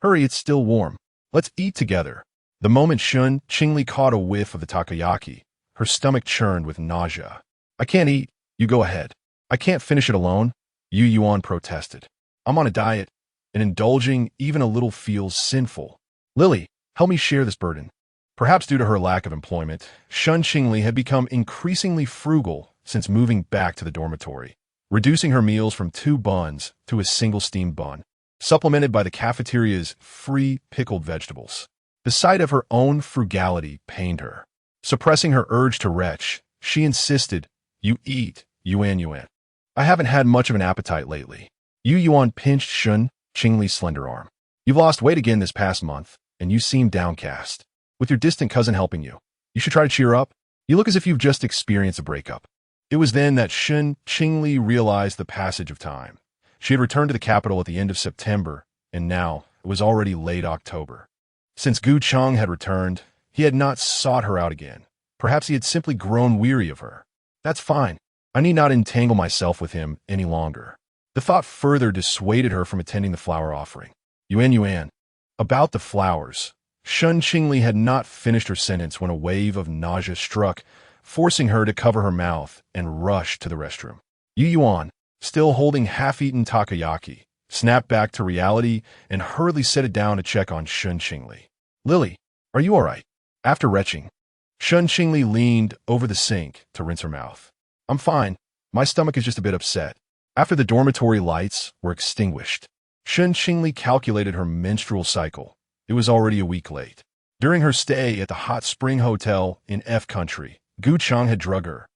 "Hurry, it's still warm. Let's eat together." The moment Shen Qingli caught a whiff of the takoyaki, her stomach churned with nausea. "I can't eat. You go ahead." "I can't finish it alone," Yuan protested. "I'm on a diet, and indulging even a little feels sinful. Lily, help me share this burden." Perhaps due to her lack of employment, Shen Qingli had become increasingly frugal since moving back to the dormitory, reducing her meals from 2 buns to a single steamed bun, supplemented by the cafeteria's free pickled vegetables. The sight of her own frugality pained her. Suppressing her urge to retch, she insisted, "You eat, Yuan. I haven't had much of an appetite lately." Yuan pinched Shen Qingli's slender arm. "You've lost weight again this past month, and you seem downcast. With your distant cousin helping you, you should try to cheer up. You look as if you've just experienced a breakup." It was then that Shen Qingli realized the passage of time. She had returned to the capital at the end of September, and now it was already late October. Since Gu Heng had returned, he had not sought her out again. Perhaps he had simply grown weary of her. "That's fine. I need not entangle myself with him any longer." The thought further dissuaded her from attending the flower offering. Yuan. About the flowers. Shen Qingli had not finished her sentence when a wave of nausea struck, forcing her to cover her mouth and rush to the restroom. Yuan, still holding half-eaten takoyaki, snapped back to reality and hurriedly set it down to check on Shen Qingli. "Lily, are you all right?" After retching, Shen Qingli leaned over the sink to rinse her mouth. "I'm fine. My stomach is just a bit upset." After the dormitory lights were extinguished, Shen Qingli calculated her menstrual cycle. It was already a week late. During her stay at the hot spring hotel in F country, Gu Heng had drugged her,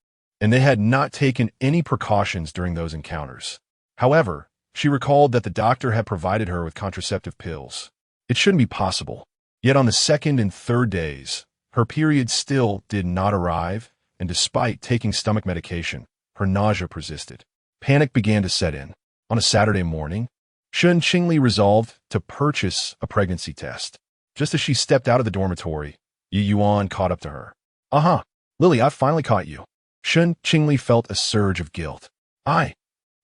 and they had not taken any precautions during those encounters. However, she recalled that the doctor had provided her with contraceptive pills. It shouldn't be possible. Yet on the 2nd and 3rd days, her period still did not arrive, and despite taking stomach medication, her nausea persisted. Panic began to set in. On a Saturday morning, Shen Qingli resolved to purchase a pregnancy test. Just as she stepped out of the dormitory, Yu Yuan caught up to her. "Uh-huh, Lily, I've finally caught you." Shen Qingli felt a surge of guilt. I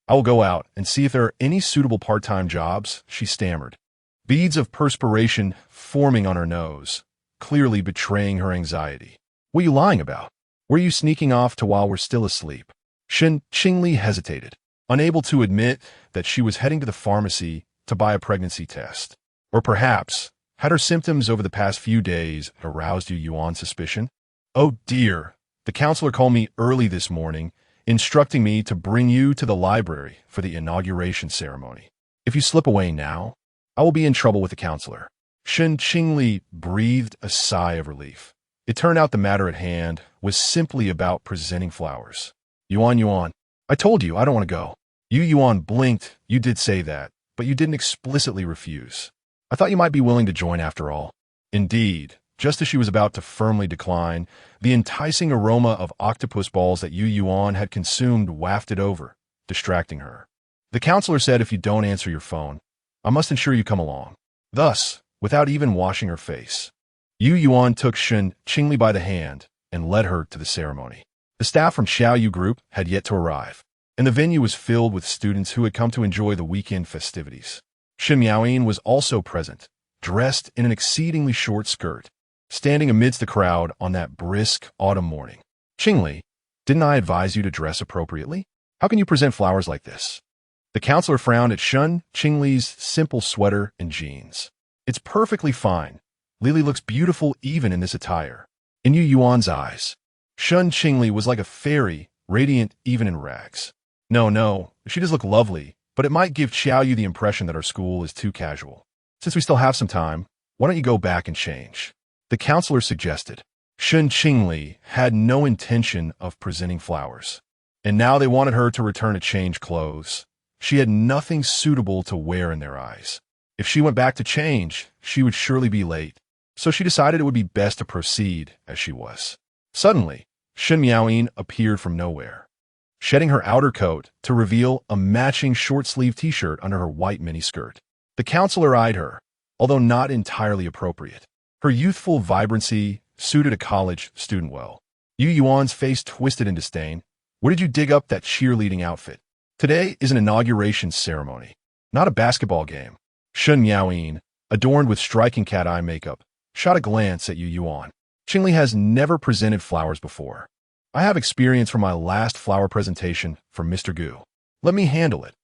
will go out and see if there are any suitable part-time jobs," she stammered. Beads of perspiration forming on her nose, clearly betraying her anxiety. "What are you lying about? Were you sneaking off to while we're still asleep?" Shen Qingli hesitated, unable to admit that she was heading to the pharmacy to buy a pregnancy test. Or perhaps, had her symptoms over the past few days aroused Yu Yuan's suspicion? "Oh dear, the counselor called me early this morning, instructing me to bring you to the library for the inauguration ceremony. If you slip away now, I will be in trouble with the counselor." Shen Qingli breathed a sigh of relief. It turned out the matter at hand was simply about presenting flowers. Yuan, I told you I don't want to go." Yu Yuan blinked. "You did say that, but you didn't explicitly refuse. I thought you might be willing to join after all." Indeed, just as she was about to firmly decline, the enticing aroma of octopus balls that Yu Yuan had consumed wafted over, distracting her. "The counselor said if you don't answer your phone, I must ensure you come along." Thus, without even washing her face, Yu Yuan took Shen Qingli by the hand and led her to the ceremony. The staff from Xiaoyu Group had yet to arrive, and the venue was filled with students who had come to enjoy the weekend festivities. Shen Miaoyin was also present, dressed in an exceedingly short skirt, standing amidst the crowd on that brisk autumn morning. "Qingli, didn't I advise you to dress appropriately? How can you present flowers like this?" The counselor frowned at Shen Qingli's simple sweater and jeans. "It's perfectly fine. Lily looks beautiful even in this attire." In Yu Yuan's eyes, Shen Qingli was like a fairy, radiant even in rags. No, she does look lovely, but it might give Xiaoyu the impression that our school is too casual. Since we still have some time, why don't you go back and change?" the counselor suggested. Shen Qingli had no intention of presenting flowers, and now they wanted her to return to change clothes. She had nothing suitable to wear in their eyes. If she went back to change, she would surely be late, so she decided it would be best to proceed as she was. Suddenly, Shen Miaoyin appeared from nowhere, shedding her outer coat to reveal a matching short-sleeved t-shirt under her white miniskirt. The counselor eyed her, although not entirely appropriate. Her youthful vibrancy suited a college student well. Yu Yuan's face twisted in disdain. "Where did you dig up that cheerleading outfit? Today is an inauguration ceremony, not a basketball game." Shen Miaoyin, adorned with striking cat-eye makeup, shot a glance at Yu Yuan. "Qingli has never presented flowers before. I have experience from my last flower presentation for Mr. Gu. Let me handle it.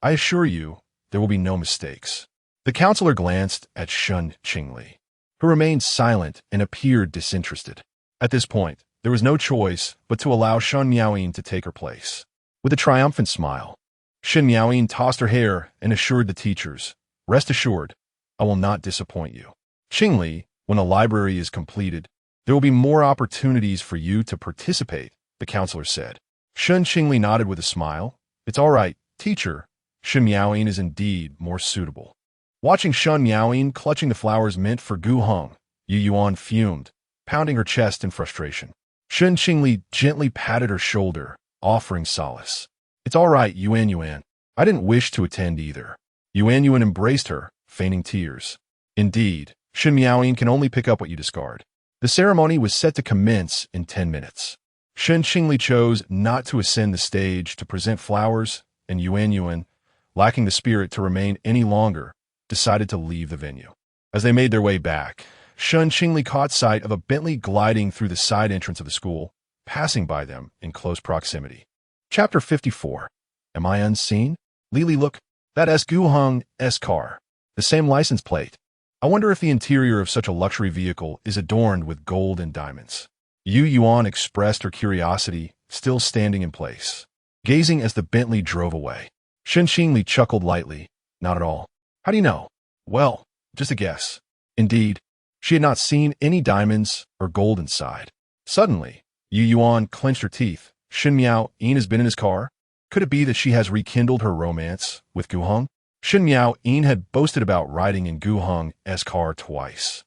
I assure you, there will be no mistakes." The counselor glanced at Shen Qingli, who remained silent and appeared disinterested. At this point, there was no choice but to allow Shen Miaoyin to take her place. With a triumphant smile, Shen Miaoyin tossed her hair and assured the teachers, "Rest assured, I will not disappoint you. Qingli, when the library is completed, there will be more opportunities for you to participate," the counselor said. Shen Qingli nodded with a smile. "It's all right, teacher. Shen Miaoyin is indeed more suitable." Watching Shen Miaoyin clutching the flowers meant for Gu Heng, Yu Yuan fumed, pounding her chest in frustration. Shen Qingli gently patted her shoulder, offering solace. "It's all right, Yuan. I didn't wish to attend either." Yuan embraced her, feigning tears. "Indeed, Shen Miaoyin can only pick up what you discard." The ceremony was set to commence in 10 minutes. Shen Qingli chose not to ascend the stage to present flowers, and Yuan, lacking the spirit to remain any longer, decided to leave the venue. As they made their way back, Shen Qingli caught sight of a Bentley gliding through the side entrance of the school, passing by them in close proximity. Chapter 54. Am I unseen? Lily, look, that's Gu Heng's car. The same license plate. I wonder if the interior of such a luxury vehicle is adorned with gold and diamonds. Yu Yuan expressed her curiosity, still standing in place, gazing as the Bentley drove away. Shen Qingli chuckled lightly. "Not at all. How do you know?" "Well, just a guess." Indeed, she had not seen any diamonds or gold inside. Suddenly, Yu Yuan clenched her teeth. Shen Miaoyin has been in his car? Could it be that she has rekindled her romance with Gu Heng? Shen Miaoyin had boasted about riding in Gu Heng's car twice,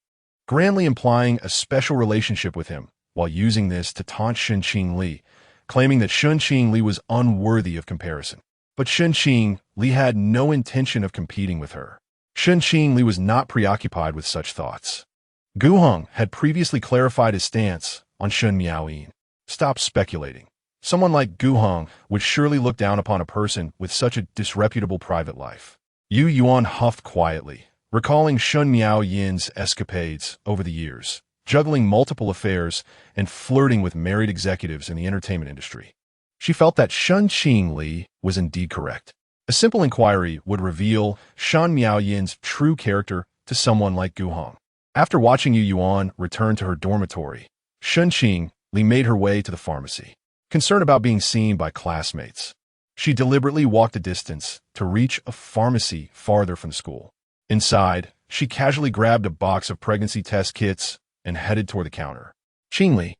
grandly implying a special relationship with him, while using this to taunt Shen Qingli, claiming that Shen Qingli was unworthy of comparison. But Shen Qingli Li had no intention of competing with her. Shen Qingli was not preoccupied with such thoughts. Gu Heng had previously clarified his stance on Shen Miaoyin. Stop speculating. Someone like Gu Heng would surely look down upon a person with such a disreputable private life. Yu Yuan huffed quietly, recalling Shen Miaoyin's escapades over the years, juggling multiple affairs and flirting with married executives in the entertainment industry. She felt that Shen Qingli was indeed correct. A simple inquiry would reveal Shen Miaoyin's true character to someone like Gu Heng. After watching Yu Yuan return to her dormitory, Shen Qingli made her way to the pharmacy. Concerned about being seen by classmates, she deliberately walked a distance to reach a pharmacy farther from school. Inside, she casually grabbed a box of pregnancy test kits and headed toward the counter. Qingli.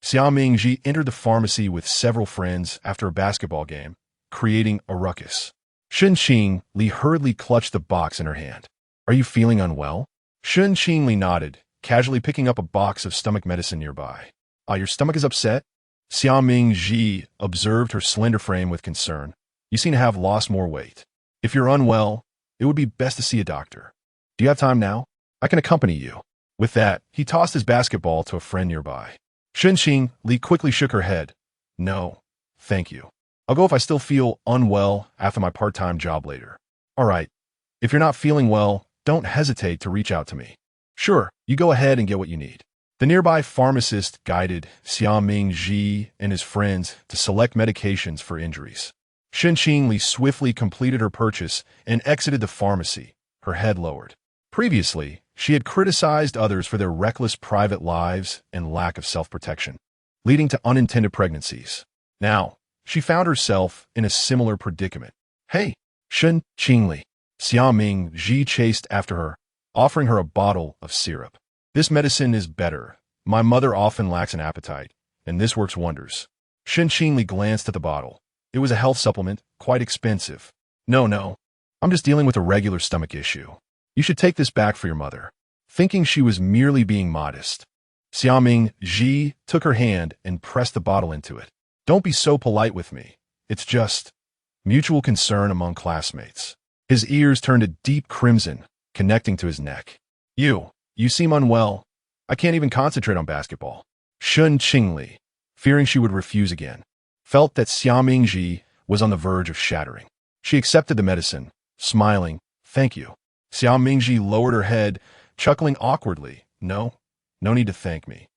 Xia Mingji entered the pharmacy with several friends after a basketball game, creating a ruckus. Shen Qingli hurriedly clutched the box in her hand. Are you feeling unwell? Shen Qingli nodded, casually picking up a box of stomach medicine nearby. Your stomach is upset? Xia Mingji observed her slender frame with concern. You seem to have lost more weight. If you're unwell, it would be best to see a doctor. Do you have time now? I can accompany you. With that, he tossed his basketball to a friend nearby. Shen Qingli quickly shook her head. No, thank you. I'll go if I still feel unwell after my part-time job later. All right. If you're not feeling well, don't hesitate to reach out to me. Sure, you go ahead and get what you need. The nearby pharmacist guided Xia Mingji and his friends to select medications for injuries. Shen Qingli swiftly completed her purchase and exited the pharmacy, her head lowered. Previously, she had criticized others for their reckless private lives and lack of self-protection, leading to unintended pregnancies. Now, she found herself in a similar predicament. Hey, Shen Qingli. Xia Mingji chased after her, offering her a bottle of syrup. This medicine is better. My mother often lacks an appetite, and this works wonders. Shen Qingli glanced at the bottle. It was a health supplement, quite expensive. No, I'm just dealing with a regular stomach issue. You should take this back for your mother. Thinking she was merely being modest, Xia Mingji took her hand and pressed the bottle into it. Don't be so polite with me. It's just mutual concern among classmates. His ears turned a deep crimson, connecting to his neck. You seem unwell. I can't even concentrate on basketball. Shen Qingli, fearing she would refuse again, felt that Xia Mingji was on the verge of shattering. She accepted the medicine, smiling, thank you. Xia Mingji lowered her head, chuckling awkwardly. No need to thank me.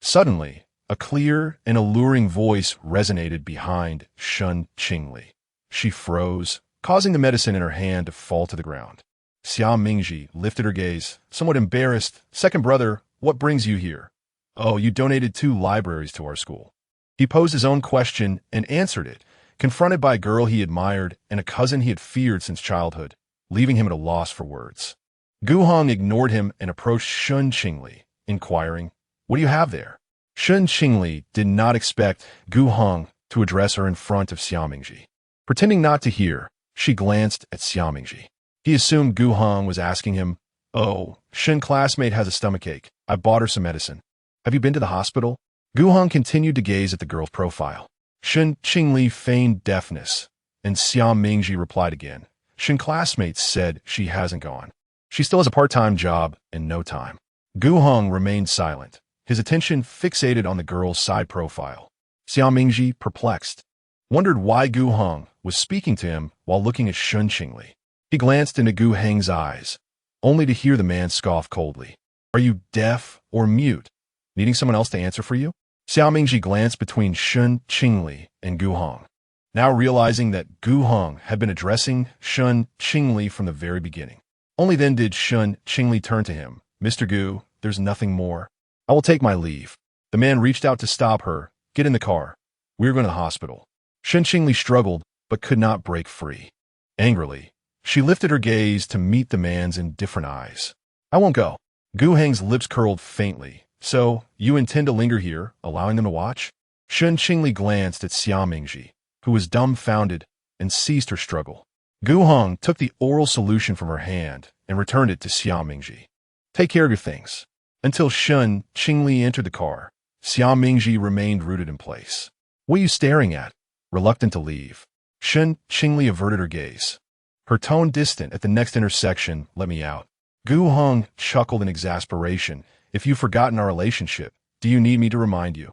Suddenly, a clear and alluring voice resonated behind Shen Qingli. She froze, causing the medicine in her hand to fall to the ground. Xia Mingji lifted her gaze, somewhat embarrassed. Second brother, what brings you here? Oh, you donated 2 libraries to our school. He posed his own question and answered it, confronted by a girl he admired and a cousin he had feared since childhood, leaving him at a loss for words. Gu Heng ignored him and approached Shen Qingli, inquiring, what do you have there? Shen Qingli did not expect Gu Heng to address her in front of Xia Mingji. Pretending not to hear, she glanced at Xia Mingji. He assumed Gu Heng was asking him, oh, Shen classmate has a stomachache. I bought her some medicine. Have you been to the hospital? Gu Heng continued to gaze at the girl's profile. Shen Qingli feigned deafness, and Xia Mingji replied again. Shen classmates said she hasn't gone. She still has a part-time job and no time. Gu Heng remained silent, his attention fixated on the girl's side profile. Xia Mingji, perplexed, wondered why Gu Heng was speaking to him while looking at Shen Qingli. He glanced into Gu Heng's eyes, only to hear the man scoff coldly. Are you deaf or mute? Needing someone else to answer for you? Xia Mingji glanced between Shen Qingli and Gu Heng, now realizing that Gu Heng had been addressing Shen Qingli from the very beginning. Only then did Shen Qingli turn to him. Mr. Gu, there's nothing more. I will take my leave. The man reached out to stop her. Get in the car. We're going to the hospital. Shen Qingli struggled, but could not break free. Angrily, she lifted her gaze to meet the man's indifferent eyes. I won't go. Gu Heng's lips curled faintly. So, you intend to linger here, allowing them to watch? Shen Qingli glanced at Xia Mingji, who was dumbfounded and ceased her struggle. Gu Heng took the oral solution from her hand and returned it to Xia Mingji. Take care of your things. Until Shen Qingli entered the car, Xia Mingji remained rooted in place. What are you staring at? Reluctant to leave. Shen Qingli averted her gaze. Her tone distant. At the next intersection, let me out. Gu Heng chuckled in exasperation. If you've forgotten our relationship, do you need me to remind you?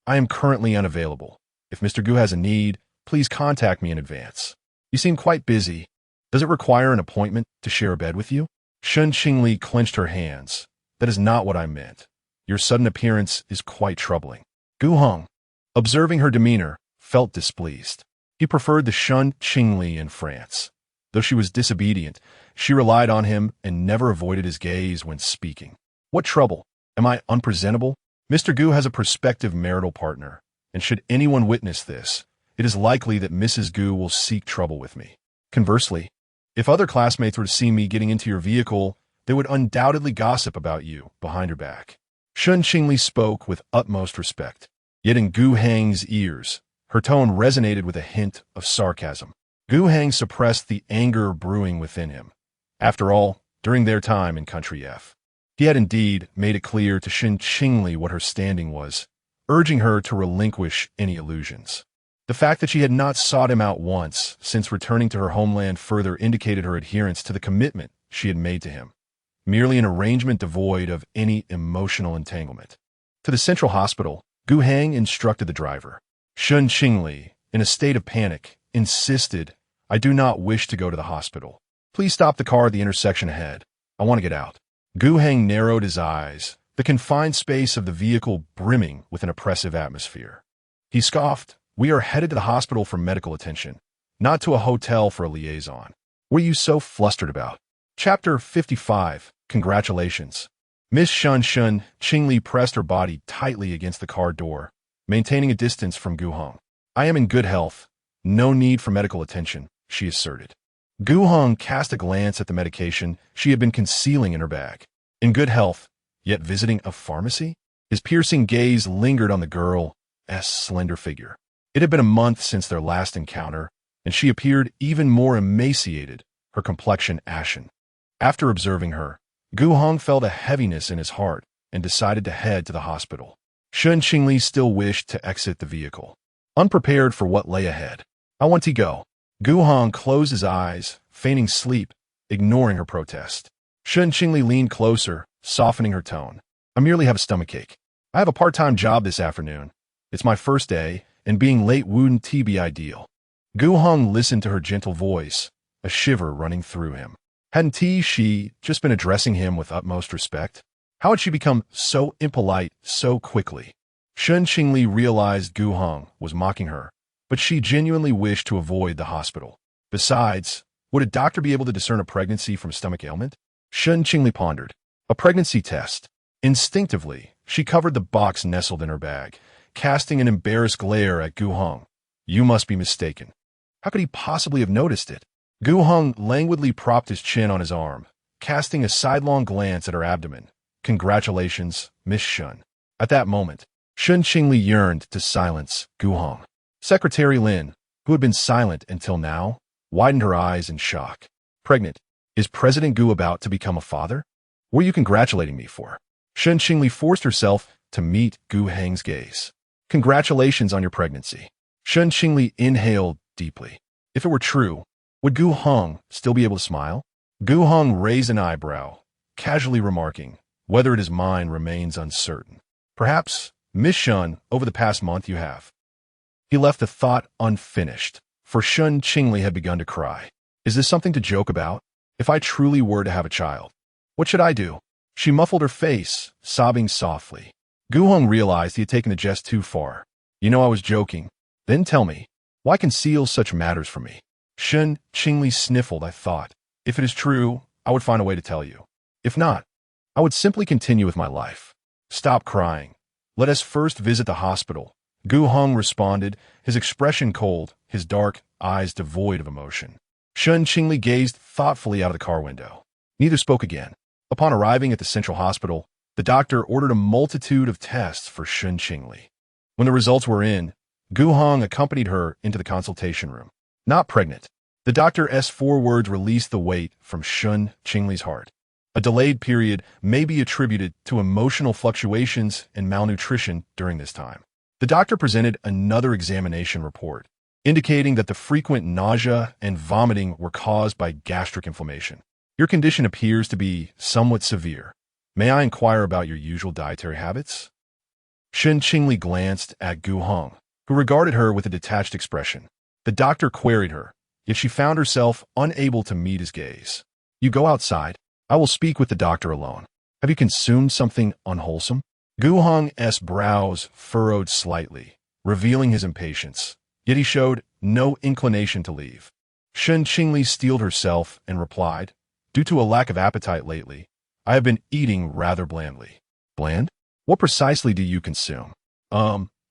I am currently unavailable. If Mr. Gu has a need, please contact me in advance. You seem quite busy. Does it require an appointment to share a bed with you? Shen Qingli clenched her hands. That is not what I meant. Your sudden appearance is quite troubling. Gu Heng, observing her demeanor, felt displeased. He preferred the Shen Qingli in France. Though she was disobedient, she relied on him and never avoided his gaze when speaking. What trouble? Am I unpresentable? Mr. Gu has a prospective marital partner, and should anyone witness this, it is likely that Mrs. Gu will seek trouble with me. Conversely, if other classmates were to see me getting into your vehicle, they would undoubtedly gossip about you behind your back. Shen Qingli spoke with utmost respect, yet in Gu Heng's ears, her tone resonated with a hint of sarcasm. Gu Heng suppressed the anger brewing within him. After all, during their time in Country F, he had indeed made it clear to Shen Qingli what her standing was, urging her to relinquish any illusions. The fact that she had not sought him out once since returning to her homeland further indicated her adherence to the commitment she had made to him, merely an arrangement devoid of any emotional entanglement. To the central hospital, Gu Heng instructed the driver. Shen Qingli, in a state of panic, insisted, I do not wish to go to the hospital. Please stop the car at the intersection ahead. I want to get out. Gu Heng narrowed his eyes, the confined space of the vehicle brimming with an oppressive atmosphere. He scoffed, We are headed to the hospital for medical attention, not to a hotel for a liaison. What are you so flustered about? Chapter 55, Congratulations. Miss Shen Qingli pressed her body tightly against the car door, maintaining a distance from Gu Heng. I am in good health. No need for medical attention, she asserted. Gu Heng cast a glance at the medication she had been concealing in her bag. In good health, yet visiting a pharmacy? His piercing gaze lingered on the girl's slender figure. It had been a month since their last encounter, and she appeared even more emaciated, her complexion ashen. After observing her, Gu Heng felt a heaviness in his heart and decided to head to the hospital. Shen Qingli still wished to exit the vehicle, unprepared for what lay ahead. I want to go. Gu Heng closed his eyes, feigning sleep, ignoring her protest. Shen Qingli leaned closer, softening her tone. I merely have a stomachache. I have a part-time job this afternoon. It's my first day, and being late wouldn't be ideal. Gu Heng listened to her gentle voice, a shiver running through him. Hadn't she just been addressing him with utmost respect? How had she become so impolite so quickly? Shen Qingli realized Gu Heng was mocking her, but she genuinely wished to avoid the hospital. Besides, would a doctor be able to discern a pregnancy from a stomach ailment? Shen Qingli pondered. A pregnancy test. Instinctively, she covered the box nestled in her bag, casting an embarrassed glare at Gu Heng. You must be mistaken. How could he possibly have noticed it? Gu Heng languidly propped his chin on his arm, casting a sidelong glance at her abdomen. Congratulations, Miss Shen. At that moment, Shen Qingli yearned to silence Gu Heng. Secretary Lin, who had been silent until now, widened her eyes in shock. Pregnant? Is President Gu about to become a father? What are you congratulating me for? Shen Qingli forced herself to meet Gu Heng's gaze. Congratulations on your pregnancy. Shen Qingli inhaled deeply. If it were true, would Gu Heng still be able to smile? Gu Heng raised an eyebrow, casually remarking, whether it is mine remains uncertain. Perhaps, Miss Shen, over the past month you have. He left the thought unfinished, for Shen Qingli had begun to cry. Is this something to joke about? If I truly were to have a child, what should I do? She muffled her face, sobbing softly. Gu Heng realized he had taken the jest too far. You know I was joking. Then tell me, why conceal such matters from me? Shen Qingli sniffled. I thought, if it is true, I would find a way to tell you. If not, I would simply continue with my life. Stop crying. Let us first visit the hospital. Gu Heng responded, his expression cold, his dark eyes devoid of emotion. Shen Qingli gazed thoughtfully out of the car window. Neither spoke again. Upon arriving at the central hospital, the doctor ordered a multitude of tests for Shen Qingli. When the results were in, Gu Heng accompanied her into the consultation room. Not pregnant. The doctor's 4 words released the weight from Shen Qingli's heart. A delayed period may be attributed to emotional fluctuations and malnutrition during this time. The doctor presented another examination report, indicating that the frequent nausea and vomiting were caused by gastric inflammation. Your condition appears to be somewhat severe. May I inquire about your usual dietary habits? Shen Qingli glanced at Gu Heng, who regarded her with a detached expression. The doctor queried her, yet she found herself unable to meet his gaze. You go outside. I will speak with the doctor alone. Have you consumed something unwholesome? Gu Heng's brows furrowed slightly, revealing his impatience, yet he showed no inclination to leave. Shen Qingli steeled herself and replied, Due to a lack of appetite lately, I have been eating rather blandly. Bland? What precisely do you consume?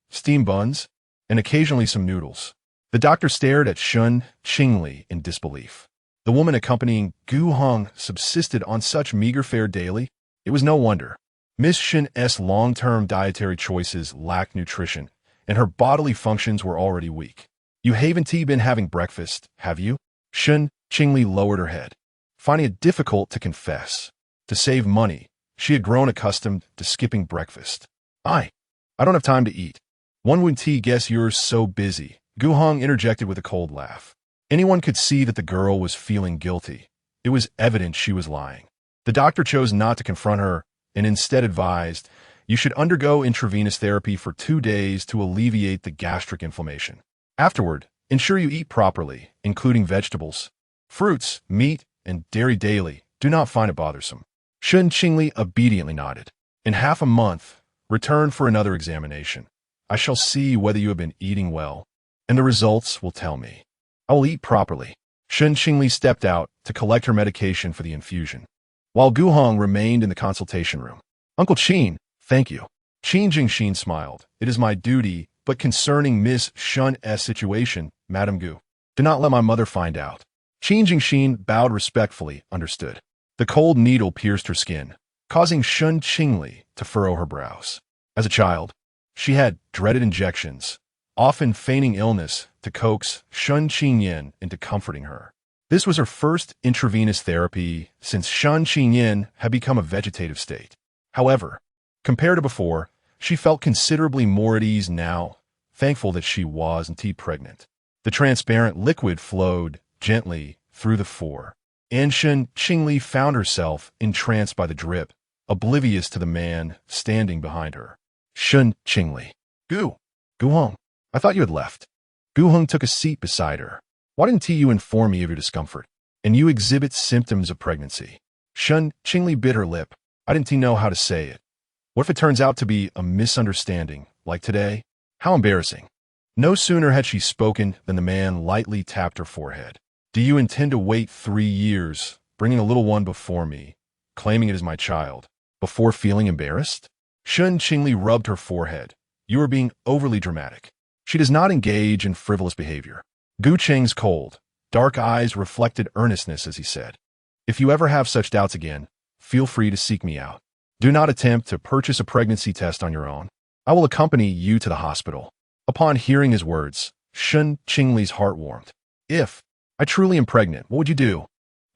Steamed buns, and occasionally some noodles. The doctor stared at Shen Qingli in disbelief. The woman accompanying Gu Heng subsisted on such meager fare daily. It was no wonder. Miss Shen's long-term dietary choices lacked nutrition, and her bodily functions were already weak. You haven't been having breakfast, have you? Shen Qingli lowered her head, finding it difficult to confess. To save money, she had grown accustomed to skipping breakfast. I don't have time to eat. One would guess you're so busy, Gu Heng interjected with a cold laugh. Anyone could see that the girl was feeling guilty. It was evident she was lying. The doctor chose not to confront her and instead advised, you should undergo intravenous therapy for 2 days to alleviate the gastric inflammation. Afterward, ensure you eat properly, including vegetables, fruits, meat, and dairy daily. Do not find it bothersome. Shen Qingli obediently nodded. In half a month, return for another examination. I shall see whether you have been eating well, and the results will tell me. I will eat properly. Shen Qingli stepped out to collect her medication for the infusion, while Gu Heng remained in the consultation room. Uncle Qin, thank you. Qin Jingxin smiled. It is my duty, but concerning Miss Shen's situation, Madame Gu, do not let my mother find out. Qin Jingxin bowed respectfully, understood. The cold needle pierced her skin, causing Shen Qingli to furrow her brows. As a child, she had dreaded injections, often feigning illness to coax Shen Qingyin into comforting her. This was her first intravenous therapy since Shen Qingyin had become a vegetative state. However, compared to before, she felt considerably more at ease now, thankful that she wasn't pregnant. The transparent liquid flowed gently through the fore, and Shen Qingli found herself entranced by the drip, oblivious to the man standing behind her. Shen Qingli. Gu Heng, I thought you had left. Gu Heng took a seat beside her. Why didn't you inform me of your discomfort? And you exhibit symptoms of pregnancy. Shen Qingli bit her lip. I didn't know how to say it. What if it turns out to be a misunderstanding, like today? How embarrassing. No sooner had she spoken than the man lightly tapped her forehead. Do you intend to wait 3 years, bringing a little one before me, claiming it is my child, before feeling embarrassed? Shen Qingli rubbed her forehead. You are being overly dramatic. She does not engage in frivolous behavior. Gu Cheng's cold, dark eyes reflected earnestness as he said, If you ever have such doubts again, feel free to seek me out. Do not attempt to purchase a pregnancy test on your own. I will accompany you to the hospital. Upon hearing his words, Shen Qingli's heart warmed. If I truly am pregnant, what would you do?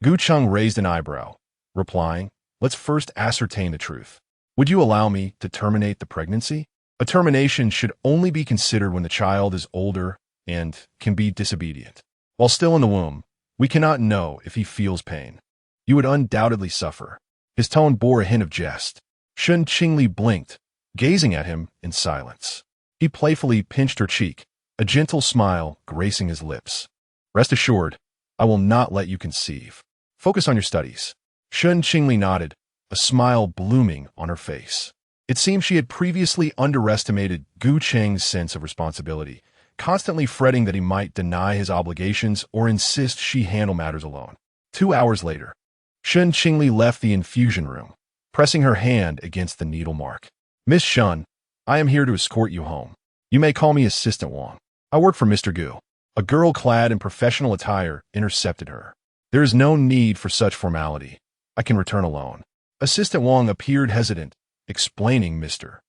Gu Cheng raised an eyebrow, replying, Let's first ascertain the truth. Would you allow me to terminate the pregnancy? A termination should only be considered when the child is older and can be disobedient. While still in the womb, we cannot know if he feels pain. You would undoubtedly suffer. His tone bore a hint of jest. Shen Qingli blinked, gazing at him in silence. He playfully pinched her cheek, a gentle smile gracing his lips. Rest assured, I will not let you conceive. Focus on your studies. Shen Qingli nodded, a smile blooming on her face. It seemed she had previously underestimated Gu Cheng's sense of responsibility, constantly fretting that he might deny his obligations or insist she handle matters alone. 2 hours later, Shen Qingli left the infusion room, pressing her hand against the needle mark. Miss Shen, I am here to escort you home. You may call me Assistant Wang. I work for Mr. Gu. A girl clad in professional attire intercepted her. There is no need for such formality. I can return alone. Assistant Wang appeared hesitant, explaining Mr.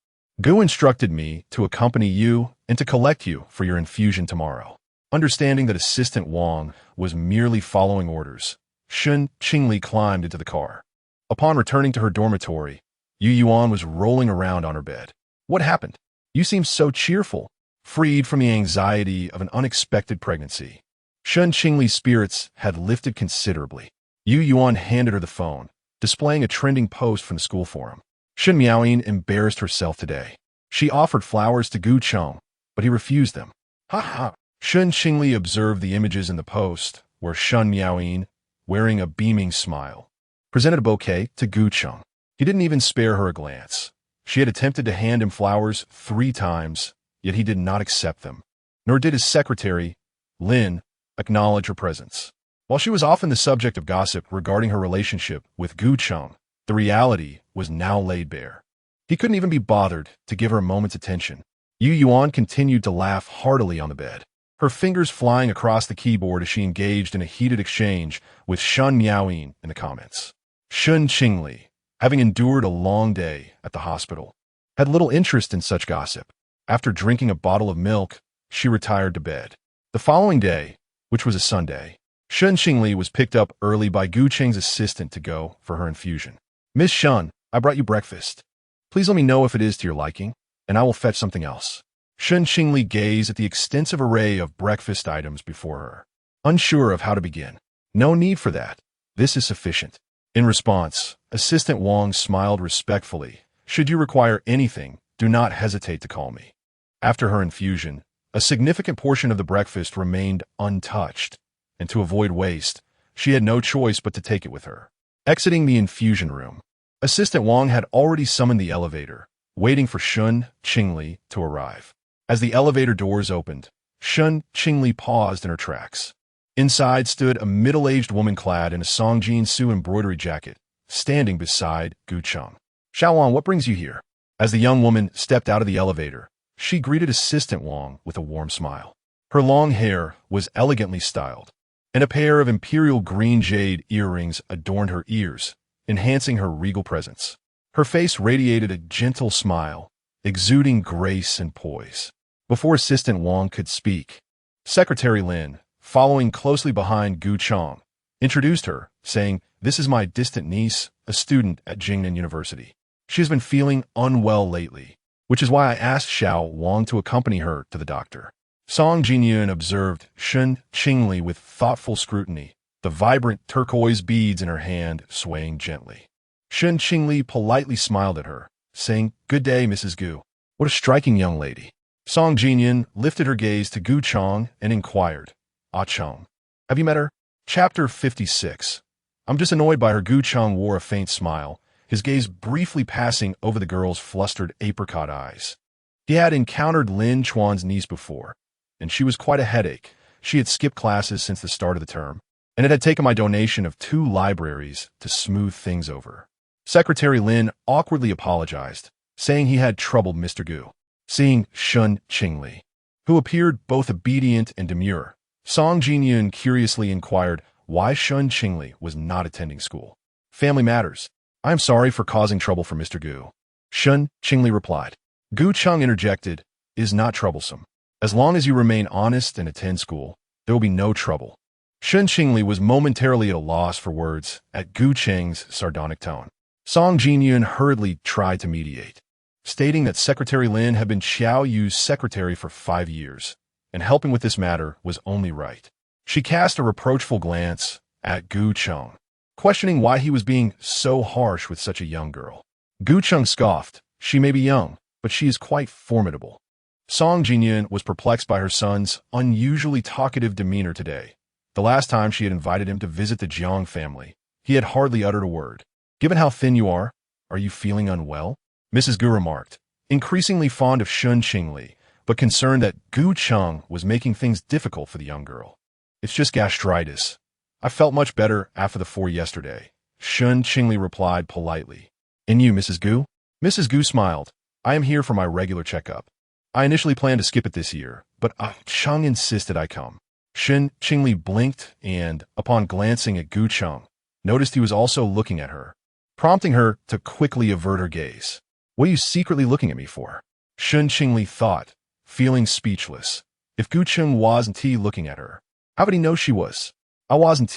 Gu instructed me to accompany you and to collect you for your infusion tomorrow. Understanding that Assistant Wang was merely following orders, Shen Qingli climbed into the car. Upon returning to her dormitory, Yu Yuan was rolling around on her bed. What happened? You seem so cheerful. freed from the anxiety of an unexpected pregnancy. Shen Qingli's spirits had lifted considerably. Yu Yuan handed her the phone, displaying a trending post from the school forum. Shen Miaoyin embarrassed herself today. She offered flowers to Gu Cheng, but he refused them. Ha ha! Shen Qingli observed the images in the post, where Shen Miaoyin, wearing a beaming smile, presented a bouquet to Gu Cheng. He didn't even spare her a glance. She had attempted to hand him flowers 3 times, yet he did not accept them. Nor did his secretary, Lin, acknowledge her presence. While she was often the subject of gossip regarding her relationship with Gu Cheng, the reality was now laid bare. He couldn't even be bothered to give her a moment's attention. Yu Yuan continued to laugh heartily on the bed, her fingers flying across the keyboard as she engaged in a heated exchange with Shen Miaoyin in the comments. Shen Qingli, having endured a long day at the hospital, had little interest in such gossip. After drinking a bottle of milk, she retired to bed. The following day, which was a Sunday, Shen Qingli was picked up early by Gu Cheng's assistant to go for her infusion. "Miss Shen, I brought you breakfast. Please let me know if it is to your liking, and I will fetch something else." Shen Qingli gazed at the extensive array of breakfast items before her, unsure of how to begin. "No need for that. This is sufficient." In response, Assistant Wang smiled respectfully. "Should you require anything, do not hesitate to call me." After her infusion, a significant portion of the breakfast remained untouched, and to avoid waste, she had no choice but to take it with her. Exiting the infusion room, Assistant Wang had already summoned the elevator, waiting for Shen Qingli to arrive. As the elevator doors opened, Shen Qingli paused in her tracks. Inside stood a middle-aged woman clad in a Songjin Su embroidery jacket, standing beside Gu Cheng. "Xiaowan, what brings you here?" As the young woman stepped out of the elevator, she greeted Assistant Wang with a warm smile. Her long hair was elegantly styled, and a pair of imperial green jade earrings adorned her ears, enhancing her regal presence. Her face radiated a gentle smile, exuding grace and poise. Before Assistant Wang could speak, Secretary Lin, following closely behind Gu Cheng, introduced her, saying, "This is my distant niece, a student at Jingnan University. She has been feeling unwell lately, which is why I asked Xiao Wang to accompany her to the doctor." Song Jinyun observed Shen Qingli with thoughtful scrutiny, the vibrant turquoise beads in her hand swaying gently. Shen Qingli politely smiled at her, saying, "Good day, Mrs. Gu. What a striking young lady." Song Jinyun lifted her gaze to Gu Cheng and inquired, "Ah Cheng, have you met her?" Chapter 56. I'm just annoyed by her. Gu Cheng wore a faint smile, his gaze briefly passing over the girl's flustered apricot eyes. He had encountered Lin Chuan's niece before, and she was quite a headache. She had skipped classes since the start of the term, and it had taken my donation of 2 libraries to smooth things over. Secretary Lin awkwardly apologized, saying he had troubled Mr. Gu. Seeing Shen Qingli, who appeared both obedient and demure, Song Jinyun curiously inquired why Shen Qingli was not attending school. "Family matters. I am sorry for causing trouble for Mr. Gu." Shen Qingli replied. Gu Cheng interjected, "Is not troublesome. As long as you remain honest and attend school, there will be no trouble." Shen Qingli was momentarily at a loss for words at Gu Cheng's sardonic tone. Song Jinyun hurriedly tried to mediate, stating that Secretary Lin had been Xiao Yu's secretary for 5 years, and helping with this matter was only right. She cast a reproachful glance at Gu Cheng, questioning why he was being so harsh with such a young girl. Gu Cheng scoffed, "She may be young, but she is quite formidable." Song Jinyun was perplexed by her son's unusually talkative demeanor today. The last time she had invited him to visit the Jiang family, he had hardly uttered a word. "Given how thin you are you feeling unwell?" Mrs. Gu remarked, increasingly fond of Shen Qingli, but concerned that Gu Cheng was making things difficult for the young girl. "It's just gastritis. I felt much better after the 4 yesterday," Shen Qingli replied politely. "And you, Mrs. Gu?" Mrs. Gu smiled. "I am here for my regular checkup. I initially planned to skip it this year, but Cheng insisted I come." Shen Qingli blinked and, upon glancing at Gu Cheng, noticed he was also looking at her, prompting her to quickly avert her gaze. "What are you secretly looking at me for?" Shen Qingli thought, feeling speechless. If Gu Cheng wasn't looking at her, how would he know she was? "I wasn't,"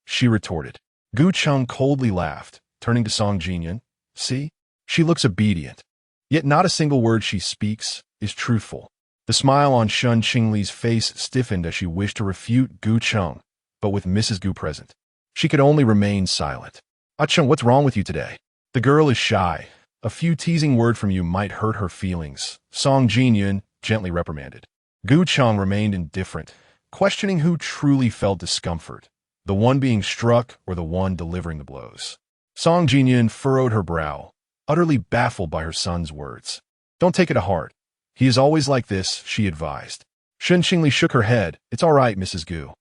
she retorted. Gu Cheng coldly laughed, turning to Song Jinyun. "See? She looks obedient. Yet not a single word she speaks is truthful." The smile on Shen Qingli's face stiffened as she wished to refute Gu Cheng, but with Mrs. Gu present, she could only remain silent. "Ah Cheng, what's wrong with you today? The girl is shy. A few teasing word from you might hurt her feelings," Song Jinyun gently reprimanded. Gu Cheng remained indifferent, questioning who truly felt discomfort, the one being struck or the one delivering the blows. Song Jinyun furrowed her brow, utterly baffled by her son's words. "Don't take it to heart. He is always like this," she advised. Shen Qingli shook her head. "It's all right, Mrs. Gu."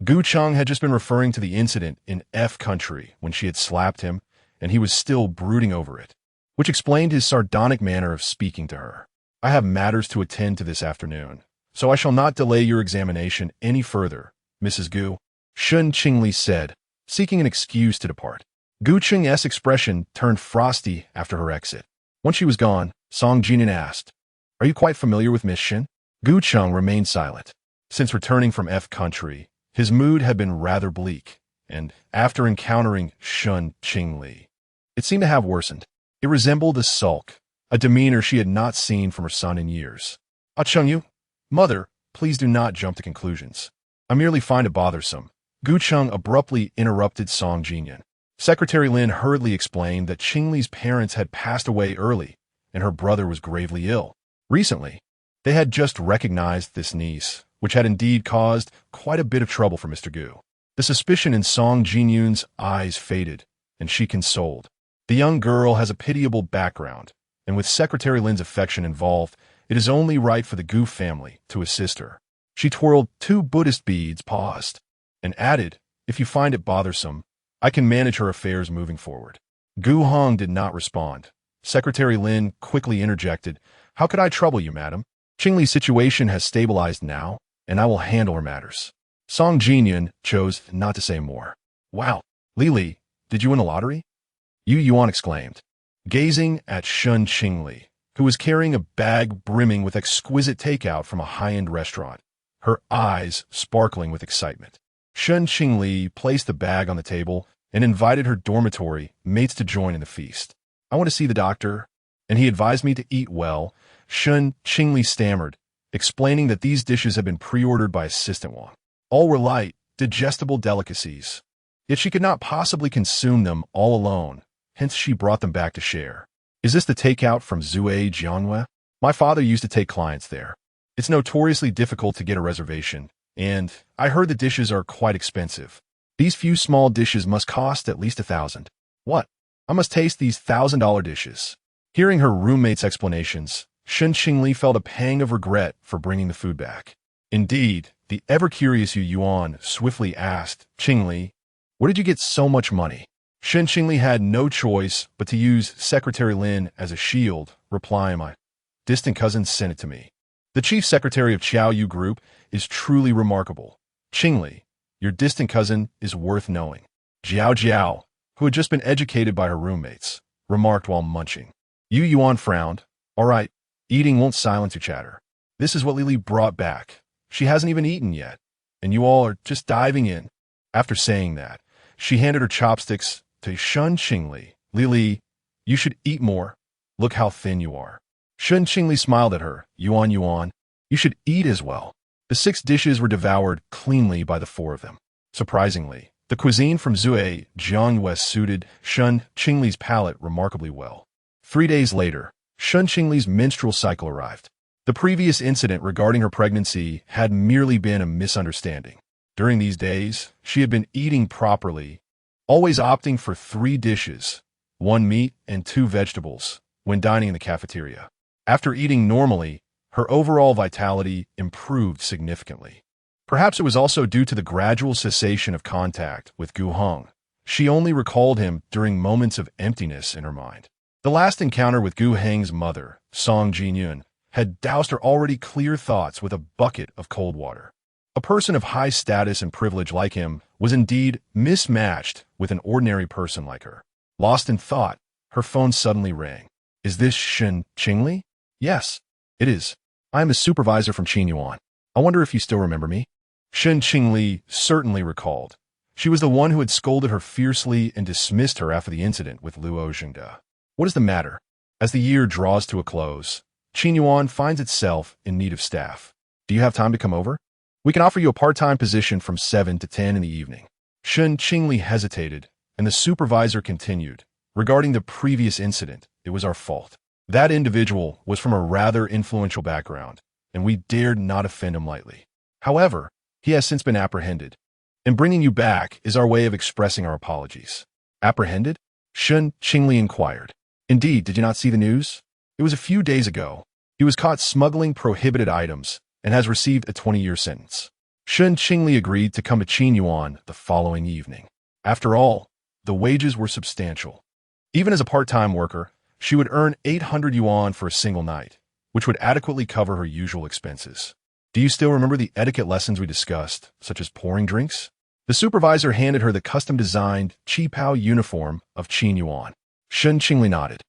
Gu Cheng had just been referring to the incident in F country when she had slapped him, and he was still brooding over it, which explained his sardonic manner of speaking to her. "I have matters to attend to this afternoon, so I shall not delay your examination any further, Mrs. Gu," Shen Qingli said, seeking an excuse to depart. Gu Cheng's expression turned frosty after her exit. Once she was gone, Song Jinyun asked, "Are you quite familiar with Miss Shen?" Gu Cheng remained silent. Since returning from F country, his mood had been rather bleak, and after encountering Shen Qingli, it seemed to have worsened. It resembled a sulk, a demeanor she had not seen from her son in years. "Ah Cheng, you? Mother, please do not jump to conclusions. I merely find it bothersome." Gu Cheng abruptly interrupted Song Jinyun. Secretary Lin hurriedly explained that Qingli's parents had passed away early, and her brother was gravely ill. Recently, they had just recognized this niece, which had indeed caused quite a bit of trouble for Mr. Gu. The suspicion in Song Jinyun's eyes faded, and she consoled. "The young girl has a pitiable background, and with Secretary Lin's affection involved, it is only right for the Gu family to assist her." She twirled 2 Buddhist beads, paused, and added, "If you find it bothersome, I can manage her affairs moving forward." Gu Heng did not respond. Secretary Lin quickly interjected, "How could I trouble you, madam? Qingli's situation has stabilized now, and I will handle her matters." Song Jinyun chose not to say more. "Wow, Lili, did you win the lottery?" Yu Yuan exclaimed, gazing at Shen Qingli, who was carrying a bag brimming with exquisite takeout from a high-end restaurant, her eyes sparkling with excitement. Shen Qingli placed the bag on the table and invited her dormitory mates to join in the feast. "I want to see the doctor, and he advised me to eat well," Shen Qingli stammered, explaining that these dishes had been pre-ordered by Assistant Wang. All were light, digestible delicacies, yet she could not possibly consume them all alone, hence she brought them back to share. "Is this the takeout from Zue Jianhua? My father used to take clients there. It's notoriously difficult to get a reservation, and I heard the dishes are quite expensive. These few small dishes must cost at least 1,000. What? I must taste these $1,000 dishes." Hearing her roommate's explanations, Shen Qingli felt a pang of regret for bringing the food back. Indeed, the ever-curious Yu Yuan swiftly asked, "Qingli, where did you get so much money?" Shen Qingli had no choice but to use Secretary Lin as a shield, replying, "My distant cousin sent it to me. The chief secretary of Qiao Yu Group is truly remarkable. Qingli, your distant cousin is worth knowing." Jiao Jiao, who had just been educated by her roommates, remarked while munching. Yu Yuan frowned. "All right, eating won't silence your chatter. This is what Lili brought back. She hasn't even eaten yet, and you all are just diving in." After saying that, she handed her chopsticks to Shen Qingli. "Lili, you should eat more. Look how thin you are." Shen Qingli smiled at her. "Yuan Yuan, you should eat as well." The 6 dishes were devoured cleanly by the 4 of them. Surprisingly, the cuisine from Zue Jianhua suited Shen Qingli's palate remarkably well. 3 days later, Shen Qingli's menstrual cycle arrived. The previous incident regarding her pregnancy had merely been a misunderstanding. During these days, she had been eating properly, always opting for 3 dishes, 1 meat and 2 vegetables, when dining in the cafeteria. After eating normally, her overall vitality improved significantly. Perhaps it was also due to the gradual cessation of contact with Gu Heng. She only recalled him during moments of emptiness in her mind. The last encounter with Gu Heng's mother, Song Jinyun, had doused her already clear thoughts with a bucket of cold water. A person of high status and privilege like him was indeed mismatched with an ordinary person like her. Lost in thought, her phone suddenly rang. "Is this Shen Qingli?" "Yes, it is. I am a supervisor from Qinyuan. I wonder if you still remember me?" Shen Qingli certainly recalled. She was the one who had scolded her fiercely and dismissed her after the incident with Luo Zhengde. "What is the matter?" As the year draws to a close, Qin Yuan finds itself in need of staff. Do you have time to come over? We can offer you a part-time position from 7 to 10 in the evening. Shen Qingli hesitated, and the supervisor continued. Regarding the previous incident, it was our fault. That individual was from a rather influential background, and we dared not offend him lightly. However, he has since been apprehended, and bringing you back is our way of expressing our apologies. Apprehended? Shen Qingli inquired. Indeed, did you not see the news? It was a few days ago. He was caught smuggling prohibited items and has received a 20-year sentence. Shen Qingli agreed to come to Qin Yuan the following evening. After all, the wages were substantial. Even as a part-time worker, she would earn 800 yuan for a single night, which would adequately cover her usual expenses. Do you still remember the etiquette lessons we discussed, such as pouring drinks? The supervisor handed her the custom-designed Qipao uniform of Qin Yuan. Shen Qingli nodded.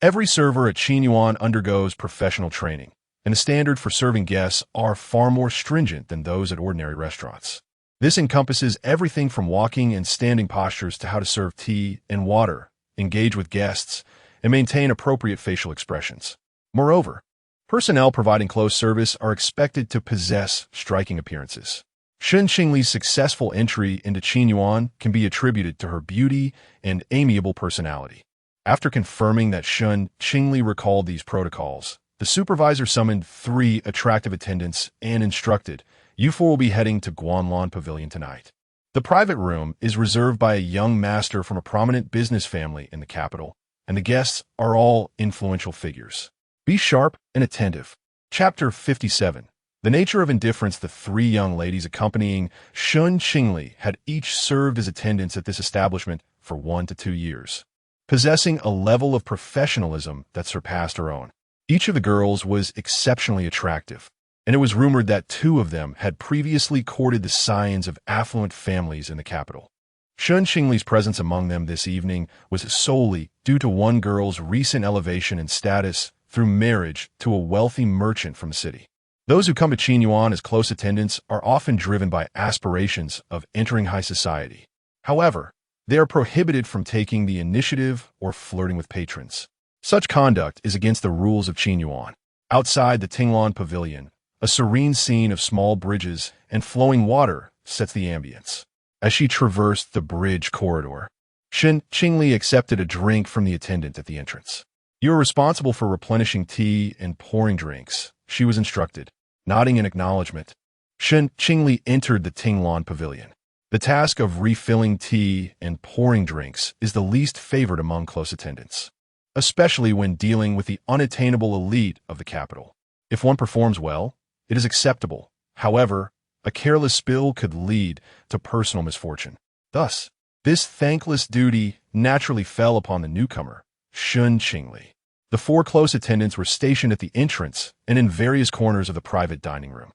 Every server at Qin Yuan undergoes professional training, and the standards for serving guests are far more stringent than those at ordinary restaurants. This encompasses everything from walking and standing postures to how to serve tea and water, engage with guests, and maintain appropriate facial expressions. Moreover, personnel providing close service are expected to possess striking appearances. Shen Qingli's successful entry into Qin Yuan can be attributed to her beauty and amiable personality. After confirming that Shen Qingli recalled these protocols, the supervisor summoned 3 attractive attendants and instructed, "You 4 will be heading to Guanlan Pavilion tonight. The private room is reserved by a young master from a prominent business family in the capital, and the guests are all influential figures. Be sharp and attentive." Chapter 57. The nature of indifference. The 3 young ladies accompanying Shen Qingli had each served as attendants at this establishment for 1 to 2 years, possessing a level of professionalism that surpassed her own. Each of the girls was exceptionally attractive, and it was rumored that 2 of them had previously courted the scions of affluent families in the capital. Shen Qingli's presence among them this evening was solely due to one girl's recent elevation in status through marriage to a wealthy merchant from the city. Those who come to Qin Yuan as close attendants are often driven by aspirations of entering high society. However, they are prohibited from taking the initiative or flirting with patrons. Such conduct is against the rules of Qin Yuan. Outside the Tinglan Pavilion, a serene scene of small bridges and flowing water sets the ambience. As she traversed the bridge corridor, Shen Qingli accepted a drink from the attendant at the entrance. "You are responsible for replenishing tea and pouring drinks," she was instructed. Nodding in acknowledgement, Shen Qingli entered the Tinglan Pavilion. The task of refilling tea and pouring drinks is the least favored among close attendants, especially when dealing with the unattainable elite of the capital. If one performs well, it is acceptable. However, a careless spill could lead to personal misfortune. Thus, this thankless duty naturally fell upon the newcomer, Shen Qingli. The 4 close attendants were stationed at the entrance and in various corners of the private dining room.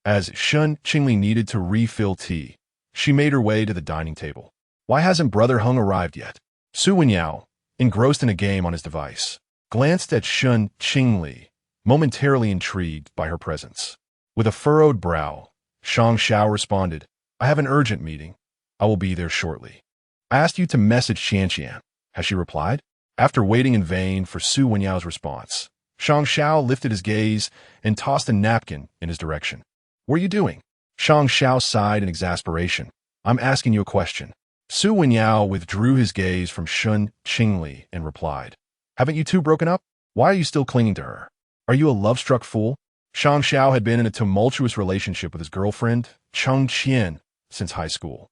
As Shen Qingli needed to refill tea, she made her way to the dining table. "Why hasn't Brother Heng arrived yet?" Su Wenyao, engrossed in a game on his device, glanced at Shen Qingli, momentarily intrigued by her presence. With a furrowed brow, Shang Xiao responded, "I have an urgent meeting. I will be there shortly." "I asked you to message Xianxian. Has she replied?" After waiting in vain for Su Wenyao's response, Shang Xiao lifted his gaze and tossed a napkin in his direction. "What are you doing?" Shang Xiao sighed in exasperation. "I'm asking you a question." Su Wenyao withdrew his gaze from Shen Qingli and replied, "Haven't you 2 broken up? Why are you still clinging to her? Are you a love-struck fool?" Shang Xiao had been in a tumultuous relationship with his girlfriend, Cheng Qian, since high school,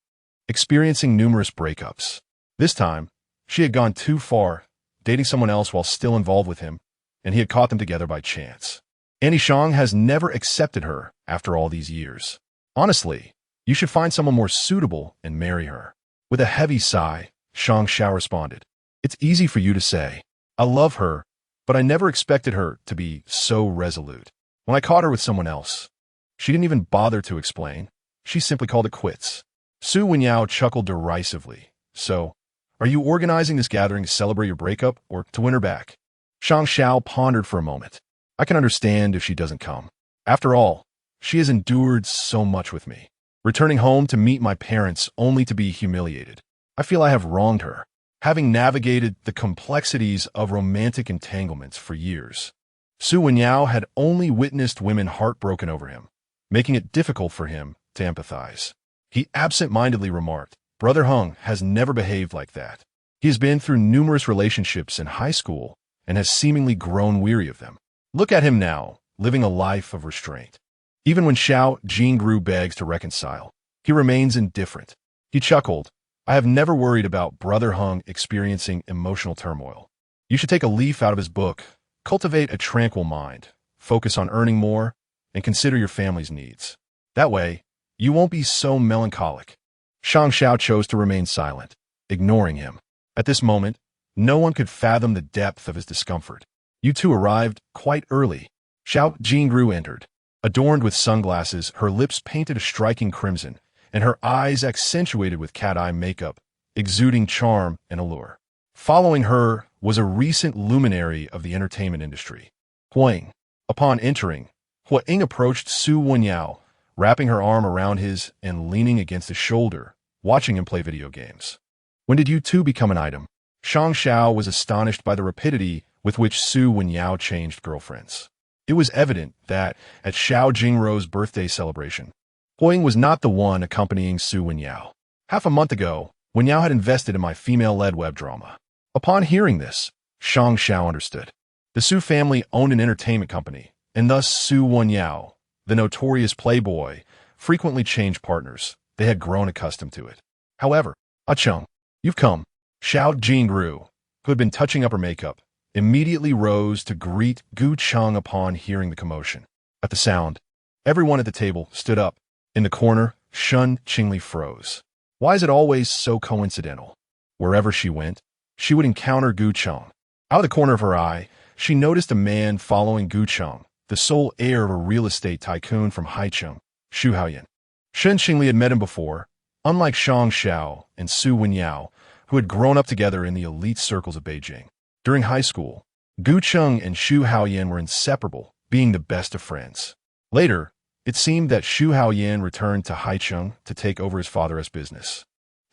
experiencing numerous breakups. This time, she had gone too far, dating someone else while still involved with him, and he had caught them together by chance. Annie Shang has never accepted her after all these years. "Honestly, you should find someone more suitable and marry her." With a heavy sigh, Shang Xiao responded, "It's easy for you to say. I love her, but I never expected her to be so resolute. When I caught her with someone else, she didn't even bother to explain. She simply called it quits." Su Wenyao chuckled derisively. "So, are you organizing this gathering to celebrate your breakup or to win her back?" Shang Xiao pondered for a moment. "I can understand if she doesn't come. After all, she has endured so much with me. Returning home to meet my parents only to be humiliated. I feel I have wronged her. Having navigated the complexities of romantic entanglements for years, Su Wenyao had only witnessed women heartbroken over him, making it difficult for him to empathize. He absent-mindedly remarked, "Brother Heng has never behaved like that. He has been through numerous relationships in high school and has seemingly grown weary of them. Look at him now, living a life of restraint. Even when Xiao Jingru begs to reconcile, he remains indifferent." He chuckled, "I have never worried about Brother Heng experiencing emotional turmoil. You should take a leaf out of his book, cultivate a tranquil mind, focus on earning more, and consider your family's needs. That way, you won't be so melancholic." Shang Xiao chose to remain silent, ignoring him. At this moment, no one could fathom the depth of his discomfort. "You two arrived quite early." Xiao Jingru entered. Adorned with sunglasses, her lips painted a striking crimson, and her eyes accentuated with cat-eye makeup, exuding charm and allure. Following her was a recent luminary of the entertainment industry, Gu Heng. Upon entering, Gu Heng approached Su Wenyao, wrapping her arm around his and leaning against his shoulder, watching him play video games. "When did you two become an item?" Shang Xiao was astonished by the rapidity with which Su Wenyao changed girlfriends. It was evident that, at Xiao Jingrou's birthday celebration, Gu Heng was not the one accompanying Su Wenyao. "Half a month ago, Wenyao had invested in my female-led web drama." Upon hearing this, Shang Xiao understood. The Su family owned an entertainment company, and thus Su Wenyao, the notorious playboy, frequently changed partners. They had grown accustomed to it. However, "Ah Chung, you've come." Xiao Jingru, who had been touching up her makeup, immediately rose to greet Gu Cheng upon hearing the commotion. At the sound, everyone at the table stood up. In the corner, Shen Qingli froze. Why is it always so coincidental? Wherever she went, she would encounter Gu Cheng. Out of the corner of her eye, she noticed a man following Gu Cheng, the sole heir of a real estate tycoon from Haicheng, Shu Haoyan. Shen Qingli had met him before, unlike Shang Xiao and Su Wenyao, who had grown up together in the elite circles of Beijing. During high school, Gu Cheng and Shu Haoyan were inseparable, being the best of friends. Later, it seemed that Shu Haoyan returned to Haicheng to take over his father's business.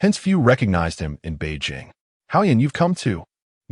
Hence few recognized him in Beijing. "Haoyan, you've come too."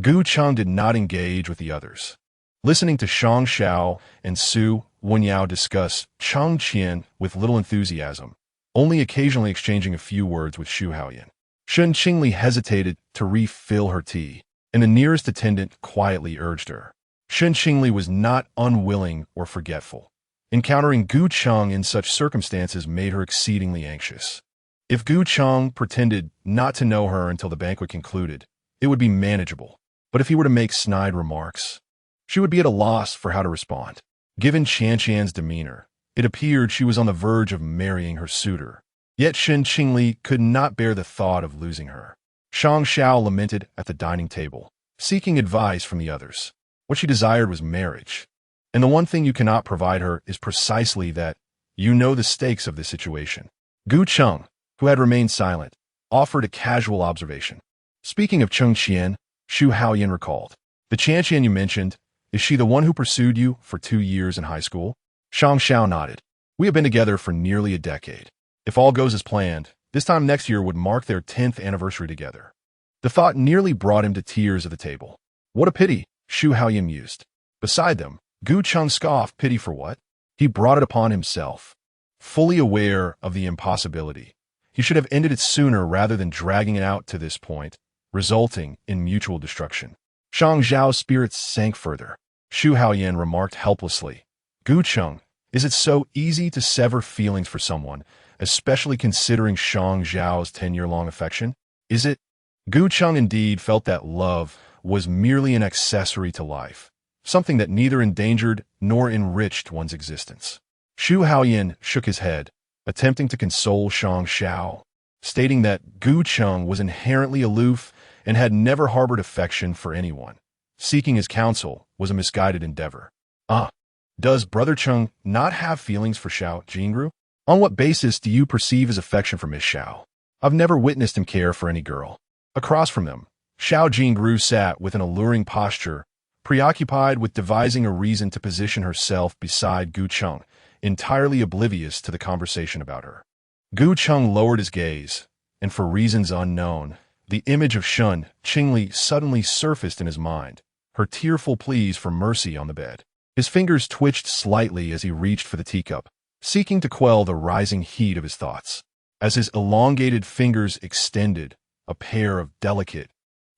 Gu Cheng did not engage with the others. Listening to Shang Xiao and Su Wenyao discuss Changqian with little enthusiasm, only occasionally exchanging a few words with Shu Haoyan. Shen Qingli hesitated to refill her tea, and the nearest attendant quietly urged her. Shen Qingli was not unwilling or forgetful. Encountering Gu Cheng in such circumstances made her exceedingly anxious. If Gu Cheng pretended not to know her until the banquet concluded, it would be manageable. But if he were to make snide remarks, she would be at a loss for how to respond. Given Qianqian's demeanor, it appeared she was on the verge of marrying her suitor. Yet Shen Qingli could not bear the thought of losing her. Shang Xiao lamented at the dining table, seeking advice from the others. What she desired was marriage. And the one thing you cannot provide her is precisely that. You know the stakes of this situation. Gu Cheng, who had remained silent, offered a casual observation. "Speaking of Chengqian," Shu Haoyan recalled, "the Qianqian you mentioned, is she the one who pursued you for 2 years in high school?" Shang Xiao nodded. "We have been together for nearly a decade. If all goes as planned, this time next year would mark their 10th anniversary together." The thought nearly brought him to tears at the table. "What a pity," Shu Haoyan mused. Beside them, Gu Cheng scoffed. Pity for what? He brought it upon himself. Fully aware of the impossibility, he should have ended it sooner rather than dragging it out to this point, resulting in mutual destruction. Shang Zhao's spirits sank further. Shu Haoyan remarked helplessly, "Gu Cheng, is it so easy to sever feelings for someone, especially considering Shang Zhao's 10-year-long affection? Is it?" Gu Cheng indeed felt that love was merely an accessory to life, something that neither endangered nor enriched one's existence. Shu Haoyan shook his head, attempting to console Shang Xiao, stating that Gu Cheng was inherently aloof and had never harbored affection for anyone. Seeking his counsel was a misguided endeavor. Does Brother Cheng not have feelings for Xiao Jingru? On what basis do you perceive his affection for Miss Xiao? I've never witnessed him care for any girl." Across from them, Xiao Jingru sat with an alluring posture, preoccupied with devising a reason to position herself beside Gu Cheng, entirely oblivious to the conversation about her. Gu Cheng lowered his gaze, and for reasons unknown, the image of Shen Qingli suddenly surfaced in his mind, her tearful pleas for mercy on the bed. His fingers twitched slightly as he reached for the teacup, seeking to quell the rising heat of his thoughts. As his elongated fingers extended, a pair of delicate,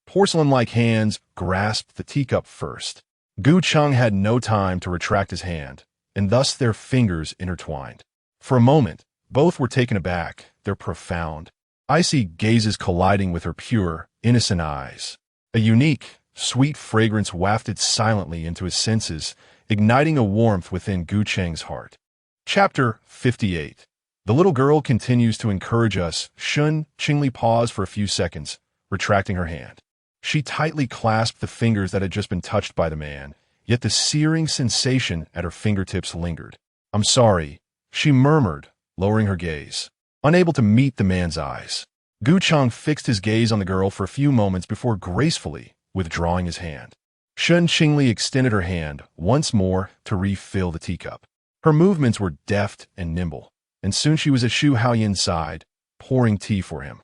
porcelain-like hands grasped the teacup first. Gu Cheng had no time to retract his hand, and thus their fingers intertwined. For a moment, both were taken aback, their profound, icy gazes colliding with her pure, innocent eyes. A unique, sweet fragrance wafted silently into his senses, igniting a warmth within Gu Cheng's heart. Chapter 58. The little girl continues to encourage us. Shen Qingli paused for a few seconds, retracting her hand. She tightly clasped the fingers that had just been touched by the man, yet the searing sensation at her fingertips lingered. "I'm sorry," she murmured, lowering her gaze, unable to meet the man's eyes. Gu Cheng fixed his gaze on the girl for a few moments before gracefully withdrawing his hand. Shen Qingli extended her hand once more to refill the teacup. Her movements were deft and nimble, and soon she was at Xu Haoyin's side, pouring tea for him.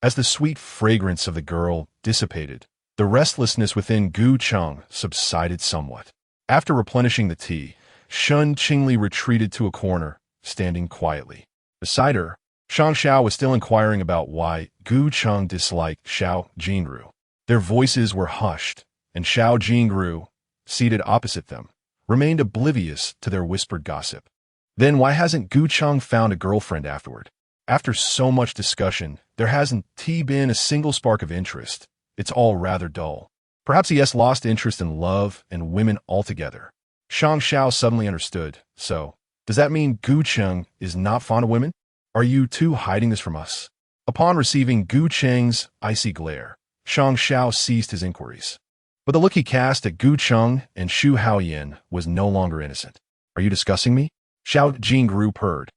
As the sweet fragrance of the girl dissipated, the restlessness within Gu Cheng subsided somewhat. After replenishing the tea, Shen Qingli retreated to a corner, standing quietly. Beside her, Shang Xiao was still inquiring about why Gu Cheng disliked Xiao Jingru. Their voices were hushed, and Xiao Jingru, seated opposite them, remained oblivious to their whispered gossip. Then why hasn't Gu Cheng found a girlfriend afterward? After so much discussion, there hasn't been a single spark of interest. It's all rather dull. Perhaps he has lost interest in love and women altogether. Shang Xiao suddenly understood. So, does that mean Gu Cheng is not fond of women? Are you two hiding this from us? Upon receiving Gu Cheng's icy glare, Shang Xiao ceased his inquiries. But the look he cast at Gu Cheng and Xu Haoyin was no longer innocent. Are you discussing me? Xiao Jingru purred,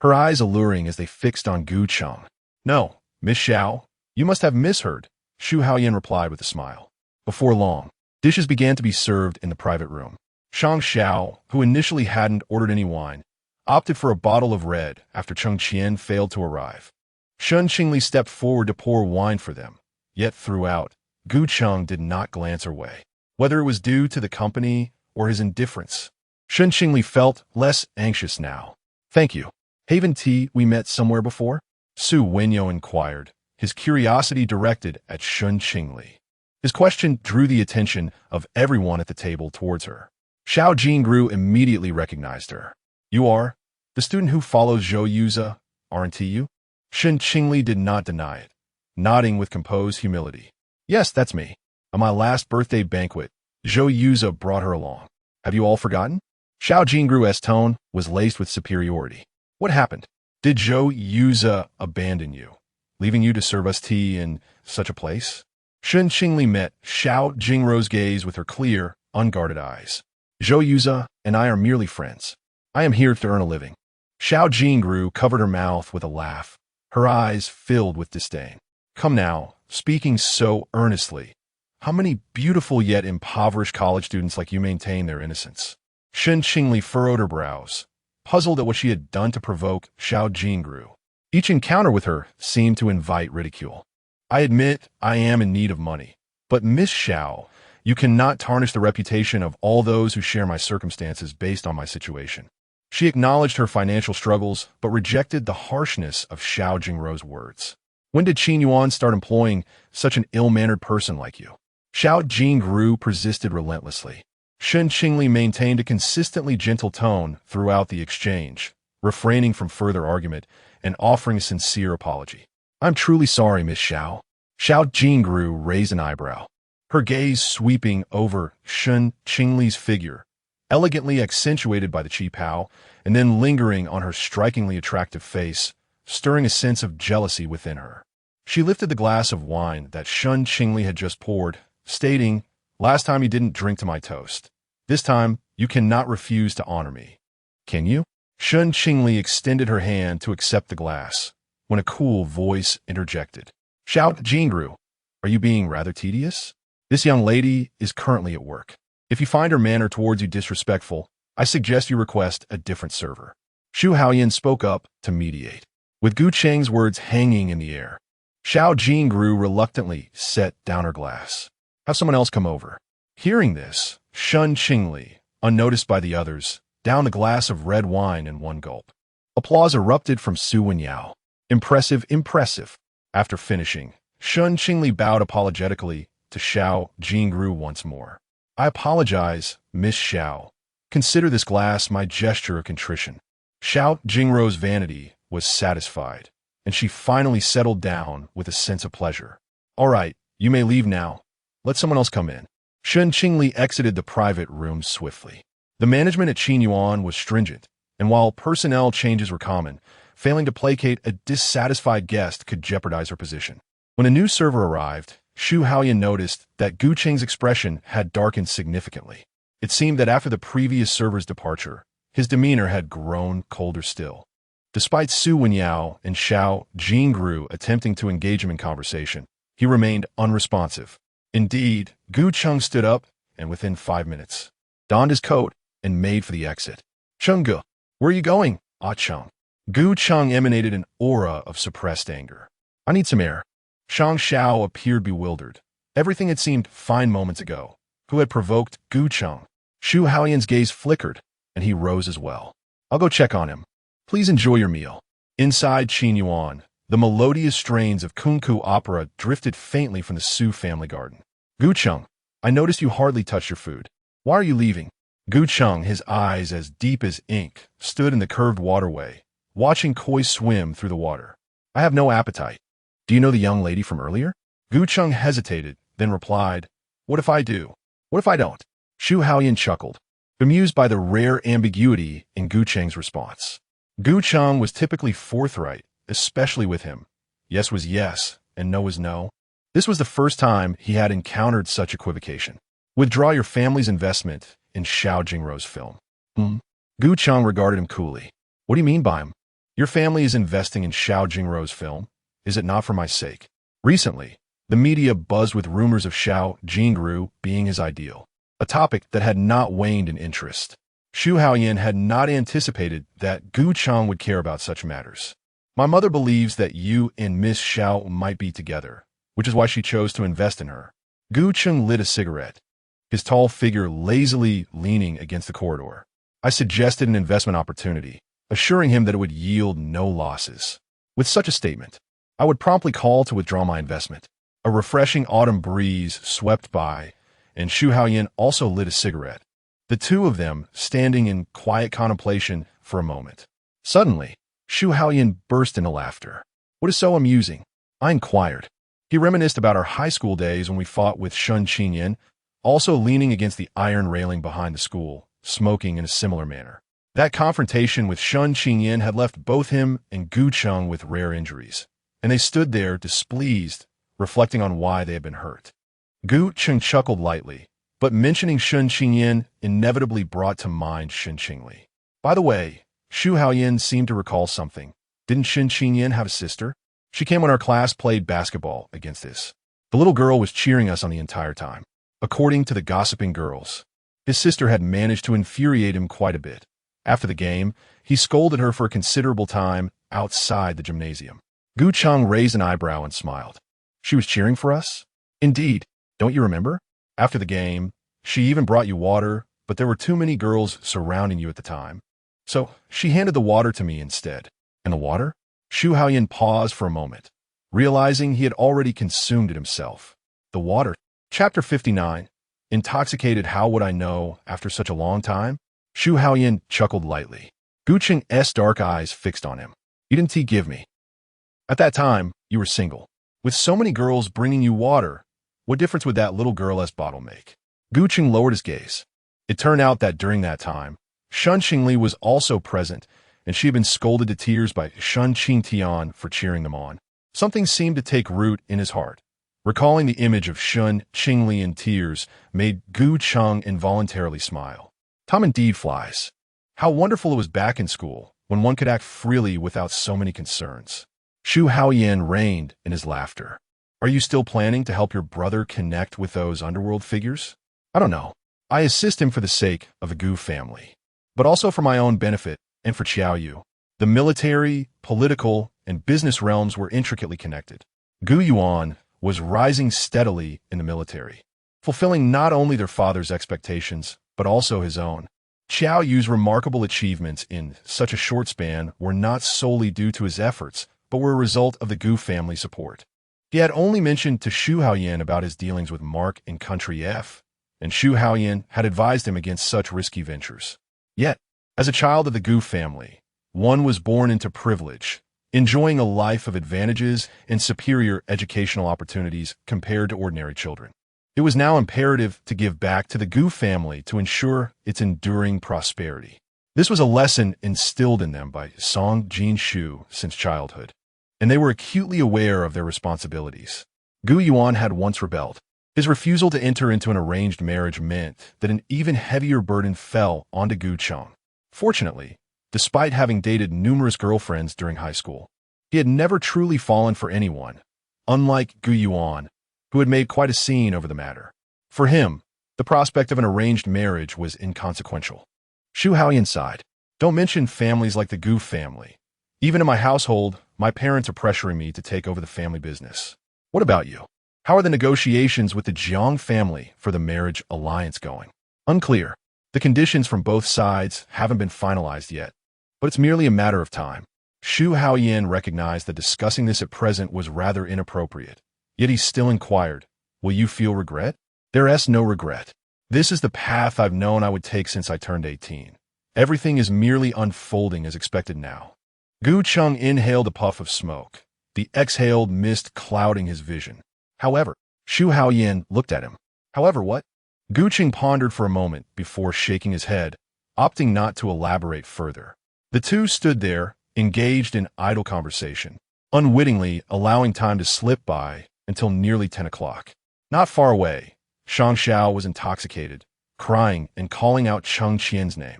her eyes alluring as they fixed on Gu Cheng. No, Miss Xiao, you must have misheard, Xu Haoyin replied with a smile. Before long, dishes began to be served in the private room. Shang Xiao, who initially hadn't ordered any wine, opted for a bottle of red after Cheng Qian failed to arrive. Shen Qingli stepped forward to pour wine for them, yet throughout, Gu Cheng did not glance her way. Whether it was due to the company or his indifference, Shen Qingli felt less anxious now. Thank you. Haven't we met somewhere before? Su Wenyo inquired, his curiosity directed at Shen Qingli. His question drew the attention of everyone at the table towards her. Xiao Jingru immediately recognized her. You are the student who follows Zhou Yuza, aren't you? Shen Qingli did not deny it, nodding with composed humility. Yes, that's me. On my last birthday banquet, Zhou Yuza brought her along. Have you all forgotten? Xiao Jingru's tone was laced with superiority. What happened? Did Zhou Yuza abandon you, leaving you to serve us tea in such a place? Shen Qingli met Xiao Jingru's gaze with her clear, unguarded eyes. Zhou Yuza and I are merely friends. I am here to earn a living. Xiao Jingru covered her mouth with a laugh, her eyes filled with disdain. Come now, speaking so earnestly. How many beautiful yet impoverished college students like you maintain their innocence? Shen Qingli furrowed her brows, puzzled at what she had done to provoke Xiao Jingru. Each encounter with her seemed to invite ridicule. I admit I am in need of money, but Miss Xiao, you cannot tarnish the reputation of all those who share my circumstances based on my situation. She acknowledged her financial struggles, but rejected the harshness of Xiao Jingru's words. When did Qin Yuan start employing such an ill-mannered person like you? Xiao Jingru persisted relentlessly. Shen Qingli maintained a consistently gentle tone throughout the exchange, refraining from further argument and offering a sincere apology. I'm truly sorry, Miss Xiao. Xiao Jingru raised an eyebrow, her gaze sweeping over Shen Qingli's figure, elegantly accentuated by the chi pao, and then lingering on her strikingly attractive face, stirring a sense of jealousy within her. She lifted the glass of wine that Shen Qingli had just poured, stating, Last time you didn't drink to my toast. This time, you cannot refuse to honor me. Can you? Shen Qingli extended her hand to accept the glass, when a cool voice interjected. Xiao Jingru, are you being rather tedious? This young lady is currently at work. If you find her manner towards you disrespectful, I suggest you request a different server. Xu Haoyin spoke up to mediate. With Gu Cheng's words hanging in the air, Xiao Jingru reluctantly set down her glass. Have someone else come over. Hearing this, Shen Qingli, unnoticed by the others, downed a glass of red wine in one gulp. Applause erupted from Su Wenyao. Impressive, impressive. After finishing, Shen Qingli bowed apologetically to Xiao Jingru once more. I apologize, Miss Xiao. Consider this glass my gesture of contrition. Xiao Jingru's vanity was satisfied, and she finally settled down with a sense of pleasure. All right, you may leave now. Let someone else come in. Shen Qingli exited the private room swiftly. The management at Qinyuan was stringent, and while personnel changes were common, failing to placate a dissatisfied guest could jeopardize her position. When a new server arrived, Xu Haoyan noticed that Gu Cheng's expression had darkened significantly. It seemed that after the previous server's departure, his demeanor had grown colder still. Despite Su Wenyao and Xiao Jingru attempting to engage him in conversation, he remained unresponsive. Indeed, Gu Cheng stood up and within 5 minutes, donned his coat and made for the exit. Chengge, where are you going? Ah Cheng. Gu Cheng emanated an aura of suppressed anger. I need some air. Shang Xiao appeared bewildered. Everything had seemed fine moments ago. Who had provoked Gu Cheng? Xu Haoyan's gaze flickered, and he rose as well. I'll go check on him. Please enjoy your meal. Inside Qinyuan, the melodious strains of kunku opera drifted faintly from the Su family garden. Gu Cheng, I noticed you hardly touched your food. Why are you leaving? Gu Cheng, his eyes as deep as ink, stood in the curved waterway, watching koi swim through the water. I have no appetite. Do you know the young lady from earlier? Gu Cheng hesitated, then replied, What if I do? What if I don't? Xu Haoyan chuckled, bemused by the rare ambiguity in Gu Cheng's response. Gu Cheng was typically forthright, especially with him. Yes was yes, and no was no. This was the first time he had encountered such equivocation. Withdraw your family's investment in Xiao Jingru's film. Gu Cheng regarded him coolly. What do you mean by him? Your family is investing in Xiao Jingru's film. Is it not for my sake? Recently, the media buzzed with rumors of Xiao Jingru being his ideal, a topic that had not waned in interest. Xu Haoyan had not anticipated that Gu Cheng would care about such matters. My mother believes that you and Miss Xiao might be together, which is why she chose to invest in her. Gu Cheng lit a cigarette, his tall figure lazily leaning against the corridor. I suggested an investment opportunity, assuring him that it would yield no losses. With such a statement, I would promptly call to withdraw my investment. A refreshing autumn breeze swept by, and Xu Haoyan also lit a cigarette, the two of them standing in quiet contemplation for a moment. Suddenly, Xu Haoyan burst into laughter. What is so amusing? I inquired. He reminisced about our high school days when we fought with Shen Qingli, also leaning against the iron railing behind the school, smoking in a similar manner. That confrontation with Shen Qingli had left both him and Gu Cheng with rare injuries, and they stood there displeased, reflecting on why they had been hurt. Gu Cheng chuckled lightly, but mentioning Shen Qingli inevitably brought to mind Shen Qingli. By the way, Xu Haoyan seemed to recall something. Didn't Shen Qingli have a sister? She came when our class played basketball against this. The little girl was cheering us on the entire time. According to the gossiping girls, his sister had managed to infuriate him quite a bit. After the game, he scolded her for a considerable time outside the gymnasium. Gu Cheng raised an eyebrow and smiled. She was cheering for us? Indeed. Don't you remember? After the game, she even brought you water, but there were too many girls surrounding you at the time. So she handed the water to me instead. And the water? Xu Haoyan paused for a moment, realizing he had already consumed it himself. The water. Chapter 59. Intoxicated, how would I know after such a long time? Xu Haoyan chuckled lightly. Gu Cheng's dark eyes fixed on him. You didn't give me. At that time, you were single. With so many girls bringing you water, what difference would that little girl's bottle make? Gu Cheng lowered his gaze. It turned out that during that time, Shen Qingli was also present, and she had been scolded to tears by Shen Qingtian for cheering them on. Something seemed to take root in his heart. Recalling the image of Shen Qingli in tears made Gu Cheng involuntarily smile. Time indeed flies. How wonderful it was back in school, when one could act freely without so many concerns. Xu Haoyan reigned in his laughter. Are you still planning to help your brother connect with those underworld figures? I don't know. I assist him for the sake of the Gu family, but also for my own benefit and for Qiaoyu. The military, political, and business realms were intricately connected. Gu Yuan was rising steadily in the military, fulfilling not only their father's expectations, but also his own. Xiao Yu's remarkable achievements in such a short span were not solely due to his efforts, but were a result of the Gu family support. He had only mentioned to Xu Haoyan about his dealings with Mark in Country F, and Xu Haoyan had advised him against such risky ventures. Yet, as a child of the Gu family, one was born into privilege, enjoying a life of advantages and superior educational opportunities compared to ordinary children. It was now imperative to give back to the Gu family to ensure its enduring prosperity. This was a lesson instilled in them by Song Jin-shu since childhood, and they were acutely aware of their responsibilities. Gu Yuan had once rebelled. His refusal to enter into an arranged marriage meant that an even heavier burden fell onto Gu Cheng. Fortunately, despite having dated numerous girlfriends during high school, he had never truly fallen for anyone, unlike Gu Yuan, who had made quite a scene over the matter. For him, the prospect of an arranged marriage was inconsequential. Xu Haoyan sighed. Don't mention families like the Gu family. Even in my household, my parents are pressuring me to take over the family business. What about you? How are the negotiations with the Jiang family for the marriage alliance going? Unclear. The conditions from both sides haven't been finalized yet, but it's merely a matter of time. Xu Haoyan recognized that discussing this at present was rather inappropriate. Yet he still inquired, will you feel regret? There's no regret. This is the path I've known I would take since I turned 18. Everything is merely unfolding as expected now. Gu Cheng inhaled a puff of smoke, the exhaled mist clouding his vision. However, Xu Haoyan looked at him. However what? Gu Cheng pondered for a moment before shaking his head, opting not to elaborate further. The two stood there, engaged in idle conversation, unwittingly allowing time to slip by until nearly 10 o'clock. Not far away, Shang Xiao was intoxicated, crying and calling out Cheng Qian's name.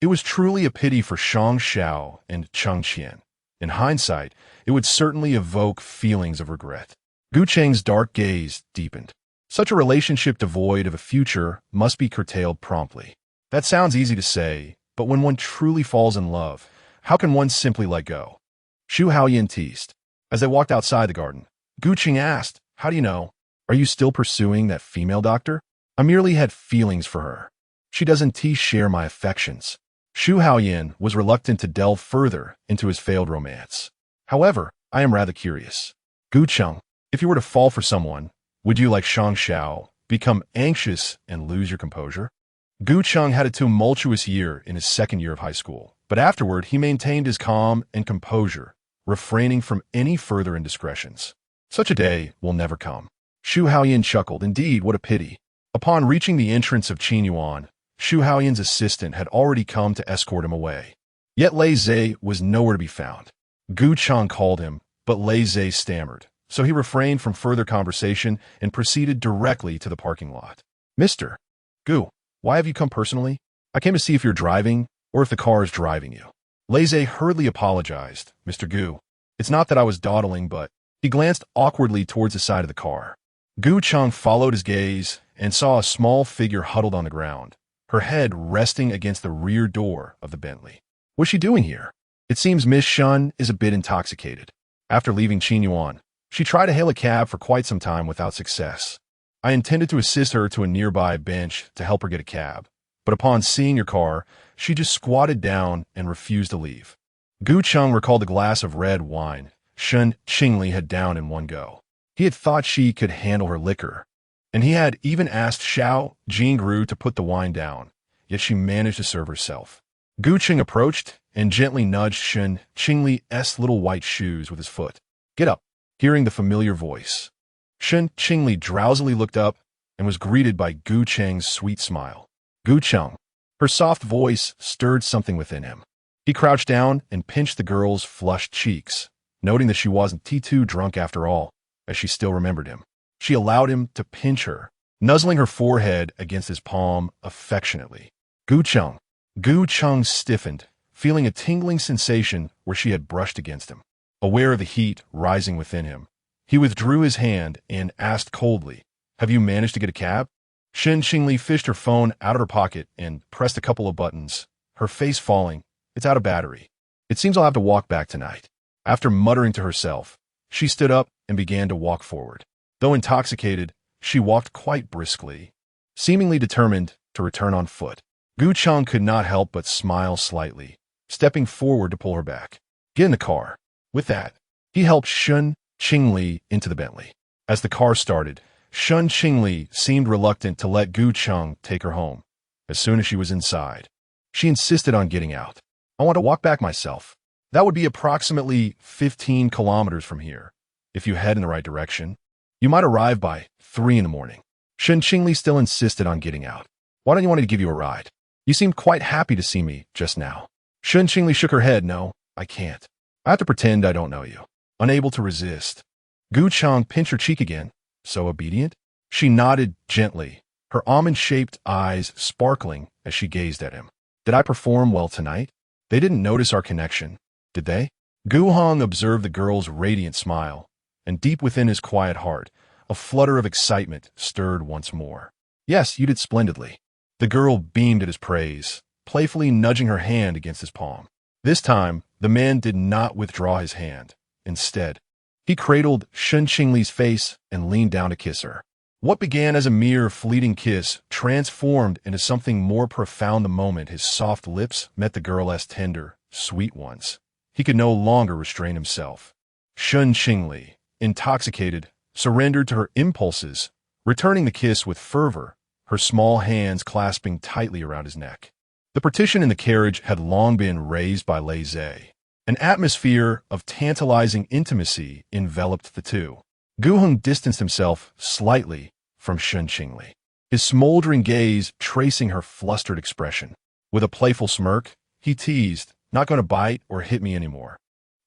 It was truly a pity for Shang Xiao and Cheng Qian. In hindsight, it would certainly evoke feelings of regret. Gu Cheng's dark gaze deepened. Such a relationship devoid of a future must be curtailed promptly. That sounds easy to say, but when one truly falls in love, how can one simply let go? Xu Haoyan teased. As they walked outside the garden, Gu Cheng asked, how do you know? Are you still pursuing that female doctor? I merely had feelings for her. She doesn't share my affections. Xu Haoyan was reluctant to delve further into his failed romance. However, I am rather curious. Gu Cheng, if you were to fall for someone, would you, like Shang Xiao, become anxious and lose your composure? Gu Cheng had a tumultuous year in his second year of high school, but afterward he maintained his calm and composure, refraining from any further indiscretions. Such a day will never come. Xu Haoyan chuckled. Indeed, what a pity. Upon reaching the entrance of Qin Yuan, Xu Haoyan's assistant had already come to escort him away. Yet Lei Zhe was nowhere to be found. Gu Cheng called him, but Lei Zhe stammered, so he refrained from further conversation and proceeded directly to the parking lot. Mr. Gu, why have you come personally? I came to see if you're driving, or if the car is driving you. Lei Zhe hurriedly apologized. Mr. Gu, it's not that I was dawdling, but... He glanced awkwardly towards the side of the car. Gu Cheng followed his gaze and saw a small figure huddled on the ground, her head resting against the rear door of the Bentley. What's she doing here? It seems Miss Shen is a bit intoxicated. After leaving Qin Yuan, she tried to hail a cab for quite some time without success. I intended to assist her to a nearby bench to help her get a cab, but upon seeing your car, she just squatted down and refused to leave. Gu Cheng recalled the glass of red wine Shen Qingli had downed in one go. He had thought she could handle her liquor, and he had even asked Xiao Jingru to put the wine down, yet she managed to serve herself. Gu Cheng approached and gently nudged Shen Qingli's little white shoes with his foot. Get up, hearing the familiar voice. Shen Qingli drowsily looked up and was greeted by Gu Cheng's sweet smile. Gu Cheng. Her soft voice stirred something within him. He crouched down and pinched the girl's flushed cheeks, noting that she wasn't too drunk after all, as she still remembered him. She allowed him to pinch her, nuzzling her forehead against his palm affectionately. Gu Cheng. Gu Cheng stiffened, feeling a tingling sensation where she had brushed against him. Aware of the heat rising within him, he withdrew his hand and asked coldly, have you managed to get a cab? Shen Qingli fished her phone out of her pocket and pressed a couple of buttons, her face falling. It's out of battery. It seems I'll have to walk back tonight. After muttering to herself, she stood up and began to walk forward. Though intoxicated, she walked quite briskly, seemingly determined to return on foot. Gu Chang could not help but smile slightly, stepping forward to pull her back. Get in the car. With that, he helped Shen Qingli into the Bentley. As the car started, Shen Qingli seemed reluctant to let Gu Chang take her home. As soon as she was inside, she insisted on getting out. I want to walk back myself. That would be approximately 15 kilometers from here. If you head in the right direction, you might arrive by 3 in the morning. Shen Qingli still insisted on getting out. Why don't you want me to give you a ride? You seemed quite happy to see me just now. Shen Qingli shook her head. No, I can't. I have to pretend I don't know you. Unable to resist. Gu Chang pinched her cheek again. So obedient? She nodded gently, her almond-shaped eyes sparkling as she gazed at him. Did I perform well tonight? They didn't notice our connection, did they? Gu Heng observed the girl's radiant smile, and deep within his quiet heart, a flutter of excitement stirred once more. Yes, you did splendidly. The girl beamed at his praise, playfully nudging her hand against his palm. This time, the man did not withdraw his hand. Instead, he cradled Shen Qingli's face and leaned down to kiss her. What began as a mere fleeting kiss transformed into something more profound the moment his soft lips met the girl's tender, sweet ones. He could no longer restrain himself. Shen Qingli, intoxicated, surrendered to her impulses, returning the kiss with fervor, her small hands clasping tightly around his neck. The partition in the carriage had long been raised by Lei Zhe. An atmosphere of tantalizing intimacy enveloped the two. Gu Heng distanced himself slightly from Shen Qingli, his smoldering gaze tracing her flustered expression. With a playful smirk, he teased, "Not going to bite or hit me anymore."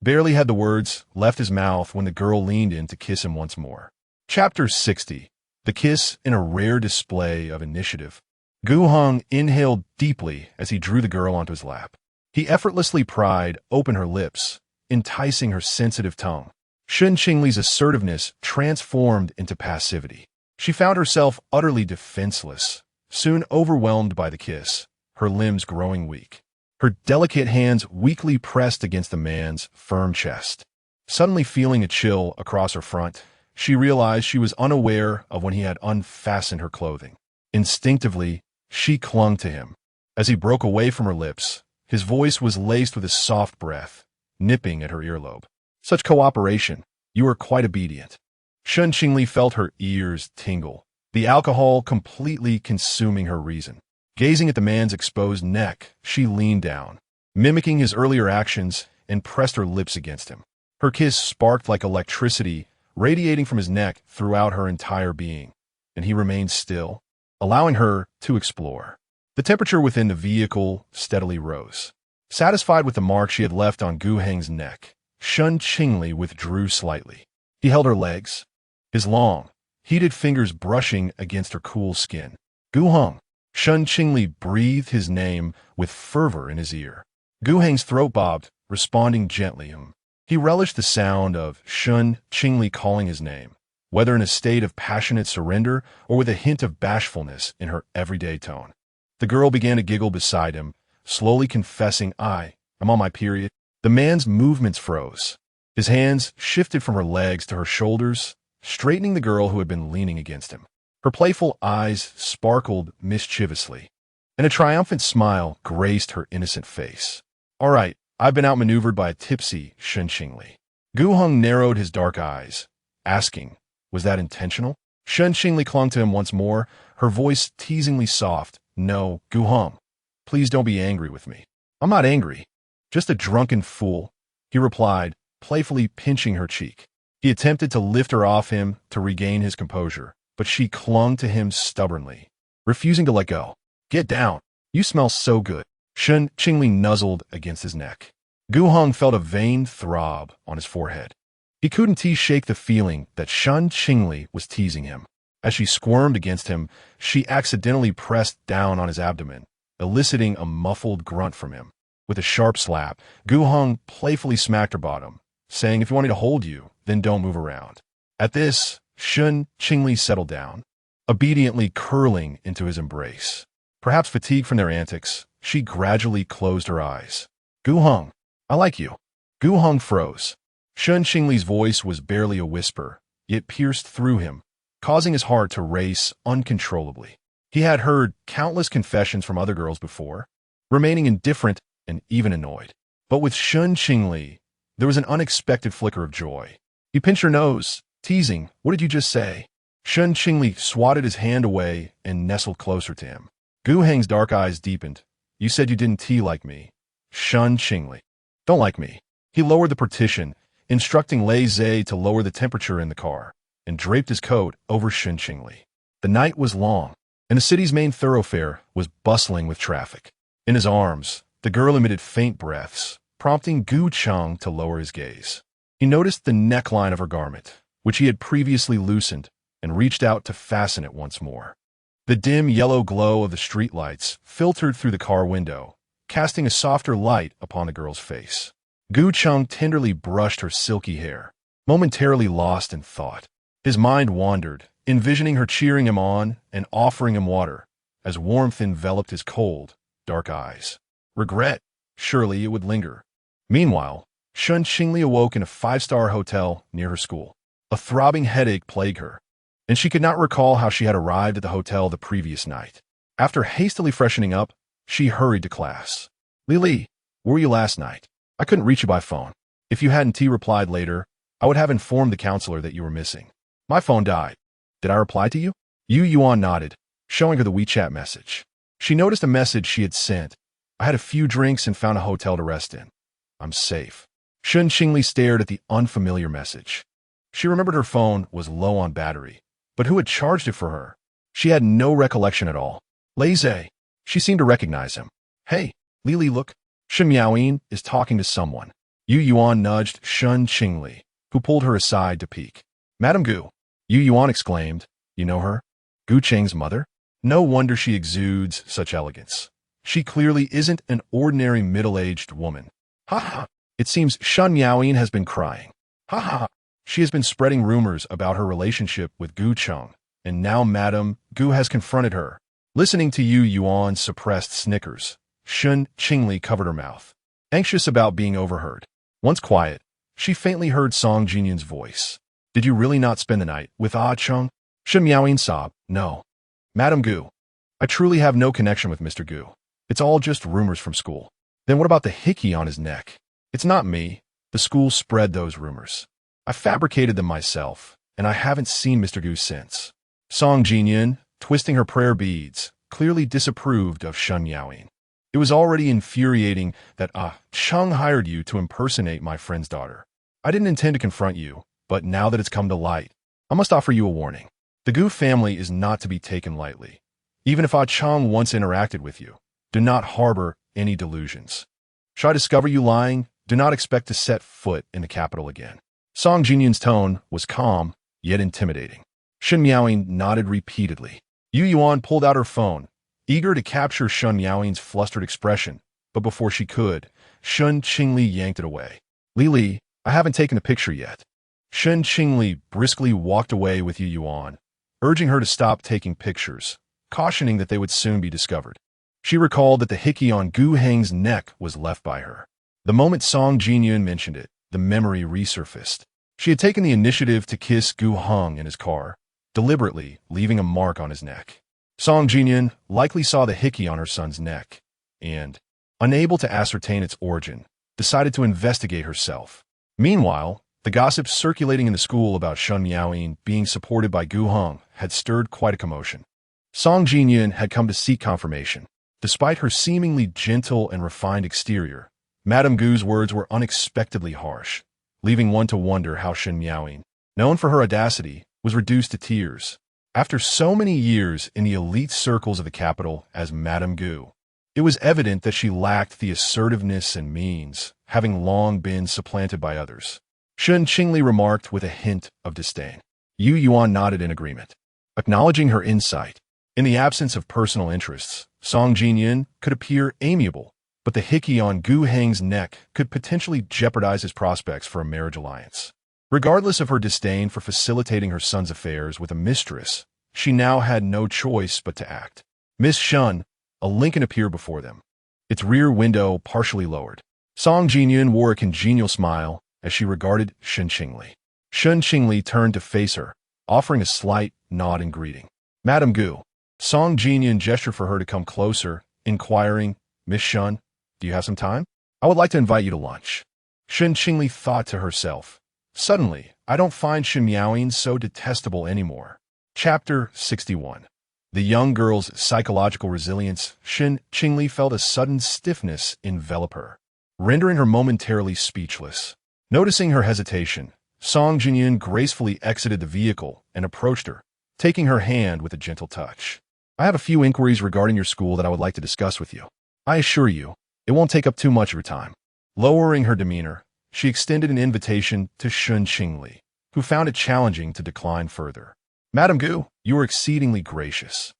Barely had the words left his mouth when the girl leaned in to kiss him once more. Chapter 60. The kiss in a rare display of initiative. Gu Heng inhaled deeply as he drew the girl onto his lap. He effortlessly pried open her lips, enticing her sensitive tongue. Shen Qingli's assertiveness transformed into passivity. She found herself utterly defenseless, soon overwhelmed by the kiss, her limbs growing weak. Her delicate hands weakly pressed against the man's firm chest. Suddenly feeling a chill across her front, she realized she was unaware of when he had unfastened her clothing. Instinctively, she clung to him. As he broke away from her lips, his voice was laced with a soft breath, nipping at her earlobe. Such cooperation. You are quite obedient. Shen Qingli felt her ears tingle, the alcohol completely consuming her reason. Gazing at the man's exposed neck, she leaned down, mimicking his earlier actions, and pressed her lips against him. Her kiss sparked like electricity, radiating from his neck throughout her entire being, and he remained still, allowing her to explore. The temperature within the vehicle steadily rose. Satisfied with the mark she had left on Gu Heng's neck, Shen Qingli withdrew slightly. He held her legs, his long, heated fingers brushing against her cool skin. Gu Heng. Shen Qingli breathed his name with fervor in his ear. Gu Heng's throat bobbed, responding gently. He relished the sound of Shen Qingli calling his name, whether in a state of passionate surrender or with a hint of bashfulness in her everyday tone. The girl began to giggle beside him, slowly confessing, I'm on my period. The man's movements froze. His hands shifted from her legs to her shoulders, straightening the girl who had been leaning against him. Her playful eyes sparkled mischievously, and a triumphant smile graced her innocent face. All right, I've been outmaneuvered by a tipsy Shen Qingli. Gu Heng narrowed his dark eyes, asking, was that intentional? Shen Qingli clung to him once more, her voice teasingly soft. No, Gu Heng, please don't be angry with me. I'm not angry. Just a drunken fool, he replied, playfully pinching her cheek. He attempted to lift her off him to regain his composure, but she clung to him stubbornly, refusing to let go. Get down. You smell so good. Shen Qingli nuzzled against his neck. Gu Heng felt a vain throb on his forehead. He couldn't shake the feeling that Shen Qingli was teasing him. As she squirmed against him, she accidentally pressed down on his abdomen, eliciting a muffled grunt from him. With a sharp slap, Gu Heng playfully smacked her bottom, saying, if you want me to hold you, then don't move around. At this, Shen Qingli settled down, obediently curling into his embrace. Perhaps fatigued from their antics, she gradually closed her eyes. Gu Heng, I like you. Gu Heng froze. Shen Qingli's voice was barely a whisper, yet pierced through him, causing his heart to race uncontrollably. He had heard countless confessions from other girls before, remaining indifferent and even annoyed. But with Shen Qingli, there was an unexpected flicker of joy. He pinched her nose, teasing, "What did you just say?" Shen Qingli swatted his hand away and nestled closer to him. Gu Heng's dark eyes deepened. "You said you didn't tea like me." Shen Qingli. "Don't like me." He lowered the partition, instructing Lei Zhe to lower the temperature in the car, and draped his coat over Shen Qingli. The night was long, and the city's main thoroughfare was bustling with traffic. In his arms, the girl emitted faint breaths, prompting Gu Cheng to lower his gaze. He noticed the neckline of her garment, which he had previously loosened, and reached out to fasten it once more. The dim yellow glow of the streetlights filtered through the car window, casting a softer light upon the girl's face. Gu Cheng tenderly brushed her silky hair, momentarily lost in thought. His mind wandered, envisioning her cheering him on and offering him water, as warmth enveloped his cold, dark eyes. Regret, surely it would linger. Meanwhile, Shen Qingli awoke in a five-star hotel near her school. A throbbing headache plagued her, and she could not recall how she had arrived at the hotel the previous night. After hastily freshening up, she hurried to class. "Lili, where were you last night? I couldn't reach you by phone. If you hadn't replied later, I would have informed the counselor that you were missing. My phone died. Did I reply to you?" Yu Yuan nodded, showing her the WeChat message. She noticed a message she had sent. "I had a few drinks and found a hotel to rest in. I'm safe." Shen Qingli stared at the unfamiliar message. She remembered her phone was low on battery, but who had charged it for her? She had no recollection at all. Lei Zhe. She seemed to recognize him. "Hey, Lili, look. Shen Miaoyin is talking to someone." Yu Yuan nudged Shen Qingli, who pulled her aside to peek. "Madame Gu," Yu Yuan exclaimed. "You know her? Gu Cheng's mother? No wonder she exudes such elegance. She clearly isn't an ordinary middle-aged woman. Ha ha. It seems Shen Miaoyin has been crying. Ha ha. She has been spreading rumors about her relationship with Gu Cheng, and now Madame Gu has confronted her." Listening to Yu Yuan's suppressed snickers, Shen Qingli covered her mouth, anxious about being overheard. Once quiet, she faintly heard Song Jinyun's voice. "Did you really not spend the night with Ah Cheng?" Shen Miaoyin sobbed. "No. Madame Gu, I truly have no connection with Mr. Gu. It's all just rumors from school." "Then what about the hickey on his neck?" "It's not me. The school spread those rumors. I fabricated them myself, and I haven't seen Mr. Gu since." Song Jinyun, twisting her prayer beads, clearly disapproved of Shen Miaoyin. "It was already infuriating that Cheng hired you to impersonate my friend's daughter. I didn't intend to confront you, but now that it's come to light, I must offer you a warning. The Gu family is not to be taken lightly. Even if Cheng once interacted with you, do not harbor any delusions. Should I discover you lying, do not expect to set foot in the capital again." Song Jinyun's tone was calm, yet intimidating. Shen Miaoyin nodded repeatedly. Yu Yuan pulled out her phone, eager to capture Shen Miaoyin's flustered expression, but before she could, Shen Qingli yanked it away. "Lili, I haven't taken a picture yet." Shen Qingli briskly walked away with Yu Yuan, urging her to stop taking pictures, cautioning that they would soon be discovered. She recalled that the hickey on Gu Heng's neck was left by her. The moment Song Jinyun mentioned it, the memory resurfaced. She had taken the initiative to kiss Gu Heng in his car, deliberately leaving a mark on his neck. Song Jinyun likely saw the hickey on her son's neck, and, unable to ascertain its origin, decided to investigate herself. Meanwhile, the gossip circulating in the school about Shen Miaoyin being supported by Gu Heng had stirred quite a commotion. Song Jinyun had come to seek confirmation. Despite her seemingly gentle and refined exterior, Madame Gu's words were unexpectedly harsh, leaving one to wonder how Shen Miaoyin, known for her audacity, was reduced to tears. After so many years in the elite circles of the capital as Madame Gu, it was evident that she lacked the assertiveness and means, having long been supplanted by others. Shen Qingli remarked with a hint of disdain. Yu Yuan nodded in agreement, acknowledging her insight. In the absence of personal interests, Song Jinyun could appear amiable, but the hickey on Gu Heng's neck could potentially jeopardize his prospects for a marriage alliance. Regardless of her disdain for facilitating her son's affairs with a mistress, she now had no choice but to act. Miss Shen, a Lincoln appeared before them, its rear window partially lowered. Song Jinyun wore a congenial smile as she regarded Shen Qingli. Shen Qingli turned to face her, offering a slight nod in greeting. "Madame Gu, Song Jinyan gestured for her to come closer, inquiring, Miss Shun, do you have some time? I would like to invite you to lunch. Shen Qingli thought to herself. Suddenly, I don't find Shen Miaoying so detestable anymore. Chapter 61. The young girl's psychological resilience. Shen Qingli felt a sudden stiffness envelop her, rendering her momentarily speechless. Noticing her hesitation, Song Jinyan gracefully exited the vehicle and approached her, taking her hand with a gentle touch. I have a few inquiries regarding your school that I would like to discuss with you. I assure you, it won't take up too much of your time. Lowering her demeanor, she extended an invitation to Shen Qingli, who found it challenging to decline further. Madam Gu, you are exceedingly gracious.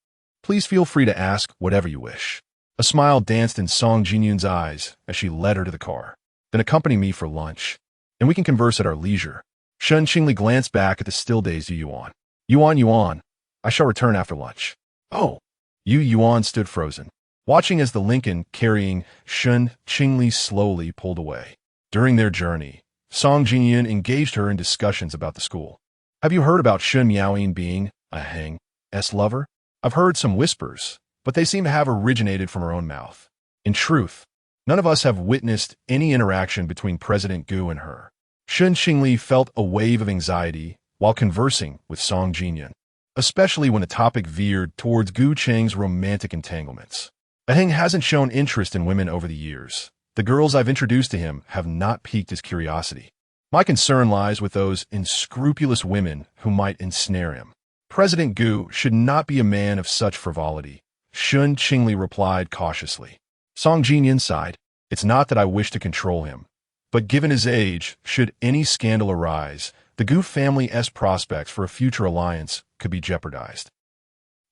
Please feel free to ask whatever you wish. A smile danced in Song Jinyan's eyes as she led her to the car. Then accompany me for lunch, and we can converse at our leisure. Shen Qingli glanced back at the still-dazed Yu Yuan. Yuan, I shall return after lunch. Oh! Yu Yuan stood frozen, watching as the Lincoln carrying Shen Qingli slowly pulled away. During their journey, Song Jinyan engaged her in discussions about the school. Have you heard about Shen Miaoying being a Heng's lover? I've heard some whispers, but they seem to have originated from her own mouth. In truth, none of us have witnessed any interaction between President Gu and her. Shen Qingli felt a wave of anxiety while conversing with Song Jinyan, especially when the topic veered towards Gu Cheng's romantic entanglements. A Heng hasn't shown interest in women over the years. The girls I've introduced to him have not piqued his curiosity. My concern lies with those unscrupulous women who might ensnare him. President Gu should not be a man of such frivolity, Shen Qingli replied cautiously. Song Jinyan sighed. It's not that I wish to control him, but given his age, should any scandal arise, the Gu family's prospects for a future alliance could be jeopardized.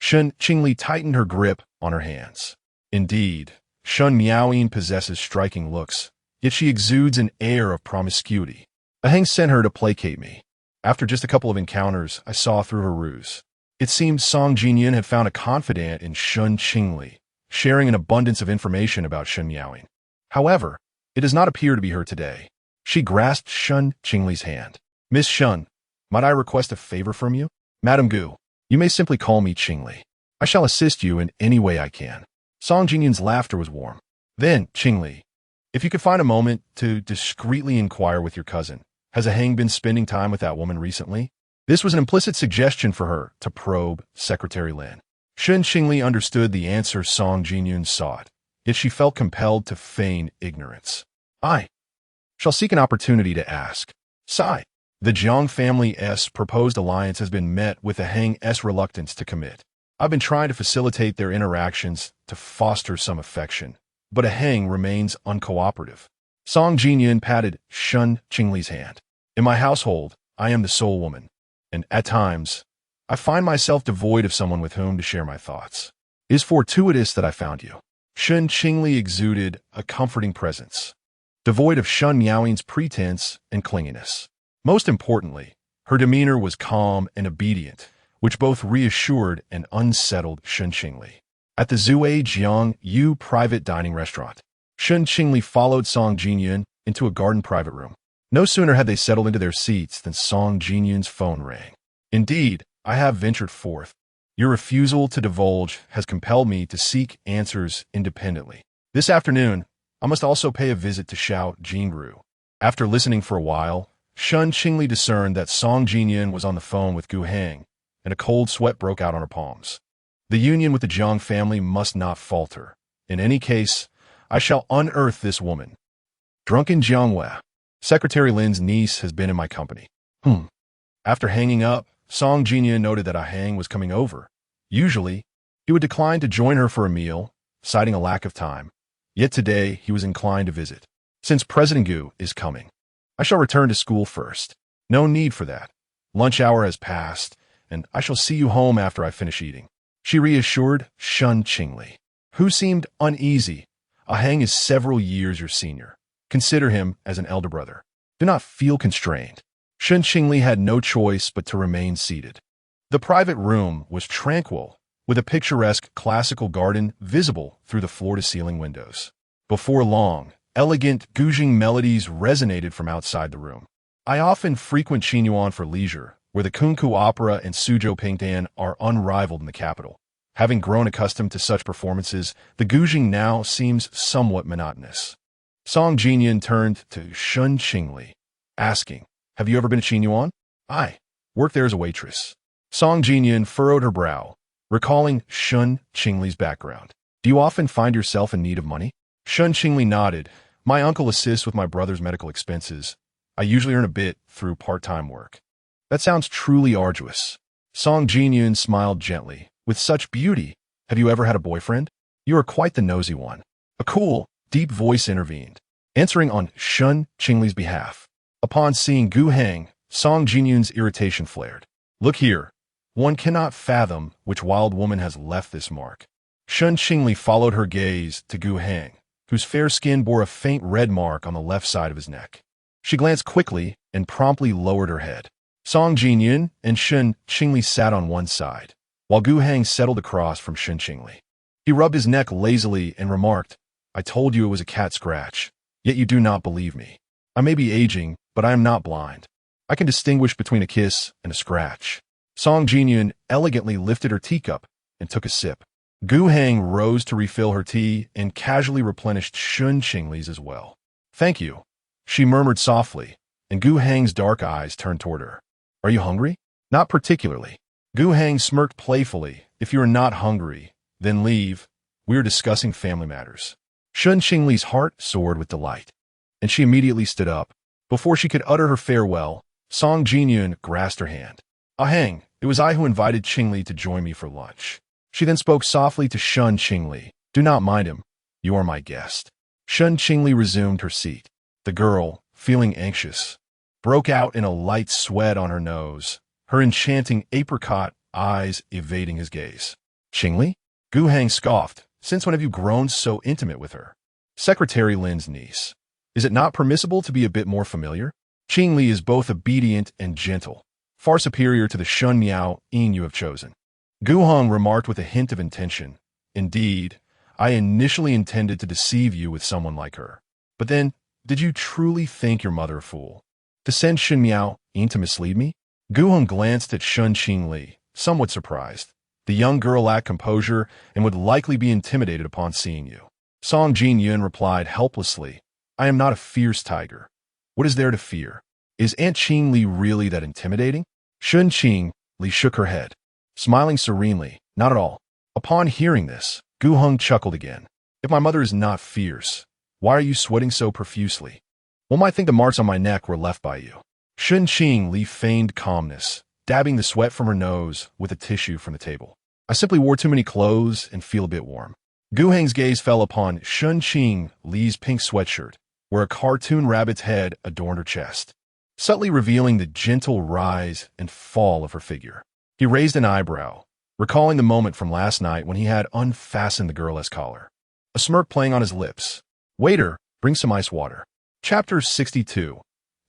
Shen Qingli tightened her grip on her hands. Indeed, Shen Miaoying possesses striking looks, yet she exudes an air of promiscuity. A Heng sent her to placate me. After just a couple of encounters, I saw through her ruse. It seemed Song Jinyan had found a confidant in Shen Qingli, sharing an abundance of information about Shen Miaoying. However, it does not appear to be her today. She grasped Shen Qingli's hand. Miss Shen, might I request a favor from you? Madam Gu, you may simply call me Qingli. I shall assist you in any way I can. Song Jinyan's laughter was warm. Then, Qingli, if you could find a moment to discreetly inquire with your cousin, has a Heng been spending time with that woman recently? This was an implicit suggestion for her to probe Secretary Lin. Shen Qingli understood the answer Song Jinyan sought, yet she felt compelled to feign ignorance. I shall seek an opportunity to ask. Sigh. The Jiang family's proposed alliance has been met with a Heng's reluctance to commit. I've been trying to facilitate their interactions to foster some affection, but a Heng remains uncooperative. Song Jinyan patted Shen Qingli's hand. In my household, I am the sole woman, and at times, I find myself devoid of someone with whom to share my thoughts. It is fortuitous that I found you. Shen Qingli exuded a comforting presence, devoid of Shen Miaoying's pretense and clinginess. Most importantly, her demeanor was calm and obedient, which both reassured and unsettled Shen Qingli. At the Zue Jiang Yu private dining restaurant, Shen Qingli followed Song Jinyan into a garden private room. No sooner had they settled into their seats than Song Jinyan's phone rang. Indeed, I have ventured forth. Your refusal to divulge has compelled me to seek answers independently. This afternoon, I must also pay a visit to Xiao Jingru. After listening for a while, Shen Qingli discerned that Song Jinyan was on the phone with Gu Heng, and a cold sweat broke out on her palms. The union with the Jiang family must not falter. In any case, I shall unearth this woman. Drunken Jianghua. Secretary Lin's niece has been in my company. After hanging up, Song Jinyan noted that a Heng was coming over. Usually, he would decline to join her for a meal, citing a lack of time. Yet today, he was inclined to visit. Since President Gu is coming, I shall return to school first. No need for that. Lunch hour has passed, and I shall see you home after I finish eating. She reassured Shen Qingli, who seemed uneasy. A Heng is several years your senior. Consider him as an elder brother. Do not feel constrained. Shen Qingli had no choice but to remain seated. The private room was tranquil, with a picturesque classical garden visible through the floor-to-ceiling windows. Before long, elegant guzheng melodies resonated from outside the room. I often frequent Qinyuan for leisure, where the Kunku Opera and Suzhou Pingtan are unrivaled in the capital. Having grown accustomed to such performances, the Guzheng now seems somewhat monotonous. Song Jinyan turned to Shen Qingli, asking, "Have you ever been a Qinyuan?" "I work there as a waitress." Song Jinyan furrowed her brow, recalling Shen Qingli's background. "Do you often find yourself in need of money?" Shen Qingli nodded. "My uncle assists with my brother's medical expenses. I usually earn a bit through part-time work." "That sounds truly arduous." Song Jinyan smiled gently. "With such beauty, have you ever had a boyfriend?" "You are quite the nosy one." A cool, deep voice intervened, answering on Shen Qingli's behalf. Upon seeing Gu Heng, Song Jinyan's irritation flared. "Look here. One cannot fathom which wild woman has left this mark." Shen Qingli followed her gaze to Gu Heng, whose fair skin bore a faint red mark on the left side of his neck. She glanced quickly and promptly lowered her head. Song Jinyan and Shen Qingli sat on one side, while Gu Heng settled across from Shen Qingli. He rubbed his neck lazily and remarked, "I told you it was a cat scratch, yet you do not believe me. I may be aging, but I am not blind. I can distinguish between a kiss and a scratch." Song Jinyan elegantly lifted her teacup and took a sip. Gu Heng rose to refill her tea and casually replenished Shen Qingli's as well. "Thank you," she murmured softly, and Gu Heng's dark eyes turned toward her. "Are you hungry?" "Not particularly." Gu Heng smirked playfully. "If you are not hungry, then leave. We are discussing family matters." Shen Qingli's heart soared with delight, and she immediately stood up. Before she could utter her farewell, Song Jinyan grasped her hand. "Ah Heng, it was I who invited Qingli to join me for lunch." She then spoke softly to Shen Qingli. "Do not mind him. You are my guest." Shen Qingli resumed her seat. The girl, feeling anxious, broke out in a light sweat on her nose, her enchanting apricot eyes evading his gaze. "Qingli?" Gu Heng scoffed. "Since when have you grown so intimate with her?" "Secretary Lin's niece. Is it not permissible to be a bit more familiar?" "Qingli is both obedient and gentle, far superior to the Shun Miao Yin you have chosen." Gu Heng remarked with a hint of intention. "Indeed, I initially intended to deceive you with someone like her. But then, did you truly think your mother a fool? To send Shun Miao Yin to mislead me?" Gu Heng glanced at Shen Qingli, somewhat surprised. The young girl lacked composure and would likely be intimidated upon seeing you. Song Jinyan replied helplessly, "I am not a fierce tiger. What is there to fear? Is Aunt Qingli really that intimidating?" Shen Qingli shook her head, smiling serenely. "Not at all." Upon hearing this, Gu Heng chuckled again. "If my mother is not fierce, why are you sweating so profusely? One might think the marks on my neck were left by you." Shen Qingli feigned calmness, dabbing the sweat from her nose with a tissue from the table. "I simply wore too many clothes and feel a bit warm." Gu Heng's gaze fell upon Shen Qingli's pink sweatshirt, where a cartoon rabbit's head adorned her chest, subtly revealing the gentle rise and fall of her figure. He raised an eyebrow, recalling the moment from last night when he had unfastened the girl's collar, a smirk playing on his lips. "Waiter, bring some ice water." Chapter 62.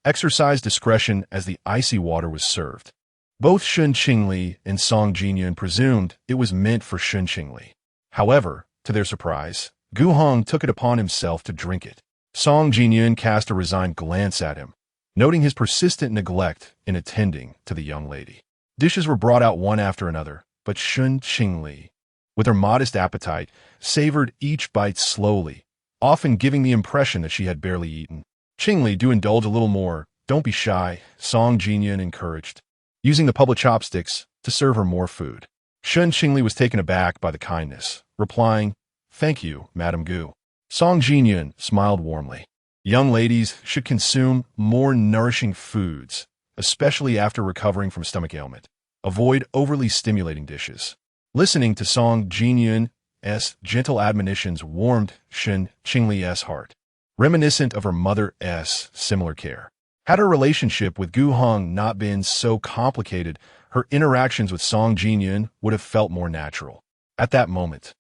Exercise discretion as the icy water was served. Both Shen Qingli and Song Jinyan presumed it was meant for Shen Qingli. However, to their surprise, Gu Heng took it upon himself to drink it. Song Jinyan cast a resigned glance at him, noting his persistent neglect in attending to the young lady. Dishes were brought out one after another, but Shen Qingli, with her modest appetite, savored each bite slowly, often giving the impression that she had barely eaten. "Qingli, do indulge a little more. Don't be shy," Song Jinyan encouraged, using the public chopsticks to serve her more food. Shen Qingli was taken aback by the kindness, replying, "Thank you, Madame Gu." Song Jinyan smiled warmly. Young ladies should consume more nourishing foods, especially after recovering from stomach ailment. Avoid overly stimulating dishes. Listening to Song Jinyan's gentle admonitions warmed Shen Qingli's heart, reminiscent of her mother's similar care. Had her relationship with Gu Heng not been so complicated, her interactions with Song Jinyan would have felt more natural. At that moment,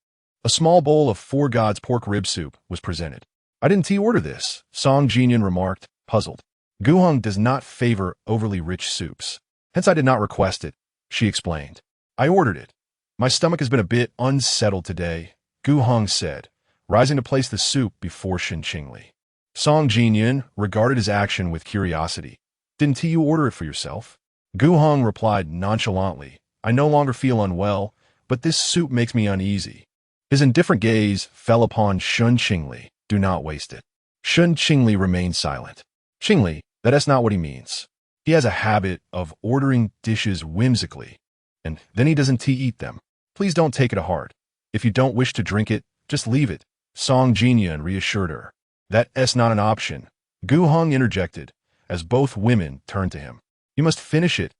a small bowl of Four Gods pork rib soup was presented. "I didn't order this," Song Jinyan remarked, puzzled. "Gu Heng does not favor overly rich soups. Hence I did not request it," she explained. "I ordered it. My stomach has been a bit unsettled today," Gu Heng said, rising to place the soup before Shen Qingli. Song Jinyan regarded his action with curiosity. "Didn't you order it for yourself?" Gu Heng replied nonchalantly, "I no longer feel unwell. but this soup makes me uneasy. His indifferent gaze fell upon Shen Qingli. Do not waste it. Shen Qingli remained silent. Qingli, that's not what he means. He has a habit of ordering dishes whimsically, and then he doesn't eat them. Please don't take it to heart. If you don't wish to drink it, just leave it. Song Jinyan reassured her. That's not an option. Gu Heng interjected, as both women turned to him. You must finish it.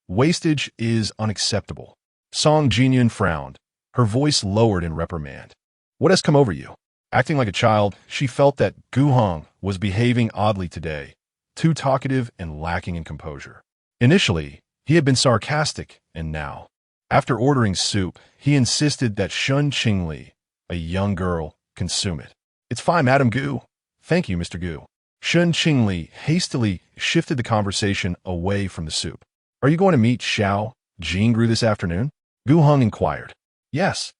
Wastage is unacceptable. Song Jinyan frowned, her voice lowered in reprimand. What has come over you? Acting like a child, she felt that Gu Heng was behaving oddly today, too talkative and lacking in composure. Initially, he had been sarcastic, and now, after ordering soup, he insisted that Shen Qingli, a young girl, consume it. It's fine, Madam Gu. Thank you, Mr. Gu. Shen Qingli hastily shifted the conversation away from the soup. Are you going to meet Xiao Jingru this afternoon? Gu Heng inquired. Yes.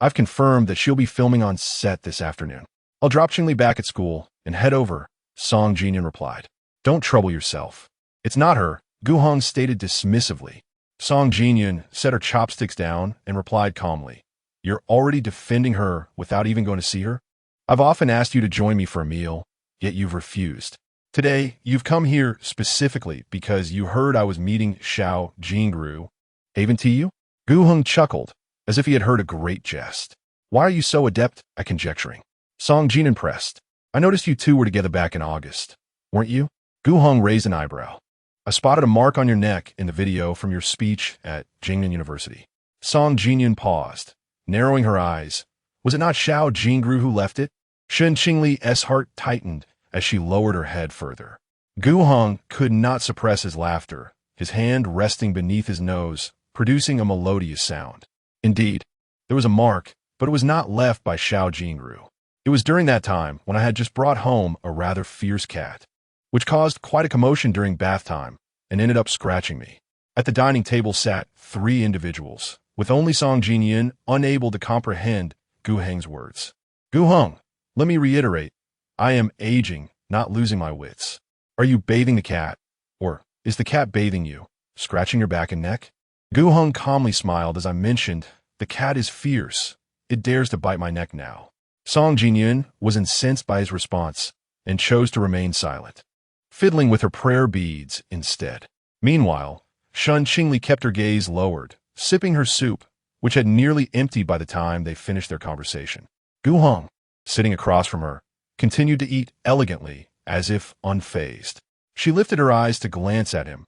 I've confirmed that she'll be filming on set this afternoon. I'll drop Qingli back at school and head over, Song Jinyan replied. Don't trouble yourself. It's not her, Gu Heng stated dismissively. Song Jinyan set her chopsticks down and replied calmly. You're already defending her without even going to see her? I've often asked you to join me for a meal, yet you've refused. Today, you've come here specifically because you heard I was meeting Xiao Jingru. Haven't you? Gu Heng chuckled, as if he had heard a great jest. Why are you so adept at conjecturing? Song Jinyan pressed. I noticed you two were together back in August, weren't you? Gu Heng raised an eyebrow. I spotted a mark on your neck in the video from your speech at Jingnan University. Song Jinyan paused, narrowing her eyes. Was it not Xiao Jingru who left it? Shen Qingli's heart tightened as she lowered her head further. Gu Heng could not suppress his laughter, his hand resting beneath his nose, producing a melodious sound. Indeed, there was a mark, but it was not left by Xiao Jingru. It was during that time when I had just brought home a rather fierce cat, which caused quite a commotion during bath time and ended up scratching me. At the dining table sat 3 individuals, with only Song Jinyan unable to comprehend Gu Heng's words. Gu Heng, let me reiterate, I am aging, not losing my wits. Are you bathing the cat? Or is the cat bathing you, scratching your back and neck? Gu Heng calmly smiled as I mentioned, the cat is fierce. It dares to bite my neck now. Song Jinyan was incensed by his response and chose to remain silent, fiddling with her prayer beads instead. Meanwhile, Shen Qingli kept her gaze lowered, sipping her soup, which had nearly emptied by the time they finished their conversation. Gu Heng, sitting across from her, continued to eat elegantly, as if unfazed. She lifted her eyes to glance at him.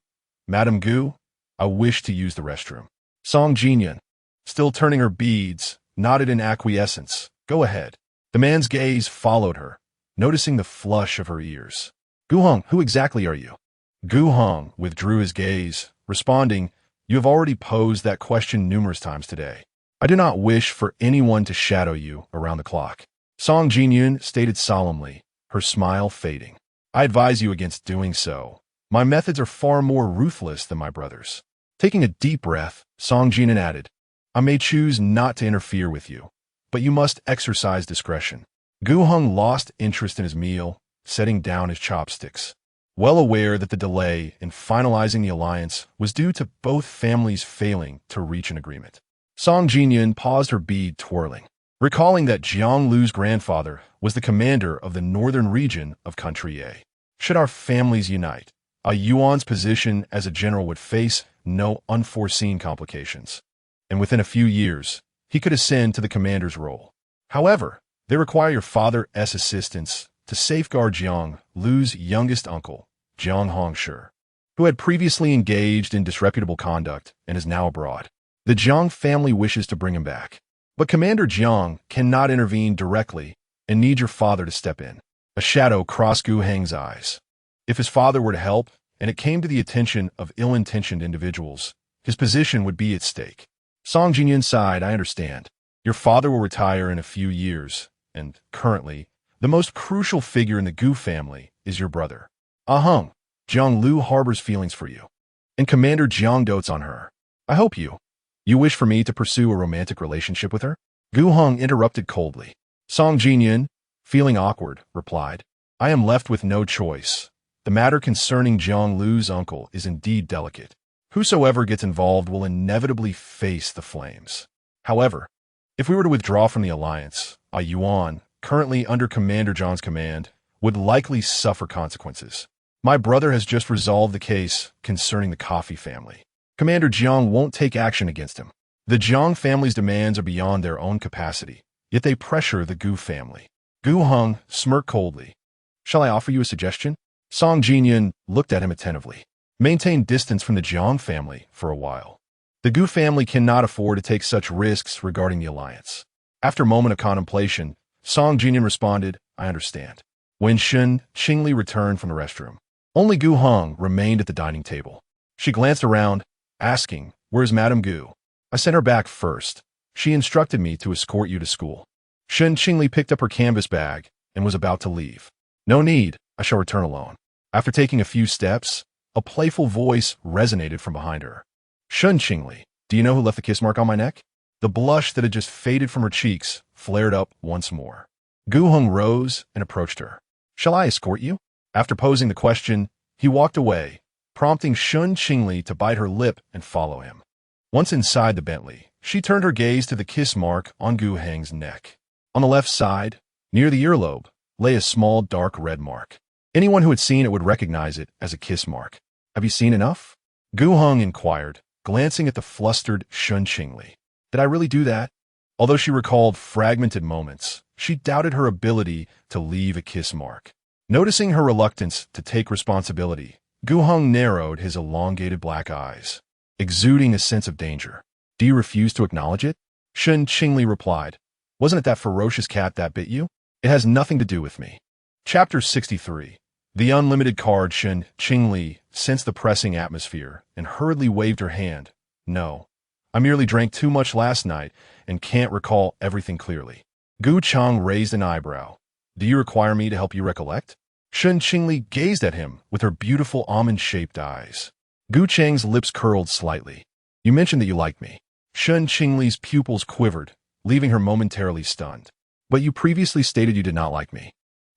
Madam Gu, I wish to use the restroom. Song Jinyan, still turning her beads, nodded in acquiescence. Go ahead. The man's gaze followed her, noticing the flush of her ears. Gu Heng, who exactly are you? Gu Heng withdrew his gaze, responding, You have already posed that question numerous times today. I do not wish for anyone to shadow you around the clock. Song Jinyan stated solemnly, her smile fading. I advise you against doing so. My methods are far more ruthless than my brother's. Taking a deep breath, Song Jinyan added, I may choose not to interfere with you, but you must exercise discretion. Gu Heng lost interest in his meal, setting down his chopsticks, well aware that the delay in finalizing the alliance was due to both families failing to reach an agreement. Song Jinyan paused her bead twirling, recalling that Jiang Lu's grandfather was the commander of the northern region of Country A. Should our families unite, Yuan's position as a general would face no unforeseen complications, and within a few years, he could ascend to the commander's role. However, they require your father's assistance to safeguard Jiang Lu's youngest uncle, Jiang Hongshi, who had previously engaged in disreputable conduct and is now abroad. The Jiang family wishes to bring him back, but Commander Jiang cannot intervene directly and needs your father to step in. A shadow crossed Gu Heng's eyes. If his father were to help, and it came to the attention of ill-intentioned individuals, his position would be at stake. Song Jinyan sighed, I understand. Your father will retire in a few years, and currently, the most crucial figure in the Gu family is your brother. Heng, Jiang Lu harbors feelings for you, and Commander Jiang dotes on her. I hope you wish for me to pursue a romantic relationship with her? Gu Heng interrupted coldly. Song Jinyan, feeling awkward, replied, I am left with no choice. The matter concerning Jiang Lu's uncle is indeed delicate. Whosoever gets involved will inevitably face the flames. However, if we were to withdraw from the alliance, Yuan, currently under Commander Zhang's command, would likely suffer consequences. My brother has just resolved the case concerning the Coffee family. Commander Jiang won't take action against him. The Jiang family's demands are beyond their own capacity, yet they pressure the Gu family. Gu Heng smirked coldly. Shall I offer you a suggestion? Song Jinyan looked at him attentively. Maintain distance from the Jiang family for a while. The Gu family cannot afford to take such risks regarding the alliance. After a moment of contemplation, Song Jinyan responded, I understand. When Shen Qingli returned from the restroom, only Gu Heng remained at the dining table. She glanced around, asking, Where's Madame Gu? I sent her back first. She instructed me to escort you to school. Shen Qingli picked up her canvas bag and was about to leave. No need, I shall return alone. After taking a few steps, a playful voice resonated from behind her. Shen Qingli, do you know who left the kiss mark on my neck? The blush that had just faded from her cheeks flared up once more. Gu Heng rose and approached her. Shall I escort you? After posing the question, he walked away, prompting Shen Qingli to bite her lip and follow him. Once inside the Bentley, she turned her gaze to the kiss mark on Gu Heng's neck. On the left side, near the earlobe, lay a small dark red mark. Anyone who had seen it would recognize it as a kiss mark. Have you seen enough? Gu Heng inquired, glancing at the flustered Shen Qingli. Did I really do that? Although she recalled fragmented moments, she doubted her ability to leave a kiss mark. Noticing her reluctance to take responsibility, Gu Heng narrowed his elongated black eyes, exuding a sense of danger. Do you refuse to acknowledge it? Shen Qingli replied. Wasn't it that ferocious cat that bit you? It has nothing to do with me. Chapter 63. The unlimited card. Shen Qingli sensed the pressing atmosphere and hurriedly waved her hand. No. I merely drank too much last night and can't recall everything clearly. Gu Chang raised an eyebrow. Do you require me to help you recollect? Shen Qingli gazed at him with her beautiful almond-shaped eyes. Gu Chang's lips curled slightly. You mentioned that you liked me. Shen Qingli's pupils quivered, leaving her momentarily stunned. But you previously stated you did not like me.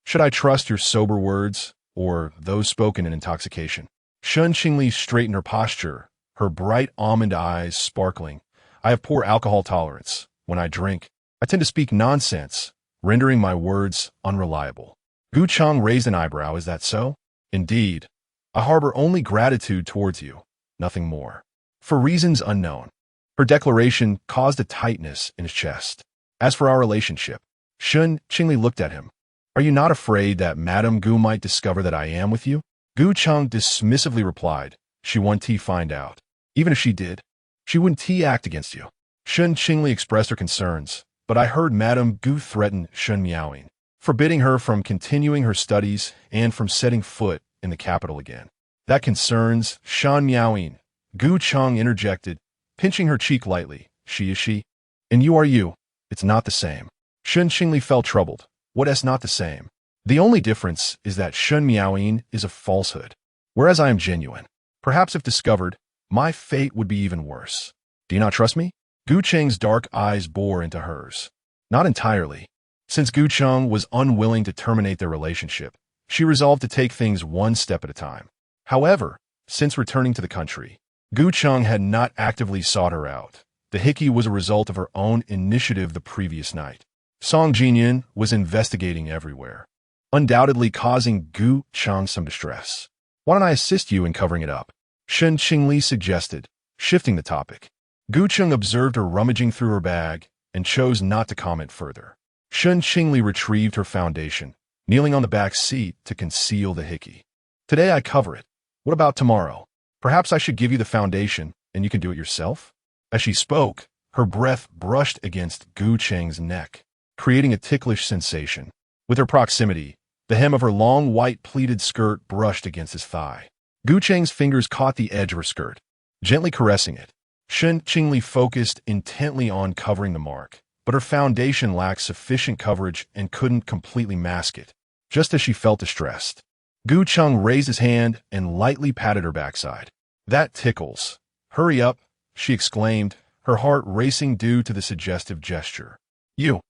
Should I trust your sober words, or those spoken in intoxication? Shen Qingli straightened her posture, her bright almond eyes sparkling. I have poor alcohol tolerance. When I drink, I tend to speak nonsense, rendering my words unreliable. Gu Chang raised an eyebrow. Is that so? Indeed. I harbor only gratitude towards you, nothing more. For reasons unknown. Her declaration caused a tightness in his chest. As for our relationship, Shen Qingli looked at him. Are you not afraid that Madame Gu might discover that I am with you? Gu Chang dismissively replied. She wouldn't find out. Even if she did, she wouldn't act against you. Shen Qingli expressed her concerns, but I heard Madame Gu threaten Shen Miaoying, forbidding her from continuing her studies and from setting foot in the capital again. That concerns Shen Miaoying, Gu Chang interjected, pinching her cheek lightly. She is she, and you are you. It's not the same. Shen Qingli felt troubled. What is not the same? The only difference is that Shen Miaoying is a falsehood, whereas I am genuine. Perhaps if discovered, my fate would be even worse. Do you not trust me? Gu Chang's dark eyes bore into hers. Not entirely. Since Gu Chang was unwilling to terminate their relationship, she resolved to take things one step at a time. However, since returning to the country, Gu Chang had not actively sought her out. The hickey was a result of her own initiative the previous night. Song Jinyan was investigating everywhere, undoubtedly causing Gu Chang some distress. Why don't I assist you in covering it up? Shen Qingli suggested, shifting the topic. Gu Chang observed her rummaging through her bag and chose not to comment further. Shen Qingli retrieved her foundation, kneeling on the back seat to conceal the hickey. Today I cover it. What about tomorrow? Perhaps I should give you the foundation and you can do it yourself? As she spoke, her breath brushed against Gu Chang's neck, creating a ticklish sensation. With her proximity, the hem of her long white pleated skirt brushed against his thigh. Gu Chang's fingers caught the edge of her skirt, gently caressing it. Shen Qingli focused intently on covering the mark, but her foundation lacked sufficient coverage and couldn't completely mask it. Just as she felt distressed, Gu Chang raised his hand and lightly patted her backside. That tickles. Hurry up, she exclaimed, her heart racing due to the suggestive gesture. You,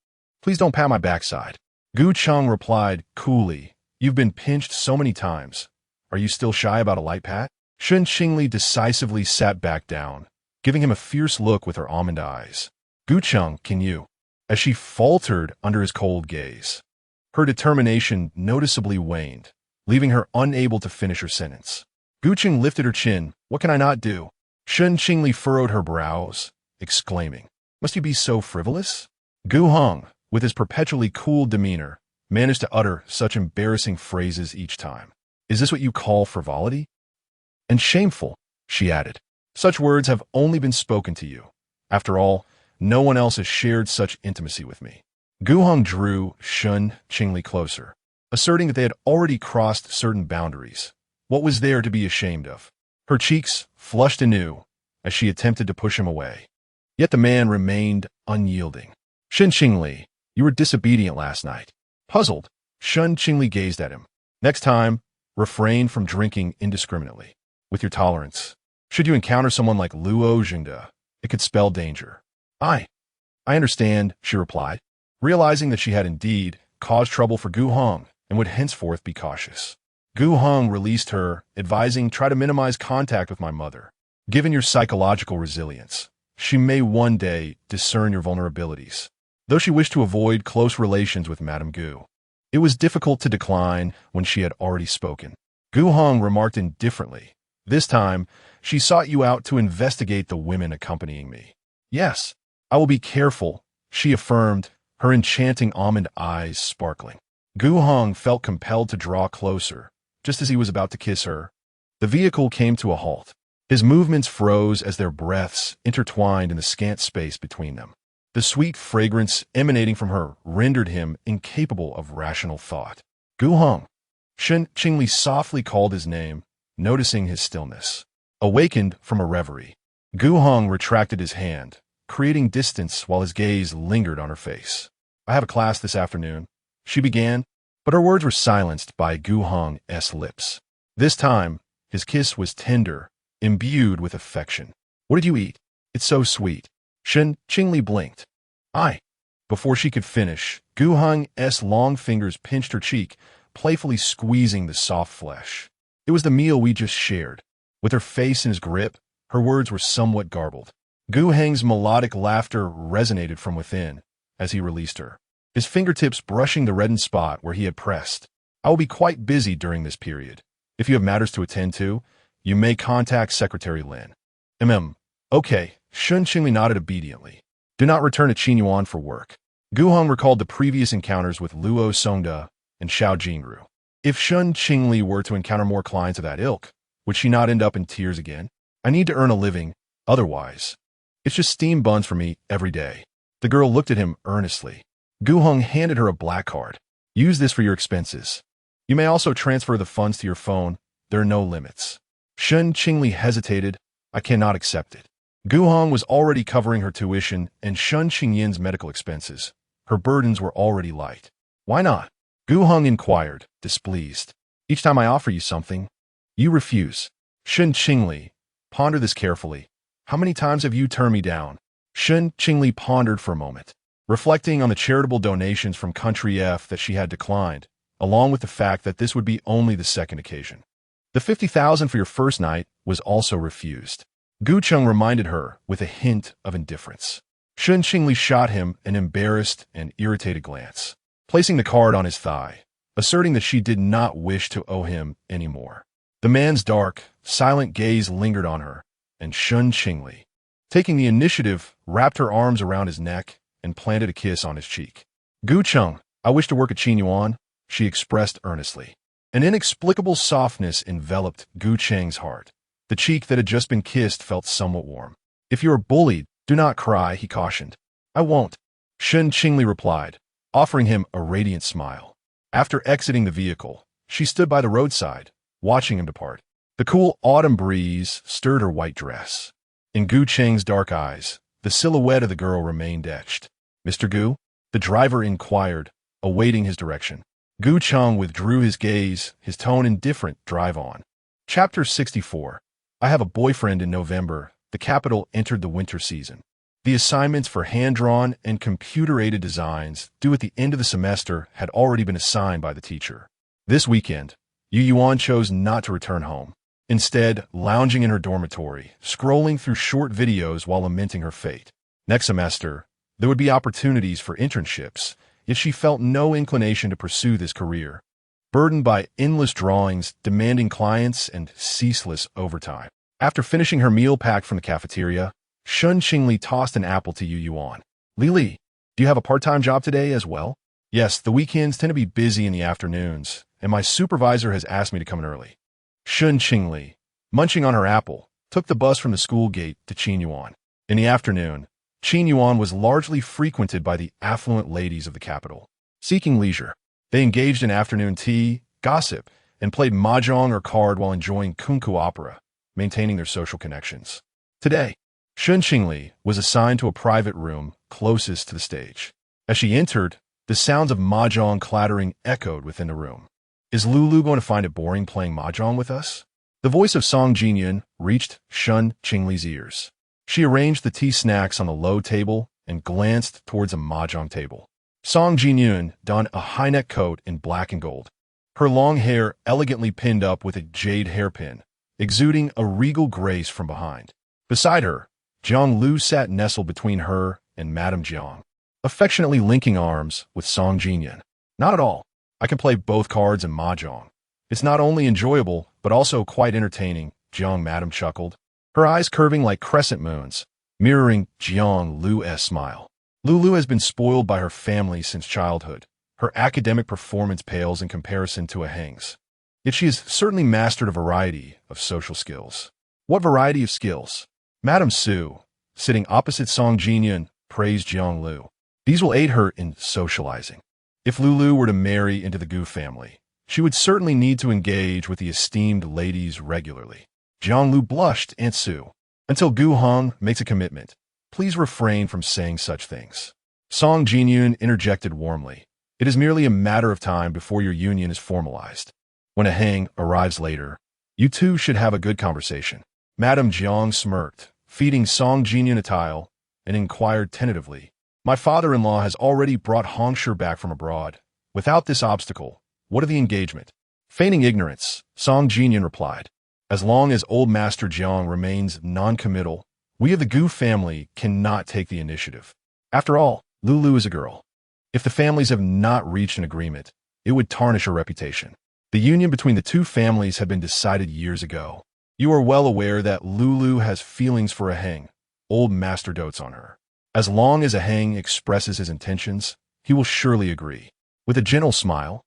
please don't pat my backside. Gu Chang replied coolly. You've been pinched so many times. Are you still shy about a light pat? Shen Qingli decisively sat back down, giving him a fierce look with her almond eyes. Gu Qingli, as she faltered under his cold gaze. Her determination noticeably waned, leaving her unable to finish her sentence. Gu Qing lifted her chin. What can I not do? Shen Qingli furrowed her brows, exclaiming, Must you be so frivolous? Gu Heng, with his perpetually cool demeanor, managed to utter such embarrassing phrases each time. Is this what you call frivolity? And shameful, she added. Such words have only been spoken to you. After all, no one else has shared such intimacy with me. Gu Heng drew Shen Qingli closer, asserting that they had already crossed certain boundaries. What was there to be ashamed of? Her cheeks flushed anew as she attempted to push him away. Yet the man remained unyielding. Shen Qingli, you were disobedient last night. Puzzled, Shen Qingli gazed at him. Next time, refrain from drinking indiscriminately. With your tolerance. Should you encounter someone like Luo Jingde, it could spell danger. I understand, she replied, realizing that she had indeed caused trouble for Gu Heng and would henceforth be cautious. Gu Heng released her, advising, try to minimize contact with my mother. Given your psychological resilience, she may one day discern your vulnerabilities. Though she wished to avoid close relations with Madame Gu, it was difficult to decline when she had already spoken. Gu Heng remarked indifferently, This time, she sought you out to investigate the women accompanying me. Yes, I will be careful, she affirmed, her enchanting almond eyes sparkling. Gu Heng felt compelled to draw closer, just as he was about to kiss her. The vehicle came to a halt. His movements froze as their breaths intertwined in the scant space between them. The sweet fragrance emanating from her rendered him incapable of rational thought. Gu Heng. Shen Qingli softly called his name, noticing his stillness. Awakened from a reverie, Gu Heng retracted his hand, creating distance while his gaze lingered on her face. I have a class this afternoon, she began, but her words were silenced by Gu Heng's lips. This time, his kiss was tender, imbued with affection. What did you eat? It's so sweet. Shen Qingli blinked. Before she could finish, Gu Heng's long fingers pinched her cheek, playfully squeezing the soft flesh. It was the meal we just shared. With her face in his grip, her words were somewhat garbled. Gu Heng's melodic laughter resonated from within as he released her, his fingertips brushing the reddened spot where he had pressed. I will be quite busy during this period. If you have matters to attend to, you may contact Secretary Lin. Okay, Shen Qingli nodded obediently. Do not return to Qinyuan for work. Gu Heng recalled the previous encounters with Luo Songde and Xiao Jingru. If Shen Qingli were to encounter more clients of that ilk, would she not end up in tears again? I need to earn a living, otherwise. It's just steamed buns for me every day. The girl looked at him earnestly. Gu Heng handed her a black card. Use this for your expenses. You may also transfer the funds to your phone. There are no limits. Shen Qingli hesitated. I cannot accept it. Gu Heng was already covering her tuition and Shen Qingyin's medical expenses. Her burdens were already light. Why not? Gu Heng inquired, displeased. Each time I offer you something, you refuse. Shen Qingli, ponder this carefully. How many times have you turned me down? Shen Qingli pondered for a moment, reflecting on the charitable donations from Country F that she had declined, along with the fact that this would be only the second occasion. The 50,000 for your first night was also refused. Gu Cheng reminded her with a hint of indifference. Shen Qingli shot him an embarrassed and irritated glance, placing the card on his thigh, asserting that she did not wish to owe him any more. The man's dark, silent gaze lingered on her, and Shen Qingli, taking the initiative, wrapped her arms around his neck and planted a kiss on his cheek. Gu Cheng, I wish to work at Qinyuan, she expressed earnestly. An inexplicable softness enveloped Gu Cheng's heart. The cheek that had just been kissed felt somewhat warm. If you are bullied, do not cry, he cautioned. I won't, Shen Qingli replied, offering him a radiant smile. After exiting the vehicle, she stood by the roadside, watching him depart. The cool autumn breeze stirred her white dress. In Gu Cheng's dark eyes, the silhouette of the girl remained etched. Mr. Gu? The driver inquired, awaiting his direction. Gu Cheng withdrew his gaze, his tone indifferent. Drive on. Chapter 64. I have a boyfriend in November. The capital entered the winter season. The assignments for hand-drawn and computer-aided designs due at the end of the semester had already been assigned by the teacher. This weekend, Yu Yuan chose not to return home, instead lounging in her dormitory, scrolling through short videos while lamenting her fate. Next semester, There would be opportunities for internships, yet she felt no inclination to pursue this career, burdened by endless drawings, demanding clients, and ceaseless overtime. After finishing her meal packed from the cafeteria, Shen Qingli tossed an apple to Yu Yuan. Lili, do you have a part-time job today as well? Yes, the weekends tend to be busy in the afternoons, and my supervisor has asked me to come in early. Shen Qingli, munching on her apple, took the bus from the school gate to Qinyuan. In the afternoon, Qinyuan was largely frequented by the affluent ladies of the capital. Seeking leisure, they engaged in afternoon tea, gossip, and played mahjong or card while enjoying kunku opera, maintaining their social connections. Today, Shen Qingli was assigned to a private room closest to the stage. As she entered, the sounds of mahjong clattering echoed within the room. Is Lulu going to find it boring playing mahjong with us? The voice of Song Jingyun reached Shen Qingli's ears. She arranged the tea snacks on the low table and glanced towards a mahjong table. Song Jingyun donned a high-neck coat in black and gold, her long hair elegantly pinned up with a jade hairpin, exuding a regal grace from behind. Beside her, Jiang Lu sat nestled between her and Madame Jiang, affectionately linking arms with Song Jingyun. Not at all. I can play both cards and mahjong. It's not only enjoyable, but also quite entertaining, Jiang Madame chuckled, her eyes curving like crescent moons, mirroring Jiang Lu's smile. Lulu has been spoiled by her family since childhood. Her academic performance pales in comparison to a Heng's. Yet she has certainly mastered a variety of social skills. What variety of skills? Madame Su, sitting opposite Song Jingyun, praised Jiang Lu. These will aid her in socializing. If Lulu were to marry into the Gu family, she would certainly need to engage with the esteemed ladies regularly. Jiang Lu blushed and Su. Until Gu Heng makes a commitment, please refrain from saying such things. Song Jingyun interjected warmly. It is merely a matter of time before your union is formalized. When a Heng arrives later, you two should have a good conversation. Madame Jiang smirked, feeding Song Jingyun a tile, and inquired tentatively. My father-in-law has already brought Hongsher back from abroad. Without this obstacle, what of the engagement? Feigning ignorance, Song Jingyun replied. As long as old Master Jiang remains non-committal, we of the Gu family cannot take the initiative. After all, Lulu is a girl. If the families have not reached an agreement, it would tarnish her reputation. The union between the two families had been decided years ago. You are well aware that Lulu has feelings for a Heng. Old Master dotes on her. As long as a Heng expresses his intentions, he will surely agree. With a gentle smile,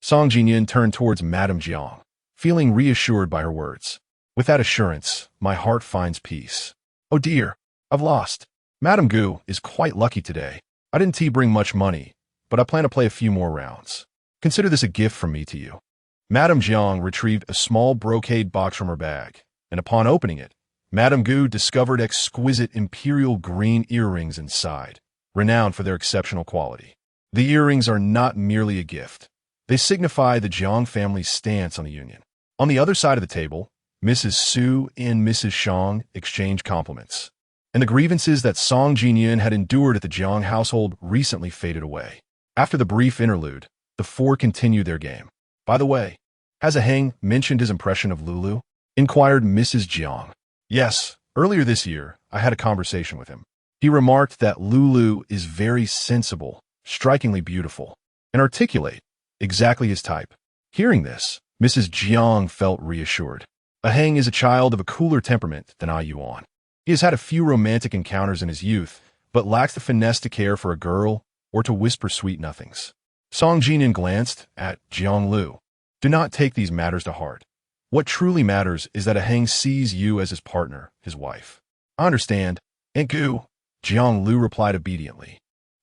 Song Jingyun turned towards Madame Jiang, feeling reassured by her words. With that assurance, my heart finds peace. Oh dear, I've lost. Madame Gu is quite lucky today. I didn't bring much money, but I plan to play a few more rounds. Consider this a gift from me to you. Madame Jiang retrieved a small brocade box from her bag, and upon opening it, Madame Gu discovered exquisite imperial green earrings inside, renowned for their exceptional quality. The earrings are not merely a gift. They signify the Jiang family's stance on the union. On the other side of the table, Mrs. Su and Mrs. Shang exchanged compliments, and the grievances that Song Jingyun had endured at the Jiang household recently faded away. After the brief interlude, the four continued their game. By the way, has a Heng mentioned his impression of Lulu? Inquired Mrs. Jiang. Yes, earlier this year, I had a conversation with him. He remarked that Lulu is very sensible, strikingly beautiful, and articulate, exactly his type. Hearing this, Mrs. Jiang felt reassured. A Heng is a child of a cooler temperament than Yuan. He has had a few romantic encounters in his youth, but lacks the finesse to care for a girl or to whisper sweet nothings. Song Jingyun glanced at Jiang Lu. Do not take these matters to heart. What truly matters is that a Heng sees you as his partner, his wife. I understand, Aunt Gu, Jiang Lu replied obediently.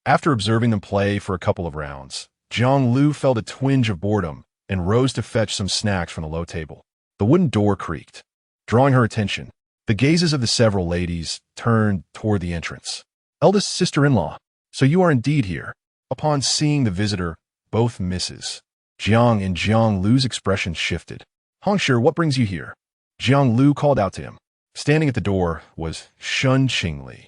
After observing them play for a couple of rounds, Jiang Lu felt a twinge of boredom and rose to fetch some snacks from the low table. The wooden door creaked, drawing her attention. The gazes of the several ladies turned toward the entrance. Eldest sister-in-law, so you are indeed here. Upon seeing the visitor, both Mrs. Jiang and Jiang Lu's expression shifted. Hongsher, what brings you here? Jiang Lu called out to him. Standing at the door was Shen Qingli,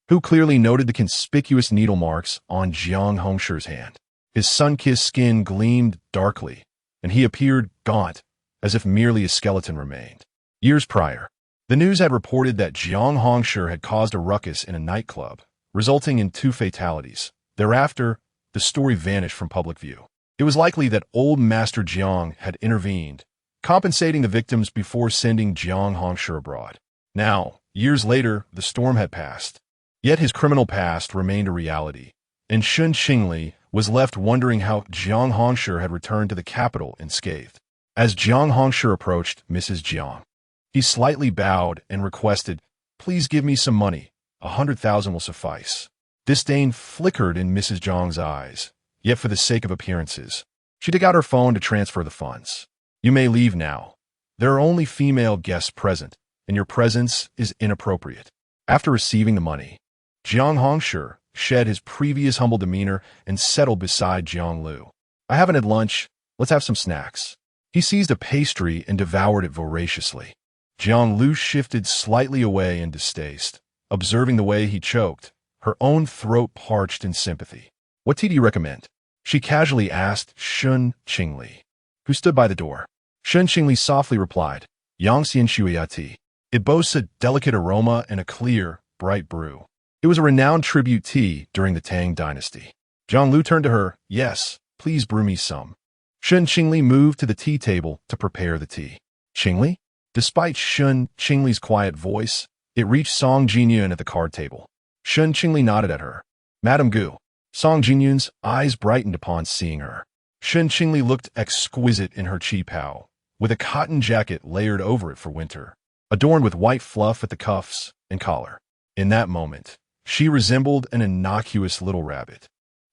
who clearly noted the conspicuous needle marks on Jiang Hongsher's hand. His sun-kissed skin gleamed darkly, and he appeared gaunt, as if merely a skeleton remained. Years prior, the news had reported that Jiang Hongsher had caused a ruckus in a nightclub, resulting in 2 fatalities. Thereafter, the story vanished from public view. It was likely that old Master Jiang had intervened, compensating the victims before sending Jiang Hongshi abroad. Now, years later, the storm had passed. Yet his criminal past remained a reality, and Shen Qingli was left wondering how Jiang Hongshi had returned to the capital unscathed. As Jiang Hongshi approached Mrs. Jiang, he slightly bowed and requested, "Please give me some money. 100,000 will suffice." Disdain flickered in Mrs. Jiang's eyes, yet for the sake of appearances, she took out her phone to transfer the funds. "You may leave now. There are only female guests present, and your presence is inappropriate." After receiving the money, Jiang Hongshi shed his previous humble demeanor and settled beside Jiang Lu. "I haven't had lunch. Let's have some snacks." He seized a pastry and devoured it voraciously. Jiang Lu shifted slightly away in distaste, observing the way he choked, her own throat parched in sympathy. "What tea do you recommend?" she casually asked Shen Qingli, who stood by the door. Shen Qingli softly replied, "Yangxian Shuya tea." It boasts a delicate aroma and a clear, bright brew. It was a renowned tribute tea during the Tang dynasty. Jiang Lu turned to her, "Yes, please brew me some." Shen Qingli moved to the tea table to prepare the tea. "Qingli?" Despite Shen Qingli's quiet voice, it reached Song Jinyun at the card table. Shen Qingli nodded at her. "Madame Gu." Song Jinyun's eyes brightened upon seeing her. Shen Qingli looked exquisite in her qipao, with a cotton jacket layered over it for winter, adorned with white fluff at the cuffs and collar. In that moment, she resembled an innocuous little rabbit.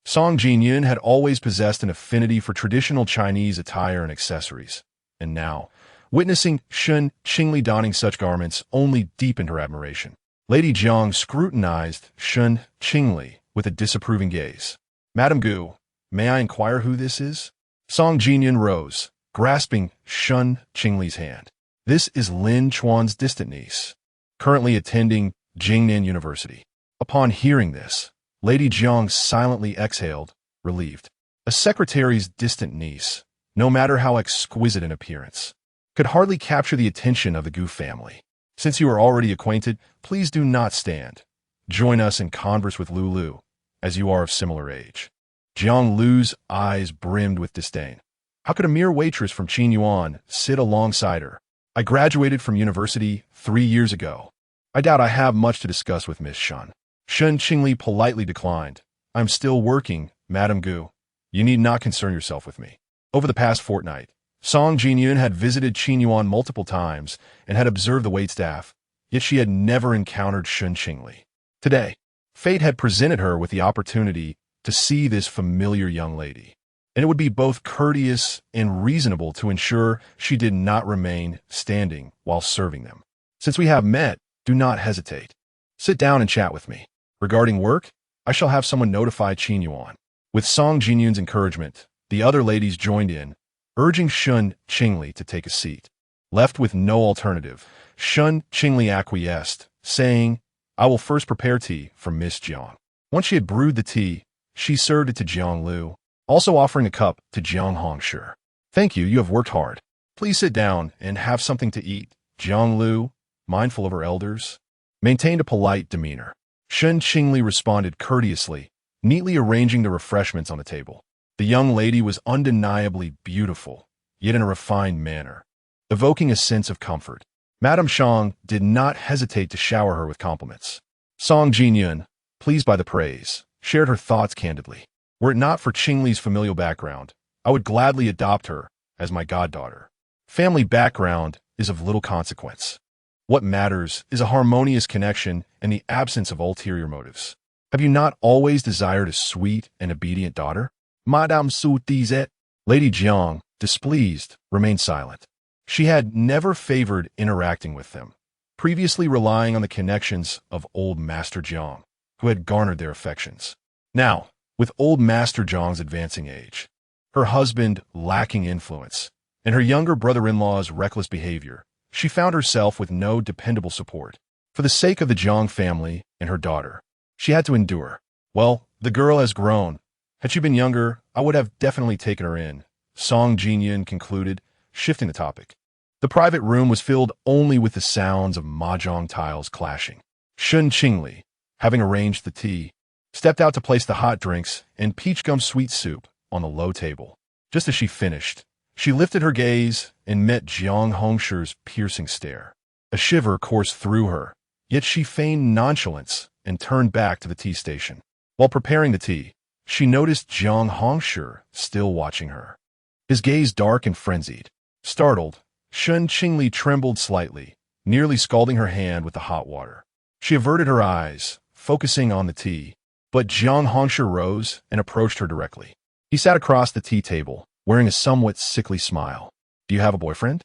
Song Jinyun had always possessed an affinity for traditional Chinese attire and accessories, and now, witnessing Shen Qingli donning such garments only deepened her admiration. Lady Jiang scrutinized Shen Qingli with a disapproving gaze. "Madame Gu, may I inquire who this is?" Song Jinyun rose, grasping Shen Qingli's hand. "This is Lin Chuan's distant niece, currently attending Jingnan University." Upon hearing this, Lady Jiang silently exhaled, relieved. A secretary's distant niece, no matter how exquisite in appearance, could hardly capture the attention of the Gu family. "Since you are already acquainted, please do not stand. Join us and converse with Lulu, as you are of similar age." Jiang Lu's eyes brimmed with disdain. How could a mere waitress from Qinyuan sit alongside her? "I graduated from university 3 years ago. I doubt I have much to discuss with Miss Shen." Shen Qingli politely declined. "I'm still working, Madame Gu. You need not concern yourself with me." Over the past fortnight, Song Jinyun had visited Qinyuan multiple times and had observed the waitstaff, yet she had never encountered Shen Qingli. Today, fate had presented her with the opportunity to see this familiar young lady, and it would be both courteous and reasonable to ensure she did not remain standing while serving them. "Since we have met, do not hesitate. Sit down and chat with me. Regarding work, I shall have someone notify Qinyuan." With Song Jinyun's encouragement, the other ladies joined in, urging Shen Qingli to take a seat. Left with no alternative, Shen Qingli acquiesced, saying, "I will first prepare tea for Miss Jiang." Once she had brewed the tea, she served it to Jiang Lu, also offering a cup to Jiang Hongshi. "Thank you, you have worked hard. Please sit down and have something to eat." Jiang Lu, mindful of her elders, maintained a polite demeanor. Shen Qingli responded courteously, neatly arranging the refreshments on the table. The young lady was undeniably beautiful, yet in a refined manner, evoking a sense of comfort. Madame Shang did not hesitate to shower her with compliments. Song Jinyun, pleased by the praise, shared her thoughts candidly. "Were it not for Qingli's familial background, I would gladly adopt her as my goddaughter. Family background is of little consequence. What matters is a harmonious connection and the absence of ulterior motives. Have you not always desired a sweet and obedient daughter?" Madame Su disait. Lady Jiang, displeased, remained silent. She had never favored interacting with them, previously relying on the connections of old Master Jiang, who had garnered their affections. Now, with old Master Jiang's advancing age, her husband lacking influence, and her younger brother-in-law's reckless behavior, she found herself with no dependable support. For the sake of the Jiang family and her daughter, she had to endure. "Well, the girl has grown. Had she been younger, I would have definitely taken her in," Song Jinyun concluded, shifting the topic. The private room was filled only with the sounds of mahjong tiles clashing. Shen Qingli, having arranged the tea, stepped out to place the hot drinks and peach gum sweet soup on the low table. Just as she finished, she lifted her gaze and met Jiang Hongshi's piercing stare. A shiver coursed through her, yet she feigned nonchalance and turned back to the tea station. While preparing the tea, she noticed Jiang Hongshi still watching her. His gaze dark and frenzied. Startled, Shen Qingli trembled slightly, nearly scalding her hand with the hot water. She averted her eyes, focusing on the tea, but Jiang Hongshi rose and approached her directly. He sat across the tea table, wearing a somewhat sickly smile. "Do you have a boyfriend?"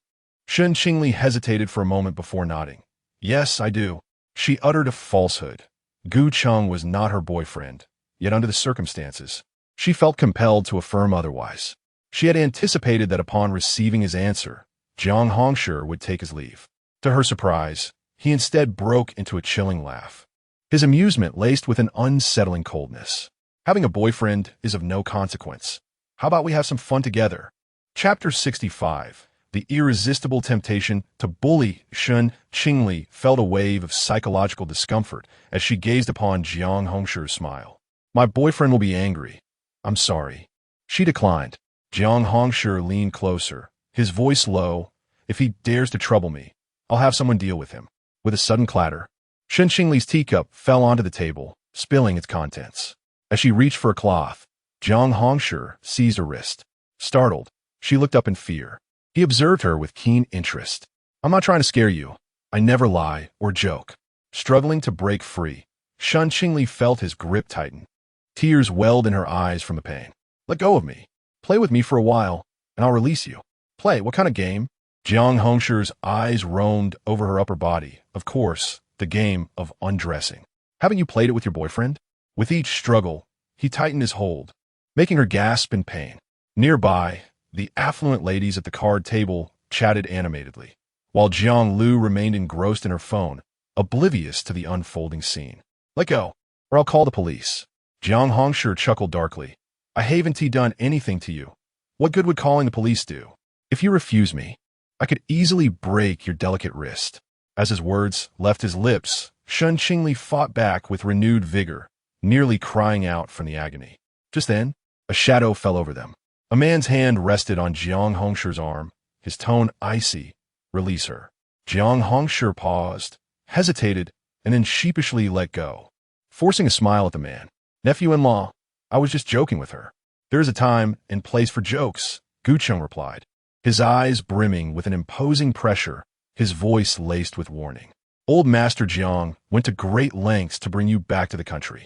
Shen Qingli hesitated for a moment before nodding. "Yes, I do." She uttered a falsehood. Gu Cheng was not her boyfriend, yet under the circumstances, she felt compelled to affirm otherwise. She had anticipated that upon receiving his answer, Jiang Hongshi would take his leave. To her surprise, he instead broke into a chilling laugh. His amusement laced with an unsettling coldness. "Having a boyfriend is of no consequence. How about we have some fun together?" Chapter 65. The irresistible temptation to bully. Shen Qingli felt a wave of psychological discomfort as she gazed upon Jiang Hongshi's smile. "My boyfriend will be angry. I'm sorry." She declined. Jiang Hongshi leaned closer, his voice low. "If he dares to trouble me, I'll have someone deal with him." With a sudden clatter, Shen Qingli's teacup fell onto the table, spilling its contents. As she reached for a cloth, Jiang Hongshi seized her wrist. Startled, she looked up in fear. He observed her with keen interest. "I'm not trying to scare you. I never lie or joke." Struggling to break free, Shen Qingli felt his grip tighten. Tears welled in her eyes from the pain. "Let go of me. Play with me for a while, and I'll release you." "Play? What kind of game?" Jiang Hongshi's eyes roamed over her upper body. "Of course, the game of undressing. Haven't you played it with your boyfriend?" With each struggle, he tightened his hold, making her gasp in pain. Nearby, the affluent ladies at the card table chatted animatedly, while Jiang Lu remained engrossed in her phone, oblivious to the unfolding scene. "Let go, or I'll call the police." Jiang Hongshi chuckled darkly. "I haven't done anything to you. What good would calling the police do? If you refuse me, I could easily break your delicate wrist." As his words left his lips, Shen Qingli fought back with renewed vigor, nearly crying out from the agony. Just then, a shadow fell over them. A man's hand rested on Jiang Hongshi's arm, his tone icy. "Release her." Jiang Hongshi paused, hesitated, and then sheepishly let go, forcing a smile at the man. "Nephew-in-law, I was just joking with her." "There is a time and place for jokes," Gu Cheng replied, his eyes brimming with an imposing pressure, his voice laced with warning. "Old Master Jiang went to great lengths to bring you back to the country.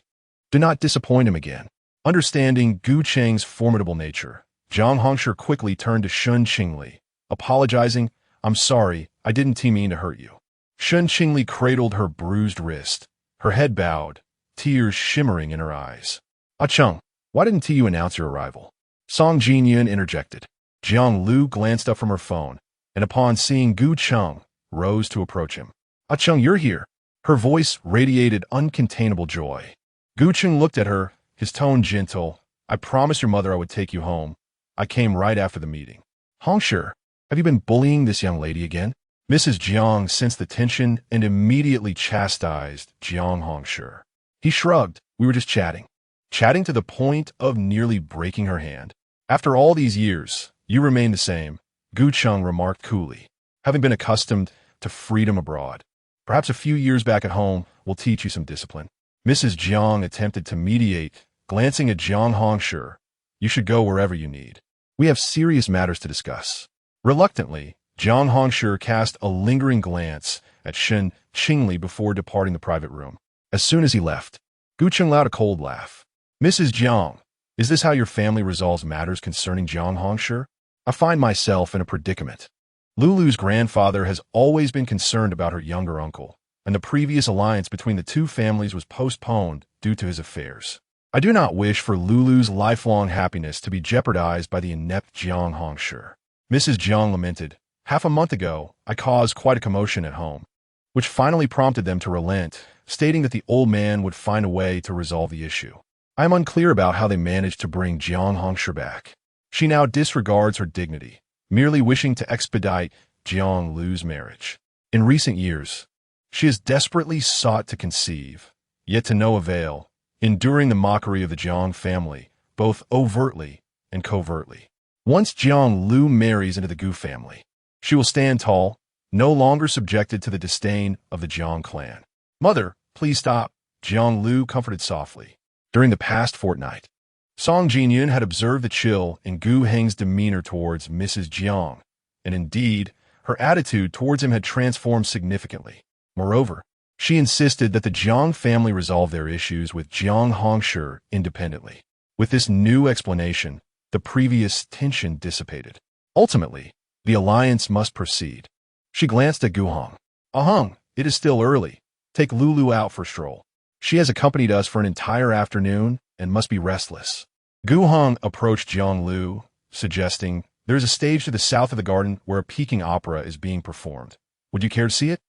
Do not disappoint him again." Understanding Gu Cheng's formidable nature, Jiang Hongshi quickly turned to Shen Qingli, apologizing. "I'm sorry, I didn't mean to hurt you." Shen Qingli cradled her bruised wrist, her head bowed, tears shimmering in her eyes. "Ah Cheng, why didn't you announce your arrival?" Song Jinyun interjected. Jiang Lu glanced up from her phone, and upon seeing Gu Cheng, rose to approach him. "Ah Cheng, you're here." Her voice radiated uncontainable joy. Gu Cheng looked at her, his tone gentle. "I promised your mother I would take you home. I came right after the meeting." "Hongshi, have you been bullying this young lady again?" Mrs. Jiang sensed the tension and immediately chastised Jiang Hongshi. He shrugged. "We were just chatting." "Chatting to the point of nearly breaking her hand. After all these years, you remain the same," Gu Cheng remarked coolly, "having been accustomed to freedom abroad. Perhaps a few years back at home will teach you some discipline." Mrs. Jiang attempted to mediate, glancing at Jiang Hongshi. "You should go wherever you need. We have serious matters to discuss." Reluctantly, Jiang Hongshi cast a lingering glance at Shen Qingli before departing the private room. As soon as he left, Gu Cheng let out a cold laugh. "Mrs. Jiang, is this how your family resolves matters concerning Jiang Hongshi? I find myself in a predicament. Lulu's grandfather has always been concerned about her younger uncle, and the previous alliance between the two families was postponed due to his affairs. I do not wish for Lulu's lifelong happiness to be jeopardized by the inept Jiang Hongshi." Mrs. Jiang lamented. "Half a month ago, I caused quite a commotion at home, which finally prompted them to relent, stating that the old man would find a way to resolve the issue. I am unclear about how they managed to bring Jiang Hongshi back. She now disregards her dignity, merely wishing to expedite Jiang Lu's marriage. In recent years, she has desperately sought to conceive, yet to no avail, enduring the mockery of the Jiang family, both overtly and covertly. Once Jiang Lu marries into the Gu family, she will stand tall, no longer subjected to the disdain of the Jiang clan. Mother, please stop, Jiang Lu comforted softly. During the past fortnight, Song Jinyun had observed the chill in Gu Heng's demeanor towards Mrs. Jiang, and indeed, her attitude towards him had transformed significantly. Moreover, she insisted that the Jiang family resolve their issues with Jiang Hongshi independently. With this new explanation, the previous tension dissipated. Ultimately, the alliance must proceed. She glanced at Gu Heng. Aheng, it is still early. Take Lulu out for a stroll. She has accompanied us for an entire afternoon and must be restless. Gu Heng approached Jiang Lu, suggesting, there is a stage to the south of the garden where a Peking opera is being performed. Would you care to see it?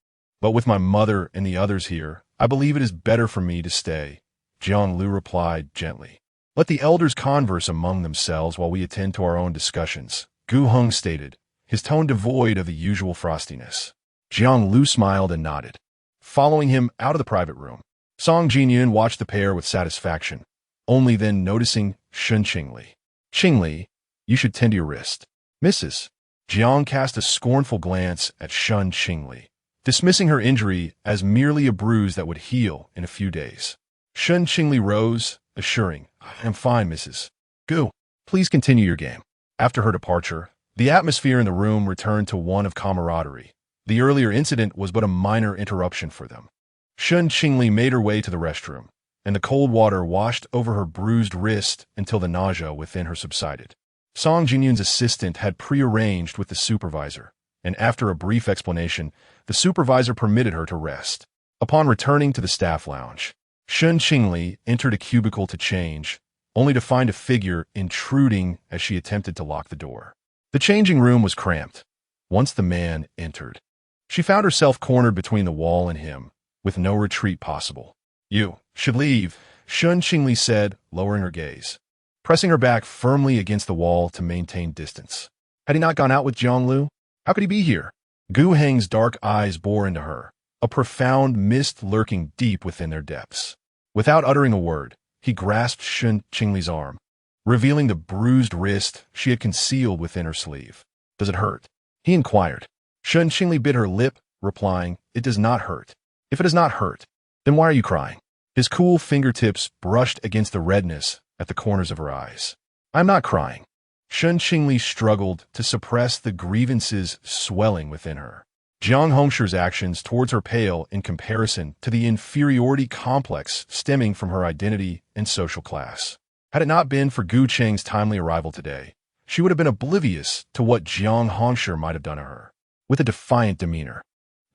But with my mother and the others here, I believe it is better for me to stay, Jiang Lu replied gently. Let the elders converse among themselves while we attend to our own discussions, Gu Heng stated, his tone devoid of the usual frostiness. Jiang Lu smiled and nodded. Following him out of the private room, Song Jinyun watched the pair with satisfaction, only then noticing Shen Qingli. Qingli, you should tend to your wrist. Mrs. Jiang cast a scornful glance at Shen Qingli, dismissing her injury as merely a bruise that would heal in a few days. Shen Qingli rose, assuring, I am fine, Mrs. Gu. Please continue your game. After her departure, the atmosphere in the room returned to one of camaraderie. The earlier incident was but a minor interruption for them. Shen Qingli made her way to the restroom, and the cold water washed over her bruised wrist until the nausea within her subsided. Song Jinyun's assistant had prearranged with the supervisor, and after a brief explanation, the supervisor permitted her to rest. Upon returning to the staff lounge, Shen Qingli entered a cubicle to change, only to find a figure intruding as she attempted to lock the door. The changing room was cramped. Once the man entered, she found herself cornered between the wall and him, with no retreat possible. You should leave, Shen Qingli said, lowering her gaze, pressing her back firmly against the wall to maintain distance. Had he not gone out with Jiang Lu? How could he be here? Gu Heng's dark eyes bore into her, a profound mist lurking deep within their depths. Without uttering a word, he grasped Shen Qingli's arm, revealing the bruised wrist she had concealed within her sleeve. Does it hurt? He inquired. Shen Qingli bit her lip, replying, It does not hurt. If it does not hurt, then why are you crying? His cool fingertips brushed against the redness at the corners of her eyes. I'm not crying. Shen Qingli struggled to suppress the grievances swelling within her. Jiang Hongshi's actions towards her pale in comparison to the inferiority complex stemming from her identity and social class. Had it not been for Gu Cheng's timely arrival today, she would have been oblivious to what Jiang Hongshi might have done to her. With a defiant demeanor,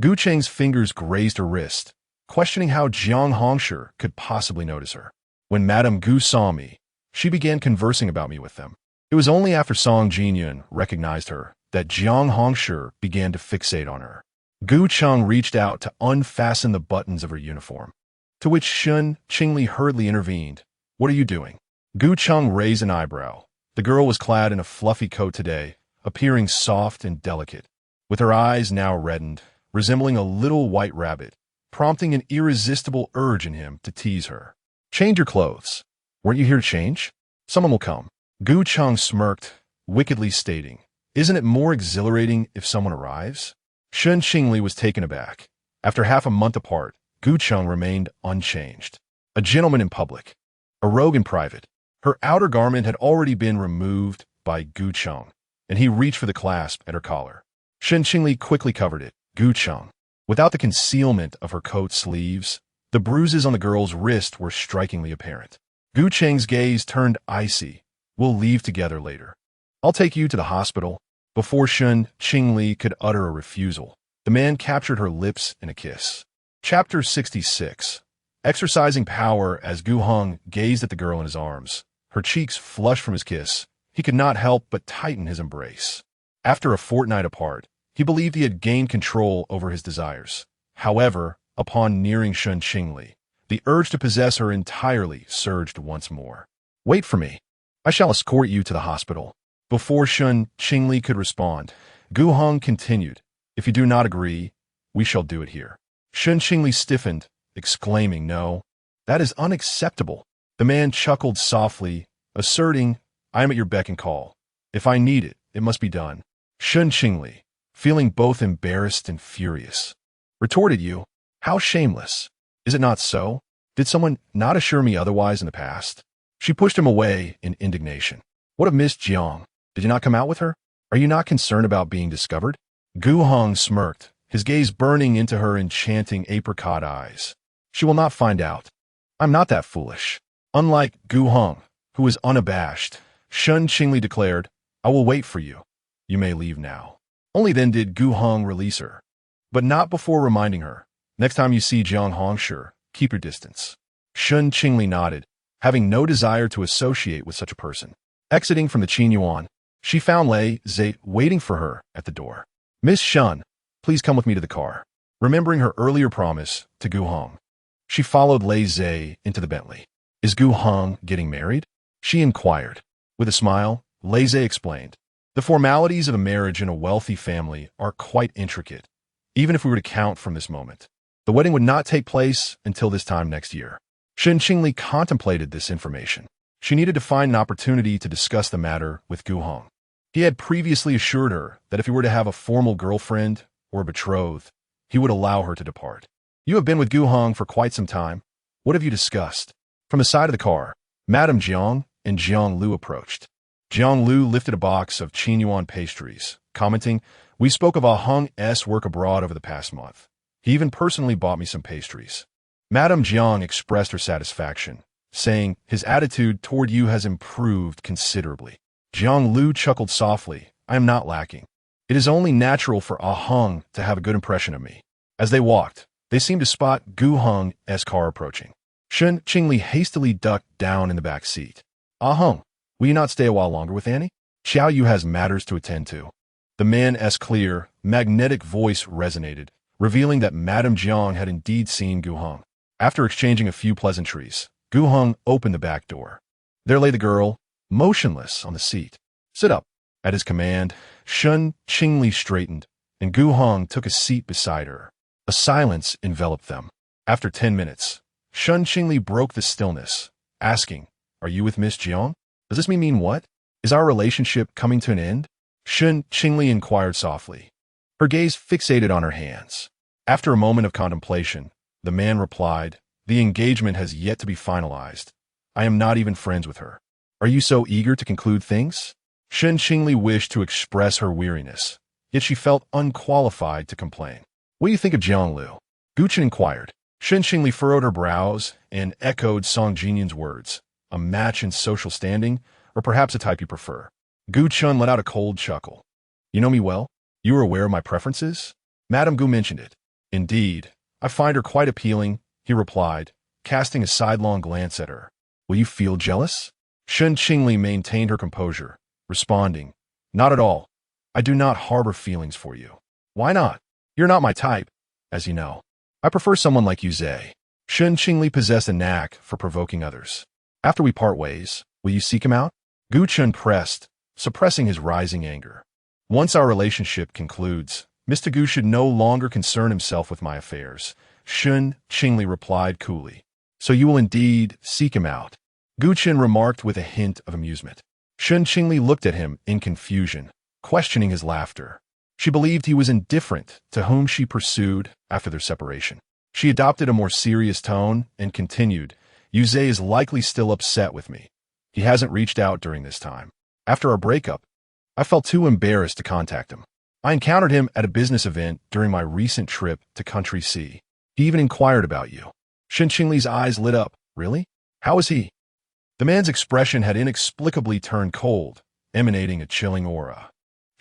Gu Cheng's fingers grazed her wrist, questioning how Jiang Hongshi could possibly notice her. When Madame Gu saw me, she began conversing about me with them. It was only after Song Jinyun recognized her that Jiang Hongshi began to fixate on her. Gu Cheng reached out to unfasten the buttons of her uniform, to which Shen Qingli hurriedly intervened. What are you doing? Gu Cheng raised an eyebrow. The girl was clad in a fluffy coat today, appearing soft and delicate, with her eyes now reddened, resembling a little white rabbit, prompting an irresistible urge in him to tease her. Change your clothes. Weren't you here to change? Someone will come. Gu Cheng smirked, wickedly stating, Isn't it more exhilarating if someone arrives? Shen Qingli was taken aback. After half a month apart, Gu Cheng remained unchanged. A gentleman in public, a rogue in private. Her outer garment had already been removed by Gu Cheng, and he reached for the clasp at her collar. Shen Qingli quickly covered it. Gu Cheng, without the concealment of her coat sleeves, the bruises on the girl's wrist were strikingly apparent. Gu Cheng's gaze turned icy. We'll leave together later. I'll take you to the hospital. Before Shen Qingli could utter a refusal, the man captured her lips in a kiss. Chapter 66. Exercising power as Gu Heng gazed at the girl in his arms, her cheeks flushed from his kiss, he could not help but tighten his embrace. After a fortnight apart, he believed he had gained control over his desires. However, upon nearing Shen Qingli, the urge to possess her entirely surged once more. Wait for me. I shall escort you to the hospital. Before Shen Qingli could respond, Gu Heng continued, If you do not agree, we shall do it here. Shen Qingli stiffened, exclaiming, No, That is unacceptable. The man chuckled softly, asserting, I am at your beck and call. If I need it, it must be done. Shen Qingli, feeling both embarrassed and furious, retorted you. How shameless. Is it not so? Did someone not assure me otherwise in the past? She pushed him away in indignation. What of Miss Jiang? Did you not come out with her? Are you not concerned about being discovered? Gu Heng smirked, his gaze burning into her enchanting apricot eyes. She will not find out. I'm not that foolish. Unlike Gu Heng, who was unabashed, Shen Qingli declared, I will wait for you. You may leave now. Only then did Gu Heng release her, but not before reminding her, next time you see Jiang Hongshu, keep your distance. Shen Qingli nodded, having no desire to associate with such a person. Exiting from the Qinyuan, she found Lei Zhe waiting for her at the door. Miss Shen, please come with me to the car. Remembering her earlier promise to Gu Heng, she followed Lei Zhe into the Bentley. Is Gu Heng getting married? She inquired. With a smile, Lei Zhe explained. The formalities of a marriage in a wealthy family are quite intricate, even if we were to count from this moment. The wedding would not take place until this time next year. Shen Qingli contemplated this information. She needed to find an opportunity to discuss the matter with Gu Heng. He had previously assured her that if he were to have a formal girlfriend or betrothed, he would allow her to depart. You have been with Gu Heng for quite some time. What have you discussed? From the side of the car, Madame Jiang and Jiang Lu approached. Jiang Lu lifted a box of Qinyuan pastries, commenting, We spoke of Ah Heng's work abroad over the past month. He even personally bought me some pastries. Madame Jiang expressed her satisfaction, saying, His attitude toward you has improved considerably. Jiang Lu chuckled softly, I am not lacking. It is only natural for Ah Heng to have a good impression of me. As they walked, they seemed to spot Gu Heng's car approaching. Shen Qingli hastily ducked down in the back seat. Ah Heng, will you not stay a while longer with Annie? Xiao Yu has matters to attend to. The man's clear, magnetic voice resonated, revealing that Madame Jiang had indeed seen Gu Heng. After exchanging a few pleasantries, Gu Heng opened the back door. There lay the girl, motionless on the seat. Sit up. At his command, Shen Qingli straightened, and Gu Heng took a seat beside her. A silence enveloped them. After 10 minutes, Shen Qingli broke the stillness, asking, Are you with Miss Jiang? Does this mean what? Is our relationship coming to an end? Shen Qingli inquired softly, her gaze fixated on her hands. After a moment of contemplation, the man replied, The engagement has yet to be finalized. I am not even friends with her. Are you so eager to conclude things? Shen Qingli wished to express her weariness, yet she felt unqualified to complain. What do you think of Jiang Lu? Gu Chen inquired. Shen Qingli furrowed her brows and echoed Song Jinyin's words. A match in social standing, or perhaps a type you prefer. Gu Chen let out a cold chuckle. You know me well? You are aware of my preferences? Madame Gu mentioned it. Indeed, I find her quite appealing, he replied, casting a sidelong glance at her. Will you feel jealous? Shen Qingli maintained her composure, responding, Not at all. I do not harbor feelings for you. Why not? You're not my type, as you know. I prefer someone like you, Zhe. Shen Qingli possessed a knack for provoking others. After we part ways, will you seek him out? Gu Chen pressed, suppressing his rising anger. Once our relationship concludes, Mr. Gu should no longer concern himself with my affairs, Shen Qingli replied coolly. So you will indeed seek him out? Gu Chen remarked with a hint of amusement. Shen Qingli looked at him in confusion, questioning his laughter. She believed he was indifferent to whom she pursued after their separation. She adopted a more serious tone and continued, Yuze is likely still upset with me. He hasn't reached out during this time. After our breakup, I felt too embarrassed to contact him. I encountered him at a business event during my recent trip to Country C. He even inquired about you. Shen Qingli's eyes lit up. Really? How is he? The man's expression had inexplicably turned cold, emanating a chilling aura.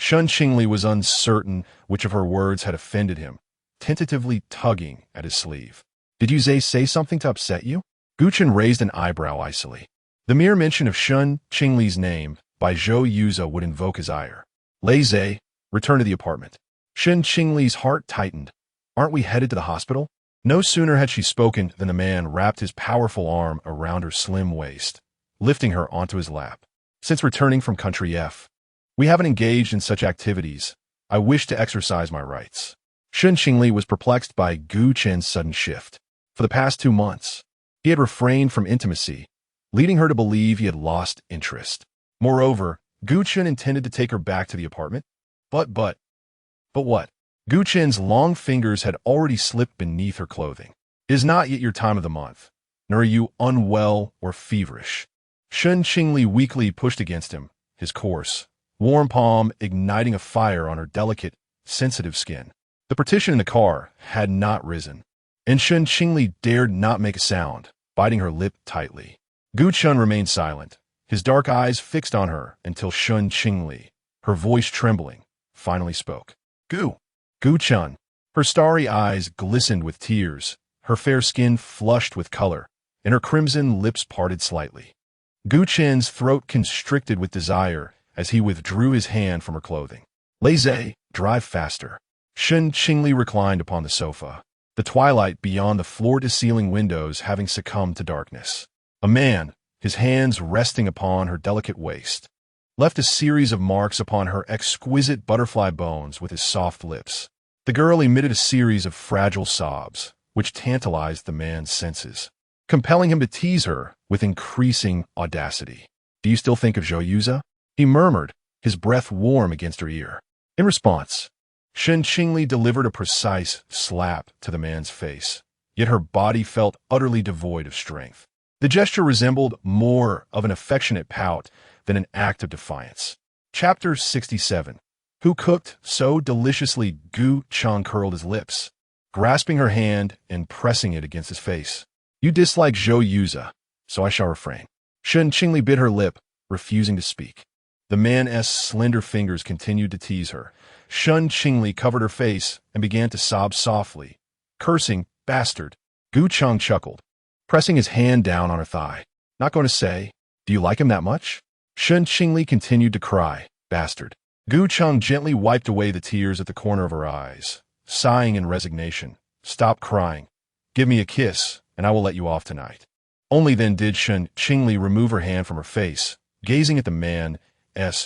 Shen Qingli was uncertain which of her words had offended him, tentatively tugging at his sleeve. Did Yuze say something to upset you? Gu Chen raised an eyebrow icily. The mere mention of Shen Qingli's name by Zhou Yuze would invoke his ire. Lei Zhe, return to the apartment. Shen Qingli's heart tightened. Aren't we headed to the hospital? No sooner had she spoken than the man wrapped his powerful arm around her slim waist, lifting her onto his lap. Since returning from Country F, we haven't engaged in such activities. I wish to exercise my rights. Shen Qingli was perplexed by Gu Chen's sudden shift. For the past 2 months, he He had refrained from intimacy, leading her to believe he had lost interest. Moreover, Gu Chen intended to take her back to the apartment. But what? Gu Chen's long fingers had already slipped beneath her clothing. It is not yet your time of the month, nor are you unwell or feverish. Shen Qingli weakly pushed against him, his coarse, warm palm igniting a fire on her delicate, sensitive skin. The partition in the car had not risen, and Shen Qingli dared not make a sound, biting her lip tightly. Gu Chen remained silent, his dark eyes fixed on her until Shen Qingli, her voice trembling, finally spoke. Gu Chen. Her starry eyes glistened with tears, her fair skin flushed with color, and her crimson lips parted slightly. Gu Chen's throat constricted with desire as he withdrew his hand from her clothing. Laissez, drive faster. Shen Qingli reclined upon the sofa, the twilight beyond the floor-to-ceiling windows having succumbed to darkness. A man, his hands resting upon her delicate waist, left a series of marks upon her exquisite butterfly bones with his soft lips. The girl emitted a series of fragile sobs, which tantalized the man's senses, compelling him to tease her with increasing audacity. Do you still think of Zhou Yuza? He murmured, his breath warm against her ear. In response, Shen Qingli delivered a precise slap to the man's face, yet her body felt utterly devoid of strength. The gesture resembled more of an affectionate pout than an act of defiance. Chapter 67. Who cooked so deliciously? Gu Chen curled his lips, grasping her hand and pressing it against his face. You dislike Zhou Yuza, so I shall refrain. Shen Qingli bit her lip, refusing to speak. The man's slender fingers continued to tease her. Shen Qingli covered her face and began to sob softly, cursing, bastard. Gu Chen chuckled, pressing his hand down on her thigh. Not going to say, do you like him that much? Shen Qingli continued to cry, bastard. Gu Chen gently wiped away the tears at the corner of her eyes, sighing in resignation. Stop crying. Give me a kiss, and I will let you off tonight. Only then did Shen Qingli remove her hand from her face, gazing at the man's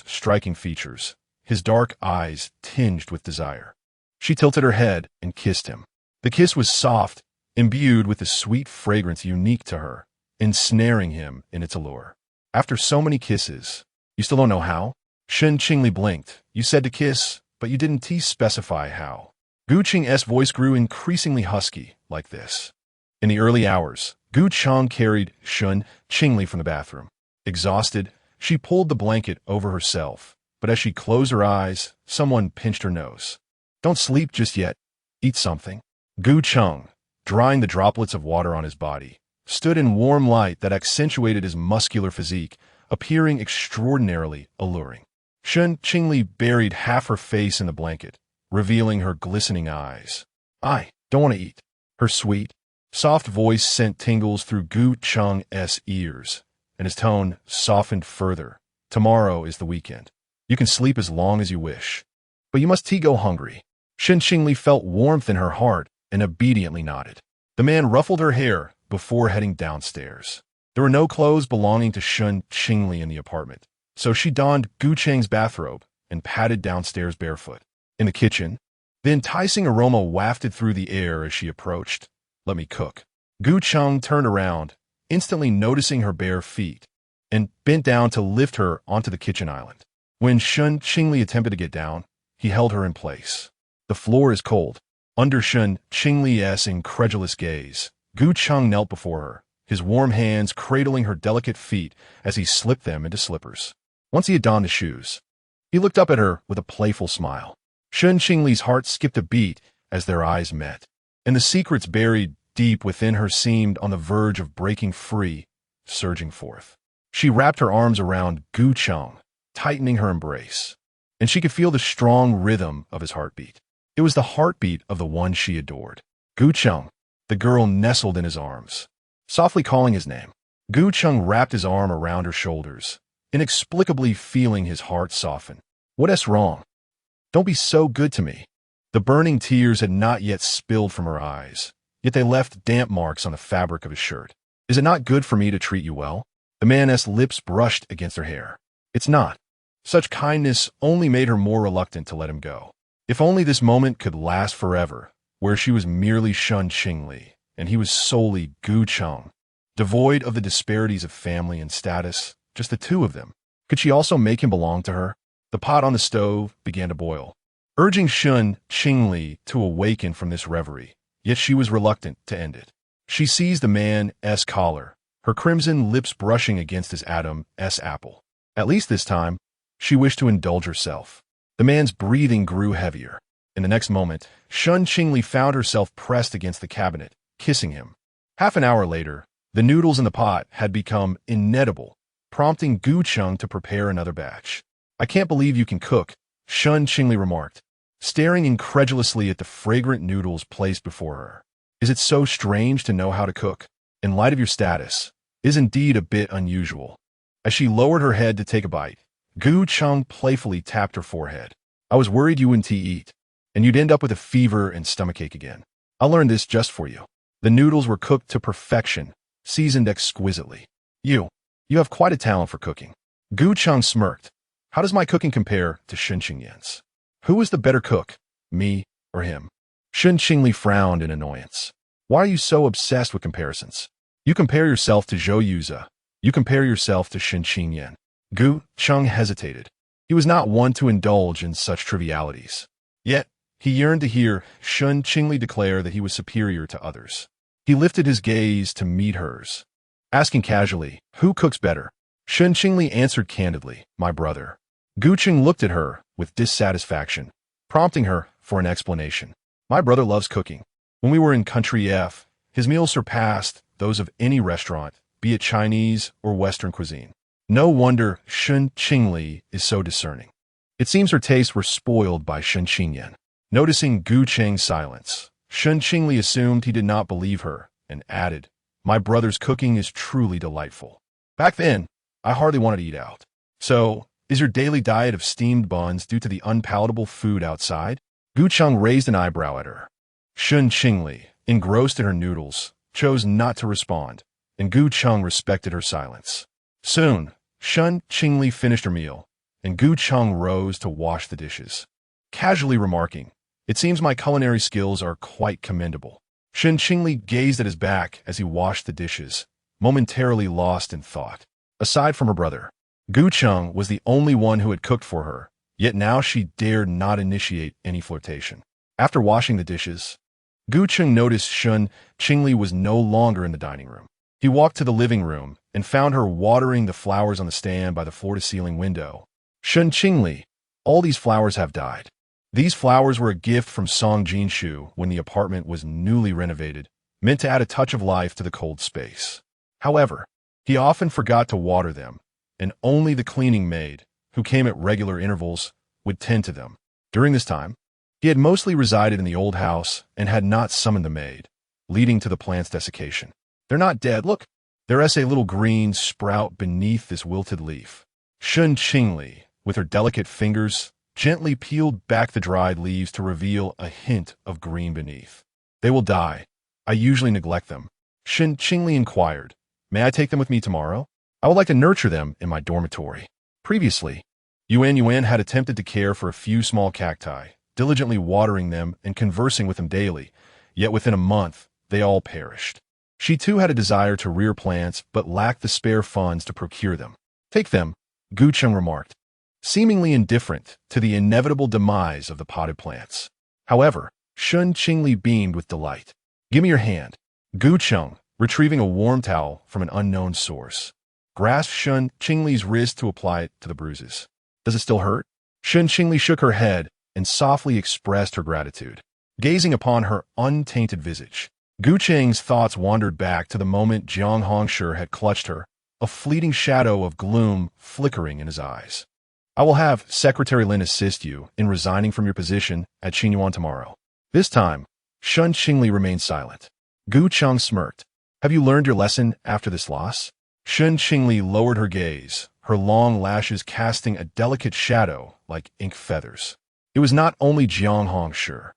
striking features, his dark eyes tinged with desire. She tilted her head and kissed him. The kiss was soft, imbued with the sweet fragrance unique to her, ensnaring him in its allure. After so many kisses, you still don't know how? Shen Qingli blinked. You said to kiss, but you didn't specify how. Gu Cheng's voice grew increasingly husky, like this. In the early hours, Gu Chen carried Shen Qingli from the bathroom. Exhausted, she pulled the blanket over herself, but as she closed her eyes, someone pinched her nose. Don't sleep just yet. Eat something. Gu Chen, drying the droplets of water on his body, stood in warm light that accentuated his muscular physique, appearing extraordinarily alluring. Shen Qingli buried half her face in the blanket, revealing her glistening eyes. I don't want to eat. Her sweet, soft voice sent tingles through Gu Cheng's ears, and his tone softened further. Tomorrow is the weekend. You can sleep as long as you wish, but you must go hungry. Shen Qingli felt warmth in her heart and obediently nodded. The man ruffled her hair before heading downstairs. There were no clothes belonging to Shen Qingli in the apartment, so she donned Gu Cheng's bathrobe and padded downstairs barefoot. In the kitchen, the enticing aroma wafted through the air as she approached. Let me cook. Gu Cheng turned around, instantly noticing her bare feet, and bent down to lift her onto the kitchen island. When Shen Qingli attempted to get down, he held her in place. The floor is cold. Under Shen Qingli's incredulous gaze, Gu Cheng knelt before her, his warm hands cradling her delicate feet as he slipped them into slippers. Once he had donned the shoes, he looked up at her with a playful smile. Shen Qingli's heart skipped a beat as their eyes met, and the secrets buried deep within her seemed on the verge of breaking free, surging forth. She wrapped her arms around Gu Cheng, tightening her embrace, and she could feel the strong rhythm of his heartbeat. It was the heartbeat of the one she adored. Gu Cheng. The girl nestled in his arms, softly calling his name. Gu Cheng wrapped his arm around her shoulders, inexplicably feeling his heart soften. What's wrong? Don't be so good to me. The burning tears had not yet spilled from her eyes, yet they left damp marks on the fabric of his shirt. Is it not good for me to treat you well? The man's lips brushed against her hair. It's not. Such kindness only made her more reluctant to let him go. If only this moment could last forever, where she was merely Shen Qingli, and he was solely Gu Cheng. devoid of the disparities of family and status, just the two of them. Could she also make him belong to her? The pot on the stove began to boil, urging Shen Qingli to awaken from this reverie, yet she was reluctant to end it. She seized the man's collar, her crimson lips brushing against his Adam's apple. At least this time, she wished to indulge herself. The man's breathing grew heavier. In the next moment, Shen Qingli found herself pressed against the cabinet, kissing him. Half an hour later, the noodles in the pot had become inedible, prompting Gu Heng to prepare another batch. "I can't believe you can cook," Shen Qingli remarked, staring incredulously at the fragrant noodles placed before her. "Is it so strange to know how to cook? In light of your status, it is indeed a bit unusual." As she lowered her head to take a bite, Gu Heng playfully tapped her forehead. "I was worried you wouldn't eat, and you'd end up with a fever and stomachache again. I learned this just for you." The noodles were cooked to perfection, seasoned exquisitely. You have quite a talent for cooking." Gu Heng smirked. "How does my cooking compare to Shen Qingli's? Who is the better cook, me or him?" Shen Qingli frowned in annoyance. "Why are you so obsessed with comparisons? You compare yourself to Zhou Yuze. You compare yourself to Shen Qingli." Gu Heng hesitated. He was not one to indulge in such trivialities. Yet, he yearned to hear Shen Qingli declare that he was superior to others. He lifted his gaze to meet hers, asking casually, "Who cooks better?" Shen Qingli answered candidly, "My brother." Gu Heng looked at her with dissatisfaction, prompting her for an explanation. "My brother loves cooking. When we were in Country F, his meals surpassed those of any restaurant, be it Chinese or Western cuisine. No wonder Shen Qingli is so discerning." It seems her tastes were spoiled by Shen Qingli. Noticing Gu Heng's silence, Shen Qingli assumed he did not believe her and added, "My brother's cooking is truly delightful. Back then, I hardly wanted to eat out. So, is your daily diet of steamed buns due to the unpalatable food outside?" Gu Heng raised an eyebrow at her. Shen Qingli, engrossed in her noodles, chose not to respond, and Gu Heng respected her silence. Soon, Shen Qingli finished her meal, and Gu Heng rose to wash the dishes, casually remarking, "It seems my culinary skills are quite commendable." Shen Qingli gazed at his back as he washed the dishes, momentarily lost in thought. Aside from her brother, Gu Heng was the only one who had cooked for her, yet now she dared not initiate any flirtation. After washing the dishes, Gu Heng noticed Shen Qingli was no longer in the dining room. He walked to the living room and found her watering the flowers on the stand by the floor-to-ceiling window. "Shen Qingli, all these flowers have died." These flowers were a gift from Song Jinshu when the apartment was newly renovated, meant to add a touch of life to the cold space. However, he often forgot to water them, and only the cleaning maid, who came at regular intervals, would tend to them. During this time, he had mostly resided in the old house and had not summoned the maid, leading to the plant's desiccation. "They're not dead, look. There's a little green sprout beneath this wilted leaf." Shen Qingli, with her delicate fingers, gently peeled back the dried leaves to reveal a hint of green beneath. "They will die. I usually neglect them." Shen Qingli inquired, "May I take them with me tomorrow? I would like to nurture them in my dormitory." Previously, Yuan had attempted to care for a few small cacti, diligently watering them and conversing with them daily, yet within a month, they all perished. She too had a desire to rear plants but lacked the spare funds to procure them. "Take them," Gu Heng remarked, seemingly indifferent to the inevitable demise of the potted plants. However, Shen Qingli beamed with delight. "Give me your hand." Gu Heng, retrieving a warm towel from an unknown source, grasped Shen Qingli's wrist to apply it to the bruises. "Does it still hurt?" Shen Qingli shook her head and softly expressed her gratitude. Gazing upon her untainted visage, Gu Heng's thoughts wandered back to the moment Jiang Hongshi had clutched her, a fleeting shadow of gloom flickering in his eyes. "I will have Secretary Lin assist you in resigning from your position at Qinyuan tomorrow." This time, Shen Qingli remained silent. Gu Heng smirked. "Have you learned your lesson after this loss?" Shen Qingli lowered her gaze, her long lashes casting a delicate shadow like ink feathers. It was not only Jiang Hongshi.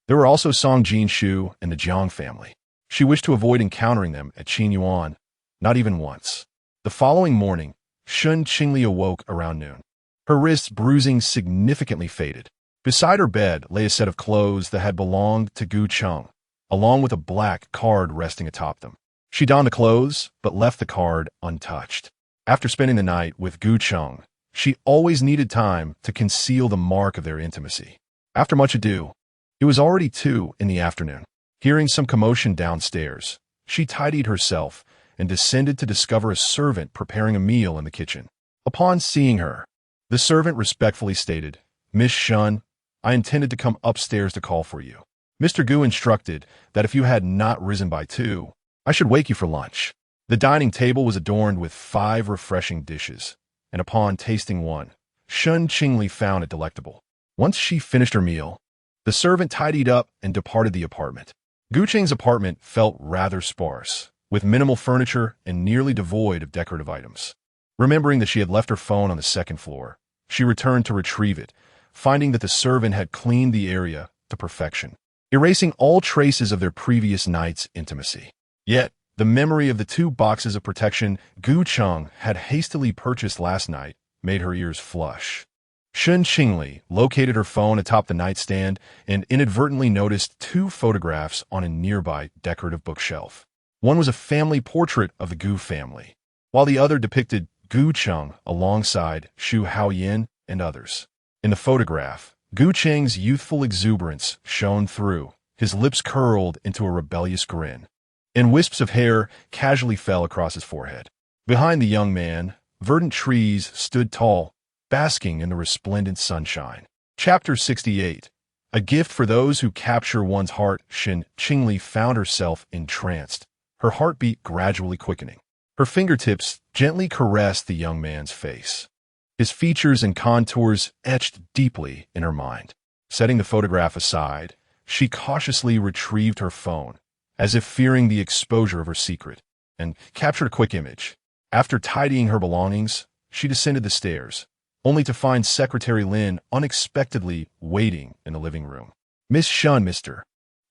There were also Song Jinshu and the Jiang family. She wished to avoid encountering them at Qinyuan, not even once. The following morning, Shen Qingli awoke around noon. Her wrists bruising significantly faded. Beside her bed lay a set of clothes that had belonged to Gu Heng, along with a black card resting atop them. She donned the clothes, but left the card untouched. After spending the night with Gu Cheng, she always needed time to conceal the mark of their intimacy. After much ado, it was already 2 in the afternoon. Hearing some commotion downstairs, she tidied herself and descended to discover a servant preparing a meal in the kitchen. Upon seeing her, the servant respectfully stated, "Miss Shen, I intended to come upstairs to call for you. Mr. Gu instructed that if you had not risen by 2, I should wake you for lunch." The dining table was adorned with 5 refreshing dishes, and upon tasting one, Shen Qingli found it delectable. Once she finished her meal, the servant tidied up and departed the apartment. Gu Cheng's apartment felt rather sparse, with minimal furniture and nearly devoid of decorative items. Remembering that she had left her phone on the 2nd floor, she returned to retrieve it, finding that the servant had cleaned the area to perfection, erasing all traces of their previous night's intimacy. Yet, the memory of the 2 boxes of protection Gu Cheng had hastily purchased last night made her ears flush. Shen Qingli located her phone atop the nightstand and inadvertently noticed 2 photographs on a nearby decorative bookshelf. One was a family portrait of the Gu family, while the other depicted Gu Cheng alongside Xu Haoyin and others. In the photograph, Gu Cheng's youthful exuberance shone through, his lips curled into a rebellious grin, and wisps of hair casually fell across his forehead. Behind the young man, verdant trees stood tall, basking in the resplendent sunshine. Chapter 68. A gift for those who capture one's heart. Shen Qingli found herself entranced, her heartbeat gradually quickening. Her fingertips gently caressed the young man's face, his features and contours etched deeply in her mind. Setting the photograph aside, she cautiously retrieved her phone, as if fearing the exposure of her secret, and captured a quick image. After tidying her belongings, she descended the stairs, only to find Secretary Lin unexpectedly waiting in the living room. "Miss Shen, Mr.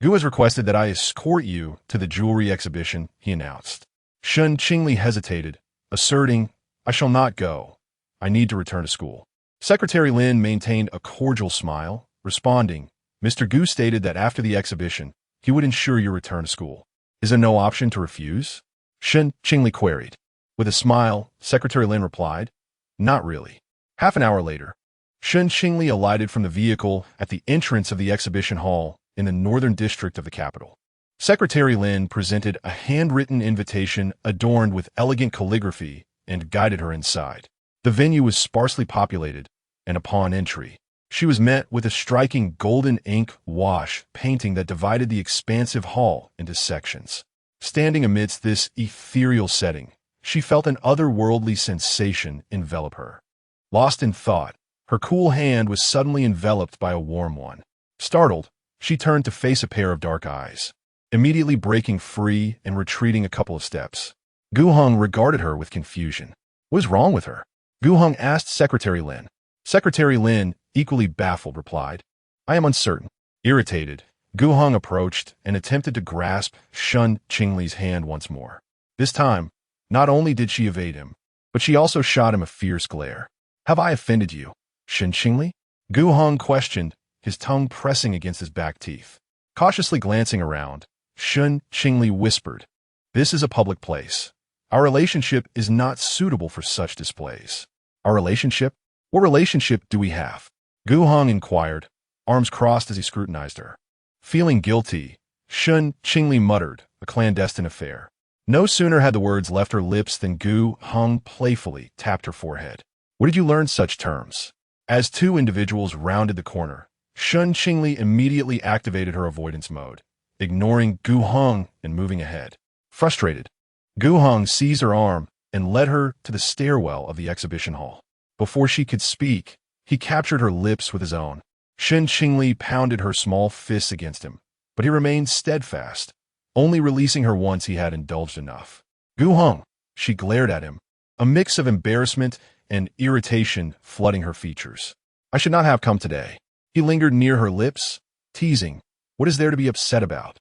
Gu has requested that I escort you to the jewelry exhibition," he announced. Shen Qingli hesitated, asserting, "I shall not go. I need to return to school." Secretary Lin maintained a cordial smile, responding, "Mr. Gu stated that after the exhibition, he would ensure your return to school. Is there no option to refuse?" Shen Qingli queried. With a smile, Secretary Lin replied, "Not really." Half an hour later, Shen Qingli alighted from the vehicle at the entrance of the exhibition hall in the northern district of the capital. Secretary Lin presented a handwritten invitation adorned with elegant calligraphy and guided her inside. The venue was sparsely populated, and upon entry, she was met with a striking golden ink wash painting that divided the expansive hall into sections. Standing amidst this ethereal setting, she felt an otherworldly sensation envelop her. Lost in thought, her cool hand was suddenly enveloped by a warm one. Startled, she turned to face a pair of dark eyes, immediately breaking free and retreating a couple of steps. Gu Heng regarded her with confusion. What was wrong with her? Gu Heng asked Secretary Lin. Secretary Lin, equally baffled, replied, "I am uncertain." Irritated, Gu Heng approached and attempted to grasp Shen Qingli's hand once more. This time, not only did she evade him, but she also shot him a fierce glare. "Have I offended you, Shen Qingli?" Gu Heng questioned, his tongue pressing against his back teeth. Cautiously glancing around, Shen Qingli whispered, "This is a public place. Our relationship is not suitable for such displays." "Our relationship? What relationship do we have?" Gu Heng inquired, arms crossed as he scrutinized her. Feeling guilty, Shen Qingli muttered, "A clandestine affair." No sooner had the words left her lips than Gu Heng playfully tapped her forehead. "Where did you learn such terms?" As 2 individuals rounded the corner, Shen Qingli immediately activated her avoidance mode, ignoring Gu Heng and moving ahead. Frustrated, Gu Heng seized her arm and led her to the stairwell of the exhibition hall. Before she could speak, he captured her lips with his own. Shen Qingli pounded her small fists against him, but he remained steadfast, only releasing her once he had indulged enough. "Gu Heng," she glared at him, a mix of embarrassment and irritation flooding her features. "I should not have come today." He lingered near her lips, teasing, "What is there to be upset about?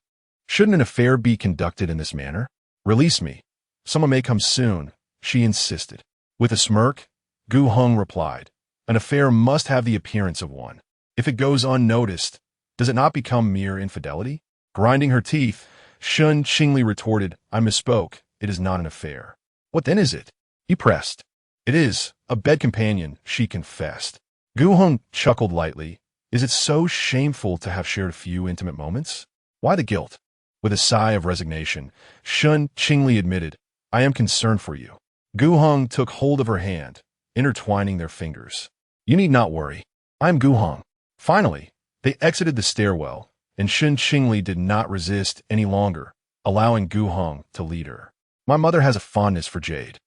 Shouldn't an affair be conducted in this manner?" "Release me. Someone may come soon," she insisted. With a smirk, Gu Heng replied, "An affair must have the appearance of one. If it goes unnoticed, does it not become mere infidelity?" Grinding her teeth, Shen Qingli retorted, I misspoke. It is not an affair. What then is it? He pressed. It is a bed companion, she confessed. Gu Heng chuckled lightly. Is it so shameful to have shared a few intimate moments? Why the guilt? With a sigh of resignation, Shen Qingli admitted, I am concerned for you. Gu Heng took hold of her hand, intertwining their fingers. You need not worry. I am Gu Heng. Finally, they exited the stairwell, and Shen Qingli did not resist any longer, allowing Gu Heng to lead her. My mother has a fondness for jade.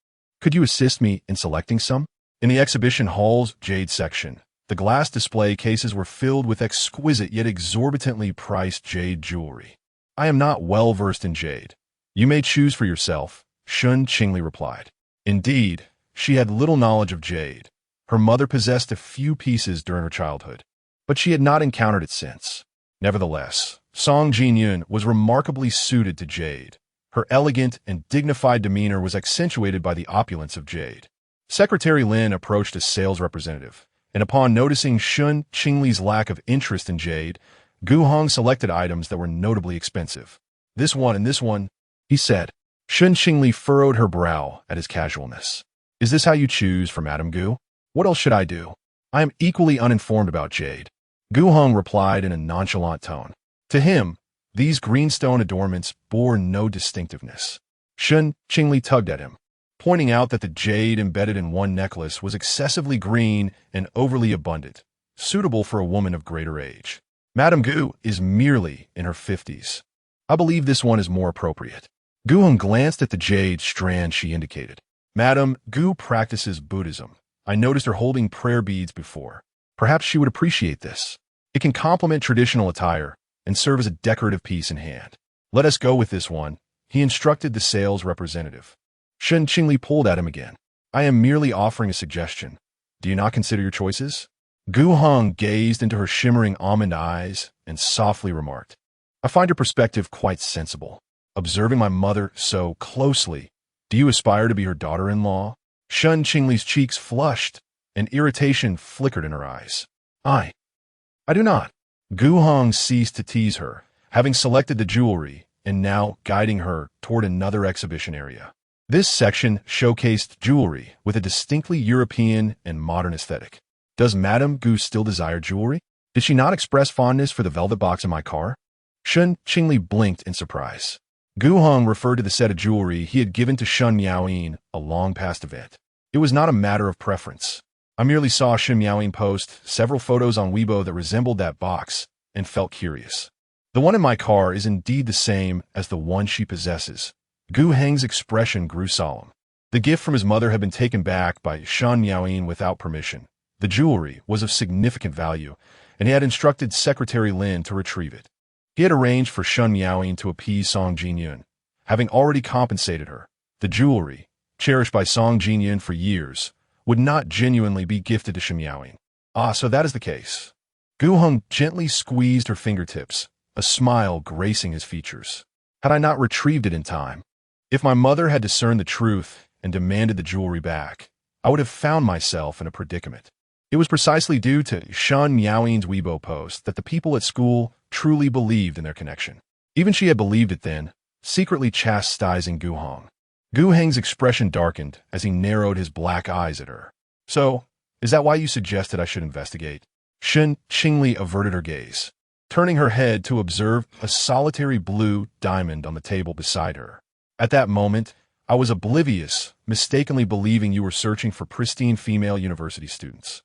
Could you assist me in selecting some? In the exhibition hall's jade section, the glass display cases were filled with exquisite yet exorbitantly priced jade jewelry. I am not well versed in jade. You may choose for yourself, Shen Qingli replied. Indeed, she had little knowledge of jade. Her mother possessed a few pieces during her childhood, but she had not encountered it since. Nevertheless, Song Jinyun was remarkably suited to jade. Her elegant and dignified demeanor was accentuated by the opulence of jade. Secretary Lin approached a sales representative, and upon noticing Shen Qingli's lack of interest in jade, Gu Heng selected items that were notably expensive. This one and this one, he said. Shen Qingli furrowed her brow at his casualness. Is this how you choose for Madame Gu? What else should I do? I am equally uninformed about jade. Gu Heng replied in a nonchalant tone. To him, these greenstone adornments bore no distinctiveness. Shen Qingli tugged at him, pointing out that the jade embedded in one necklace was excessively green and overly abundant, suitable for a woman of greater age. Madame Gu is merely in her 50s. I believe this one is more appropriate. Gu Heng glanced at the jade strand she indicated. Madame Gu practices Buddhism. I noticed her holding prayer beads before. Perhaps she would appreciate this. It can complement traditional attire and serve as a decorative piece in hand. Let us go with this one, he instructed the sales representative. Shen Qingli pulled at him again. I am merely offering a suggestion. Do you not consider your choices? Gu Heng gazed into her shimmering almond eyes and softly remarked, I find your perspective quite sensible. Observing my mother so closely, do you aspire to be her daughter-in-law? Shen Qingli's cheeks flushed, and irritation flickered in her eyes. I do not. Gu Heng ceased to tease her, having selected the jewelry and now guiding her toward another exhibition area. This section showcased jewelry with a distinctly European and modern aesthetic. Does Madame Gu still desire jewelry? Did she not express fondness for the velvet box in my car? Shen Qingli blinked in surprise. Gu Heng referred to the set of jewelry he had given to Shen Miaoyin a long past event. It was not a matter of preference. I merely saw Shen Miaoyin post several photos on Weibo that resembled that box and felt curious. The one in my car is indeed the same as the one she possesses. Gu Heng's expression grew solemn. The gift from his mother had been taken back by Shen Miaoyin without permission. The jewelry was of significant value, and he had instructed Secretary Lin to retrieve it. He had arranged for Shen Miaoyin to appease Song Jinyun, having already compensated her. The jewelry, cherished by Song Jinyun for years, would not genuinely be gifted to Shen Miaoyin. Ah, so that is the case. Gu Heng gently squeezed her fingertips, a smile gracing his features. Had I not retrieved it in time? If my mother had discerned the truth and demanded the jewelry back, I would have found myself in a predicament. It was precisely due to Shen Miaoyin's Weibo post that the people at school truly believed in their connection. Even she had believed it then, secretly chastising Gu Heng. Gu Heng's expression darkened as he narrowed his black eyes at her. So, is that why you suggested I should investigate? Shen Qingli averted her gaze, turning her head to observe a solitary blue diamond on the table beside her. At that moment, I was oblivious, mistakenly believing you were searching for pristine female university students.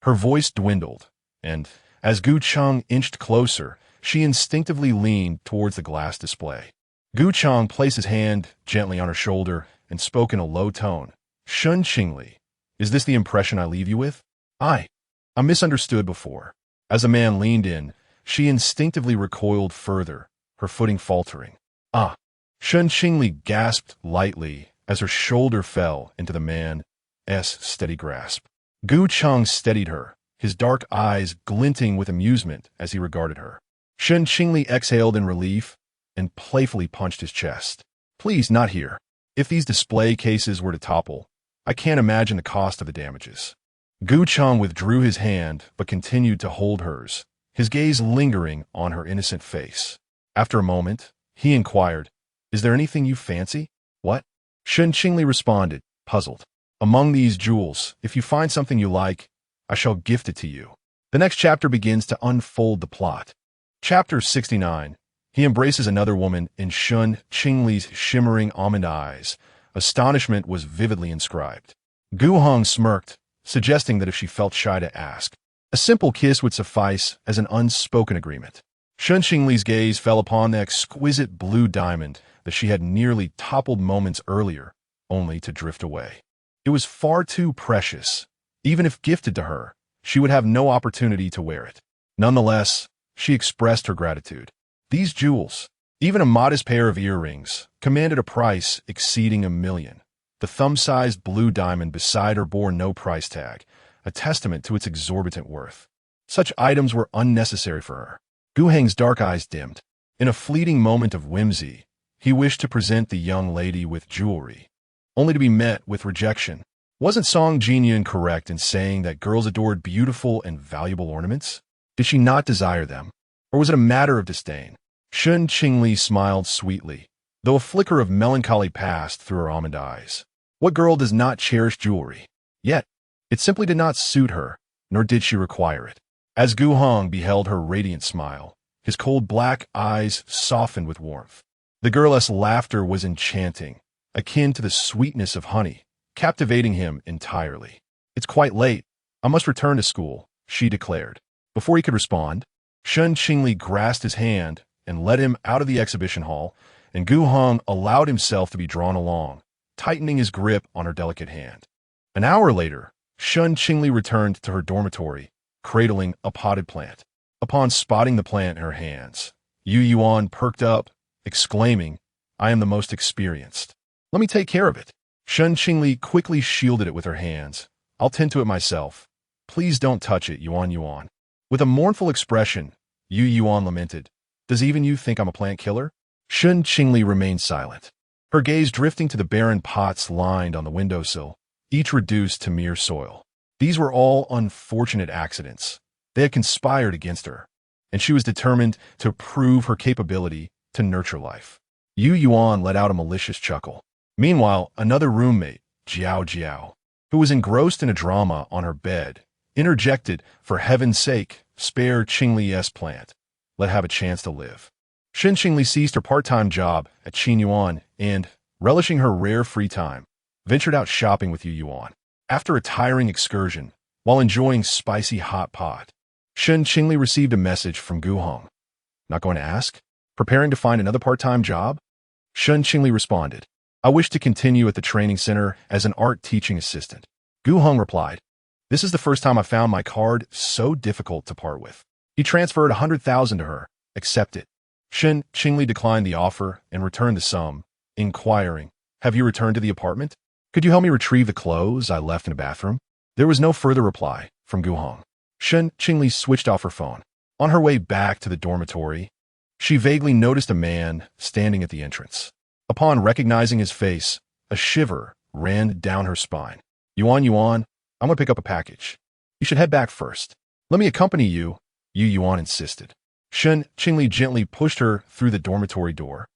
Her voice dwindled, and, as Gu Cheng inched closer, she instinctively leaned towards the glass display. Gu Cheng placed his hand gently on her shoulder and spoke in a low tone. Shen Qingli, is this the impression I leave you with? I misunderstood before. As the man leaned in, she instinctively recoiled further, her footing faltering. Shen Qingli gasped lightly as her shoulder fell into the man's steady grasp. Gu Cheng steadied her, his dark eyes glinting with amusement as he regarded her. Shen Qingli exhaled in relief and playfully punched his chest. Please, not here. If these display cases were to topple, I can't imagine the cost of the damages. Gu Cheng withdrew his hand but continued to hold hers, his gaze lingering on her innocent face. After a moment, He inquired, "Is there anything you fancy?" "What?" Shen Qingli responded, puzzled. "Among these jewels, if you find something you like, I shall gift it to you." The next chapter begins to unfold the plot. Chapter 69. He embraces another woman in Shen Qingli's shimmering almond eyes. Astonishment was vividly inscribed. Gu Heng smirked, suggesting that if she felt shy to ask, a simple kiss would suffice as an unspoken agreement. Shen Qingli's gaze fell upon the exquisite blue diamond that she had nearly toppled moments earlier, only to drift away. It was far too precious. Even if gifted to her, she would have no opportunity to wear it. Nonetheless, she expressed her gratitude. These jewels, even a modest pair of earrings, commanded a price exceeding $1 million. The thumb-sized blue diamond beside her bore no price tag, a testament to its exorbitant worth. Such items were unnecessary for her. Gu Heng's dark eyes dimmed. In a fleeting moment of whimsy, he wished to present the young lady with jewelry, only to be met with rejection. Wasn't Song Jinyan correct in saying that girls adored beautiful and valuable ornaments? Did she not desire them? Or was it a matter of disdain? Shen Qingli smiled sweetly, though a flicker of melancholy passed through her almond eyes. What girl does not cherish jewelry? Yet, it simply did not suit her, nor did she require it. As Gu Heng beheld her radiant smile, his cold black eyes softened with warmth. The girl's laughter was enchanting, akin to the sweetness of honey, captivating him entirely. "It's quite late. I must return to school," she declared. Before he could respond, Shen Qingli grasped his hand and led him out of the exhibition hall, and Gu Heng allowed himself to be drawn along, tightening his grip on her delicate hand. An hour later, Shen Qingli returned to her dormitory, cradling a potted plant. Upon spotting the plant in her hands, Yu Yuan perked up, exclaiming, "I am the most experienced. Let me take care of it." Shen Qingli quickly shielded it with her hands. "I'll tend to it myself. Please don't touch it, Yuan Yuan." With a mournful expression, Yu Yuan lamented, "Does even you think I'm a plant killer?" Shen Qingli remained silent, her gaze drifting to the barren pots lined on the windowsill, each reduced to mere soil. These were all unfortunate accidents. They had conspired against her, and she was determined to prove her capability to nurture life. Yu Yuan let out a malicious chuckle. Meanwhile, another roommate, Jiao Jiao, who was engrossed in a drama on her bed, interjected, "For heaven's sake, spare Qingli's plant. Let have a chance to live." Shen Qingli ceased her part-time job at Qin Yuan and, relishing her rare free time, ventured out shopping with Yu Yuan. After a tiring excursion, while enjoying spicy hot pot, Shen Qingli received a message from Gu Heng. "Not going to ask? Preparing to find another part-time job?" Shen Qingli responded, "I wish to continue at the training center as an art teaching assistant." Gu Heng replied, "This is the first time I found my card so difficult to part with." He transferred 100,000 to her. "Accept it." Shen Qingli declined the offer and returned the sum, inquiring, "Have you returned to the apartment? Could you help me retrieve the clothes I left in the bathroom?" There was no further reply from Gu Heng. Shen Qingli switched off her phone. On her way back to the dormitory, she vaguely noticed a man standing at the entrance. Upon recognizing his face, a shiver ran down her spine. "Yuan Yuan, I'm going to pick up a package. You should head back first." "Let me accompany you," Yu Yuan insisted. Shen Qingli gently pushed her through the dormitory door.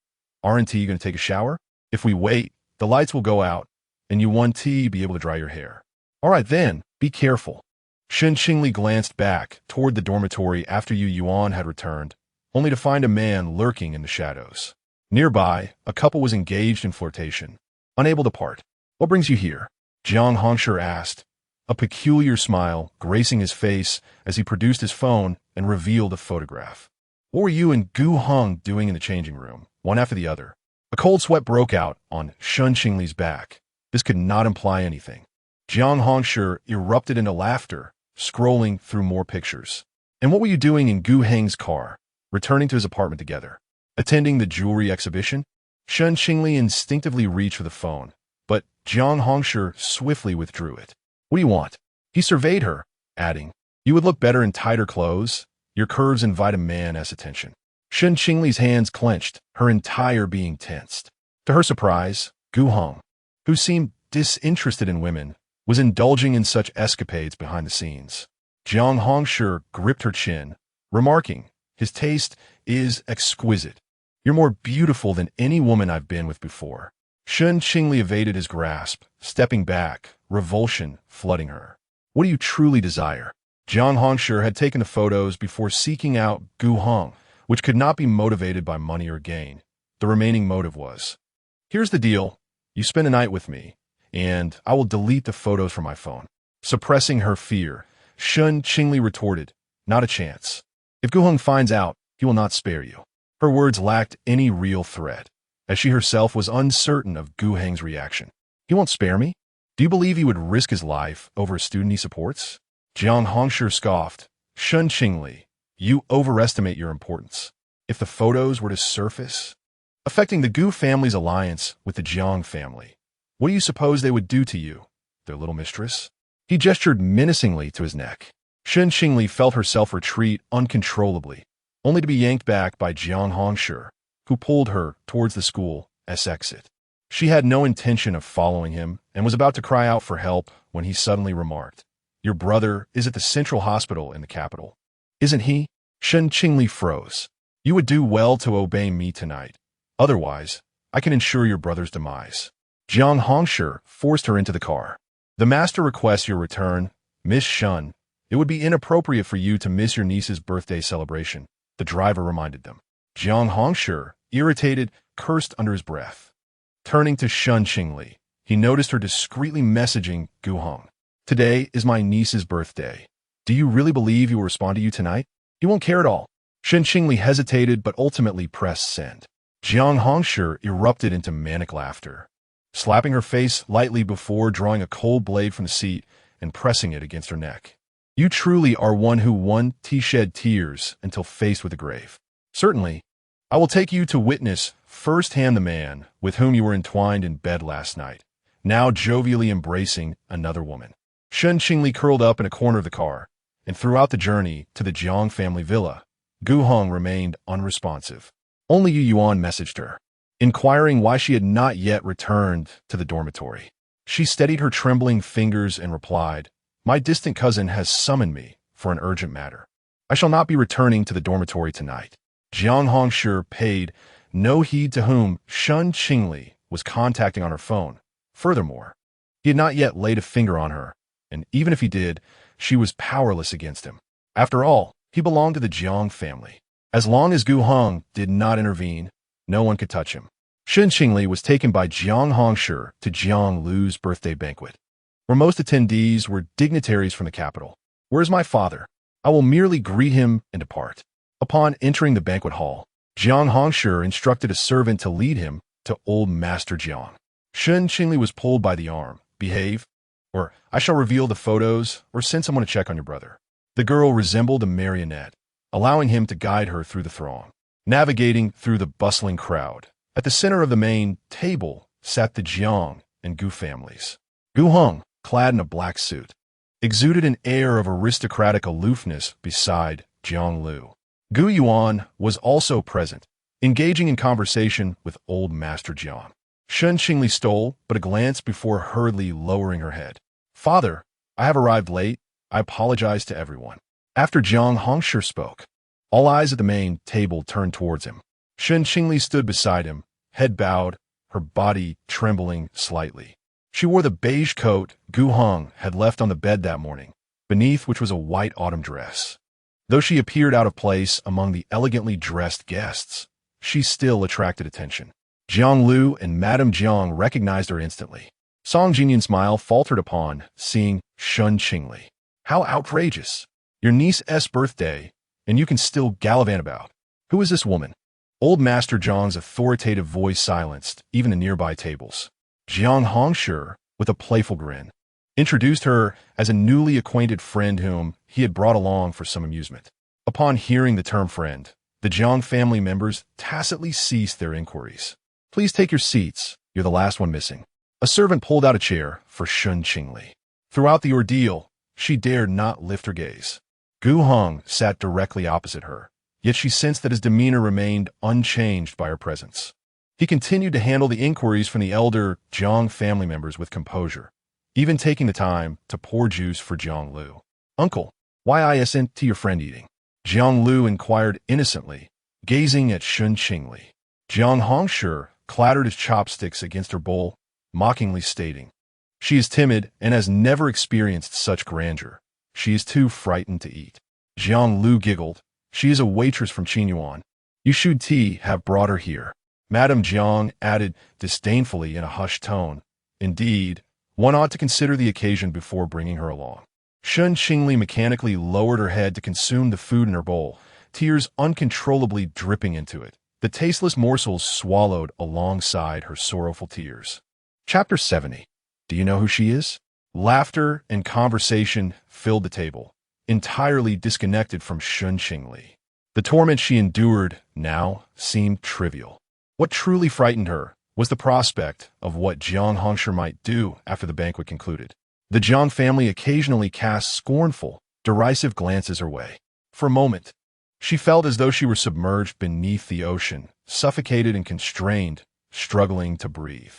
"Aren't you going to take a shower? If we wait, the lights will go out, and you won't be able to dry your hair." "All right then, be careful." Shen Qingli glanced back toward the dormitory after Yu Yuan had returned, only to find a man lurking in the shadows. Nearby, a couple was engaged in flirtation, unable to part. "What brings you here?" Jiang Hongshi asked, a peculiar smile gracing his face as he produced his phone and revealed a photograph. "What were you and Gu Heng doing in the changing room?" One after the other. A cold sweat broke out on Shen Qingli's back. This could not imply anything. Jiang Hongshi erupted into laughter, scrolling through more pictures. "And what were you doing in Gu Heng's car, returning to his apartment together? Attending the jewelry exhibition?" Shen Qingli instinctively reached for the phone, but Jiang Hongshi swiftly withdrew it. "What do you want?" He surveyed her, adding, "You would look better in tighter clothes. Your curves invite a man's attention." Shen Qingli's hands clenched, her entire being tensed. To her surprise, Gu Heng, who seemed disinterested in women, was indulging in such escapades behind the scenes. Jiang Hongshi gripped her chin, remarking, "His taste is exquisite." You're more beautiful than any woman I've been with before. Shen Qingli evaded his grasp, stepping back, revulsion flooding her. What do you truly desire? Jiang Hongshi had taken the photos before seeking out Gu Heng, which could not be motivated by money or gain. The remaining motive was, here's the deal. You spend a night with me, and I will delete the photos from my phone. Suppressing her fear, Shen Qingli retorted, not a chance. If Gu Heng finds out, he will not spare you. Her words lacked any real threat, as she herself was uncertain of Gu Heng's reaction. He won't spare me? Do you believe he would risk his life over a student he supports? Jiang Hongshi scoffed. Shen Qingli, you overestimate your importance. If the photos were to surface, affecting the Gu family's alliance with the Jiang family, what do you suppose they would do to you, their little mistress? He gestured menacingly to his neck. Shen Qingli felt herself retreat uncontrollably, only to be yanked back by Jiang Hongshi, who pulled her towards the school's exit. She had no intention of following him and was about to cry out for help when he suddenly remarked, your brother is at the central hospital in the capital. Isn't he? Shen Qingli froze. You would do well to obey me tonight. Otherwise, I can ensure your brother's demise. Jiang Hongshi forced her into the car. The master requests your return, Miss Shen. It would be inappropriate for you to miss your niece's birthday celebration, the driver reminded them. Jiang Hongshi, irritated, cursed under his breath. Turning to Shen Qingli, he noticed her discreetly messaging Gu Heng. Today is my niece's birthday. Do you really believe he will respond to you tonight? He won't care at all. Shen Qingli hesitated but ultimately pressed send. Jiang Hongshi erupted into manic laughter, slapping her face lightly before drawing a cold blade from the seat and pressing it against her neck. You truly are one who won to shed tears until faced with the grave. Certainly, I will take you to witness firsthand the man with whom you were entwined in bed last night, now jovially embracing another woman. Shen Qingli curled up in a corner of the car, and throughout the journey to the Jiang family villa, Gu Heng remained unresponsive. Only Yu Yuan messaged her, inquiring why she had not yet returned to the dormitory. She steadied her trembling fingers and replied, my distant cousin has summoned me for an urgent matter. I shall not be returning to the dormitory tonight. Jiang Hongshi paid no heed to whom Shen Qingli was contacting on her phone. Furthermore, he had not yet laid a finger on her, and even if he did, she was powerless against him. After all, he belonged to the Jiang family. As long as Gu Heng did not intervene, no one could touch him. Shen Qingli was taken by Jiang Hongshi to Jiang Lu's birthday banquet, where most attendees were dignitaries from the capital. Where is my father? I will merely greet him and depart. Upon entering the banquet hall, Jiang Hongshi instructed a servant to lead him to old Master Jiang. Shen Qingli was pulled by the arm. Behave, or I shall reveal the photos or send someone to check on your brother. The girl resembled a marionette, allowing him to guide her through the throng. Navigating through the bustling crowd, at the center of the main table sat the Jiang and Gu families. Gu Heng, clad in a black suit, exuded an air of aristocratic aloofness beside Jiang Lu. Gu Yuan was also present, engaging in conversation with old Master Jiang. Shen Qingli stole but a glance before hurriedly lowering her head. Father, I have arrived late. I apologize to everyone. After Jiang Hongshi spoke, all eyes at the main table turned towards him. Shen Qingli stood beside him, head bowed, her body trembling slightly. She wore the beige coat Gu Heng had left on the bed that morning, beneath which was a white autumn dress. Though she appeared out of place among the elegantly dressed guests, she still attracted attention. Jiang Lu and Madame Jiang recognized her instantly. Song Jinyan's smile faltered upon seeing Shen Qingli. How outrageous! Your niece's birthday, and you can still gallivant about. Who is this woman? Old Master Jiang's authoritative voice silenced even the nearby tables. Jiang Hongshi, with a playful grin, introduced her as a newly acquainted friend whom he had brought along for some amusement. Upon hearing the term friend, the Jiang family members tacitly ceased their inquiries. Please take your seats. You're the last one missing. A servant pulled out a chair for Shen Qingli. Throughout the ordeal, she dared not lift her gaze. Gu Heng sat directly opposite her, yet she sensed that his demeanor remained unchanged by her presence. He continued to handle the inquiries from the elder Jiang family members with composure, even taking the time to pour juice for Jiang Lu. Uncle, why I sent to your friend eating? Jiang Lu inquired innocently, gazing at Shen Qingli. Jiang Hongshi clattered his chopsticks against her bowl, mockingly stating, "She is timid and has never experienced such grandeur. She is too frightened to eat." Jiang Lu giggled. "She is a waitress from Qinyuan. You should have brought her here." Madame Jiang added disdainfully in a hushed tone, "Indeed, one ought to consider the occasion before bringing her along." Shen Qingli mechanically lowered her head to consume the food in her bowl, tears uncontrollably dripping into it, the tasteless morsels swallowed alongside her sorrowful tears. Chapter 70. Do you know who she is? Laughter and conversation filled the table, entirely disconnected from Shen Qingli. The torment she endured now seemed trivial. What truly frightened her was the prospect of what Jiang Hongshi might do after the banquet concluded. The Jiang family occasionally cast scornful, derisive glances her way. For a moment, she felt as though she were submerged beneath the ocean, suffocated and constrained, struggling to breathe.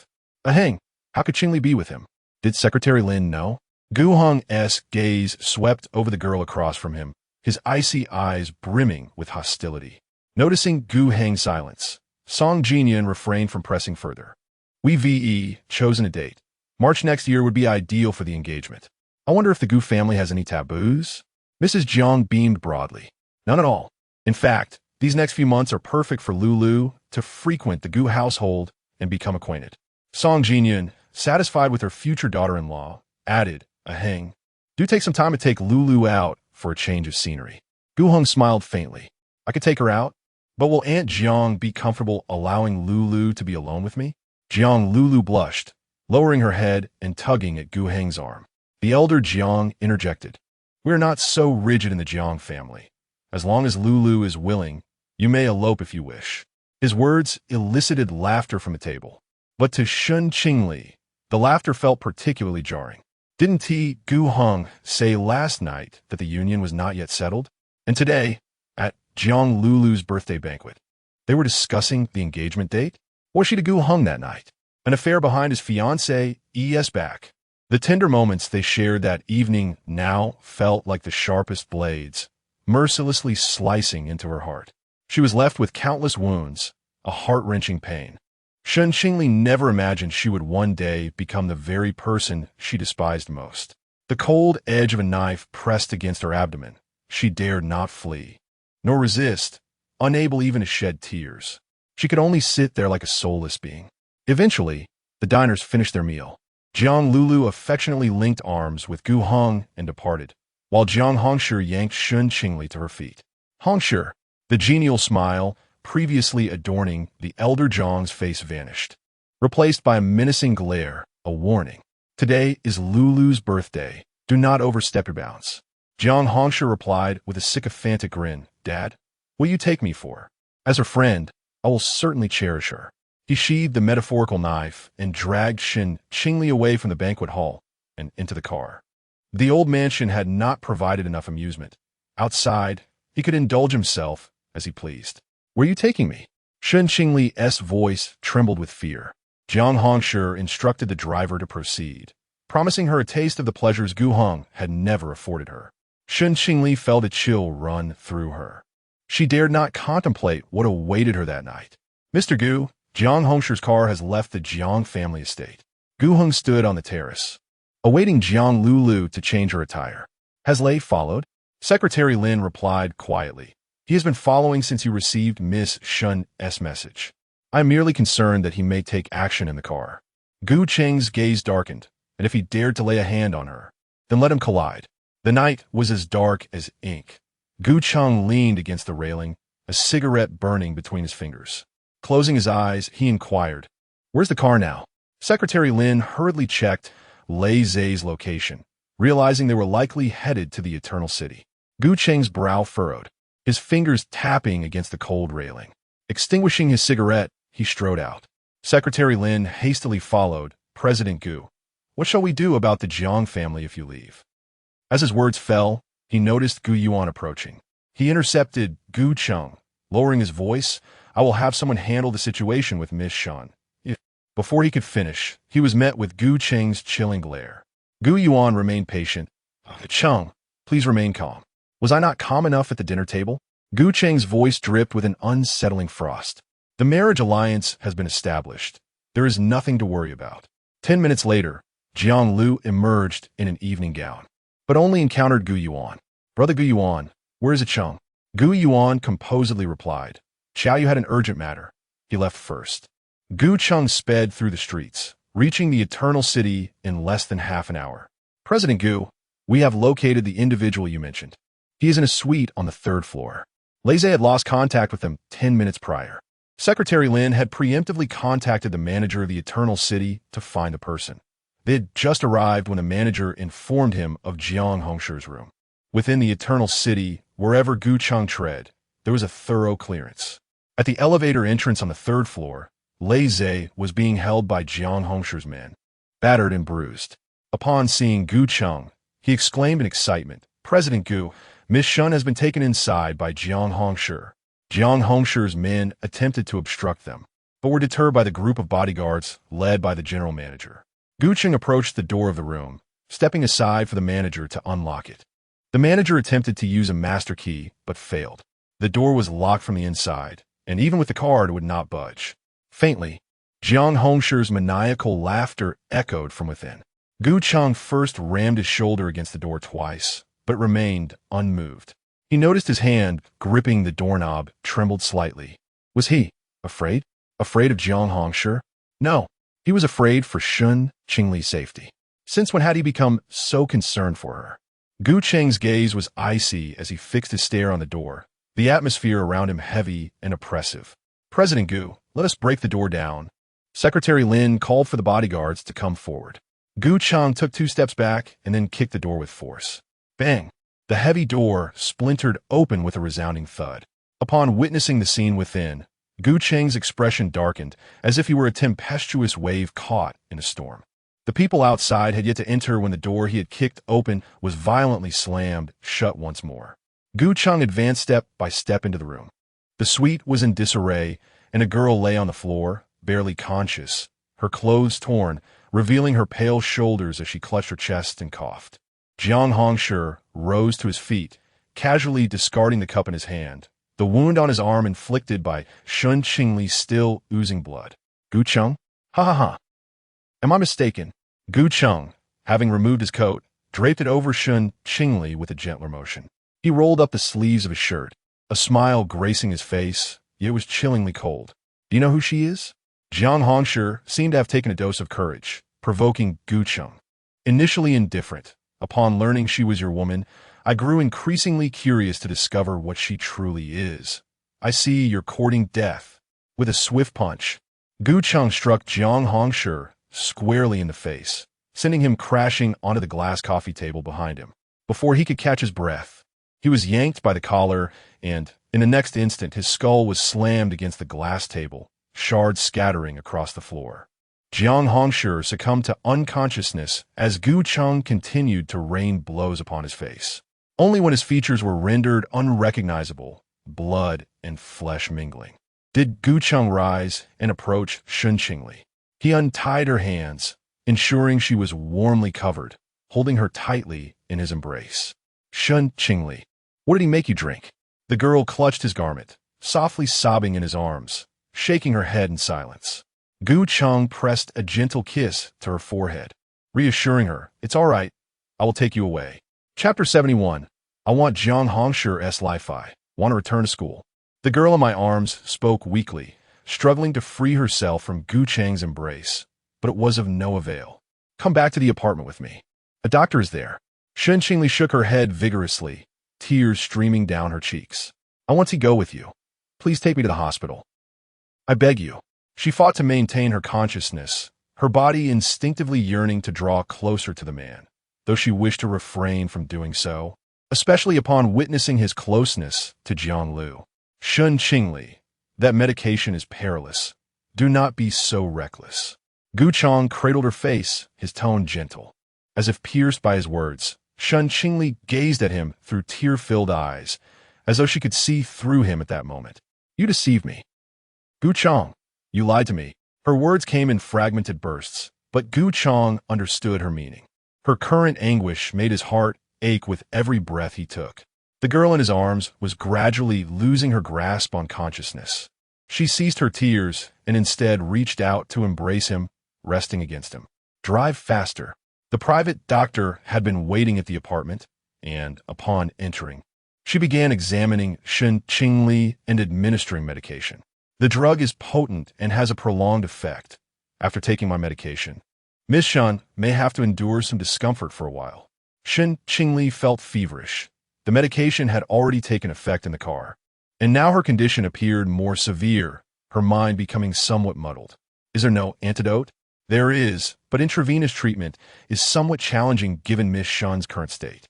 Gu Heng, how could Qingli be with him? Did Secretary Lin know? Gu Heng's gaze swept over the girl across from him, his icy eyes brimming with hostility. Noticing Gu Heng's silence, Song Jinyan refrained from pressing further. We've chosen a date. March next year would be ideal for the engagement. I wonder if the Gu family has any taboos? Mrs. Jiang beamed broadly. None at all. In fact, these next few months are perfect for Lulu to frequent the Gu household and become acquainted. Song Jinyan, satisfied with her future daughter-in-law, added, Gu Heng, do take some time to take Lulu out for a change of scenery. Gu Heng smiled faintly. I could take her out, but will Aunt Jiang be comfortable allowing Lulu to be alone with me? Jiang Lulu blushed, lowering her head and tugging at Gu Heng's arm. The elder Jiang interjected. We are not so rigid in the Jiang family. As long as Lulu is willing, you may elope if you wish. His words elicited laughter from the table. But to Shen Qingli, the laughter felt particularly jarring. Didn't Gu Heng say last night that the union was not yet settled? And today, at Jiang Lulu's birthday banquet, they were discussing the engagement date? What was she to Gu Heng that night? An affair behind his fiancée's back. The tender moments they shared that evening now felt like the sharpest blades, mercilessly slicing into her heart. She was left with countless wounds, a heart-wrenching pain. Shen Qingli never imagined she would one day become the very person she despised most. The cold edge of a knife pressed against her abdomen. She dared not flee, nor resist, unable even to shed tears. She could only sit there like a soulless being. Eventually, the diners finished their meal. Jiang Lulu affectionately linked arms with Gu Heng and departed, while Jiang Hongshi yanked Shen Qingli to her feet. Hongshi, the genial smile previously adorning the elder Jiang's face vanished, replaced by a menacing glare, a warning. Today is Lulu's birthday. Do not overstep your bounds. Jiang Hongshi replied with a sycophantic grin. Dad, what will you take me for? As her friend, I will certainly cherish her. He sheathed the metaphorical knife and dragged Shen Qingli away from the banquet hall and into the car. The old mansion had not provided enough amusement. Outside, he could indulge himself as he pleased. Where are you taking me? Shen Qingli's voice trembled with fear. Jiang Hongshi instructed the driver to proceed, promising her a taste of the pleasures Gu Heng had never afforded her. Shen Qingli felt a chill run through her. She dared not contemplate what awaited her that night. Mr. Gu, Jiang Hongshi's car has left the Jiang family estate. Gu Heng stood on the terrace, awaiting Jiang Lulu to change her attire. Has Lei followed? Secretary Lin replied quietly. He has been following since you received Miss Shen's message. I am merely concerned that he may take action in the car. Gu Cheng's gaze darkened, and if he dared to lay a hand on her, then let him collide. The night was as dark as ink. Gu Cheng leaned against the railing, a cigarette burning between his fingers. Closing his eyes, he inquired, Where's the car now? Secretary Lin hurriedly checked Lei Zai's location, realizing they were likely headed to the Eternal City. Gu Cheng's brow furrowed, his fingers tapping against the cold railing. Extinguishing his cigarette, he strode out. Secretary Lin hastily followed. President Gu, what shall we do about the Jiang family if you leave? As his words fell, he noticed Gu Yuan approaching. He intercepted Gu Cheng, lowering his voice. I will have someone handle the situation with Miss Shen. Before he could finish, he was met with Gu Cheng's chilling glare. Gu Yuan remained patient. Cheng, please remain calm. Was I not calm enough at the dinner table? Gu Cheng's voice dripped with an unsettling frost. The marriage alliance has been established. There is nothing to worry about. 10 minutes later, Jiang Lu emerged in an evening gown, but only encountered Gu Yuan. Brother Gu Yuan, where is it Cheng? Gu Yuan composedly replied. Xiao Yu had an urgent matter. He left first. Gu Cheng sped through the streets, reaching the Eternal City in less than half an hour. President Gu, we have located the individual you mentioned. He is in a suite on the 3rd floor. Lei had lost contact with him 10 minutes prior. Secretary Lin had preemptively contacted the manager of the Eternal City to find the person. They had just arrived when the manager informed him of Jiang Hongshi's room. Within the Eternal City, wherever Gu Cheng tread, there was a thorough clearance. At the elevator entrance on the 3rd floor, Lei Zhe was being held by Jiang Hongshi's men, battered and bruised. Upon seeing Gu Cheng, he exclaimed in excitement, President Gu, Miss Shen has been taken inside by Jiang Hongshi. Jiang Hongshi's men attempted to obstruct them, but were deterred by the group of bodyguards led by the general manager. Gu Cheng approached the door of the room, stepping aside for the manager to unlock it. The manager attempted to use a master key, but failed. The door was locked from the inside, and even with the card would not budge. Faintly, Jiang Hongshi's maniacal laughter echoed from within. Gu Cheng first rammed his shoulder against the door twice, but remained unmoved. He noticed his hand, gripping the doorknob, trembled slightly. Was he afraid? Afraid of Jiang Hongshi? No, he was afraid for Shen Qingli's safety. Since when had he become so concerned for her? Gu Cheng's gaze was icy as he fixed his stare on the door, the atmosphere around him heavy and oppressive. President Gu, let us break the door down. Secretary Lin called for the bodyguards to come forward. Gu Cheng took 2 steps back and then kicked the door with force. Bang! The heavy door splintered open with a resounding thud. Upon witnessing the scene within, Gu Cheng's expression darkened, as if he were a tempestuous wave caught in a storm. The people outside had yet to enter when the door he had kicked open was violently slammed shut once more. Gu Cheng advanced step by step into the room. The suite was in disarray, and a girl lay on the floor, barely conscious, her clothes torn, revealing her pale shoulders as she clutched her chest and coughed. Jiang Hongshi rose to his feet, casually discarding the cup in his hand, the wound on his arm inflicted by Shen Qingli still oozing blood. Gu Cheng? Ha ha ha. Am I mistaken? Gu Cheng, having removed his coat, draped it over Shen Qingli with a gentler motion. He rolled up the sleeves of his shirt, a smile gracing his face, yet it was chillingly cold. Do you know who she is? Jiang Hongshi seemed to have taken a dose of courage, provoking Gu Cheng. Initially indifferent, upon learning she was your woman, I grew increasingly curious to discover what she truly is. I see you're courting death. With a swift punch, Gu Cheng struck Jiang Hongshi squarely in the face, sending him crashing onto the glass coffee table behind him. Before he could catch his breath, he was yanked by the collar, and, in the next instant, his skull was slammed against the glass table, shards scattering across the floor. Jiang Hongshi succumbed to unconsciousness as Gu Cheng continued to rain blows upon his face. Only when his features were rendered unrecognizable, blood and flesh mingling, did Gu Cheng rise and approach Shen Qingli. He untied her hands, ensuring she was warmly covered, holding her tightly in his embrace. Shen Qingli, what did he make you drink? The girl clutched his garment, softly sobbing in his arms, shaking her head in silence. Gu Cheng pressed a gentle kiss to her forehead, reassuring her, it's all right, I will take you away. Chapter 71. I want Jiang Hongshi's Li-Fi. Want to return to school. The girl in my arms spoke weakly, struggling to free herself from Gu Cheng's embrace, but it was of no avail. Come back to the apartment with me. A doctor is there. Shen Qingli shook her head vigorously, tears streaming down her cheeks. I want to go with you. Please take me to the hospital. I beg you. She fought to maintain her consciousness, her body instinctively yearning to draw closer to the man, though she wished to refrain from doing so, especially upon witnessing his closeness to Jiang Lu. Shen Qingli, that medication is perilous. Do not be so reckless. Gu Cheng cradled her face, his tone gentle. As if pierced by his words, Shen Qingli gazed at him through tear-filled eyes, as though she could see through him at that moment. You deceived me. Gu Cheng, you lied to me. Her words came in fragmented bursts, but Gu Cheng understood her meaning. Her current anguish made his heart ache with every breath he took. The girl in his arms was gradually losing her grasp on consciousness. She ceased her tears and instead reached out to embrace him, resting against him. Drive faster. The private doctor had been waiting at the apartment, and, upon entering, she began examining Shen Qingli and administering medication. The drug is potent and has a prolonged effect. After taking my medication, Miss Shen may have to endure some discomfort for a while. Shen Qingli felt feverish. The medication had already taken effect in the car, and now her condition appeared more severe, her mind becoming somewhat muddled. Is there no antidote? There is, but intravenous treatment is somewhat challenging given Miss Shen's current state.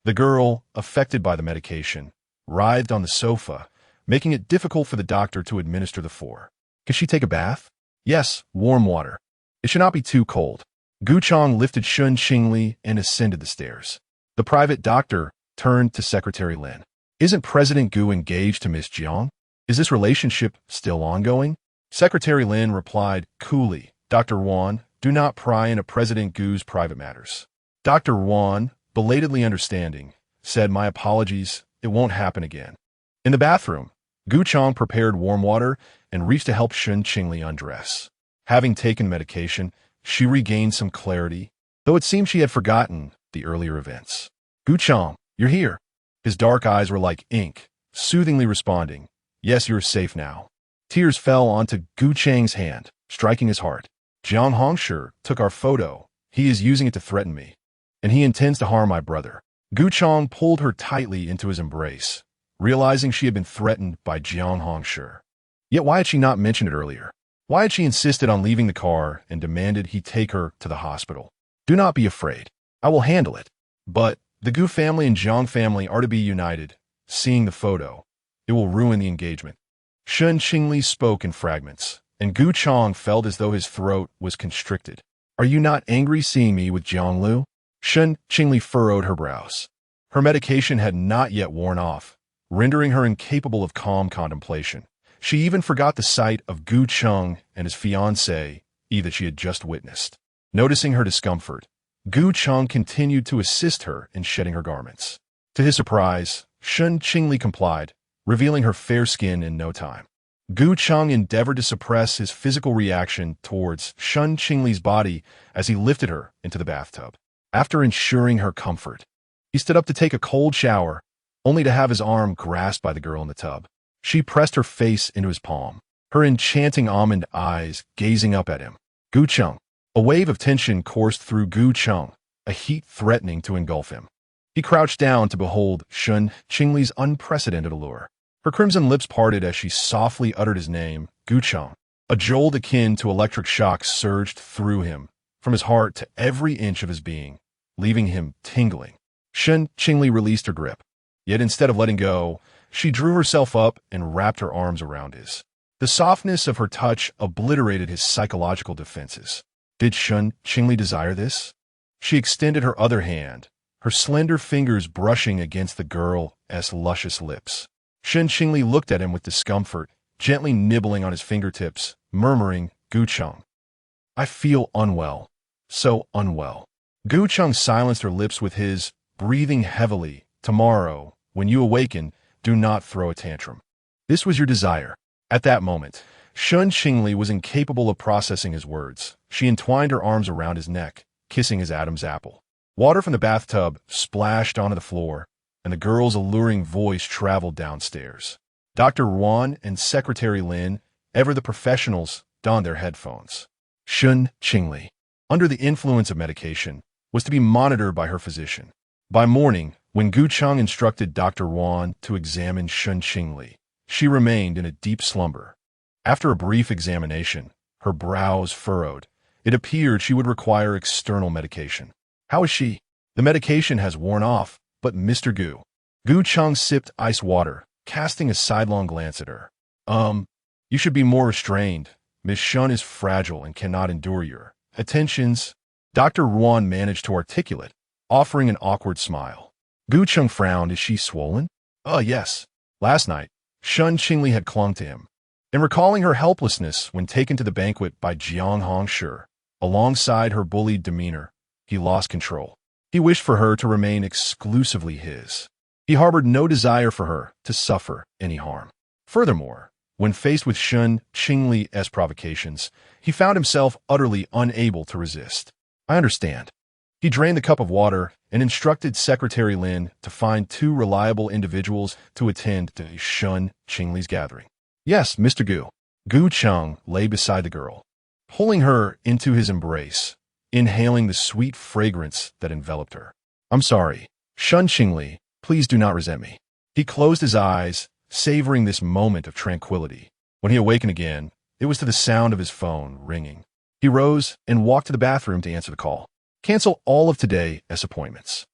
The girl, affected by the medication, writhed on the sofa, making it difficult for the doctor to administer the four. Can she take a bath? Yes, warm water. It should not be too cold. Gu Chang lifted Shen Qingli and ascended the stairs. The private doctor turned to Secretary Lin. Isn't President Gu engaged to Miss Jiang? Is this relationship still ongoing? Secretary Lin replied coolly, Dr. Wan, do not pry into President Gu's private matters. Dr. Wan, belatedly understanding, said, my apologies, it won't happen again. In the bathroom, Gu Chang prepared warm water and reached to help Shen Qingli undress. Having taken medication, she regained some clarity, though it seemed she had forgotten the earlier events. Gu Chang, you're here. His dark eyes were like ink, soothingly responding, yes, you're safe now. Tears fell onto Gu Chang's hand, striking his heart. Jiang Hongshi took our photo. He is using it to threaten me, and he intends to harm my brother. Gu Chang pulled her tightly into his embrace, realizing she had been threatened by Jiang Hongshi. Yet why had she not mentioned it earlier? Why had she insisted on leaving the car and demanded he take her to the hospital? Do not be afraid. I will handle it. But the Gu family and Jiang family are to be united. Seeing the photo, it will ruin the engagement. Shen Qingli spoke in fragments, and Gu Chang felt as though his throat was constricted. Are you not angry seeing me with Jiang Lu? Shen Qingli furrowed her brows. Her medication had not yet worn off, rendering her incapable of calm contemplation. She even forgot the sight of Gu Chang and his fiancée, that she had just witnessed. Noticing her discomfort, Gu Chang continued to assist her in shedding her garments. To his surprise, Shen Qingli complied, revealing her fair skin in no time. Gu Chang endeavored to suppress his physical reaction towards Shen Qingli's body as he lifted her into the bathtub. After ensuring her comfort, he stood up to take a cold shower, only to have his arm grasped by the girl in the tub. She pressed her face into his palm, her enchanting almond eyes gazing up at him. Gu Chang. A wave of tension coursed through Gu Chang, a heat threatening to engulf him. He crouched down to behold Shen Qingli's unprecedented allure. Her crimson lips parted as she softly uttered his name, Gu Chang. A jolt akin to electric shock surged through him, from his heart to every inch of his being, leaving him tingling. Shen Qingli released her grip, yet instead of letting go, she drew herself up and wrapped her arms around his. The softness of her touch obliterated his psychological defenses. Did Shen Qingli desire this? She extended her other hand, her slender fingers brushing against the girl's luscious lips. Shen Qingli looked at him with discomfort, gently nibbling on his fingertips, murmuring, Gu Chang. I feel unwell, so unwell. Gu Chang silenced her lips with his, breathing heavily. Tomorrow, when you awaken, do not throw a tantrum. This was your desire. At that moment, Shen Qingli was incapable of processing his words. She entwined her arms around his neck, kissing his Adam's apple. Water from the bathtub splashed onto the floor, and the girl's alluring voice traveled downstairs. Dr. Wan and Secretary Lin, ever the professionals, donned their headphones. Shen Qingli, under the influence of medication, was to be monitored by her physician. By morning, when Gu Chang instructed Dr. Wan to examine Shen Qingli, she remained in a deep slumber. After a brief examination, her brows furrowed. It appeared she would require external medication. How is she? The medication has worn off, but Mr. Gu. Gu Chang sipped ice water, casting a sidelong glance at her. You should be more restrained. Miss Shen is fragile and cannot endure your attentions. Dr. Wan managed to articulate, offering an awkward smile. Gu Chang frowned. Is she swollen? Yes. Last night, Shen Qingli had clung to him. In recalling her helplessness when taken to the banquet by Jiang Hongshi, alongside her bullied demeanor, he lost control. He wished for her to remain exclusively his. He harbored no desire for her to suffer any harm. Furthermore, When faced with Shen Qingli's provocations, he found himself utterly unable to resist. I understand. He drained the cup of water and instructed Secretary Lin to find 2 reliable individuals to attend to Shen Qingli's gathering. Yes, Mr. Gu. Gu Cheng lay beside the girl, pulling her into his embrace, inhaling the sweet fragrance that enveloped her. I'm sorry, Shen Qingli, please do not resent me. He closed his eyes, savoring this moment of tranquility. When he awakened again, it was to the sound of his phone ringing. He rose and walked to the bathroom to answer the call. Cancel all of today's appointments.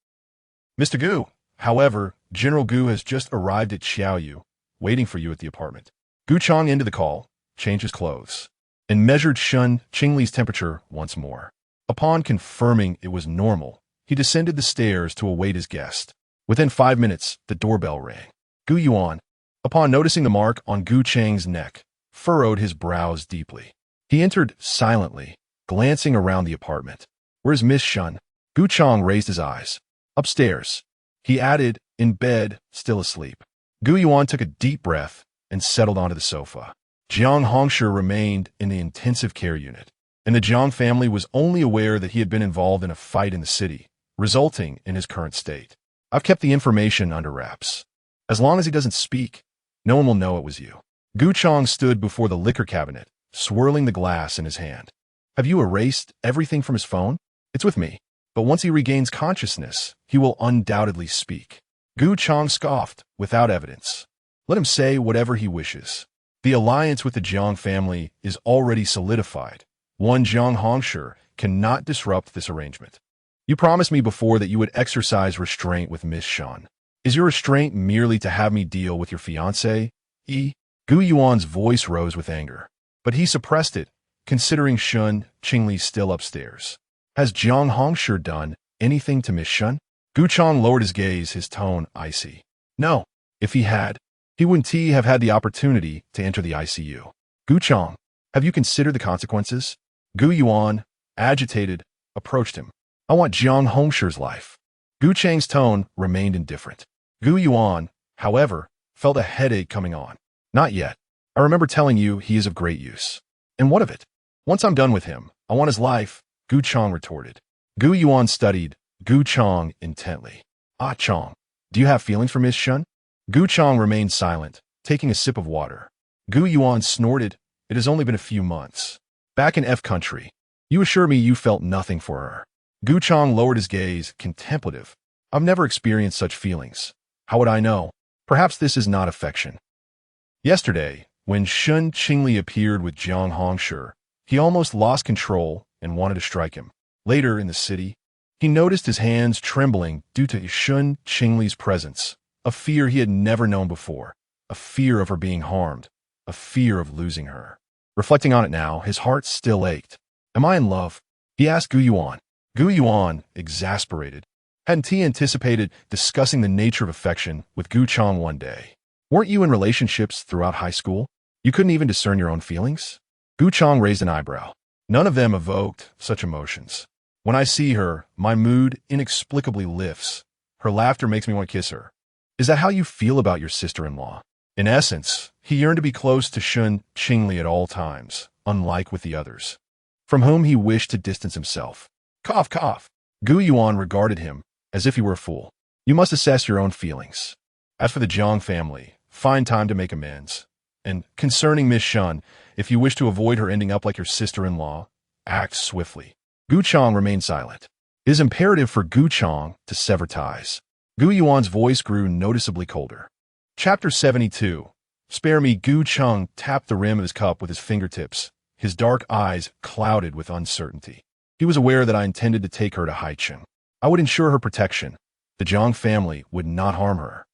Mr. Gu, however, General Gu has just arrived at Xiaoyu, waiting for you at the apartment. Gu Cheng ended the call, changed his clothes, and measured Shen Qingli's temperature once more. Upon confirming it was normal, he descended the stairs to await his guest. Within 5 minutes, the doorbell rang. Gu Yuan, upon noticing the mark on Gu Cheng's neck, furrowed his brows deeply. He entered silently, glancing around the apartment. Where's Miss Shen? Gu Cheng raised his eyes. Upstairs. He added, in bed, still asleep. Gu Yuan took a deep breath and settled onto the sofa. Jiang Hongshi remained in the intensive care unit, and the Jiang family was only aware that he had been involved in a fight in the city, resulting in his current state. I've kept the information under wraps. As long as he doesn't speak, no one will know it was you. Gu Cheng stood before the liquor cabinet, swirling the glass in his hand. Have you erased everything from his phone? It's with me. But once he regains consciousness, he will undoubtedly speak. Gu Cheng scoffed, without evidence. Let him say whatever he wishes. The alliance with the Jiang family is already solidified. One Jiang Hongshi cannot disrupt this arrangement. You promised me before that you would exercise restraint with Miss Shen. Is your restraint merely to have me deal with your fiancé? Gu Yuan's voice rose with anger, but he suppressed it, considering Shen Qingli still upstairs. Has Jiang Hongshi done anything to Miss Shen? Gu Cheng lowered his gaze, his tone icy. No. If he had, he wouldn't have had the opportunity to enter the ICU. Gu Cheng, have you considered the consequences? Gu Yuan, agitated, approached him. I want Jiang Hongshi's life. Gu Cheng's tone remained indifferent. Gu Yuan, however, felt a headache coming on. Not yet. I remember telling you he is of great use. And what of it? Once I'm done with him, I want his life, Gu Cheng retorted. Gu Yuan studied Gu Cheng intently. Ah, Cheng, do you have feelings for Miss Shen? Gu Cheng remained silent, taking a sip of water. Gu Yuan snorted. It has only been a few months. Back in F country, you assure me you felt nothing for her. Gu Cheng lowered his gaze, contemplative. I've never experienced such feelings. How would I know? Perhaps this is not affection. Yesterday, when Shen Qingli appeared with Jiang Hongshi, he almost lost control and wanted to strike him. Later in the city, he noticed his hands trembling due to Shen Qingli's presence, a fear he had never known before, a fear of her being harmed, a fear of losing her. Reflecting on it now, his heart still ached. Am I in love? He asked Gu Yuan. Gu Yuan, exasperated, hadn't he anticipated discussing the nature of affection with Gu Cheng one day? Weren't you in relationships throughout high school? You couldn't even discern your own feelings? Gu Cheng raised an eyebrow. None of them evoked such emotions. When I see her, my mood inexplicably lifts. Her laughter makes me want to kiss her. Is that how you feel about your sister-in-law? In essence, he yearned to be close to Shen Qingli at all times, unlike with the others, from whom he wished to distance himself. Cough, cough. Gu Yuan regarded him as if he were a fool. You must assess your own feelings. As for the Jiang family, find time to make amends. And concerning Miss Shen, if you wish to avoid her ending up like your sister-in-law, act swiftly. Gu Cheng remained silent. It is imperative for Gu Cheng to sever ties. Gu Yuan's voice grew noticeably colder. Chapter 72. Spare me. Gu Cheng tapped the rim of his cup with his fingertips, his dark eyes clouded with uncertainty. He was aware that I intended to take her to Haicheng. I would ensure her protection. The Jiang family would not harm her.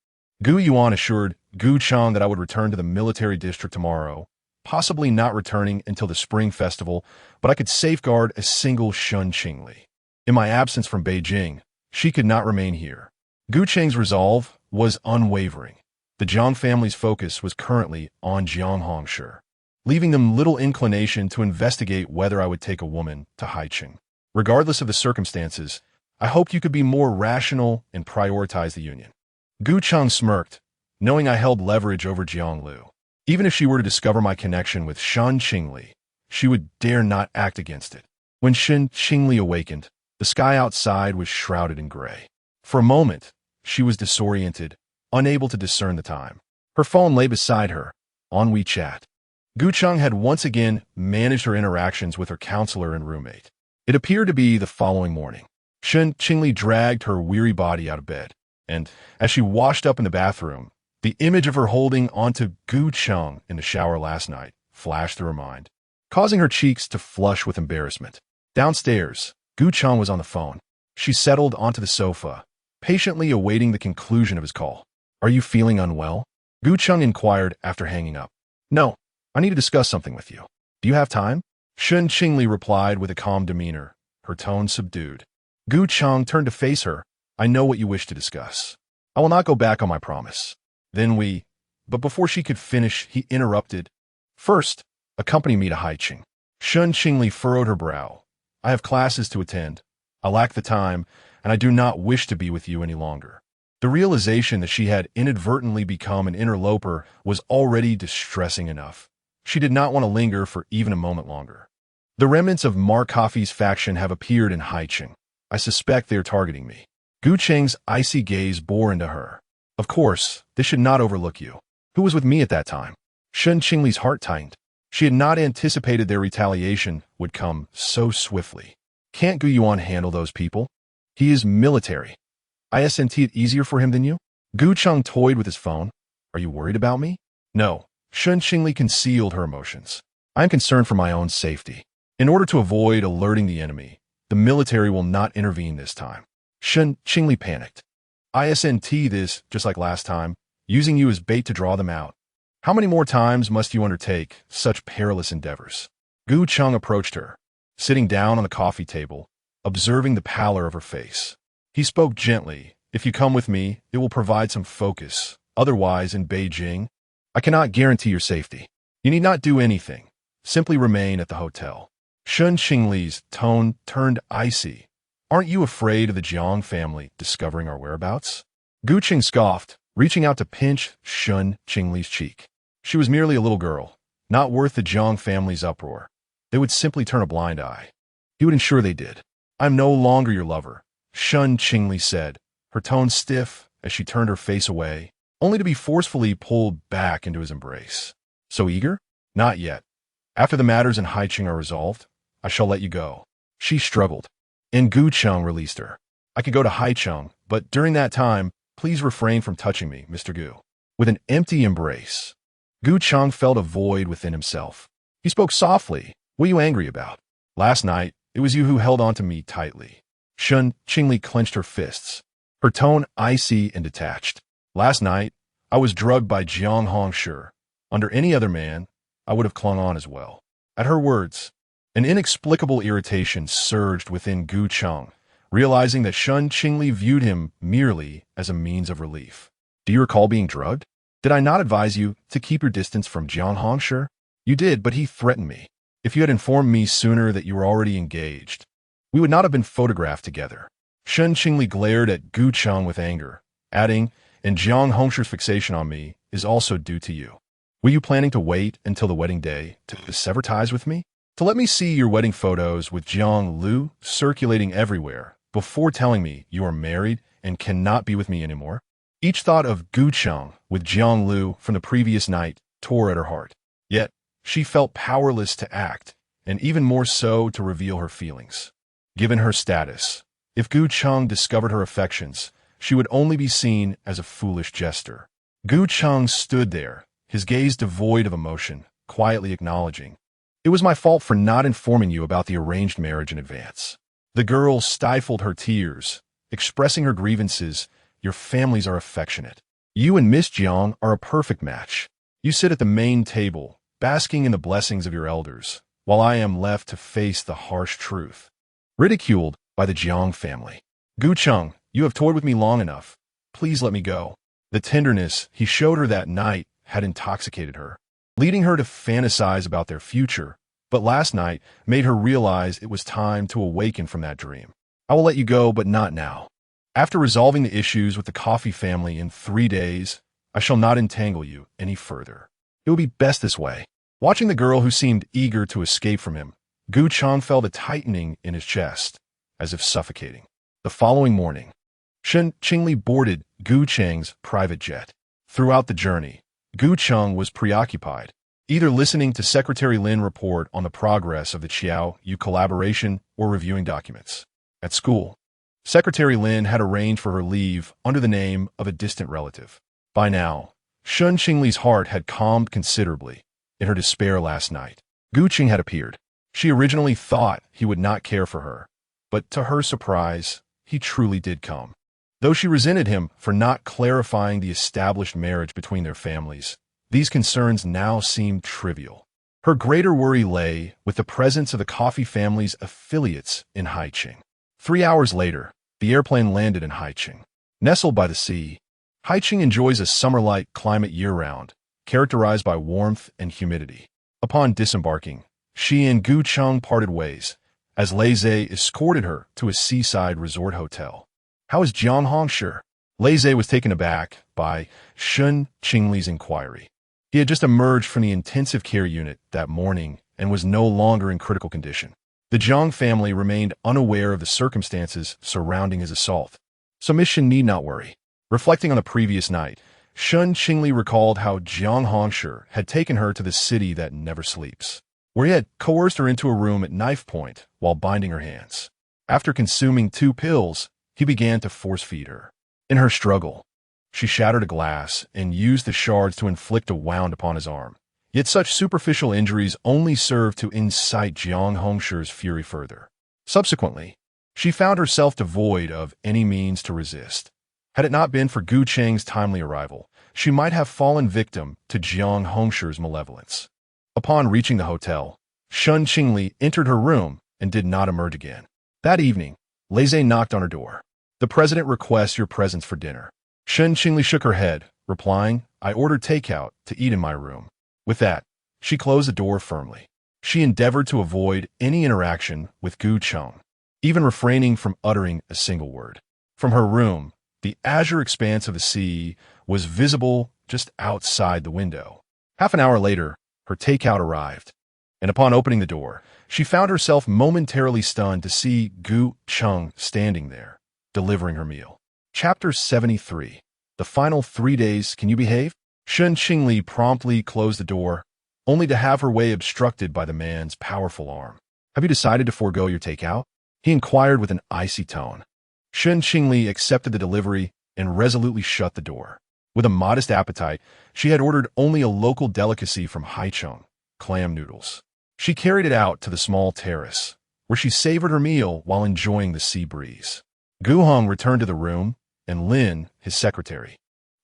Gu Yuan assured Gu Cheng that I would return to the military district tomorrow, possibly not returning until the spring festival, but I could safeguard a single Shen Qingli. In my absence from Beijing, she could not remain here. Gu Cheng's resolve was unwavering. The Jiang family's focus was currently on Jiang Hongshi, leaving them little inclination to investigate whether I would take a woman to Haicheng. Regardless of the circumstances, I hoped you could be more rational and prioritize the union. Gu Cheng smirked, knowing I held leverage over Jiang Lu. Even if she were to discover my connection with Shen Qingli, she would dare not act against it. When Shen Qingli awakened, the sky outside was shrouded in gray. For a moment, she was disoriented, unable to discern the time. Her phone lay beside her, on WeChat. Gu Cheng had once again managed her interactions with her counselor and roommate. It appeared to be the following morning. Shen Qingli dragged her weary body out of bed, and as she washed up in the bathroom, the image of her holding onto Gu Cheng in the shower last night flashed through her mind, causing her cheeks to flush with embarrassment. Downstairs, Gu Cheng was on the phone. She settled onto the sofa, patiently awaiting the conclusion of his call. "Are you feeling unwell?" Gu Cheng inquired after hanging up. "No, I need to discuss something with you. Do you have time?" Shen Qingli replied with a calm demeanor, her tone subdued. Gu Cheng turned to face her. "I know what you wish to discuss. I will not go back on my promise." But before she could finish, he interrupted. "First, accompany me to Haiqing." Shen Qingli furrowed her brow. "I have classes to attend. I lack the time, and I do not wish to be with you any longer." The realization that she had inadvertently become an interloper was already distressing enough. She did not want to linger for even a moment longer. "The remnants of Marcoffey's faction have appeared in Haiqing. I suspect they are targeting me." Gu Cheng's icy gaze bore into her. "Of course, this should not overlook you. Who was with me at that time?" Shen Qingli's heart tightened. She had not anticipated their retaliation would come so swiftly. "Can't Gu Yuan handle those people? He is military. Isn't it easier for him than you?" Gu Cheng toyed with his phone. "Are you worried about me?" "No." Shen Qingli concealed her emotions. "I am concerned for my own safety. In order to avoid alerting the enemy, the military will not intervene this time." Shen Qingli panicked. "Isn't this, just like last time, using you as bait to draw them out? How many more times must you undertake such perilous endeavors?" Gu Cheng approached her, sitting down on the coffee table, observing the pallor of her face. He spoke gently. "If you come with me, it will provide some focus. Otherwise, in Beijing, I cannot guarantee your safety. You need not do anything. Simply remain at the hotel." Shen Qingli's tone turned icy. "Aren't you afraid of the Jiang family discovering our whereabouts?" Gu Cheng scoffed, reaching out to pinch Shen Qingli's cheek. She was merely a little girl, not worth the Jiang family's uproar. They would simply turn a blind eye. He would ensure they did. "I'm no longer your lover," Shen Qingli said, her tone stiff as she turned her face away, only to be forcefully pulled back into his embrace. "So eager?" "Not yet. After the matters in Haiqing are resolved, I shall let you go." She struggled, and Gu Cheng released her. "I could go to Haiqing, but during that time, please refrain from touching me, Mr. Gu." With an empty embrace, Gu Cheng felt a void within himself. He spoke softly. "What are you angry about?" "Last night, it was you who held on to me tightly." Shen Qingli clenched her fists, her tone icy and detached. "Last night, I was drugged by Jiang Hongshi. Under any other man, I would have clung on as well." At her words, an inexplicable irritation surged within Gu Cheng, realizing that Shen Qingli viewed him merely as a means of relief. "Do you recall being drugged? Did I not advise you to keep your distance from Jiang Hongshi?" "You did, but he threatened me. If you had informed me sooner that you were already engaged, we would not have been photographed together." Shen Qingli glared at Gu Cheng with anger, adding, "And Jiang Hongshi's fixation on me is also due to you. Were you planning to wait until the wedding day to sever ties with me? To let me see your wedding photos with Jiang Lu circulating everywhere before telling me you are married and cannot be with me anymore?" Each thought of Gu Cheng with Jiang Lu from the previous night tore at her heart. Yet, she felt powerless to act, and even more so to reveal her feelings. Given her status, if Gu Cheng discovered her affections, she would only be seen as a foolish jester. Gu Cheng stood there, his gaze devoid of emotion, quietly acknowledging, "It was my fault for not informing you about the arranged marriage in advance." The girl stifled her tears, expressing her grievances. "Your families are affectionate. You and Miss Jiang are a perfect match. You sit at the main table, basking in the blessings of your elders, while I am left to face the harsh truth. Ridiculed by the Jiang family. Gu Cheng, you have toyed with me long enough. Please let me go." The tenderness he showed her that night had intoxicated her, leading her to fantasize about their future, but last night made her realize it was time to awaken from that dream. "I will let you go, but not now. After resolving the issues with the Coffee family in 3 days, I shall not entangle you any further." It would be best this way. Watching the girl who seemed eager to escape from him, Gu Cheng felt a tightening in his chest, as if suffocating. The following morning, Shen Qingli boarded Gu Cheng's private jet. Throughout the journey, Gu Cheng was preoccupied, either listening to Secretary Lin report on the progress of the Qiao Yu collaboration or reviewing documents. At school, Secretary Lin had arranged for her leave under the name of a distant relative. By now, Shen Qingli's heart had calmed considerably. In her despair last night, Gu Cheng had appeared. She originally thought he would not care for her, but to her surprise, he truly did come. Though she resented him for not clarifying the established marriage between their families, these concerns now seemed trivial. Her greater worry lay with the presence of the Coffee family's affiliates in Haiqing. 3 hours later, the airplane landed in Haiqing. Nestled by the sea, Haiqing enjoys a summer-like climate year-round, characterized by warmth and humidity. Upon disembarking, she and Gu Cheng parted ways, as Lei Zhe escorted her to a seaside resort hotel. "How is Jiang Hongshu?" Lei Zhe was taken aback by Shen Qingli's inquiry. He had just emerged from the intensive care unit that morning and was no longer in critical condition. The Jiang family remained unaware of the circumstances surrounding his assault, so Miss Shen need not worry. Reflecting on the previous night, Shen Qingli recalled how Jiang Hongshu had taken her to the city that never sleeps, where he had coerced her into a room at knife point while binding her hands. After consuming 2 pills, he began to force-feed her. In her struggle, she shattered a glass and used the shards to inflict a wound upon his arm. Yet such superficial injuries only served to incite Jiang Hongshu's fury further. Subsequently, she found herself devoid of any means to resist. Had it not been for Gu Cheng's timely arrival, she might have fallen victim to Jiang Hongshu's malevolence. Upon reaching the hotel, Shen Qingli entered her room and did not emerge again. That evening, Lei Zhe knocked on her door. "The president requests your presence for dinner." Shen Qingli shook her head, replying, "I ordered takeout to eat in my room." With that, she closed the door firmly. She endeavored to avoid any interaction with Gu Cheng, even refraining from uttering a single word. From her room, the azure expanse of the sea was visible just outside the window. Half an hour later, her takeout arrived, and upon opening the door, she found herself momentarily stunned to see Gu Cheng standing there, delivering her meal. Chapter 73. The final 3 days, can you behave? Shen Qingli promptly closed the door, only to have her way obstructed by the man's powerful arm. "Have you decided to forego your takeout?" he inquired with an icy tone. Shen Qingli accepted the delivery and resolutely shut the door. With a modest appetite, she had ordered only a local delicacy from Haicheng, clam noodles. She carried it out to the small terrace, where she savored her meal while enjoying the sea breeze. Gu Heng returned to the room, and Lin, his secretary,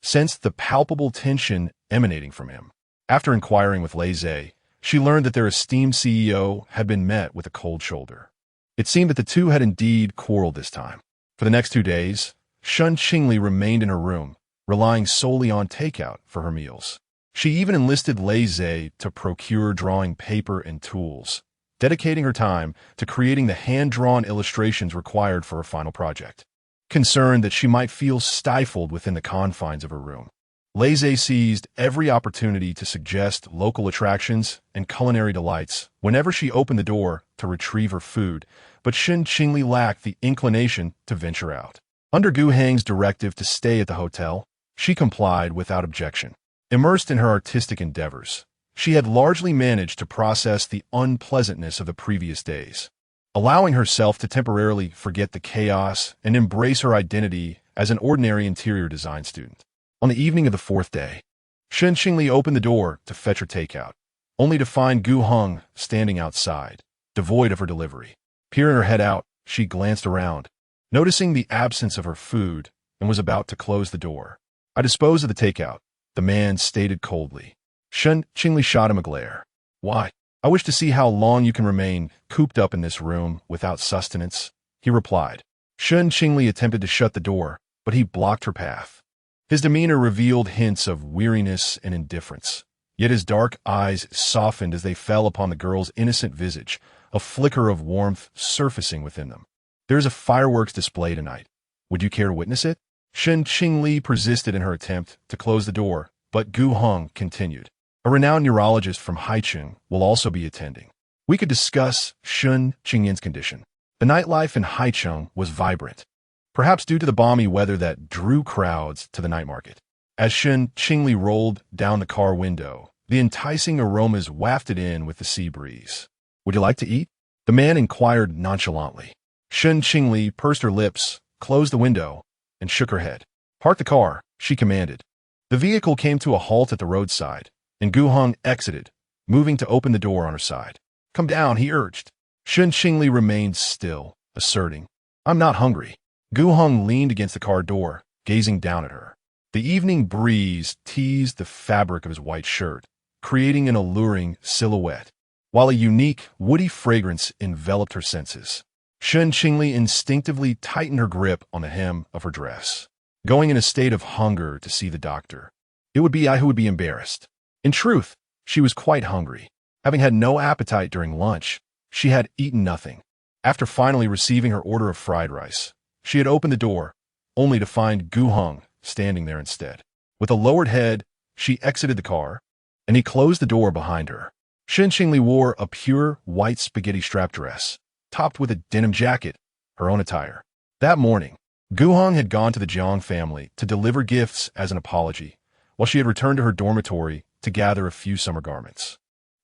sensed the palpable tension emanating from him. After inquiring with Lei Zhe, she learned that their esteemed CEO had been met with a cold shoulder. It seemed that the two had indeed quarreled this time. For the next 2 days, Shen Qingli remained in her room, relying solely on takeout for her meals. She even enlisted Lei Zhe to procure drawing paper and tools, dedicating her time to creating the hand-drawn illustrations required for her final project. Concerned that she might feel stifled within the confines of her room, Lei Zhe seized every opportunity to suggest local attractions and culinary delights whenever she opened the door to retrieve her food, but Shen Qingli lacked the inclination to venture out. Under Gu Heng's directive to stay at the hotel, she complied without objection. Immersed in her artistic endeavors, she had largely managed to process the unpleasantness of the previous days, allowing herself to temporarily forget the chaos and embrace her identity as an ordinary interior design student. On the evening of the 4th day, Shen Qingli opened the door to fetch her takeout, only to find Gu Heng standing outside, devoid of her delivery. Peering her head out, she glanced around, noticing the absence of her food, and was about to close the door. "I disposed of the takeout," the man stated coldly. Shen Qingli shot him a glare. "Why?" "I wish to see how long you can remain cooped up in this room without sustenance," he replied. Shen Qingli attempted to shut the door, but he blocked her path. His demeanor revealed hints of weariness and indifference, yet his dark eyes softened as they fell upon the girl's innocent visage, a flicker of warmth surfacing within them. "There is a fireworks display tonight. Would you care to witness it?" Shen Qingli persisted in her attempt to close the door, but Gu Heng continued. A renowned neurologist from Haicheng will also be attending. We could discuss Shen Qingli's condition. The nightlife in Haicheng was vibrant, perhaps due to the balmy weather that drew crowds to the night market. As Shen Qingli rolled down the car window, the enticing aromas wafted in with the sea breeze. "Would you like to eat?" the man inquired nonchalantly. Shen Qingli pursed her lips, closed the window, and shook her head. "Park the car," she commanded. The vehicle came to a halt at the roadside, and Gu Heng exited, moving to open the door on her side. "Come down," he urged. Shen Qingli remained still, asserting, "I'm not hungry." Gu Heng leaned against the car door, gazing down at her. The evening breeze teased the fabric of his white shirt, creating an alluring silhouette, while a unique, woody fragrance enveloped her senses. Shen Qingli instinctively tightened her grip on the hem of her dress, going in a state of hunger to see the doctor. It would be I who would be embarrassed. In truth, she was quite hungry. Having had no appetite during lunch, she had eaten nothing. After finally receiving her order of fried rice, she had opened the door, only to find Gu Heng standing there instead. With a lowered head, she exited the car, and he closed the door behind her. Shen Qingli wore a pure white spaghetti strap dress, topped with a denim jacket, her own attire. That morning, Gu Heng had gone to the Jiang family to deliver gifts as an apology, while she had returned to her dormitory to gather a few summer garments.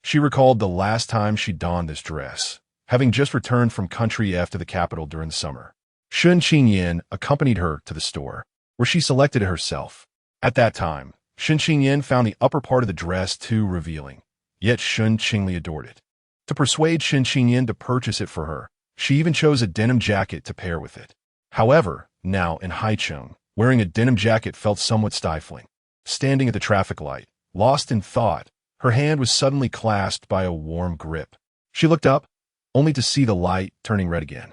She recalled the last time she donned this dress, having just returned from country F to the capital during the summer. Shen Qingli accompanied her to the store, where she selected it herself. At that time, Shen Qingli found the upper part of the dress too revealing, yet Shen Qingli adored it. To persuade Shen Qingli to purchase it for her, she even chose a denim jacket to pair with it. However, now in Haicheng, wearing a denim jacket felt somewhat stifling. Standing at the traffic light, lost in thought, her hand was suddenly clasped by a warm grip. She looked up, only to see the light turning red again.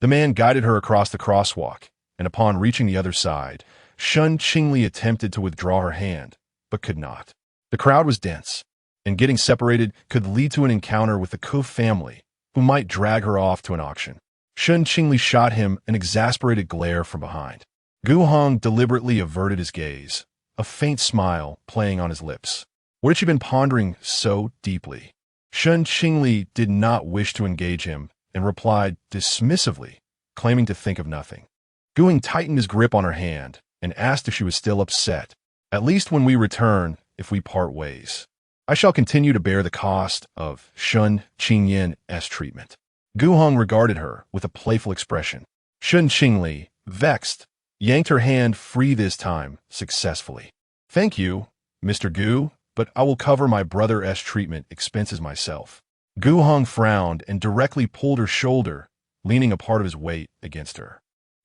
The man guided her across the crosswalk, and upon reaching the other side, Shen Qingli attempted to withdraw her hand, but could not. The crowd was dense, and getting separated could lead to an encounter with the Gu family, who might drag her off to an auction. Shen Qingli shot him an exasperated glare from behind. Gu Heng deliberately averted his gaze, a faint smile playing on his lips. What had she been pondering so deeply? Shen Qingli did not wish to engage him and replied dismissively, claiming to think of nothing. Gu Heng tightened his grip on her hand and asked if she was still upset. "At least when we return, if we part ways. I shall continue to bear the cost of Shen Qingli's treatment." Gu Heng regarded her with a playful expression. Shen Qingli, vexed, yanked her hand free this time, successfully. "Thank you, Mr. Gu, but I will cover my brother's treatment expenses myself." Gu Heng frowned and directly pulled her shoulder, leaning a part of his weight against her.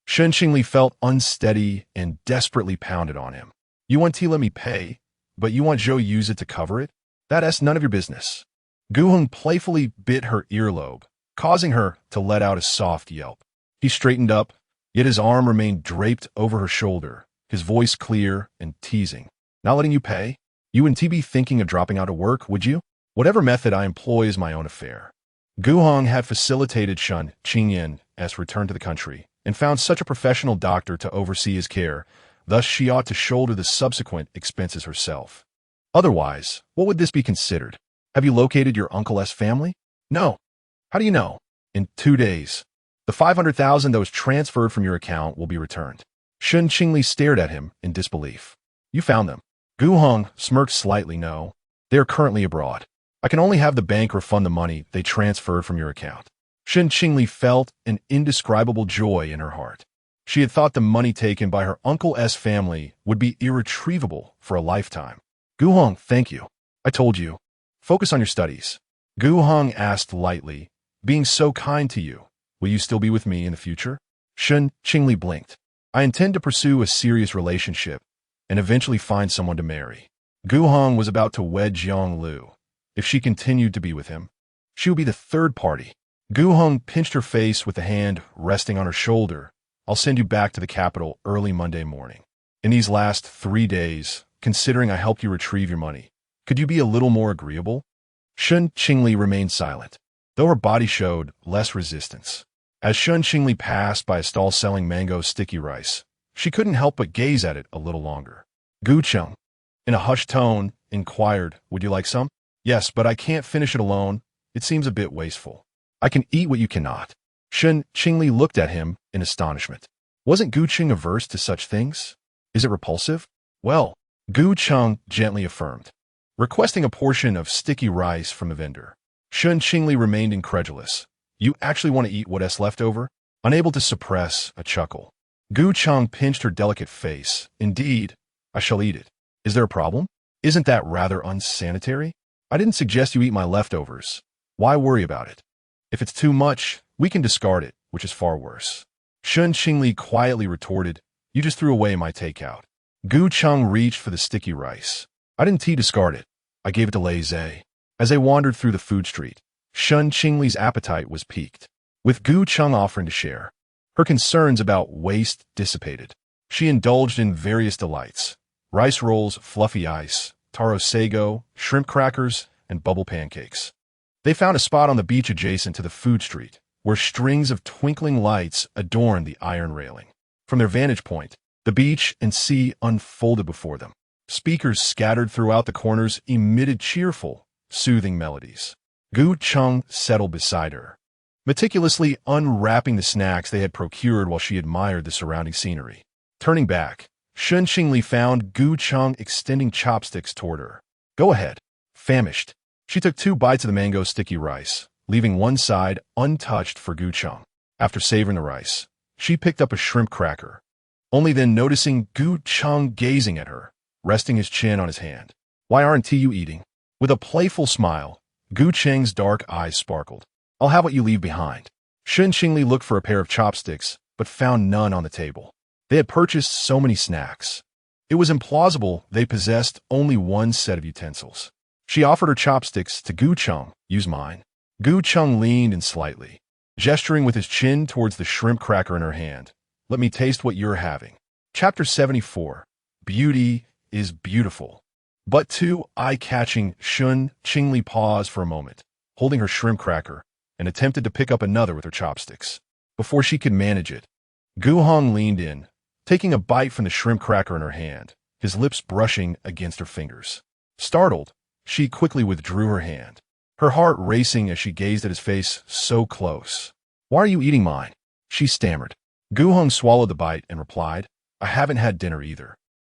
Shen Qingli felt unsteady and desperately pounded on him. "You want to let me pay, but you want Zhou use it to cover it? That's none of your business." Gu Heng playfully bit her earlobe, causing her to let out a soft yelp. He straightened up, yet his arm remained draped over her shoulder, his voice clear and teasing. "Not letting you pay? You wouldn't be thinking of dropping out of work, would you? Whatever method I employ is my own affair." Gu Heng had facilitated Shen Qingli's return to the country and found such a professional doctor to oversee his care, thus she ought to shoulder the subsequent expenses herself. Otherwise, what would this be considered? "Have you located your uncle's family?" "No." "How do you know?" "In 2 days. The 500,000 that was transferred from your account will be returned." Shen Qingli stared at him in disbelief. "You found them?" Gu Heng smirked slightly. "No. They are currently abroad. I can only have the bank refund the money they transferred from your account." Shen Qingli felt an indescribable joy in her heart. She had thought the money taken by her uncle's family would be irretrievable for a lifetime. "Gu Heng, thank you. I told you. Focus on your studies." Gu Heng asked lightly, "Being so kind to you, will you still be with me in the future?" Shen Qingli blinked. "I intend to pursue a serious relationship and eventually find someone to marry." Gu Heng was about to wed Jiang Lu. If she continued to be with him, she would be the third party. Gu Heng pinched her face with the hand resting on her shoulder. "I'll send you back to the capital early Monday morning. In these last 3 days, considering I helped you retrieve your money, could you be a little more agreeable?" Shen Qingli remained silent, though her body showed less resistance. As Shen Qingli passed by a stall selling mango sticky rice, she couldn't help but gaze at it a little longer. "Gu Cheng," in a hushed tone, inquired, "Would you like some?" "Yes, but I can't finish it alone. It seems a bit wasteful." "I can eat what you cannot." Shen Qingli looked at him in astonishment. Wasn't Gu Cheng averse to such things? Is it repulsive? "Well," Gu Cheng gently affirmed, requesting a portion of sticky rice from the vendor. Shen Qingli remained incredulous. "You actually want to eat what's left over?" Unable to suppress a chuckle, Gu Cheng pinched her delicate face. "Indeed, I shall eat it. Is there a problem? Isn't that rather unsanitary? I didn't suggest you eat my leftovers. Why worry about it? If it's too much, we can discard it, which is far worse." Shen Qingli quietly retorted, "You just threw away my takeout." Gu Cheng reached for the sticky rice. "I didn't discard it. I gave it to Lei Zhe." As they wandered through the food street, Shen Qingli's appetite was piqued. With Gu Cheng offering to share, her concerns about waste dissipated. She indulged in various delights: rice rolls, fluffy ice, taro sago, shrimp crackers, and bubble pancakes. They found a spot on the beach adjacent to the food street, where strings of twinkling lights adorned the iron railing. From their vantage point, the beach and sea unfolded before them. Speakers scattered throughout the corners emitted cheerful, soothing melodies. Gu Cheng settled beside her, meticulously unwrapping the snacks they had procured while she admired the surrounding scenery. Turning back, Shen Qingli found Gu Cheng extending chopsticks toward her. "Go ahead." Famished, she took 2 bites of the mango sticky rice, leaving one side untouched for Gu Cheng. After savoring the rice, she picked up a shrimp cracker, only then noticing Gu Cheng gazing at her, resting his chin on his hand. "Why aren't you eating?" With a playful smile, Gu Cheng's dark eyes sparkled. "I'll have what you leave behind." Shen Qingli looked for a pair of chopsticks, but found none on the table. They had purchased so many snacks. It was implausible they possessed only one set of utensils. She offered her chopsticks to Gu Cheng. "Use mine." Gu Cheng leaned in slightly, gesturing with his chin towards the shrimp cracker in her hand. "Let me taste what you're having." Chapter 74. Beauty is beautiful, but too eye-catching. Shen Qingli paused for a moment, holding her shrimp cracker, and attempted to pick up another with her chopsticks. Before she could manage it, Gu Heng leaned in, taking a bite from the shrimp cracker in her hand, his lips brushing against her fingers. Startled, she quickly withdrew her hand, her heart racing as she gazed at his face so close. "Why are you eating mine?" she stammered. Gu Heng swallowed the bite and replied, "I haven't had dinner either.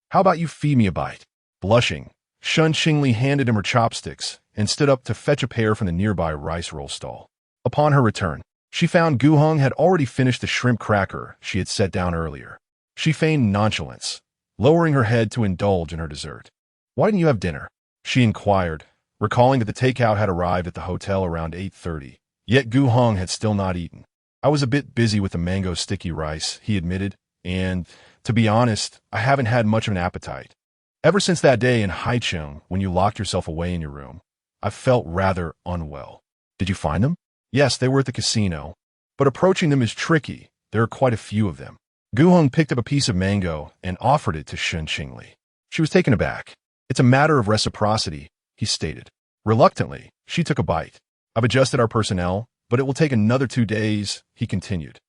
How about you feed me a bite?" Blushing, Shen Qingli handed him her chopsticks and stood up to fetch a pair from the nearby rice roll stall. Upon her return, she found Gu Heng had already finished the shrimp cracker she had set down earlier. She feigned nonchalance, lowering her head to indulge in her dessert. "Why didn't you have dinner?" she inquired, recalling that the takeout had arrived at the hotel around 8:30. Yet Gu Heng had still not eaten. "I was a bit busy with the mango sticky rice," he admitted, "and, to be honest, I haven't had much of an appetite. Ever since that day in Haicheng when you locked yourself away in your room, I've felt rather unwell." "Did you find them?" "Yes, they were at the casino, but approaching them is tricky. There are quite a few of them." Gu Heng picked up a piece of mango and offered it to Shen Qingli. She was taken aback. "It's a matter of reciprocity," he stated. Reluctantly, she took a bite. "I've adjusted our personnel, but it will take another 2 days," he continued.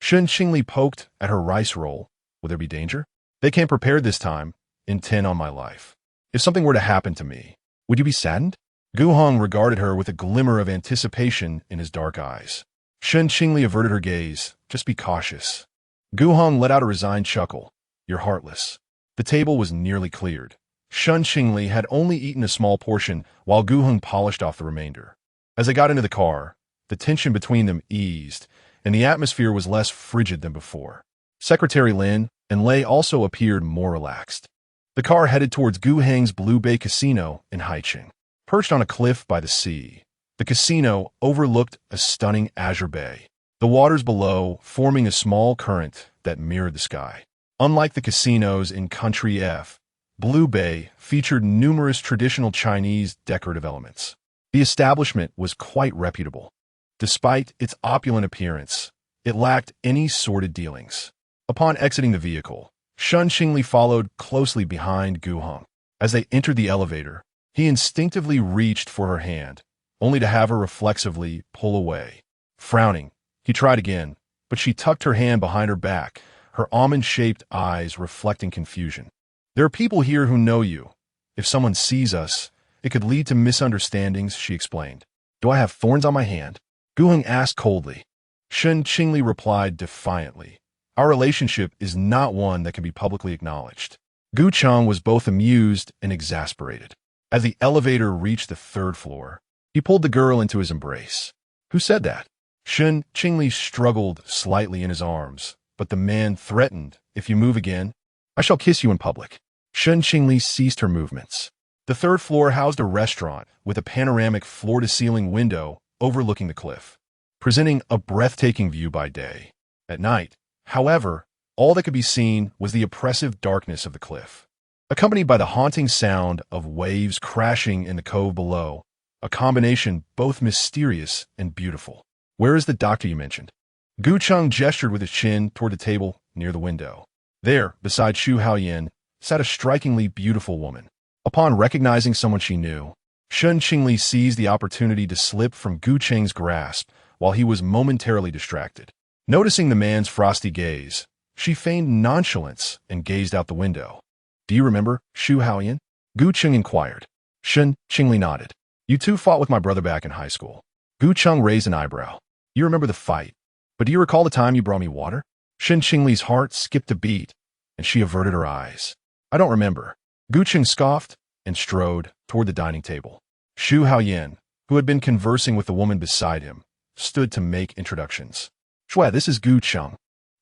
Shen Qingli poked at her rice roll. "Will there be danger?" "They came prepared this time, intent on my life. If something were to happen to me, would you be saddened?" Gu Heng regarded her with a glimmer of anticipation in his dark eyes. Shen Qingli averted her gaze. "Just be cautious." Gu Heng let out a resigned chuckle. "You're heartless." The table was nearly cleared. Shen Qingli had only eaten a small portion, while Gu Heng polished off the remainder. As they got into the car, the tension between them eased, and the atmosphere was less frigid than before. Secretary Lin and Lei also appeared more relaxed. The car headed towards Gu Heng's Blue Bay Casino in Haicheng. Perched on a cliff by the sea, the casino overlooked a stunning azure bay, the waters below forming a small current that mirrored the sky. Unlike the casinos in Country F, Blue Bay featured numerous traditional Chinese decorative elements. The establishment was quite reputable. Despite its opulent appearance, it lacked any sordid dealings. Upon exiting the vehicle, Shen Qingli followed closely behind Gu Heng. As they entered the elevator, he instinctively reached for her hand, only to have her reflexively pull away. Frowning, he tried again, but she tucked her hand behind her back, her almond-shaped eyes reflecting confusion. "There are people here who know you. If someone sees us, it could lead to misunderstandings, she explained. Do I have thorns on my hand? Gu Heng asked coldly. Shen Qingli replied defiantly. Our relationship is not one that can be publicly acknowledged. Gu Cheng was both amused and exasperated. As the elevator reached the 3rd floor, he pulled the girl into his embrace. Who said that? Shen Qingli struggled slightly in his arms, but the man threatened, if you move again, I shall kiss you in public. Shen Qingli ceased her movements. The 3rd floor housed a restaurant with a panoramic floor-to-ceiling window overlooking the cliff, presenting a breathtaking view by day. At night, however, all that could be seen was the oppressive darkness of the cliff, accompanied by the haunting sound of waves crashing in the cove below, a combination both mysterious and beautiful. Where is the doctor you mentioned? Gu Cheng gestured with his chin toward the table near the window. There, beside Xu Haoyan, sat a strikingly beautiful woman. Upon recognizing someone she knew, Shen Qingli seized the opportunity to slip from Gu Cheng's grasp while he was momentarily distracted. Noticing the man's frosty gaze, she feigned nonchalance and gazed out the window. Do you remember Xu Haoyan? Gu Cheng inquired. Shen Qingli nodded. You two fought with my brother back in high school. Gu Cheng raised an eyebrow. You remember the fight, but do you recall the time you brought me water? Shen Qingli's heart skipped a beat, and she averted her eyes. I don't remember. Gu Cheng scoffed and strode toward the dining table. Xu Haoyan, who had been conversing with the woman beside him, stood to make introductions. Shui, this is Gu Cheng,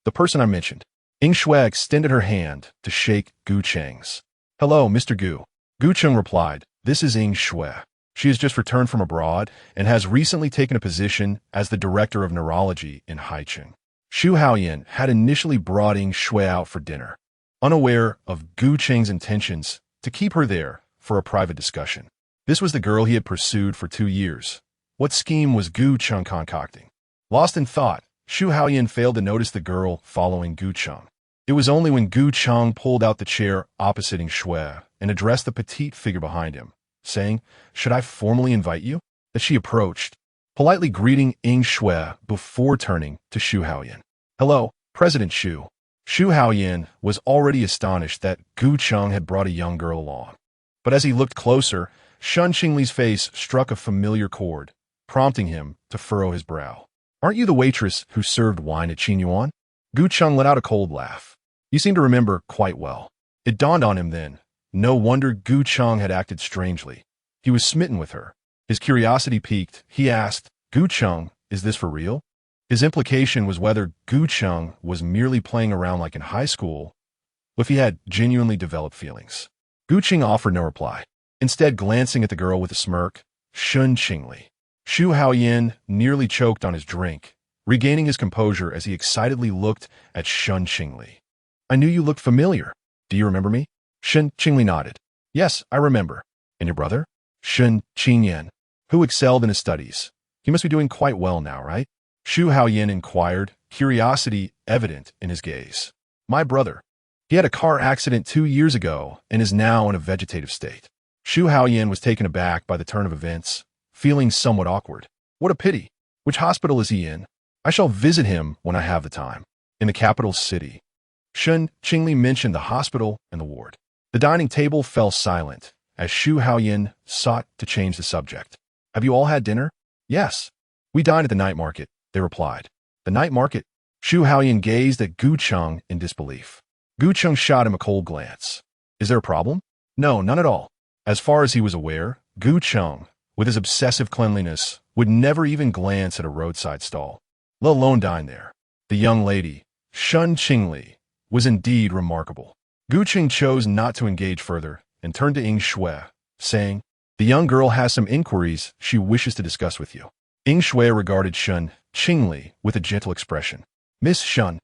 the person I mentioned. Ying Shui extended her hand to shake Gu Cheng's. Hello, Mr. Gu. Gu Cheng replied, This is Ying Shui. She has just returned from abroad and has recently taken a position as the director of neurology in Haicheng. Xu Haoyan had initially brought Ying Shui out for dinner, unaware of Gu Cheng's intentions to keep her there for a private discussion. This was the girl he had pursued for 2 years. What scheme was Gu Cheng concocting? Lost in thought, Xu Haoyan failed to notice the girl following Gu Cheng. It was only when Gu Cheng pulled out the chair opposite Ying Shui and addressed the petite figure behind him, saying, Should I formally invite you? That she approached, politely greeting Ying Shui before turning to Xu Haoyan. Hello, President Xu. Xu Haoyan was already astonished that Gu Cheng had brought a young girl along. But as he looked closer, Shen Qingli's face struck a familiar chord, prompting him to furrow his brow. Aren't you the waitress who served wine at Qinyuan? Gu Cheng let out a cold laugh. You seem to remember quite well. It dawned on him then. No wonder Gu Cheng had acted strangely. He was smitten with her. His curiosity piqued. He asked, Gu Cheng, is this for real? His implication was whether Gu Cheng was merely playing around like in high school, or if he had genuinely developed feelings. Gu Cheng offered no reply, instead glancing at the girl with a smirk. Shen Qingli. Xu Haoyan nearly choked on his drink, regaining his composure as he excitedly looked at Shen Qingli. I knew you looked familiar. Do you remember me? Shen Qingli nodded. Yes, I remember. And your brother? Shen Qingyan, who excelled in his studies. He must be doing quite well now, right? Xu Haoyan inquired, curiosity evident in his gaze. My brother. He had a car accident 2 years ago and is now in a vegetative state. Xu Haoyan was taken aback by the turn of events, feeling somewhat awkward. What a pity. Which hospital is he in? I shall visit him when I have the time. In the capital city. Shen Qingli mentioned the hospital and the ward. The dining table fell silent as Xu Haoyan sought to change the subject. Have you all had dinner? Yes. We dined at the night market, they replied. The night market? Xu Haoyan gazed at Gu Cheng in disbelief. Gu Cheng shot him a cold glance. Is there a problem? No, none at all. As far as he was aware, Gu Cheng, with his obsessive cleanliness, would never even glance at a roadside stall, let alone dine there. The young lady, Shen Qingli, was indeed remarkable. Gu Cheng chose not to engage further and turned to Ying Shui, saying, The young girl has some inquiries she wishes to discuss with you. Ying Shui regarded Shen Qingli with a gentle expression. Miss Shen,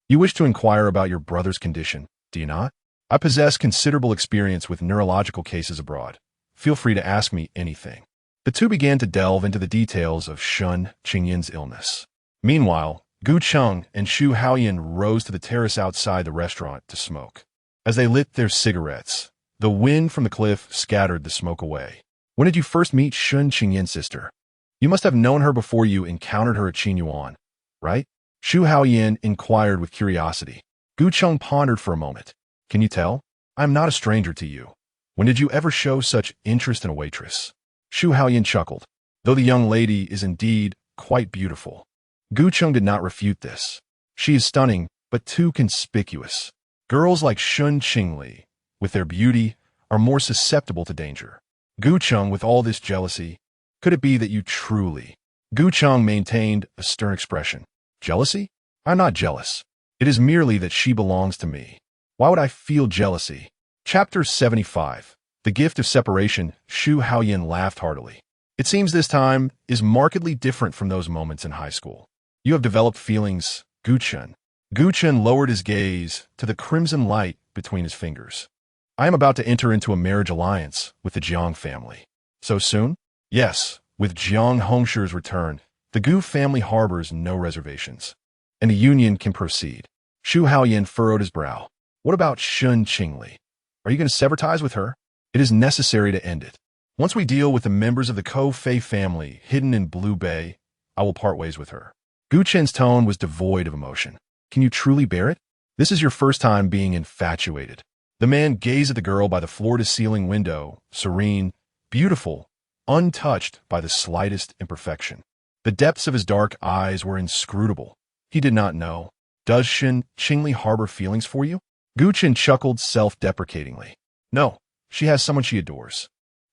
you wish to inquire about your brother's condition, do you not? I possess considerable experience with neurological cases abroad. Feel free to ask me anything. The two began to delve into the details of Shen Qingyan's illness. Meanwhile, Gu Cheng and Xu Haoyan rose to the terrace outside the restaurant to smoke. As they lit their cigarettes, the wind from the cliff scattered the smoke away. When did you first meet Shen Qingyan's sister? You must have known her before you encountered her at Qinyuan, right? Xu Haoyan inquired with curiosity. Gu Cheng pondered for a moment. Can you tell? I am not a stranger to you. When did you ever show such interest in a waitress? Shu Haoyan chuckled. Though the young lady is indeed quite beautiful. Gu Cheng did not refute this. She is stunning, but too conspicuous. Girls like Shen Qingli, with their beauty, are more susceptible to danger. Gu Cheng, with all this jealousy, could it be that you truly... Gu Cheng maintained a stern expression. Jealousy? I'm not jealous. It is merely that she belongs to me. Why would I feel jealousy? Chapter 75. The Gift of Separation. Shu Haoyan laughed heartily. It seems this time is markedly different from those moments in high school. You have developed feelings, Gu Chen. Gu Chen lowered his gaze to the crimson light between his fingers. I am about to enter into a marriage alliance with the Jiang family. So soon? Yes, with Jiang Hongshi's return, the Gu family harbors no reservations, and the union can proceed. Shu Haoyan furrowed his brow. What about Shen Qingli? Are you going to sever ties with her? It is necessary to end it. Once we deal with the members of the Ko-Fei family hidden in Blue Bay, I will part ways with her. Gu Chen's tone was devoid of emotion. Can you truly bear it? This is your first time being infatuated. The man gazed at the girl by the floor-to-ceiling window, serene, beautiful, untouched by the slightest imperfection. The depths of his dark eyes were inscrutable. He did not know. Does Shen Qingli harbor feelings for you? Gu Chen chuckled self-deprecatingly. No, she has someone she adores.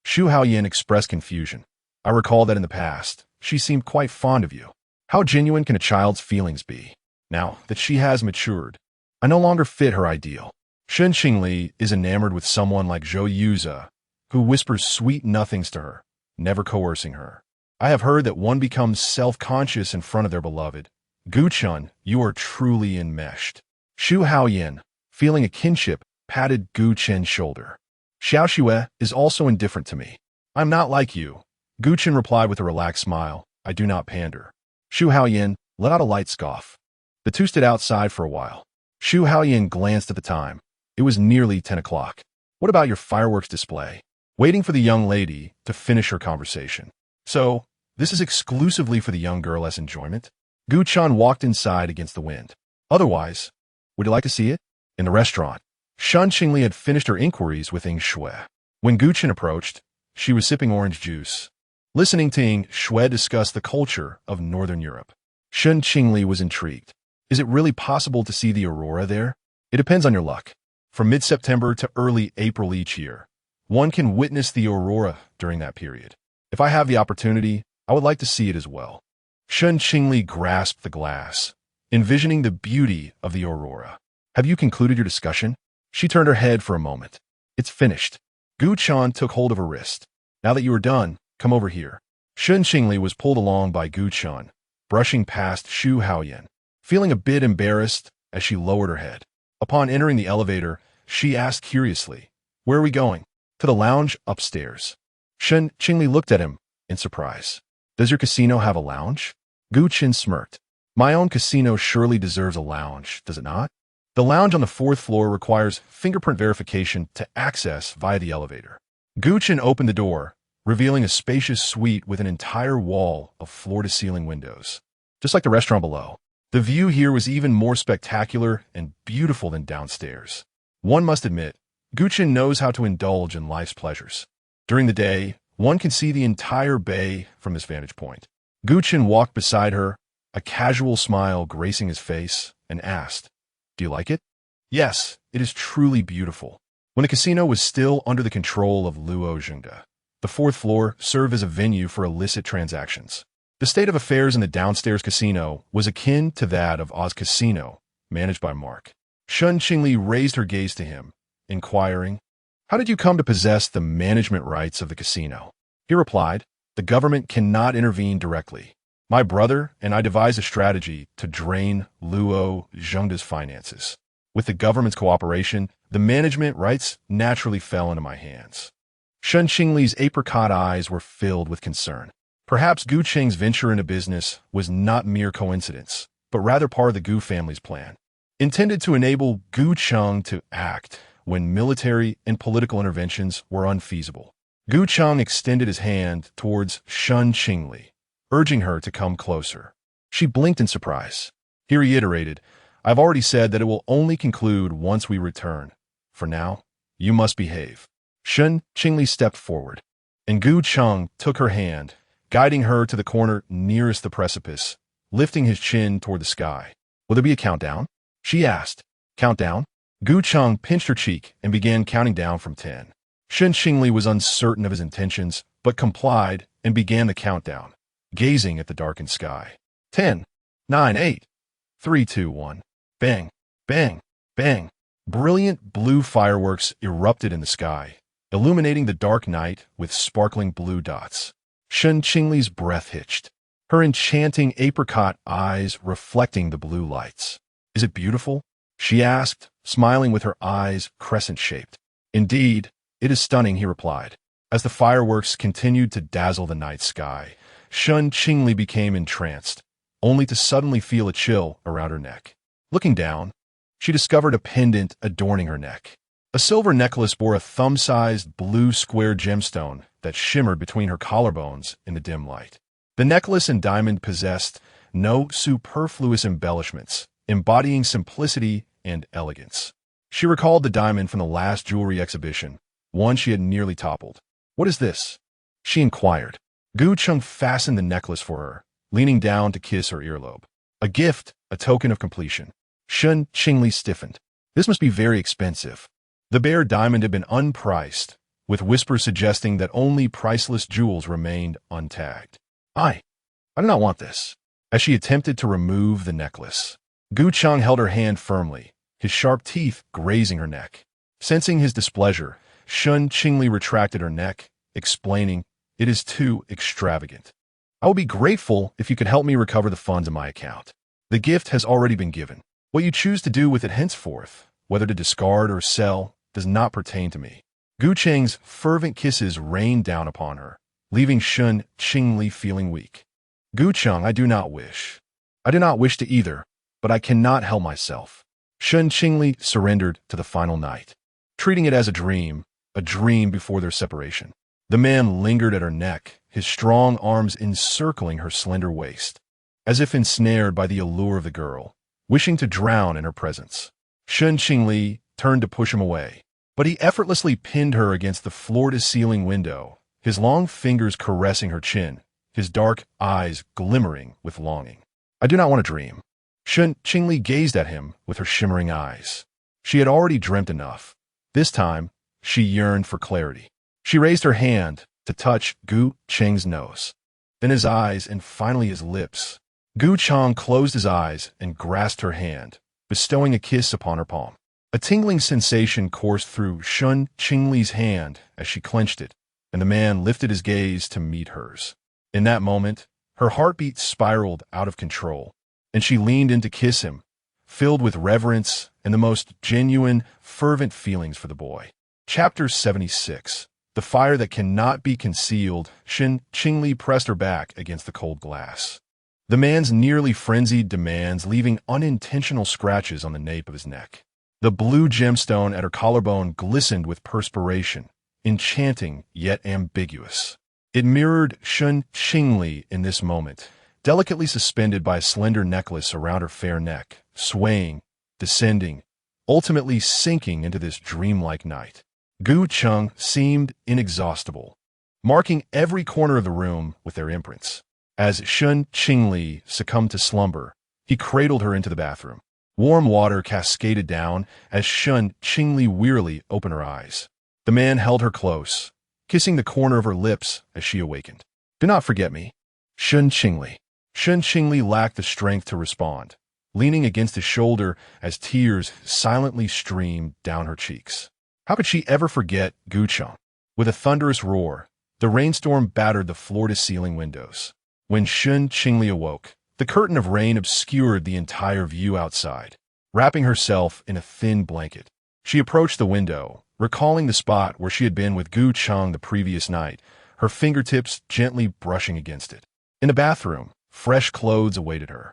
Shu Haoyan expressed confusion. I recall that in the past, she seemed quite fond of you. How genuine can a child's feelings be? Now that she has matured, I no longer fit her ideal. Shen Qingli is enamored with someone like Zhou Yuza, who whispers sweet nothings to her, never coercing her. I have heard that one becomes self-conscious in front of their beloved. Gu Chen, you are truly enmeshed. Shu Haoyan, feeling a kinship, patted Gu Chen's shoulder. Xiao Xue is also indifferent to me. I'm not like you. Gu Chen replied with a relaxed smile. I do not pander. Shu Haoyan let out a light scoff. The two stood outside for a while. Shu Haoyan glanced at the time. It was nearly 10 o'clock. What about your fireworks display? Waiting for the young lady to finish her conversation. So, this is exclusively for the young girl as enjoyment? Gu Chen walked inside against the wind. Otherwise, would you like to see it? In the restaurant, Shen Qingli had finished her inquiries with Ying Shui. When Gu Chen approached, she was sipping orange juice. Listening to Ying Shui discuss the culture of Northern Europe, Shen Qingli was intrigued. Is it really possible to see the aurora there? It depends on your luck. From mid-September to early April each year, one can witness the aurora during that period. If I have the opportunity, I would like to see it as well. Shen Qingli grasped the glass, envisioning the beauty of the aurora. Have you concluded your discussion? She turned her head for a moment. It's finished. Gu Chen took hold of her wrist. Now that you are done, come over here. Shen Qingli was pulled along by Gu Chen, brushing past Shu Haoyan, feeling a bit embarrassed as she lowered her head. Upon entering the elevator, she asked curiously, Where are we going? To the lounge upstairs. Shen Qingli looked at him in surprise. Does your casino have a lounge? Gu Chen smirked. My own casino surely deserves a lounge, does it not? The lounge on the 4th floor requires fingerprint verification to access via the elevator. Gu Chen opened the door, revealing a spacious suite with an entire wall of floor-to-ceiling windows. Just like the restaurant below, the view here was even more spectacular and beautiful than downstairs. One must admit, Gu Chen knows how to indulge in life's pleasures. During the day, one can see the entire bay from this vantage point. Gu Chen walked beside her, a casual smile gracing his face, and asked, Do you like it? Yes, it is truly beautiful. When the casino was still under the control of Luo Zhengde, the 4th floor served as a venue for illicit transactions. The state of affairs in the downstairs casino was akin to that of Oz Casino, managed by Mark. Shen Qingli raised her gaze to him, inquiring, How did you come to possess the management rights of the casino? He replied, The government cannot intervene directly. My brother and I devised a strategy to drain Luo Zhengde's finances. With the government's cooperation, the management rights naturally fell into my hands. Shen Qingli's apricot eyes were filled with concern. Perhaps Gu Cheng's venture into business was not mere coincidence, but rather part of the Gu family's plan, intended to enable Gu Cheng to act when military and political interventions were unfeasible. Gu Cheng extended his hand towards Shen Qingli, urging her to come closer. She blinked in surprise. He reiterated, I've already said that it will only conclude once we return. For now, you must behave. Shen Qingli stepped forward, and Gu Cheng took her hand, guiding her to the corner nearest the precipice, lifting his chin toward the sky. Will there be a countdown? She asked. Countdown? Gu Cheng pinched her cheek and began counting down from 10. Shen Qingli was uncertain of his intentions, but complied and began the countdown, gazing at the darkened sky. 10, 9, 8, 3, 2, 1. Bang, bang, bang. Brilliant blue fireworks erupted in the sky, illuminating the dark night with sparkling blue dots. Shen Qingli's breath hitched, her enchanting apricot eyes reflecting the blue lights. Is it beautiful? She asked, smiling with her eyes crescent-shaped. Indeed, it is stunning, he replied. As the fireworks continued to dazzle the night sky, Shen Qingli became entranced, only to suddenly feel a chill around her neck. Looking down, she discovered a pendant adorning her neck. A silver necklace bore a thumb-sized blue square gemstone that shimmered between her collarbones in the dim light. The necklace and diamond possessed no superfluous embellishments, embodying simplicity and elegance. She recalled the diamond from the last jewelry exhibition, one she had nearly toppled. What is this? She inquired. Gu Cheng fastened the necklace for her, leaning down to kiss her earlobe. A gift, a token of completion. Shen Qingli stiffened. This must be very expensive. The bare diamond had been unpriced, with whispers suggesting that only priceless jewels remained untagged. I do not want this. As she attempted to remove the necklace, Gu Cheng held her hand firmly, his sharp teeth grazing her neck. Sensing his displeasure, Shen Qingli retracted her neck, explaining, "It is too extravagant. I will be grateful if you could help me recover the funds in my account. The gift has already been given. What you choose to do with it henceforth, whether to discard or sell, does not pertain to me." Gu Cheng's fervent kisses rained down upon her, leaving Shen Qingli feeling weak. Gu Cheng, I do not wish to either, but I cannot help myself. Shen Qingli surrendered to the final night, treating it as a dream before their separation. The man lingered at her neck, his strong arms encircling her slender waist, as if ensnared by the allure of the girl, wishing to drown in her presence. Shen Qingli turned to push him away, but he effortlessly pinned her against the floor-to-ceiling window, his long fingers caressing her chin, his dark eyes glimmering with longing. I do not want to dream. Shen Qingli gazed at him with her shimmering eyes. She had already dreamt enough. This time, she yearned for clarity. She raised her hand to touch Gu Cheng's nose, then his eyes and finally his lips. Gu Cheng closed his eyes and grasped her hand, bestowing a kiss upon her palm. A tingling sensation coursed through Shen Qingli's hand as she clenched it, and the man lifted his gaze to meet hers. In that moment, her heartbeat spiraled out of control, and she leaned in to kiss him, filled with reverence and the most genuine, fervent feelings for the boy. Chapter 76. The fire that cannot be concealed. Shen Qingli pressed her back against the cold glass, the man's nearly frenzied demands leaving unintentional scratches on the nape of his neck. The blue gemstone at her collarbone glistened with perspiration, enchanting yet ambiguous. It mirrored Shen Qingli in this moment, delicately suspended by a slender necklace around her fair neck, swaying, descending, ultimately sinking into this dreamlike night. Gu Cheng seemed inexhaustible, marking every corner of the room with their imprints. As Shen Qingli succumbed to slumber, he cradled her into the bathroom. Warm water cascaded down as Shen Qingli wearily opened her eyes. The man held her close, kissing the corner of her lips as she awakened. Do not forget me, Shen Qingli. Shen Qingli lacked the strength to respond, leaning against his shoulder as tears silently streamed down her cheeks. How could she ever forget Gu Cheng? With a thunderous roar, the rainstorm battered the floor-to-ceiling windows. When Shen Qingli awoke, the curtain of rain obscured the entire view outside. Wrapping herself in a thin blanket, she approached the window, recalling the spot where she had been with Gu Cheng the previous night, her fingertips gently brushing against it. In the bathroom, fresh clothes awaited her.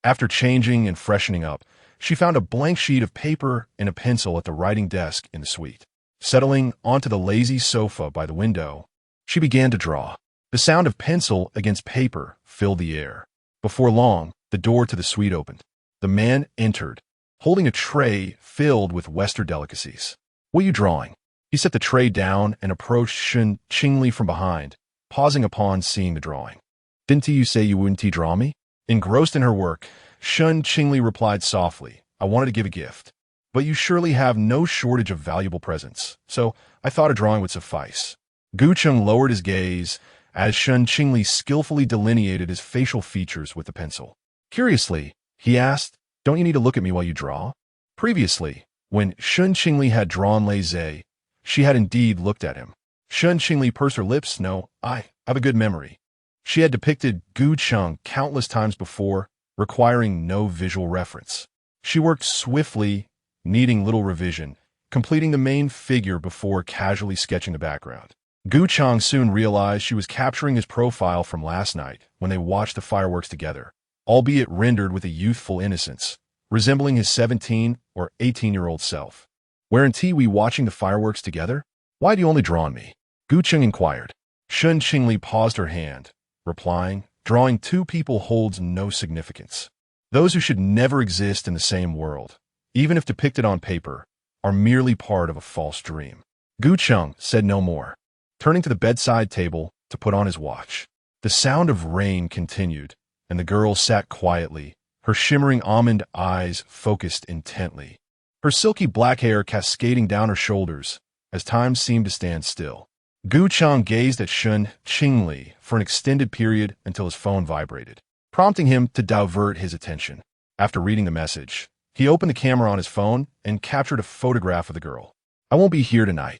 After changing and freshening up, she found a blank sheet of paper and a pencil at the writing desk in the suite. Settling onto the lazy sofa by the window, she began to draw. The sound of pencil against paper filled the air. Before long, the door to the suite opened. The man entered, holding a tray filled with Western delicacies. What are you drawing? He set the tray down and approached Shen Qingli from behind, pausing upon seeing the drawing. "Didn't you say you wouldn't draw me?" Engrossed in her work, Shen Qingli replied softly, "I wanted to give a gift. But you surely have no shortage of valuable presents, so I thought a drawing would suffice." Gu Heng lowered his gaze as Shen Qingli skillfully delineated his facial features with the pencil. Curiously, he asked, "Don't you need to look at me while you draw?" Previously, when Shen Qingli had drawn Lei Zhe, she had indeed looked at him. Shen Qingli pursed her lips. "No, I have a good memory." She had depicted Gu Heng countless times before, requiring no visual reference. She worked swiftly, needing little revision, completing the main figure before casually sketching the background. Gu Heng soon realized she was capturing his profile from last night when they watched the fireworks together, albeit rendered with a youthful innocence, resembling his 17 or 18-year-old self. "Weren't we watching the fireworks together? Why do you only draw on me?" Gu Heng inquired. Shen Qingli paused her hand, replying, "Drawing two people holds no significance. Those who should never exist in the same world, even if depicted on paper, are merely part of a false dream." Gu Heng said no more, turning to the bedside table to put on his watch. The sound of rain continued, and the girl sat quietly, her shimmering almond eyes focused intently, her silky black hair cascading down her shoulders as time seemed to stand still. Gu Heng gazed at Shen Qingli for an extended period until his phone vibrated, prompting him to divert his attention. After reading the message, he opened the camera on his phone and captured a photograph of the girl. "I won't be here tonight.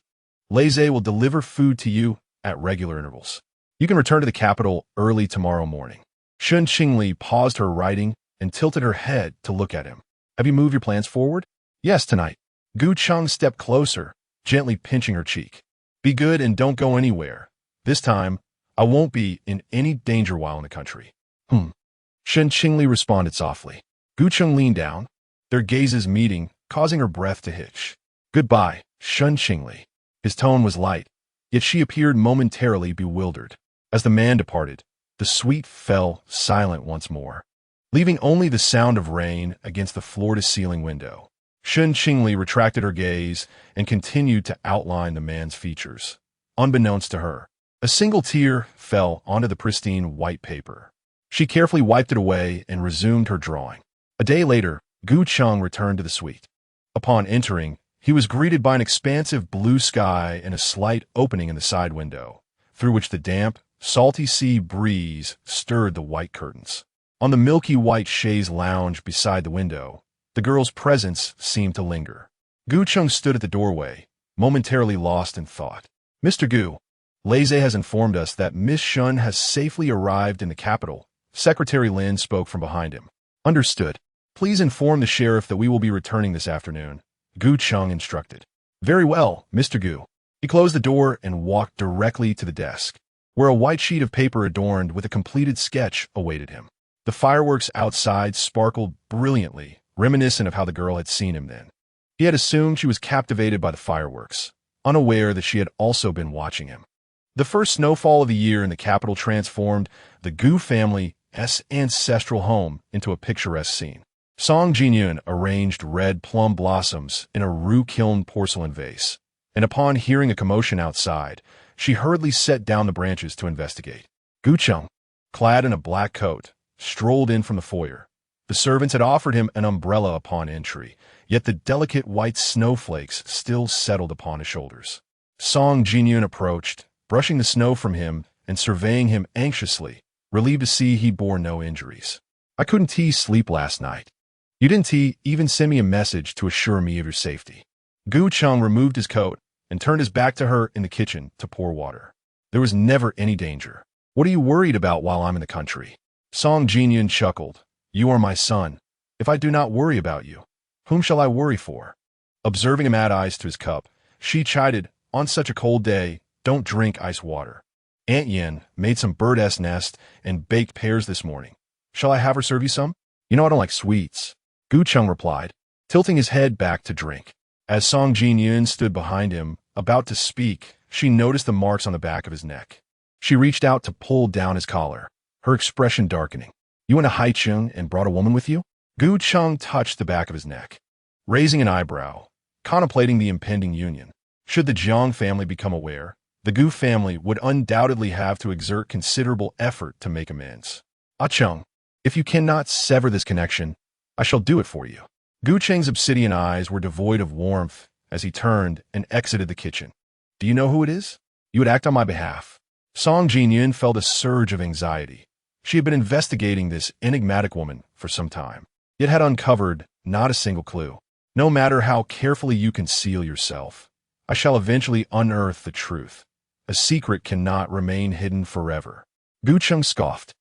Lei Zhe will deliver food to you at regular intervals. You can return to the capital early tomorrow morning." Shen Qingli paused her writing and tilted her head to look at him. "Have you moved your plans forward?" "Yes, tonight." Gu Heng stepped closer, gently pinching her cheek. "Be good and don't go anywhere. This time, I won't be in any danger while in the country." Shen Qingli responded softly. Gu Heng leaned down, their gazes meeting, causing her breath to hitch. "Goodbye, Shen Qingli." His tone was light, yet she appeared momentarily bewildered. As the man departed, the suite fell silent once more, leaving only the sound of rain against the floor-to-ceiling window. Shen Qingli retracted her gaze and continued to outline the man's features. Unbeknownst to her, a single tear fell onto the pristine white paper. She carefully wiped it away and resumed her drawing. A day later, Gu Heng returned to the suite. Upon entering, he was greeted by an expansive blue sky and a slight opening in the side window, through which the damp, salty sea breeze stirred the white curtains. On the milky white chaise lounge beside the window, the girl's presence seemed to linger. Gu Heng stood at the doorway, momentarily lost in thought. "Mr. Gu, Lei Zhe has informed us that Miss Shen has safely arrived in the capital." Secretary Lin spoke from behind him. "Understood. Please inform the sheriff that we will be returning this afternoon," Gu Heng instructed. "Very well, Mr. Gu." He closed the door and walked directly to the desk, where a white sheet of paper adorned with a completed sketch awaited him. The fireworks outside sparkled brilliantly, reminiscent of how the girl had seen him then. He had assumed she was captivated by the fireworks, unaware that she had also been watching him. The first snowfall of the year in the capital transformed the Gu family's ancestral home into a picturesque scene. Song Jinyun arranged red plum blossoms in a roux-kiln porcelain vase, and upon hearing a commotion outside, she hurriedly set down the branches to investigate. Gu Heng, clad in a black coat, strolled in from the foyer. The servants had offered him an umbrella upon entry, yet the delicate white snowflakes still settled upon his shoulders. Song Jinyun approached, brushing the snow from him and surveying him anxiously, relieved to see he bore no injuries. "I couldn't sleep last night. You didn't even send me a message to assure me of your safety." Gu Heng removed his coat and turned his back to her in the kitchen to pour water. "There was never any danger. What are you worried about while I'm in the country?" Song Jinyun chuckled. "You are my son. If I do not worry about you, whom shall I worry for?" Observing him add ice to his cup, she chided, "On such a cold day, don't drink ice water. Aunt Yin made some bird's nest and baked pears this morning. Shall I have her serve you some? You know I don't like sweets." Gu Heng replied, tilting his head back to drink. As Song Jinyun stood behind him, about to speak, she noticed the marks on the back of his neck. She reached out to pull down his collar, her expression darkening. "You went to Haicheng and brought a woman with you?" Gu Heng touched the back of his neck, raising an eyebrow, contemplating the impending union. Should the Jiang family become aware, the Gu family would undoubtedly have to exert considerable effort to make amends. Ah Cheng, if you cannot sever this connection, I shall do it for you. Gu Cheng's obsidian eyes were devoid of warmth as he turned and exited the kitchen. Do you know who it is? You would act on my behalf. Song Jingyun felt a surge of anxiety. She had been investigating this enigmatic woman for some time, yet had uncovered not a single clue. No matter how carefully you conceal yourself, I shall eventually unearth the truth. A secret cannot remain hidden forever. Gu Cheng scoffed.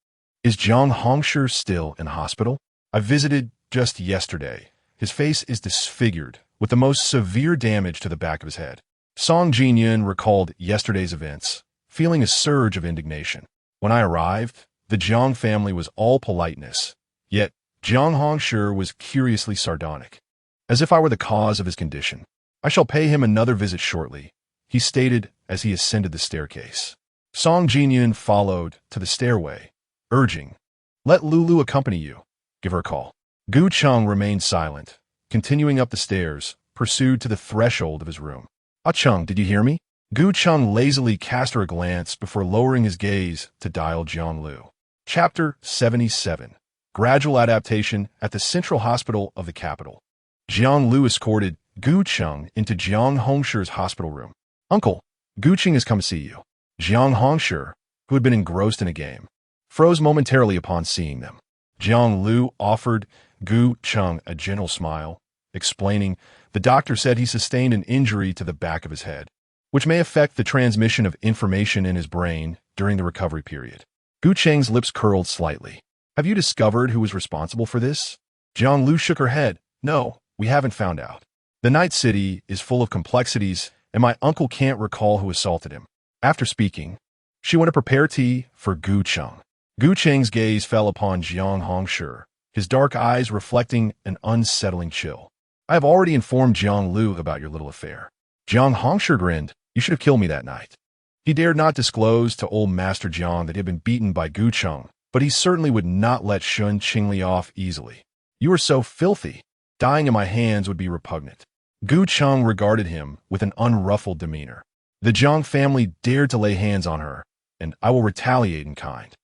Is Jiang Hongshi still in hospital? I visited just yesterday. His face is disfigured, with the most severe damage to the back of his head. Song Jingyun recalled yesterday's events, feeling a surge of indignation. When I arrived, the Jiang family was all politeness, yet Jiang Hongshi was curiously sardonic, as if I were the cause of his condition. I shall pay him another visit shortly, he stated as he ascended the staircase. Song Jingyun followed to the stairway, urging, "Let Lulu accompany you. Give her a call." Gu Cheng remained silent, continuing up the stairs, pursued to the threshold of his room. "Ah Cheng, did you hear me?" Gu Cheng lazily cast her a glance before lowering his gaze to dial Jiang Lu. Chapter 77. Gradual Adaptation at the Central Hospital of the Capital. Jiang Lu escorted Gu Cheng into Jiang Hongshi's hospital room. "Uncle, Gu Cheng has come to see you." Jiang Hongshi, who had been engrossed in a game, froze momentarily upon seeing them. Jiang Lu offered Gu Cheng a gentle smile, explaining, "The doctor said he sustained an injury to the back of his head, which may affect the transmission of information in his brain during the recovery period." Gu Cheng's lips curled slightly. "Have you discovered who was responsible for this?" Jiang Lu shook her head. "No, we haven't found out. The night city is full of complexities, and my uncle can't recall who assaulted him." After speaking, she went to prepare tea for Gu Cheng. Gu Cheng's gaze fell upon Jiang Hongshi, his dark eyes reflecting an unsettling chill. "I have already informed Jiang Lu about your little affair." Jiang Hongshi grinned. "You should have killed me that night." He dared not disclose to old Master Jiang that he had been beaten by Gu Cheng, but he certainly would not let Shen Qingli off easily. "You are so filthy. Dying in my hands would be repugnant." Gu Cheng regarded him with an unruffled demeanor. "The Jiang family dared to lay hands on her, and I will retaliate in kind."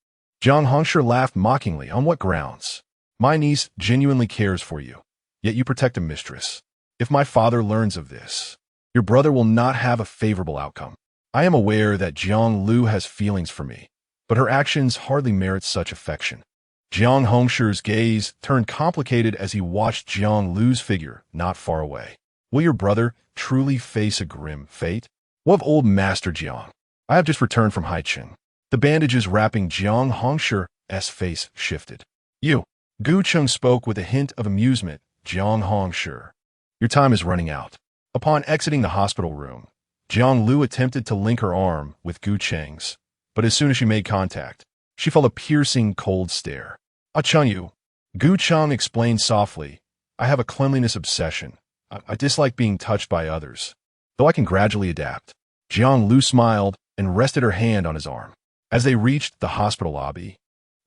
Jiang Hongshi laughed mockingly. "On what grounds? My niece genuinely cares for you, yet you protect a mistress. If my father learns of this, your brother will not have a favorable outcome. I am aware that Jiang Lu has feelings for me, but her actions hardly merit such affection." Jiang Hongshi's gaze turned complicated as he watched Jiang Lu's figure not far away. "Will your brother truly face a grim fate? What of old Master Jiang? I have just returned from Haicheng." The bandages wrapping Jiang Hongshi's face shifted. "You." Gu Cheng spoke with a hint of amusement. "Jiang Hongshi, your time is running out." Upon exiting the hospital room, Jiang Lu attempted to link her arm with Gu Cheng's, but as soon as she made contact, she felt a piercing, cold stare. "Ah Cheng, you," Gu Cheng explained softly, "I have a cleanliness obsession. I dislike being touched by others, though I can gradually adapt." Jiang Lu smiled and rested her hand on his arm. As they reached the hospital lobby,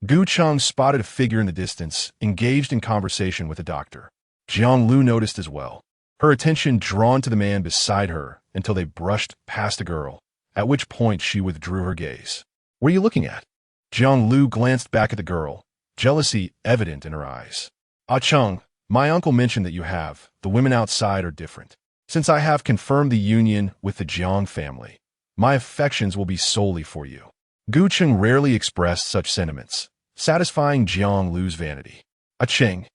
Gu Cheng spotted a figure in the distance, engaged in conversation with a doctor. Jiang Lu noticed as well, her attention drawn to the man beside her until they brushed past a girl, at which point she withdrew her gaze. "What are you looking at?" Jiang Lu glanced back at the girl, jealousy evident in her eyes. "Ah Cheng, my uncle mentioned that the women outside are different. Since I have confirmed the union with the Jiang family, my affections will be solely for you." Gu Cheng rarely expressed such sentiments, satisfying Jiang Lu's vanity. "Ah Cheng,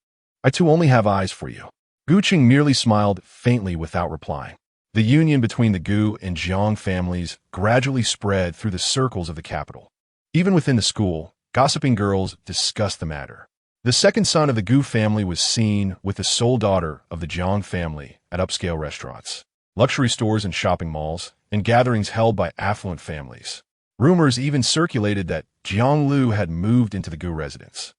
I too only have eyes for you." Gu Cheng merely smiled faintly without replying. The union between the Gu and Jiang families gradually spread through the circles of the capital. Even within the school, gossiping girls discussed the matter. The second son of the Gu family was seen with the sole daughter of the Jiang family at upscale restaurants, luxury stores and shopping malls, and gatherings held by affluent families. Rumors even circulated that Jiang Lu had moved into the Gu residence.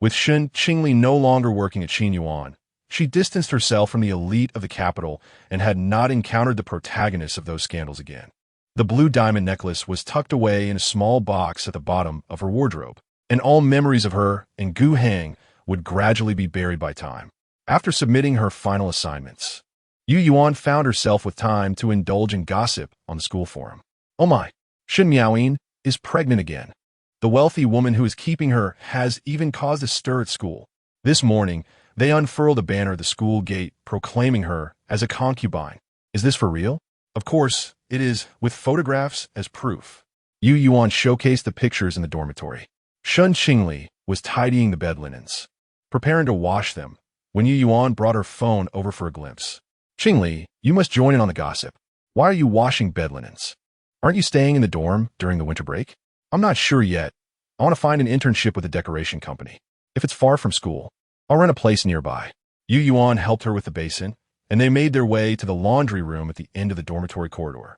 With Shen Qingli no longer working at Qinyuan, she distanced herself from the elite of the capital and had not encountered the protagonists of those scandals again. The blue diamond necklace was tucked away in a small box at the bottom of her wardrobe, and all memories of her and Gu Heng would gradually be buried by time. After submitting her final assignments, Yu Yuan found herself with time to indulge in gossip on the school forum. Oh my, Shen Miaoyin is pregnant again. The wealthy woman who is keeping her has even caused a stir at school. This morning, they unfurled a banner at the school gate proclaiming her as a concubine. Is this for real? Of course, it is, with photographs as proof. Yu Yuan showcased the pictures in the dormitory. Shen Qingli was tidying the bed linens, preparing to wash them, when Yu Yuan brought her phone over for a glimpse. Qingli, you must join in on the gossip. Why are you washing bed linens? Aren't you staying in the dorm during the winter break? I'm not sure yet. I want to find an internship with a decoration company. If it's far from school, I'll rent a place nearby. Yu Yuan helped her with the basin, and they made their way to the laundry room at the end of the dormitory corridor.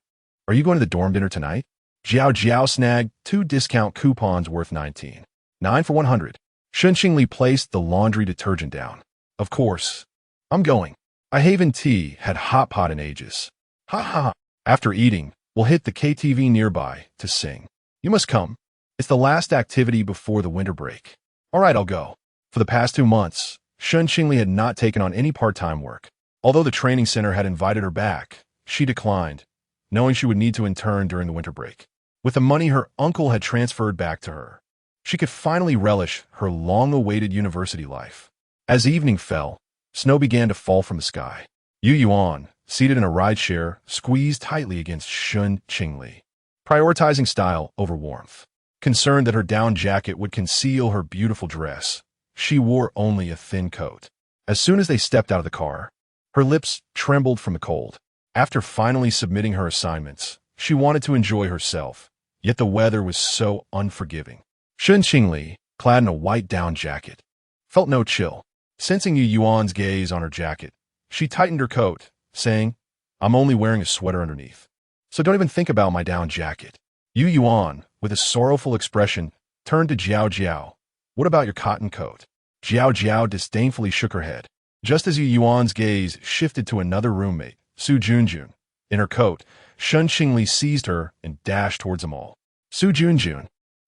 Are you going to the dorm dinner tonight? Jiao Jiao snagged 2 discount coupons worth 19. 9 for 100. Shen Qingli placed the laundry detergent down. Of course. I'm going. I haven't tea had hot pot in ages. Ha ha ha. After eating, we'll hit the KTV nearby to sing. You must come. It's the last activity before the winter break. All right, I'll go. For the past 2 months, Shen Qingli had not taken on any part-time work. Although the training center had invited her back, she declined, knowing she would need to intern during the winter break. With the money her uncle had transferred back to her, she could finally relish her long-awaited university life. As evening fell, snow began to fall from the sky. Yu Yuan, seated in a rideshare, squeezed tightly against Shen Qingli, prioritizing style over warmth. Concerned that her down jacket would conceal her beautiful dress, she wore only a thin coat. As soon as they stepped out of the car, her lips trembled from the cold. After finally submitting her assignments, she wanted to enjoy herself, yet the weather was so unforgiving. Shen Qingli, clad in a white down jacket, felt no chill. Sensing Yu Yuan's gaze on her jacket, she tightened her coat, saying, I'm only wearing a sweater underneath, so don't even think about my down jacket. Yu Yuan, with a sorrowful expression, turned to Jiao Jiao. What about your cotton coat? Jiao Jiao disdainfully shook her head. Just as Yu Yuan's gaze shifted to another roommate, Su Junjun, in her coat, Shen Qingli seized her and dashed towards them all. Su Junjun,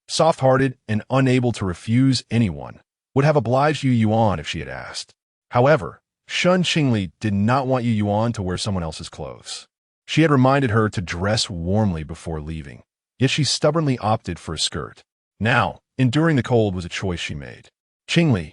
soft-hearted and unable to refuse anyone, would have obliged Yu Yuan if she had asked. However, Shen Qingli did not want Yu Yuan to wear someone else's clothes. She had reminded her to dress warmly before leaving, yet she stubbornly opted for a skirt. Now, enduring the cold was a choice she made. Qingli,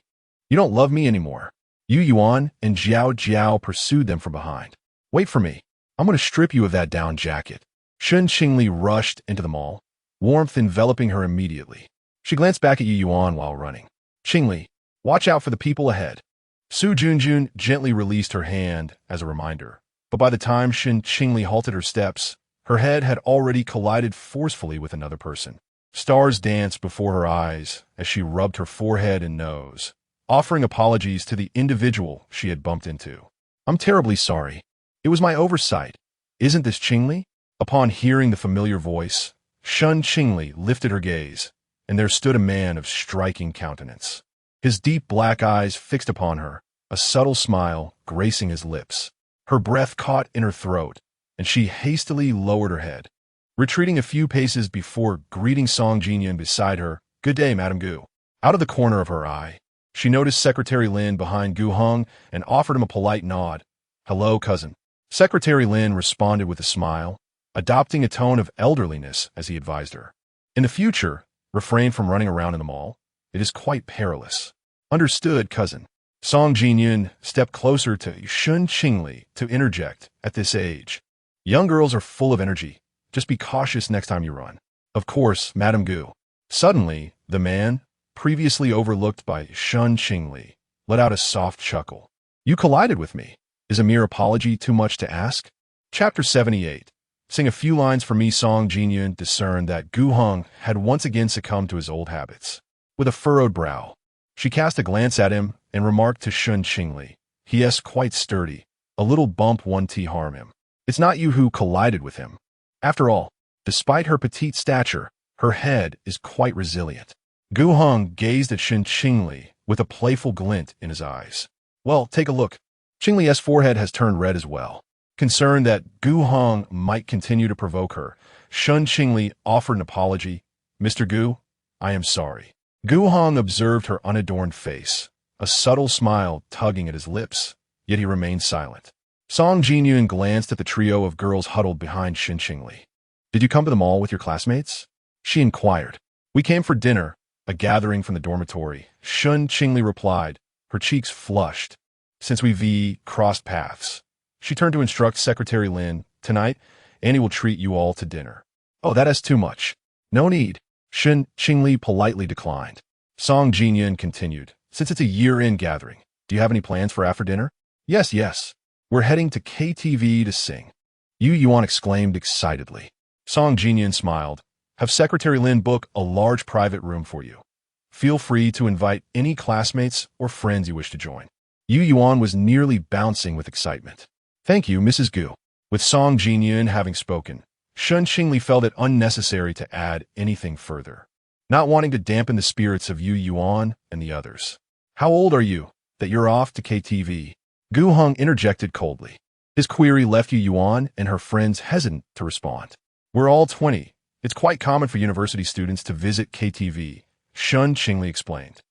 you don't love me anymore. Yu Yuan and Jiao Jiao pursued them from behind. Wait for me. I'm going to strip you of that down jacket. Shen Qingli rushed into the mall, warmth enveloping her immediately. She glanced back at Yu Yuan while running. Qingli, watch out for the people ahead. Su Junjun gently released her hand as a reminder, but by the time Shen Qingli halted her steps, her head had already collided forcefully with another person. Stars danced before her eyes as she rubbed her forehead and nose, offering apologies to the individual she had bumped into. I'm terribly sorry. It was my oversight. Isn't this Qingli? Upon hearing the familiar voice, Shen Qingli lifted her gaze, and there stood a man of striking countenance. His deep black eyes fixed upon her, a subtle smile gracing his lips. Her breath caught in her throat, and she hastily lowered her head, retreating a few paces before greeting Song Jinyan beside her. Good day, Madame Gu. Out of the corner of her eye, she noticed Secretary Lin behind Gu Heng and offered him a polite nod. Hello, cousin. Secretary Lin responded with a smile, adopting a tone of elderliness as he advised her. In the future, refrain from running around in the mall. It is quite perilous. Understood, cousin. Song Jinyan stepped closer to Shen Qingli to interject. At this age, young girls are full of energy. Just be cautious next time you run. Of course, Madame Gu. Suddenly, the man, previously overlooked by Shen Qingli, let out a soft chuckle. You collided with me. Is a mere apology too much to ask? Chapter 78. Sing a few lines for me. Song Jinyan discerned that Gu Heng had once again succumbed to his old habits. With a furrowed brow, she cast a glance at him and remarked to Shen Qingli, he is quite sturdy. A little bump won't harm him. It's not you who collided with him. After all, despite her petite stature, her head is quite resilient. Gu Heng gazed at Shen Qingli with a playful glint in his eyes. Well, take a look. Qingli's forehead has turned red as well. Concerned that Gu Heng might continue to provoke her, Shen Qingli offered an apology. Mr. Gu, I am sorry. Gu Heng observed her unadorned face, a subtle smile tugging at his lips, yet he remained silent. Song Jinyun glanced at the trio of girls huddled behind Shen Qingli. Did you come to the mall with your classmates? She inquired. We came for dinner, a gathering from the dormitory. Shen Qingli replied, her cheeks flushed. Since we crossed paths. She turned to instruct Secretary Lin, tonight, Annie will treat you all to dinner. Oh, that is too much. No need. Shen Qingli politely declined. Song Jinyun continued. Since it's a year-end gathering, do you have any plans for after dinner? Yes. We're heading to KTV to sing. Yu Yuan exclaimed excitedly. Song Jinyun smiled. Have Secretary Lin book a large private room for you. Feel free to invite any classmates or friends you wish to join. Yu Yuan was nearly bouncing with excitement. Thank you, Mrs. Gu. With Song Jinyun having spoken, Shen Qingli felt it unnecessary to add anything further, not wanting to dampen the spirits of Yu Yuan and the others. How old are you, that you're off to KTV? Gu Heng interjected coldly. His query left Yu Yuan and her friends hesitant to respond. We're all 20. It's quite common for university students to visit KTV, Shen Qingli explained.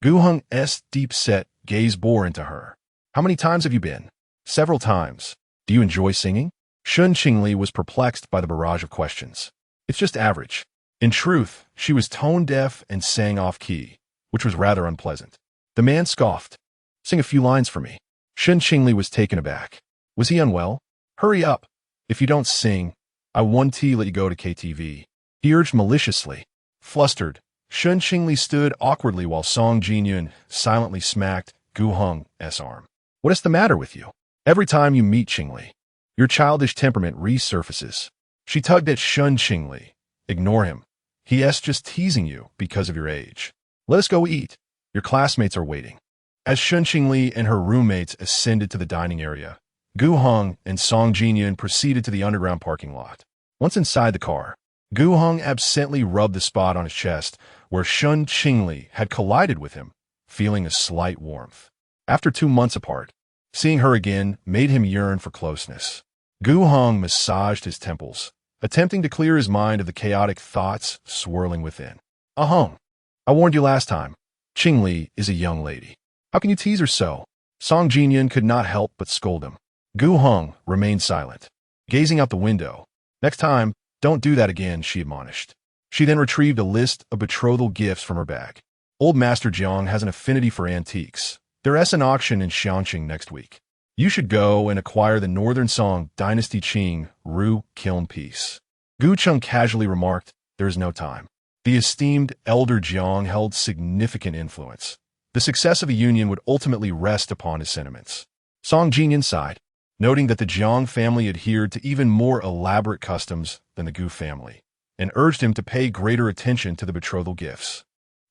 Gu Heng's deep-set gaze bore into her. How many times have you been? Several times. Do you enjoy singing? Shen Qingli was perplexed by the barrage of questions. It's just average. In truth, she was tone-deaf and sang off-key, which was rather unpleasant. The man scoffed. Sing a few lines for me. Shen Qingli was taken aback. Was he unwell? Hurry up. If you don't sing, I won't let you go to KTV. He urged maliciously. Flustered, Shen Qingli stood awkwardly while Song Jinyun silently smacked Gu Heng's arm. What is the matter with you? Every time you meet Qingli, your childish temperament resurfaces. She tugged at Shen Qingli. Ignore him. He's just teasing you because of your age. Let us go eat. Your classmates are waiting. As Shen Qingli and her roommates ascended to the dining area, Gu Heng and Song Jinyun proceeded to the underground parking lot. Once inside the car, Gu Heng absently rubbed the spot on his chest where Shen Qingli had collided with him, feeling a slight warmth. After 2 months apart, seeing her again made him yearn for closeness. Gu Heng massaged his temples, attempting to clear his mind of the chaotic thoughts swirling within. Heng, I warned you last time. Qingli is a young lady. How can you tease her so? Song Jinyun could not help but scold him. Gu Heng remained silent, gazing out the window. Next time, don't do that again, she admonished. She then retrieved a list of betrothal gifts from her bag. Old Master Jiang has an affinity for antiques. There's an auction in Xiangqing next week. You should go and acquire the Northern Song Dynasty Qing Ru Kiln piece. Gu Cheng casually remarked, there is no time. The esteemed elder Jiang held significant influence. The success of a union would ultimately rest upon his sentiments. Song Jinyun sighed, noting that the Jiang family adhered to even more elaborate customs than the Gu family, and urged him to pay greater attention to the betrothal gifts.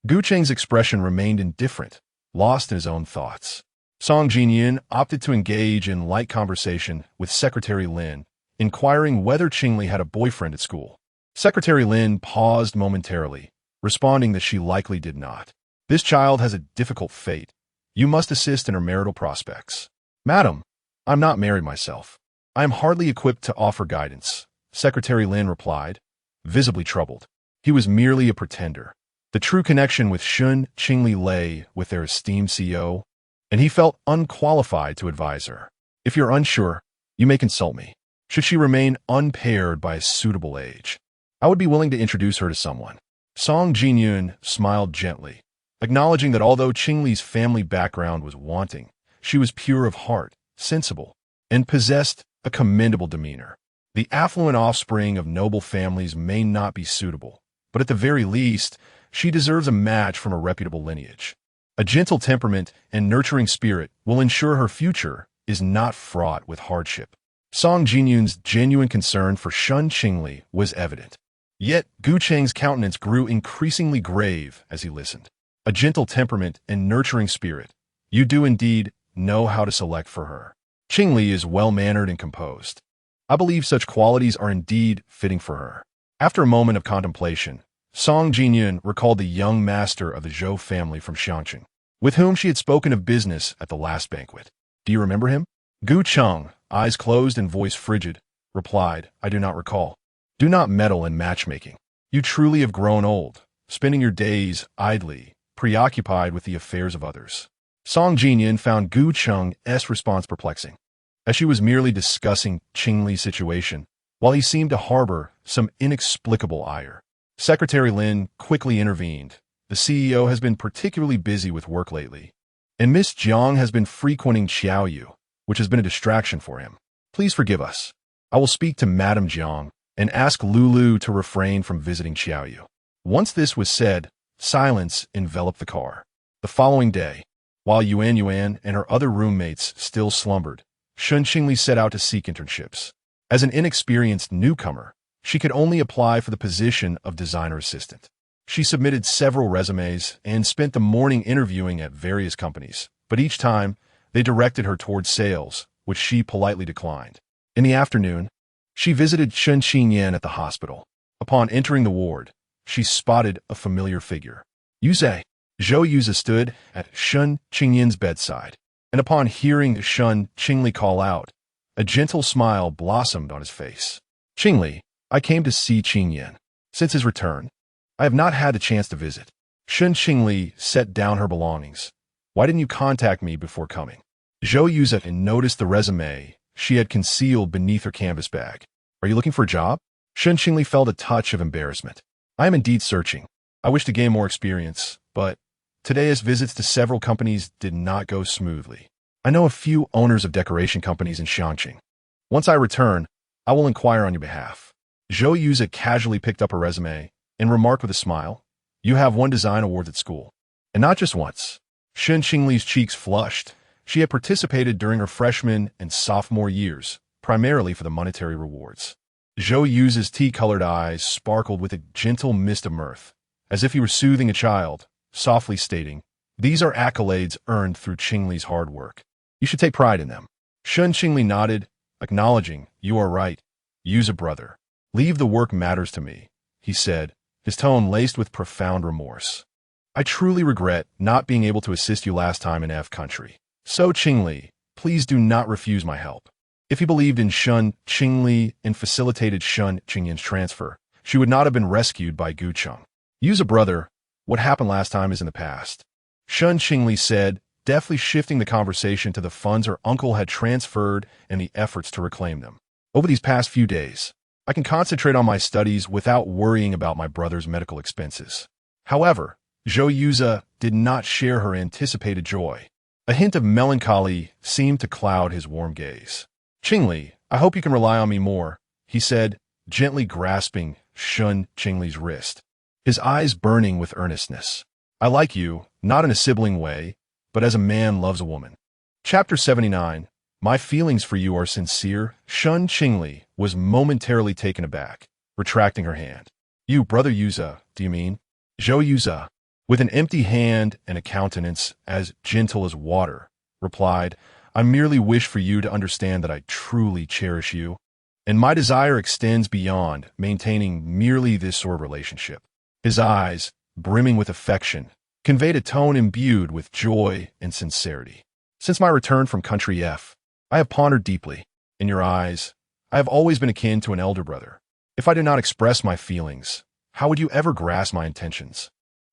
Gu Cheng's expression remained indifferent, lost in his own thoughts. Song Jinyun opted to engage in light conversation with Secretary Lin, inquiring whether Qingli had a boyfriend at school. Secretary Lin paused momentarily, responding that she likely did not. This child has a difficult fate. You must assist in her marital prospects. Madam, I'm not married myself. I am hardly equipped to offer guidance, Secretary Lin replied, visibly troubled. He was merely a pretender. The true connection with Shen Qingli lay with their esteemed CEO, and he felt unqualified to advise her. If you're unsure, you may consult me. Should she remain unpaired by a suitable age, I would be willing to introduce her to someone. Song Jinyun smiled gently, acknowledging that although Qingli's family background was wanting, she was pure of heart, sensible, and possessed a commendable demeanor. The affluent offspring of noble families may not be suitable, but at the very least, she deserves a match from a reputable lineage. A gentle temperament and nurturing spirit will ensure her future is not fraught with hardship. Song Jinyun's genuine concern for Shen Qingli was evident. Yet Gu Cheng's countenance grew increasingly grave as he listened. A gentle temperament and nurturing spirit. You do indeed know how to select for her. Qingli is well-mannered and composed. I believe such qualities are indeed fitting for her. After a moment of contemplation, Song Jinyun recalled the young master of the Zhou family from Xiangqing, with whom she had spoken of business at the last banquet. Do you remember him? Gu Cheng, eyes closed and voice frigid, replied, I do not recall. Do not meddle in matchmaking. You truly have grown old, spending your days idly, preoccupied with the affairs of others. Song Jinyun found Gu Cheng's response perplexing. as she was merely discussing Qingli's situation, while he seemed to harbor some inexplicable ire. Secretary Lin quickly intervened. The CEO has been particularly busy with work lately, and Miss Jiang has been frequenting Xiaoyu, which has been a distraction for him. Please forgive us. I will speak to Madame Jiang and ask Lulu to refrain from visiting Xiaoyu. Once this was said, silence enveloped the car. The following day, while Yuan and her other roommates still slumbered, Shen Qingli set out to seek internships. As an inexperienced newcomer, she could only apply for the position of designer assistant. She submitted several resumes and spent the morning interviewing at various companies, but each time, they directed her towards sales, which she politely declined. In the afternoon, she visited Shen Qingli at the hospital. Upon entering the ward, she spotted a familiar figure. Zhou Yuza stood at Shen Qingli's bedside, and upon hearing Shen Qingli call out, a gentle smile blossomed on his face. Qingli, I came to see Qingyan. Since his return, I have not had the chance to visit. Shen Qingli set down her belongings. Why didn't you contact me before coming? Zhou Yuza noticed the resume she had concealed beneath her canvas bag. Are you looking for a job? Shen Qingli felt a touch of embarrassment. I am indeed searching. I wish to gain more experience, but today's visits to several companies did not go smoothly. I know a few owners of decoration companies in Shanqing. Once I return, I will inquire on your behalf. Zhou Yuza casually picked up her resume and remarked with a smile, you have won design awards at school. And not just once. Shen Qingli's cheeks flushed. She had participated during her freshman and sophomore years, primarily for the monetary rewards. Zhou Yuza's tea-colored eyes sparkled with a gentle mist of mirth, as if he were soothing a child, softly stating, these are accolades earned through Qingli's hard work. You should take pride in them. Shen Qingli nodded, acknowledging, you are right. Yuza brother. Leave the work matters to me, he said, his tone laced with profound remorse. I truly regret not being able to assist you last time in F country. So Qingli, please do not refuse my help. If he believed in Shen Qingli and facilitated Shen Qingli's transfer, she would not have been rescued by Gu Cheng. Yuza brother, what happened last time is in the past. Shen Qingli said, deftly shifting the conversation to the funds her uncle had transferred and the efforts to reclaim them. Over these past few days, I can concentrate on my studies without worrying about my brother's medical expenses. However, Zhou Yuza did not share her anticipated joy. A hint of melancholy seemed to cloud his warm gaze. Qingli, I hope you can rely on me more, he said, gently grasping Shen Qingli's wrist, his eyes burning with earnestness. I like you, not in a sibling way, but as a man loves a woman. Chapter 79. My feelings for you are sincere. Shen Qingli was momentarily taken aback, retracting her hand. You, brother Yuza, do you mean? Zhou Yuza, with an empty hand and a countenance as gentle as water, replied, I merely wish for you to understand that I truly cherish you, and my desire extends beyond maintaining merely this sort of relationship. His eyes, brimming with affection, conveyed a tone imbued with joy and sincerity. Since my return from Country F, I have pondered deeply. In your eyes, I have always been akin to an elder brother. If I do not express my feelings, how would you ever grasp my intentions?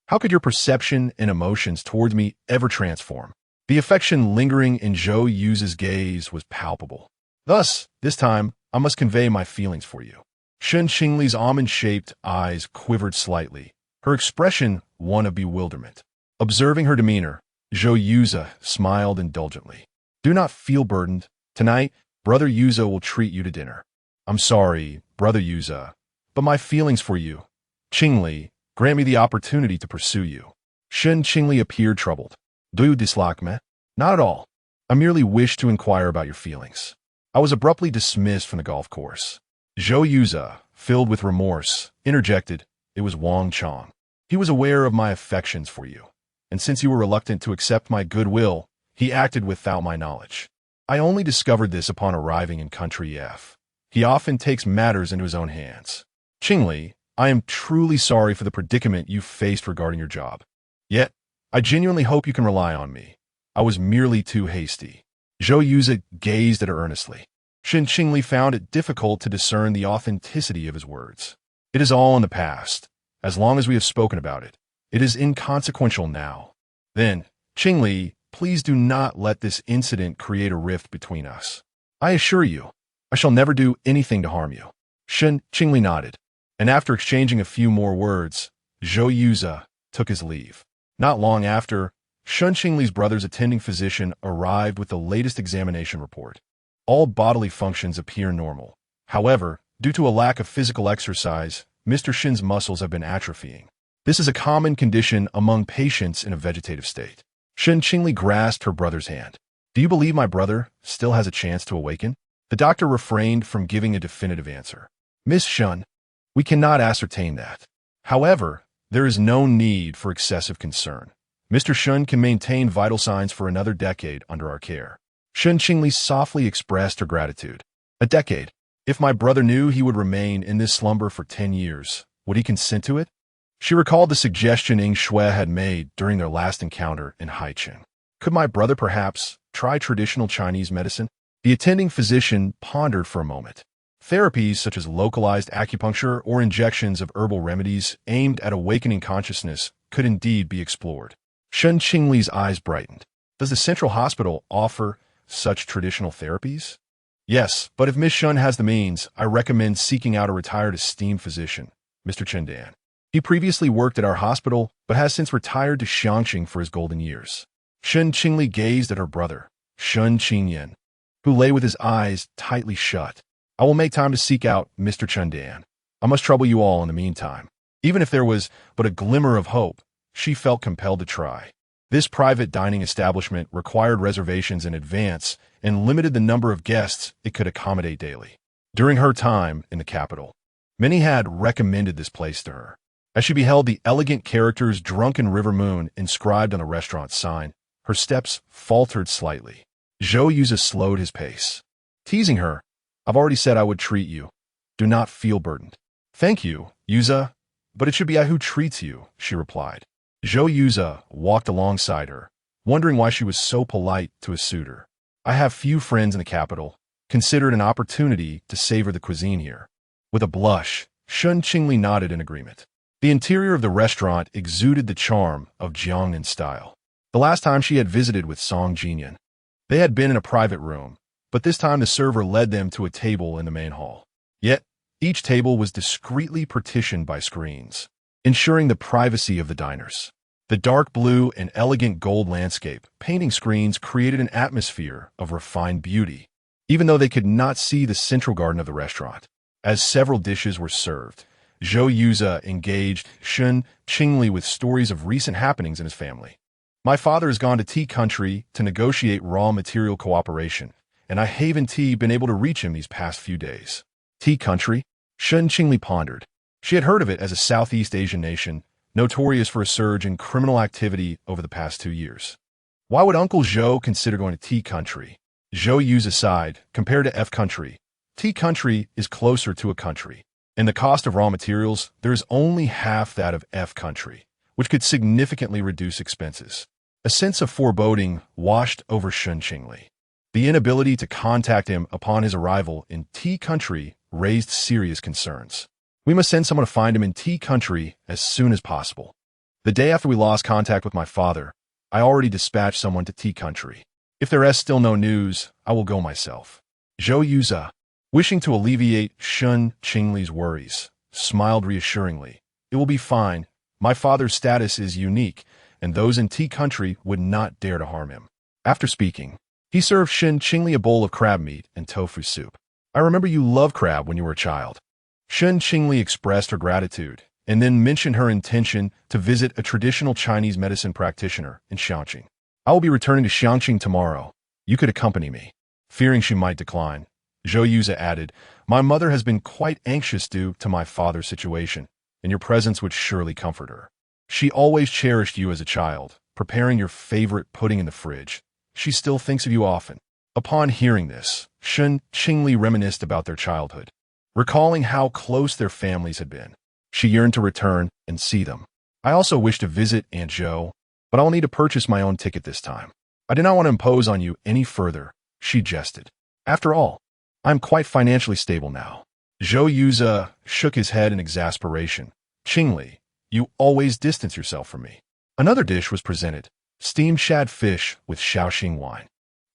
How could your perception and emotions towards me ever transform? The affection lingering in Zhou Yuza's gaze was palpable. Thus, this time, I must convey my feelings for you. Shen Qingli's almond-shaped eyes quivered slightly, her expression one of bewilderment. Observing her demeanor, Zhou Yuza smiled indulgently. Do not feel burdened. Tonight, Brother Yuza will treat you to dinner. I'm sorry, Brother Yuza, but my feelings for you, Qingli, grant me the opportunity to pursue you. Shen Qingli appeared troubled. Do you dislike me? Not at all. I merely wish to inquire about your feelings. I was abruptly dismissed from the golf course. Zhou Yuza, filled with remorse, interjected, it was Wang Chong. He was aware of my affections for you, and since you were reluctant to accept my goodwill, he acted without my knowledge. I only discovered this upon arriving in Country F. He often takes matters into his own hands. Qingli, I am truly sorry for the predicament you faced regarding your job. Yet, I genuinely hope you can rely on me. I was merely too hasty. Zhou Yuza gazed at her earnestly. Shen Qingli found it difficult to discern the authenticity of his words. It is all in the past. As long as we have spoken about it, it is inconsequential now. Then, Qingli, please do not let this incident create a rift between us. I assure you, I shall never do anything to harm you. Shen Qingli nodded, and after exchanging a few more words, Zhou Yuze took his leave. Not long after, Shen Qingli's brother's attending physician arrived with the latest examination report. All bodily functions appear normal. However, due to a lack of physical exercise, Mr. Shen's muscles have been atrophying. This is a common condition among patients in a vegetative state. Shen Qingli grasped her brother's hand. Do you believe my brother still has a chance to awaken? The doctor refrained from giving a definitive answer. Miss Shen, we cannot ascertain that. However, there is no need for excessive concern. Mr. Shen can maintain vital signs for another decade under our care. Shen Qingli softly expressed her gratitude. A decade. If my brother knew he would remain in this slumber for 10 years, would he consent to it? She recalled the suggestion Ing Shui had made during their last encounter in Haicheng. Could my brother perhaps try traditional Chinese medicine? The attending physician pondered for a moment. Therapies such as localized acupuncture or injections of herbal remedies aimed at awakening consciousness could indeed be explored. Shen Qingli's eyes brightened. Does the Central Hospital offer such traditional therapies? Yes, but if Miss Shen has the means, I recommend seeking out a retired esteemed physician, Mr. Chendan. He previously worked at our hospital, but has since retired to Xiangqing for his golden years. Shen Qingli gazed at her brother, Shen Qingyan, who lay with his eyes tightly shut. I will make time to seek out Mr. Chendan. I must trouble you all in the meantime. Even if there was but a glimmer of hope, she felt compelled to try. This private dining establishment required reservations in advance and limited the number of guests it could accommodate daily. During her time in the capital, many had recommended this place to her. As she beheld the elegant characters Drunken River Moon inscribed on the restaurant sign, her steps faltered slightly. Zhou Yuze slowed his pace. Teasing her, I've already said I would treat you. Do not feel burdened. Thank you, Yuze, but it should be I who treats you, she replied. Zhou Yuze walked alongside her, wondering why she was so polite to a suitor. I have few friends in the capital. Consider it an opportunity to savor the cuisine here. With a blush, Shen Qingli nodded in agreement. The interior of the restaurant exuded the charm of Jiangnan style. The last time she had visited with Song Jinyan, they had been in a private room, but this time the server led them to a table in the main hall. Yet, each table was discreetly partitioned by screens, ensuring the privacy of the diners. The dark blue and elegant gold landscape painting screens created an atmosphere of refined beauty, even though they could not see the central garden of the restaurant. As several dishes were served, Zhou Yuze engaged Shen Qingli with stories of recent happenings in his family. My father has gone to Tea Country to negotiate raw material cooperation, and I haven't been able to reach him these past few days. Tea Country? Shen Qingli pondered. She had heard of it as a Southeast Asian nation, notorious for a surge in criminal activity over the past 2 years. Why would Uncle Zhou consider going to Tea Country? Zhou Yuze sighed. Compared to F Country, Tea Country is closer to a country. In the cost of raw materials, there is only half that of F Country, which could significantly reduce expenses. A sense of foreboding washed over Shen Qingli. The inability to contact him upon his arrival in Tea Country raised serious concerns. We must send someone to find him in Tea Country as soon as possible. The day after we lost contact with my father, I already dispatched someone to Tea Country. If there is still no news, I will go myself. Zhou Yuze, wishing to alleviate Shen Qingli's worries, smiled reassuringly. It will be fine. My father's status is unique, and those in Tea Country would not dare to harm him. After speaking, he served Shen Qingli a bowl of crab meat and tofu soup. I remember you loved crab when you were a child. Shen Qingli expressed her gratitude, and then mentioned her intention to visit a traditional Chinese medicine practitioner in Xiangqing. I will be returning to Xiangqing tomorrow. You could accompany me. Fearing she might decline, Zhou Yuze added, my mother has been quite anxious due to my father's situation, and your presence would surely comfort her. She always cherished you as a child, preparing your favorite pudding in the fridge. She still thinks of you often. Upon hearing this, Shen Qingli reminisced about their childhood, recalling how close their families had been. She yearned to return and see them. I also wish to visit Aunt Zhou, but I will need to purchase my own ticket this time. I do not want to impose on you any further, she jested. After all, I am quite financially stable now. Zhou Yuze shook his head in exasperation. Qingli, you always distance yourself from me. Another dish was presented, steamed shad fish with Shaoxing wine.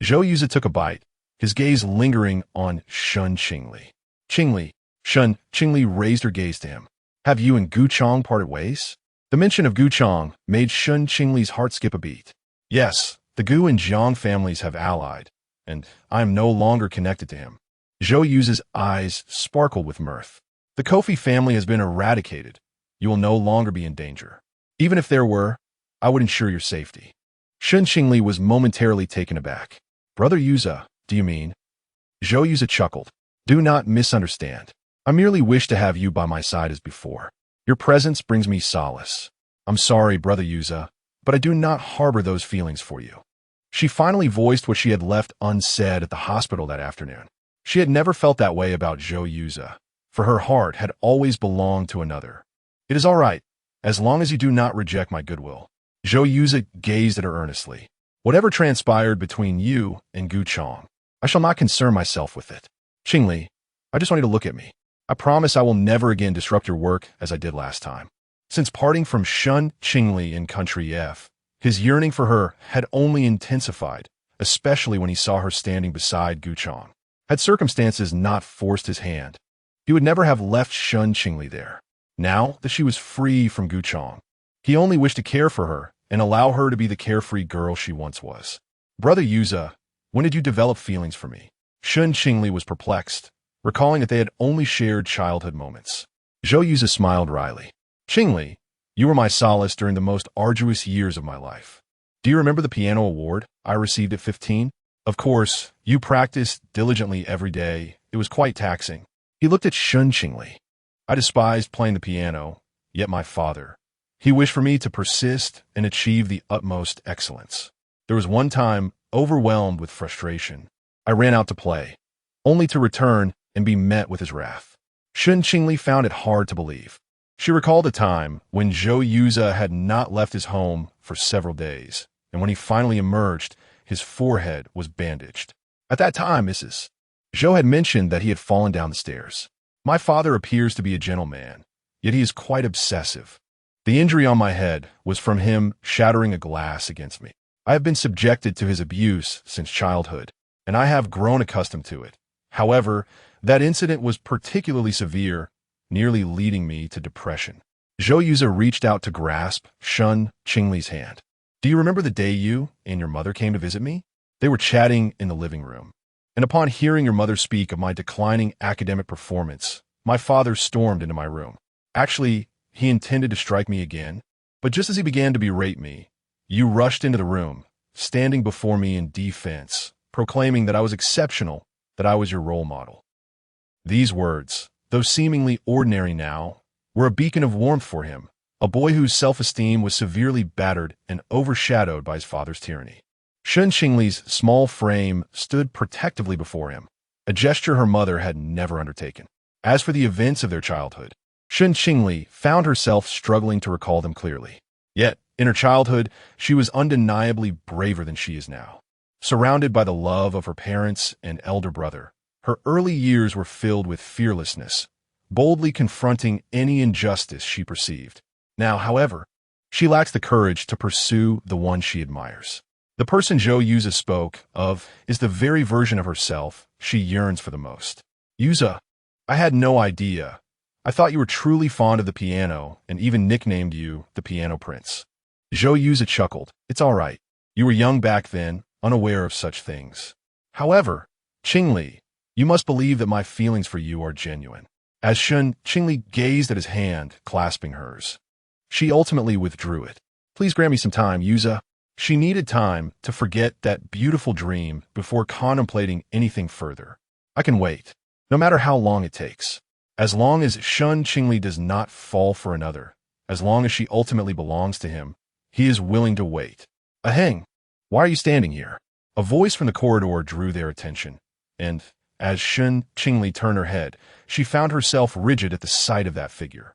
Zhou Yuze took a bite, his gaze lingering on Shen Qingli. Qingli. Shen Qingli raised her gaze to him. Have you and Gu Chong parted ways? The mention of Gu Chong made Shen Qingli's heart skip a beat. Yes, the Gu and Jiang families have allied, and I am no longer connected to him. Zhou Yu's eyes sparkled with mirth. The Kofi family has been eradicated. You will no longer be in danger. Even if there were, I would ensure your safety. Shen Qingli was momentarily taken aback. Brother Yuza, do you mean? Zhou Yuza chuckled. Do not misunderstand. I merely wish to have you by my side as before. Your presence brings me solace. I'm sorry, Brother Yuza, but I do not harbor those feelings for you. She finally voiced what she had left unsaid at the hospital that afternoon. She had never felt that way about Zhou Yuza, for her heart had always belonged to another. It is all right, as long as you do not reject my goodwill. Zhou Yuza gazed at her earnestly. Whatever transpired between you and Gu Chong, I shall not concern myself with it. Qingli, I just want you to look at me. I promise I will never again disrupt your work as I did last time. Since parting from Shen Qingli in Country F, his yearning for her had only intensified, especially when he saw her standing beside Gu Chong. Had circumstances not forced his hand, he would never have left Shen Qingli there. Now that she was free from Gu Chong, he only wished to care for her and allow her to be the carefree girl she once was. Brother Yuza, when did you develop feelings for me? Shen Qingli was perplexed, recalling that they had only shared childhood moments. Zhou Yuza smiled wryly. Qingli, you were my solace during the most arduous years of my life. Do you remember the piano award I received at 15? Of course, you practiced diligently every day. It was quite taxing. He looked at Shen Qingli. I despised playing the piano, yet my father. He wished for me to persist and achieve the utmost excellence. There was one time, overwhelmed with frustration, I ran out to play, only to return and be met with his wrath. Shen Qingli found it hard to believe. She recalled a time when Zhou Yuza had not left his home for several days, and when he finally emerged, his forehead was bandaged. At that time, Mrs. Zhou had mentioned that he had fallen down the stairs. My father appears to be a gentleman, yet he is quite obsessive. The injury on my head was from him shattering a glass against me. I have been subjected to his abuse since childhood, and I have grown accustomed to it. However, that incident was particularly severe, nearly leading me to depression. Zhou Yuza reached out to grasp Shen Qingli's hand. Do you remember the day you and your mother came to visit me? They were chatting in the living room, and upon hearing your mother speak of my declining academic performance, my father stormed into my room. Actually, he intended to strike me again, but just as he began to berate me, you rushed into the room, standing before me in defense, proclaiming that I was exceptional, that I was your role model. These words, though seemingly ordinary now, were a beacon of warmth for him, a boy whose self-esteem was severely battered and overshadowed by his father's tyranny. Shen Qingli's small frame stood protectively before him, a gesture her mother had never undertaken. As for the events of their childhood, Shen Qingli found herself struggling to recall them clearly. Yet, in her childhood, she was undeniably braver than she is now. Surrounded by the love of her parents and elder brother, her early years were filled with fearlessness, boldly confronting any injustice she perceived. Now, however, she lacks the courage to pursue the one she admires. The person Zhou Yuza spoke of is the very version of herself she yearns for the most. Yuza, I had no idea. I thought you were truly fond of the piano and even nicknamed you the Piano Prince. Zhou Yuza chuckled. It's all right. You were young back then, unaware of such things. However, Qingli, you must believe that my feelings for you are genuine. As Shen Qingli gazed at his hand, clasping hers, she ultimately withdrew it. Please grant me some time, Yuza. She needed time to forget that beautiful dream before contemplating anything further. I can wait, no matter how long it takes. As long as Shen Qingli does not fall for another, as long as she ultimately belongs to him, he is willing to wait. Gu Heng, why are you standing here? A voice from the corridor drew their attention, and, as Shen Qingli turned her head, she found herself rigid at the sight of that figure.